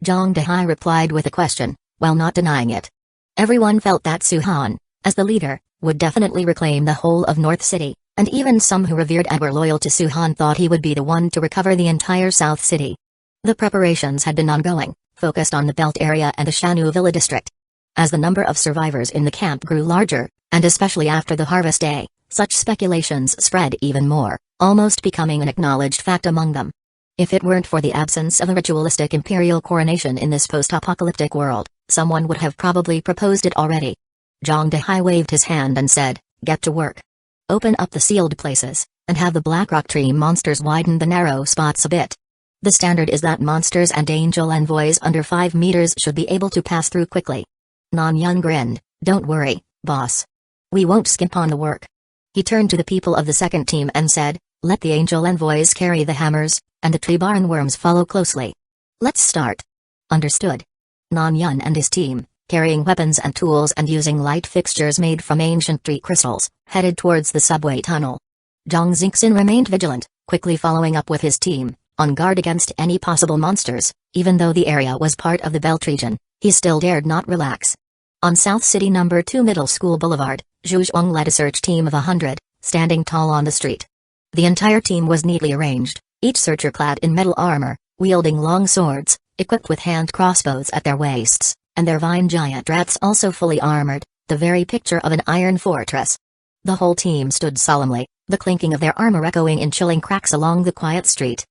Zhang Dehai replied with a question, while not denying it. Everyone felt that Suhan, as the leader, would definitely reclaim the whole of North City, and even some who revered and were loyal to Suhan thought he would be the one to recover the entire South City. The preparations had been ongoing, focused on the Belt area and the Shanu Villa district. As the number of survivors in the camp grew larger, and especially after the harvest day, such speculations spread even more, almost becoming an acknowledged fact among them. If it weren't for the absence of a ritualistic imperial coronation in this post-apocalyptic world, someone would have probably proposed it already. Zhang Dehai waved his hand and said, "Get to work. Open up the sealed places, and have the Black Rock tree monsters widen the narrow spots a bit. The standard is that monsters and angel envoys under 5 meters should be able to pass through quickly." Nan Yun grinned, "Don't worry, boss. We won't skimp on the work." He turned to the people of the second team and said, "Let the angel envoys carry the hammers, and the tree barn worms follow closely. Let's start." "Understood." Nan Yun and his team, carrying weapons and tools and using light fixtures made from ancient tree crystals, headed towards the subway tunnel. Zhang Xingxin remained vigilant, quickly following up with his team, on guard against any possible monsters. Even though the area was part of the Belt region, he still dared not relax. On South City No. 2 Middle School Boulevard, Zhu Zhuang led a search team of 100, standing tall on the street. The entire team was neatly arranged, each searcher clad in metal armor, wielding long swords, equipped with hand crossbows at their waists, and their vine giant rats also fully armored, the very picture of an iron fortress. The whole team stood solemnly, the clinking of their armor echoing in chilling cracks along the quiet street.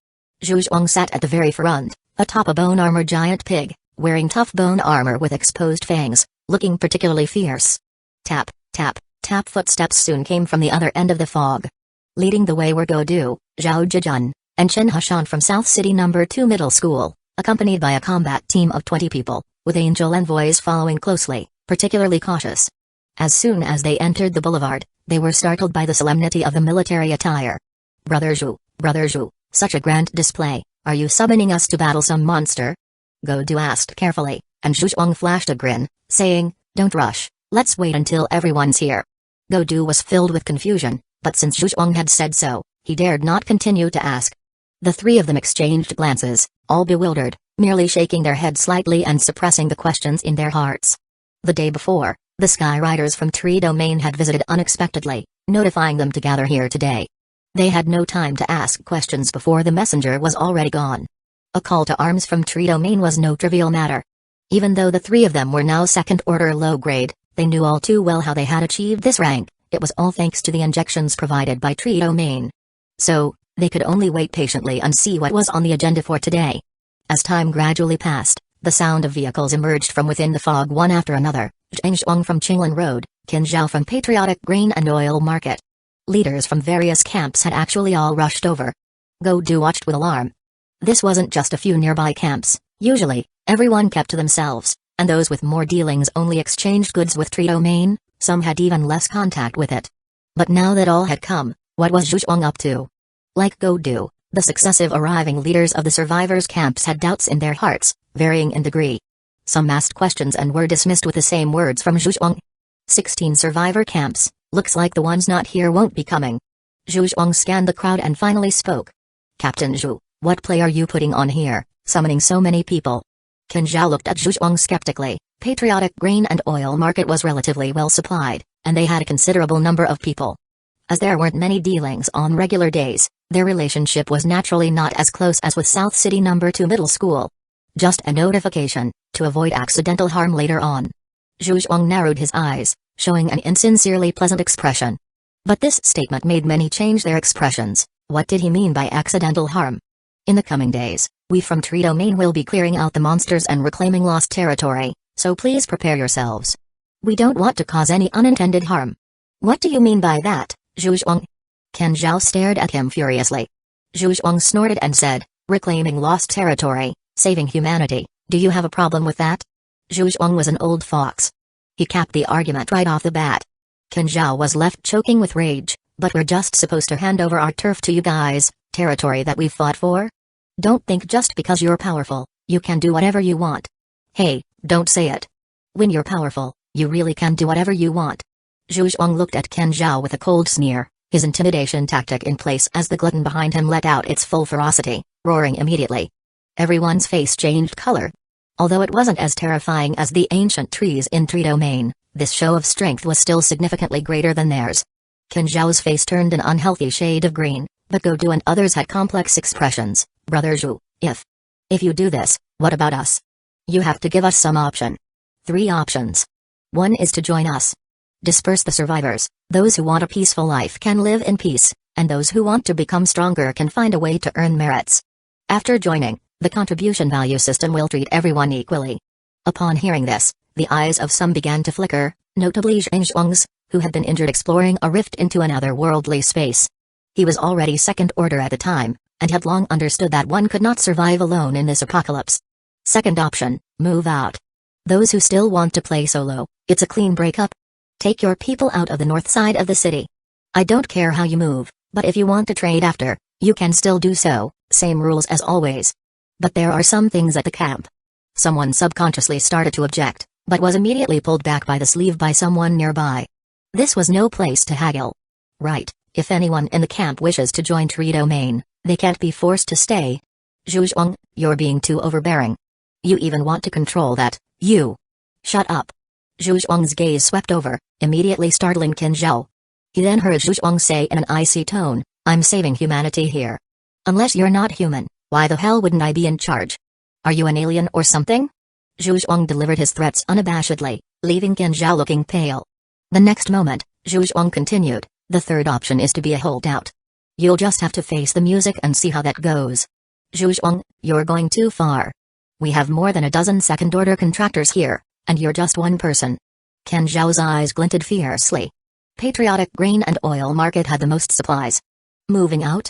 Zhu Zhuang sat at the very front, atop a bone armor giant pig, wearing tough bone armor with exposed fangs, looking particularly fierce. Tap, tap, tap footsteps soon came from the other end of the fog. Leading the way were Godu, Zhao Zhijun, and Chen Hushan from South City No. 2 Middle School, accompanied by a combat team of 20 people, with angel envoys following closely, particularly cautious. As soon as they entered the boulevard, they were startled by the solemnity of the military attire. Brother Zhu, such a grand display, are you summoning us to battle some monster?" Godu asked carefully, and Zhu Zhuang flashed a grin, saying, "Don't rush, let's wait until everyone's here." Godu was filled with confusion, but since Zhu Zhuang had said so, he dared not continue to ask. The three of them exchanged glances, all bewildered, merely shaking their heads slightly and suppressing the questions in their hearts. The day before, the Sky Riders from Tree Domain had visited unexpectedly, notifying them to gather here today. They had no time to ask questions before the messenger was already gone. A call to arms from Tree Domain was no trivial matter. Even though the three of them were now second-order low-grade, they knew all too well how they had achieved this rank. It was all thanks to the injections provided by Trio Main. So, they could only wait patiently and see what was on the agenda for today. As time gradually passed, the sound of vehicles emerged from within the fog one after another. Zhang Shuang from Qinglan Road, Qin Zhao from Patriotic Grain and Oil Market. Leaders from various camps had actually all rushed over. Godu watched with alarm. This wasn't just a few nearby camps. Usually, everyone kept to themselves, and those with more dealings only exchanged goods with Trio Main. Some had even less contact with it. But now that all had come, what was Zhu Shuang up to? Like Godu, the successive arriving leaders of the survivors' camps had doubts in their hearts, varying in degree. Some asked questions and were dismissed with the same words from Zhu Shuang. 16 survivor camps, looks like the ones not here won't be coming. Zhu Shuang scanned the crowd and finally spoke. Captain Zhu, what play are you putting on here, summoning so many people? Qin Zhao looked at Zhu Shuang skeptically. Patriotic Grain and Oil Market was relatively well supplied, and they had a considerable number of people. As there weren't many dealings on regular days, their relationship was naturally not as close as with South City No. 2 Middle School. Just a notification, to avoid accidental harm later on. Zhu Shuang narrowed his eyes, showing an insincerely pleasant expression. But this statement made many change their expressions. What did he mean by accidental harm? In the coming days, we from Trio Main will be clearing out the monsters and reclaiming lost territory, so please prepare yourselves. We don't want to cause any unintended harm. What do you mean by that, Zhu Shuang? Qin Zhao stared at him furiously. Zhu Shuang snorted and said, reclaiming lost territory, saving humanity, do you have a problem with that? Zhu Shuang was an old fox. He capped the argument right off the bat. Qin Zhao was left choking with rage, but we're just supposed to hand over our turf to you guys, territory that we've fought for? Don't think just because you're powerful, you can do whatever you want. Hey, don't say it. When you're powerful, you really can do whatever you want. Zhu Shuang looked at Qin Zhao with a cold sneer, his intimidation tactic in place as the glutton behind him let out its full ferocity, roaring immediately. Everyone's face changed color. Although it wasn't as terrifying as the ancient trees in Trio Main, this show of strength was still significantly greater than theirs. Qin Zhao's face turned an unhealthy shade of green, but Godu and others had complex expressions. Brother Zhu, if you do this, what about us? You have to give us some option. 3 options. 1 is to join us. Disperse the survivors. Those who want a peaceful life can live in peace, and those who want to become stronger can find a way to earn merits. After joining, the contribution value system will treat everyone equally. Upon hearing this, the eyes of some began to flicker, notably Zhang Shuang's, who had been injured exploring a rift into another worldly space. He was already second order at the time, and had long understood that one could not survive alone in this apocalypse. Second option, move out. Those who still want to play solo, it's a clean breakup. Take your people out of the north side of the city. I don't care how you move, but if you want to trade after, you can still do so, same rules as always. But there are some things at the camp. Someone subconsciously started to object, but was immediately pulled back by the sleeve by someone nearby. This was no place to haggle. Right, if anyone in the camp wishes to join Trio Main, they can't be forced to stay. Zhu Shuang, you're being too overbearing. You even want to control that, you. Shut up. Zhu Shuang's gaze swept over, immediately startling Qin Zhao. He then heard Zhu Shuang say in an icy tone, I'm saving humanity here. Unless you're not human, why the hell wouldn't I be in charge? Are you an alien or something? Zhu Shuang delivered his threats unabashedly, leaving Qin Zhao looking pale. The next moment, Zhu Shuang continued, the third option is to be a holdout. You'll just have to face the music and see how that goes. Zhu Shuang, you're going too far. We have more than a dozen second-order contractors here, and you're just one person. Qin Zhao's eyes glinted fiercely. Patriotic Grain and Oil Market had the most supplies. Moving out?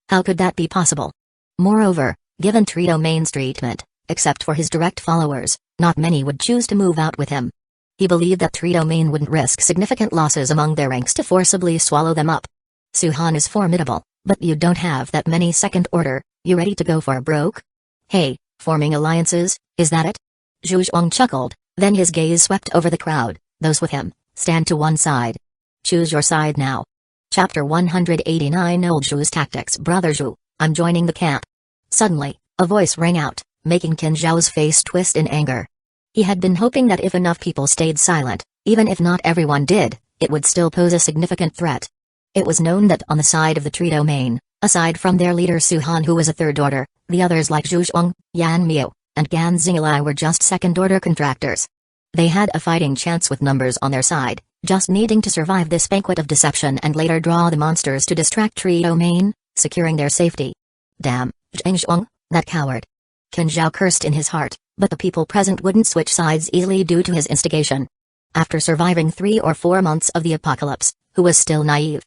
How could that be possible? Moreover, given Trio Main's treatment, except for his direct followers, not many would choose to move out with him. He believed that Trio Main wouldn't risk significant losses among their ranks to forcibly swallow them up. Suhan is formidable, but you don't have that many second order. You ready to go for broke? Hey, forming alliances, is that it? Zhu Shuang chuckled, then his gaze swept over the crowd. Those with him, stand to one side. Choose your side now. Chapter 189 Old Zhu's Tactics. Brother Zhu, I'm joining the camp. Suddenly, a voice rang out, making Qin Zhao's face twist in anger. He had been hoping that if enough people stayed silent, even if not everyone did, it would still pose a significant threat. It was known that on the side of the Trio Main, aside from their leader Suhan who was a third order, the others like Zhu Shuang, Yan Miu, and Gan Xinglai were just second order contractors. They had a fighting chance with numbers on their side, just needing to survive this banquet of deception and later draw the monsters to distract Trio Main, securing their safety. Damn, Zhang Zhuang, that coward. Qin Zhao cursed in his heart, but the people present wouldn't switch sides easily due to his instigation. After surviving 3 or 4 months of the apocalypse, who was still naive?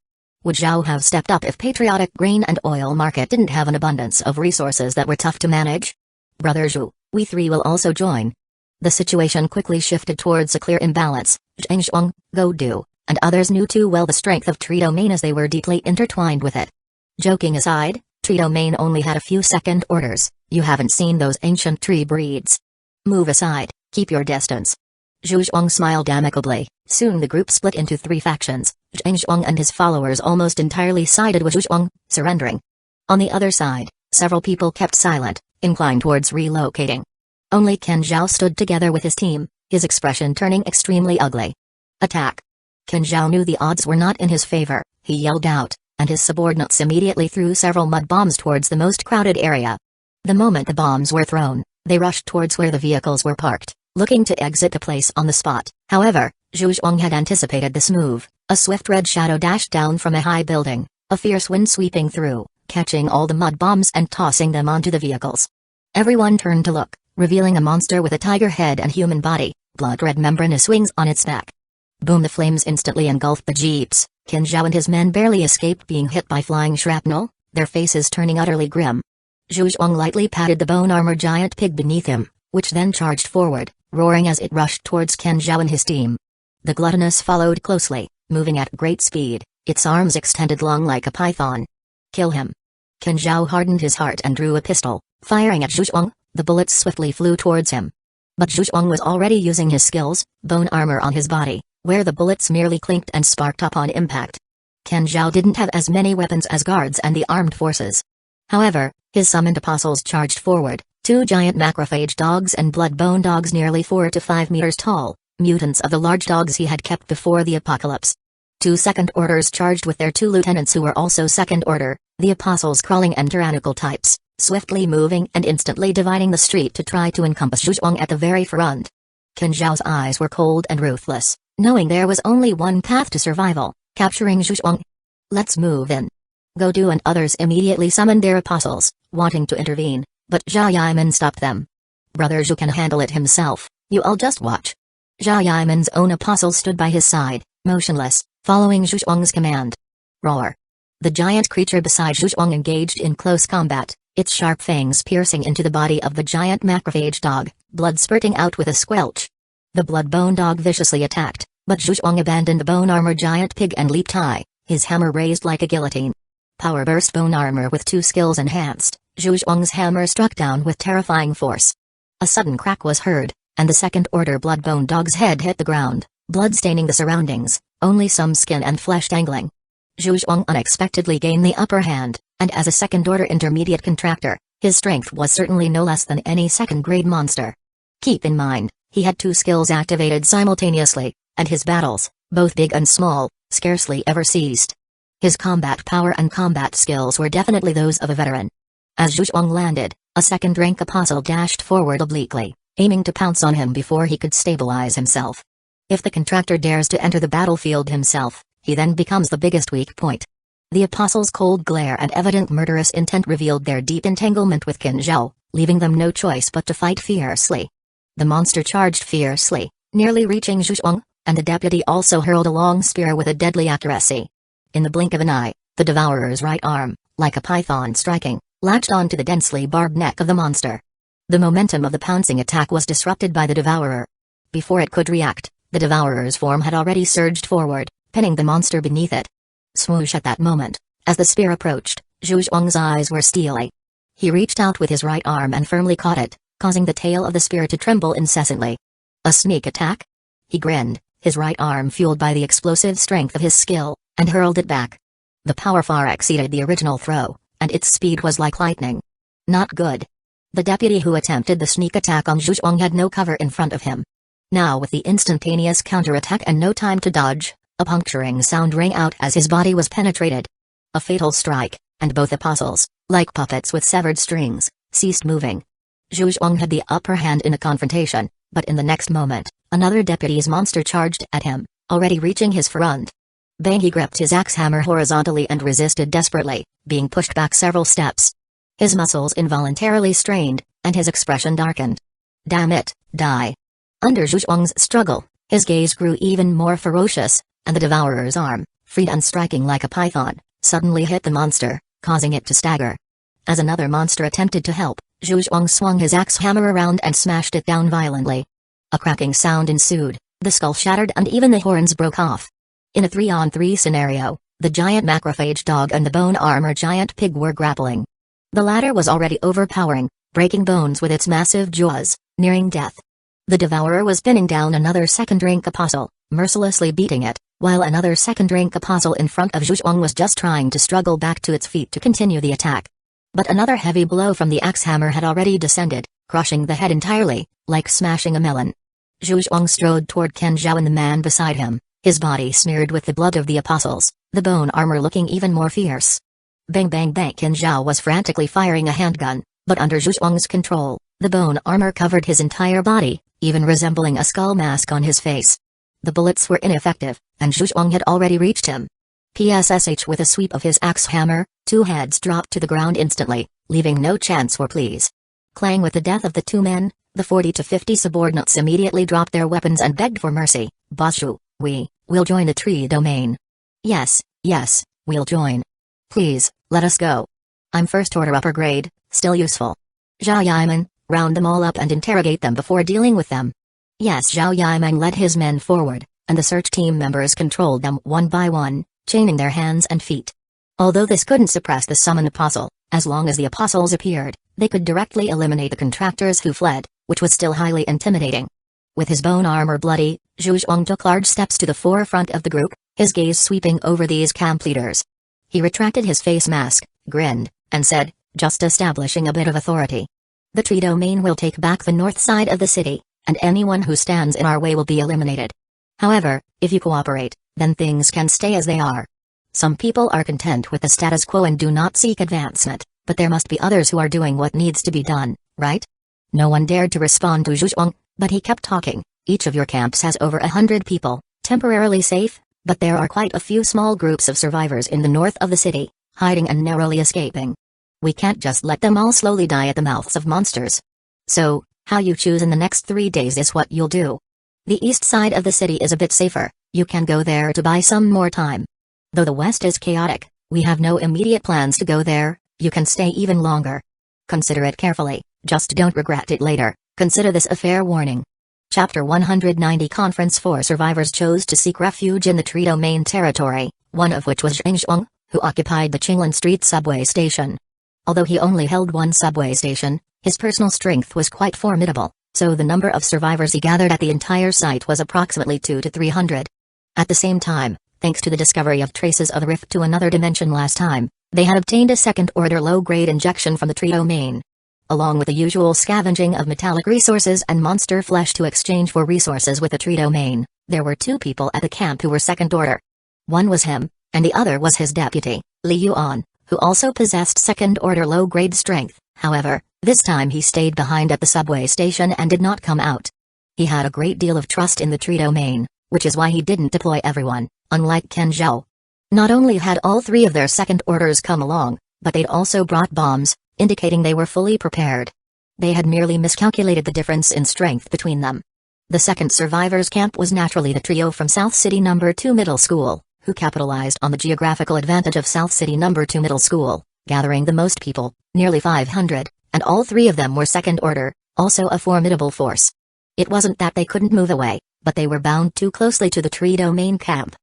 Would Zhao have stepped up if patriotic grain and oil market didn't have an abundance of resources that were tough to manage? Brother Zhu, we 3 will also join. The situation quickly shifted towards a clear imbalance. Zhang Zhuang, Go Du, and others knew too well the strength of Trio Main as they were deeply intertwined with it. Joking aside, Trio Main only had a few second orders. You haven't seen those ancient tree breeds. Move aside, keep your distance. Zhu Zhuang smiled amicably. Soon the group split into 3 factions. Zhang Zhuang and his followers almost entirely sided with Zhu Zhuang, surrendering. On the other side, several people kept silent, inclined towards relocating. Only Qin Zhao stood together with his team, his expression turning extremely ugly. Attack! Qin Zhao knew the odds were not in his favor. He yelled out, and his subordinates immediately threw several mud bombs towards the most crowded area. The moment the bombs were thrown, they rushed towards where the vehicles were parked, looking to exit the place on the spot. However, Zhu Zhuang had anticipated this move. A swift red shadow dashed down from a high building, a fierce wind sweeping through, catching all the mud bombs and tossing them onto the vehicles. Everyone turned to look, revealing a monster with a tiger head and human body, blood-red membranous wings on its neck. Boom! The flames instantly engulfed the jeeps. Qin Zhao and his men barely escaped being hit by flying shrapnel, their faces turning utterly grim. Zhu Zhuang lightly patted the bone armor giant pig beneath him, which then charged forward, roaring as it rushed towards Qin Zhao and his team. The gluttonous followed closely, moving at great speed, its arms extended long like a python. Kill him. Qin Zhao hardened his heart and drew a pistol, firing at Zhu Zhuang. The bullets swiftly flew towards him. But Zhu Zhuang was already using his skills, bone armor on his body, where the bullets merely clinked and sparked up on impact. Qin Zhao didn't have as many weapons as guards and the armed forces. However, his summoned apostles charged forward, 2 giant macrophage dogs and blood-bone dogs nearly 4 to 5 meters tall, mutants of the large dogs he had kept before the apocalypse. 2 second orders charged with their 2 lieutenants who were also second order, the apostles crawling and tyrannical types, swiftly moving and instantly dividing the street to try to encompass Zhu Zhuang at the very front. Qin Zhao's eyes were cold and ruthless, knowing there was only one path to survival, capturing Zhu Zhuang. Let's move in. Go Du and others immediately summoned their apostles, wanting to intervene, but Zhao Yiman stopped them. Brother Zhu can handle it himself, you all just watch. Zhao Yiman's own apostle stood by his side, motionless, following Zhu Zhuang's command. Roar! The giant creature beside Zhu Zhuang engaged in close combat, its sharp fangs piercing into the body of the giant macrophage dog, blood spurting out with a squelch. The blood-bone dog viciously attacked, but Zhu Zhuang abandoned the bone armor giant pig and leaped high, his hammer raised like a guillotine. Power burst bone armor with 2 skills enhanced, Zhu Zhuang's hammer struck down with terrifying force. A sudden crack was heard, and the second-order blood-bone dog's head hit the ground, blood staining the surroundings, only some skin and flesh dangling. Zhu Zhuang unexpectedly gained the upper hand, and as a second-order intermediate contractor, his strength was certainly no less than any second-grade monster. Keep in mind, he had 2 skills activated simultaneously, and his battles, both big and small, scarcely ever ceased. His combat power and combat skills were definitely those of a veteran. As Zhu Zhuang landed, a second-rank apostle dashed forward obliquely, aiming to pounce on him before he could stabilize himself. If the contractor dares to enter the battlefield himself, he then becomes the biggest weak point. The apostles' cold glare and evident murderous intent revealed their deep entanglement with Qin Zhao, leaving them no choice but to fight fiercely. The monster charged fiercely, nearly reaching Zhu Zhuang, and the deputy also hurled a long spear with a deadly accuracy. In the blink of an eye, the devourer's right arm, like a python striking, latched onto the densely barbed neck of the monster. The momentum of the pouncing attack was disrupted by the devourer. Before it could react, the devourer's form had already surged forward, pinning the monster beneath it. Swoosh! At that moment, as the spear approached, Zhu Zhuang's eyes were steely. He reached out with his right arm and firmly caught it, causing the tail of the spear to tremble incessantly. A sneak attack? He grinned, his right arm fueled by the explosive strength of his skill, and hurled it back. The power far exceeded the original throw, and its speed was like lightning. Not good. The deputy who attempted the sneak attack on Zhu Zhuang had no cover in front of him. Now with the instantaneous counterattack and no time to dodge, a puncturing sound rang out as his body was penetrated. A fatal strike, and both apostles, like puppets with severed strings, ceased moving. Zhu Zhuang had the upper hand in a confrontation, but in the next moment, another deputy's monster charged at him, already reaching his front. Bang! He gripped his axe hammer horizontally and resisted desperately, being pushed back several steps. His muscles involuntarily strained, and his expression darkened. Damn it, die. Under Zhu Zhuang's struggle, his gaze grew even more ferocious, and the Devourer's arm, freed and striking like a python, suddenly hit the monster, causing it to stagger. As another monster attempted to help, Zhu Zhuang swung his axe hammer around and smashed it down violently. A cracking sound ensued, the skull shattered and even the horns broke off. In a 3-on-3 scenario, the giant macrophage dog and the bone armor giant pig were grappling. The latter was already overpowering, breaking bones with its massive jaws, nearing death. The Devourer was pinning down another second-rank apostle, mercilessly beating it, while another second-rank apostle in front of Zhu Zhuang was just trying to struggle back to its feet to continue the attack. But another heavy blow from the axe hammer had already descended, crushing the head entirely, like smashing a melon. Zhu Zhuang strode toward Ken Zhao and the man beside him, his body smeared with the blood of the apostles, the bone armor looking even more fierce. Bang bang bang! Ken Zhao was frantically firing a handgun, but under Zhu Zhuang's control, the bone armor covered his entire body, even resembling a skull mask on his face. The bullets were ineffective, and Zhu Zhuang had already reached him. PSSH with a sweep of his axe hammer, two heads dropped to the ground instantly, leaving no chance for pleas. Clang! With the death of the two men, the 40 to 50 subordinates immediately dropped their weapons and begged for mercy. Boss Zhu, we'll join the tree domain. Yes, we'll join. Please, let us go. I'm first order upper grade, still useful. Zhao Yimeng, round them all up and interrogate them before dealing with them. Yes. Zhao Yimeng led his men forward, and the search team members controlled them one by one, chaining their hands and feet. Although this couldn't suppress the summoned apostle, as long as the apostles appeared, they could directly eliminate the contractors who fled, which was still highly intimidating. With his bone armor bloody, Zhu Zhuang took large steps to the forefront of the group, his gaze sweeping over these camp leaders. He retracted his face mask, grinned, and said, just establishing a bit of authority. The tree domain will take back the north side of the city, and anyone who stands in our way will be eliminated. However, if you cooperate, then things can stay as they are. Some people are content with the status quo and do not seek advancement, but there must be others who are doing what needs to be done, right? No one dared to respond to Zhu Zhuang, but he kept talking. Each of your camps has over 100 people, temporarily safe, but there are quite a few small groups of survivors in the north of the city, hiding and narrowly escaping. We can't just let them all slowly die at the mouths of monsters. So, how you choose in the next 3 days is what you'll do. The east side of the city is a bit safer, you can go there to buy some more time. Though the west is chaotic, we have no immediate plans to go there, you can stay even longer. Consider it carefully, just don't regret it later, consider this a fair warning. Chapter 190 Conference 4 survivors chose to seek refuge in the tree domain territory, one of which was Zhang Zhuang, who occupied the Qinglan Street subway station. Although he only held one subway station, his personal strength was quite formidable, so the number of survivors he gathered at the entire site was approximately 200 to 300. At the same time, thanks to the discovery of traces of the rift to another dimension last time, they had obtained a second-order low-grade injection from the tree domain. Along with the usual scavenging of metallic resources and monster flesh to exchange for resources with the tree domain, there were two people at the camp who were second-order. One was him, and the other was his deputy, Li Yuan, who also possessed second-order low-grade strength. However, this time he stayed behind at the subway station and did not come out. He had a great deal of trust in the tree domain, which is why he didn't deploy everyone, unlike Ken Zhao. Not only had all three of their second orders come along, but they'd also brought bombs, indicating they were fully prepared. They had merely miscalculated the difference in strength between them. The second survivors' camp was naturally the trio from South City No. 2 Middle School, who capitalized on the geographical advantage of South City No. 2 Middle School, gathering the most people, nearly 500, and all three of them were second order, also a formidable force. It wasn't that they couldn't move away, but they were bound too closely to the tree domain camp.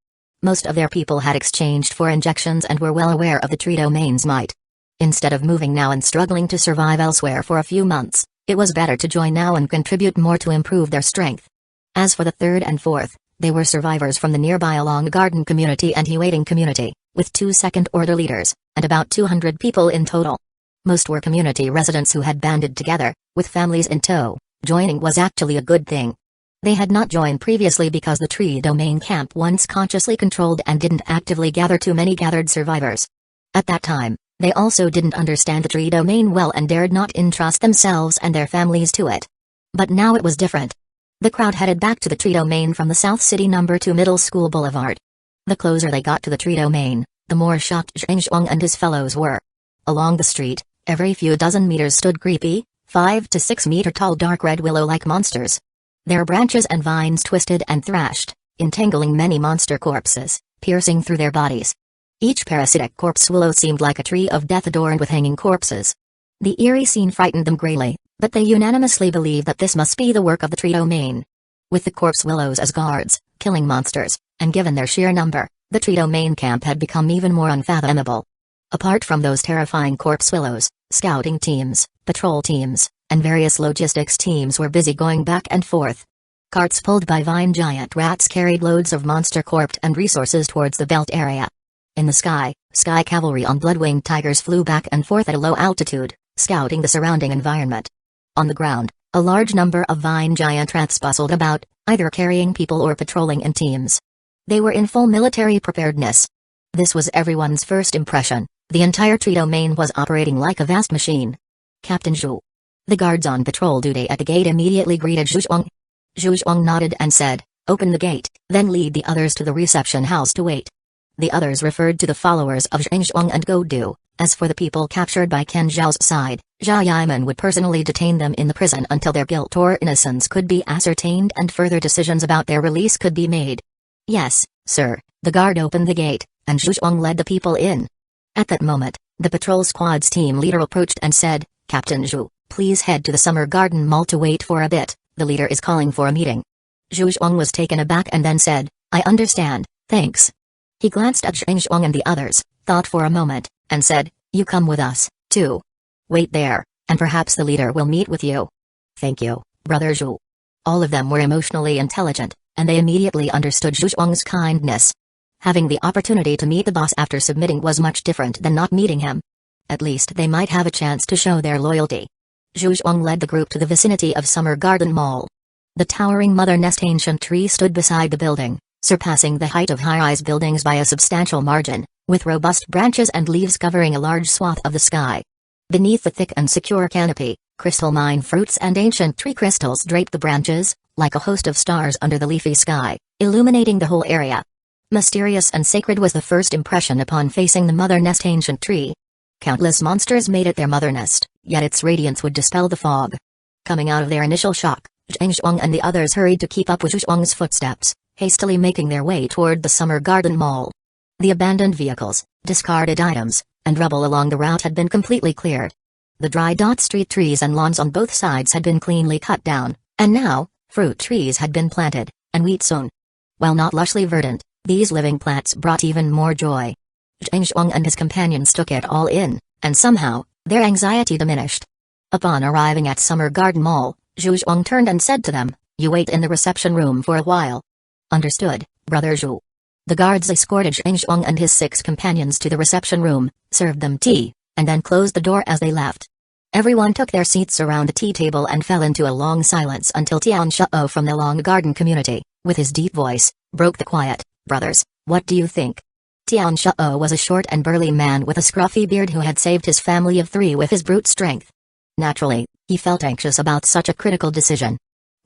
Most of their people had exchanged for injections and were well aware of the tree domain's might. Instead of moving now and struggling to survive elsewhere for a few months, it was better to join now and contribute more to improve their strength. As for the third and fourth, they were survivors from the nearby Along Garden community and He-Waiting community, with two second-order leaders, and about 200 people in total. Most were community residents who had banded together, with families in tow. Joining was actually a good thing. They had not joined previously because the tree domain camp once consciously controlled and didn't actively gather too many gathered survivors. At that time, they also didn't understand the tree domain well and dared not entrust themselves and their families to it. But now it was different. The crowd headed back to the tree domain from the South City No. 2 Middle School Boulevard. The closer they got to the tree domain, the more shocked Zhang Zhuang and his fellows were. Along the street, every few dozen meters stood creepy, 5 to 6 meter tall dark red willow-like monsters. Their branches and vines twisted and thrashed, entangling many monster corpses, piercing through their bodies. Each parasitic corpse willow seemed like a tree of death adorned with hanging corpses. The eerie scene frightened them greatly, but they unanimously believed that this must be the work of the tree domain. With the corpse willows as guards, killing monsters, and given their sheer number, the tree domain camp had become even more unfathomable. Apart from those terrifying corpse willows, scouting teams, patrol teams, and various logistics teams were busy going back and forth. Carts pulled by vine giant rats carried loads of monster corpse and resources towards the belt area. In the sky cavalry on blood-winged tigers flew back and forth at a low altitude, scouting the surrounding environment. On the ground, a large number of vine giant rats bustled about, either carrying people or patrolling in teams. They were in full military preparedness. This was everyone's first impression. The entire tree domain was operating like a vast machine. Captain Zhu. The guards on patrol duty at the gate immediately greeted Zhu Zhuang. Zhu Zhuang nodded and said, "Open the gate, then lead the others to the reception house to wait." The others referred to the followers of Zhang Zhuang and Godu. As for the people captured by Ken Zhao's side, Zhao Yiman would personally detain them in the prison until their guilt or innocence could be ascertained and further decisions about their release could be made. "Yes, sir." The guard opened the gate, and Zhu Zhuang led the people in. At that moment, the patrol squad's team leader approached and said, "Captain Zhu, please head to the Summer Garden Mall to wait for a bit, the leader is calling for a meeting." Zhu Zhuang was taken aback and then said, "I understand, thanks." He glanced at Zhang Zhuang and the others, thought for a moment, and said, "You come with us, too. Wait there, and perhaps the leader will meet with you." "Thank you, Brother Zhu." All of them were emotionally intelligent, and they immediately understood Zhu Zhuang's kindness. Having the opportunity to meet the boss after submitting was much different than not meeting him. At least they might have a chance to show their loyalty. Zhu Zhuang led the group to the vicinity of Summer Garden Mall. The towering mother nest ancient tree stood beside the building, surpassing the height of high-rise buildings by a substantial margin, with robust branches and leaves covering a large swath of the sky. Beneath the thick and secure canopy, crystalline fruits and ancient tree crystals draped the branches, like a host of stars under the leafy sky, illuminating the whole area. Mysterious and sacred was the first impression upon facing the mother nest ancient tree. Countless monsters made it their mother nest, yet its radiance would dispel the fog. Coming out of their initial shock, Zhang Zhuang and the others hurried to keep up with Zhu Zhuang's footsteps, hastily making their way toward the Summer Garden Mall. The abandoned vehicles, discarded items, and rubble along the route had been completely cleared. The dry street trees and lawns on both sides had been cleanly cut down, and now, fruit trees had been planted, and wheat sown. While not lushly verdant, these living plants brought even more joy. Zhang Zhuang and his companions took it all in, and somehow, their anxiety diminished. Upon arriving at Summer Garden Mall, Zhu Zhuang turned and said to them, "You wait in the reception room for a while." "Understood, Brother Zhu." The guards escorted Zhang Zhuang and his 6 companions to the reception room, served them tea, and then closed the door as they left. Everyone took their seats around the tea table and fell into a long silence until Tian Shao from the Long Garden community, with his deep voice, broke the quiet. "Brothers, what do you think?" Tian Shao was a short and burly man with a scruffy beard who had saved his family of 3 with his brute strength. Naturally, he felt anxious about such a critical decision.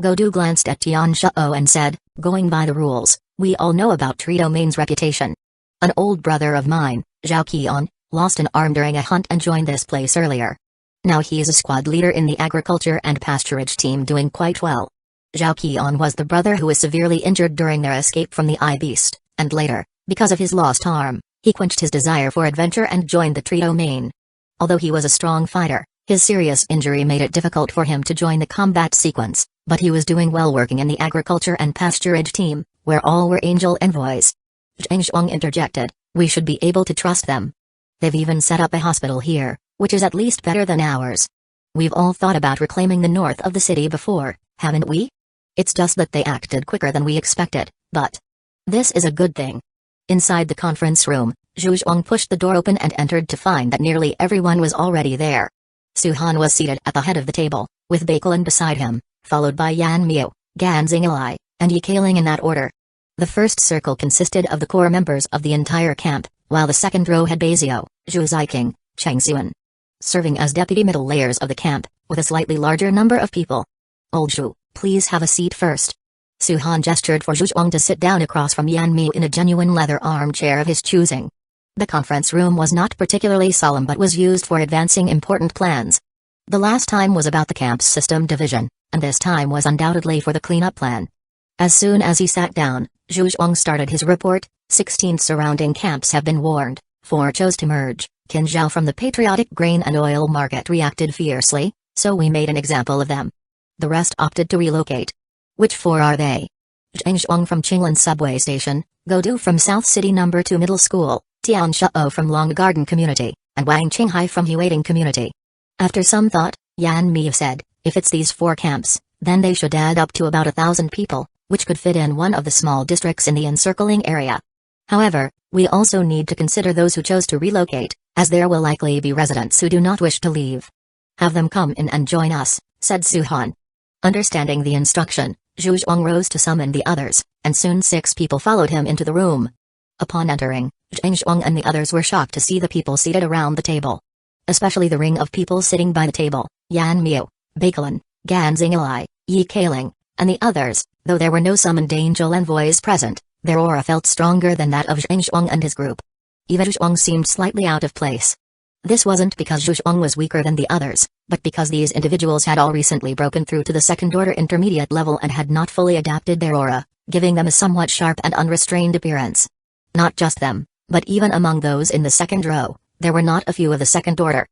Godu glanced at Tian Shao and said, "Going by the rules, we all know about Tree Domain's reputation. An old brother of mine, Zhao Qian, lost an arm during a hunt and joined this place earlier. Now he is a squad leader in the agriculture and pasturage team doing quite well. Zhao Qian was the brother who was severely injured during their escape from the Eye Beast, and later, because of his lost arm, he quenched his desire for adventure and joined the Tree Domain. Although he was a strong fighter, his serious injury made it difficult for him to join the combat sequence, but he was doing well working in the agriculture and pasturage team, where all were angel envoys." Zhang Zhuang interjected, "We should be able to trust them. They've even set up a hospital here, which is at least better than ours. We've all thought about reclaiming the north of the city before, haven't we? It's just that they acted quicker than we expected, but this is a good thing." Inside the conference room, Zhu Zhuang pushed the door open and entered to find that nearly everyone was already there. Su Han was seated at the head of the table, with Baikelin beside him, followed by Yan Miu, Gan Xinglai, and Yi Kaling in that order. The first circle consisted of the core members of the entire camp, while the second row had Bazio, Zhu Ziking, Cheng Xuan, serving as deputy middle layers of the camp, with a slightly larger number of people. Old Zhu, Please have a seat first. Suhan gestured for Zhuang to sit down across from Yan Mi in a genuine leather armchair of his choosing. The conference room was not particularly solemn but was used for advancing important plans. The last time was about the camp's system division, and this time was undoubtedly for the cleanup plan. As soon as he sat down, Zhuang started his report. 16 surrounding camps have been warned, 4 chose to merge. Qin Zhao from the patriotic grain and oil market reacted fiercely, so we made an example of them. The rest opted to relocate. Which 4 are they? Zhang Zhuang from Qinglan subway station, Godu from South City No. 2 middle school, Tian Shao from Long Garden community, and Wang Qinghai from Huiting community. After some thought, Yan Mi said, if it's these 4 camps, then they should add up to about 1,000 people, which could fit in one of the small districts in the encircling area. However, we also need to consider those who chose to relocate, as there will likely be residents who do not wish to leave. Have them come in and join us, said Suhan. Understanding the instruction, Zhuang rose to summon the others, and soon 6 people followed him into the room. Upon entering, Zhuang and the others were shocked to see the people seated around the table. Especially the ring of people sitting by the table, Yan Miu, Baikalin, Gan Xinglai, Yi Kaling, and the others. Though there were no summoned angel envoys present, their aura felt stronger than that of Zhuang and his group. Even Zhuang seemed slightly out of place. This wasn't because Zhuang was weaker than the others, but because these individuals had all recently broken through to the second-order intermediate level and had not fully adapted their aura, giving them a somewhat sharp and unrestrained appearance. Not just them, but even among those in the second row, there were not a few of the second order.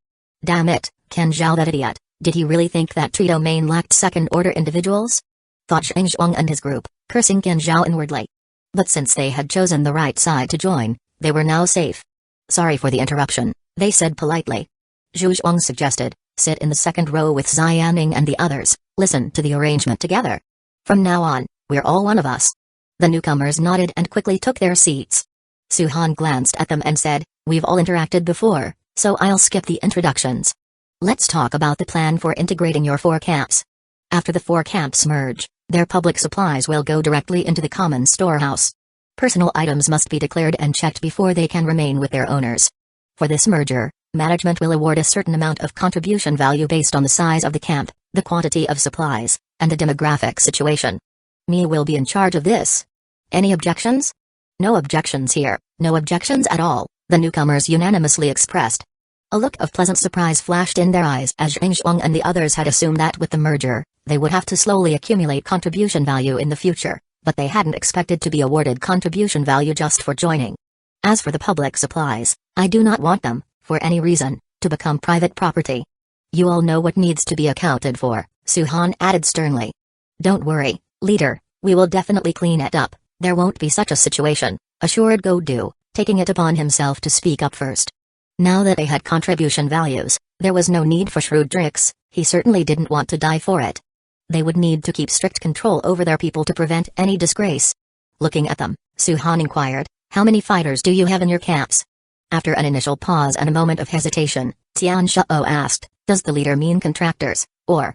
Damn it, Qin Zhao, that idiot, did he really think that tree domain lacked second-order individuals? Thought Zhuang and his group, cursing Qin Zhao inwardly. But since they had chosen the right side to join, they were now safe. Sorry for the interruption, they said politely. Zhuang suggested, sit in the second row with Xianing and the others, listen to the arrangement together. From now on, we're all one of us. The newcomers nodded and quickly took their seats. Suhan glanced at them and said, we've all interacted before, so I'll skip the introductions. Let's talk about the plan for integrating your 4 camps. After the 4 camps merge, their public supplies will go directly into the common storehouse. Personal items must be declared and checked before they can remain with their owners. For this merger, management will award a certain amount of contribution value based on the size of the camp, the quantity of supplies, and the demographic situation. Me will be in charge of this. Any objections? No objections here, no objections at all, the newcomers unanimously expressed. A look of pleasant surprise flashed in their eyes as Zhuang and the others had assumed that with the merger, they would have to slowly accumulate contribution value in the future, but they hadn't expected to be awarded contribution value just for joining. As for the public supplies, I do not want them, for any reason, to become private property. You all know what needs to be accounted for, Suhan added sternly. Don't worry, leader, we will definitely clean it up, there won't be such a situation, assured Godu, taking it upon himself to speak up first. Now that they had contribution values, there was no need for shrewd tricks, he certainly didn't want to die for it. They would need to keep strict control over their people to prevent any disgrace. Looking at them, Suhan inquired, how many fighters do you have in your camps? After an initial pause and a moment of hesitation, Tian Shao asked, does the leader mean contractors, or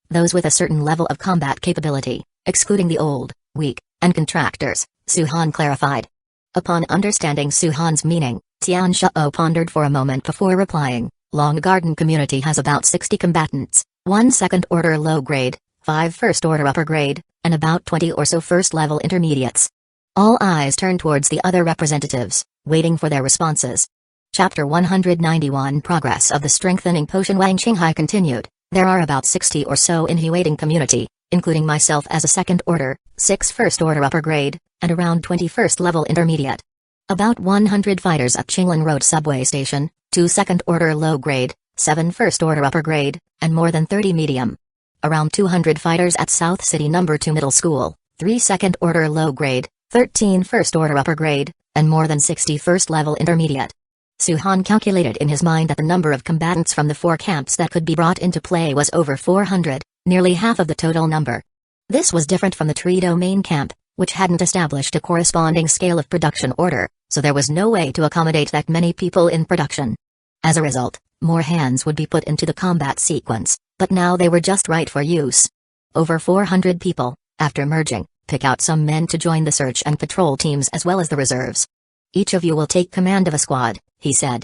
those with a certain level of combat capability, excluding the old, weak, and contractors, Suhan clarified. Upon understanding Suhan's meaning, Tian Shao pondered for a moment before replying, Long Garden community has about 60 combatants, 1 second-order low-grade, 5 first-order upper-grade, and about 20 or so first-level intermediates. All eyes turned towards the other representatives, waiting for their responses. Chapter 191 Progress of the Strengthening Potion. Wang Qinghai continued, there are about 60 or so in Huiting community, including myself as a second-order, 6 first-order upper-grade, and around 20 first-level intermediate. About 100 fighters at Qinglan Road subway station, 2 second-order low-grade, 7 first-order upper-grade, and more than 30 medium. Around 200 fighters at South City No. 2 middle school, 3 second-order low-grade, 13 first-order upper-grade, and more than 60 first-level intermediate. Suhan calculated in his mind that the number of combatants from the 4 camps that could be brought into play was over 400, nearly half of the total number. This was different from the tree domain camp, which hadn't established a corresponding scale of production order, so there was no way to accommodate that many people in production. As a result, more hands would be put into the combat sequence, but now they were just right for use. Over 400 people, after merging, pick out some men to join the search and patrol teams as well as the reserves. Each of you will take command of a squad, he said.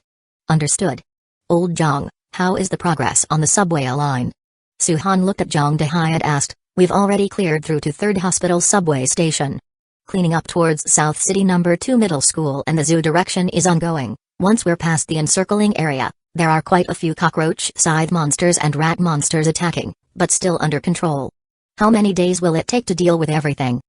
Understood. Old Zhang, how is the progress on the subway line? Suhan looked at Zhang Dehai and asked, We've already cleared through to 3rd Hospital subway station. Cleaning up towards South City number 2 middle school and the zoo direction is ongoing. Once we're past the encircling area, there are quite a few cockroach-sized monsters and rat monsters attacking, but still under control. How many days will it take to deal with everything?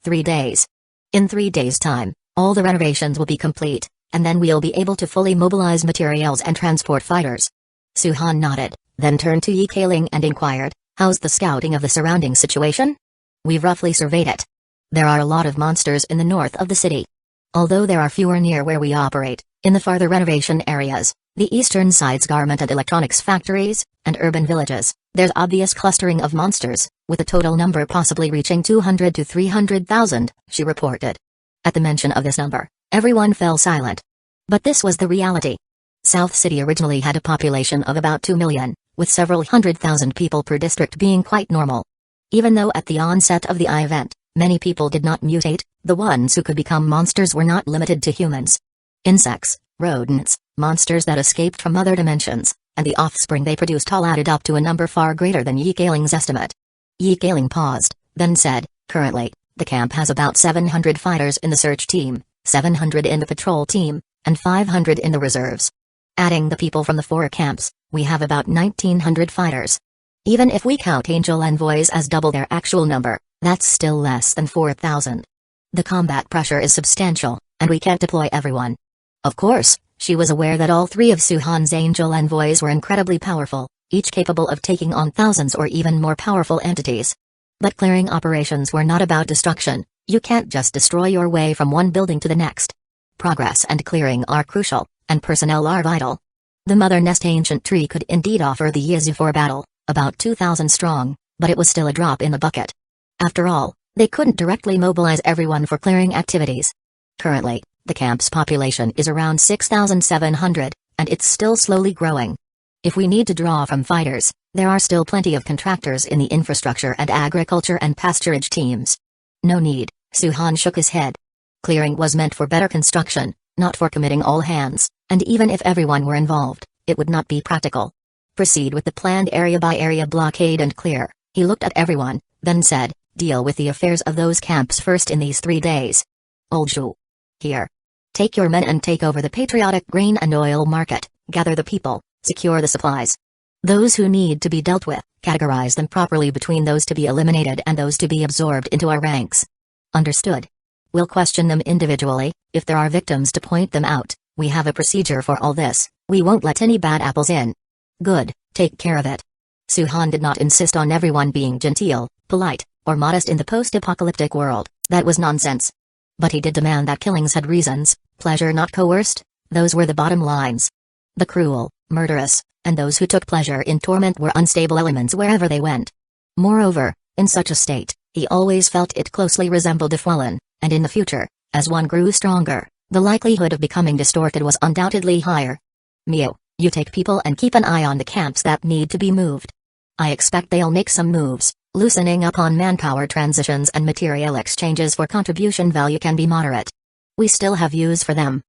3 days. In 3 days' time, all the renovations will be complete, and then we'll be able to fully mobilize materials and transport fighters. Suhan nodded, then turned to Yi Kailing and inquired, "How's the scouting of the surrounding situation?" "We've roughly surveyed it. There are a lot of monsters in the north of the city. Although there are fewer near where we operate, in the farther renovation areas, the eastern side's garment and electronics factories, and urban villages, there's obvious clustering of monsters, with a total number possibly reaching 200 to 300,000, she reported. At the mention of this number, everyone fell silent. But this was the reality. South City originally had a population of about 2 million, with several 100,000 people per district being quite normal. Even though at the onset of the event, many people did not mutate, the ones who could become monsters were not limited to humans. Insects, rodents, monsters that escaped from other dimensions, and the offspring they produced all added up to a number far greater than Yi Kailing's estimate. Yi Kailing paused, then said, "Currently, the camp has about 700 fighters in the search team, 700 in the patrol team, and 500 in the reserves. Adding the people from the 4 camps, we have about 1,900 fighters. Even if we count angel envoys as double their actual number, that's still less than 4,000. The combat pressure is substantial, and we can't deploy everyone." Of course, she was aware that all 3 of Suhan's angel envoys were incredibly powerful, each capable of taking on thousands or even more powerful entities. But clearing operations were not about destruction. You can't just destroy your way from one building to the next. Progress and clearing are crucial, and personnel are vital. The Mother Nest ancient tree could indeed offer the Yizu for battle, about 2,000 strong, but it was still a drop in the bucket. After all, they couldn't directly mobilize everyone for clearing activities. Currently, the camp's population is around 6,700, and it's still slowly growing. If we need to draw from fighters, there are still plenty of contractors in the infrastructure and agriculture and pasturage teams. No need, Suhan shook his head. Clearing was meant for better construction, not for committing all hands, and even if everyone were involved, it would not be practical. Proceed with the planned area-by-area blockade and clear. He looked at everyone, then said, "Deal with the affairs of those camps first in these 3 days. Olju. Here. Take your men and take over the patriotic grain and oil market, gather the people, secure the supplies. Those who need to be dealt with, categorize them properly between those to be eliminated and those to be absorbed into our ranks." Understood. We'll question them individually. If there are victims to point them out, we have a procedure for all this. We won't let any bad apples in. Good, take care of it. Suhan did not insist on everyone being genteel, polite, or modest in the post-apocalyptic world. That was nonsense. But he did demand that killings had reasons, pleasure not coerced. Those were the bottom lines. The cruel, murderous, and those who took pleasure in torment were unstable elements wherever they went. Moreover, in such a state, he always felt it closely resembled a fallen, and in the future, as one grew stronger, the likelihood of becoming distorted was undoubtedly higher. Mio, you take people and keep an eye on the camps that need to be moved. I expect they'll make some moves. Loosening up on manpower transitions and material exchanges for contribution value can be moderate. We still have use for them.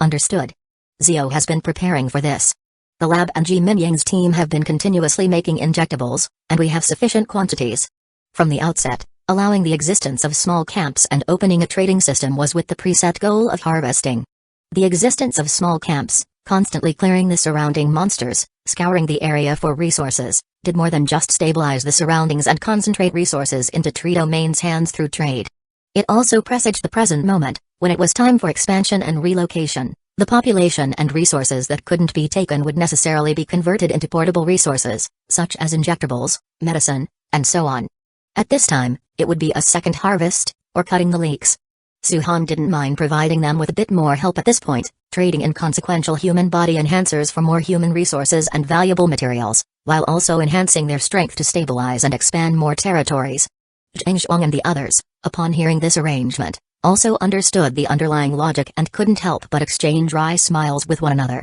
Understood. Zio has been preparing for this. The lab and Ji Minyang's team have been continuously making injectables, and we have sufficient quantities. From the outset, allowing the existence of small camps and opening a trading system was with the preset goal of harvesting. The existence of small camps, constantly clearing the surrounding monsters, scouring the area for resources, did more than just stabilize the surroundings and concentrate resources into tree domain's hands through trade. It also presaged the present moment, when it was time for expansion and relocation. The population and resources that couldn't be taken would necessarily be converted into portable resources, such as injectables, medicine, and so on. At this time, it would be a second harvest, or cutting the leaks. Suhan didn't mind providing them with a bit more help at this point, trading inconsequential human body enhancers for more human resources and valuable materials, while also enhancing their strength to stabilize and expand more territories. Zhang Zhuang and the others, upon hearing this arrangement, also understood the underlying logic and couldn't help but exchange wry smiles with one another.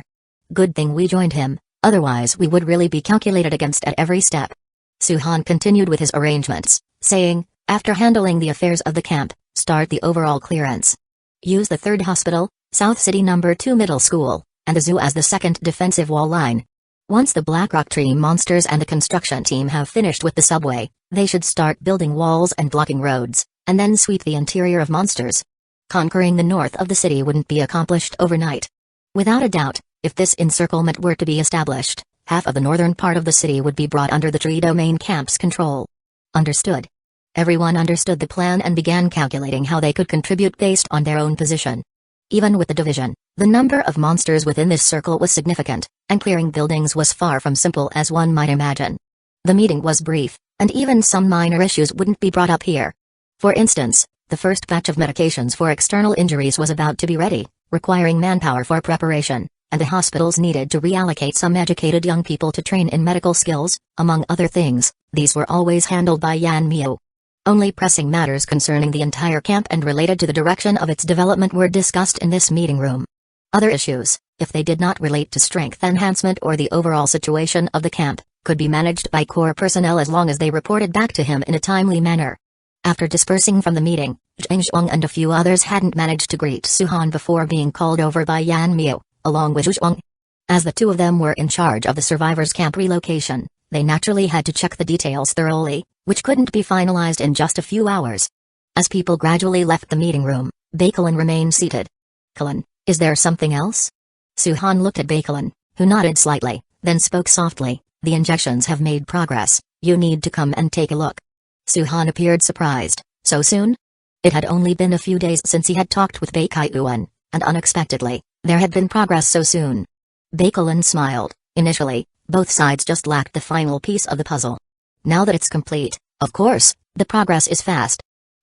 Good thing we joined him, otherwise we would really be calculated against at every step. Suhan continued with his arrangements, saying, after handling the affairs of the camp, start the overall clearance. Use the 3rd hospital, South City number 2 middle school, and the zoo as the second defensive wall line. Once the Blackrock Tree monsters and the construction team have finished with the subway, they should start building walls and blocking roads, and then sweep the interior of monsters. Conquering the north of the city wouldn't be accomplished overnight. Without a doubt, if this encirclement were to be established, half of the northern part of the city would be brought under the Tree Domain Camp's control. Understood. Everyone understood the plan and began calculating how they could contribute based on their own position. Even with the division, the number of monsters within this circle was significant, and clearing buildings was far from simple as one might imagine. The meeting was brief, and even some minor issues wouldn't be brought up here. For instance, the first batch of medications for external injuries was about to be ready, requiring manpower for preparation, and the hospitals needed to reallocate some educated young people to train in medical skills. Among other things, these were always handled by Yan Miu. Only pressing matters concerning the entire camp and related to the direction of its development were discussed in this meeting room. Other issues, if they did not relate to strength enhancement or the overall situation of the camp, could be managed by core personnel as long as they reported back to him in a timely manner. After dispersing from the meeting, Zhang Zhuang and a few others hadn't managed to greet Su-Han before being called over by Yan Miu, along with Zhu Zhuang. As the two of them were in charge of the survivors' camp relocation, they naturally had to check the details thoroughly, which couldn't be finalized in just a few hours. As people gradually left the meeting room, Baikalin remained seated. "Kalin, is there something else?" Su-Han looked at Baikalin, who nodded slightly, then spoke softly, "The injections have made progress, you need to come and take a look." Su-Han appeared surprised. So soon? It had only been a few days since he had talked with Baikaiuan, and unexpectedly, there had been progress so soon. Baikalin smiled. Initially, both sides just lacked the final piece of the puzzle. Now that it's complete, of course, the progress is fast.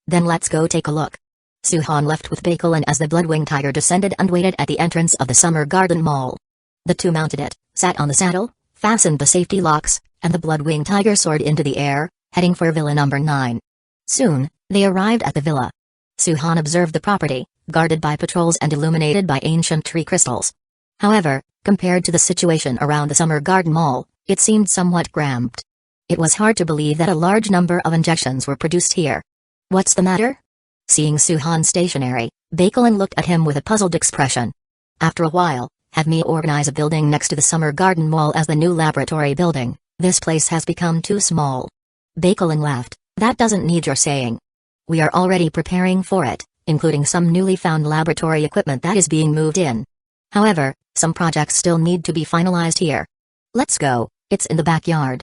Then let's go take a look. Su-Han left with Baikalin as the Bloodwing Tiger descended and waited at the entrance of the Summer Garden Mall. The two mounted it, sat on the saddle, fastened the safety locks, and the Bloodwing Tiger soared into the air, heading for Villa Number 9. Soon, they arrived at the villa. Su-Han observed the property, guarded by patrols and illuminated by ancient tree crystals. However, compared to the situation around the Summer Garden Mall, it seemed somewhat cramped. It was hard to believe that a large number of injections were produced here. "What's the matter?" Seeing Su-Han stationary, Baikalin looked at him with a puzzled expression. "After a while, have me organize a building next to the Summer Garden Mall as the new laboratory building. This place has become too small." Baikalin laughed. "That doesn't need your saying. We are already preparing for it, including some newly found laboratory equipment that is being moved in. However, some projects still need to be finalized here. Let's go, it's in the backyard."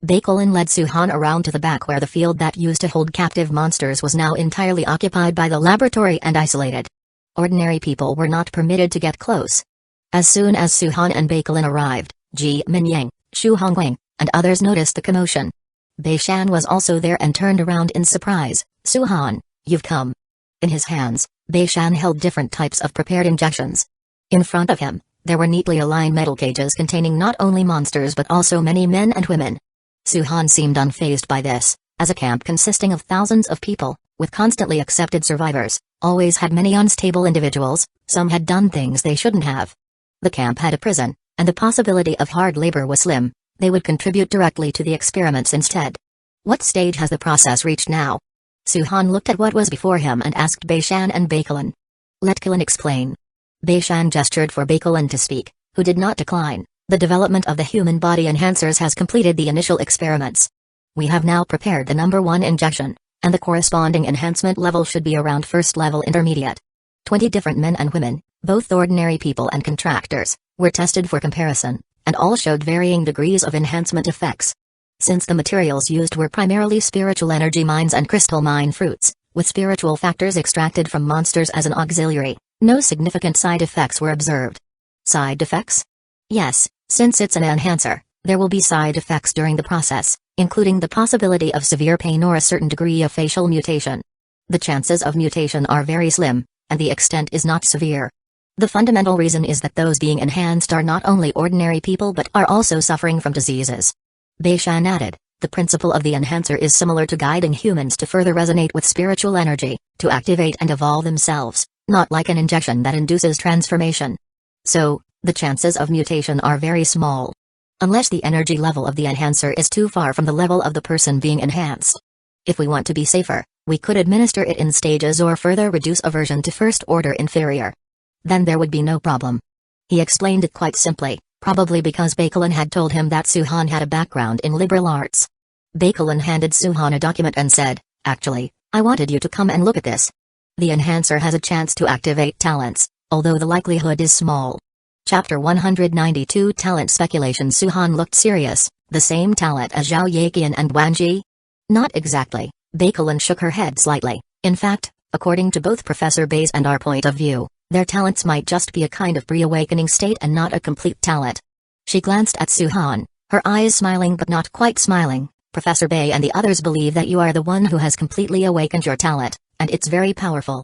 Baikalin led Su-Han around to the back where the field that used to hold captive monsters was now entirely occupied by the laboratory and isolated. Ordinary people were not permitted to get close. As soon as Su-Han and Baikalin arrived, Ji Minyang, Shu Hongwing, and others noticed the commotion. Bei Shan was also there and turned around in surprise. "Su-Han, you've come." In his hands, Bei Shan held different types of prepared injections. In front of him, there were neatly aligned metal cages containing not only monsters but also many men and women. Su-Han seemed unfazed by this, as a camp consisting of thousands of people, with constantly accepted survivors, always had many unstable individuals. Some had done things they shouldn't have. The camp had a prison, and the possibility of hard labor was slim. They would contribute directly to the experiments instead. What stage has the process reached now? Su-Han looked at what was before him and asked Bei Shan and Baikalin. "Let Kalin explain." Bei Shan gestured for Baikalin to speak, who did not decline. "The development of the human body enhancers has completed the initial experiments. We have now prepared the number 1 injection, and the corresponding enhancement level should be around first level intermediate. 20 different men and women, both ordinary people and contractors, were tested for comparison, and all showed varying degrees of enhancement effects. Since the materials used were primarily spiritual energy mines and crystal mine fruits, with spiritual factors extracted from monsters as an auxiliary, no significant side effects were observed." "Side effects?" "Yes, since it's an enhancer, there will be side effects during the process, including the possibility of severe pain or a certain degree of facial mutation. The chances of mutation are very slim, and the extent is not severe. The fundamental reason is that those being enhanced are not only ordinary people but are also suffering from diseases." Bei Shan added, "The principle of the enhancer is similar to guiding humans to further resonate with spiritual energy, to activate and evolve themselves, not like an injection that induces transformation. So, the chances of mutation are very small. Unless the energy level of the enhancer is too far from the level of the person being enhanced. If we want to be safer, we could administer it in stages or further reduce aversion to first order inferior. Then there would be no problem." He explained it quite simply, probably because Bakelin had told him that Suhan had a background in liberal arts. Bakelin handed Suhan a document and said, "Actually, I wanted you to come and look at this. The enhancer has a chance to activate talents, although the likelihood is small." Chapter 192 Talent Speculation. Suhan looked serious. "The same talent as Zhao Yaqian and Wanji?" "Not exactly." Bakelin shook her head slightly. "In fact, according to both Professor Bayes and our point of view, their talents might just be a kind of pre-awakening state and not a complete talent." She glanced at Suhan, her eyes smiling but not quite smiling. "Professor Bay and the others believe that you are the one who has completely awakened your talent, and it's very powerful."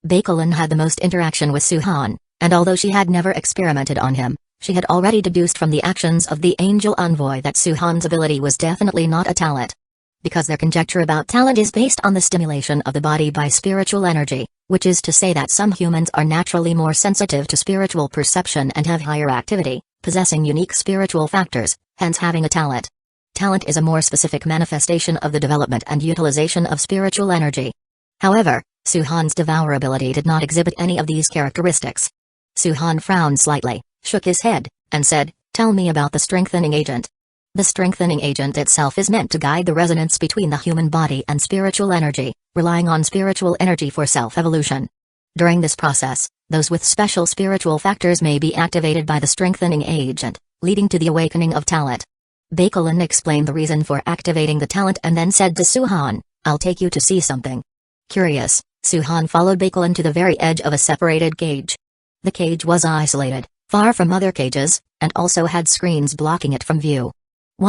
Bakelin had the most interaction with Suhan, and although she had never experimented on him, she had already deduced from the actions of the angel envoy that Suhan's ability was definitely not a talent. Because their conjecture about talent is based on the stimulation of the body by spiritual energy, which is to say that some humans are naturally more sensitive to spiritual perception and have higher activity, possessing unique spiritual factors, hence having a talent. Talent is a more specific manifestation of the development and utilization of spiritual energy. However, Suhan's devourability did not exhibit any of these characteristics. Suhan frowned slightly, shook his head, and said, "Tell me about the strengthening agent." The strengthening agent itself is meant to guide the resonance between the human body and spiritual energy, relying on spiritual energy for self-evolution. During this process, those with special spiritual factors may be activated by the strengthening agent, leading to the awakening of talent. Bakelin explained the reason for activating the talent and then said to Suhan, "I'll take you to see something." Curious, Suhan followed Bakelin to the very edge of a separated cage. The cage was isolated, far from other cages, and also had screens blocking it from view.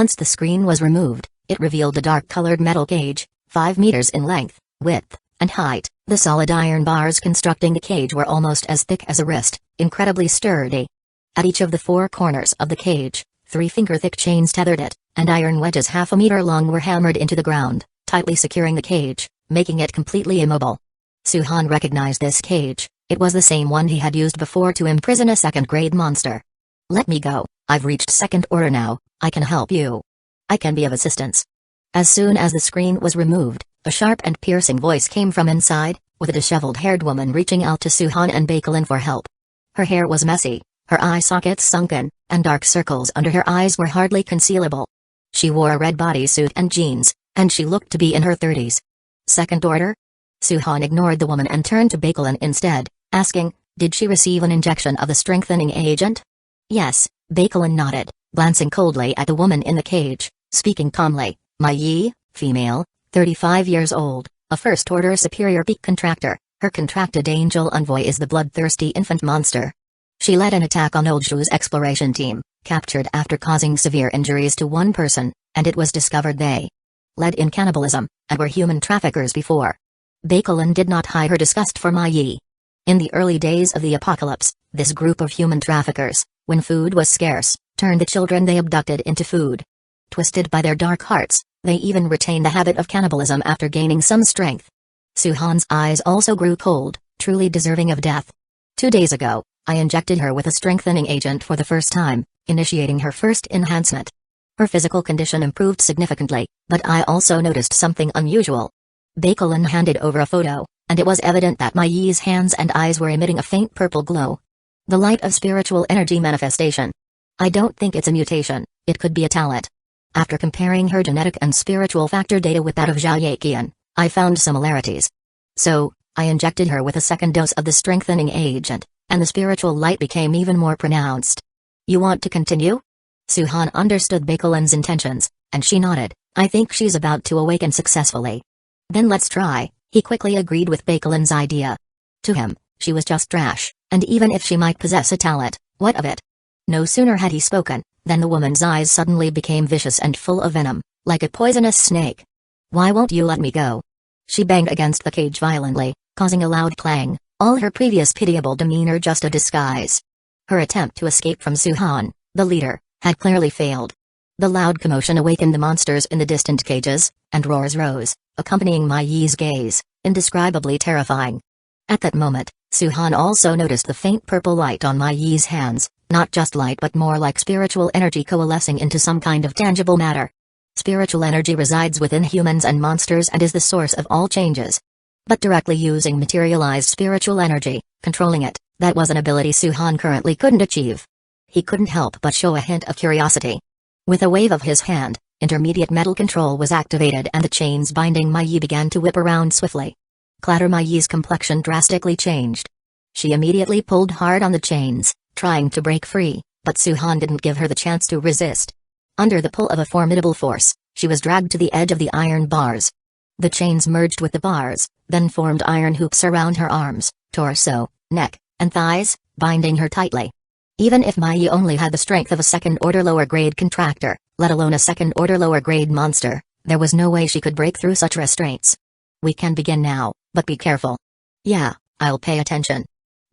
Once the screen was removed, it revealed a dark-colored metal cage, 5 meters in length, width, and height. The solid iron bars constructing the cage were almost as thick as a wrist, incredibly sturdy. At each of the 4 corners of the cage, 3 finger-thick chains tethered it, and iron wedges half a meter long were hammered into the ground, tightly securing the cage, making it completely immobile. Suhan recognized this cage. It was the same one he had used before to imprison a second-grade monster. "Let me go, I've reached second order now, I can help you. I can be of assistance." As soon as the screen was removed, a sharp and piercing voice came from inside, with a disheveled-haired woman reaching out to Suhan and Bakelin for help. Her hair was messy, her eye sockets sunken, and dark circles under her eyes were hardly concealable. She wore a red bodysuit and jeans, and she looked to be in her 30s. "Second order?" Suhan ignored the woman and turned to Bakelin instead, asking, "Did she receive an injection of the strengthening agent?" "Yes," Bakelin nodded, glancing coldly at the woman in the cage, speaking calmly. "Mai Yi, female, 35 years old, a first-order superior peak contractor. Her contracted angel envoy is the bloodthirsty infant monster. She led an attack on Oldshu's exploration team, captured after causing severe injuries to one person, and it was discovered they led in cannibalism, and were human traffickers before." Bakelin did not hide her disgust for Mai Yi. In the early days of the apocalypse, this group of human traffickers, when food was scarce, turned the children they abducted into food. Twisted by their dark hearts, they even retained the habit of cannibalism after gaining some strength. Suhan's eyes also grew cold, truly deserving of death. 2 days ago, I injected her with a strengthening agent for the first time, initiating her first enhancement. Her physical condition improved significantly, but I also noticed something unusual. Bakelin handed over a photo, and it was evident that Mai Yi's hands and eyes were emitting a faint purple glow. The light of spiritual energy manifestation. I don't think it's a mutation, it could be a talent. After comparing her genetic and spiritual factor data with that of Zhao Yaqian, I found similarities. So, I injected her with a second dose of the strengthening agent, and the spiritual light became even more pronounced. "You want to continue?" Suhan understood Bakelin's intentions, and she nodded. "I think she's about to awaken successfully." "Then let's try," he quickly agreed with Bakelin's idea. To him, she was just trash, and even if she might possess a talent, what of it? No sooner had he spoken, than the woman's eyes suddenly became vicious and full of venom, like a poisonous snake. "Why won't you let me go?" She banged against the cage violently, causing a loud clang, all her previous pitiable demeanor just a disguise. Her attempt to escape from Suhan, the leader, had clearly failed. The loud commotion awakened the monsters in the distant cages, and roars rose, accompanying Mai Yi's gaze, indescribably terrifying. At that moment, Suhan also noticed the faint purple light on Mai Yi's hands, not just light but more like spiritual energy coalescing into some kind of tangible matter. Spiritual energy resides within humans and monsters and is the source of all changes. But directly using materialized spiritual energy, controlling it, that was an ability Suhan currently couldn't achieve. he couldn't help but show a hint of curiosity. With a wave of his hand, intermediate metal control was activated and the chains binding Mai Yi began to whip around swiftly. Clatter. Mai Yi's complexion drastically changed. She immediately pulled hard on the chains, trying to break free, but Su-han didn't give her the chance to resist. Under the pull of a formidable force, she was dragged to the edge of the iron bars. The chains merged with the bars, then formed iron hoops around her arms, torso, neck, and thighs, binding her tightly. Even if Mai Yi only had the strength of a second-order lower-grade contractor, let alone a second-order lower-grade monster, there was no way she could break through such restraints. We can begin now, but be careful. Yeah, I'll pay attention.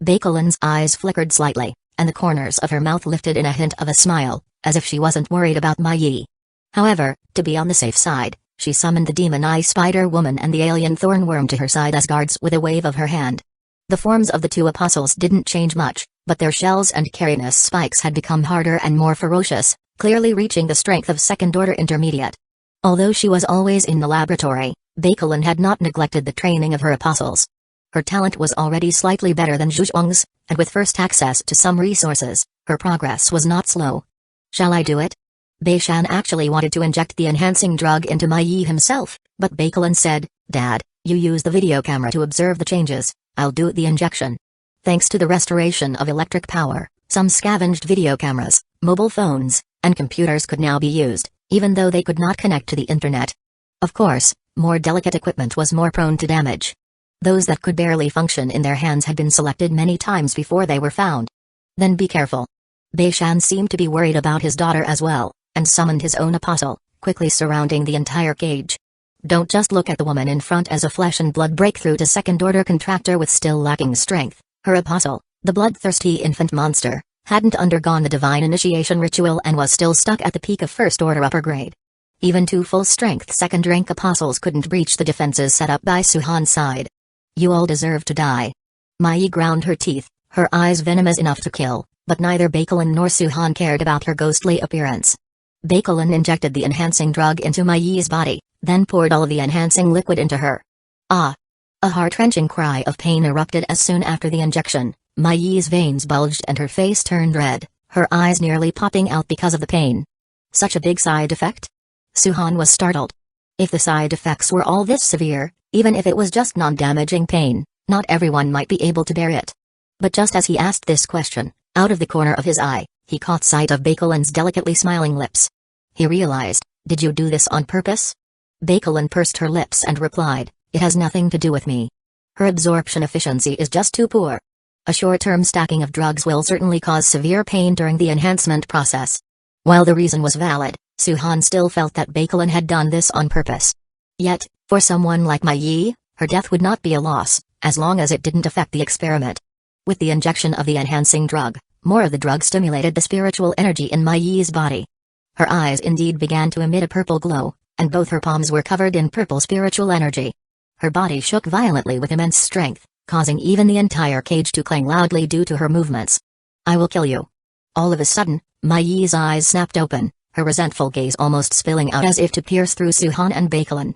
Baekelin's eyes flickered slightly, and the corners of her mouth lifted in a hint of a smile, as if she wasn't worried about Mai Yi. However, to be on the safe side, she summoned the demon eye spider woman and the alien thornworm to her side as guards with a wave of her hand. The forms of the two apostles didn't change much, but their shells and Carinus spikes had become harder and more ferocious, clearly reaching the strength of second-order intermediate. Although she was always in the laboratory, Baekelin had not neglected the training of her apostles. Her talent was already slightly better than Zhuang's, and with first access to some resources, her progress was not slow. Shall I do it? Bei-shan actually wanted to inject the enhancing drug into Mai Yi himself, but Baekelin said, Dad, you use the video camera to observe the changes, I'll do the injection. Thanks to the restoration of electric power, some scavenged video cameras, mobile phones, and computers could now be used, even though they could not connect to the internet. Of course, more delicate equipment was more prone to damage. Those that could barely function in their hands had been selected many times before they were found. Then be careful. Bei-shan seemed to be worried about his daughter as well, and summoned his own apostle, quickly surrounding the entire cage. Don't just look at the woman in front as a flesh-and-blood breakthrough to second-order contractor with still lacking strength. Her apostle, the bloodthirsty infant monster, hadn't undergone the divine initiation ritual and was still stuck at the peak of first-order upper grade. Even two full-strength second-rank apostles couldn't breach the defenses set up by Su-han's side. You all deserve to die. Mai Yi ground her teeth, her eyes venomous enough to kill, but neither Baekelin nor Su-han cared about her ghostly appearance. Baekelin injected the enhancing drug into Mai Yi's body, then poured all of the enhancing liquid into her. Ah! A heart-wrenching cry of pain erupted as soon after the injection. Mai Yi's veins bulged and her face turned red, her eyes nearly popping out because of the pain. Such a big side effect? Su-han was startled. If the side effects were all this severe, even if it was just non-damaging pain, not everyone might be able to bear it. But just as he asked this question, out of the corner of his eye, he caught sight of Baekelin's delicately smiling lips. He realized, did you do this on purpose? Baekelin pursed her lips and replied, it has nothing to do with me. Her absorption efficiency is just too poor. A short-term stacking of drugs will certainly cause severe pain during the enhancement process. While the reason was valid, Su-han still felt that Baekelin had done this on purpose. Yet, for someone like Mai Yi, her death would not be a loss, as long as it didn't affect the experiment. With the injection of the enhancing drug, more of the drug stimulated the spiritual energy in Mai Yi's body. Her eyes indeed began to emit a purple glow, and both her palms were covered in purple spiritual energy. Her body shook violently with immense strength, causing even the entire cage to clang loudly due to her movements. I will kill you. All of a sudden, Mai Yi's eyes snapped open, her resentful gaze almost spilling out as if to pierce through Su-han and Baekelin.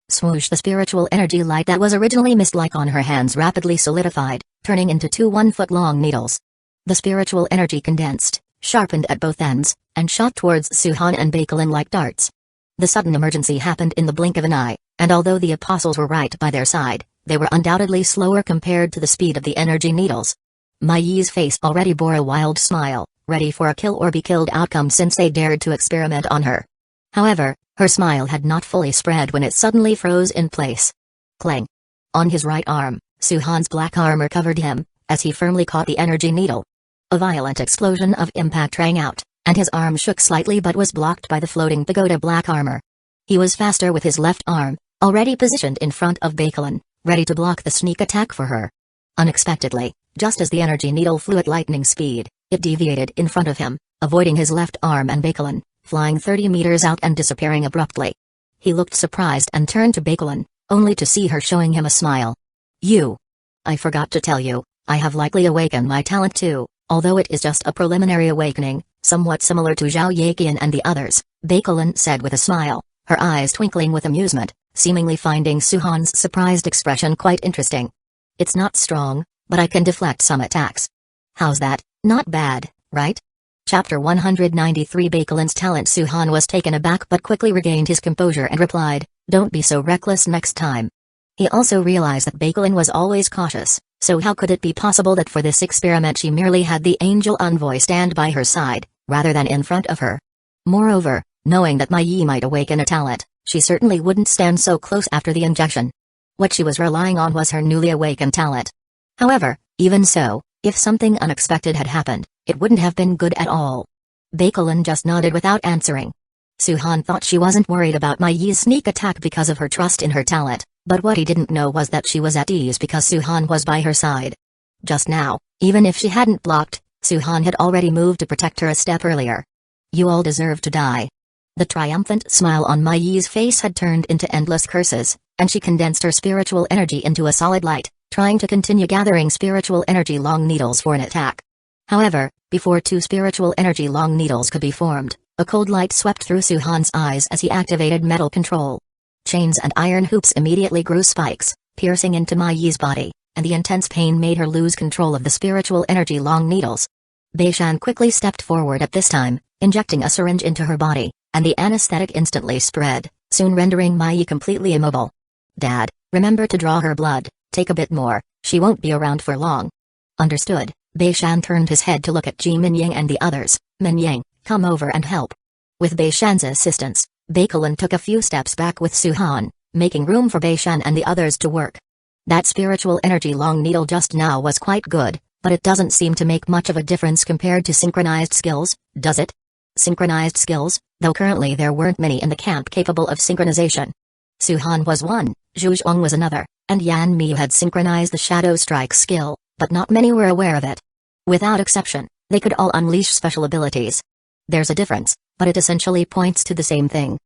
Swoosh! The spiritual energy light that was originally mist-like on her hands rapidly solidified, turning into two 1-foot-long needles. The spiritual energy condensed, sharpened at both ends, and shot towards Su-han and Baekelin like darts. The sudden emergency happened in the blink of an eye, and although the apostles were right by their side, they were undoubtedly slower compared to the speed of the energy needles. Mai Yi's face already bore a wild smile, ready for a kill-or-be-killed outcome since they dared to experiment on her. However, her smile had not fully spread when it suddenly froze in place. Clang! On his right arm, Su-han's black armor covered him, as he firmly caught the energy needle. A violent explosion of impact rang out, and his arm shook slightly but was blocked by the floating pagoda black armor. He was faster with his left arm, already positioned in front of Baekelin, ready to block the sneak attack for her. Unexpectedly, just as the energy needle flew at lightning speed, it deviated in front of him, avoiding his left arm and Baekelin, flying 30 meters out and disappearing abruptly. He looked surprised and turned to Baekelin, only to see her showing him a smile. You! I forgot to tell you, I have likely awakened my talent too, although it is just a preliminary awakening, somewhat similar to Zhao Yaqian and the others, Baekelin said with a smile, her eyes twinkling with amusement, seemingly finding Su-han's surprised expression quite interesting. It's not strong, but I can deflect some attacks. How's that? Not bad, right? Chapter 193 Bakelin's talent. Suhan was taken aback but quickly regained his composure and replied, "Don't be so reckless next time." He also realized that Bakelin was always cautious, so how could it be possible that for this experiment she merely had the angel envoy stand by her side, rather than in front of her? Moreover, knowing that Mage might awaken a talent, she certainly wouldn't stand so close after the injection. What she was relying on was her newly awakened talent. However, even so, if something unexpected had happened, it wouldn't have been good at all. Bakelin just nodded without answering. Suhan thought she wasn't worried about Mage's sneak attack because of her trust in her talent, but what he didn't know was that she was at ease because Suhan was by her side. Just now, even if she hadn't blocked, Suhan had already moved to protect her a step earlier. "You all deserve to die." The triumphant smile on Mage's face had turned into endless curses, and she condensed her spiritual energy into a solid light, trying to continue gathering spiritual energy long needles for an attack. However, before two spiritual energy long needles could be formed, a cold light swept through Suhan's eyes as he activated metal control. Chains and iron hoops immediately grew spikes, piercing into Mage's body, and the intense pain made her lose control of the spiritual energy long needles. Beishan quickly stepped forward at this time, injecting a syringe into her body, and the anesthetic instantly spread, soon rendering Mage completely immobile. "Dad, remember to draw her blood, take a bit more, she won't be around for long." "Understood." Beishan turned his head to look at Ji Minyang and the others. "Minyang, come over and help." With Beishan's assistance, Bakelin took a few steps back with Suhan, making room for Beishan and the others to work. That spiritual energy long needle just now was quite good, but it doesn't seem to make much of a difference compared to synchronized skills, does it? Synchronized skills, though currently there weren't many in the camp capable of synchronization. Suhan was one, Zhu Zhuang was another, and Yan Miu had synchronized the Shadow Strike skill, but not many were aware of it. Without exception, they could all unleash special abilities. There's a difference, but it essentially points to the same thing.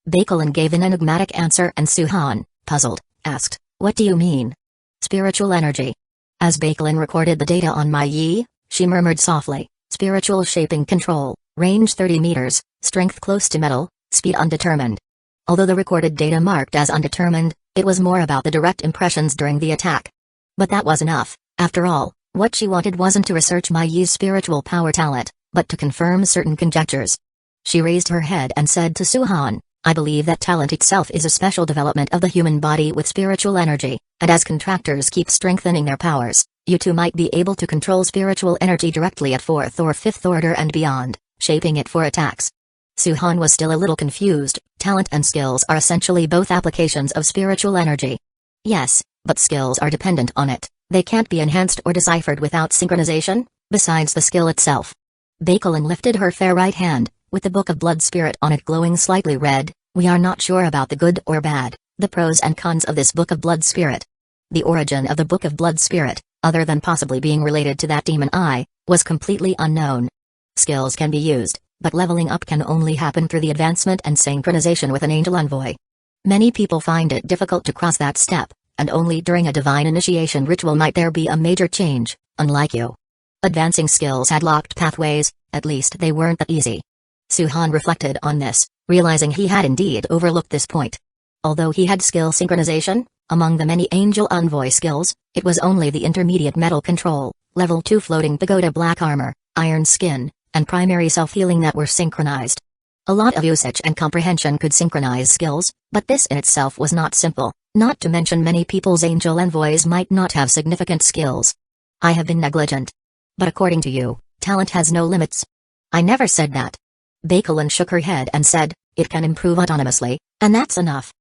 Bakelin gave an enigmatic answer and Suhan, puzzled, asked, "What do you mean?" "Spiritual energy." As Bakelin recorded the data on Mage, she murmured softly, "Spiritual shaping control, range 30 meters, strength close to metal, speed undetermined." Although the recorded data marked as undetermined, it was more about the direct impressions during the attack. But that was enough. After all, what she wanted wasn't to research Mage's spiritual power talent, but to confirm certain conjectures. She raised her head and said to Suhan, "I believe that talent itself is a special development of the human body with spiritual energy, and as contractors keep strengthening their powers, you too might be able to control spiritual energy directly at 4th or 5th order and beyond, shaping it for attacks." Suhan was still a little confused. Talent and skills are essentially both applications of spiritual energy. Yes, but skills are dependent on it. They can't be enhanced or deciphered without synchronization, besides the skill itself. Bakelin lifted her fair right hand, with the Book of Blood Spirit on it glowing slightly red. "We are not sure about the good or bad, the pros and cons of this Book of Blood Spirit." The origin of the Book of Blood Spirit, other than possibly being related to that demon eye, was completely unknown. Skills can be used, but leveling up can only happen through the advancement and synchronization with an angel envoy. Many people find it difficult to cross that step, and only during a divine initiation ritual might there be a major change, unlike you. Advancing skills had locked pathways, at least they weren't that easy. Suhan reflected on this, realizing he had indeed overlooked this point. Although he had skill synchronization, among the many angel envoy skills, it was only the intermediate metal control, level 2 floating pagoda black armor, iron skin, and primary self-healing that were synchronized. A lot of usage and comprehension could synchronize skills, but this in itself was not simple, not to mention many people's angel envoys might not have significant skills. "I have been negligent. But according to you, talent has no limits." "I never said that." Bakelin shook her head and said, "It can improve autonomously, and that's enough.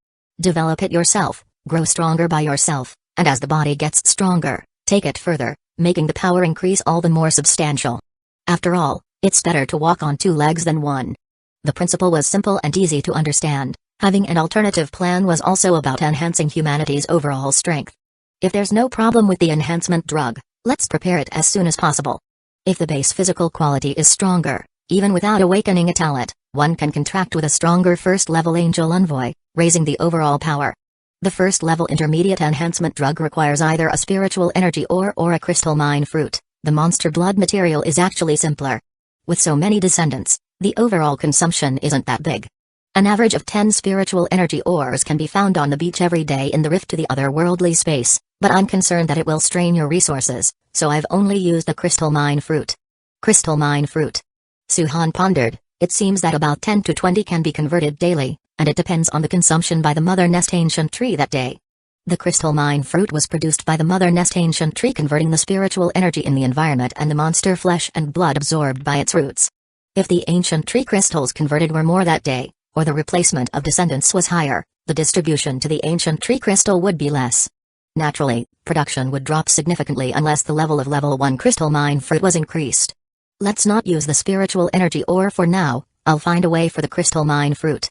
Develop it yourself, grow stronger by yourself, and as the body gets stronger, take it further, making the power increase all the more substantial. After all, it's better to walk on 2 legs than 1. The principle was simple and easy to understand. Having an alternative plan was also about enhancing humanity's overall strength. If there's no problem with the enhancement drug, let's prepare it as soon as possible. If the base physical quality is stronger, even without awakening a talent, one can contract with a stronger first-level angel envoy, raising the overall power. The first-level intermediate enhancement drug requires either a spiritual energy or a crystal mine fruit. The monster blood material is actually simpler. With so many descendants, the overall consumption isn't that big. An average of 10 spiritual energy ores can be found on the beach every day in the rift to the otherworldly space, but I'm concerned that it will strain your resources, so I've only used the crystal mine fruit. Crystal mine fruit. Suhan pondered. It seems that about 10 to 20 can be converted daily, and it depends on the consumption by the Mother Nest ancient tree that day. The crystal mine fruit was produced by the Mother Nest ancient tree, converting the spiritual energy in the environment and the monster flesh and blood absorbed by its roots. If the ancient tree crystals converted were more that day, or the replacement of descendants was higher, the distribution to the ancient tree crystal would be less. Naturally, production would drop significantly unless the level of level 1 crystal mine fruit was increased. Let's not use the spiritual energy ore for now. I'll find a way for the crystal mine fruit.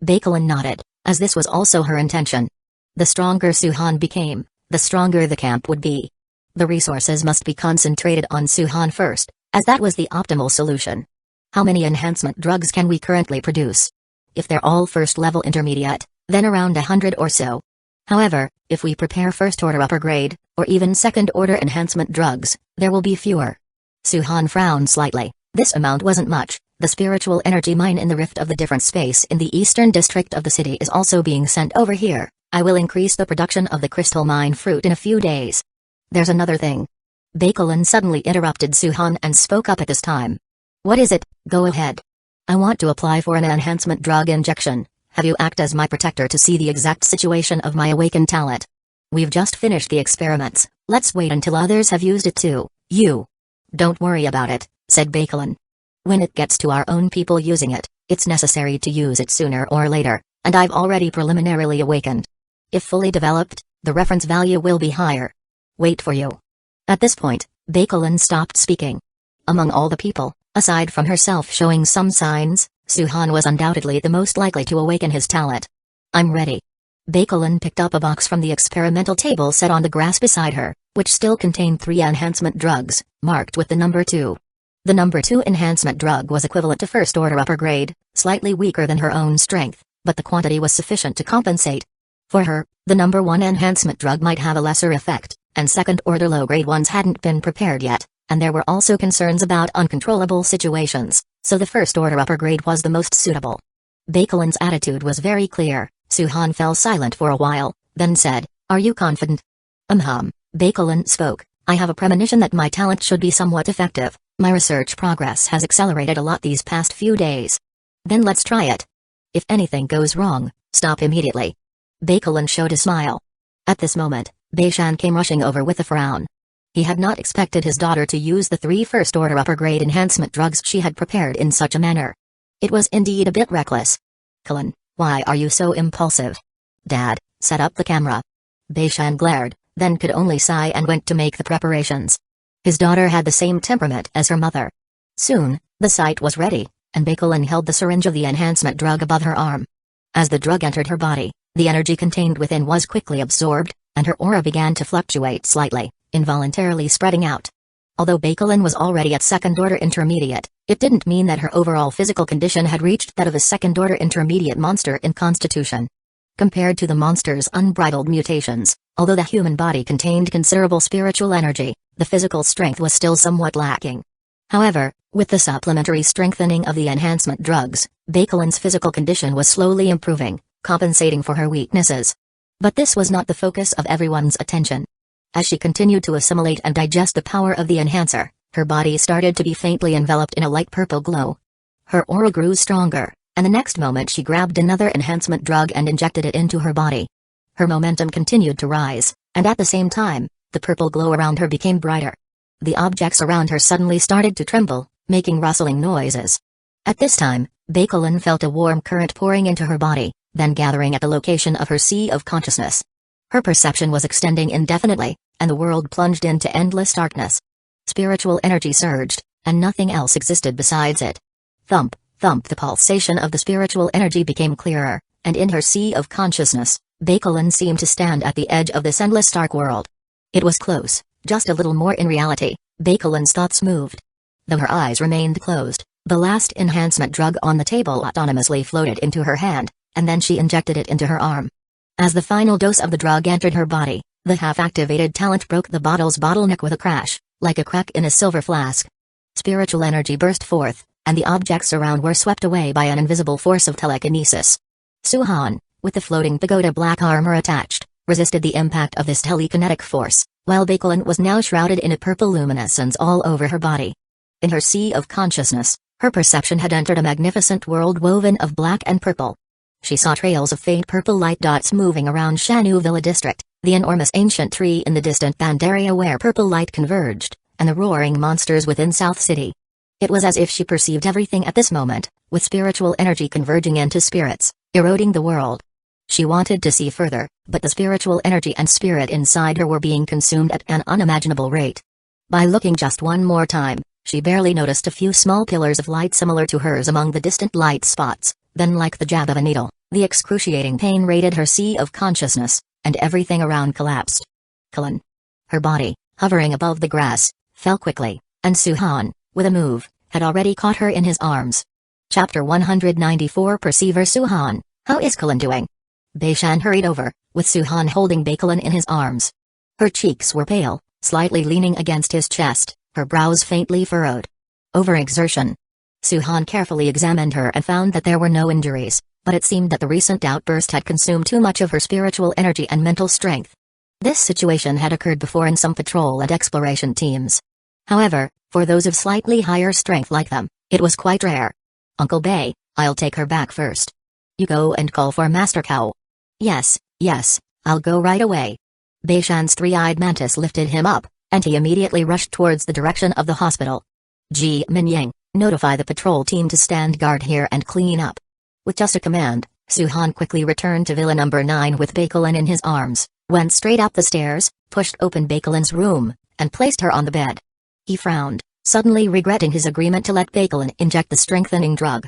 Bakelin nodded, as this was also her intention. The stronger Suhan became, the stronger the camp would be. The resources must be concentrated on Suhan first, as that was the optimal solution. How many enhancement drugs can we currently produce? If they're all first-level intermediate, then around 100 or so. However, if we prepare first-order upper grade, or even second-order enhancement drugs, there will be fewer. Suhan frowned slightly. This amount wasn't much. The spiritual energy mine in the rift of the different space in the eastern district of the city is also being sent over here. I will increase the production of the crystal mine fruit in a few days. There's another thing. Bakelin suddenly interrupted Suhan and spoke up at this time. What is it? Go ahead. I want to apply for an enhancement drug injection. Have you act as my protector to see the exact situation of my awakened talent? We've just finished the experiments. Let's wait until others have used it too. You. Don't worry about it, said Bakelin. When it gets to our own people using it, it's necessary to use it sooner or later, and I've already preliminarily awakened. If fully developed, the reference value will be higher. Wait for you. At this point, Bakelin stopped speaking. Among all the people, aside from herself showing some signs, Suhan was undoubtedly the most likely to awaken his talent. I'm ready. Bakelin picked up a box from the experimental table set on the grass beside her, which still contained 3 enhancement drugs, marked with the number 2. The number 2 enhancement drug was equivalent to first-order upper grade, slightly weaker than her own strength, but the quantity was sufficient to compensate. For her, the number 1 enhancement drug might have a lesser effect, and second-order low-grade ones hadn't been prepared yet, and there were also concerns about uncontrollable situations, so the first-order upper grade was the most suitable. Bakelin's attitude was very clear. Suhan fell silent for a while, then said, Are you confident? Bakelin spoke. I have a premonition that my talent should be somewhat effective. My research progress has accelerated a lot these past few days. Then let's try it. If anything goes wrong, stop immediately. Bakelin showed a smile. At this moment, Beishan came rushing over with a frown. He had not expected his daughter to use the 3 first-order upper-grade enhancement drugs she had prepared in such a manner. It was indeed a bit reckless. Bakelin, why are you so impulsive? Dad, set up the camera. Beishan glared, then could only sigh and went to make the preparations. His daughter had the same temperament as her mother. Soon, the sight was ready, and Bakelin held the syringe of the enhancement drug above her arm. As the drug entered her body, the energy contained within was quickly absorbed, and her aura began to fluctuate slightly, involuntarily spreading out. Although Bakelin was already at second-order intermediate, it didn't mean that her overall physical condition had reached that of a second-order intermediate monster in constitution. Compared to the monster's unbridled mutations, although the human body contained considerable spiritual energy, the physical strength was still somewhat lacking. However, with the supplementary strengthening of the enhancement drugs, Bakelin's physical condition was slowly improving, compensating for her weaknesses. But this was not the focus of everyone's attention. As she continued to assimilate and digest the power of the enhancer, her body started to be faintly enveloped in a light purple glow. Her aura grew stronger, and the next moment she grabbed another enhancement drug and injected it into her body. Her momentum continued to rise, and at the same time, the purple glow around her became brighter. The objects around her suddenly started to tremble, making rustling noises. At this time, Bakelin felt a warm current pouring into her body, then gathering at the location of her sea of consciousness. Her perception was extending indefinitely, and the world plunged into endless darkness. Spiritual energy surged, and nothing else existed besides it. Thump, thump, the pulsation of the spiritual energy became clearer, and in her sea of consciousness, Bakelin seemed to stand at the edge of this endless dark world. It was close, just a little more in reality. Bakelin's thoughts moved. Though her eyes remained closed, the last enhancement drug on the table autonomously floated into her hand, and then she injected it into her arm. As the final dose of the drug entered her body, the half-activated talent broke the bottle's bottleneck with a crash, like a crack in a silver flask. Spiritual energy burst forth, and the objects around were swept away by an invisible force of telekinesis. Suhan, with the floating pagoda black armor attached, resisted the impact of this telekinetic force, while Bakelin was now shrouded in a purple luminescence all over her body. In her sea of consciousness, Her perception had entered a magnificent world woven of black and purple. She saw trails of faint purple light dots moving around Shanu Villa district, the enormous ancient tree in the distant Band area where purple light converged, and the roaring monsters within South City. It was as if she perceived everything at this moment, with spiritual energy converging into spirits, eroding the world. She wanted to see further, but the spiritual energy and spirit inside her were being consumed at an unimaginable rate. By looking just one more time, she barely noticed a few small pillars of light similar to hers among the distant light spots, then like the jab of a needle, the excruciating pain raided her sea of consciousness, and everything around collapsed. Cullen. Her body, hovering above the grass, fell quickly, and Suhan, with a move, had already caught her in his arms. Chapter 194 Perceiver Suhan, how is Cullen doing? Beishan hurried over, with Suhan holding Cullen in his arms. Her cheeks were pale, slightly leaning against his chest, her brows faintly furrowed. Overexertion. Suhan carefully examined her and found that there were no injuries, but it seemed that the recent outburst had consumed too much of her spiritual energy and mental strength. This situation had occurred before in some patrol and exploration teams. However, for those of slightly higher strength like them, it was quite rare. Uncle Bay, I'll take her back first. You go and call for Master Cow. Yes, I'll go right away. Beishan's three-eyed mantis lifted him up, and he immediately rushed towards the direction of the hospital. Ji Minyang, notify the patrol team to stand guard here and clean up. With just a command, Suhan quickly returned to Villa number 9 with Cullen in his arms, went straight up the stairs, pushed open Cullen's room, and placed her on the bed. He frowned, suddenly regretting his agreement to let Cullen inject the strengthening drug.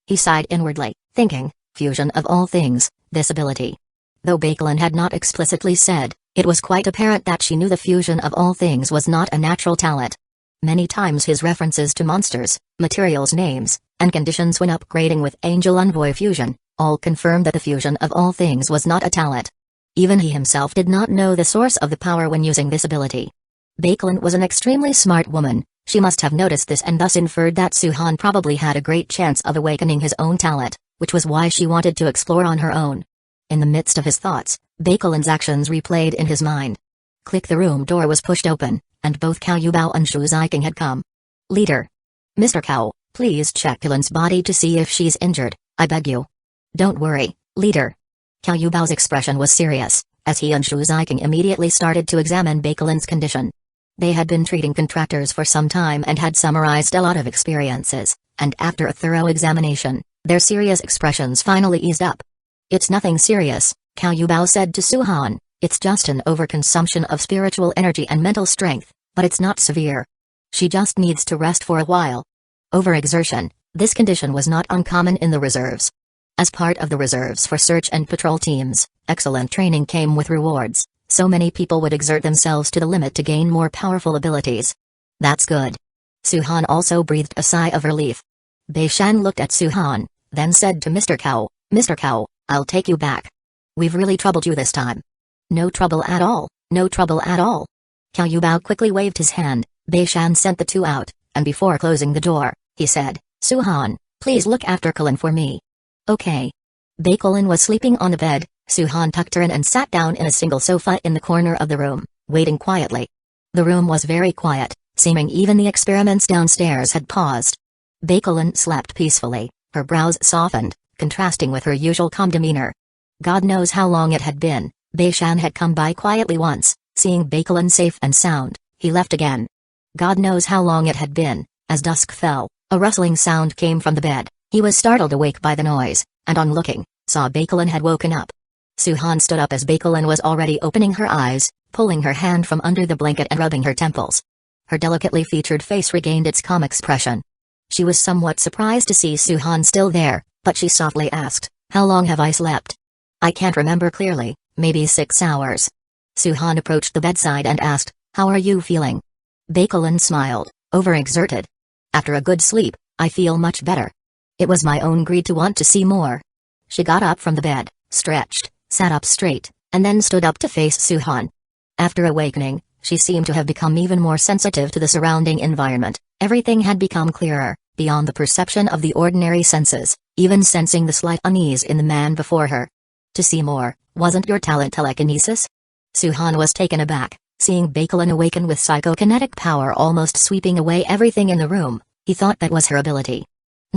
He sighed inwardly, thinking, fusion of all things, this ability. Though Cullen had not explicitly said, it was quite apparent that she knew the fusion of all things was not a natural talent. Many times his references to monsters, materials names, and conditions when upgrading with Angel Envoy fusion, all confirmed that the fusion of all things was not a talent. Even he himself did not know the source of the power when using this ability. Cullen was an extremely smart woman, she must have noticed this and thus inferred that Suhan probably had a great chance of awakening his own talent, which was why she wanted to explore on her own. In the midst of his thoughts, Cullen's actions replayed in his mind. Click, the room door was pushed open, and both Cao Yubao and Shu Ziking had come. Leader. Mr. Cao, please check Cullen's body to see if she's injured, I beg you. Don't worry, leader. Cao Yubao's expression was serious, as he and Shu Ziking immediately started to examine Cullen's condition. They had been treating contractors for some time and had summarized a lot of experiences, and after a thorough examination, their serious expressions finally eased up. It's nothing serious, Cao Yubao said to Suhan, it's just an overconsumption of spiritual energy and mental strength, but it's not severe. She just needs to rest for a while. Overexertion, this condition was not uncommon in the reserves. As part of the reserves for search and patrol teams, excellent training came with rewards, so many people would exert themselves to the limit to gain more powerful abilities. That's good. Suhan also breathed a sigh of relief. Beishan looked at Suhan, then said to Mr. Cao, I'll take you back. We've really troubled you this time. No trouble at all, no trouble at all. Cao Yubao quickly waved his hand, Beishan sent the two out, and before closing the door, he said, Suhan, please look after Cullen for me. Okay. Cullen was sleeping on the bed, Suhan tucked her in and sat down in a single sofa in the corner of the room, waiting quietly. The room was very quiet, seeming even the experiments downstairs had paused. Cullen slept peacefully, her brows softened, contrasting with her usual calm demeanor. God knows how long it had been, Beishan had come by quietly once, seeing Cullen safe and sound, he left again. God knows how long it had been, as dusk fell, a rustling sound came from the bed, he was startled awake by the noise, and on looking, saw Cullen had woken up. Suhan stood up as Cullen was already opening her eyes, pulling her hand from under the blanket and rubbing her temples. Her delicately featured face regained its calm expression. She was somewhat surprised to see Suhan still there, but she softly asked, how long have I slept? I can't remember clearly, maybe 6 hours. Suhan approached the bedside and asked, how are you feeling? Cullen smiled, overexerted. After a good sleep, I feel much better. It was my own greed to want to see more. She got up from the bed, stretched, sat up straight, and then stood up to face Suhan. After awakening, she seemed to have become even more sensitive to the surrounding environment, everything had become clearer, beyond the perception of the ordinary senses, even sensing the slight unease in the man before her. To see more, wasn't your talent telekinesis? Suhan was taken aback, seeing Cullen awaken with psychokinetic power almost sweeping away everything in the room, he thought that was her ability.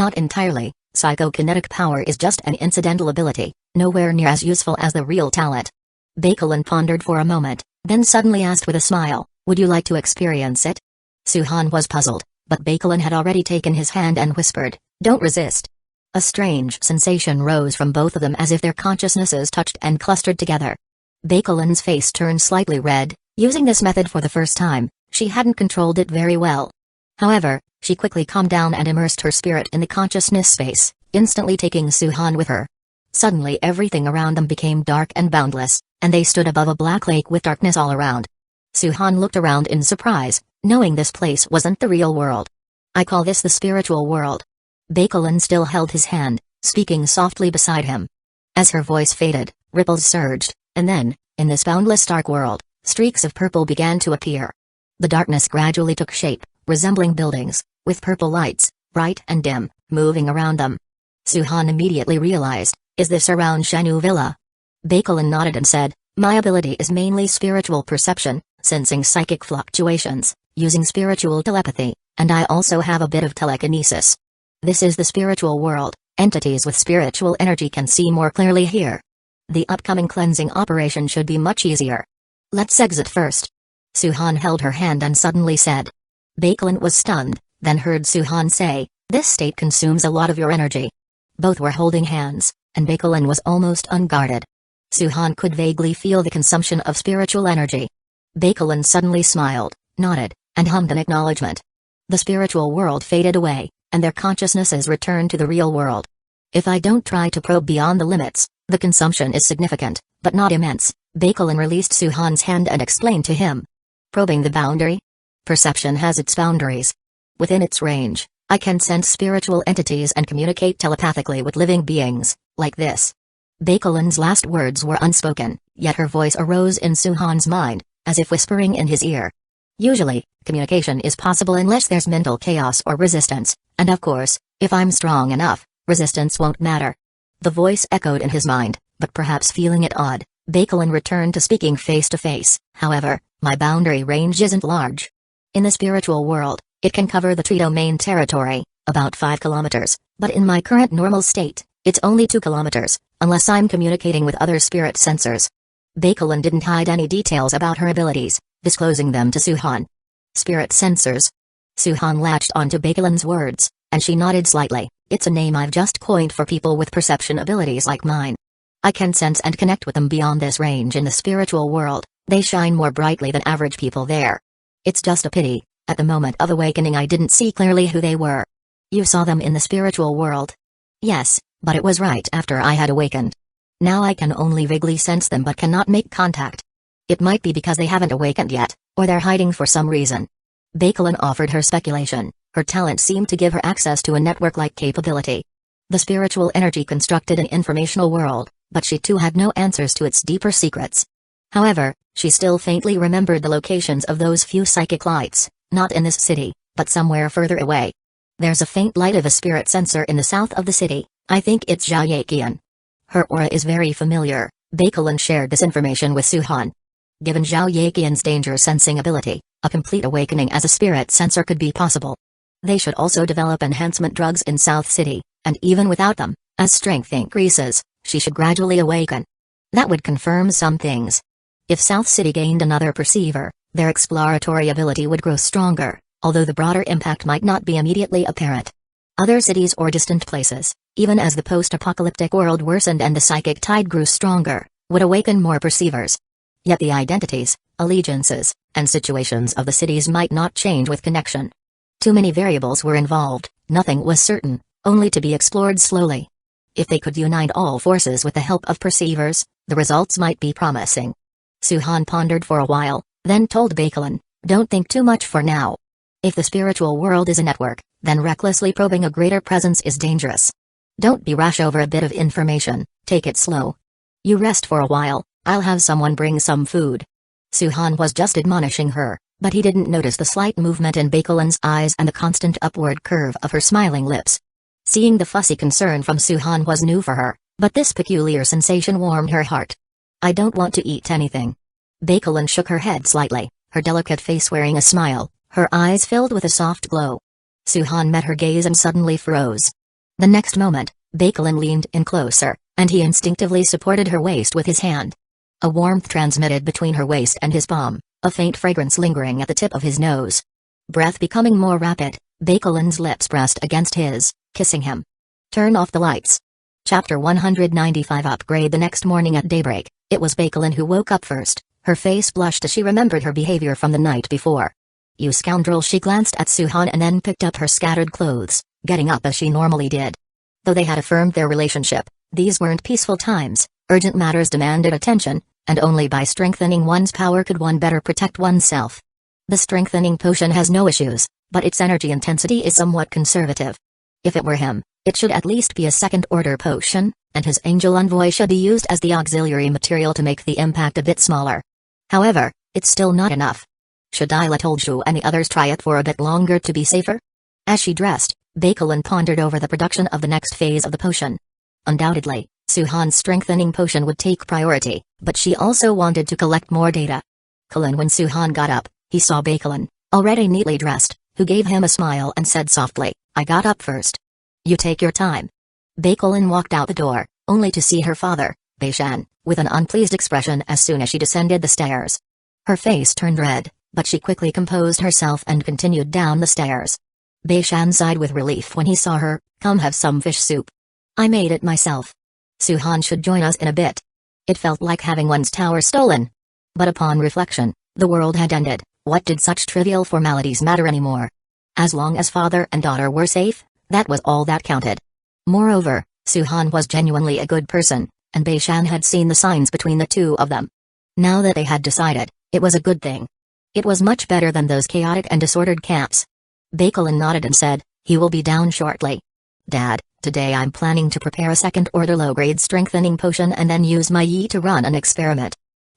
Not entirely. Psychokinetic power is just an incidental ability, nowhere near as useful as the real talent. Bakelin pondered for a moment, then suddenly asked with a smile, "Would you like to experience it?" Suhan was puzzled, but Bakelin had already taken his hand and whispered, "Don't resist." A strange sensation rose from both of them as if their consciousnesses touched and clustered together. Bakelin's face turned slightly red. Using this method for the first time, she hadn't controlled it very well. However, she quickly calmed down and immersed her spirit in the consciousness space, instantly taking Suhan with her. Suddenly everything around them became dark and boundless, and they stood above a black lake with darkness all around. Suhan looked around in surprise, knowing this place wasn't the real world. "I call this the spiritual world." Bakelin still held his hand, speaking softly beside him. As her voice faded, ripples surged, and then, in this boundless dark world, streaks of purple began to appear. The darkness gradually took shape, resembling buildings, with purple lights, bright and dim, moving around them. Suhan immediately realized, "Is this around Shenu Villa?" Bakelin nodded and said, "My ability is mainly spiritual perception, sensing psychic fluctuations, using spiritual telepathy, and I also have a bit of telekinesis. This is the spiritual world. Entities with spiritual energy can see more clearly here. The upcoming cleansing operation should be much easier. Let's exit first." Suhan held her hand and suddenly said. Bakelin was stunned, then heard Suhan say, "This state consumes a lot of your energy." Both were holding hands, and Bakelin was almost unguarded. Suhan could vaguely feel the consumption of spiritual energy. Bakelin suddenly smiled, nodded, and hummed an acknowledgement. The spiritual world faded away, and their consciousnesses returned to the real world. "If I don't try to probe beyond the limits, the consumption is significant, but not immense." Bakelin released Suhan's hand and explained to him. "Probing the boundary? Perception has its boundaries. Within its range, I can sense spiritual entities and communicate telepathically with living beings, like this." Bakelin's last words were unspoken, yet her voice arose in Suhan's mind, as if whispering in his ear. "Usually, communication is possible unless there's mental chaos or resistance, and of course, if I'm strong enough, resistance won't matter." The voice echoed in his mind, but perhaps feeling it odd, Bakelin returned to speaking face to face. "However, my boundary range isn't large. In the spiritual world, it can cover the tree domain territory, about 5 kilometers, but in my current normal state, it's only 2 kilometers, unless I'm communicating with other spirit sensors." Bakelin didn't hide any details about her abilities, disclosing them to Suhan. "Spirit sensors?" Suhan latched onto Bakelin's words, and she nodded slightly. "It's a name I've just coined for people with perception abilities like mine. I can sense and connect with them beyond this range in the spiritual world. They shine more brightly than average people there. It's just a pity, at the moment of awakening I didn't see clearly who they were." "You saw them in the spiritual world?" "Yes, but it was right after I had awakened. Now I can only vaguely sense them but cannot make contact. It might be because they haven't awakened yet, or they're hiding for some reason." Bakelin offered her speculation. Her talent seemed to give her access to a network-like capability. The spiritual energy constructed an informational world, but she too had no answers to its deeper secrets. However, she still faintly remembered the locations of those few psychic lights, not in this city, but somewhere further away. "There's a faint light of a spirit sensor in the south of the city. I think it's Zhao Yaqian. Her aura is very familiar." Bakelin shared this information with Suhan. Given Zhao Yaqian's danger-sensing ability, a complete awakening as a spirit sensor could be possible. They should also develop enhancement drugs in South City, and even without them, as strength increases, she should gradually awaken. That would confirm some things. If South City gained another perceiver, their exploratory ability would grow stronger, although the broader impact might not be immediately apparent. Other cities or distant places, even as the post-apocalyptic world worsened and the psychic tide grew stronger, would awaken more perceivers. Yet the identities, allegiances, and situations of the cities might not change with connection. Too many variables were involved, nothing was certain, only to be explored slowly. If they could unite all forces with the help of perceivers, the results might be promising. Suhan pondered for a while, then told Bakelin, "Don't think too much for now. If the spiritual world is a network, then recklessly probing a greater presence is dangerous. Don't be rash over a bit of information, take it slow. You rest for a while, I'll have someone bring some food." Suhan was just admonishing her, but he didn't notice the slight movement in Bakelin's eyes and the constant upward curve of her smiling lips. Seeing the fussy concern from Suhan was new for her, but this peculiar sensation warmed her heart. "I don't want to eat anything." Bakelin shook her head slightly, her delicate face wearing a smile, her eyes filled with a soft glow. Suhan met her gaze and suddenly froze. The next moment, Bakelin leaned in closer, and he instinctively supported her waist with his hand. A warmth transmitted between her waist and his palm, a faint fragrance lingering at the tip of his nose. Breath becoming more rapid, Bakelin's lips pressed against his, kissing him. Turn off the lights. Chapter 195 Upgrade. The next morning at daybreak, it was Bakelin who woke up first. Her face blushed as she remembered her behavior from the night before. You scoundrel! She glanced at Suhan and then picked up her scattered clothes, getting up as she normally did. Though they had affirmed their relationship, these weren't peaceful times. Urgent matters demanded attention, and only by strengthening one's power could one better protect oneself. The strengthening potion has no issues, but its energy intensity is somewhat conservative. If it were him, it should at least be a second-order potion, and his angel envoy should be used as the auxiliary material to make the impact a bit smaller. However, it's still not enough. Should I let old Shu and the others try it for a bit longer to be safer? As she dressed, Bakelin pondered over the production of the next phase of the potion. Undoubtedly, Suhan's strengthening potion would take priority, but she also wanted to collect more data. When Suhan got up, he saw Bakelin, already neatly dressed, who gave him a smile and said softly, I got up first. You take your time. Bakelin walked out the door, only to see her father, Beishan, with an unpleased expression as soon as she descended the stairs. Her face turned red, but she quickly composed herself and continued down the stairs. Beishan sighed with relief when he saw her. Come have some fish soup. I made it myself. Suhan should join us in a bit. It felt like having one's tower stolen. But upon reflection, the world had ended. What did such trivial formalities matter anymore? As long as father and daughter were safe, that was all that counted. Moreover, Suhan was genuinely a good person, and Beishan had seen the signs between the two of them. Now that they had decided, it was a good thing. It was much better than those chaotic and disordered camps. Bakelin nodded and said, he will be down shortly. Dad, today I'm planning to prepare a second-order low-grade strengthening potion and then use my yi to run an experiment.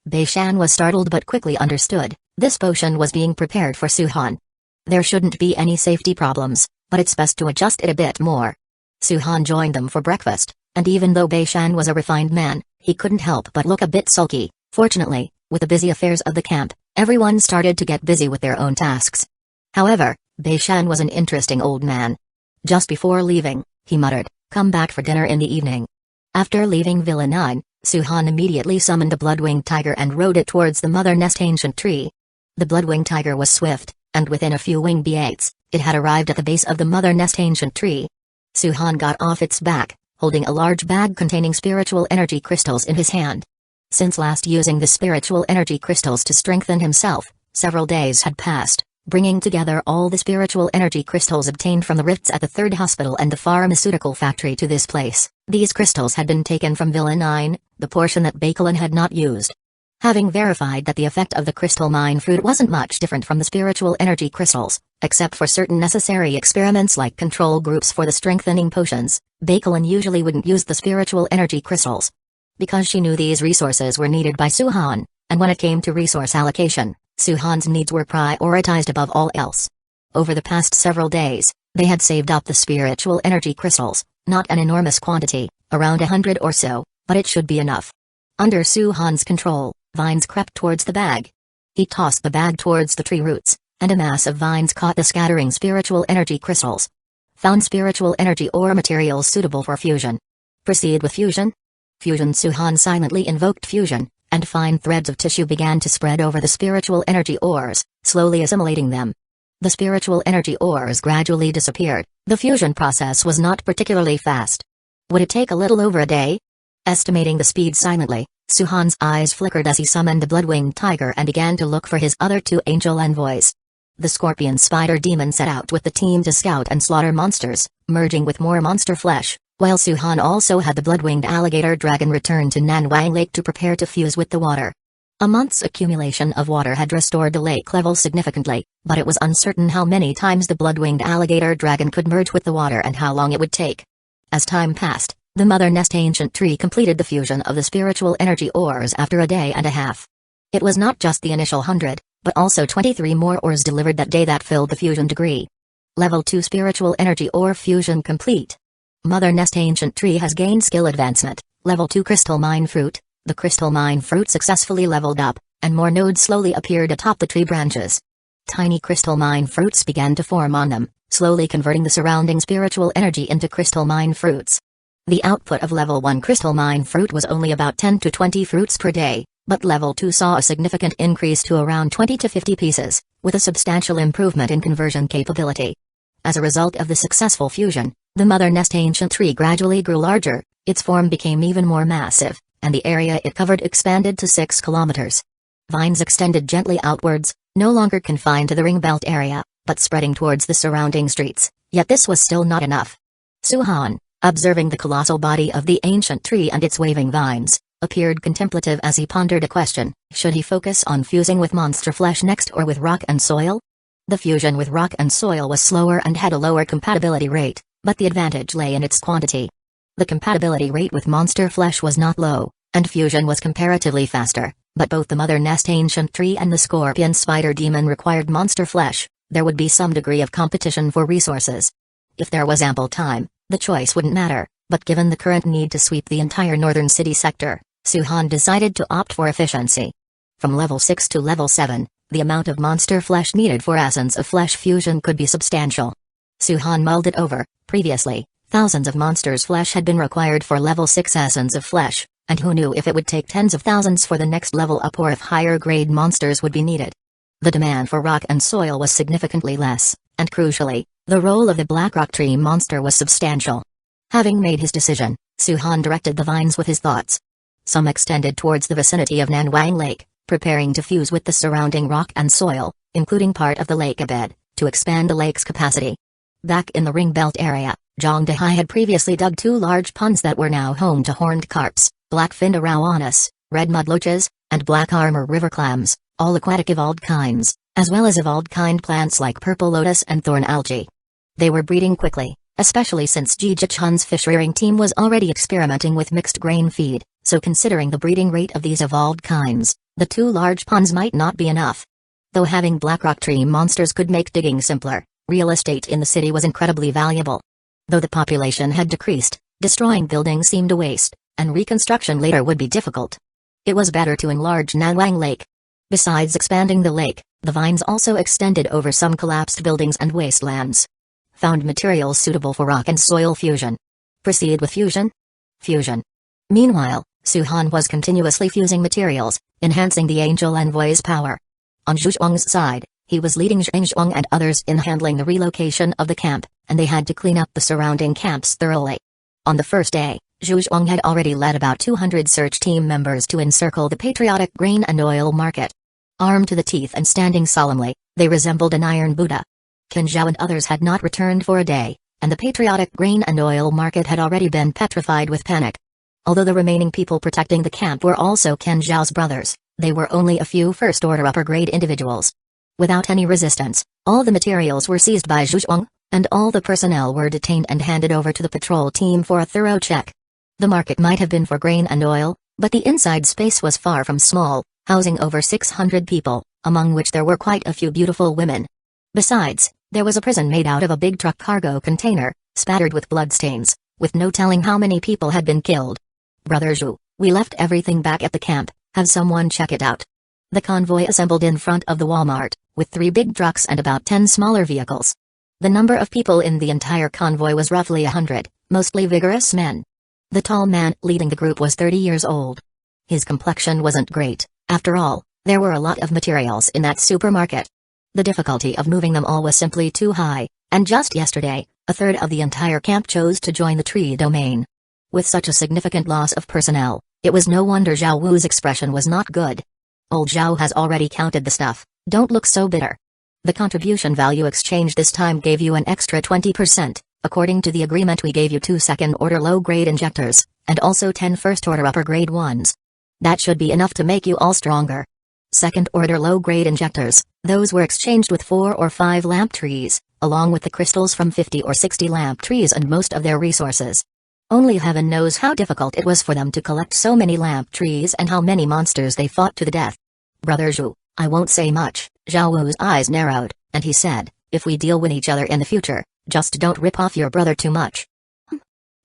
Beishan was startled but quickly understood. This potion was being prepared for Suhan. There shouldn't be any safety problems, but it's best to adjust it a bit more. Suhan joined them for breakfast, and even though Beishan was a refined man, he couldn't help but look a bit sulky. Fortunately, with the busy affairs of the camp, everyone started to get busy with their own tasks. However, Beishan was an interesting old man. Just before leaving, he muttered, come back for dinner in the evening. After leaving Villa 9, Suhan immediately summoned a blood-winged tiger and rode it towards the mother nest ancient tree. The blood-winged tiger was swift, and within a few wing beats, it had arrived at the base of the mother nest ancient tree. Suhan got off its back, holding a large bag containing spiritual energy crystals in his hand. Since last using the spiritual energy crystals to strengthen himself, several days had passed, bringing together all the spiritual energy crystals obtained from the rifts at the third hospital and the pharmaceutical factory to this place. These crystals had been taken from Villa 9, the portion that Bakelin had not used. Having verified that the effect of the crystal mine fruit wasn't much different from the spiritual energy crystals, except for certain necessary experiments like control groups for the strengthening potions, Bakelin usually wouldn't use the spiritual energy crystals. Because she knew these resources were needed by Suhan, and when it came to resource allocation, Suhan's needs were prioritized above all else. Over the past several days, they had saved up the spiritual energy crystals, not an enormous quantity, around 100 or so, but it should be enough. Under Suhan's control, vines crept towards the bag. He tossed the bag towards the tree roots, and a mass of vines caught the scattering spiritual energy crystals. Found spiritual energy ore materials suitable for fusion. Proceed with fusion? Fusion. Suhan silently invoked fusion, and fine threads of tissue began to spread over the spiritual energy ores, slowly assimilating them. The spiritual energy ores gradually disappeared. The fusion process was not particularly fast. Would it take a little over a day? Estimating the speed silently, Suhan's eyes flickered as he summoned the blood-winged tiger and began to look for his other two angel envoys. The scorpion spider demon set out with the team to scout and slaughter monsters, merging with more monster flesh, while Suhan also had the blood-winged alligator dragon return to Nanwang Lake to prepare to fuse with the water. A month's accumulation of water had restored the lake level significantly, but it was uncertain how many times the blood-winged alligator dragon could merge with the water and how long it would take. As time passed, the mother nest ancient tree completed the fusion of the spiritual energy ores after a day and a half. It was not just the initial 100, but also 23 more ores delivered that day that filled the fusion degree. Level 2 spiritual energy ore fusion complete. Mother nest ancient tree has gained skill advancement. Level 2 crystal mine fruit. The crystal mine fruit successfully leveled up, and more nodes slowly appeared atop the tree branches. Tiny crystal mine fruits began to form on them, slowly converting the surrounding spiritual energy into crystal mine fruits. The output of level 1 crystal mine fruit was only about 10 to 20 fruits per day, but level 2 saw a significant increase to around 20 to 50 pieces, with a substantial improvement in conversion capability. As a result of the successful fusion, the Mother Nest ancient tree gradually grew larger, its form became even more massive, and the area it covered expanded to 6 kilometers. Vines extended gently outwards, no longer confined to the ring belt area, but spreading towards the surrounding streets, yet this was still not enough. Su-han, observing the colossal body of the ancient tree and its waving vines, appeared contemplative as he pondered a question: should he focus on fusing with monster flesh next or with rock and soil? The fusion with rock and soil was slower and had a lower compatibility rate, but the advantage lay in its quantity. The compatibility rate with monster flesh was not low, and fusion was comparatively faster, but both the Mother Nest ancient tree and the scorpion spider demon required monster flesh. There would be some degree of competition for resources. If there was ample time, the choice wouldn't matter, but given the current need to sweep the entire northern city sector, Su-han decided to opt for efficiency. From level 6 to level 7, the amount of monster flesh needed for essence of flesh fusion could be substantial. Su-han mulled it over. Previously, thousands of monsters' flesh had been required for level 6 essence of flesh, and who knew if it would take tens of thousands for the next level up or if higher grade monsters would be needed. The demand for rock and soil was significantly less, and crucially, the role of the black rock tree monster was substantial. Having made his decision, Su-han directed the vines with his thoughts. Some extended towards the vicinity of Nanwang Lake, preparing to fuse with the surrounding rock and soil, including part of the lake bed, to expand the lake's capacity. Back in the ring belt area, Zhang Dehai had previously dug 2 large ponds that were now home to horned carps, black-finned arowanas, red mudloaches, and black armor river clams, all aquatic evolved kinds, as well as evolved kind plants like purple lotus and thorn algae. They were breeding quickly, especially since Ji Jichun's fish-rearing team was already experimenting with mixed grain feed, so considering the breeding rate of these evolved kinds, the 2 large ponds might not be enough. Though having black rock tree monsters could make digging simpler, real estate in the city was incredibly valuable. Though the population had decreased, destroying buildings seemed a waste, and reconstruction later would be difficult. It was better to enlarge Nanwang Lake. Besides expanding the lake, the vines also extended over some collapsed buildings and wastelands. Found materials suitable for rock and soil fusion. Proceed with fusion? Fusion. Meanwhile, Su-han was continuously fusing materials, enhancing the Angel Envoy's power. On Zhu Zhuang's side, he was leading Zhang Zhuang and others in handling the relocation of the camp, and they had to clean up the surrounding camps thoroughly. On the first day, Zhu Zhuang had already led about 200 search team members to encircle the patriotic grain and oil market. Armed to the teeth and standing solemnly, they resembled an iron Buddha. Qin Zhao and others had not returned for a day, and the patriotic grain and oil market had already been petrified with panic. Although the remaining people protecting the camp were also Qin Zhao's brothers, they were only a few first-order upper-grade individuals. Without any resistance, all the materials were seized by Zhu Zhuang, and all the personnel were detained and handed over to the patrol team for a thorough check. The market might have been for grain and oil, but the inside space was far from small, housing over 600 people, among which there were quite a few beautiful women. Besides, there was a prison made out of a big truck cargo container, spattered with bloodstains, with no telling how many people had been killed. Brother Zhu, we left everything back at the camp, have someone check it out. The convoy assembled in front of the Walmart, with 3 big trucks and about 10 smaller vehicles. The number of people in the entire convoy was roughly 100, mostly vigorous men. The tall man leading the group was 30 years old. His complexion wasn't great, after all, there were a lot of materials in that supermarket. The difficulty of moving them all was simply too high, and just yesterday, a third of the entire camp chose to join the tree domain. With such a significant loss of personnel, it was no wonder Zhao Wu's expression was not good. Old Zhao has already counted the stuff, don't look so bitter. The contribution value exchange this time gave you an extra 20%, according to the agreement we gave you 2 second-order low-grade injectors, and also 10 first-order upper-grade ones. That should be enough to make you all stronger. Second-order low-grade injectors, those were exchanged with 4 or 5 lamp trees, along with the crystals from 50 or 60 lamp trees and most of their resources. Only heaven knows how difficult it was for them to collect so many lamp trees and how many monsters they fought to the death. Brother Zhu, I won't say much. Zhao Wu's eyes narrowed, and he said, if we deal with each other in the future, just don't rip off your brother too much.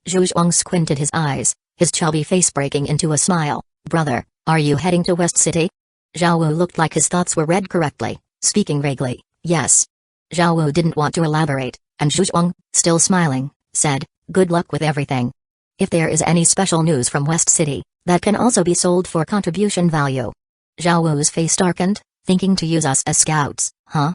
Zhu Zhuang squinted his eyes, his chubby face breaking into a smile. Brother, are you heading to West City? Zhao Wu looked like his thoughts were read correctly, speaking vaguely, yes. Zhao Wu didn't want to elaborate, and Zhu Zhuang, still smiling, said, "Good luck with everything. If there is any special news from West City, that can also be sold for contribution value." Zhao Wu's face darkened, thinking to use us as scouts, huh?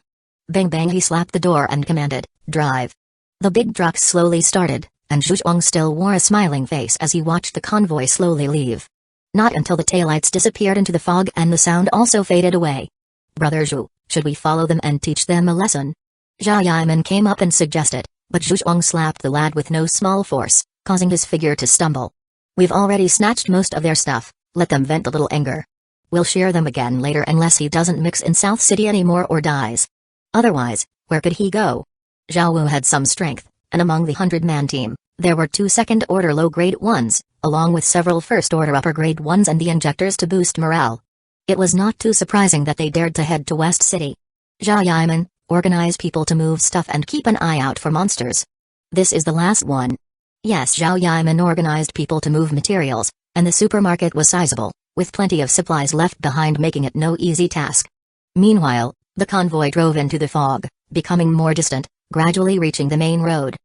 Bang bang, he slapped the door and commanded, "Drive." The big truck slowly started, and Zhu Zhuang still wore a smiling face as he watched the convoy slowly leave. Not until the taillights disappeared into the fog and the sound also faded away. "Brother Zhu, should we follow them and teach them a lesson?" Zhao Yiman came up and suggested, but Zhu Zhuang slapped the lad with no small force, causing his figure to stumble. "We've already snatched most of their stuff, let them vent a little anger. We'll share them again later unless he doesn't mix in South City anymore or dies. Otherwise, where could he go?" Zhao Wu had some strength, and among the 100-man team, there were 2 second-order low-grade ones, along with several first-order upper-grade ones and the injectors to boost morale. It was not too surprising that they dared to head to West City. "Zhao Yiman, organize people to move stuff and keep an eye out for monsters. This is the last one." Yes, Zhao Yiman organized people to move materials, and the supermarket was sizable, with plenty of supplies left behind, making it no easy task. Meanwhile, the convoy drove into the fog, becoming more distant, gradually reaching the main road.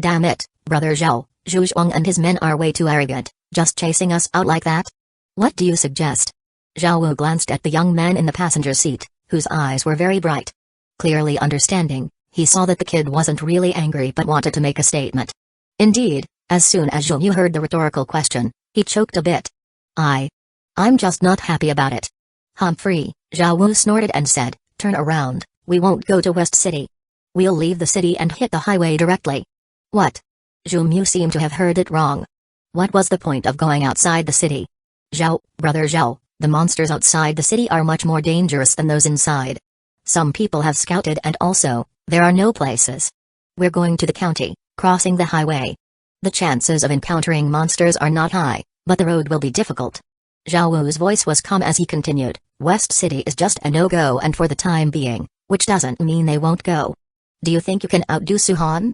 "Damn it, Brother Zhao, Zhu Zhuang and his men are way too arrogant, just chasing us out like that. What do you suggest?" Zhao Wu glanced at the young man in the passenger seat, whose eyes were very bright. Clearly understanding, he saw that the kid wasn't really angry but wanted to make a statement. Indeed, as soon as Zhou Yu heard the rhetorical question, he choked a bit. I'm just not happy about it." "Humphrey," Zhao Wu snorted and said, "Turn around, we won't go to West City. We'll leave the city and hit the highway directly." "What?" Zhu Mu seemed to have heard it wrong. "What was the point of going outside the city?" Brother Zhao, the monsters outside the city are much more dangerous than those inside. Some people have scouted and also, there are no places. We're going to the county, crossing the highway. The chances of encountering monsters are not high, but the road will be difficult." Zhao Wu's voice was calm as he continued, "West City is just a no-go and for the time being, which doesn't mean they won't go. Do you think you can outdo Suhan?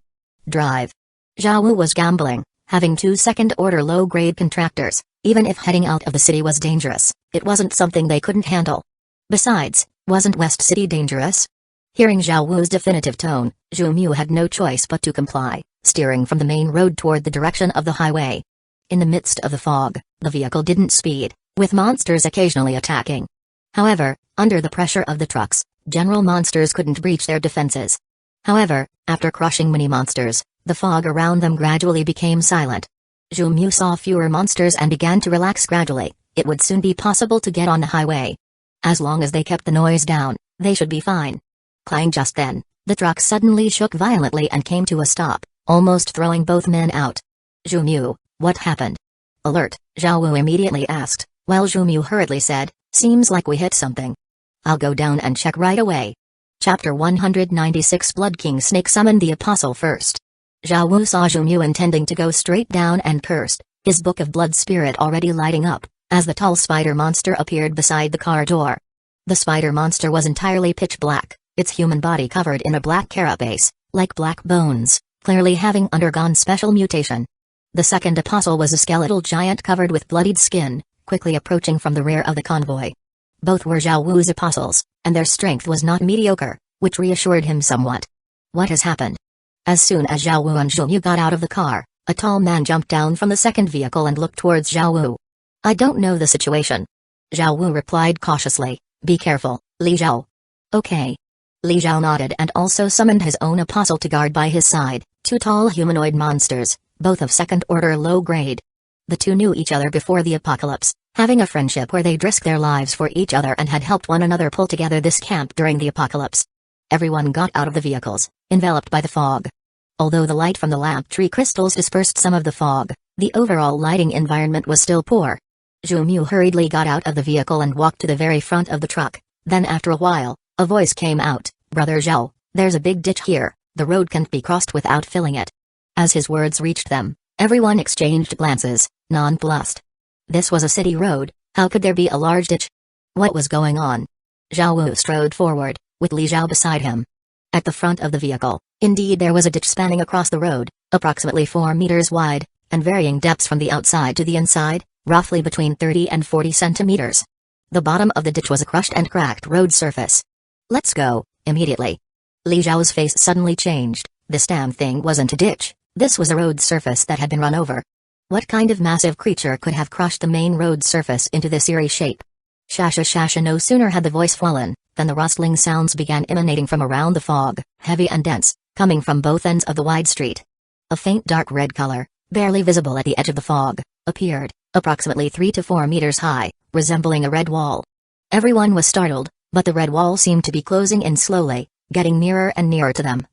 Drive." Zhao Wu was gambling, having 2 second-order low-grade contractors, even if heading out of the city was dangerous, it wasn't something they couldn't handle. Besides, wasn't West City dangerous? Hearing Zhao Wu's definitive tone, Zhu Mu had no choice but to comply, steering from the main road toward the direction of the highway. In the midst of the fog, the vehicle didn't speed, with monsters occasionally attacking. However, under the pressure of the trucks, general monsters couldn't breach their defenses. However, after crushing many monsters, the fog around them gradually became silent. Zhu Mu saw fewer monsters and began to relax gradually. It would soon be possible to get on the highway. As long as they kept the noise down, they should be fine. Clang! Just then, the truck suddenly shook violently and came to a stop, almost throwing both men out. "Zhu Mu, what happened?" "Alert," Zhao Wu immediately asked, while Zhu Mu hurriedly said, "Seems like we hit something. I'll go down and check right away." Chapter 196 Blood King Snake summoned the apostle first. Zhao Wu saw Zhu Mu intending to go straight down and cursed, his book of blood spirit already lighting up, as the tall spider monster appeared beside the car door. The spider monster was entirely pitch black, its human body covered in a black carapace, like black bones, clearly having undergone special mutation. The second apostle was a skeletal giant covered with bloodied skin, quickly approaching from the rear of the convoy. Both were Zhao Wu's apostles, and their strength was not mediocre, which reassured him somewhat. "What has happened?" As soon as Zhao Wu and Zhu Mu got out of the car, a tall man jumped down from the second vehicle and looked towards Zhao Wu. "I don't know the situation." Zhao Wu replied cautiously, "Be careful, Li Zhao." "Okay." Li Zhao nodded and also summoned his own apostle to guard by his side, 2 tall humanoid monsters, both of second-order low grade. The two knew each other before the apocalypse, having a friendship where they'd risked their lives for each other and had helped one another pull together this camp during the apocalypse. Everyone got out of the vehicles, enveloped by the fog. Although the light from the lamp tree crystals dispersed some of the fog, the overall lighting environment was still poor. Zhu Mu hurriedly got out of the vehicle and walked to the very front of the truck. Then after a while, a voice came out, "Brother Zhao, there's a big ditch here, the road can't be crossed without filling it." As his words reached them, everyone exchanged glances, nonplussed. This was a city road, how could there be a large ditch? What was going on? Zhao Wu strode forward, with Li Zhao beside him. At the front of the vehicle, indeed there was a ditch spanning across the road, approximately 4 meters wide, and varying depths from the outside to the inside, roughly between 30 and 40 centimeters. The bottom of the ditch was a crushed and cracked road surface. "Let's go, immediately." Li Zhao's face suddenly changed, This damn thing wasn't a ditch, this was a road surface that had been run over. What kind of massive creature could have crushed the main road surface into this eerie shape? Shasha, no sooner had the voice fallen, than the rustling sounds began emanating from around the fog, heavy and dense, coming from both ends of the wide street. A faint dark red color, barely visible at the edge of the fog, appeared, approximately 3 to 4 meters high, resembling a red wall. Everyone was startled, but the red wall seemed to be closing in slowly, getting nearer and nearer to them.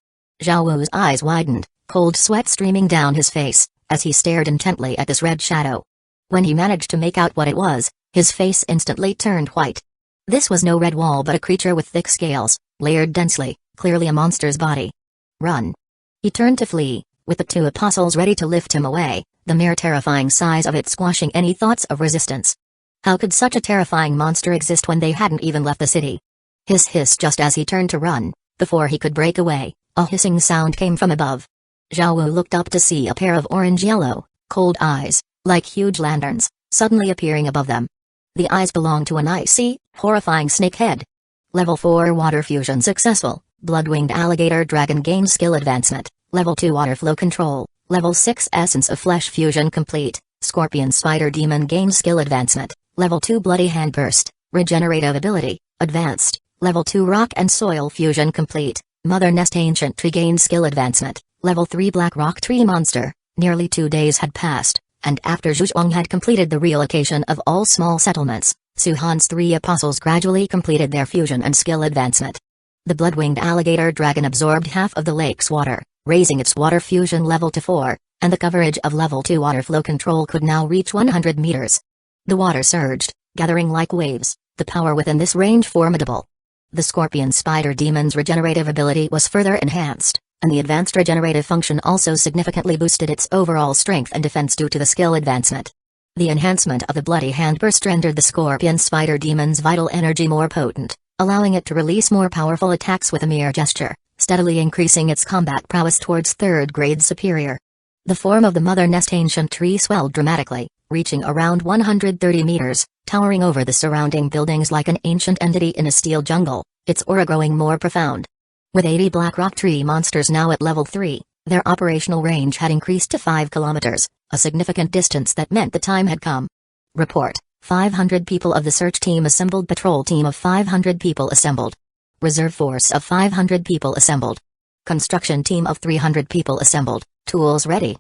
Zhao Wu's eyes widened, cold sweat streaming down his face, as he stared intently at this red shadow. When he managed to make out what it was, his face instantly turned white. This was no red wall but a creature with thick scales, layered densely, clearly a monster's body. Run. He turned to flee, with the 2 apostles ready to lift him away, the mere terrifying size of it squashing any thoughts of resistance. How could such a terrifying monster exist when they hadn't even left the city? Hiss just as he turned to run, before he could break away, a hissing sound came from above. Zhao Wu looked up to see a pair of orange-yellow, cold eyes, like huge lanterns, suddenly appearing above them. The eyes belonged to an icy, horrifying snake head. Level 4 water fusion successful, blood-winged alligator dragon gains skill advancement, level 2 water flow control, level 6 essence of flesh fusion complete, scorpion spider demon gains skill advancement, level 2 bloody hand burst, regenerative ability, advanced, level 2 rock and soil fusion complete, mother nest ancient tree gains skill advancement, level 3 black rock tree monster. Nearly 2 days had passed, and after Zhuang had completed the relocation of all small settlements, Su Han's 3 apostles gradually completed their fusion and skill advancement. The blood-winged alligator dragon absorbed half of the lake's water, raising its water fusion level to 4, and the coverage of level 2 water flow control could now reach 100 meters. The water surged, gathering like waves, the power within this range formidable. The scorpion spider demon's regenerative ability was further enhanced, and the advanced regenerative function also significantly boosted its overall strength and defense due to the skill advancement. The enhancement of the bloody hand burst rendered the scorpion spider demon's vital energy more potent, allowing it to release more powerful attacks with a mere gesture, steadily increasing its combat prowess towards 3rd grade superior. The form of the mother nest ancient tree swelled dramatically, reaching around 130 meters, towering over the surrounding buildings like an ancient entity in a steel jungle, its aura growing more profound. With 80 black rock tree monsters now at level 3, their operational range had increased to 5 kilometers, a significant distance that meant the time had come. Report: 500 people of the search team assembled. Patrol team of 500 people assembled. Reserve force of 500 people assembled. Construction team of 300 people assembled, tools ready.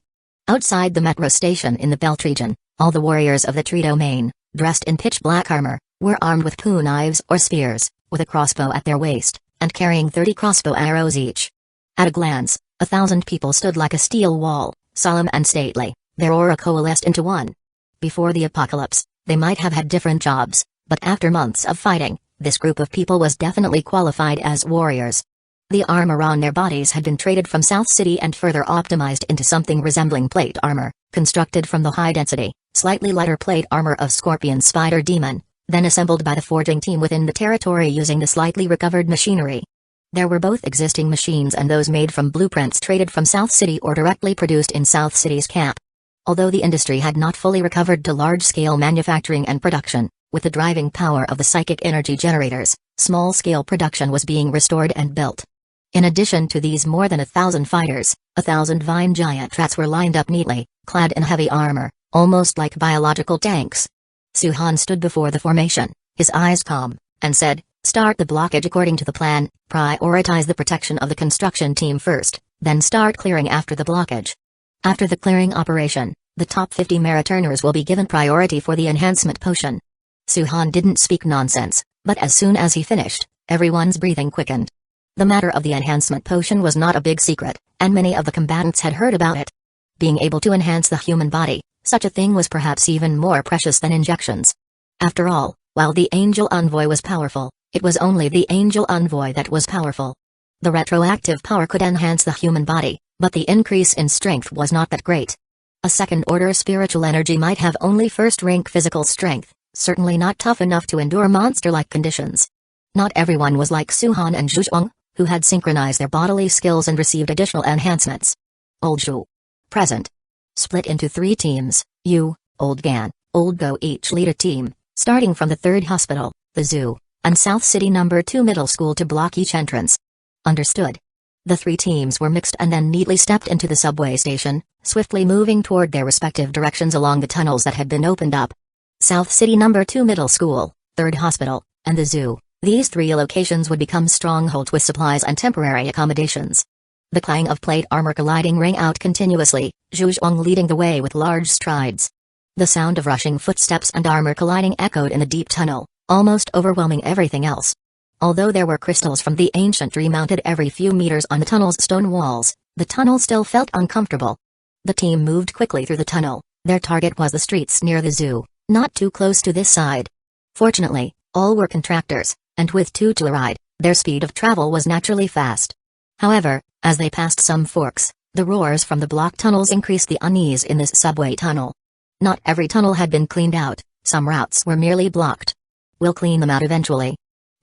Outside the metro station in the Belt region, all the warriors of the tree domain, dressed in pitch black armor, were armed with poo knives or spears, with a crossbow at their waist, and carrying 30 crossbow arrows each. At a glance, 1,000 people stood like a steel wall, solemn and stately, their aura coalesced into one. Before the apocalypse, they might have had different jobs, but after months of fighting, this group of people was definitely qualified as warriors. The armor on their bodies had been traded from South City and further optimized into something resembling plate armor, constructed from the high-density, slightly lighter plate armor of Scorpion Spider Demon, then assembled by the forging team within the territory using the slightly recovered machinery. There were both existing machines and those made from blueprints traded from South City or directly produced in South City's camp. Although the industry had not fully recovered to large-scale manufacturing and production, with the driving power of the psychic energy generators, small-scale production was being restored and built. In addition to these more than 1,000 fighters, 1,000 vine giant rats were lined up neatly, clad in heavy armor, almost like biological tanks. Su Han stood before the formation, his eyes calm, and said, "Start the blockage according to the plan, prioritize the protection of the construction team first, then start clearing after the blockage. After the clearing operation, the top 50 merit earners will be given priority for the enhancement potion." Su Han didn't speak nonsense, but as soon as he finished, everyone's breathing quickened. The matter of the enhancement potion was not a big secret, and many of the combatants had heard about it. Being able to enhance the human body, such a thing was perhaps even more precious than injections. After all, while the Angel Envoy was powerful, it was only the Angel Envoy that was powerful. The retroactive power could enhance the human body, but the increase in strength was not that great. A second-order spiritual energy might have only first-rank physical strength, certainly not tough enough to endure monster-like conditions. Not everyone was like Su Han and Zhu Zhuang, who had synchronized their bodily skills and received additional enhancements. Old Zhu. Present. Split into 3 teams, you, Old Gan, Old Go each lead a team, starting from the 3rd hospital, the zoo, and South City No. 2 middle school to block each entrance. Understood. The three teams were mixed and then neatly stepped into the subway station, swiftly moving toward their respective directions along the tunnels that had been opened up. South City No. 2 Middle School, 3rd Hospital, and the zoo. These three locations would become strongholds with supplies and temporary accommodations. The clang of plate armor colliding rang out continuously, Zhu Zhuang leading the way with large strides. The sound of rushing footsteps and armor colliding echoed in the deep tunnel, almost overwhelming everything else. Although there were crystals from the ancient tree mounted every few meters on the tunnel's stone walls, the tunnel still felt uncomfortable. The team moved quickly through the tunnel. Their target was the streets near the zoo, not too close to this side. Fortunately, all were contractors, and with two to a ride, their speed of travel was naturally fast. However, as they passed some forks, the roars from the blocked tunnels increased the unease in this subway tunnel. Not every tunnel had been cleaned out, some routes were merely blocked. "We'll clean them out eventually,"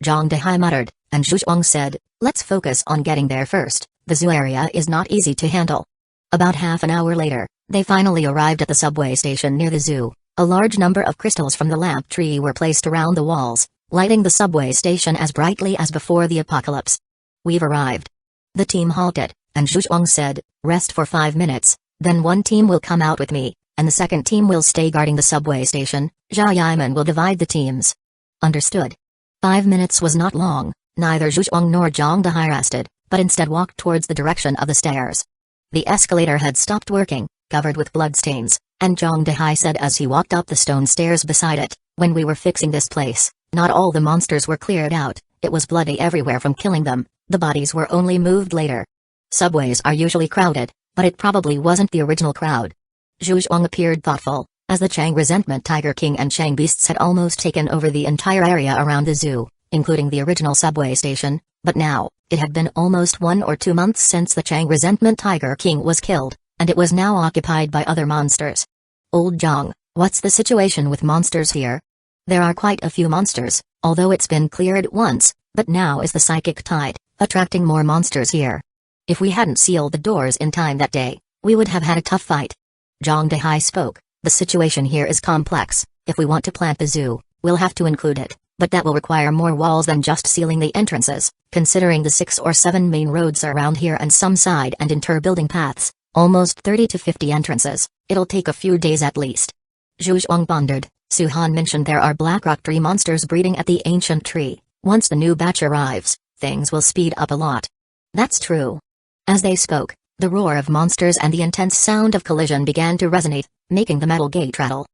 Zhang Dehai muttered, and Zhu Zhuang said, "Let's focus on getting there first. The zoo area is not easy to handle." About half an hour later, they finally arrived at the subway station near the zoo. A large number of crystals from the lamp tree were placed around the walls, lighting the subway station as brightly as before the apocalypse. "We've arrived." The team halted, and Zhu Zhuang said, "Rest for 5 minutes, then one team will come out with me, and the second team will stay guarding the subway station. Zhao Yiman will divide the teams." "Understood." 5 minutes was not long. Neither Zhu Zhuang nor Zhang Dehai rested, but instead walked towards the direction of the stairs. The escalator had stopped working, covered with bloodstains, and Zhang Dehai said as he walked up the stone stairs beside it, "When we were fixing this place, not all the monsters were cleared out. It was bloody everywhere from killing them. The bodies were only moved later. Subways are usually crowded, but it probably wasn't the original crowd." Zhu Zhuang appeared thoughtful, as the Chang Resentment Tiger King and Chang Beasts had almost taken over the entire area around the zoo, including the original subway station, but now, it had been almost 1 or 2 months since the Chang Resentment Tiger King was killed, and it was now occupied by other monsters. "Old Zhang, what's the situation with monsters here?" "There are quite a few monsters, although it's been cleared once, but now is the psychic tide, attracting more monsters here. If we hadn't sealed the doors in time that day, we would have had a tough fight." Zhang Dehai spoke. "The situation here is complex. If we want to plant the zoo, we'll have to include it, but that will require more walls than just sealing the entrances, considering the 6 or 7 main roads around here and some side and inter-building paths, almost 30 to 50 entrances. It'll take a few days at least." Zhu Zhuang pondered. Suhan mentioned there are blackrock tree monsters breeding at the ancient tree. Once the new batch arrives, things will speed up a lot. "That's true." As they spoke, the roar of monsters and the intense sound of collision began to resonate, making the metal gate rattle.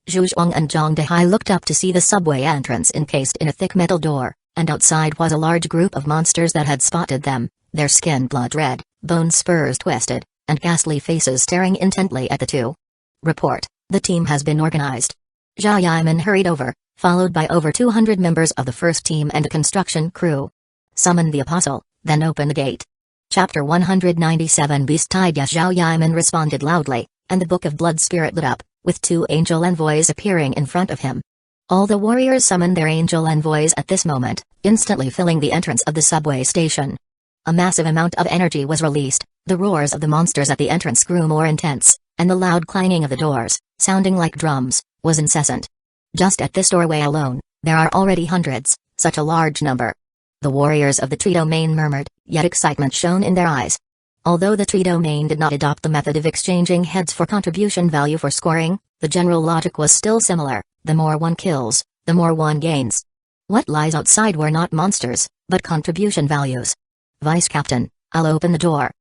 Zhu Zhuang and Zhang Dehai looked up to see the subway entrance encased in a thick metal door, and outside was a large group of monsters that had spotted them, their skin blood red, bone spurs twisted, and ghastly faces staring intently at the two. "Report, the team has been organized." Zhao Yiman hurried over, followed by over 200 members of the first team and a construction crew. "Summon the apostle, then open the gate." Chapter 197 Beast Tide. Yes, Zhao Yiman responded loudly, and the Book of Blood Spirit lit up, with 2 angel envoys appearing in front of him. All the warriors summoned their angel envoys at this moment, instantly filling the entrance of the subway station. A massive amount of energy was released, the roars of the monsters at the entrance grew more intense, and the loud clanging of the doors, sounding like drums, was incessant. Just at this doorway alone, there are already hundreds, such a large number. The warriors of the tree domain murmured, yet excitement shone in their eyes. Although the tree domain did not adopt the method of exchanging heads for contribution value for scoring, the general logic was still similar: the more one kills, the more one gains. What lies outside were not monsters, but contribution values. "Vice Captain, I'll open the door."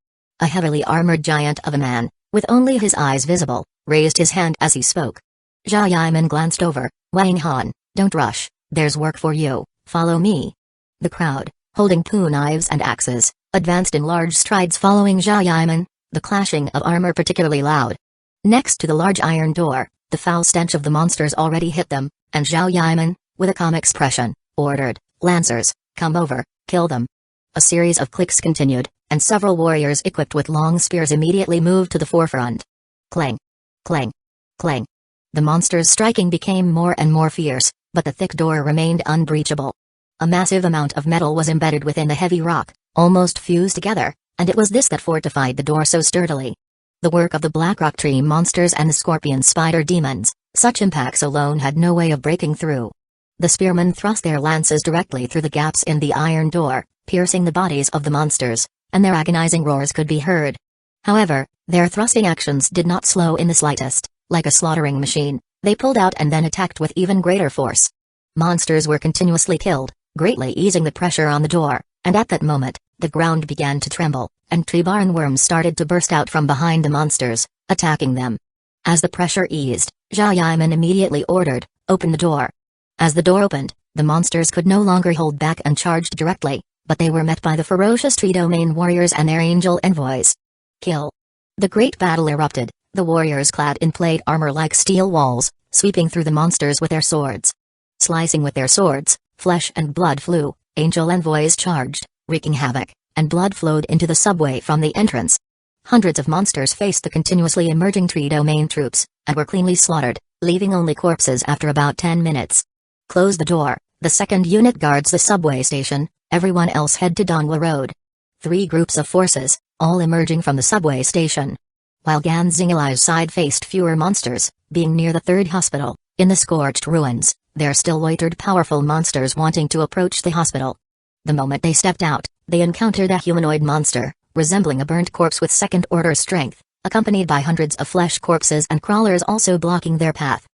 A heavily armored giant of a man, with only his eyes visible, raised his hand as he spoke. Zhao Yiman glanced over. "Wang Han, don't rush, there's work for you, follow me." The crowd, holding poo knives and axes, advanced in large strides following Zhao Yiman, the clashing of armor particularly loud. Next to the large iron door, the foul stench of the monsters already hit them, and Zhao Yiman, with a calm expression, ordered, "Lancers, come over, kill them." A series of clicks continued, and several warriors equipped with long spears immediately moved to the forefront. Clang! Clang! Clang! The monsters' striking became more and more fierce, but the thick door remained unbreachable. A massive amount of metal was embedded within the heavy rock, almost fused together, and it was this that fortified the door so sturdily. The work of the blackrock tree monsters and the scorpion spider demons, such impacts alone had no way of breaking through. The spearmen thrust their lances directly through the gaps in the iron door, piercing the bodies of the monsters, and their agonizing roars could be heard. However, their thrusting actions did not slow in the slightest. Like a slaughtering machine, they pulled out and then attacked with even greater force. Monsters were continuously killed, greatly easing the pressure on the door, and at that moment, the ground began to tremble, and tree barn worms started to burst out from behind the monsters, attacking them. As the pressure eased, Zhao Yiman immediately ordered, "Open the door." As the door opened, the monsters could no longer hold back and charged directly, but they were met by the ferocious tree domain warriors and their angel envoys. Kill. The great battle erupted, the warriors clad in plate armor like steel walls, sweeping through the monsters with their swords. Slicing with their swords, flesh and blood flew, angel envoys charged, wreaking havoc, and blood flowed into the subway from the entrance. Hundreds of monsters faced the continuously emerging tree domain troops, and were cleanly slaughtered, leaving only corpses after about 10 minutes. Close the door, the second unit guards the subway station, everyone else head to Dongwa Road. 3 groups of forces, all emerging from the subway station. While Gan Xingilai's side faced fewer monsters, being near the 3rd hospital, in the scorched ruins, there still loitered powerful monsters wanting to approach the hospital. The moment they stepped out, they encountered a humanoid monster, resembling a burnt corpse with second-order strength, accompanied by hundreds of flesh corpses and crawlers also blocking their path.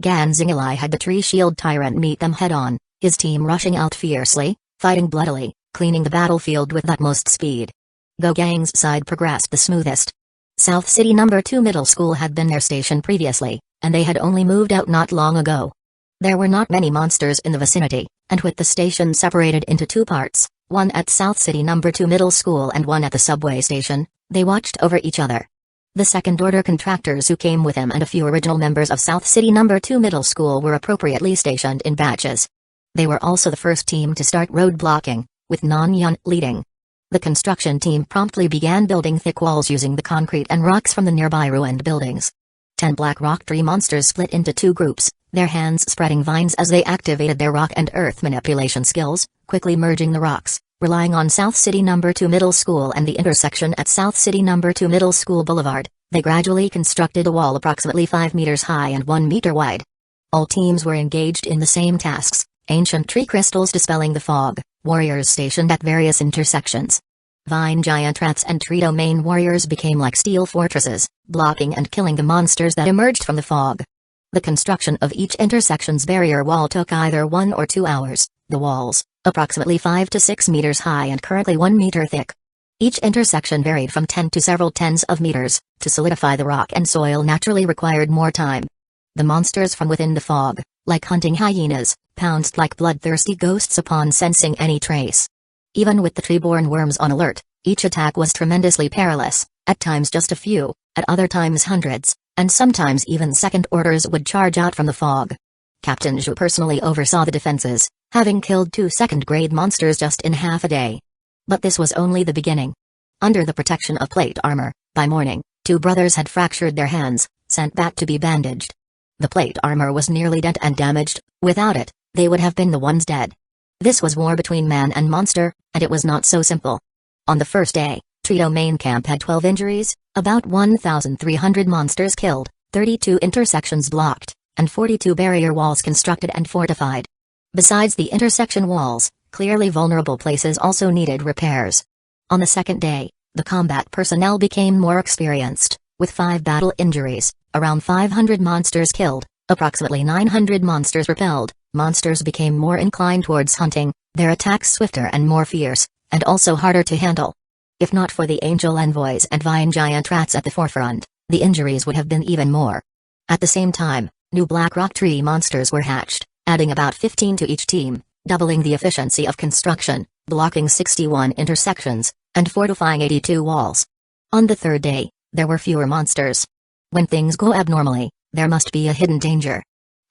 Gan Xingilai had the tree shield tyrant meet them head-on, his team rushing out fiercely, fighting bloodily, cleaning the battlefield with utmost speed. Go Gang's side progressed the smoothest. South City No. 2 Middle School had been their station previously, and they had only moved out not long ago. There were not many monsters in the vicinity, and with the station separated into 2 parts, one at South City No. 2 Middle School and one at the subway station, they watched over each other. The second-order contractors who came with him and a few original members of South City No. 2 Middle School were appropriately stationed in batches. They were also the first team to start road blocking, with Non Yun leading. The construction team promptly began building thick walls using the concrete and rocks from the nearby ruined buildings. 10 black rock tree monsters split into 2 groups, their hands spreading vines as they activated their rock and earth manipulation skills, quickly merging the rocks, relying on South City No. 2 Middle School and the intersection at South City No. 2 Middle School Boulevard. They gradually constructed a wall approximately 5 meters high and 1 meter wide. All teams were engaged in the same tasks, ancient tree crystals dispelling the fog, warriors stationed at various intersections. Vine giant rats and tree domain warriors became like steel fortresses, blocking and killing the monsters that emerged from the fog. The construction of each intersection's barrier wall took either 1 or 2 hours, the walls, approximately 5 to 6 meters high and currently 1 meter thick. Each intersection varied from 10 to several tens of meters. To solidify the rock and soil naturally required more time. The monsters from within the fog, like hunting hyenas, pounced like bloodthirsty ghosts upon sensing any trace. Even with the tree-born worms on alert, each attack was tremendously perilous, at times just a few, at other times hundreds, and sometimes even second orders would charge out from the fog. Captain Zhu personally oversaw the defenses, having killed 2 second-grade monsters just in half a day. But this was only the beginning. Under the protection of plate armor, by morning, 2 brothers had fractured their hands, sent back to be bandaged. The plate armor was nearly dent and damaged, without it, they would have been the ones dead. This was war between man and monster, and it was not so simple. On the first day, Tree Domain Camp had 12 injuries, about 1,300 monsters killed, 32 intersections blocked, and 42 barrier walls constructed and fortified. Besides the intersection walls, clearly vulnerable places also needed repairs. On the second day, the combat personnel became more experienced, with 5 battle injuries, around 500 monsters killed, approximately 900 monsters repelled. Monsters became more inclined towards hunting, their attacks swifter and more fierce, and also harder to handle. If not for the angel envoys and vine giant rats at the forefront, the injuries would have been even more. At the same time, new black rock tree monsters were hatched, adding about 15 to each team, doubling the efficiency of construction, blocking 61 intersections, and fortifying 82 walls. On the third day, there were fewer monsters. When things go abnormally, there must be a hidden danger.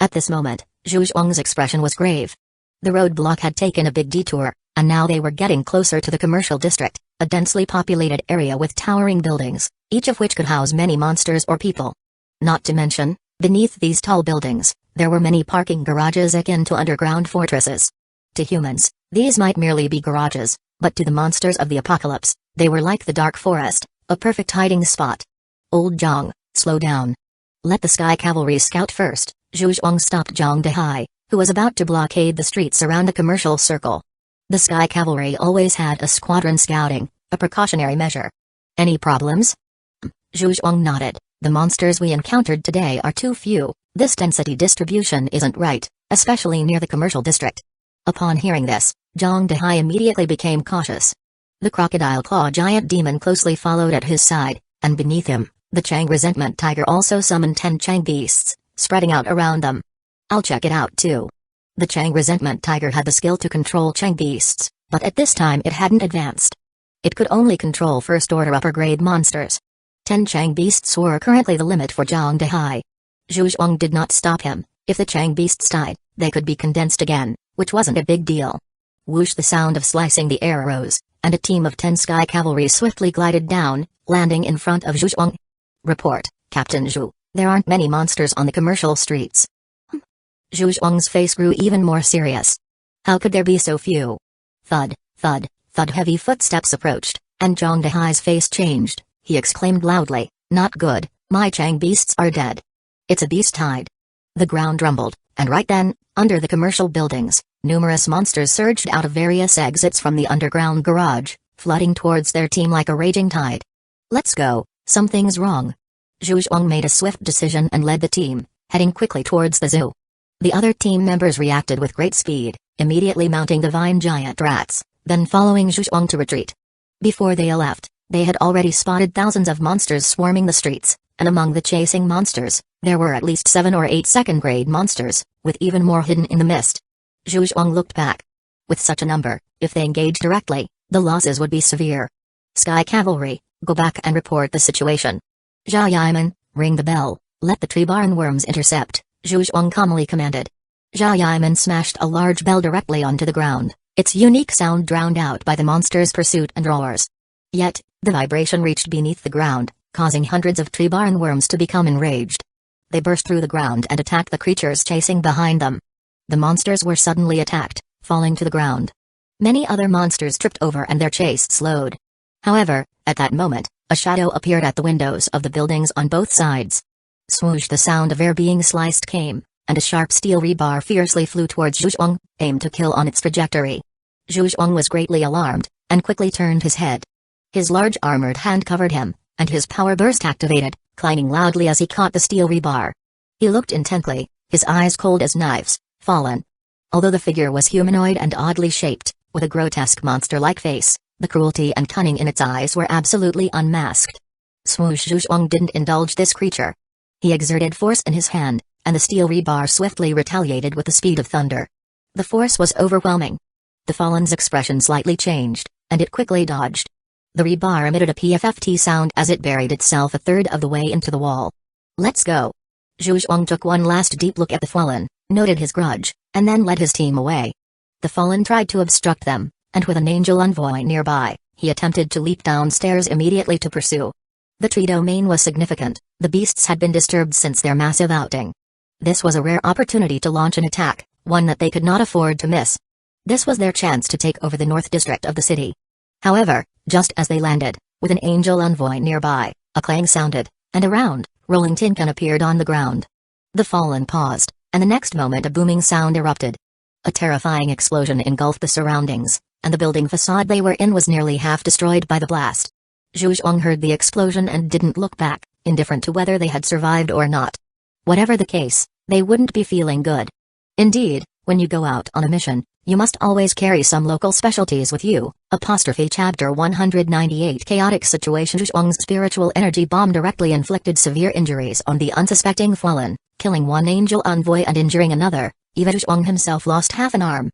At this moment, Zhu Zhuang's expression was grave. The roadblock had taken a big detour, and now they were getting closer to the commercial district, a densely populated area with towering buildings, each of which could house many monsters or people. Not to mention, beneath these tall buildings, there were many parking garages akin to underground fortresses. To humans, these might merely be garages, but to the monsters of the apocalypse, they were like the dark forest, a perfect hiding spot. Old Zhang, slow down. Let the Sky Cavalry scout first. Zhu Zhuang stopped Zhang Dehai, who was about to blockade the streets around the commercial circle. The Sky Cavalry always had a squadron scouting, a precautionary measure. Any problems? Zhu Zhuang nodded. The monsters we encountered today are too few. This density distribution isn't right, especially near the commercial district. Upon hearing this, Zhang Dehai immediately became cautious. The crocodile claw giant demon closely followed at his side, and beneath him, the Chang resentment tiger also summoned 10 Chang beasts, spreading out around them. I'll check it out too. The Chang resentment tiger had the skill to control Chang beasts, but at this time it hadn't advanced. It could only control first-order upper-grade monsters. 10 Chang beasts were currently the limit for Zhang Dehai. Zhu Zhuang did not stop him. If the Chang beasts died, they could be condensed again, which wasn't a big deal. Whoosh, the sound of slicing the air arose, and a team of 10 sky cavalry swiftly glided down, landing in front of Zhu Zhuang. Report, Captain Zhu, there aren't many monsters on the commercial streets. Zhu Zhuang's face grew even more serious. How could there be so few? Thud, thud, thud. Heavy footsteps approached, and Zhang Dehai's face changed. He exclaimed loudly, not good, my Chang beasts are dead. It's a beast tide. The ground rumbled, and right then, under the commercial buildings, numerous monsters surged out of various exits from the underground garage, flooding towards their team like a raging tide. Let's go, something's wrong. Zhu Zhuang made a swift decision and led the team, heading quickly towards the zoo. The other team members reacted with great speed, immediately mounting the vine giant rats, then following Zhu Zhuang to retreat. Before they left, they had already spotted thousands of monsters swarming the streets, and among the chasing monsters, there were at least 7 or 8 second-grade monsters, with even more hidden in the mist. Zhu Zhuang looked back. With such a number, if they engaged directly, the losses would be severe. Sky Cavalry, go back and report the situation. Zhao Yiman, ring the bell, let the tree barn worms intercept, Zhu Zhuang calmly commanded. Zhao Yiman smashed a large bell directly onto the ground, its unique sound drowned out by the monster's pursuit and roars. Yet, the vibration reached beneath the ground, causing hundreds of tree barn worms to become enraged. They burst through the ground and attacked the creatures chasing behind them. The monsters were suddenly attacked, falling to the ground. Many other monsters tripped over and their chase slowed. However, at that moment, a shadow appeared at the windows of the buildings on both sides. Swoosh, the sound of air being sliced came, and a sharp steel rebar fiercely flew towards Zhu Zhuang, aimed to kill on its trajectory. Zhu Zhuang was greatly alarmed, and quickly turned his head. His large armored hand covered him, and his power burst activated, clanging loudly as he caught the steel rebar. He looked intently, his eyes cold as knives, fallen. Although the figure was humanoid and oddly shaped, with a grotesque monster-like face, the cruelty and cunning in its eyes were absolutely unmasked. Swoosh, Zhu Zhuang didn't indulge this creature. He exerted force in his hand, and the steel rebar swiftly retaliated with the speed of thunder. The force was overwhelming. The fallen's expression slightly changed, and it quickly dodged. The rebar emitted a PFFT sound as it buried itself a third of the way into the wall. Let's go. Zhu Zhuang took one last deep look at the fallen, noted his grudge, and then led his team away. The fallen tried to obstruct them, and with an angel envoy nearby, he attempted to leap downstairs immediately to pursue. The tree domain was significant, the beasts had been disturbed since their massive outing. This was a rare opportunity to launch an attack, one that they could not afford to miss. This was their chance to take over the north district of the city. However, just as they landed, with an angel envoy nearby, a clang sounded, and a round, rolling tin can appeared on the ground. The fallen paused, and the next moment a booming sound erupted. A terrifying explosion engulfed the surroundings, and the building facade they were in was nearly half destroyed by the blast. Zhu Zhuang heard the explosion and didn't look back, indifferent to whether they had survived or not. Whatever the case, they wouldn't be feeling good. Indeed, when you go out on a mission, you must always carry some local specialties with you. Chapter 198 Chaotic Situation. Zhu Zhuang's spiritual energy bomb directly inflicted severe injuries on the unsuspecting fallen, killing one angel envoy and injuring another. Even Zhu Zhuang himself lost half an arm.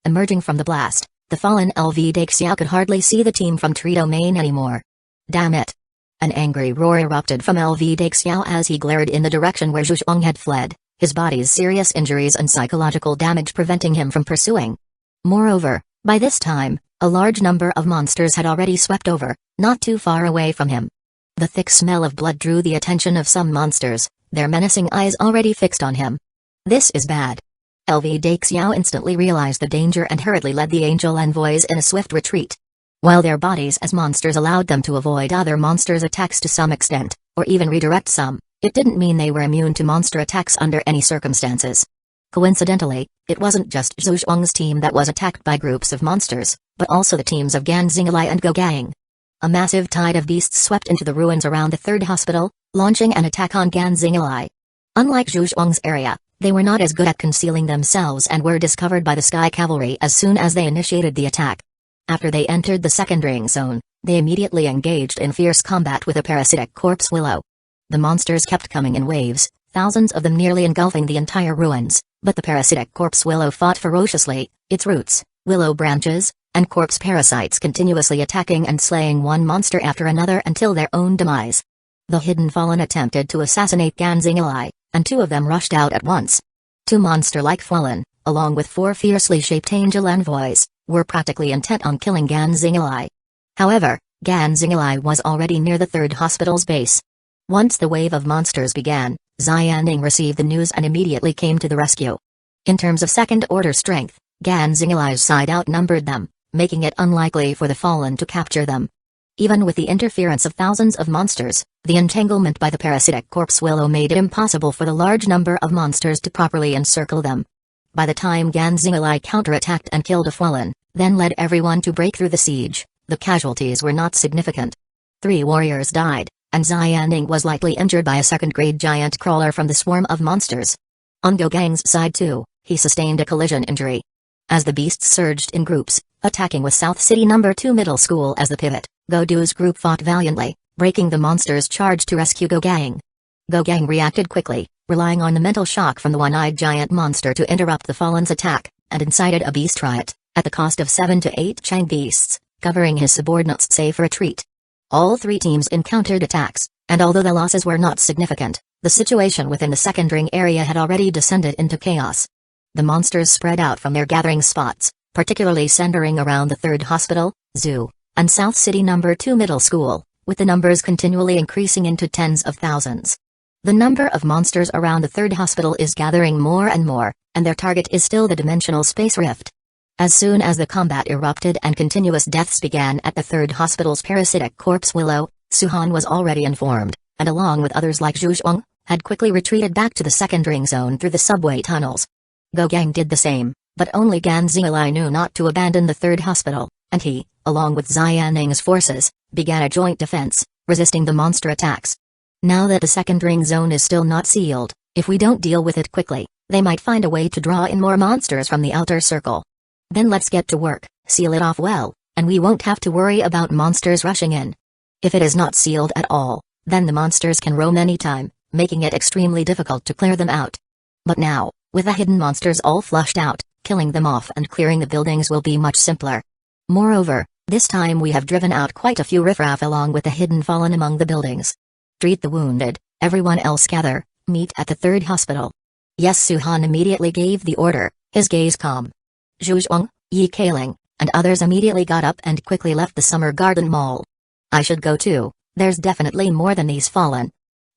Emerging from the blast, the fallen LV Daxiao could hardly see the team from tree domain anymore. Damn it! An angry roar erupted from LV Daxiao as he glared in the direction where Zhu Zhuang had fled, his body's serious injuries and psychological damage preventing him from pursuing. Moreover, by this time, a large number of monsters had already swept over, not too far away from him. The thick smell of blood drew the attention of some monsters, their menacing eyes already fixed on him. This is bad. LV Daxiao instantly realized the danger and hurriedly led the angel envoys in a swift retreat. While their bodies as monsters allowed them to avoid other monsters' attacks to some extent, or even redirect some, it didn't mean they were immune to monster attacks under any circumstances. Coincidentally, it wasn't just Zhu Zhuang's team that was attacked by groups of monsters, but also the teams of Gan Xinglai and Go Gang. A massive tide of beasts swept into the ruins around the third hospital, launching an attack on Ganzingalai. Unlike Zhu Zhuang's area, they were not as good at concealing themselves and were discovered by the Sky Cavalry as soon as they initiated the attack. After they entered the second ring zone, they immediately engaged in fierce combat with a parasitic corpse willow. The monsters kept coming in waves, thousands of them nearly engulfing the entire ruins, but the parasitic corpse willow fought ferociously, its roots, willow branches, and corpse parasites continuously attacking and slaying one monster after another until their own demise. The hidden fallen attempted to assassinate Ganzingalai, and 2 of them rushed out at once. 2 monster-like fallen, along with 4 fiercely shaped angel envoys, were practically intent on killing Ganzingalai. However, Ganzingalai was already near the third hospital's base. Once the wave of monsters began, Xianing received the news and immediately came to the rescue. In terms of second-order strength, Ganzingalai's side outnumbered them, making it unlikely for the fallen to capture them. Even with the interference of thousands of monsters, the entanglement by the parasitic corpse willow made it impossible for the large number of monsters to properly encircle them. By the time Ganzingalai counterattacked and killed a fallen, then led everyone to break through the siege, the casualties were not significant. 3 warriors died, and Xianing was lightly injured by a second-grade giant crawler from the swarm of monsters. On Gogang's side too, he sustained a collision injury. As the beasts surged in groups, attacking with South City No. 2 Middle School as the pivot, Godu's group fought valiantly, breaking the monster's charge to rescue Gogang. Gogang reacted quickly, relying on the mental shock from the one-eyed giant monster to interrupt the fallen's attack, and incited a beast riot, at the cost of 7 to 8 Chang beasts, covering his subordinates' safe retreat. All 3 teams encountered attacks, and although the losses were not significant, the situation within the second ring area had already descended into chaos. The monsters spread out from their gathering spots, particularly centering around the third hospital, zoo, and South City No. 2 Middle School, with the numbers continually increasing into tens of thousands. The number of monsters around the third hospital is gathering more and more, and their target is still the dimensional space rift. As soon as the combat erupted and continuous deaths began at the third hospital's parasitic corpse willow, Suhan was already informed, and along with others like Zhu Zhuang, had quickly retreated back to the second ring zone through the subway tunnels. Gogang did the same, but only Ganzingalai knew not to abandon the third hospital, and he, along with Xianing's forces, began a joint defense, resisting the monster attacks. Now that the second ring zone is still not sealed, if we don't deal with it quickly, they might find a way to draw in more monsters from the outer circle. Then let's get to work, seal it off well, and we won't have to worry about monsters rushing in. If it is not sealed at all, then the monsters can roam anytime, making it extremely difficult to clear them out. But now, with the hidden monsters all flushed out, killing them off and clearing the buildings will be much simpler. Moreover, this time we have driven out quite a few riffraff along with the hidden fallen among the buildings. Treat the wounded, everyone else gather, meet at the third hospital. Yes, Suhan immediately gave the order, his gaze calm. Zhu Zhuang, Yi Kailing, and others immediately got up and quickly left the Summer Garden Mall. I should go too, there's definitely more than these fallen.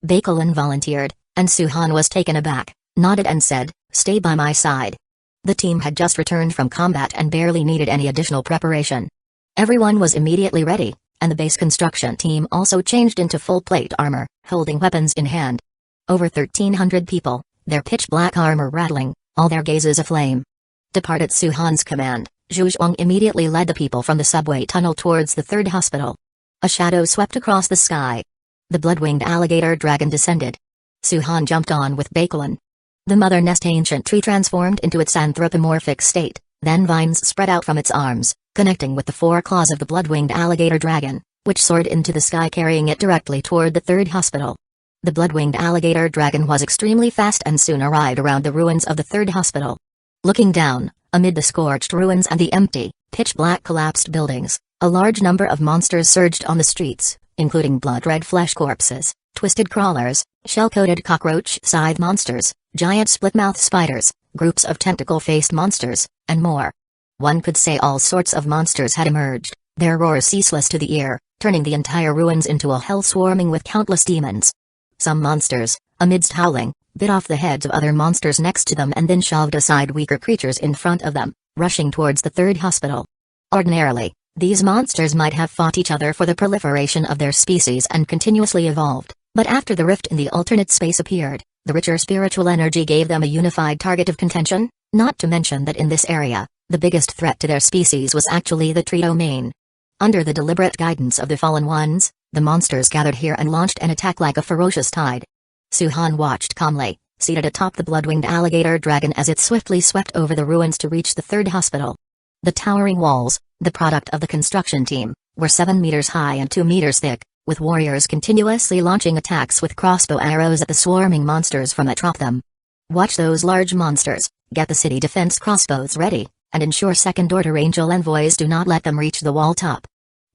Baikalin volunteered, and Suhan was taken aback, nodded and said, stay by my side. The team had just returned from combat and barely needed any additional preparation. Everyone was immediately ready, and the base construction team also changed into full plate armor, holding weapons in hand. Over 1,300 people, their pitch-black armor rattling, all their gazes aflame. Depart at Suhan's command, Zhu Zhuang immediately led the people from the subway tunnel towards the third hospital. A shadow swept across the sky. The blood-winged alligator dragon descended. Suhan jumped on with Baikalin. The mother nest ancient tree transformed into its anthropomorphic state, then vines spread out from its arms, connecting with the 4 claws of the blood-winged alligator dragon, which soared into the sky carrying it directly toward the third hospital. The blood-winged alligator dragon was extremely fast and soon arrived around the ruins of the third hospital. Looking down, amid the scorched ruins and the empty, pitch-black collapsed buildings, a large number of monsters surged on the streets, including blood-red flesh corpses, twisted crawlers, shell-coated cockroach-scythe monsters, giant split-mouth spiders, groups of tentacle-faced monsters, and more. One could say all sorts of monsters had emerged, their roar ceaseless to the ear, turning the entire ruins into a hell swarming with countless demons. Some monsters, amidst howling, bit off the heads of other monsters next to them and then shoved aside weaker creatures in front of them, rushing towards the third hospital. Ordinarily, these monsters might have fought each other for the proliferation of their species and continuously evolved, but after the rift in the alternate space appeared, the richer spiritual energy gave them a unified target of contention, not to mention that in this area, the biggest threat to their species was actually the tree domain. Under the deliberate guidance of the fallen ones, the monsters gathered here and launched an attack like a ferocious tide. Suhan watched calmly, seated atop the blood-winged alligator dragon as it swiftly swept over the ruins to reach the third hospital. The towering walls, the product of the construction team, were 7 meters high and 2 meters thick, with warriors continuously launching attacks with crossbow arrows at the swarming monsters from atop them. Watch those large monsters, get the city defense crossbows ready, and ensure second-order angel envoys do not let them reach the wall top.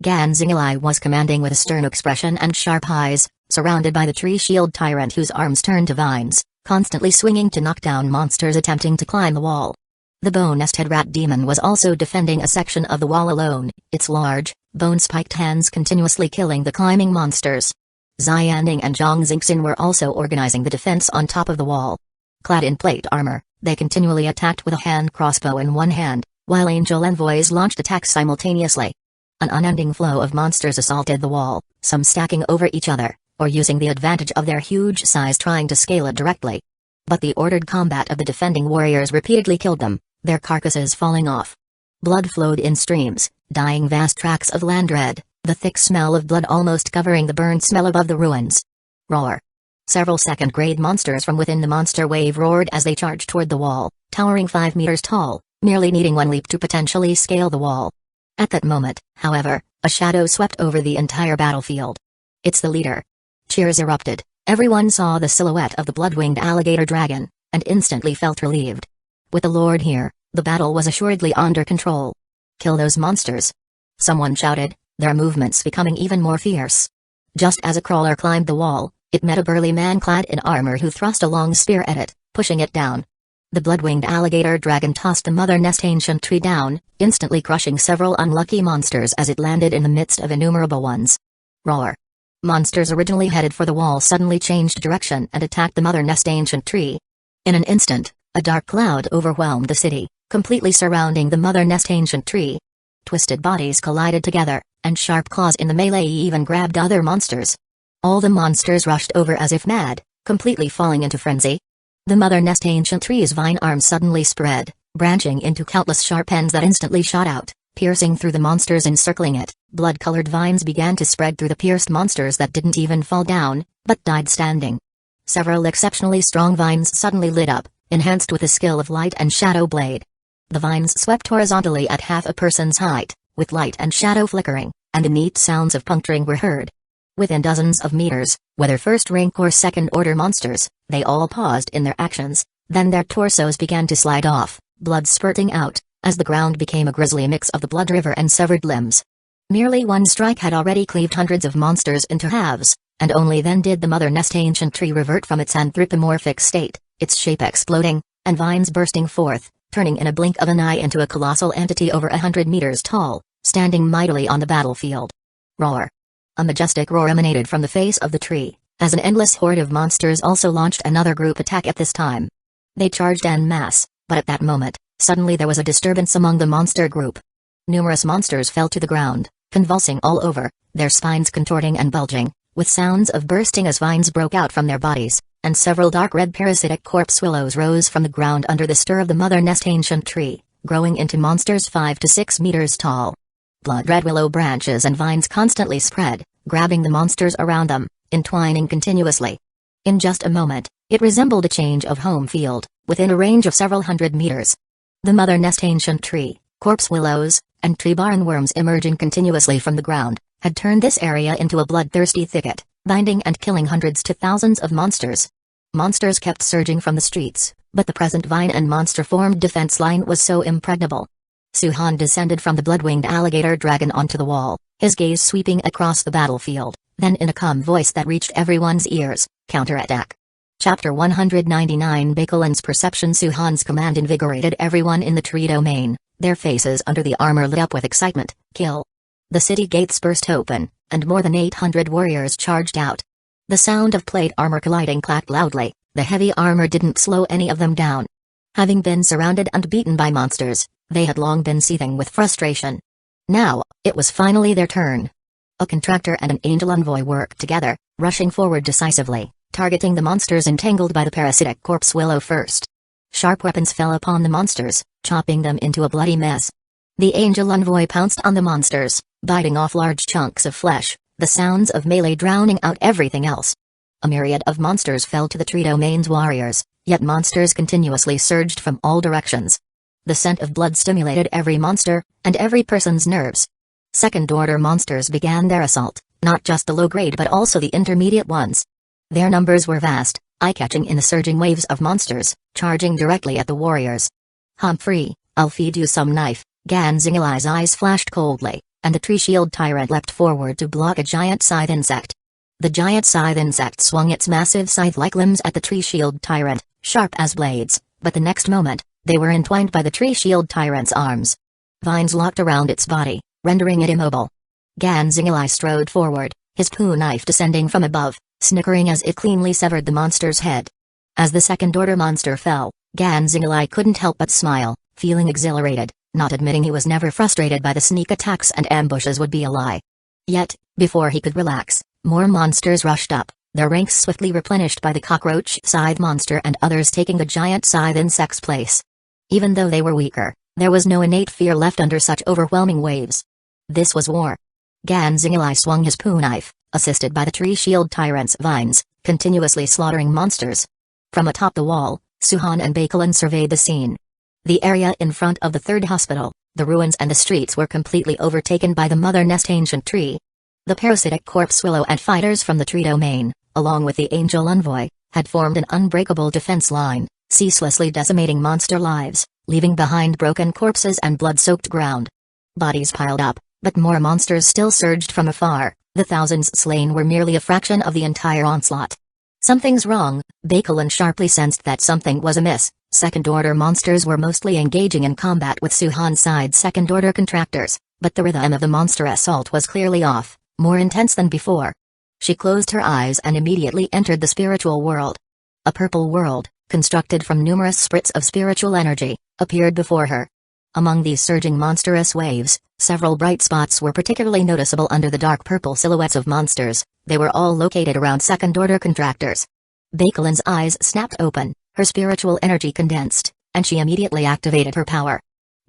Gan Zingilai was commanding with a stern expression and sharp eyes, surrounded by the tree shield tyrant whose arms turned to vines, constantly swinging to knock down monsters attempting to climb the wall. The bone-nested rat demon was also defending a section of the wall alone, its large, bone-spiked hands continuously killing the climbing monsters. Xianding and Zhang Xingxin were also organizing the defense on top of the wall. Clad in plate armor, they continually attacked with a hand crossbow in one hand, while angel envoys launched attacks simultaneously. An unending flow of monsters assaulted the wall, some stacking over each other, or using the advantage of their huge size trying to scale it directly. But the ordered combat of the defending warriors repeatedly killed them, their carcasses falling off. Blood flowed in streams, dyeing vast tracts of land red, the thick smell of blood almost covering the burned smell above the ruins. Roar. Several second-grade monsters from within the monster wave roared as they charged toward the wall, towering 5 meters tall, merely needing one leap to potentially scale the wall. At that moment, however, a shadow swept over the entire battlefield. It's the leader. Cheers erupted. Everyone saw the silhouette of the blood-winged alligator dragon, and instantly felt relieved. With the Lord here, the battle was assuredly under control. Kill those monsters. Someone shouted, their movements becoming even more fierce. Just as a crawler climbed the wall, it met a burly man clad in armor who thrust a long spear at it, pushing it down. The blood-winged alligator dragon tossed the mother nest ancient tree down, instantly crushing several unlucky monsters as it landed in the midst of innumerable ones. Roar. Monsters originally headed for the wall suddenly changed direction and attacked the mother nest ancient tree. In an instant, a dark cloud overwhelmed the city, completely surrounding the mother nest ancient tree. Twisted bodies collided together, and sharp claws in the melee even grabbed other monsters. All the monsters rushed over as if mad, completely falling into frenzy. The mother nest ancient tree's vine arms suddenly spread, branching into countless sharp ends that instantly shot out, piercing through the monsters encircling it. Blood-colored vines began to spread through the pierced monsters that didn't even fall down, but died standing. Several exceptionally strong vines suddenly lit up, enhanced with the skill of light and shadow blade. The vines swept horizontally at half a person's height, with light and shadow flickering, and the neat sounds of puncturing were heard. Within dozens of meters, whether first-rank or second-order monsters, they all paused in their actions, then their torsos began to slide off, blood spurting out, as the ground became a grisly mix of the blood river and severed limbs. Merely one strike had already cleaved hundreds of monsters into halves, and only then did the mother nest ancient tree revert from its anthropomorphic state, its shape exploding, and vines bursting forth, turning in a blink of an eye into a colossal entity over 100 meters tall, standing mightily on the battlefield. Roar. A majestic roar emanated from the face of the tree, as an endless horde of monsters also launched another group attack at this time. They charged en masse, but at that moment, suddenly there was a disturbance among the monster group. Numerous monsters fell to the ground, convulsing all over, their spines contorting and bulging, with sounds of bursting as vines broke out from their bodies, and several dark red parasitic corpse willows rose from the ground under the stir of the mother nest ancient tree, growing into monsters 5 to 6 meters tall. Blood-red willow branches and vines constantly spread, grabbing the monsters around them, entwining continuously. In just a moment, it resembled a change of home field, within a range of several hundred meters. The mother nest ancient tree, corpse willows, and tree barn worms emerging continuously from the ground, had turned this area into a bloodthirsty thicket, binding and killing hundreds to thousands of monsters. Monsters kept surging from the streets, but the present vine and monster-formed defense line was so impregnable. Suhan descended from the blood-winged alligator dragon onto the wall, his gaze sweeping across the battlefield, then in a calm voice that reached everyone's ears, counterattack. Chapter 199 Bakelin's perception. Suhan's command invigorated everyone in the tree domain, their faces under the armor lit up with excitement. Kill. The city gates burst open, and more than 800 warriors charged out. The sound of plate armor colliding clacked loudly. The heavy armor didn't slow any of them down. Having been surrounded and beaten by monsters, they had long been seething with frustration. Now, it was finally their turn. A contractor and an angel envoy worked together, rushing forward decisively, targeting the monsters entangled by the parasitic corpse willow first. Sharp weapons fell upon the monsters, chopping them into a bloody mess. The angel envoy pounced on the monsters, biting off large chunks of flesh, the sounds of melee drowning out everything else. A myriad of monsters fell to the tree domain's warriors, yet monsters continuously surged from all directions. The scent of blood stimulated every monster, and every person's nerves. Second-order monsters began their assault, not just the low-grade but also the intermediate ones. Their numbers were vast, eye-catching in the surging waves of monsters, charging directly at the warriors. "Humphrey, I'll feed you some knife," Ganzingalai's eyes flashed coldly, and the tree shield tyrant leapt forward to block a giant scythe insect. The giant scythe insect swung its massive scythe-like limbs at the tree shield tyrant, sharp as blades, but the next moment, they were entwined by the tree shield tyrant's arms. Vines locked around its body, rendering it immobile. Ganzingalai strode forward, his poo knife descending from above, snickering as it cleanly severed the monster's head. As the second-order monster fell, Ganzingalai couldn't help but smile, feeling exhilarated. Not admitting he was never frustrated by the sneak attacks and ambushes would be a lie. Yet, before he could relax, more monsters rushed up, their ranks swiftly replenished by the cockroach scythe monster and others taking the giant scythe insect's place. Even though they were weaker, there was no innate fear left under such overwhelming waves. This was war. Ganzingalai swung his poo knife, assisted by the tree shield tyrant's vines, continuously slaughtering monsters. From atop the wall, Suhan and Bakelin surveyed the scene. The area in front of the third hospital, the ruins and the streets were completely overtaken by the mother nest ancient tree. The parasitic corpse willow and fighters from the tree domain, along with the angel envoy, had formed an unbreakable defense line, ceaselessly decimating monster lives, leaving behind broken corpses and blood-soaked ground. Bodies piled up, but more monsters still surged from afar. The thousands slain were merely a fraction of the entire onslaught. "Something's wrong," Bakelin sharply sensed that something was amiss. Second-order monsters were mostly engaging in combat with Suhan's side second-order contractors, but the rhythm of the monster assault was clearly off, more intense than before. She closed her eyes and immediately entered the spiritual world. A purple world, constructed from numerous sprits of spiritual energy, appeared before her. Among these surging monstrous waves, several bright spots were particularly noticeable under the dark purple silhouettes of monsters. They were all located around second-order contractors. Bakelin's eyes snapped open, her spiritual energy condensed, and she immediately activated her power.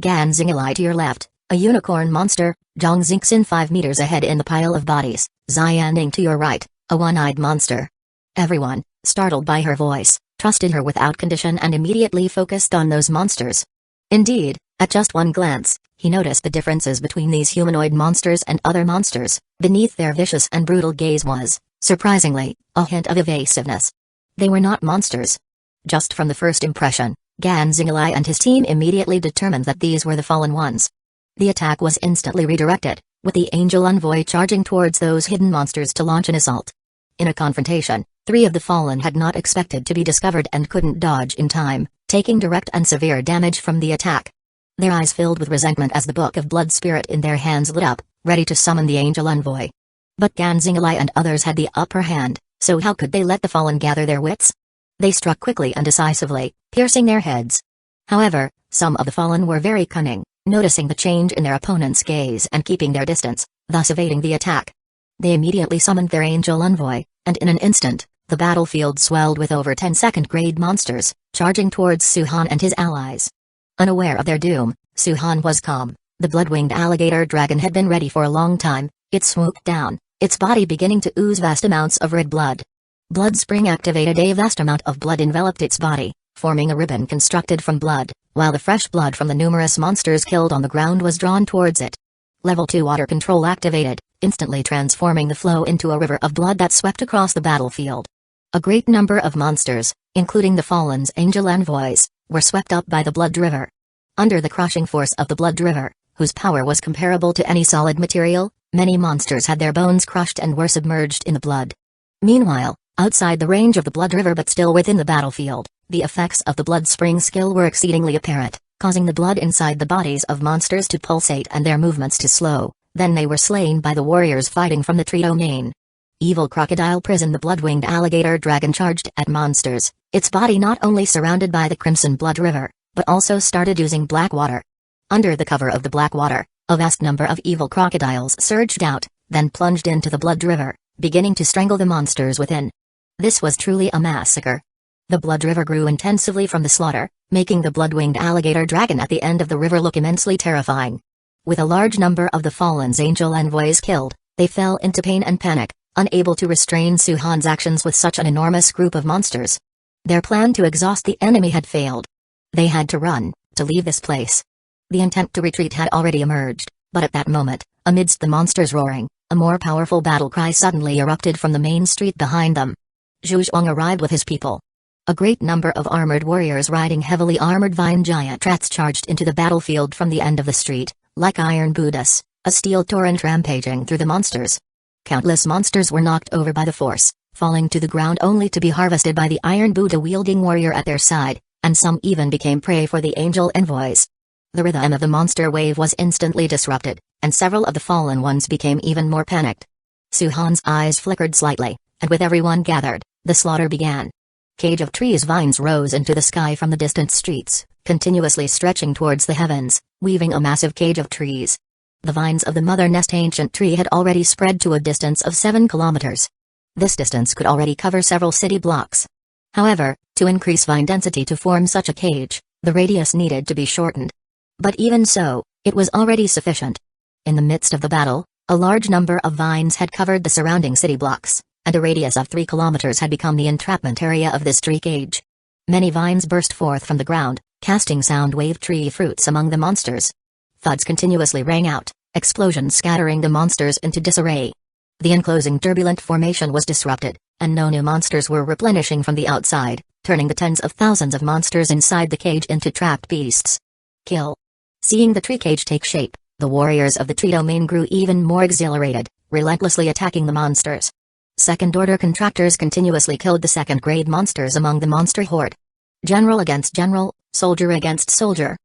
Ganzingalai to your left, a unicorn monster, Zhang Xingxin 5 meters ahead in the pile of bodies, Xianing to your right, a one-eyed monster. Everyone, startled by her voice, trusted her without condition and immediately focused on those monsters. Indeed, at just one glance, he noticed the differences between these humanoid monsters and other monsters. Beneath their vicious and brutal gaze was, surprisingly, a hint of evasiveness. They were not monsters. Just from the first impression, Ganzingalai and his team immediately determined that these were the fallen ones. The attack was instantly redirected, with the angel envoy charging towards those hidden monsters to launch an assault. In a confrontation, 3 of the fallen had not expected to be discovered and couldn't dodge in time, taking direct and severe damage from the attack. Their eyes filled with resentment as the book of blood spirit in their hands lit up, ready to summon the angel envoy. But Ganzingalai and others had the upper hand, so how could they let the fallen gather their wits? They struck quickly and decisively, piercing their heads. However, some of the fallen were very cunning, noticing the change in their opponent's gaze and keeping their distance, thus evading the attack. They immediately summoned their angel envoy, and in an instant, the battlefield swelled with over 10 second-grade monsters, charging towards Suhan and his allies. Unaware of their doom, Suhan was calm. The blood-winged alligator dragon had been ready for a long time. It swooped down, its body beginning to ooze vast amounts of red blood. Blood Spring activated. A vast amount of blood enveloped its body, forming a ribbon constructed from blood, while the fresh blood from the numerous monsters killed on the ground was drawn towards it. Level 2 water control activated, instantly transforming the flow into a river of blood that swept across the battlefield. A great number of monsters, including the Fallen's angel envoys, were swept up by the blood river. Under the crushing force of the blood river, whose power was comparable to any solid material, many monsters had their bones crushed and were submerged in the blood. Meanwhile, outside the range of the blood river but still within the battlefield, the effects of the blood spring skill were exceedingly apparent, causing the blood inside the bodies of monsters to pulsate and their movements to slow. Then they were slain by the warriors fighting from the tree domain. Evil crocodile prison. The blood-winged alligator dragon charged at monsters, its body not only surrounded by the crimson blood river, but also started using black water. Under the cover of the black water, a vast number of evil crocodiles surged out, then plunged into the blood river, beginning to strangle the monsters within. This was truly a massacre. The blood river grew intensively from the slaughter, making the blood-winged alligator dragon at the end of the river look immensely terrifying. With a large number of the Fallen's angel envoys killed, they fell into pain and panic, unable to restrain Suhan's actions with such an enormous group of monsters. Their plan to exhaust the enemy had failed. They had to run, to leave this place. The intent to retreat had already emerged, but at that moment, amidst the monsters' roaring, a more powerful battle cry suddenly erupted from the main street behind them. Zhu Zhuang arrived with his people. A great number of armored warriors riding heavily armored vine giant rats charged into the battlefield from the end of the street, like iron Buddhas, a steel torrent rampaging through the monsters. Countless monsters were knocked over by the force, falling to the ground only to be harvested by the iron Buddha-wielding warrior at their side, and some even became prey for the angel envoys. The rhythm of the monster wave was instantly disrupted, and several of the fallen ones became even more panicked. Suhan's eyes flickered slightly, and with everyone gathered, the slaughter began. Cage of trees vines rose into the sky from the distant streets, continuously stretching towards the heavens, weaving a massive cage of trees. The vines of the mother nest ancient tree had already spread to a distance of 7 kilometers. This distance could already cover several city blocks. However, to increase vine density to form such a cage, the radius needed to be shortened. But even so, it was already sufficient. In the midst of the battle, a large number of vines had covered the surrounding city blocks, and a radius of 3 kilometers had become the entrapment area of this tree cage. Many vines burst forth from the ground, casting sound wave tree fruits among the monsters. Thuds continuously rang out, explosions scattering the monsters into disarray. The enclosing turbulent formation was disrupted, and no new monsters were replenishing from the outside, turning the tens of thousands of monsters inside the cage into trapped beasts. Kill. Seeing the tree cage take shape, the warriors of the tree domain grew even more exhilarated, relentlessly attacking the monsters. Second-order contractors continuously killed the second-grade monsters among the monster horde. General against general, soldier against soldier.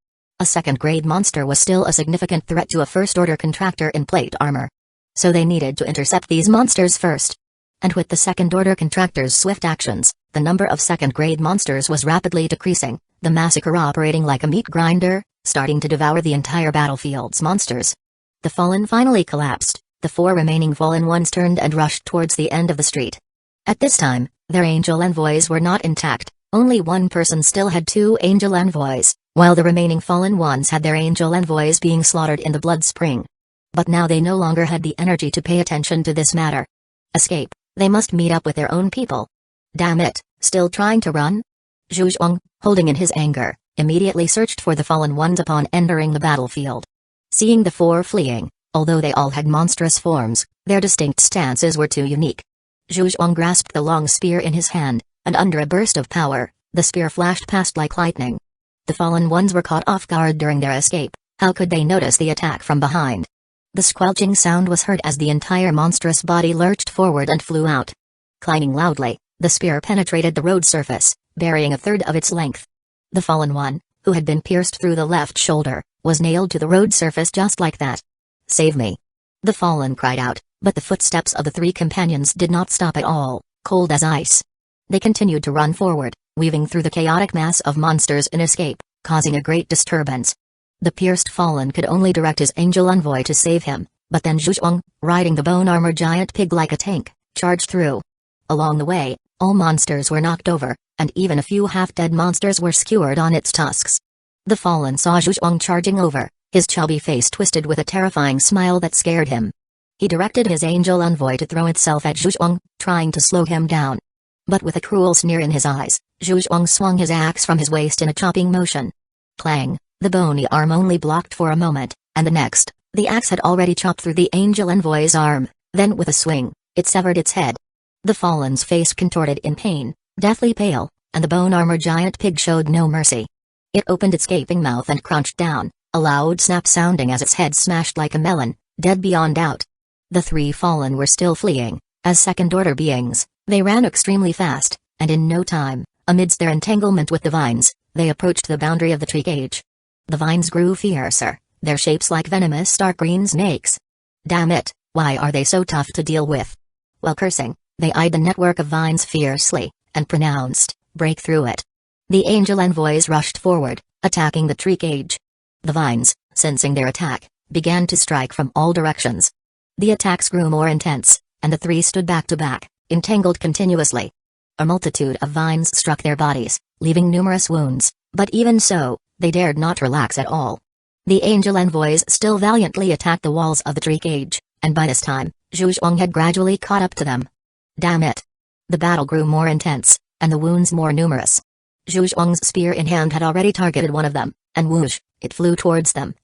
A second-grade monster was still a significant threat to a first-order contractor in plate armor. So they needed to intercept these monsters first. And with the second-order contractors' swift actions, the number of second-grade monsters was rapidly decreasing, the massacre operating like a meat grinder, starting to devour the entire battlefield's monsters. The fallen finally collapsed, the 4 remaining fallen ones turned and rushed towards the end of the street. At this time, their angel envoys were not intact, only one person still had 2 angel envoys, while the remaining fallen ones had their angel envoys being slaughtered in the blood spring. But now they no longer had the energy to pay attention to this matter. Escape, they must meet up with their own people. Damn it, still trying to run? Zhu Zhuang, holding in his anger, immediately searched for the fallen ones upon entering the battlefield. Seeing the 4 fleeing, although they all had monstrous forms, their distinct stances were too unique. Zhu Zhuang grasped the long spear in his hand, and under a burst of power, the spear flashed past like lightning. The fallen ones were caught off guard during their escape. How could they notice the attack from behind? The squelching sound was heard as the entire monstrous body lurched forward and flew out. Clanging loudly, the spear penetrated the road surface, burying a third of its length. The fallen one, who had been pierced through the left shoulder, was nailed to the road surface just like that. Save me! The fallen cried out, but the footsteps of the 3 companions did not stop at all, cold as ice. They continued to run forward, weaving through the chaotic mass of monsters in escape, causing a great disturbance. The pierced fallen could only direct his angel envoy to save him, but then Zhu Zhuang, riding the bone-armored giant pig like a tank, charged through. Along the way, all monsters were knocked over, and even a few half-dead monsters were skewered on its tusks. The fallen saw Zhu Zhuang charging over, his chubby face twisted with a terrifying smile that scared him. He directed his angel envoy to throw itself at Zhu Zhuang, trying to slow him down. But with a cruel sneer in his eyes, Zhu Zhuang swung his axe from his waist in a chopping motion. Clang, the bony arm only blocked for a moment, and the next, the axe had already chopped through the angel envoy's arm, then with a swing, it severed its head. The fallen's face contorted in pain, deathly pale, and the bone-armored giant pig showed no mercy. It opened its gaping mouth and crunched down, a loud snap sounding as its head smashed like a melon, dead beyond doubt. The 3 fallen were still fleeing. As second-order beings, they ran extremely fast, and in no time, amidst their entanglement with the vines, they approached the boundary of the tree cage. The vines grew fiercer, their shapes like venomous dark green snakes. Damn it, why are they so tough to deal with? While cursing, they eyed the network of vines fiercely, and pronounced, break through it. The angel envoys rushed forward, attacking the tree cage. The vines, sensing their attack, began to strike from all directions. The attacks grew more intense, and the 3 stood back to back, entangled continuously. A multitude of vines struck their bodies, leaving numerous wounds, but even so, they dared not relax at all. The angel envoys still valiantly attacked the walls of the tree cage, and by this time, Zhu Zhuang had gradually caught up to them. Damn it! The battle grew more intense, and the wounds more numerous. Zhu Zhuang's spear in hand had already targeted one of them, and whoosh, it flew towards them.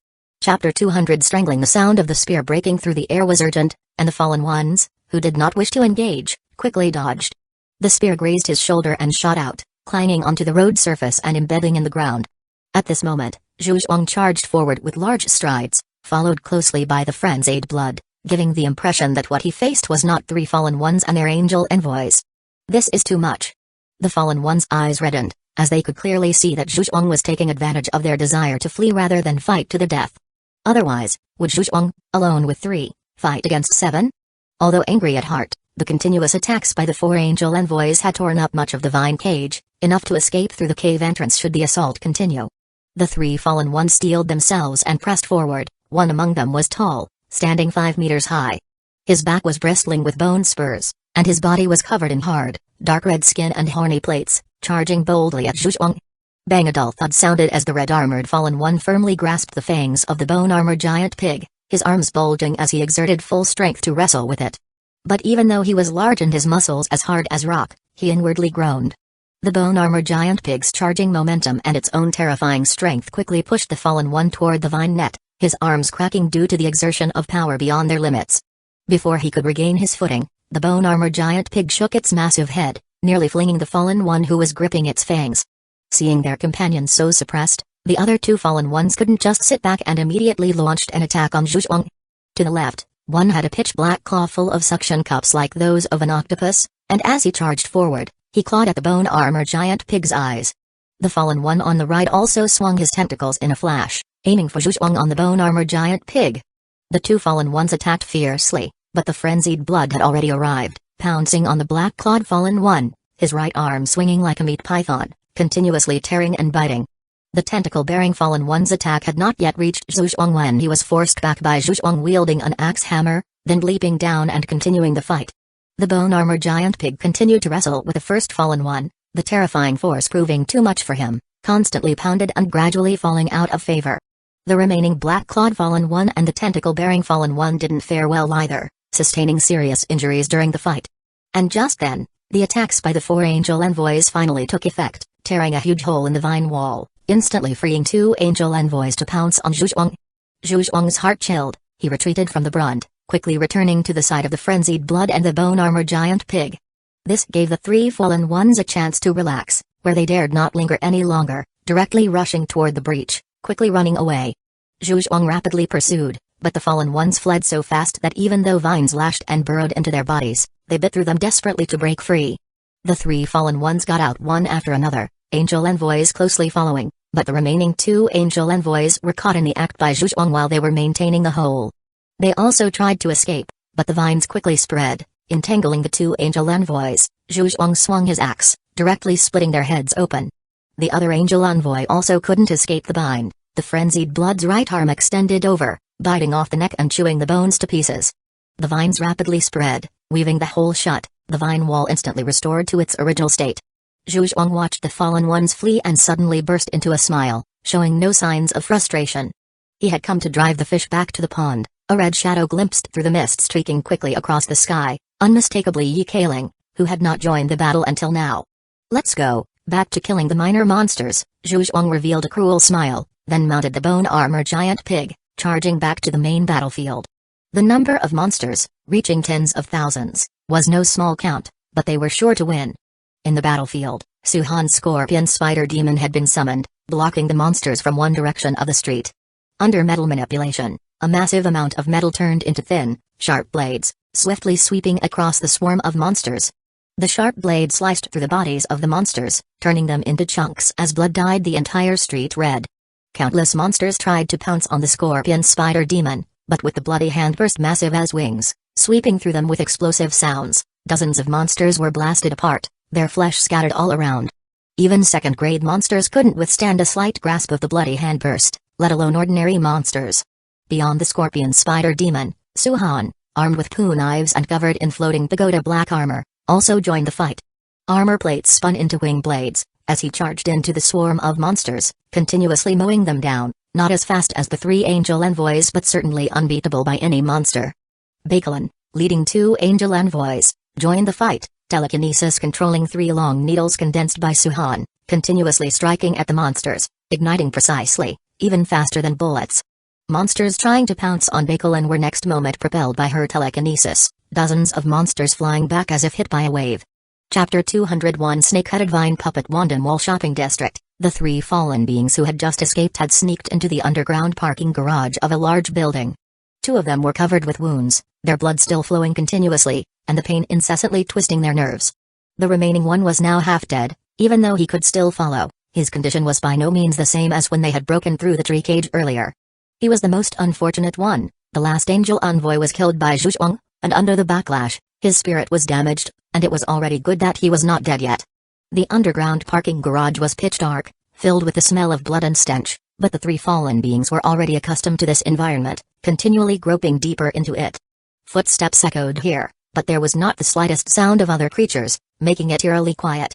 Chapter 200. Strangling. The sound of the spear breaking through the air was urgent, and the fallen ones, who did not wish to engage, quickly dodged. The spear grazed his shoulder and shot out, clanging onto the road surface and embedding in the ground. At this moment, Zhu Zhuang charged forward with large strides, followed closely by the frenzied blood, giving the impression that what he faced was not three fallen ones and their angel envoys. This is too much. The fallen ones' eyes reddened, as they could clearly see that Zhu Zhuang was taking advantage of their desire to flee rather than fight to the death. Otherwise, would Zhu Zhuang, alone with 3, fight against 7? Although angry at heart, the continuous attacks by the 4 angel envoys had torn up much of the vine cage, enough to escape through the cave entrance should the assault continue. The 3 fallen ones steeled themselves and pressed forward. One among them was tall, standing 5 meters high. His back was bristling with bone spurs, and his body was covered in hard, dark red skin and horny plates, charging boldly at Zhu Zhuang. Bang! A dull thud sounded as the red-armored fallen one firmly grasped the fangs of the bone-armored giant pig, his arms bulging as he exerted full strength to wrestle with it. But even though he was large and his muscles as hard as rock, he inwardly groaned. The bone-armored giant pig's charging momentum and its own terrifying strength quickly pushed the fallen one toward the vine net, his arms cracking due to the exertion of power beyond their limits. Before he could regain his footing, the bone-armored giant pig shook its massive head, nearly flinging the fallen one who was gripping its fangs. Seeing their companion so suppressed, the other 2 fallen ones couldn't just sit back and immediately launched an attack on Zhu Zhuang. To the left, one had a pitch-black claw full of suction cups like those of an octopus, and as he charged forward, he clawed at the bone-armored giant pig's eyes. The fallen one on the right also swung his tentacles in a flash, aiming for Zhu Zhuang on the bone-armored giant pig. The 2 fallen ones attacked fiercely, but the frenzied blood had already arrived, pouncing on the black-clawed fallen one, his right arm swinging like a meat python, continuously tearing and biting. The tentacle-bearing fallen one's attack had not yet reached Zhu Zhuang when he was forced back by Zhu Zhuang wielding an axe hammer, then leaping down and continuing the fight. The bone-armored giant pig continued to wrestle with the first fallen one, the terrifying force proving too much for him, constantly pounded and gradually falling out of favor. The remaining black-clawed fallen one and the tentacle-bearing fallen one didn't fare well either, sustaining serious injuries during the fight. And just then, the attacks by the 4 angel envoys finally took effect, tearing a huge hole in the vine wall, instantly freeing 2 angel envoys to pounce on Zhu Zhuang. Zhu Zhuang's heart chilled, he retreated from the brunt, quickly returning to the side of the frenzied blood and the bone-armored giant pig. This gave the 3 fallen ones a chance to relax, where they dared not linger any longer, directly rushing toward the breach, quickly running away. Zhu Zhuang rapidly pursued, but the fallen ones fled so fast that even though vines lashed and burrowed into their bodies, they bit through them desperately to break free. The 3 fallen ones got out one after another, angel envoys closely following, but the remaining 2 angel envoys were caught in the act by Zhu Zhuang while they were maintaining the hole. They also tried to escape, but the vines quickly spread, entangling the 2 angel envoys. Zhu Zhuang swung his axe, directly splitting their heads open. The other angel envoy also couldn't escape the bind, the frenzied blood's right arm extended over, biting off the neck and chewing the bones to pieces. The vines rapidly spread, weaving the hole shut, the vine wall instantly restored to its original state. Zhu Zhuang watched the fallen ones flee and suddenly burst into a smile, showing no signs of frustration. He had come to drive the fish back to the pond. A red shadow glimpsed through the mist streaking quickly across the sky, unmistakably Yi Kailing, who had not joined the battle until now. Let's go, back to killing the minor monsters, Zhu Zhuang revealed a cruel smile, then mounted the bone-armor giant pig, charging back to the main battlefield. The number of monsters, reaching tens of thousands, was no small count, but they were sure to win. In the battlefield, Suhan's scorpion spider demon had been summoned, blocking the monsters from one direction of the street. Under metal manipulation, a massive amount of metal turned into thin, sharp blades, swiftly sweeping across the swarm of monsters. The sharp blade sliced through the bodies of the monsters, turning them into chunks as blood dyed the entire street red. Countless monsters tried to pounce on the scorpion spider demon, but with the bloody hand burst massive as wings, sweeping through them with explosive sounds, dozens of monsters were blasted apart, their flesh scattered all around. Even second-grade monsters couldn't withstand a slight grasp of the bloody hand burst, let alone ordinary monsters. Beyond the scorpion spider demon, Suhan, armed with poo knives and covered in floating pagoda black armor, also joined the fight. Armor plates spun into wing blades, as he charged into the swarm of monsters, continuously mowing them down, Not as fast as the 3 angel envoys, but certainly unbeatable by any monster. Bakelin, leading 2 angel envoys, joined the fight, telekinesis controlling 3 long needles condensed by Suhan, continuously striking at the monsters, igniting precisely, even faster than bullets. Monsters trying to pounce on Bakelin were next moment propelled by her telekinesis, dozens of monsters flying back as if hit by a wave. Chapter 201 Snake-headed Vine Puppet Wanda Mall Shopping District. The 3 fallen beings who had just escaped had sneaked into the underground parking garage of a large building. 2 of them were covered with wounds, their blood still flowing continuously, and the pain incessantly twisting their nerves. The remaining one was now half dead, even though he could still follow. His condition was by no means the same as when they had broken through the tree cage earlier. He was the most unfortunate one. The last angel envoy was killed by Zhuang, and under the backlash, his spirit was damaged, and it was already good that he was not dead yet. The underground parking garage was pitch dark, filled with the smell of blood and stench, but the 3 fallen beings were already accustomed to this environment, continually groping deeper into it. Footsteps echoed here, but there was not the slightest sound of other creatures, making it eerily quiet.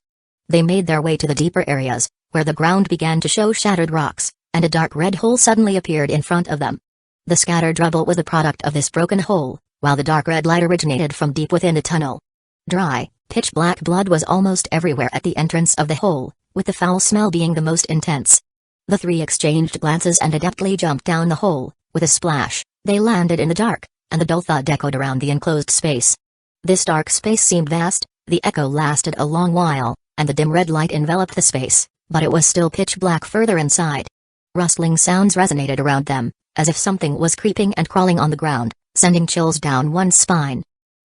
They made their way to the deeper areas, where the ground began to show shattered rocks, and a dark red hole suddenly appeared in front of them. The scattered rubble was the product of this broken hole, while the dark red light originated from deep within the tunnel. Dry, pitch-black blood was almost everywhere at the entrance of the hole, with the foul smell being the most intense. The 3 exchanged glances and adeptly jumped down the hole. With a splash, they landed in the dark, and the dull thud echoed around the enclosed space. This dark space seemed vast, the echo lasted a long while, and the dim red light enveloped the space, but it was still pitch black further inside. Rustling sounds resonated around them, as if something was creeping and crawling on the ground, sending chills down one's spine.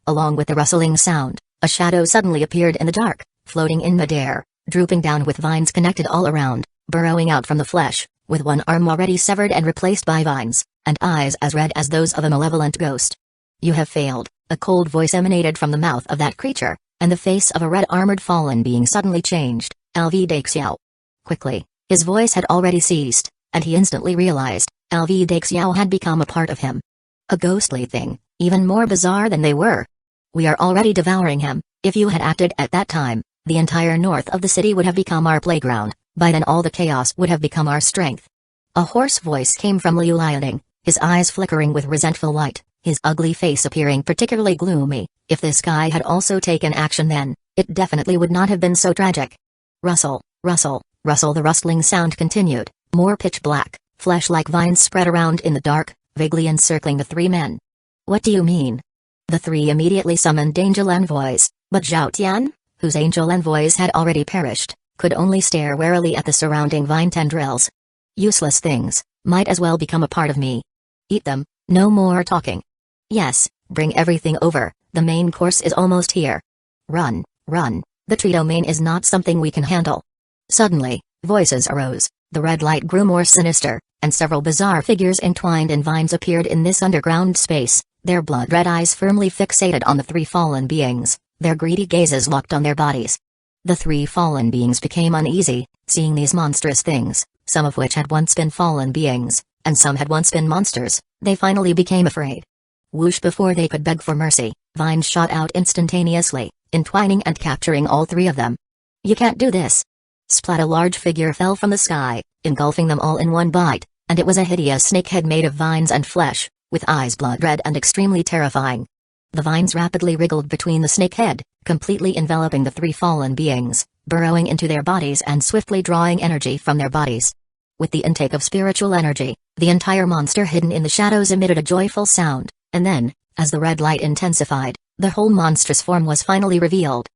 Along with the rustling sound, a shadow suddenly appeared in the dark, floating in midair, drooping down with vines connected all around, burrowing out from the flesh, with one arm already severed and replaced by vines, and eyes as red as those of a malevolent ghost. "You have failed," a cold voice emanated from the mouth of that creature, and the face of a red-armored fallen being suddenly changed. "LV Daxiao." Quickly, his voice had already ceased, and he instantly realized, LV Daxiao had become a part of him. A ghostly thing, even more bizarre than they were. "We are already devouring him. If you had acted at that time, the entire north of the city would have become our playground. By then all the chaos would have become our strength." A hoarse voice came from Liu Liaoding, his eyes flickering with resentful light, his ugly face appearing particularly gloomy. If this guy had also taken action then, it definitely would not have been so tragic. Rustle, rustle, rustle. The rustling sound continued, more pitch black, flesh-like vines spread around in the dark, vaguely encircling the 3 men. "What do you mean?" The 3 immediately summoned angel envoys, but Zhao Tian, whose angel envoys had already perished, could only stare warily at the surrounding vine tendrils. "Useless things, might as well become a part of me. Eat them, no more talking." "Yes, bring everything over, the main course is almost here." "Run, run, the tree domain is not something we can handle." Suddenly, voices arose, the red light grew more sinister, and several bizarre figures entwined in vines appeared in this underground space, their blood-red eyes firmly fixated on the 3 fallen beings, their greedy gazes locked on their bodies. The 3 fallen beings became uneasy, seeing these monstrous things, some of which had once been fallen beings, and some had once been monsters. They finally became afraid. Whoosh! Before they could beg for mercy, vines shot out instantaneously, entwining and capturing all 3 of them. "You can't do this!" Splat! A large figure fell from the sky, engulfing them all in one bite, and it was a hideous snake head made of vines and flesh, with eyes blood-red and extremely terrifying. The vines rapidly wriggled between the snake head, completely enveloping the 3 fallen beings, burrowing into their bodies and swiftly drawing energy from their bodies. With the intake of spiritual energy, the entire monster hidden in the shadows emitted a joyful sound, and then, as the red light intensified, the whole monstrous form was finally revealed.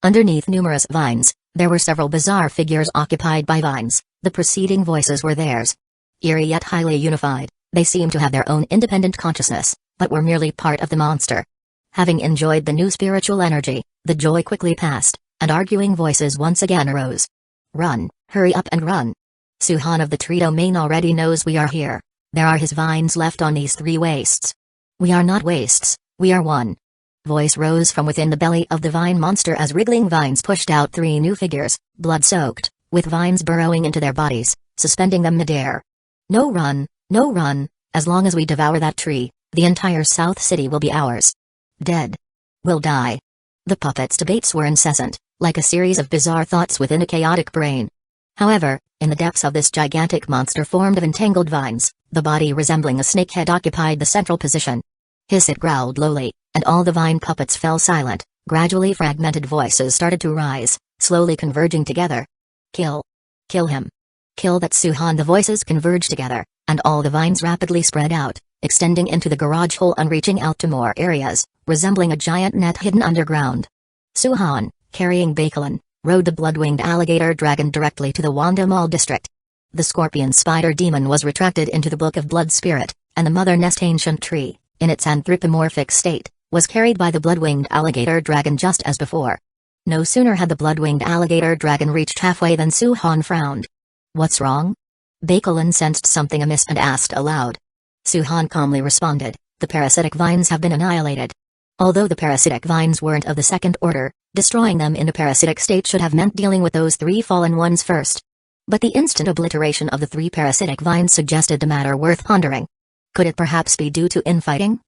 Underneath numerous vines, there were several bizarre figures occupied by vines. The preceding voices were theirs. Eerie yet highly unified, they seemed to have their own independent consciousness, but were merely part of the monster. Having enjoyed the new spiritual energy, the joy quickly passed, and arguing voices once again arose. "Run, hurry up and run. Suhan of the tree domain already knows we are here. There are his vines left on these 3 wastes." "We are not wastes, we are one." Voice rose from within the belly of the vine monster as wriggling vines pushed out 3 new figures, blood-soaked, with vines burrowing into their bodies, suspending them midair. "No run, no run. As long as we devour that tree, the entire South City will be ours. Dead. Will die." The puppet's debates were incessant, like a series of bizarre thoughts within a chaotic brain. However, in the depths of this gigantic monster formed of entangled vines, the body resembling a snakehead occupied the central position. It growled lowly, and all the vine puppets fell silent. Gradually fragmented voices started to rise, slowly converging together. Kill. Kill him. Kill that Suhan. The voices converged together, and all the vines rapidly spread out, extending into the garage hole and reaching out to more areas, resembling a giant net hidden underground. Suhan, carrying Bakelin, rode the blood-winged alligator dragon directly to the Wanda Mall district. The scorpion spider demon was retracted into the Book of Blood Spirit, and the Mother Nest ancient tree, in its anthropomorphic state, was carried by the blood-winged alligator dragon just as before. No sooner had the blood-winged alligator dragon reached halfway than Suhan frowned. What's wrong? Bakelin sensed something amiss and asked aloud. Suhan calmly responded, the parasitic vines have been annihilated. Although the parasitic vines weren't of the second order, destroying them in a parasitic state should have meant dealing with those 3 fallen ones first. But the instant obliteration of the 3 parasitic vines suggested a matter worth pondering. Could it perhaps be due to infighting?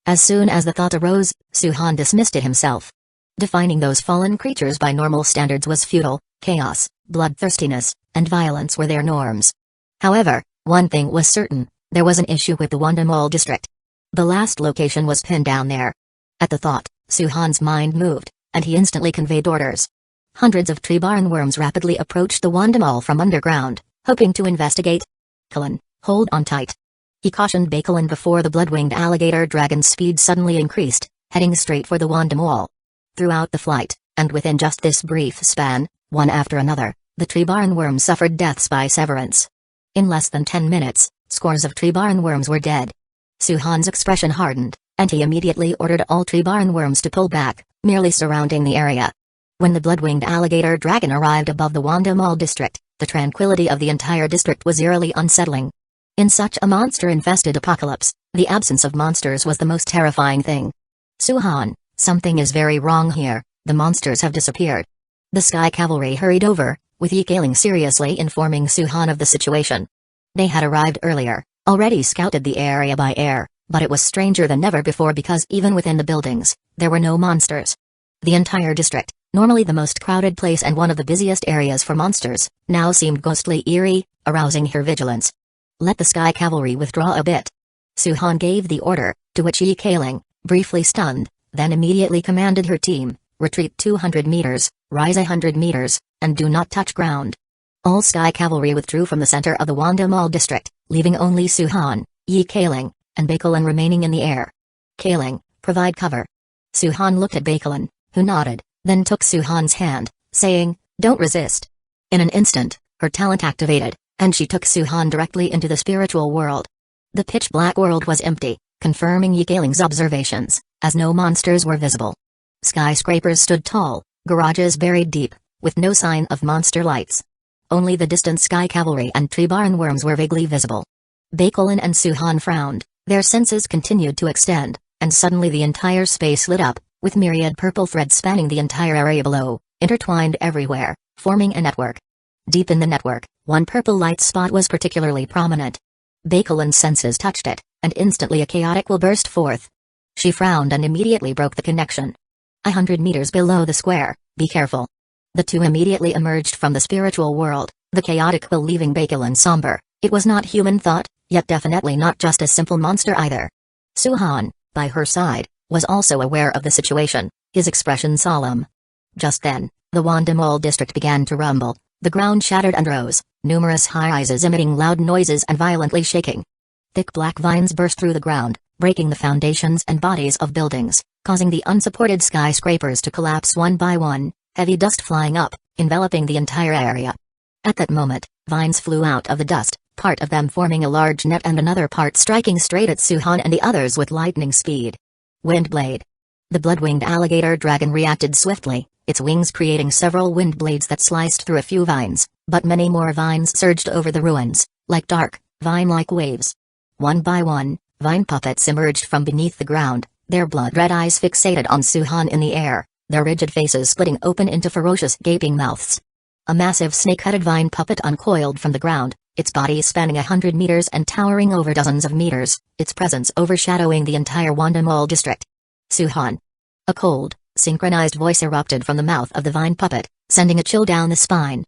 As soon as the thought arose, Suhan dismissed it himself. Defining those fallen creatures by normal standards was futile. Chaos, bloodthirstiness, and violence were their norms. However, one thing was certain, there was an issue with the Wanda Mall district. The last location was pinned down there. At the thought, Suhan's mind moved, and he instantly conveyed orders. Hundreds of tree barn worms rapidly approached the Wanda Mall from underground, hoping to investigate. Bakelin, hold on tight. He cautioned Bakelin before the blood-winged alligator dragon's speed suddenly increased, heading straight for the Wanda Mall. Throughout the flight, and within just this brief span, one after another, the tree barn worms suffered deaths by severance. In less than 10 minutes, scores of tree barn worms were dead. Suhan's expression hardened, and he immediately ordered all tree barn worms to pull back, merely surrounding the area. When the blood-winged alligator dragon arrived above the Wanda Mall district, the tranquility of the entire district was eerily unsettling. In such a monster-infested apocalypse, the absence of monsters was the most terrifying thing. Suhan, something is very wrong here, the monsters have disappeared. The Sky Cavalry hurried over, with Yi Kaling seriously informing Suhan of the situation. They had arrived earlier, already scouted the area by air, but it was stranger than ever before because even within the buildings, there were no monsters. The entire district, normally the most crowded place and one of the busiest areas for monsters, now seemed ghostly eerie, arousing her vigilance. Let the Sky Cavalry withdraw a bit. Suhan gave the order, to which Yi Kaling, briefly stunned, then immediately commanded her team, retreat 200 meters, rise 100 meters, and do not touch ground. All Sky Cavalry withdrew from the center of the Wanda Mall district, leaving only Suhan, Yi Kaling, and Bakelin remaining in the air. Kaling, provide cover. Suhan looked at Bakelin, who nodded, then took Suhan's hand, saying, don't resist. In an instant, her talent activated, and she took Suhan directly into the spiritual world. The pitch-black world was empty, confirming Yi Kaling's observations, as no monsters were visible. Skyscrapers stood tall, garages buried deep, with no sign of monster lights. Only the distant Sky Cavalry and tree barn worms were vaguely visible. Bakelin and Suhan frowned, their senses continued to extend, and suddenly the entire space lit up, with myriad purple threads spanning the entire area below, intertwined everywhere, forming a network. Deep in the network, one purple light spot was particularly prominent. Bakelin's senses touched it, and instantly a chaotic will burst forth. She frowned and immediately broke the connection. 100 meters below the square, be careful. The two immediately emerged from the spiritual world, the chaotic will leaving Bakelin somber. It was not human thought, yet definitely not just a simple monster either. Suhan, by her side, was also aware of the situation, his expression solemn. Just then, the Wanda Mall district began to rumble, the ground shattered and rose, numerous high-rises emitting loud noises and violently shaking. Thick black vines burst through the ground, breaking the foundations and bodies of buildings, causing the unsupported skyscrapers to collapse one by one, heavy dust flying up, enveloping the entire area. At that moment, vines flew out of the dust, part of them forming a large net and another part striking straight at Suhan and the others with lightning speed. Windblade. The blood-winged alligator dragon reacted swiftly, its wings creating several wind blades that sliced through a few vines, but many more vines surged over the ruins, like dark, vine-like waves. One by one, vine puppets emerged from beneath the ground, their blood-red eyes fixated on Suhan in the air, their rigid faces splitting open into ferocious gaping mouths. A massive snake-headed vine puppet uncoiled from the ground, its body spanning 100 meters and towering over dozens of meters, its presence overshadowing the entire Wanda Mall district. Suhan. A cold, synchronized voice erupted from the mouth of the vine puppet, sending a chill down the spine.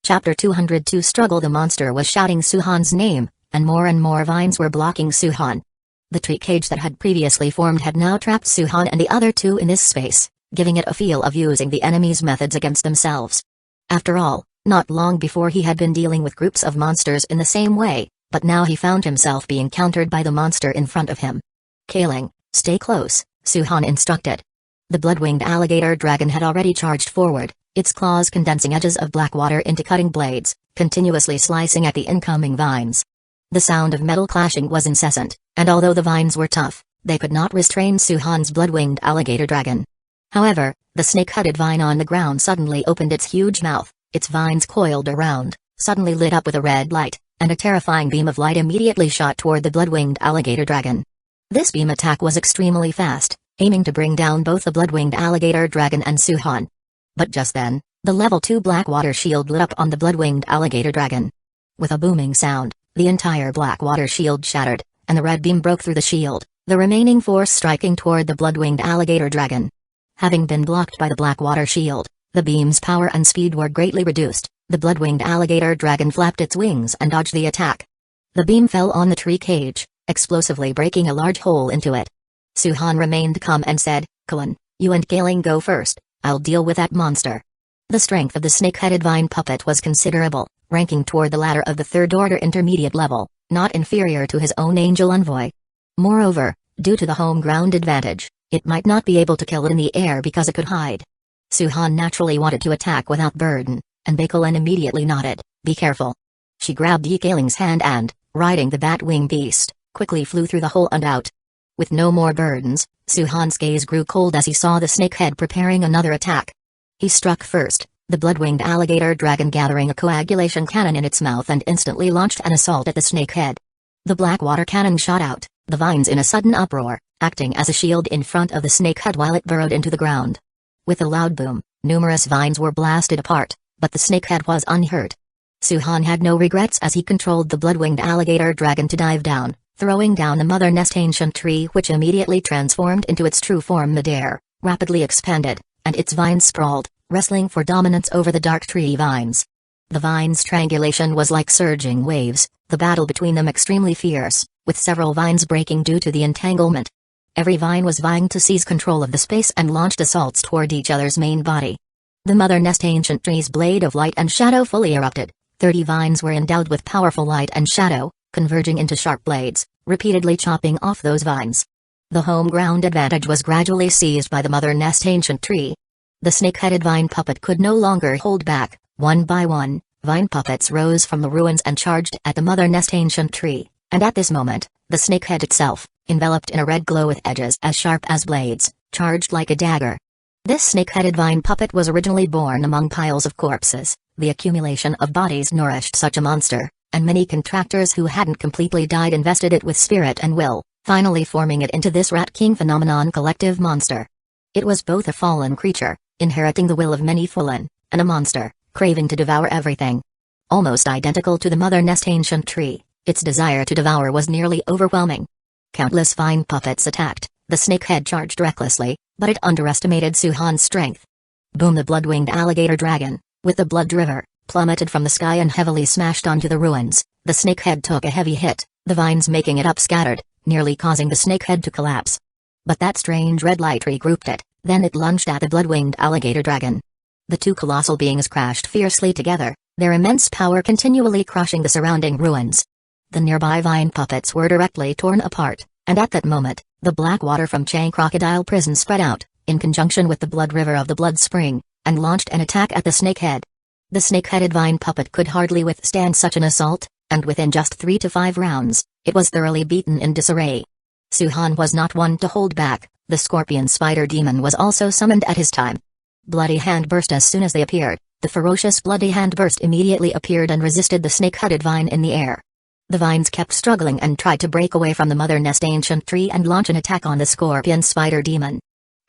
Chapter 202 Struggle. The monster was shouting Suhan's name, and more vines were blocking Suhan. The tree cage that had previously formed had now trapped Suhan and the other two in this space, giving it a feel of using the enemy's methods against themselves. After all, not long before he had been dealing with groups of monsters in the same way, but now he found himself being countered by the monster in front of him. Kaling, stay close, Suhan instructed. The blood-winged alligator dragon had already charged forward, its claws condensing edges of black water into cutting blades, continuously slicing at the incoming vines. The sound of metal clashing was incessant, and although the vines were tough, they could not restrain Suhan's blood-winged alligator dragon. However, the snake-headed vine on the ground suddenly opened its huge mouth, its vines coiled around, suddenly lit up with a red light, and a terrifying beam of light immediately shot toward the blood-winged alligator dragon. This beam attack was extremely fast, aiming to bring down both the blood-winged alligator dragon and Suhan. But just then, the level 2 black water shield lit up on the blood-winged alligator dragon. With a booming sound, the entire black water shield shattered, and the red beam broke through the shield, the remaining force striking toward the blood-winged alligator dragon. Having been blocked by the black water shield, the beam's power and speed were greatly reduced. The blood-winged alligator dragon flapped its wings and dodged the attack. The beam fell on the tree cage, explosively breaking a large hole into it. Suhan remained calm and said, "Kalan, you and Kaling go first, I'll deal with that monster." The strength of the snake-headed vine puppet was considerable, ranking toward the ladder of the third-order intermediate level, not inferior to his own angel envoy. Moreover, due to the home ground advantage, it might not be able to kill it in the air because it could hide. Suhan naturally wanted to attack without burden, and Bakelin immediately nodded, "Be careful." She grabbed Kaling's hand and, riding the bat-wing beast, quickly flew through the hole and out. With no more burdens, Suhan's gaze grew cold as he saw the snakehead preparing another attack. He struck first, the blood-winged alligator dragon gathering a coagulation cannon in its mouth and instantly launched an assault at the snakehead. The black water cannon shot out, the vines in a sudden uproar, acting as a shield in front of the snakehead while it burrowed into the ground. With a loud boom, numerous vines were blasted apart, but the snakehead was unhurt. Suhan had no regrets as he controlled the blood-winged alligator dragon to dive down, throwing down the mother nest ancient tree, which immediately transformed into its true form midair, rapidly expanded, and its vines sprawled, wrestling for dominance over the dark tree vines. The vines' strangulation was like surging waves, the battle between them extremely fierce, with several vines breaking due to the entanglement. Every vine was vying to seize control of the space and launched assaults toward each other's main body. The mother nest ancient tree's blade of light and shadow fully erupted. 30 vines were endowed with powerful light and shadow, converging into sharp blades, repeatedly chopping off those vines. The home ground advantage was gradually seized by the mother nest ancient tree. The snake-headed vine puppet could no longer hold back. One by one, vine puppets rose from the ruins and charged at the mother nest ancient tree, and at this moment, the snakehead itself, enveloped in a red glow with edges as sharp as blades, charged like a dagger. This snake-headed vine puppet was originally born among piles of corpses. The accumulation of bodies nourished such a monster, and many contractors who hadn't completely died invested it with spirit and will, finally forming it into this Rat King phenomenon collective monster. It was both a fallen creature, inheriting the will of many fallen, and a monster, craving to devour everything. Almost identical to the mother nest ancient tree, its desire to devour was nearly overwhelming. Countless vine puppets attacked, the snakehead charged recklessly, but it underestimated Suhan's strength. Boom! The blood-winged alligator dragon, with the blood river, plummeted from the sky and heavily smashed onto the ruins. The snakehead took a heavy hit, the vines making it up scattered, nearly causing the snakehead to collapse. But that strange red light regrouped it, then it lunged at the blood-winged alligator dragon. The two colossal beings crashed fiercely together, their immense power continually crushing the surrounding ruins. The nearby vine puppets were directly torn apart, and at that moment, the black water from Chang Crocodile Prison spread out, in conjunction with the blood river of the blood spring, and launched an attack at the snakehead. The snake-headed vine puppet could hardly withstand such an assault, and within just 3 to 5 rounds, it was thoroughly beaten in disarray. Suhan was not one to hold back, the scorpion spider demon was also summoned at his time. Bloody Hand Burst. As soon as they appeared, the ferocious Bloody Hand Burst immediately appeared and resisted the snake-headed vine in the air. The vines kept struggling and tried to break away from the mother nest ancient tree and launch an attack on the scorpion spider demon.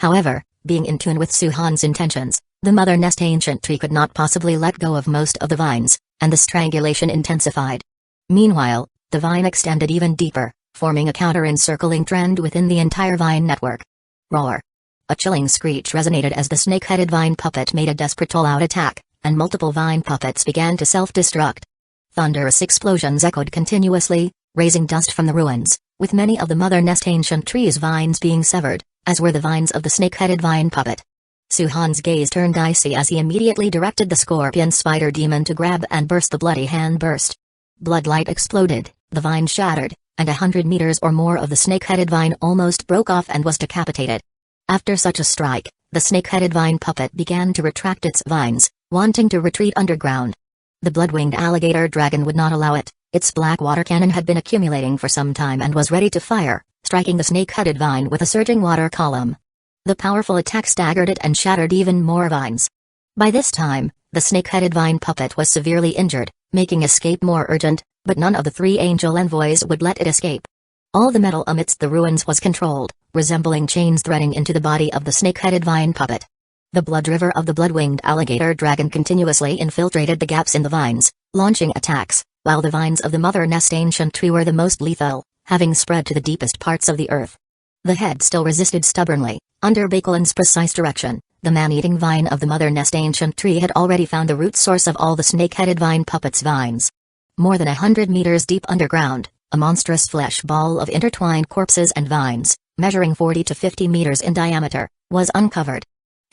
However, being in tune with Suhan's intentions, the mother nest ancient tree could not possibly let go of most of the vines, and the strangulation intensified. Meanwhile, the vine extended even deeper, forming a counter-encircling trend within the entire vine network. Roar! A chilling screech resonated as the snake-headed vine puppet made a desperate all-out attack, and multiple vine puppets began to self-destruct. Thunderous explosions echoed continuously, raising dust from the ruins, with many of the mother nest ancient trees' vines being severed, as were the vines of the snake-headed vine puppet. Suhan's gaze turned icy as he immediately directed the scorpion spider demon to grab and burst the bloody hand burst. Bloodlight exploded, the vine shattered, and 100 meters or more of the snake-headed vine almost broke off and was decapitated. After such a strike, the snake-headed vine puppet began to retract its vines, wanting to retreat underground. The blood-winged alligator dragon would not allow it. Its black water cannon had been accumulating for some time and was ready to fire, striking the snake-headed vine with a surging water column. The powerful attack staggered it and shattered even more vines. By this time, the snake-headed vine puppet was severely injured, making escape more urgent, but none of the three angel envoys would let it escape. All the metal amidst the ruins was controlled, resembling chains threading into the body of the snake-headed vine puppet. The blood river of the blood-winged alligator dragon continuously infiltrated the gaps in the vines, launching attacks, while the vines of the mother nest ancient tree were the most lethal, having spread to the deepest parts of the earth. The head still resisted stubbornly. Under Bakelin's precise direction, the man-eating vine of the mother nest ancient tree had already found the root source of all the snake-headed vine puppet's vines. More than 100 meters deep underground, a monstrous flesh ball of intertwined corpses and vines, measuring 40 to 50 meters in diameter, was uncovered.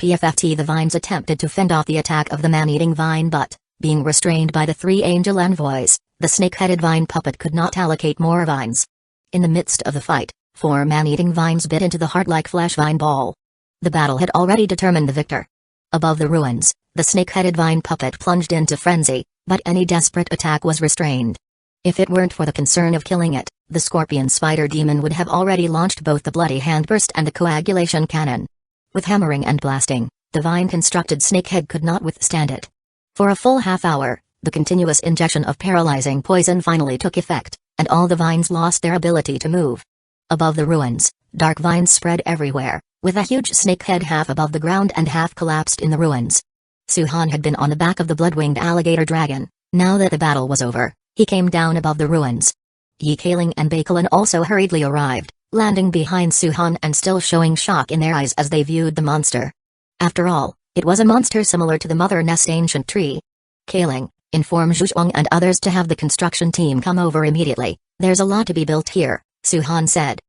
PFFT the vines attempted to fend off the attack of the man-eating vine but, being restrained by the three angel envoys, the snake-headed vine puppet could not allocate more vines. In the midst of the fight, 4 man-eating vines bit into the heart-like flesh vine ball. The battle had already determined the victor. Above the ruins, the snake-headed vine puppet plunged into frenzy, but any desperate attack was restrained. If it weren't for the concern of killing it, the scorpion spider demon would have already launched both the bloody handburst and the coagulation cannon. With hammering and blasting, the vine-constructed snakehead could not withstand it. For a full half hour, the continuous injection of paralyzing poison finally took effect, and all the vines lost their ability to move. Above the ruins, dark vines spread everywhere, with a huge snakehead half above the ground and half collapsed in the ruins. Suhan had been on the back of the blood-winged alligator dragon. Now that the battle was over, he came down above the ruins. Yi Kaling and Bakelin also hurriedly arrived, landing behind Suhan and still showing shock in their eyes as they viewed the monster. After all, it was a monster similar to the mother nest ancient tree. Kaling, inform Zhuang and others to have the construction team come over immediately. There's a lot to be built here, Suhan said.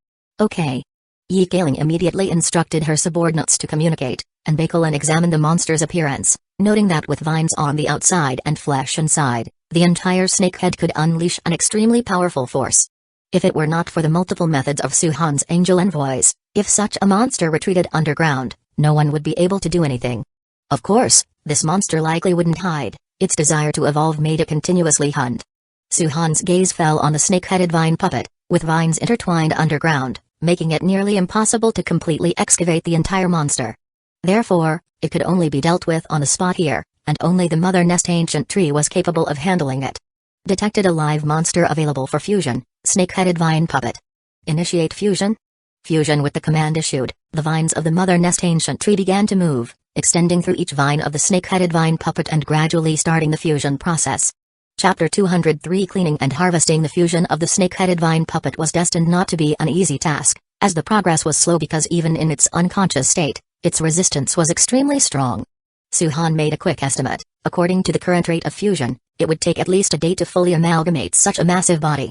Okay. Yi Kaling immediately instructed her subordinates to communicate, and Bakelin examined the monster's appearance, noting that with vines on the outside and flesh inside, the entire snakehead could unleash an extremely powerful force. If it were not for the multiple methods of Suhan's angel envoys, if such a monster retreated underground, no one would be able to do anything. Of course, this monster likely wouldn't hide. Its desire to evolve made it continuously hunt. Suhan's gaze fell on the snake-headed vine puppet, with vines intertwined underground, making it nearly impossible to completely excavate the entire monster. Therefore, it could only be dealt with on the spot here, and only the mother nest ancient tree was capable of handling it. Detected a live monster available for fusion, snake-headed vine puppet. Initiate fusion? Fusion with the command issued, the vines of the mother nest ancient tree began to move, extending through each vine of the snake-headed vine puppet and gradually starting the fusion process. Chapter 203 Cleaning and harvesting the fusion of the snake-headed vine puppet was destined not to be an easy task, as the progress was slow because even in its unconscious state, its resistance was extremely strong. Suhan made a quick estimate. According to the current rate of fusion, it would take at least a day to fully amalgamate such a massive body.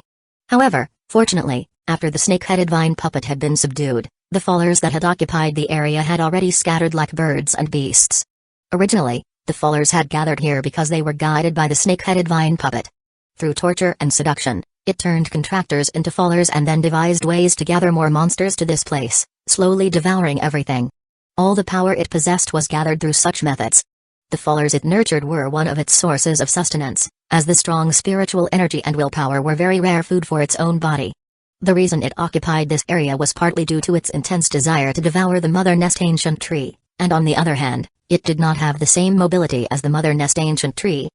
However, fortunately, after the snake-headed vine puppet had been subdued, the fallers that had occupied the area had already scattered like birds and beasts. Originally, the fallers had gathered here because they were guided by the snake-headed vine puppet. Through torture and seduction, it turned contractors into fallers and then devised ways to gather more monsters to this place, slowly devouring everything. All the power it possessed was gathered through such methods. The fallers it nurtured were one of its sources of sustenance, as the strong spiritual energy and willpower were very rare food for its own body. The reason it occupied this area was partly due to its intense desire to devour the mother nest ancient tree, and on the other hand, it did not have the same mobility as the mother nest ancient tree.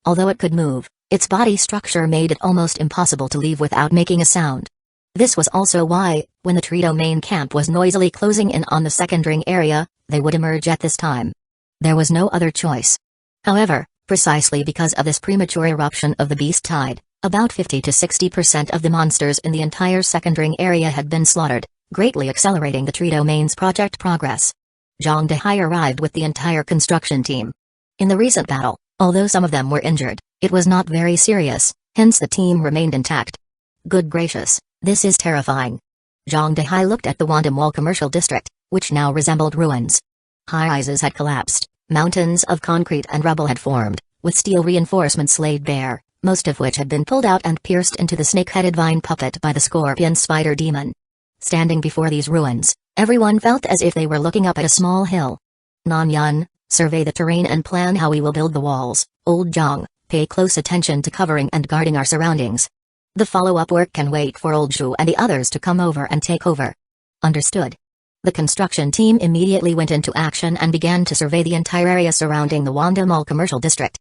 Although it could move, its body structure made it almost impossible to leave without making a sound. This was also why, when the Trito main camp was noisily closing in on the second ring area, they would emerge at this time. There was no other choice. However, precisely because of this premature eruption of the beast tide, about 50 to 60% of the monsters in the entire second ring area had been slaughtered, greatly accelerating the Trito main's project progress. Zhang Dehai arrived with the entire construction team. In the recent battle, Although some of them were injured, it was not very serious, hence the team remained intact. Good gracious, this is terrifying. Zhang Dehai looked at the Wanda Mall commercial district, which now resembled ruins. High-rises had collapsed, mountains of concrete and rubble had formed, with steel reinforcements laid bare, most of which had been pulled out and pierced into the snake-headed vine puppet by the scorpion spider demon. Standing before these ruins, everyone felt as if they were looking up at a small hill. Nan-yun, survey the terrain and plan how we will build the walls. Old Zhang, pay close attention to covering and guarding our surroundings. The follow-up work can wait for Old Zhu and the others to come over and take over. Understood. The construction team immediately went into action and began to survey the entire area surrounding the Wanda Mall commercial district.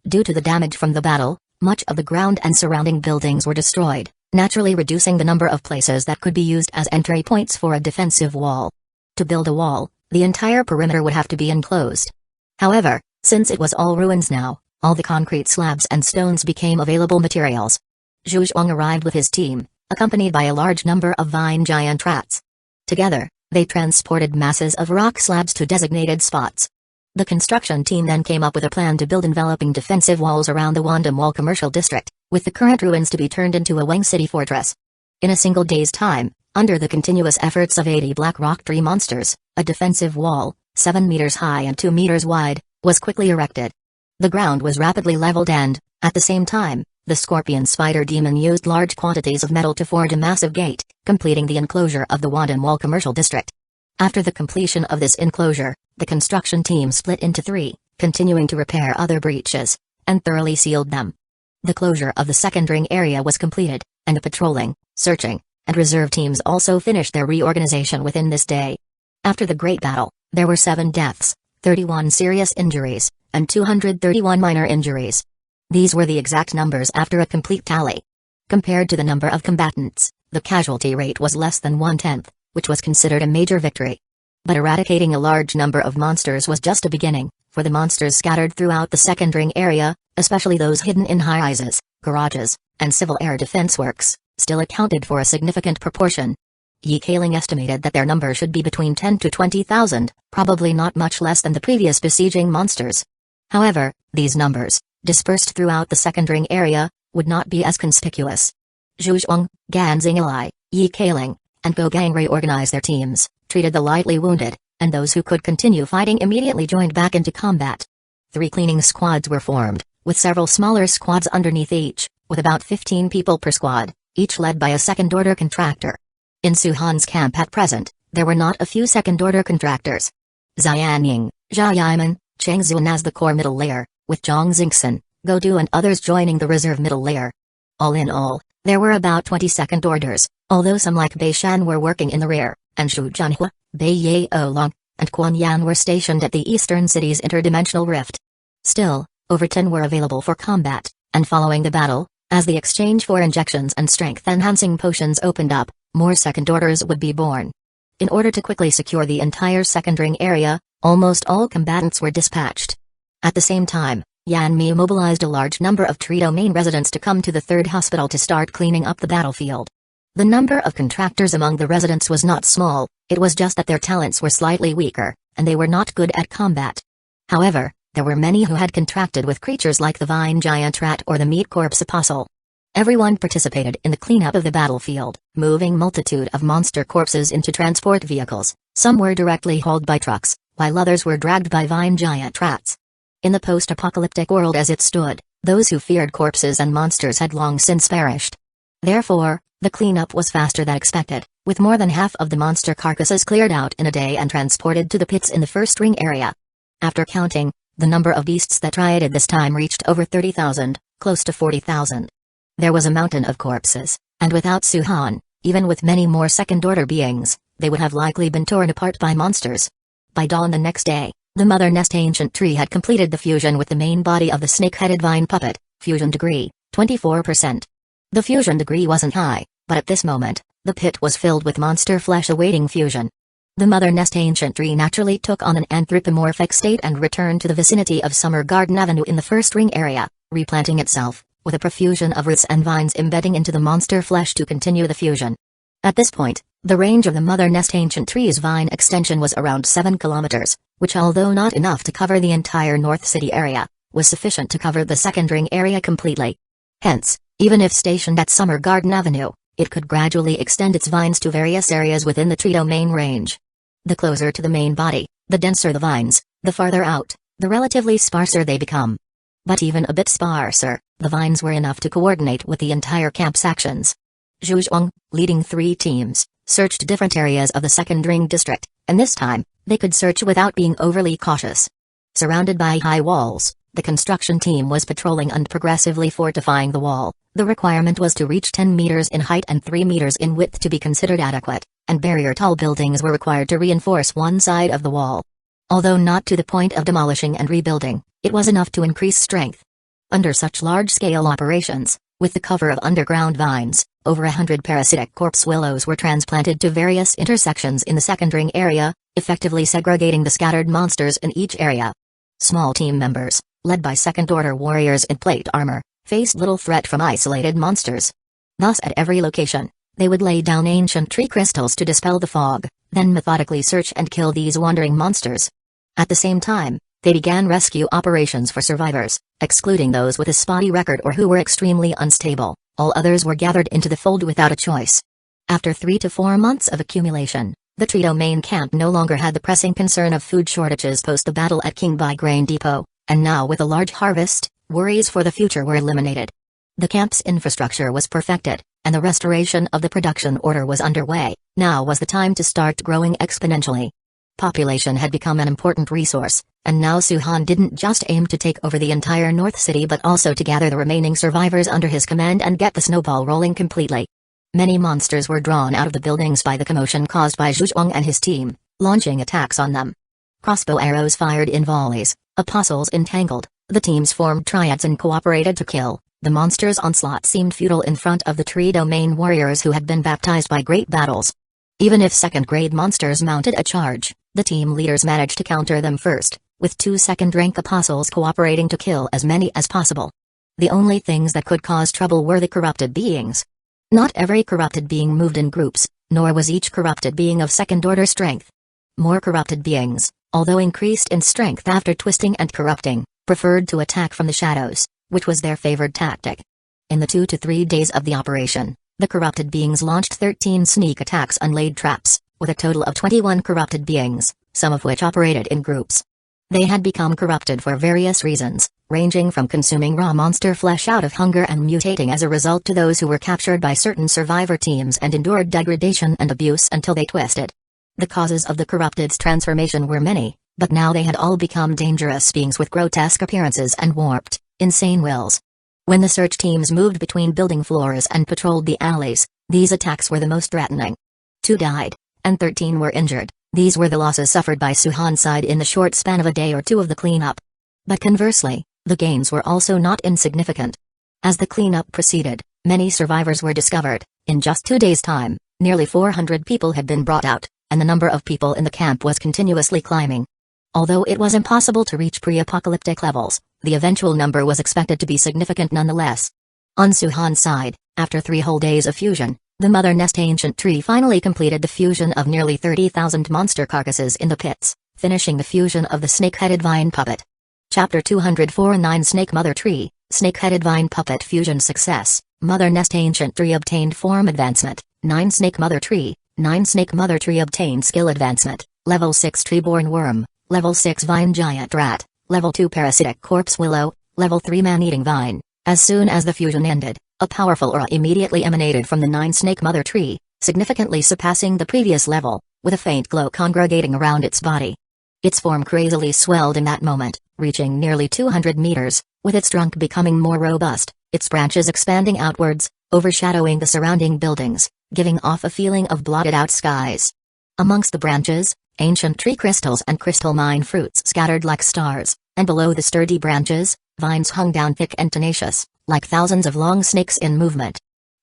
Due to the damage from the battle, much of the ground and surrounding buildings were destroyed, naturally reducing the number of places that could be used as entry points for a defensive wall. To build a wall, the entire perimeter would have to be enclosed. However, since it was all ruins now, all the concrete slabs and stones became available materials. Zhu Zhuang arrived with his team, accompanied by a large number of vine giant rats. Together, they transported masses of rock slabs to designated spots. The construction team then came up with a plan to build enveloping defensive walls around the Wanda Mall commercial district, with the current ruins to be turned into a Wang City fortress. In a single day's time, under the continuous efforts of 80 black rock tree monsters, a defensive wall, 7 meters high and 2 meters wide, was quickly erected. The ground was rapidly leveled and, at the same time, the scorpion spider demon used large quantities of metal to forge a massive gate, completing the enclosure of the Wanda Mall commercial district. After the completion of this enclosure, the construction team split into 3, continuing to repair other breaches, and thoroughly sealed them. The closure of the second ring area was completed, and the patrolling, searching, and reserve teams also finished their reorganization within this day. After the Great Battle, there were 7 deaths, 31 serious injuries, and 231 minor injuries. These were the exact numbers after a complete tally. Compared to the number of combatants, the casualty rate was less than 1/10, which was considered a major victory. But eradicating a large number of monsters was just a beginning, for the monsters scattered throughout the second ring area, especially those hidden in high-rises, garages, and civil air defense works, still accounted for a significant proportion. Yi Kaling estimated that their number should be between 10 to 20,000, probably not much less than the previous besieging monsters. However, these numbers, dispersed throughout the second ring area, would not be as conspicuous. Zhu Zhuang, Gan Xinglai, Yi Kaling, and Go Gang reorganized their teams, treated the lightly wounded, and those who could continue fighting immediately joined back into combat. 3 cleaning squads were formed, with several smaller squads underneath each, with about 15 people per squad, each led by a second-order contractor. In Suhan's camp at present, there were not a few second-order contractors. Xianying, Zhao Yiman, Cheng Zun as the core middle layer, with Zhang Xingxin, Godu and others joining the reserve middle layer. All in all, there were about 20 second orders, although some like Bei Shan were working in the rear, and Shu Zhanhua, Bei Yaolong, and Quan Yan were stationed at the eastern city's interdimensional rift. Still, over 10 were available for combat, and following the battle, as the exchange for injections and strength-enhancing potions opened up, more second orders would be born. In order to quickly secure the entire second ring area, almost all combatants were dispatched. At the same time, Yan Mi mobilized a large number of Tree Domain residents to come to the third hospital to start cleaning up the battlefield. The number of contractors among the residents was not small, it was just that their talents were slightly weaker, and they were not good at combat. However, there were many who had contracted with creatures like the Vine Giant Rat or the Meat Corpse Apostle. Everyone participated in the cleanup of the battlefield, moving multitude of monster corpses into transport vehicles. Some were directly hauled by trucks, while others were dragged by Vine Giant Rats. In the post-apocalyptic world as it stood, those who feared corpses and monsters had long since perished. Therefore, the cleanup was faster than expected, with more than half of the monster carcasses cleared out in a day and transported to the pits in the first ring area. After counting, the number of beasts that rioted this time reached over 30,000, close to 40,000. There was a mountain of corpses, and without Suhan, even with many more second-order beings, they would have likely been torn apart by monsters. By dawn the next day, the Mother Nest Ancient Tree had completed the fusion with the main body of the snake-headed vine puppet, fusion degree, 24%. The fusion degree wasn't high, but at this moment, the pit was filled with monster flesh awaiting fusion. The Mother Nest Ancient Tree naturally took on an anthropomorphic state and returned to the vicinity of Summer Garden Avenue in the first ring area, replanting itself, with a profusion of roots and vines embedding into the monster flesh to continue the fusion. At this point, the range of the Mother Nest Ancient Tree's vine extension was around 7 kilometers, which although not enough to cover the entire North City area, was sufficient to cover the second ring area completely. Hence, even if stationed at Summer Garden Avenue, it could gradually extend its vines to various areas within the tree domain range. The closer to the main body, the denser the vines, the farther out, the relatively sparser they become. But even a bit sparser, the vines were enough to coordinate with the entire camp's actions. Zhu Zhuang, leading 3 teams, searched different areas of the second ring district, and this time, they could search without being overly cautious. Surrounded by high walls, the construction team was patrolling and progressively fortifying the wall. The requirement was to reach 10 meters in height and 3 meters in width to be considered adequate, and barrier-tall buildings were required to reinforce one side of the wall. Although not to the point of demolishing and rebuilding, it was enough to increase strength. Under such large-scale operations, with the cover of underground vines, over 100 parasitic corpse willows were transplanted to various intersections in the second ring area, effectively segregating the scattered monsters in each area. Small team members, led by second-order warriors in plate armor, faced little threat from isolated monsters. Thus at every location, they would lay down ancient tree crystals to dispel the fog, then methodically search and kill these wandering monsters. At the same time, they began rescue operations for survivors, excluding those with a spotty record or who were extremely unstable. All others were gathered into the fold without a choice. After 3 to 4 months of accumulation, the tree domain camp no longer had the pressing concern of food shortages post the battle at Kingby Grain Depot, and now with a large harvest, worries for the future were eliminated. The camp's infrastructure was perfected, and the restoration of the production order was underway. Now was the time to start growing exponentially. Population had become an important resource, and now Suhan didn't just aim to take over the entire North City but also to gather the remaining survivors under his command and get the snowball rolling completely. Many monsters were drawn out of the buildings by the commotion caused by Zhu Zhuang and his team, launching attacks on them. Crossbow arrows fired in volleys, apostles entangled, the teams formed triads and cooperated to kill. The monsters' onslaught seemed futile in front of the tree domain warriors who had been baptized by great battles. Even if second-grade monsters mounted a charge, the team leaders managed to counter them first, with 2 second-rank apostles cooperating to kill as many as possible. The only things that could cause trouble were the corrupted beings. Not every corrupted being moved in groups, nor was each corrupted being of second-order strength. More corrupted beings, although increased in strength after twisting and corrupting, preferred to attack from the shadows, which was their favored tactic. In the 2 to 3 days of the operation, the corrupted beings launched 13 sneak attacks and laid traps, with a total of 21 corrupted beings, some of which operated in groups. They had become corrupted for various reasons, ranging from consuming raw monster flesh out of hunger and mutating as a result to those who were captured by certain survivor teams and endured degradation and abuse until they twisted. The causes of the corrupted's transformation were many, but now they had all become dangerous beings with grotesque appearances and warped, insane wills. When the search teams moved between building floors and patrolled the alleys, these attacks were the most threatening. 2 died, and 13 were injured. These were the losses suffered by Suhan's side in the short span of a day or two of the cleanup. But conversely, the gains were also not insignificant. As the cleanup proceeded, many survivors were discovered. In just 2 days' time, nearly 400 people had been brought out, and the number of people in the camp was continuously climbing. Although it was impossible to reach pre-apocalyptic levels, the eventual number was expected to be significant nonetheless. On Suhan's side, after 3 whole days of fusion, the Mother Nest Ancient Tree finally completed the fusion of nearly 30,000 monster carcasses in the pits, finishing the fusion of the snake-headed vine puppet. Chapter 249 Snake Mother Tree, Snake-headed vine puppet fusion success, Mother Nest Ancient Tree obtained form advancement, 9 Snake Mother Tree, 9 Snake Mother Tree obtained skill advancement, Level 6 Treeborn Worm, Level 6 Vine Giant Rat, Level 2 Parasitic Corpse Willow, Level 3 Man-Eating Vine. As soon as the fusion ended, a powerful aura immediately emanated from the 9 Snake Mother Tree, significantly surpassing the previous level, with a faint glow congregating around its body. Its form crazily swelled in that moment, reaching nearly 200 meters, with its trunk becoming more robust, its branches expanding outwards, overshadowing the surrounding buildings, giving off a feeling of blotted-out skies. Amongst the branches, ancient tree crystals and crystal mine fruits scattered like stars, and below the sturdy branches, vines hung down thick and tenacious, like thousands of long snakes in movement.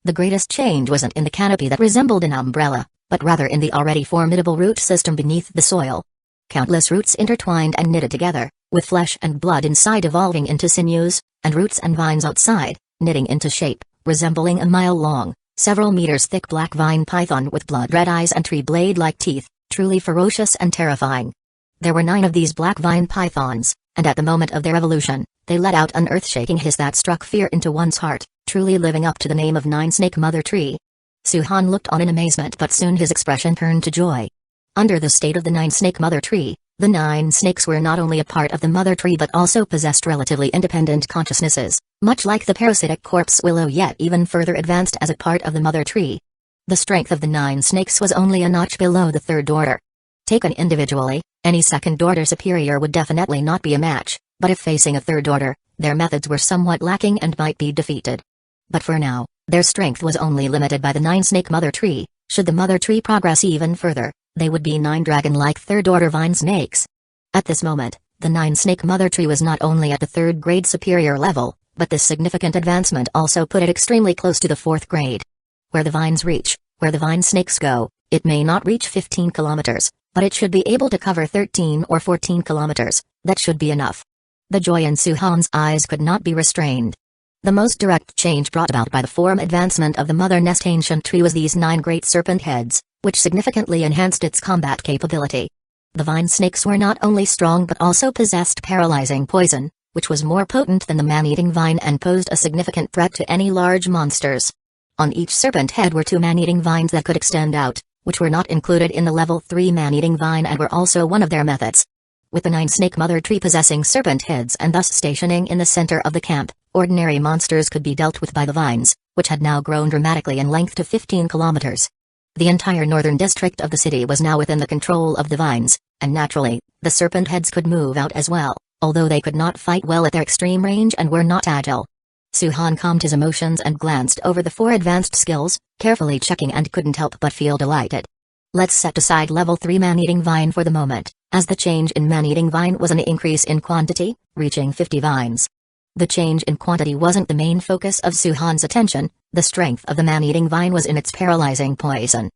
The greatest change wasn't in the canopy that resembled an umbrella, but rather in the already formidable root system beneath the soil. Countless roots intertwined and knitted together, with flesh and blood inside evolving into sinews, and roots and vines outside, knitting into shape, resembling a mile-long, several meters thick black vine python with blood-red eyes and tree blade-like teeth, truly ferocious and terrifying. There were 9 of these black vine pythons, and at the moment of their evolution, They let out an earth-shaking hiss that struck fear into one's heart, truly living up to the name of Nine-Snake Mother Tree. Suhan looked on in amazement, but soon his expression turned to joy. Under the state of the Nine-Snake Mother Tree, the 9 snakes were not only a part of the Mother Tree but also possessed relatively independent consciousnesses, much like the parasitic corpse willow, yet even further advanced as a part of the Mother Tree. The strength of the 9 snakes was only a notch below the third order. Taken individually, any second-order superior would definitely not be a match, but if facing a third order, their methods were somewhat lacking and might be defeated. But for now, their strength was only limited by the 9-snake Mother Tree. Should the Mother Tree progress even further, they would be 9 dragon-like third-order vine snakes. At this moment, the 9-snake Mother Tree was not only at the 3rd grade superior level, but this significant advancement also put it extremely close to the 4th grade. Where the vines reach, where the vine snakes go, it may not reach 15 kilometers, but it should be able to cover 13 or 14 kilometers. That should be enough. The joy in Suhan's eyes could not be restrained. The most direct change brought about by the form advancement of the Mother Nest Ancient Tree was these 9 great serpent heads, which significantly enhanced its combat capability. The vine snakes were not only strong but also possessed paralyzing poison, which was more potent than the man-eating vine and posed a significant threat to any large monsters. On each serpent head were 2 man-eating vines that could extend out, which were not included in the level 3 man-eating vine and were also one of their methods. With the 9-snake Mother Tree possessing serpent heads and thus stationing in the center of the camp, ordinary monsters could be dealt with by the vines, which had now grown dramatically in length to 15 kilometers. The entire northern district of the city was now within the control of the vines, and naturally, the serpent heads could move out as well, although they could not fight well at their extreme range and were not agile. Suhan calmed his emotions and glanced over the 4 advanced skills, carefully checking, and couldn't help but feel delighted. Let's set aside level 3 man-eating vine for the moment, as the change in man-eating vine was an increase in quantity, reaching 50 vines. The change in quantity wasn't the main focus of Suhan's attention. The strength of the man-eating vine was in its paralyzing poison.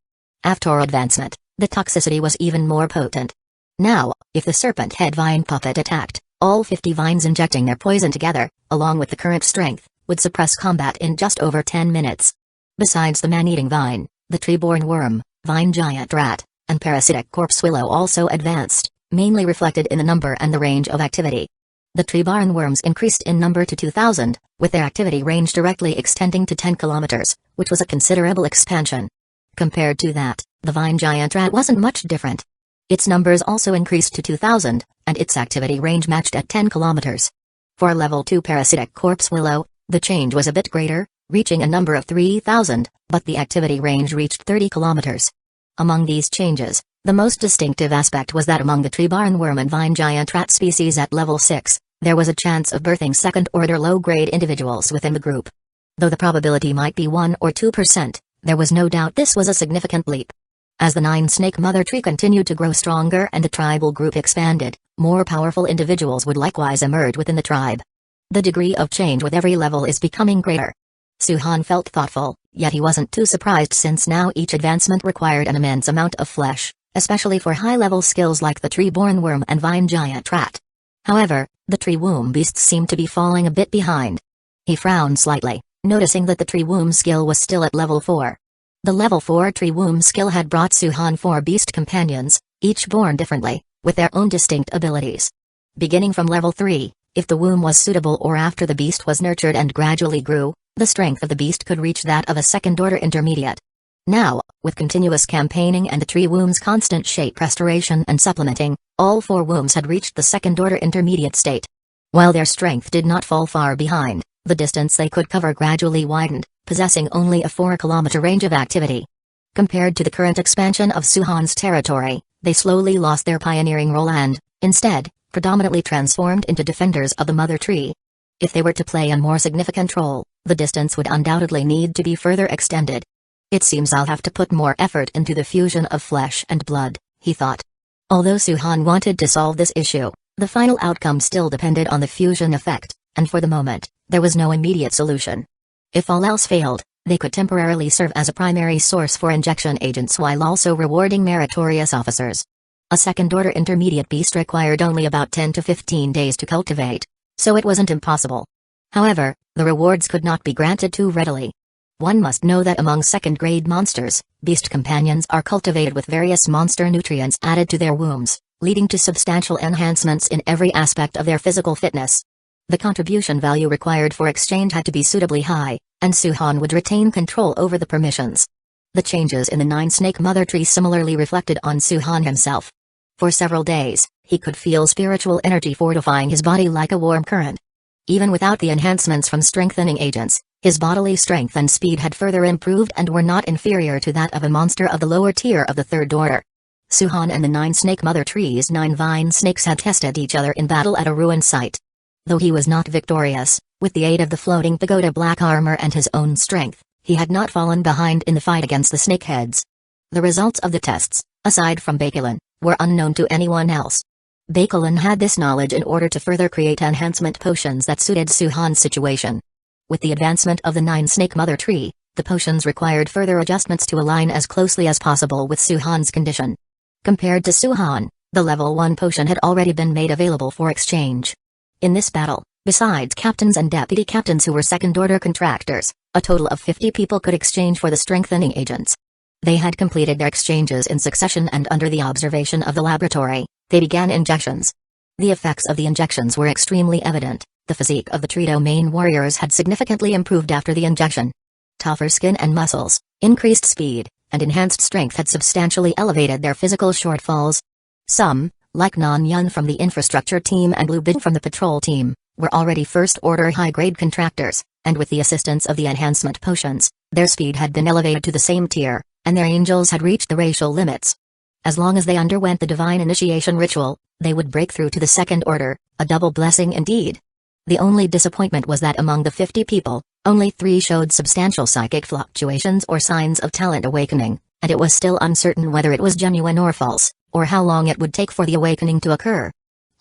After advancement, the toxicity was even more potent. Now, if the serpent head vine puppet attacked, all 50 vines injecting their poison together, along with the current strength, would suppress combat in just over 10 minutes. Besides the man-eating vine, the tree-born worm, vine giant rat, and parasitic corpse willow also advanced, mainly reflected in the number and the range of activity. The tree-born worms increased in number to 2,000, with their activity range directly extending to 10 kilometers, which was a considerable expansion. Compared to that, the vine giant rat wasn't much different. Its numbers also increased to 2,000, and its activity range matched at 10 kilometers. For level 2 parasitic corpse willow, the change was a bit greater, reaching a number of 3,000, but the activity range reached 30 kilometers. Among these changes, the most distinctive aspect was that among the tree-born worm and vine giant rat species at level 6, there was a chance of birthing second-order low-grade individuals within the group. Though the probability might be 1 or 2%, there was no doubt this was a significant leap. As the 9-snake Mother Tree continued to grow stronger and the tribal group expanded, more powerful individuals would likewise emerge within the tribe. The degree of change with every level is becoming greater. Suhan felt thoughtful, yet he wasn't too surprised since now each advancement required an immense amount of flesh, especially for high-level skills like the tree-born worm and vine giant rat. However, the tree womb beasts seemed to be falling a bit behind. He frowned slightly, noticing that the tree womb skill was still at level 4. The level 4 tree womb skill had brought Suhan 4 beast companions, each born differently, with their own distinct abilities. Beginning from level 3, if the womb was suitable or after the beast was nurtured and gradually grew, the strength of the beast could reach that of a second-order intermediate. Now, with continuous campaigning and the tree womb's constant shape restoration and supplementing, all 4 wombs had reached the second-order intermediate state. While their strength did not fall far behind, the distance they could cover gradually widened, possessing only a 4-kilometer range of activity. Compared to the current expansion of Suhan's territory, they slowly lost their pioneering role and, instead, predominantly transformed into defenders of the Mother Tree. If they were to play a more significant role, the distance would undoubtedly need to be further extended. It seems I'll have to put more effort into the fusion of flesh and blood, he thought. Although Suhan wanted to solve this issue, the final outcome still depended on the fusion effect, and for the moment, there was no immediate solution. If all else failed, they could temporarily serve as a primary source for injection agents while also rewarding meritorious officers. A second-order intermediate beast required only about 10 to 15 days to cultivate, so it wasn't impossible. However, the rewards could not be granted too readily. One must know that among second-grade monsters, beast companions are cultivated with various monster nutrients added to their wombs, leading to substantial enhancements in every aspect of their physical fitness. The contribution value required for exchange had to be suitably high, and Suhan would retain control over the permissions. The changes in the 9-snake mother tree similarly reflected on Suhan himself. For several days, he could feel spiritual energy fortifying his body like a warm current. Even without the enhancements from strengthening agents, his bodily strength and speed had further improved and were not inferior to that of a monster of the lower tier of the third order. Suhan and the 9-snake mother tree's 9 vine snakes had tested each other in battle at a ruined site. Though he was not victorious, with the aid of the floating pagoda black armor and his own strength, he had not fallen behind in the fight against the snakeheads. The results of the tests, aside from Bakelin, were unknown to anyone else. Bakelin had this knowledge in order to further create enhancement potions that suited Suhan's situation. With the advancement of the 9-snake mother tree, the potions required further adjustments to align as closely as possible with Suhan's condition. Compared to Suhan, the level 1 potion had already been made available for exchange. In this battle, besides captains and deputy captains who were second-order contractors, a total of 50 people could exchange for the strengthening agents. They had completed their exchanges in succession, and under the observation of the laboratory, they began injections. The effects of the injections were extremely evident. The physique of the tree domain warriors had significantly improved after the injection. Tougher skin and muscles, increased speed, and enhanced strength had substantially elevated their physical shortfalls. Some, like Nan Yun from the infrastructure team and Lu Bin from the patrol team, were already first-order high-grade contractors, and with the assistance of the enhancement potions, their speed had been elevated to the same tier, and their angels had reached the racial limits. As long as they underwent the divine initiation ritual, they would break through to the second order, a double blessing indeed. The only disappointment was that among the 50 people, only 3 showed substantial psychic fluctuations or signs of talent awakening, and it was still uncertain whether it was genuine or false, or how long it would take for the awakening to occur.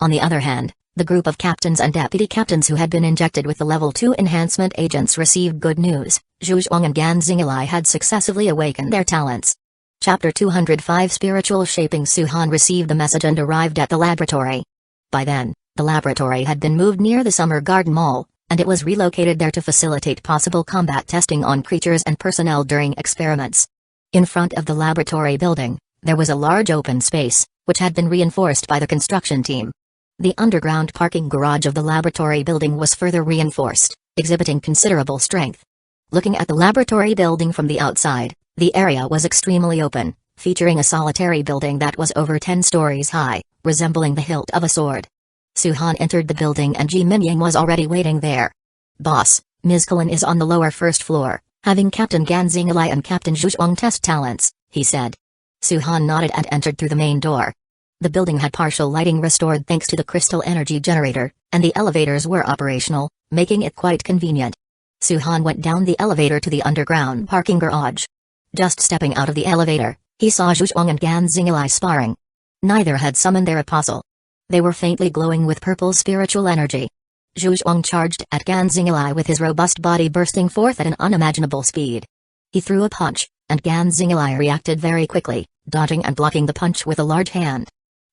On the other hand, the group of captains and deputy captains who had been injected with the level 2 enhancement agents received good news. Zhu Zhuang and Gan Xinglai had successively awakened their talents. Chapter 205 Spiritual Shaping. Suhan received the message and arrived at the laboratory. By then, the laboratory had been moved near the Summer Garden Mall, and it was relocated there to facilitate possible combat testing on creatures and personnel during experiments. In front of the laboratory building, there was a large open space, which had been reinforced by the construction team. The underground parking garage of the laboratory building was further reinforced, exhibiting considerable strength. Looking at the laboratory building from the outside, the area was extremely open, featuring a solitary building that was over 10 stories high, resembling the hilt of a sword. Suhan entered the building and Ji Minying was already waiting there. "Boss, Ms. Cullen is on the lower first floor, having Captain Gan Xinglai and Captain Zhu Zhuang test talents," he said. Suhan nodded and entered through the main door. The building had partial lighting restored thanks to the crystal energy generator, and the elevators were operational, making it quite convenient. Suhan went down the elevator to the underground parking garage. Just stepping out of the elevator, he saw Zhu Zhuang and Gan Xinglai sparring. Neither had summoned their apostle. They were faintly glowing with purple spiritual energy. Zhu Zhuang charged at Gan Xinglai with his robust body bursting forth at an unimaginable speed. He threw a punch, and Gan Xinglai reacted very quickly, dodging and blocking the punch with a large hand.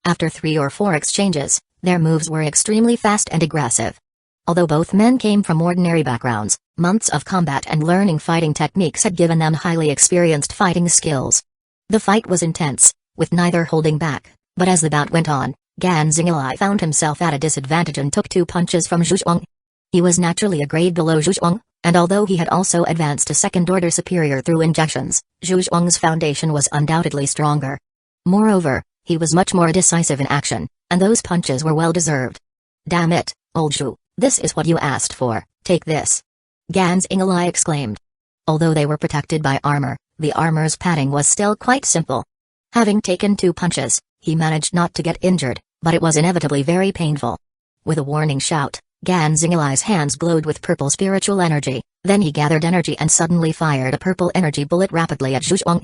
After 3 or 4 exchanges, their moves were extremely fast and aggressive. Although both men came from ordinary backgrounds, months of combat and learning fighting techniques had given them highly experienced fighting skills. The fight was intense, with neither holding back, but as the bout went on, Gan Xinglai found himself at a disadvantage and took 2 punches from Zhu Zhuang. He was naturally a grade below Zhu Zhuang, and although he had also advanced to second-order superior through injections, Zhu Zhuang's foundation was undoubtedly stronger. Moreover, he was much more decisive in action, and those punches were well-deserved. "Damn it, old Zhu, this is what you asked for, take this," Gan Xinglai exclaimed. Although they were protected by armor, the armor's padding was still quite simple. Having taken 2 punches, he managed not to get injured, but it was inevitably very painful. With a warning shout, Gan Xinglai's hands glowed with purple spiritual energy, then he gathered energy and suddenly fired a purple energy bullet rapidly at Zhu Zhuang.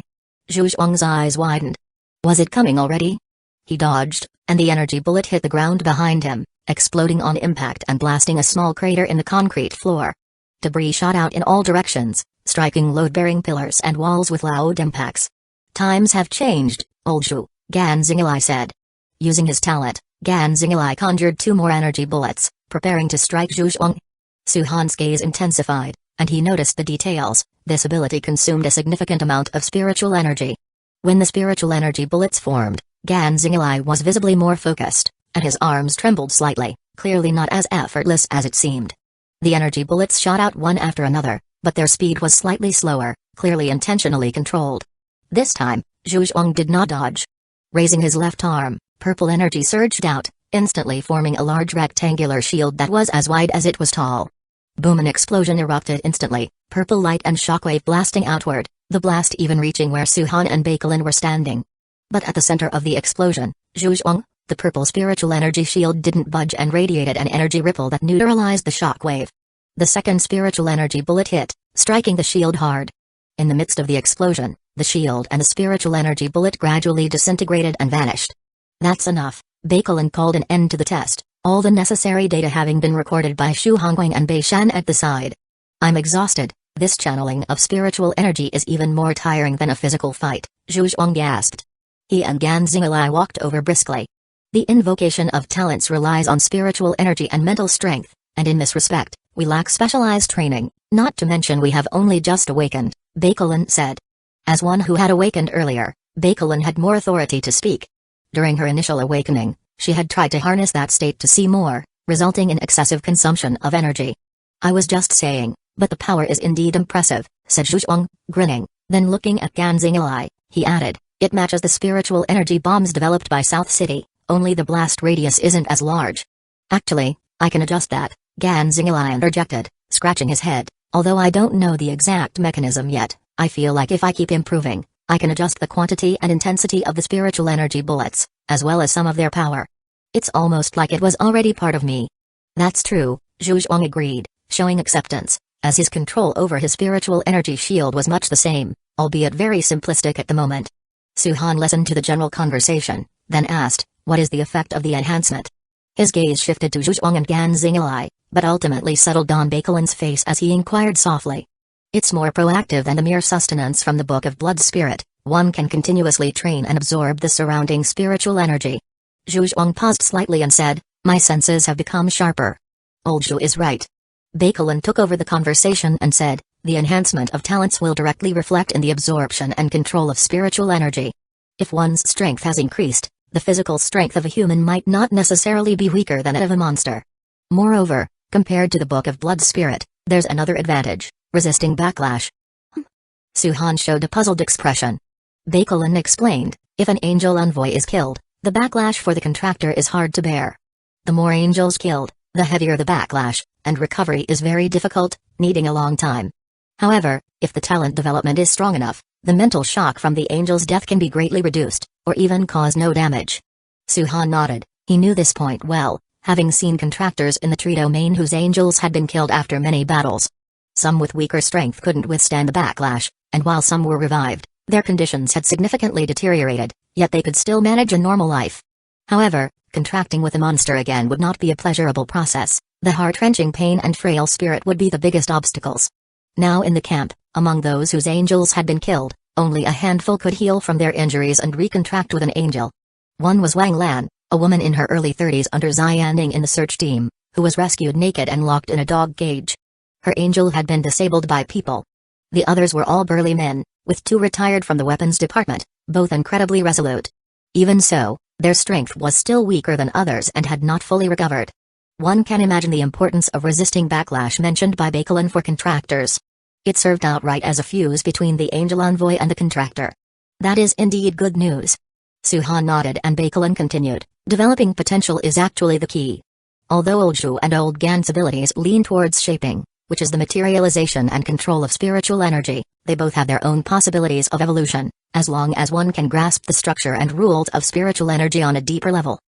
Zhu Zhuang's eyes widened. Was it coming already? He dodged, and the energy bullet hit the ground behind him, exploding on impact and blasting a small crater in the concrete floor. Debris shot out in all directions, striking load-bearing pillars and walls with loud impacts. "Times have changed, old Zhu," Gan Xinglai said. Using his talent, Gan Xinglai conjured 2 more energy bullets, preparing to strike Zhu Zhuang. Suhan's gaze intensified, and he noticed the details. This ability consumed a significant amount of spiritual energy. When the spiritual energy bullets formed, Gan Xinglai was visibly more focused, and his arms trembled slightly, clearly not as effortless as it seemed. The energy bullets shot out one after another, but their speed was slightly slower, clearly intentionally controlled. This time, Zhu Zhuang did not dodge. Raising his left arm, purple energy surged out, instantly forming a large rectangular shield that was as wide as it was tall. Boom! An explosion erupted instantly, purple light and shockwave blasting outward, the blast even reaching where Su-Han and Baikelin were standing. But at the center of the explosion, Zhu Zhuang, the purple spiritual energy shield didn't budge and radiated an energy ripple that neutralized the shockwave. The second spiritual energy bullet hit, striking the shield hard. In the midst of the explosion, the shield and the spiritual energy bullet gradually disintegrated and vanished. That's enough, Baikelin called an end to the test, all the necessary data having been recorded by Xu Hongguang and Bei Shan at the side. I'm exhausted, this channeling of spiritual energy is even more tiring than a physical fight, Zhu Zhuang gasped. He and Gan Xinglai walked over briskly. The invocation of talents relies on spiritual energy and mental strength, and in this respect, we lack specialized training, not to mention we have only just awakened, Baikelin said. As one who had awakened earlier, Baikelin had more authority to speak. During her initial awakening, she had tried to harness that state to see more, resulting in excessive consumption of energy. I was just saying, but the power is indeed impressive, said Zhu Zhuang, grinning, then looking at Gan Xinglai, he added, it matches the spiritual energy bombs developed by South City, only the blast radius isn't as large. Actually, I can adjust that, Gan Xinglai interjected, scratching his head, although I don't know the exact mechanism yet, I feel like if I keep improving, I can adjust the quantity and intensity of the spiritual energy bullets, as well as some of their power. It's almost like it was already part of me. That's true, Zhu Zhuang agreed, showing acceptance, as his control over his spiritual energy shield was much the same, albeit very simplistic at the moment. Su-Han listened to the general conversation, then asked, what is the effect of the enhancement? His gaze shifted to Zhu Zhuang and Gan Xinglai, but ultimately settled on Baikelin's face as he inquired softly. It's more proactive than the mere sustenance from the Book of Blood Spirit, one can continuously train and absorb the surrounding spiritual energy. Zhu Zhuang paused slightly and said, my senses have become sharper. Old Zhu is right. Baikelin took over the conversation and said, the enhancement of talents will directly reflect in the absorption and control of spiritual energy. If one's strength has increased, the physical strength of a human might not necessarily be weaker than that of a monster. Moreover, compared to the Book of Blood Spirit, there's another advantage, resisting backlash. Su-Han showed a puzzled expression. Baikelin explained, if an angel envoy is killed, the backlash for the contractor is hard to bear. The more angels killed, the heavier the backlash, and recovery is very difficult, needing a long time. However, if the talent development is strong enough, the mental shock from the angel's death can be greatly reduced, or even cause no damage. Su-Han nodded, he knew this point well, having seen contractors in the tree domain whose angels had been killed after many battles. Some with weaker strength couldn't withstand the backlash, and while some were revived, their conditions had significantly deteriorated, yet they could still manage a normal life. However, contracting with a monster again would not be a pleasurable process, the heart-wrenching pain and frail spirit would be the biggest obstacles. Now in the camp, among those whose angels had been killed, only a handful could heal from their injuries and recontract with an angel. One was Wang Lan, a woman in her early 30s under Xianing in the search team, who was rescued naked and locked in a dog cage. Her angel had been disabled by people. The others were all burly men, with two retired from the weapons department, both incredibly resolute. Even so, their strength was still weaker than others and had not fully recovered. One can imagine the importance of resisting backlash mentioned by Baikelin for contractors. It served outright as a fuse between the angel envoy and the contractor. That is indeed good news. Su-Han nodded and Baikelin continued, developing potential is actually the key. Although Old Zhu and Old Gan's abilities lean towards shaping, which is the materialization and control of spiritual energy, they both have their own possibilities of evolution, as long as one can grasp the structure and rules of spiritual energy on a deeper level.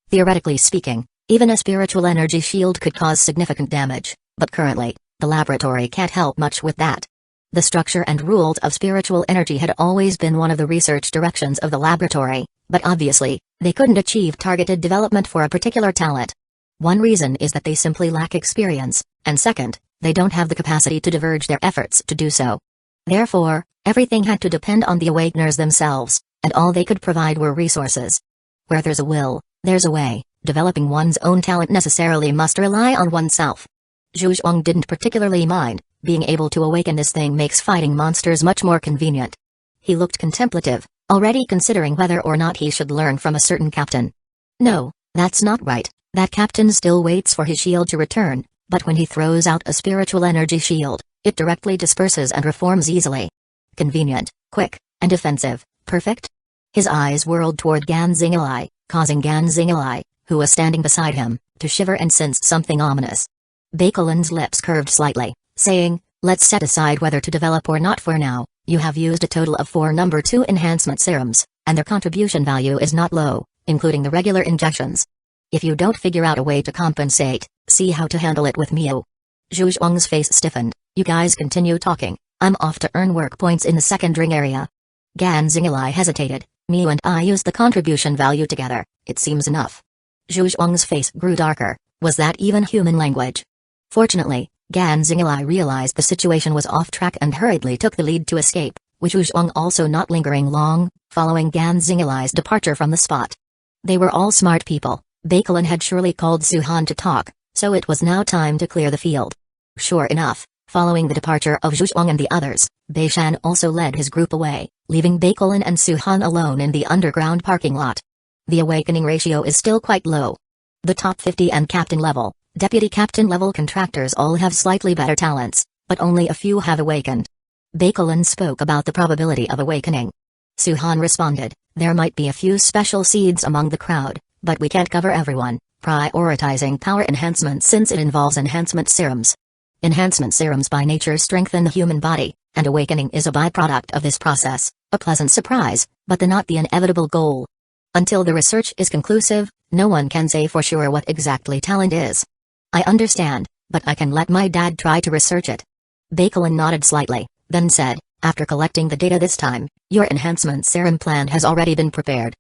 Theoretically speaking, even a spiritual energy shield could cause significant damage, but currently, the laboratory can't help much with that. The structure and rules of spiritual energy had always been one of the research directions of the laboratory, but obviously, they couldn't achieve targeted development for a particular talent. One reason is that they simply lack experience, and second, they don't have the capacity to diverge their efforts to do so. Therefore, everything had to depend on the awakeners themselves, and all they could provide were resources. Where there's a will, there's a way. Developing one's own talent necessarily must rely on oneself. Zhu Zhuang didn't particularly mind, being able to awaken this thing makes fighting monsters much more convenient. He looked contemplative, already considering whether or not he should learn from a certain captain. No, that's not right, That captain still waits for his shield to return, but when he throws out a spiritual energy shield, it directly disperses and reforms easily. Convenient, quick, and defensive, perfect? His eyes whirled toward Ganzingilai, causing Ganzingilai, who was standing beside him, to shiver and sense something ominous. Bakelin's lips curved slightly, saying, "Let's set aside whether to develop or not for now. You have used a total of 4 number 2 enhancement serums, and their contribution value is not low, including the regular injections. If you don't figure out a way to compensate, see how to handle it with Miu." Zhu Zhuang's face stiffened. "You guys continue talking, I'm off to earn work points in the second ring area." Ganzingilai hesitated. "Miu and I used the contribution value together, it seems enough." Zhu Zhuang's face grew darker. Was that even human language? Fortunately, Ganzingilai realized the situation was off track and hurriedly took the lead to escape, with Zhu Zhuang also not lingering long, following Ganzingilai's departure from the spot. They were all smart people. Bakelin had surely called Suhan to talk, so it was now time to clear the field. Sure enough, following the departure of Zhu Zhuang and the others, Beishan also led his group away, leaving Bakelin and Suhan alone in the underground parking lot. The awakening ratio is still quite low. The top 50 and captain level, deputy captain level contractors all have slightly better talents, but only a few have awakened. Bakelin spoke about the probability of awakening. Suhan responded, "There might be a few special seeds among the crowd, but we can't cover everyone, prioritizing power enhancement since it involves enhancement serums. Enhancement serums by nature strengthen the human body, and awakening is a byproduct of this process, a pleasant surprise, but not the inevitable goal. Until the research is conclusive, no one can say for sure what exactly talent is." "I understand, but I can let my dad try to research it." Bakelin nodded slightly, then said, "After collecting the data this time, your enhancement serum plan has already been prepared.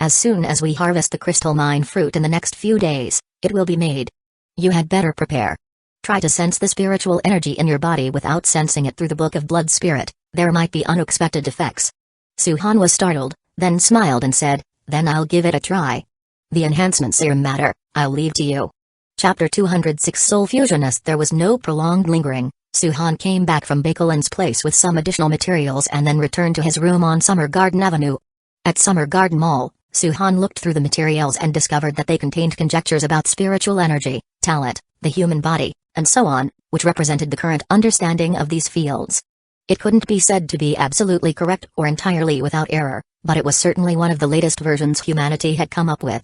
As soon as we harvest the crystal mine fruit in the next few days, it will be made. You had better prepare. Try to sense the spiritual energy in your body without sensing it through the Book of Blood Spirit, there might be unexpected effects." Suhan was startled, then smiled and said, "Then I'll give it a try. The enhancement serum matter, I'll leave to you." Chapter 206 Soul Fusionist. There was no prolonged lingering. Suhan came back from Bakelin's place with some additional materials and then returned to his room on Summer Garden Avenue. At Summer Garden Mall, Suhan looked through the materials and discovered that they contained conjectures about spiritual energy, talent, the human body, and so on, which represented the current understanding of these fields. It couldn't be said to be absolutely correct or entirely without error, but it was certainly one of the latest versions humanity had come up with.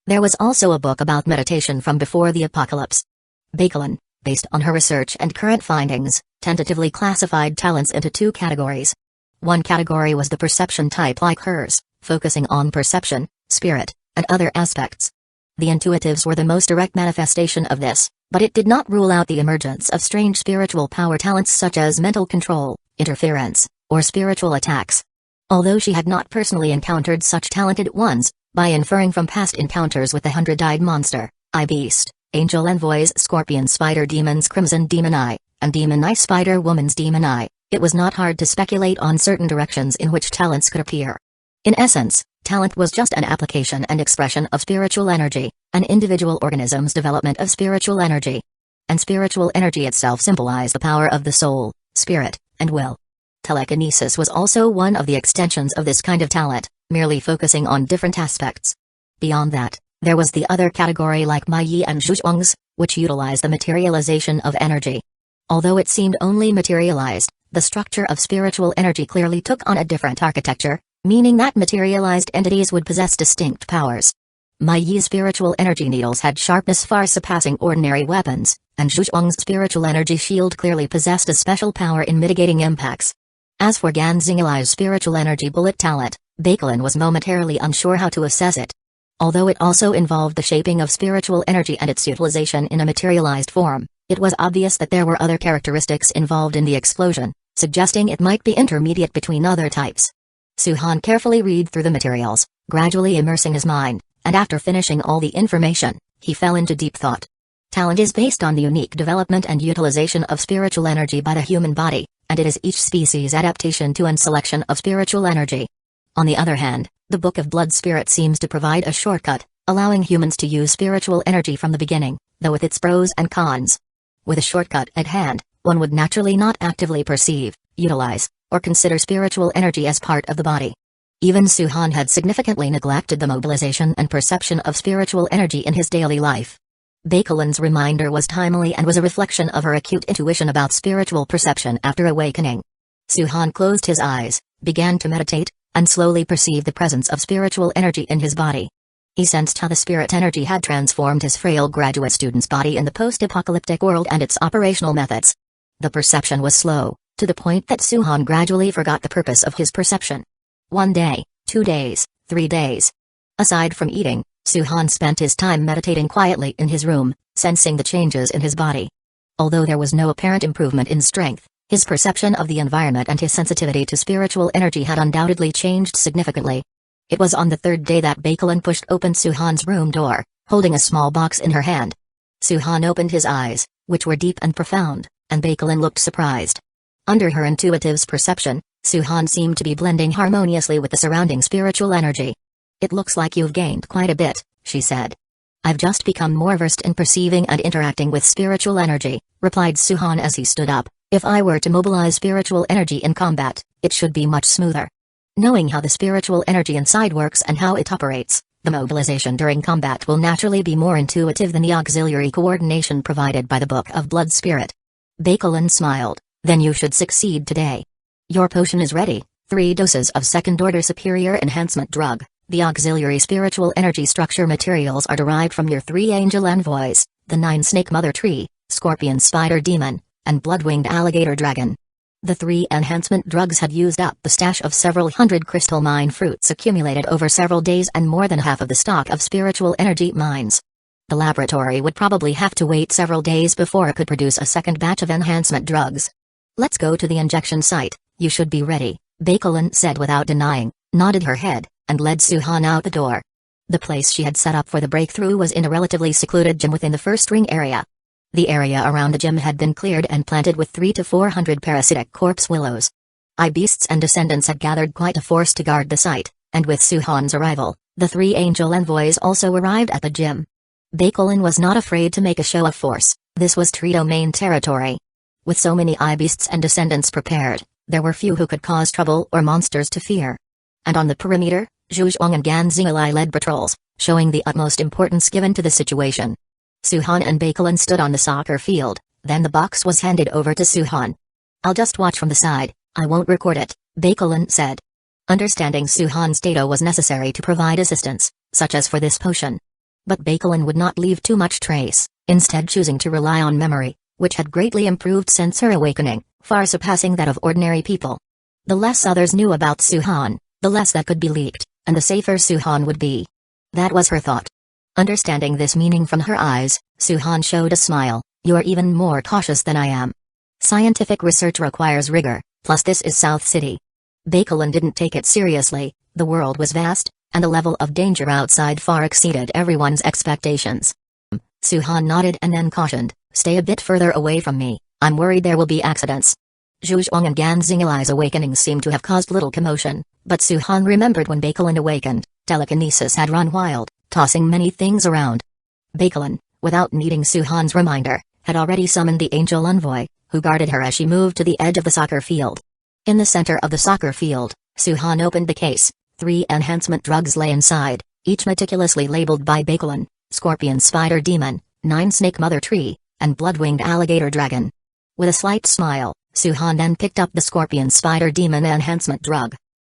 There was also a book about meditation from before the apocalypse. Bakelin, based on her research and current findings, tentatively classified talents into 2 categories. One category was the perception type like hers, focusing on perception, spirit, and other aspects. The intuitives were the most direct manifestation of this, but it did not rule out the emergence of strange spiritual power talents such as mental control, interference, or spiritual attacks. Although she had not personally encountered such talented ones, by inferring from past encounters with the 100-eyed monster, Eye Beast, Angel Envoys, Scorpion Spider Demon's Crimson Demon Eye, and Demon Eye Spider Woman's Demon Eye, it was not hard to speculate on certain directions in which talents could appear. In essence, talent was just an application and expression of spiritual energy, an individual organism's development of spiritual energy. And spiritual energy itself symbolized the power of the soul, spirit, and will. Telekinesis was also one of the extensions of this kind of talent, merely focusing on different aspects. Beyond that, there was the other category like Mage and Zhu Zhuang's, which utilized the materialization of energy. Although it seemed only materialized, the structure of spiritual energy clearly took on a different architecture, meaning that materialized entities would possess distinct powers. Mayi's spiritual energy needles had sharpness far surpassing ordinary weapons, and Zhu Zhuang's spiritual energy shield clearly possessed a special power in mitigating impacts. As for Ganzingilai's spiritual energy bullet talent, Bakelin was momentarily unsure how to assess it. Although it also involved the shaping of spiritual energy and its utilization in a materialized form, it was obvious that there were other characteristics involved in the explosion, suggesting it might be intermediate between other types. Suhan carefully read through the materials, gradually immersing his mind, and after finishing all the information, he fell into deep thought. Talent is based on the unique development and utilization of spiritual energy by the human body, and it is each species' adaptation to and selection of spiritual energy. On the other hand, the Book of Blood Spirit seems to provide a shortcut, allowing humans to use spiritual energy from the beginning, though with its pros and cons. With a shortcut at hand, one would naturally not actively perceive, utilize, or consider spiritual energy as part of the body. Even Suhan had significantly neglected the mobilization and perception of spiritual energy in his daily life. Baekeland's reminder was timely and was a reflection of her acute intuition about spiritual perception after awakening. Suhan closed his eyes, began to meditate, and slowly perceived the presence of spiritual energy in his body. He sensed how the spirit energy had transformed his frail graduate student's body in the post-apocalyptic world and its operational methods. The perception was slow, to the point that Suhan gradually forgot the purpose of his perception. 1 day, 2 days, 3 days. Aside from eating, Suhan spent his time meditating quietly in his room, sensing the changes in his body. Although there was no apparent improvement in strength, his perception of the environment and his sensitivity to spiritual energy had undoubtedly changed significantly. It was on the 3rd day that Baekeland pushed open Suhan's room door, holding a small box in her hand. Suhan opened his eyes, which were deep and profound, and Baekeland looked surprised. Under her intuitive's perception, Suhan seemed to be blending harmoniously with the surrounding spiritual energy. "It looks like you've gained quite a bit," she said. "I've just become more versed in perceiving and interacting with spiritual energy," replied Suhan as he stood up. "If I were to mobilize spiritual energy in combat, it should be much smoother. Knowing how the spiritual energy inside works and how it operates, the mobilization during combat will naturally be more intuitive than the auxiliary coordination provided by the Book of Blood Spirit." Baekeland smiled. "Then you should succeed today. Your potion is ready, 3 doses of second-order superior enhancement drug. The auxiliary spiritual energy structure materials are derived from your 3 angel envoys, the 9 snake mother tree, scorpion spider demon, and blood-winged alligator dragon." The 3 enhancement drugs had used up the stash of several hundred crystal mine fruits accumulated over several days and more than half of the stock of spiritual energy mines. The laboratory would probably have to wait several days before it could produce a second batch of enhancement drugs. "Let's go to the injection site, you should be ready," Baekeland said without denying, nodded her head, and led Suhan out the door. The place she had set up for the breakthrough was in a relatively secluded gym within the first ring area. The area around the gym had been cleared and planted with 300 to 400 parasitic corpse willows. Beasts and descendants had gathered quite a force to guard the site, and with Suhan's arrival, the 3 angel envoys also arrived at the gym. Baekeland was not afraid to make a show of force. This was tree domain territory. With so many beasts and descendants prepared, there were few who could cause trouble or monsters to fear. And on the perimeter, Zhuzhuang and Gan Xinglai led patrols, showing the utmost importance given to the situation. Suhan and Baekeland stood on the soccer field, then the box was handed over to Suhan. "I'll just watch from the side, I won't record it," Baekeland said. Understanding Suhan's data was necessary to provide assistance, such as for this potion. But Baekeland would not leave too much trace, instead choosing to rely on memory, which had greatly improved since her awakening, far surpassing that of ordinary people. The less others knew about Suhan, the less that could be leaked, and the safer Suhan would be. That was her thought. Understanding this meaning from her eyes, Suhan showed a smile. "You're even more cautious than I am. Scientific research requires rigor, plus this is South City." Baekeland didn't take it seriously. The world was vast, and the level of danger outside far exceeded everyone's expectations. Suhan nodded and then cautioned, "Stay a bit further away from me, I'm worried there will be accidents." Zhuzhuang and Gan Xinglai's awakenings seemed to have caused little commotion, but Suhan remembered when Baekeland awakened, telekinesis had run wild, tossing many things around. Baekeland, without needing Suhan's reminder, had already summoned the angel envoy, who guarded her as she moved to the edge of the soccer field. In the center of the soccer field, Suhan opened the case. 3 enhancement drugs lay inside, each meticulously labeled by Baekeland: scorpion spider demon, 9 snake mother tree, and blood-winged alligator dragon. With a slight smile, Suhan then picked up the scorpion spider demon enhancement drug.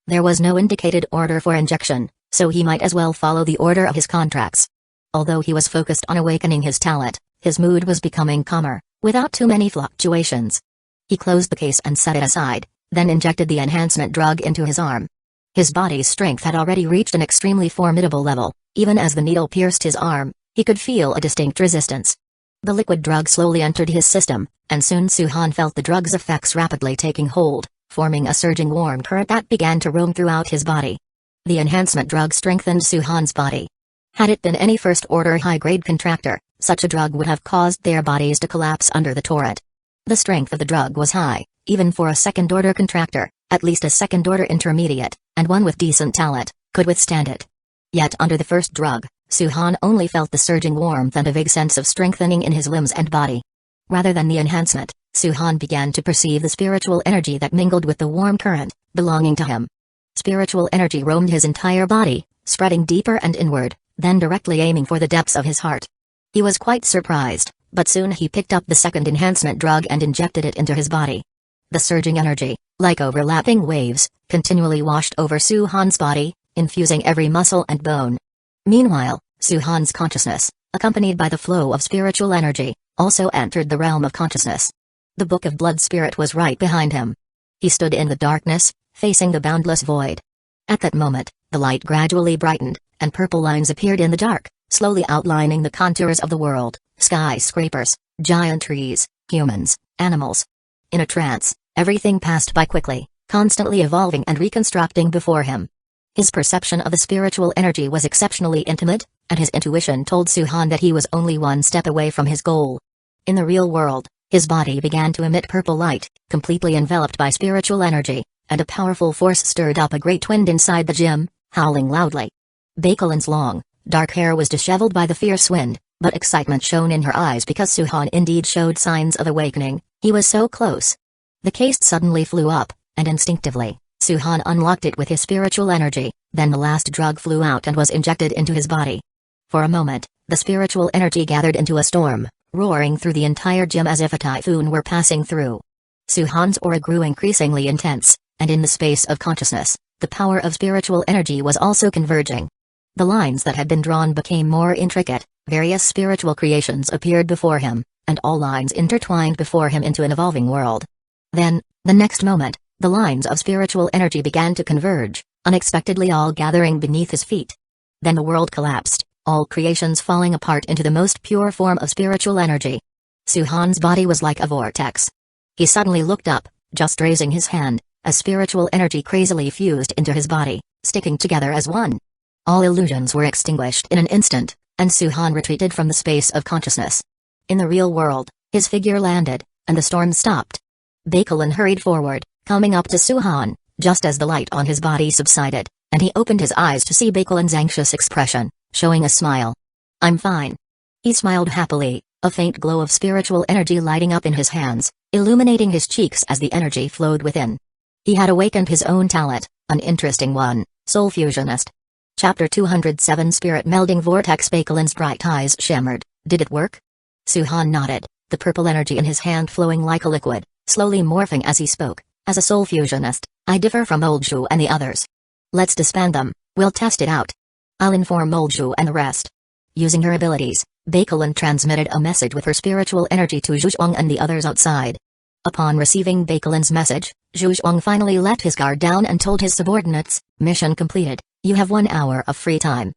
There was no indicated order for injection, so he might as well follow the order of his contracts. Although he was focused on awakening his talent, his mood was becoming calmer, without too many fluctuations. He closed the case and set it aside, then injected the enhancement drug into his arm. His body's strength had already reached an extremely formidable level. Even as the needle pierced his arm, he could feel a distinct resistance. The liquid drug slowly entered his system, and soon Suhan felt the drug's effects rapidly taking hold, forming a surging warm current that began to roam throughout his body. The enhancement drug strengthened Suhan's body. Had it been any first-order high-grade contractor, such a drug would have caused their bodies to collapse under the torrent. The strength of the drug was high, even for a second-order contractor. At least a second-order intermediate, and one with decent talent, could withstand it. Yet under the first drug, Suhan only felt the surging warmth and a vague sense of strengthening in his limbs and body. Rather than the enhancement, Suhan began to perceive the spiritual energy that mingled with the warm current, belonging to him. Spiritual energy roamed his entire body, spreading deeper and inward, then directly aiming for the depths of his heart. He was quite surprised, but soon he picked up the second enhancement drug and injected it into his body. The surging energy, like overlapping waves, continually washed over Su-han's body, infusing every muscle and bone. Meanwhile, Su-han's consciousness, accompanied by the flow of spiritual energy, also entered the realm of consciousness. The Book of Blood Spirit was right behind him. He stood in the darkness, facing the boundless void. At that moment, the light gradually brightened, and purple lines appeared in the dark, slowly outlining the contours of the world: skyscrapers, giant trees, humans, animals. In a trance, everything passed by quickly, constantly evolving and reconstructing before him. His perception of the spiritual energy was exceptionally intimate, and his intuition told Su-han that he was only one step away from his goal. In the real world, his body began to emit purple light, completely enveloped by spiritual energy, and a powerful force stirred up a great wind inside the gym, howling loudly. Baekelin's long, dark hair was disheveled by the fierce wind, but excitement shone in her eyes because Su-han indeed showed signs of awakening. He was so close. The case suddenly flew up, and instinctively, Su-han unlocked it with his spiritual energy, then the last drug flew out and was injected into his body. For a moment, the spiritual energy gathered into a storm, roaring through the entire gym as if a typhoon were passing through. Su-han's aura grew increasingly intense, and in the space of consciousness, the power of spiritual energy was also converging. The lines that had been drawn became more intricate, various spiritual creations appeared before him, and all lines intertwined before him into an evolving world. Then, the next moment, the lines of spiritual energy began to converge, unexpectedly all gathering beneath his feet. Then the world collapsed, all creations falling apart into the most pure form of spiritual energy. Su-han's body was like a vortex. He suddenly looked up, just raising his hand, as spiritual energy crazily fused into his body, sticking together as one. All illusions were extinguished in an instant, and Su-han retreated from the space of consciousness. In the real world, his figure landed, and the storm stopped. Baekelin hurried forward, coming up to Su-han, just as the light on his body subsided, and he opened his eyes to see Baekelin's anxious expression, showing a smile. "I'm fine." He smiled happily, a faint glow of spiritual energy lighting up in his hands, illuminating his cheeks as the energy flowed within. He had awakened his own talent, an interesting one, Soul Fusionist. Chapter 207 Spirit Melding Vortex. Baekelin's bright eyes shimmered. Did it work? Su-han nodded, the purple energy in his hand flowing like a liquid, slowly morphing as he spoke. "As a Soul Fusionist, I differ from Old Zhu and the others. Let's disband them, we'll test it out. I'll inform Old Zhu and the rest." Using her abilities, Baekelin transmitted a message with her spiritual energy to Zhuang and the others outside. Upon receiving Baekelin's message, Zhuang finally let his guard down and told his subordinates, "Mission completed, you have 1 hour of free time.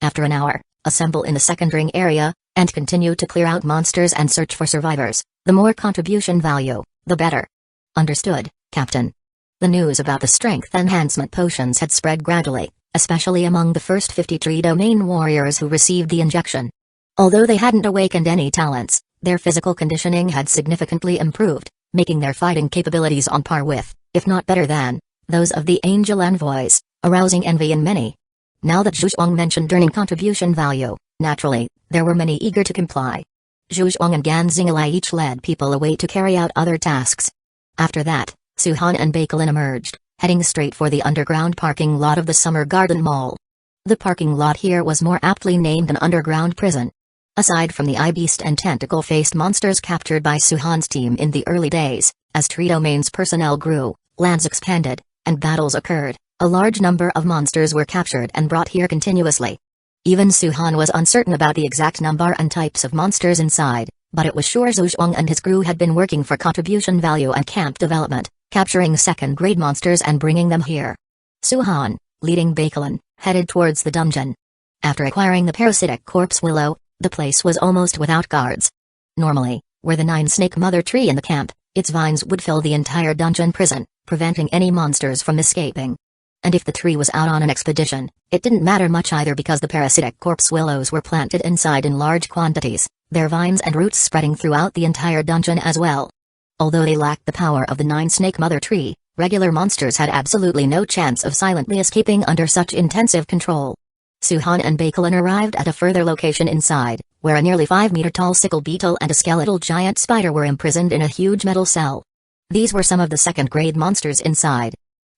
After an hour, assemble in the second ring area, and continue to clear out monsters and search for survivors. The more contribution value, the better." "Understood, Captain." The news about the strength enhancement potions had spread gradually, especially among the first 50 tree domain warriors who received the injection. Although they hadn't awakened any talents, their physical conditioning had significantly improved, making their fighting capabilities on par with, if not better than, those of the angel envoys, arousing envy in many. Now that Zhuang mentioned earning contribution value, naturally, there were many eager to comply. Zhuang and Gan Xinglai each led people away to carry out other tasks. After that, Su-han and Baekelin emerged, heading straight for the underground parking lot of the Summer Garden Mall. The parking lot here was more aptly named an underground prison. Aside from the eye-beast and tentacle-faced monsters captured by Su-han's team in the early days, as Tree Domain's personnel grew, lands expanded, and battles occurred, a large number of monsters were captured and brought here continuously. Even Su-han was uncertain about the exact number and types of monsters inside, but it was sure Zhuang and his crew had been working for contribution value and camp development, capturing second-grade monsters and bringing them here. Su-han, leading Baekelin, headed towards the dungeon. After acquiring the parasitic corpse willow, the place was almost without guards. Normally, were the 9-snake mother tree in the camp, its vines would fill the entire dungeon prison, preventing any monsters from escaping. And if the tree was out on an expedition, it didn't matter much either because the parasitic corpse willows were planted inside in large quantities, their vines and roots spreading throughout the entire dungeon as well. Although they lacked the power of the 9-snake mother tree, regular monsters had absolutely no chance of silently escaping under such intensive control. Su-han and Baekelin arrived at a further location inside, where a nearly 5-meter-tall sickle beetle and a skeletal giant spider were imprisoned in a huge metal cell. These were some of the second-grade monsters inside.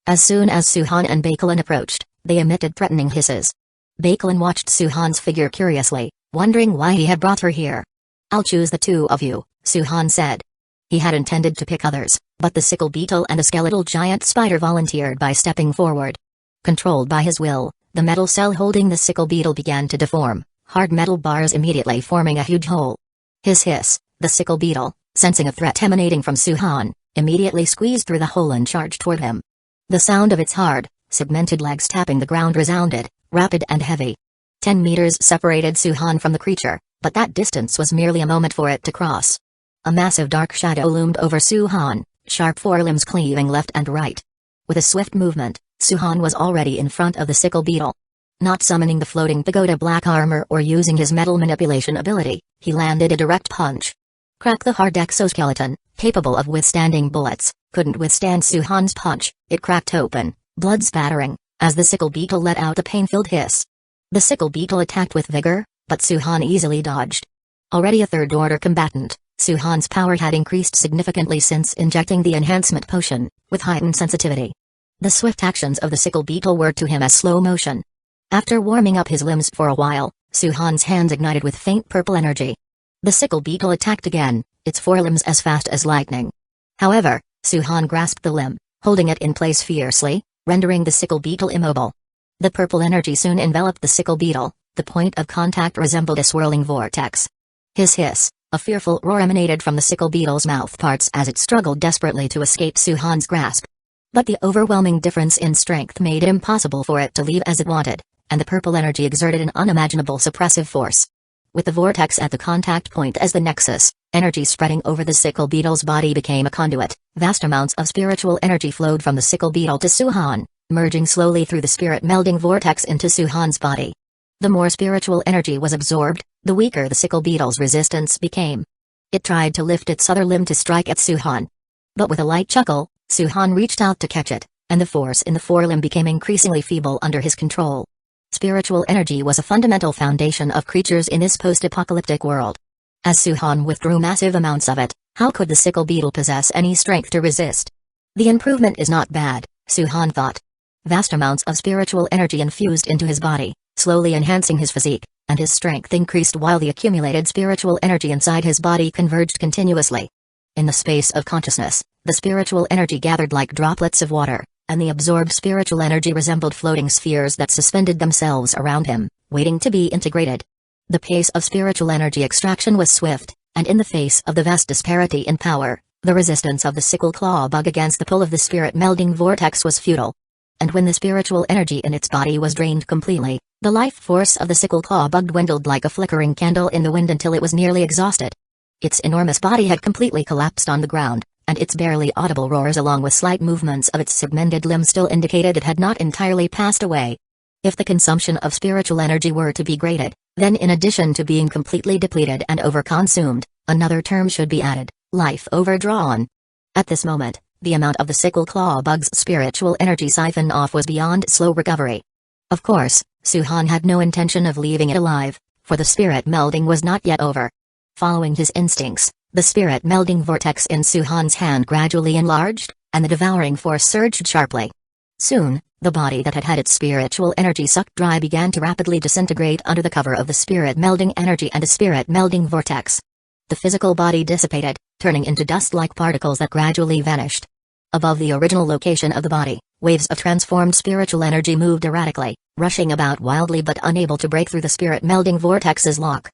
As soon as Suhan and Bakelin approached, they emitted threatening hisses. Bakelin watched Suhan's figure curiously, wondering why he had brought her here. "I'll choose the two of you," Suhan said. He had intended to pick others, but the sickle beetle and a skeletal giant spider volunteered by stepping forward. Controlled by his will, the metal cell holding the sickle beetle began to deform, hard metal bars immediately forming a huge hole. His hiss, the sickle beetle, sensing a threat emanating from Suhan, immediately squeezed through the hole and charged toward him. The sound of its hard, segmented legs tapping the ground resounded, rapid and heavy. 10 meters separated Suhan from the creature, but that distance was merely a moment for it to cross. A massive dark shadow loomed over Suhan, sharp forelimbs cleaving left and right. With a swift movement, Suhan was already in front of the sickle beetle. Not summoning the floating pagoda black armor or using his metal manipulation ability, he landed a direct punch. Crack. The hard exoskeleton, capable of withstanding bullets, couldn't withstand Suhan's punch. It cracked open, blood spattering, as the sickle beetle let out a pain-filled hiss. The sickle beetle attacked with vigor, but Suhan easily dodged. Already a third-order combatant, Suhan's power had increased significantly since injecting the enhancement potion, with heightened sensitivity. The swift actions of the sickle beetle were to him as slow motion. After warming up his limbs for a while, Suhan's hands ignited with faint purple energy. The sickle beetle attacked again, its forelimbs as fast as lightning. However, Suhan grasped the limb, holding it in place fiercely, rendering the sickle beetle immobile. The purple energy soon enveloped the sickle beetle. The point of contact resembled a swirling vortex. His hiss, a fearful roar, emanated from the sickle beetle's mouthparts as it struggled desperately to escape Suhan's grasp. But the overwhelming difference in strength made it impossible for it to leave as it wanted, and the purple energy exerted an unimaginable suppressive force. With the vortex at the contact point as the nexus, energy spreading over the sickle beetle's body became a conduit. Vast amounts of spiritual energy flowed from the sickle beetle to Suhan, merging slowly through the spirit melding vortex into Suhan's body. The more spiritual energy was absorbed, the weaker the sickle beetle's resistance became. It tried to lift its other limb to strike at Suhan. But with a light chuckle, Suhan reached out to catch it, and the force in the forelimb became increasingly feeble under his control. Spiritual energy was a fundamental foundation of creatures in this post-apocalyptic world. As Suhan withdrew massive amounts of it, how could the sickle beetle possess any strength to resist? The improvement is not bad, Suhan thought. Vast amounts of spiritual energy infused into his body, slowly enhancing his physique, and his strength increased while the accumulated spiritual energy inside his body converged continuously. In the space of consciousness, the spiritual energy gathered like droplets of water, and the absorbed spiritual energy resembled floating spheres that suspended themselves around him, waiting to be integrated. The pace of spiritual energy extraction was swift, and in the face of the vast disparity in power, the resistance of the sickle claw bug against the pull of the spirit melding vortex was futile. And when the spiritual energy in its body was drained completely, the life force of the sickle claw bug dwindled like a flickering candle in the wind until it was nearly exhausted. Its enormous body had completely collapsed on the ground, and its barely audible roars along with slight movements of its segmented limbs still indicated it had not entirely passed away. If the consumption of spiritual energy were to be graded, then in addition to being completely depleted and overconsumed, another term should be added: life overdrawn. At this moment, the amount of the sickle claw bug's spiritual energy siphoned off was beyond slow recovery. Of course, Suhan had no intention of leaving it alive, for the spirit melding was not yet over. Following his instincts, the spirit melding vortex in Suhan's hand gradually enlarged, and the devouring force surged sharply. Soon, the body that had had its spiritual energy sucked dry began to rapidly disintegrate under the cover of the spirit melding energy and the spirit melding vortex. The physical body dissipated, turning into dust-like particles that gradually vanished. Above the original location of the body, waves of transformed spiritual energy moved erratically, rushing about wildly but unable to break through the spirit melding vortex's lock.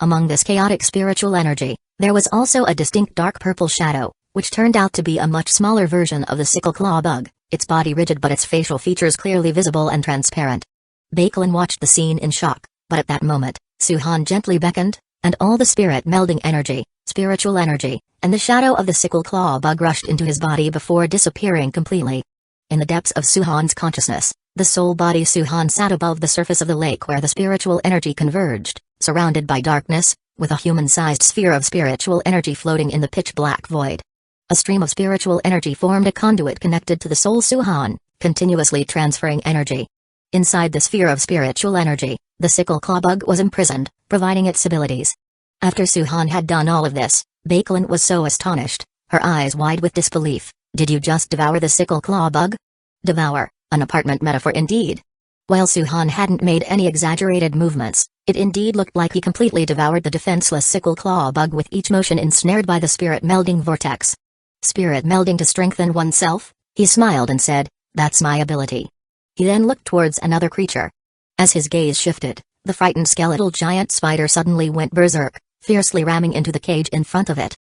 Among this chaotic spiritual energy, there was also a distinct dark purple shadow, which turned out to be a much smaller version of the sickle claw bug, its body rigid but its facial features clearly visible and transparent. Bakelin watched the scene in shock, but at that moment, Suhan gently beckoned, and all the spirit melding energy, spiritual energy, and the shadow of the sickle claw bug rushed into his body before disappearing completely. In the depths of Suhan's consciousness, the soul body Suhan sat above the surface of the lake where the spiritual energy converged, surrounded by darkness, with a human-sized sphere of spiritual energy floating in the pitch-black void. A stream of spiritual energy formed a conduit connected to the soul Suhan, continuously transferring energy. Inside the sphere of spiritual energy, the sickle claw bug was imprisoned, providing its abilities. After Suhan had done all of this, Bakelin was so astonished, her eyes wide with disbelief. "Did you just devour the sickle claw bug?" Devour, an apartment metaphor indeed. While Suhan hadn't made any exaggerated movements, it indeed looked like he completely devoured the defenseless sickle claw bug with each motion ensnared by the spirit melding vortex. Spirit melding to strengthen oneself? He smiled and said, "That's my ability." He then looked towards another creature. As his gaze shifted, the frightened skeletal giant spider suddenly went berserk, fiercely ramming into the cage in front of it.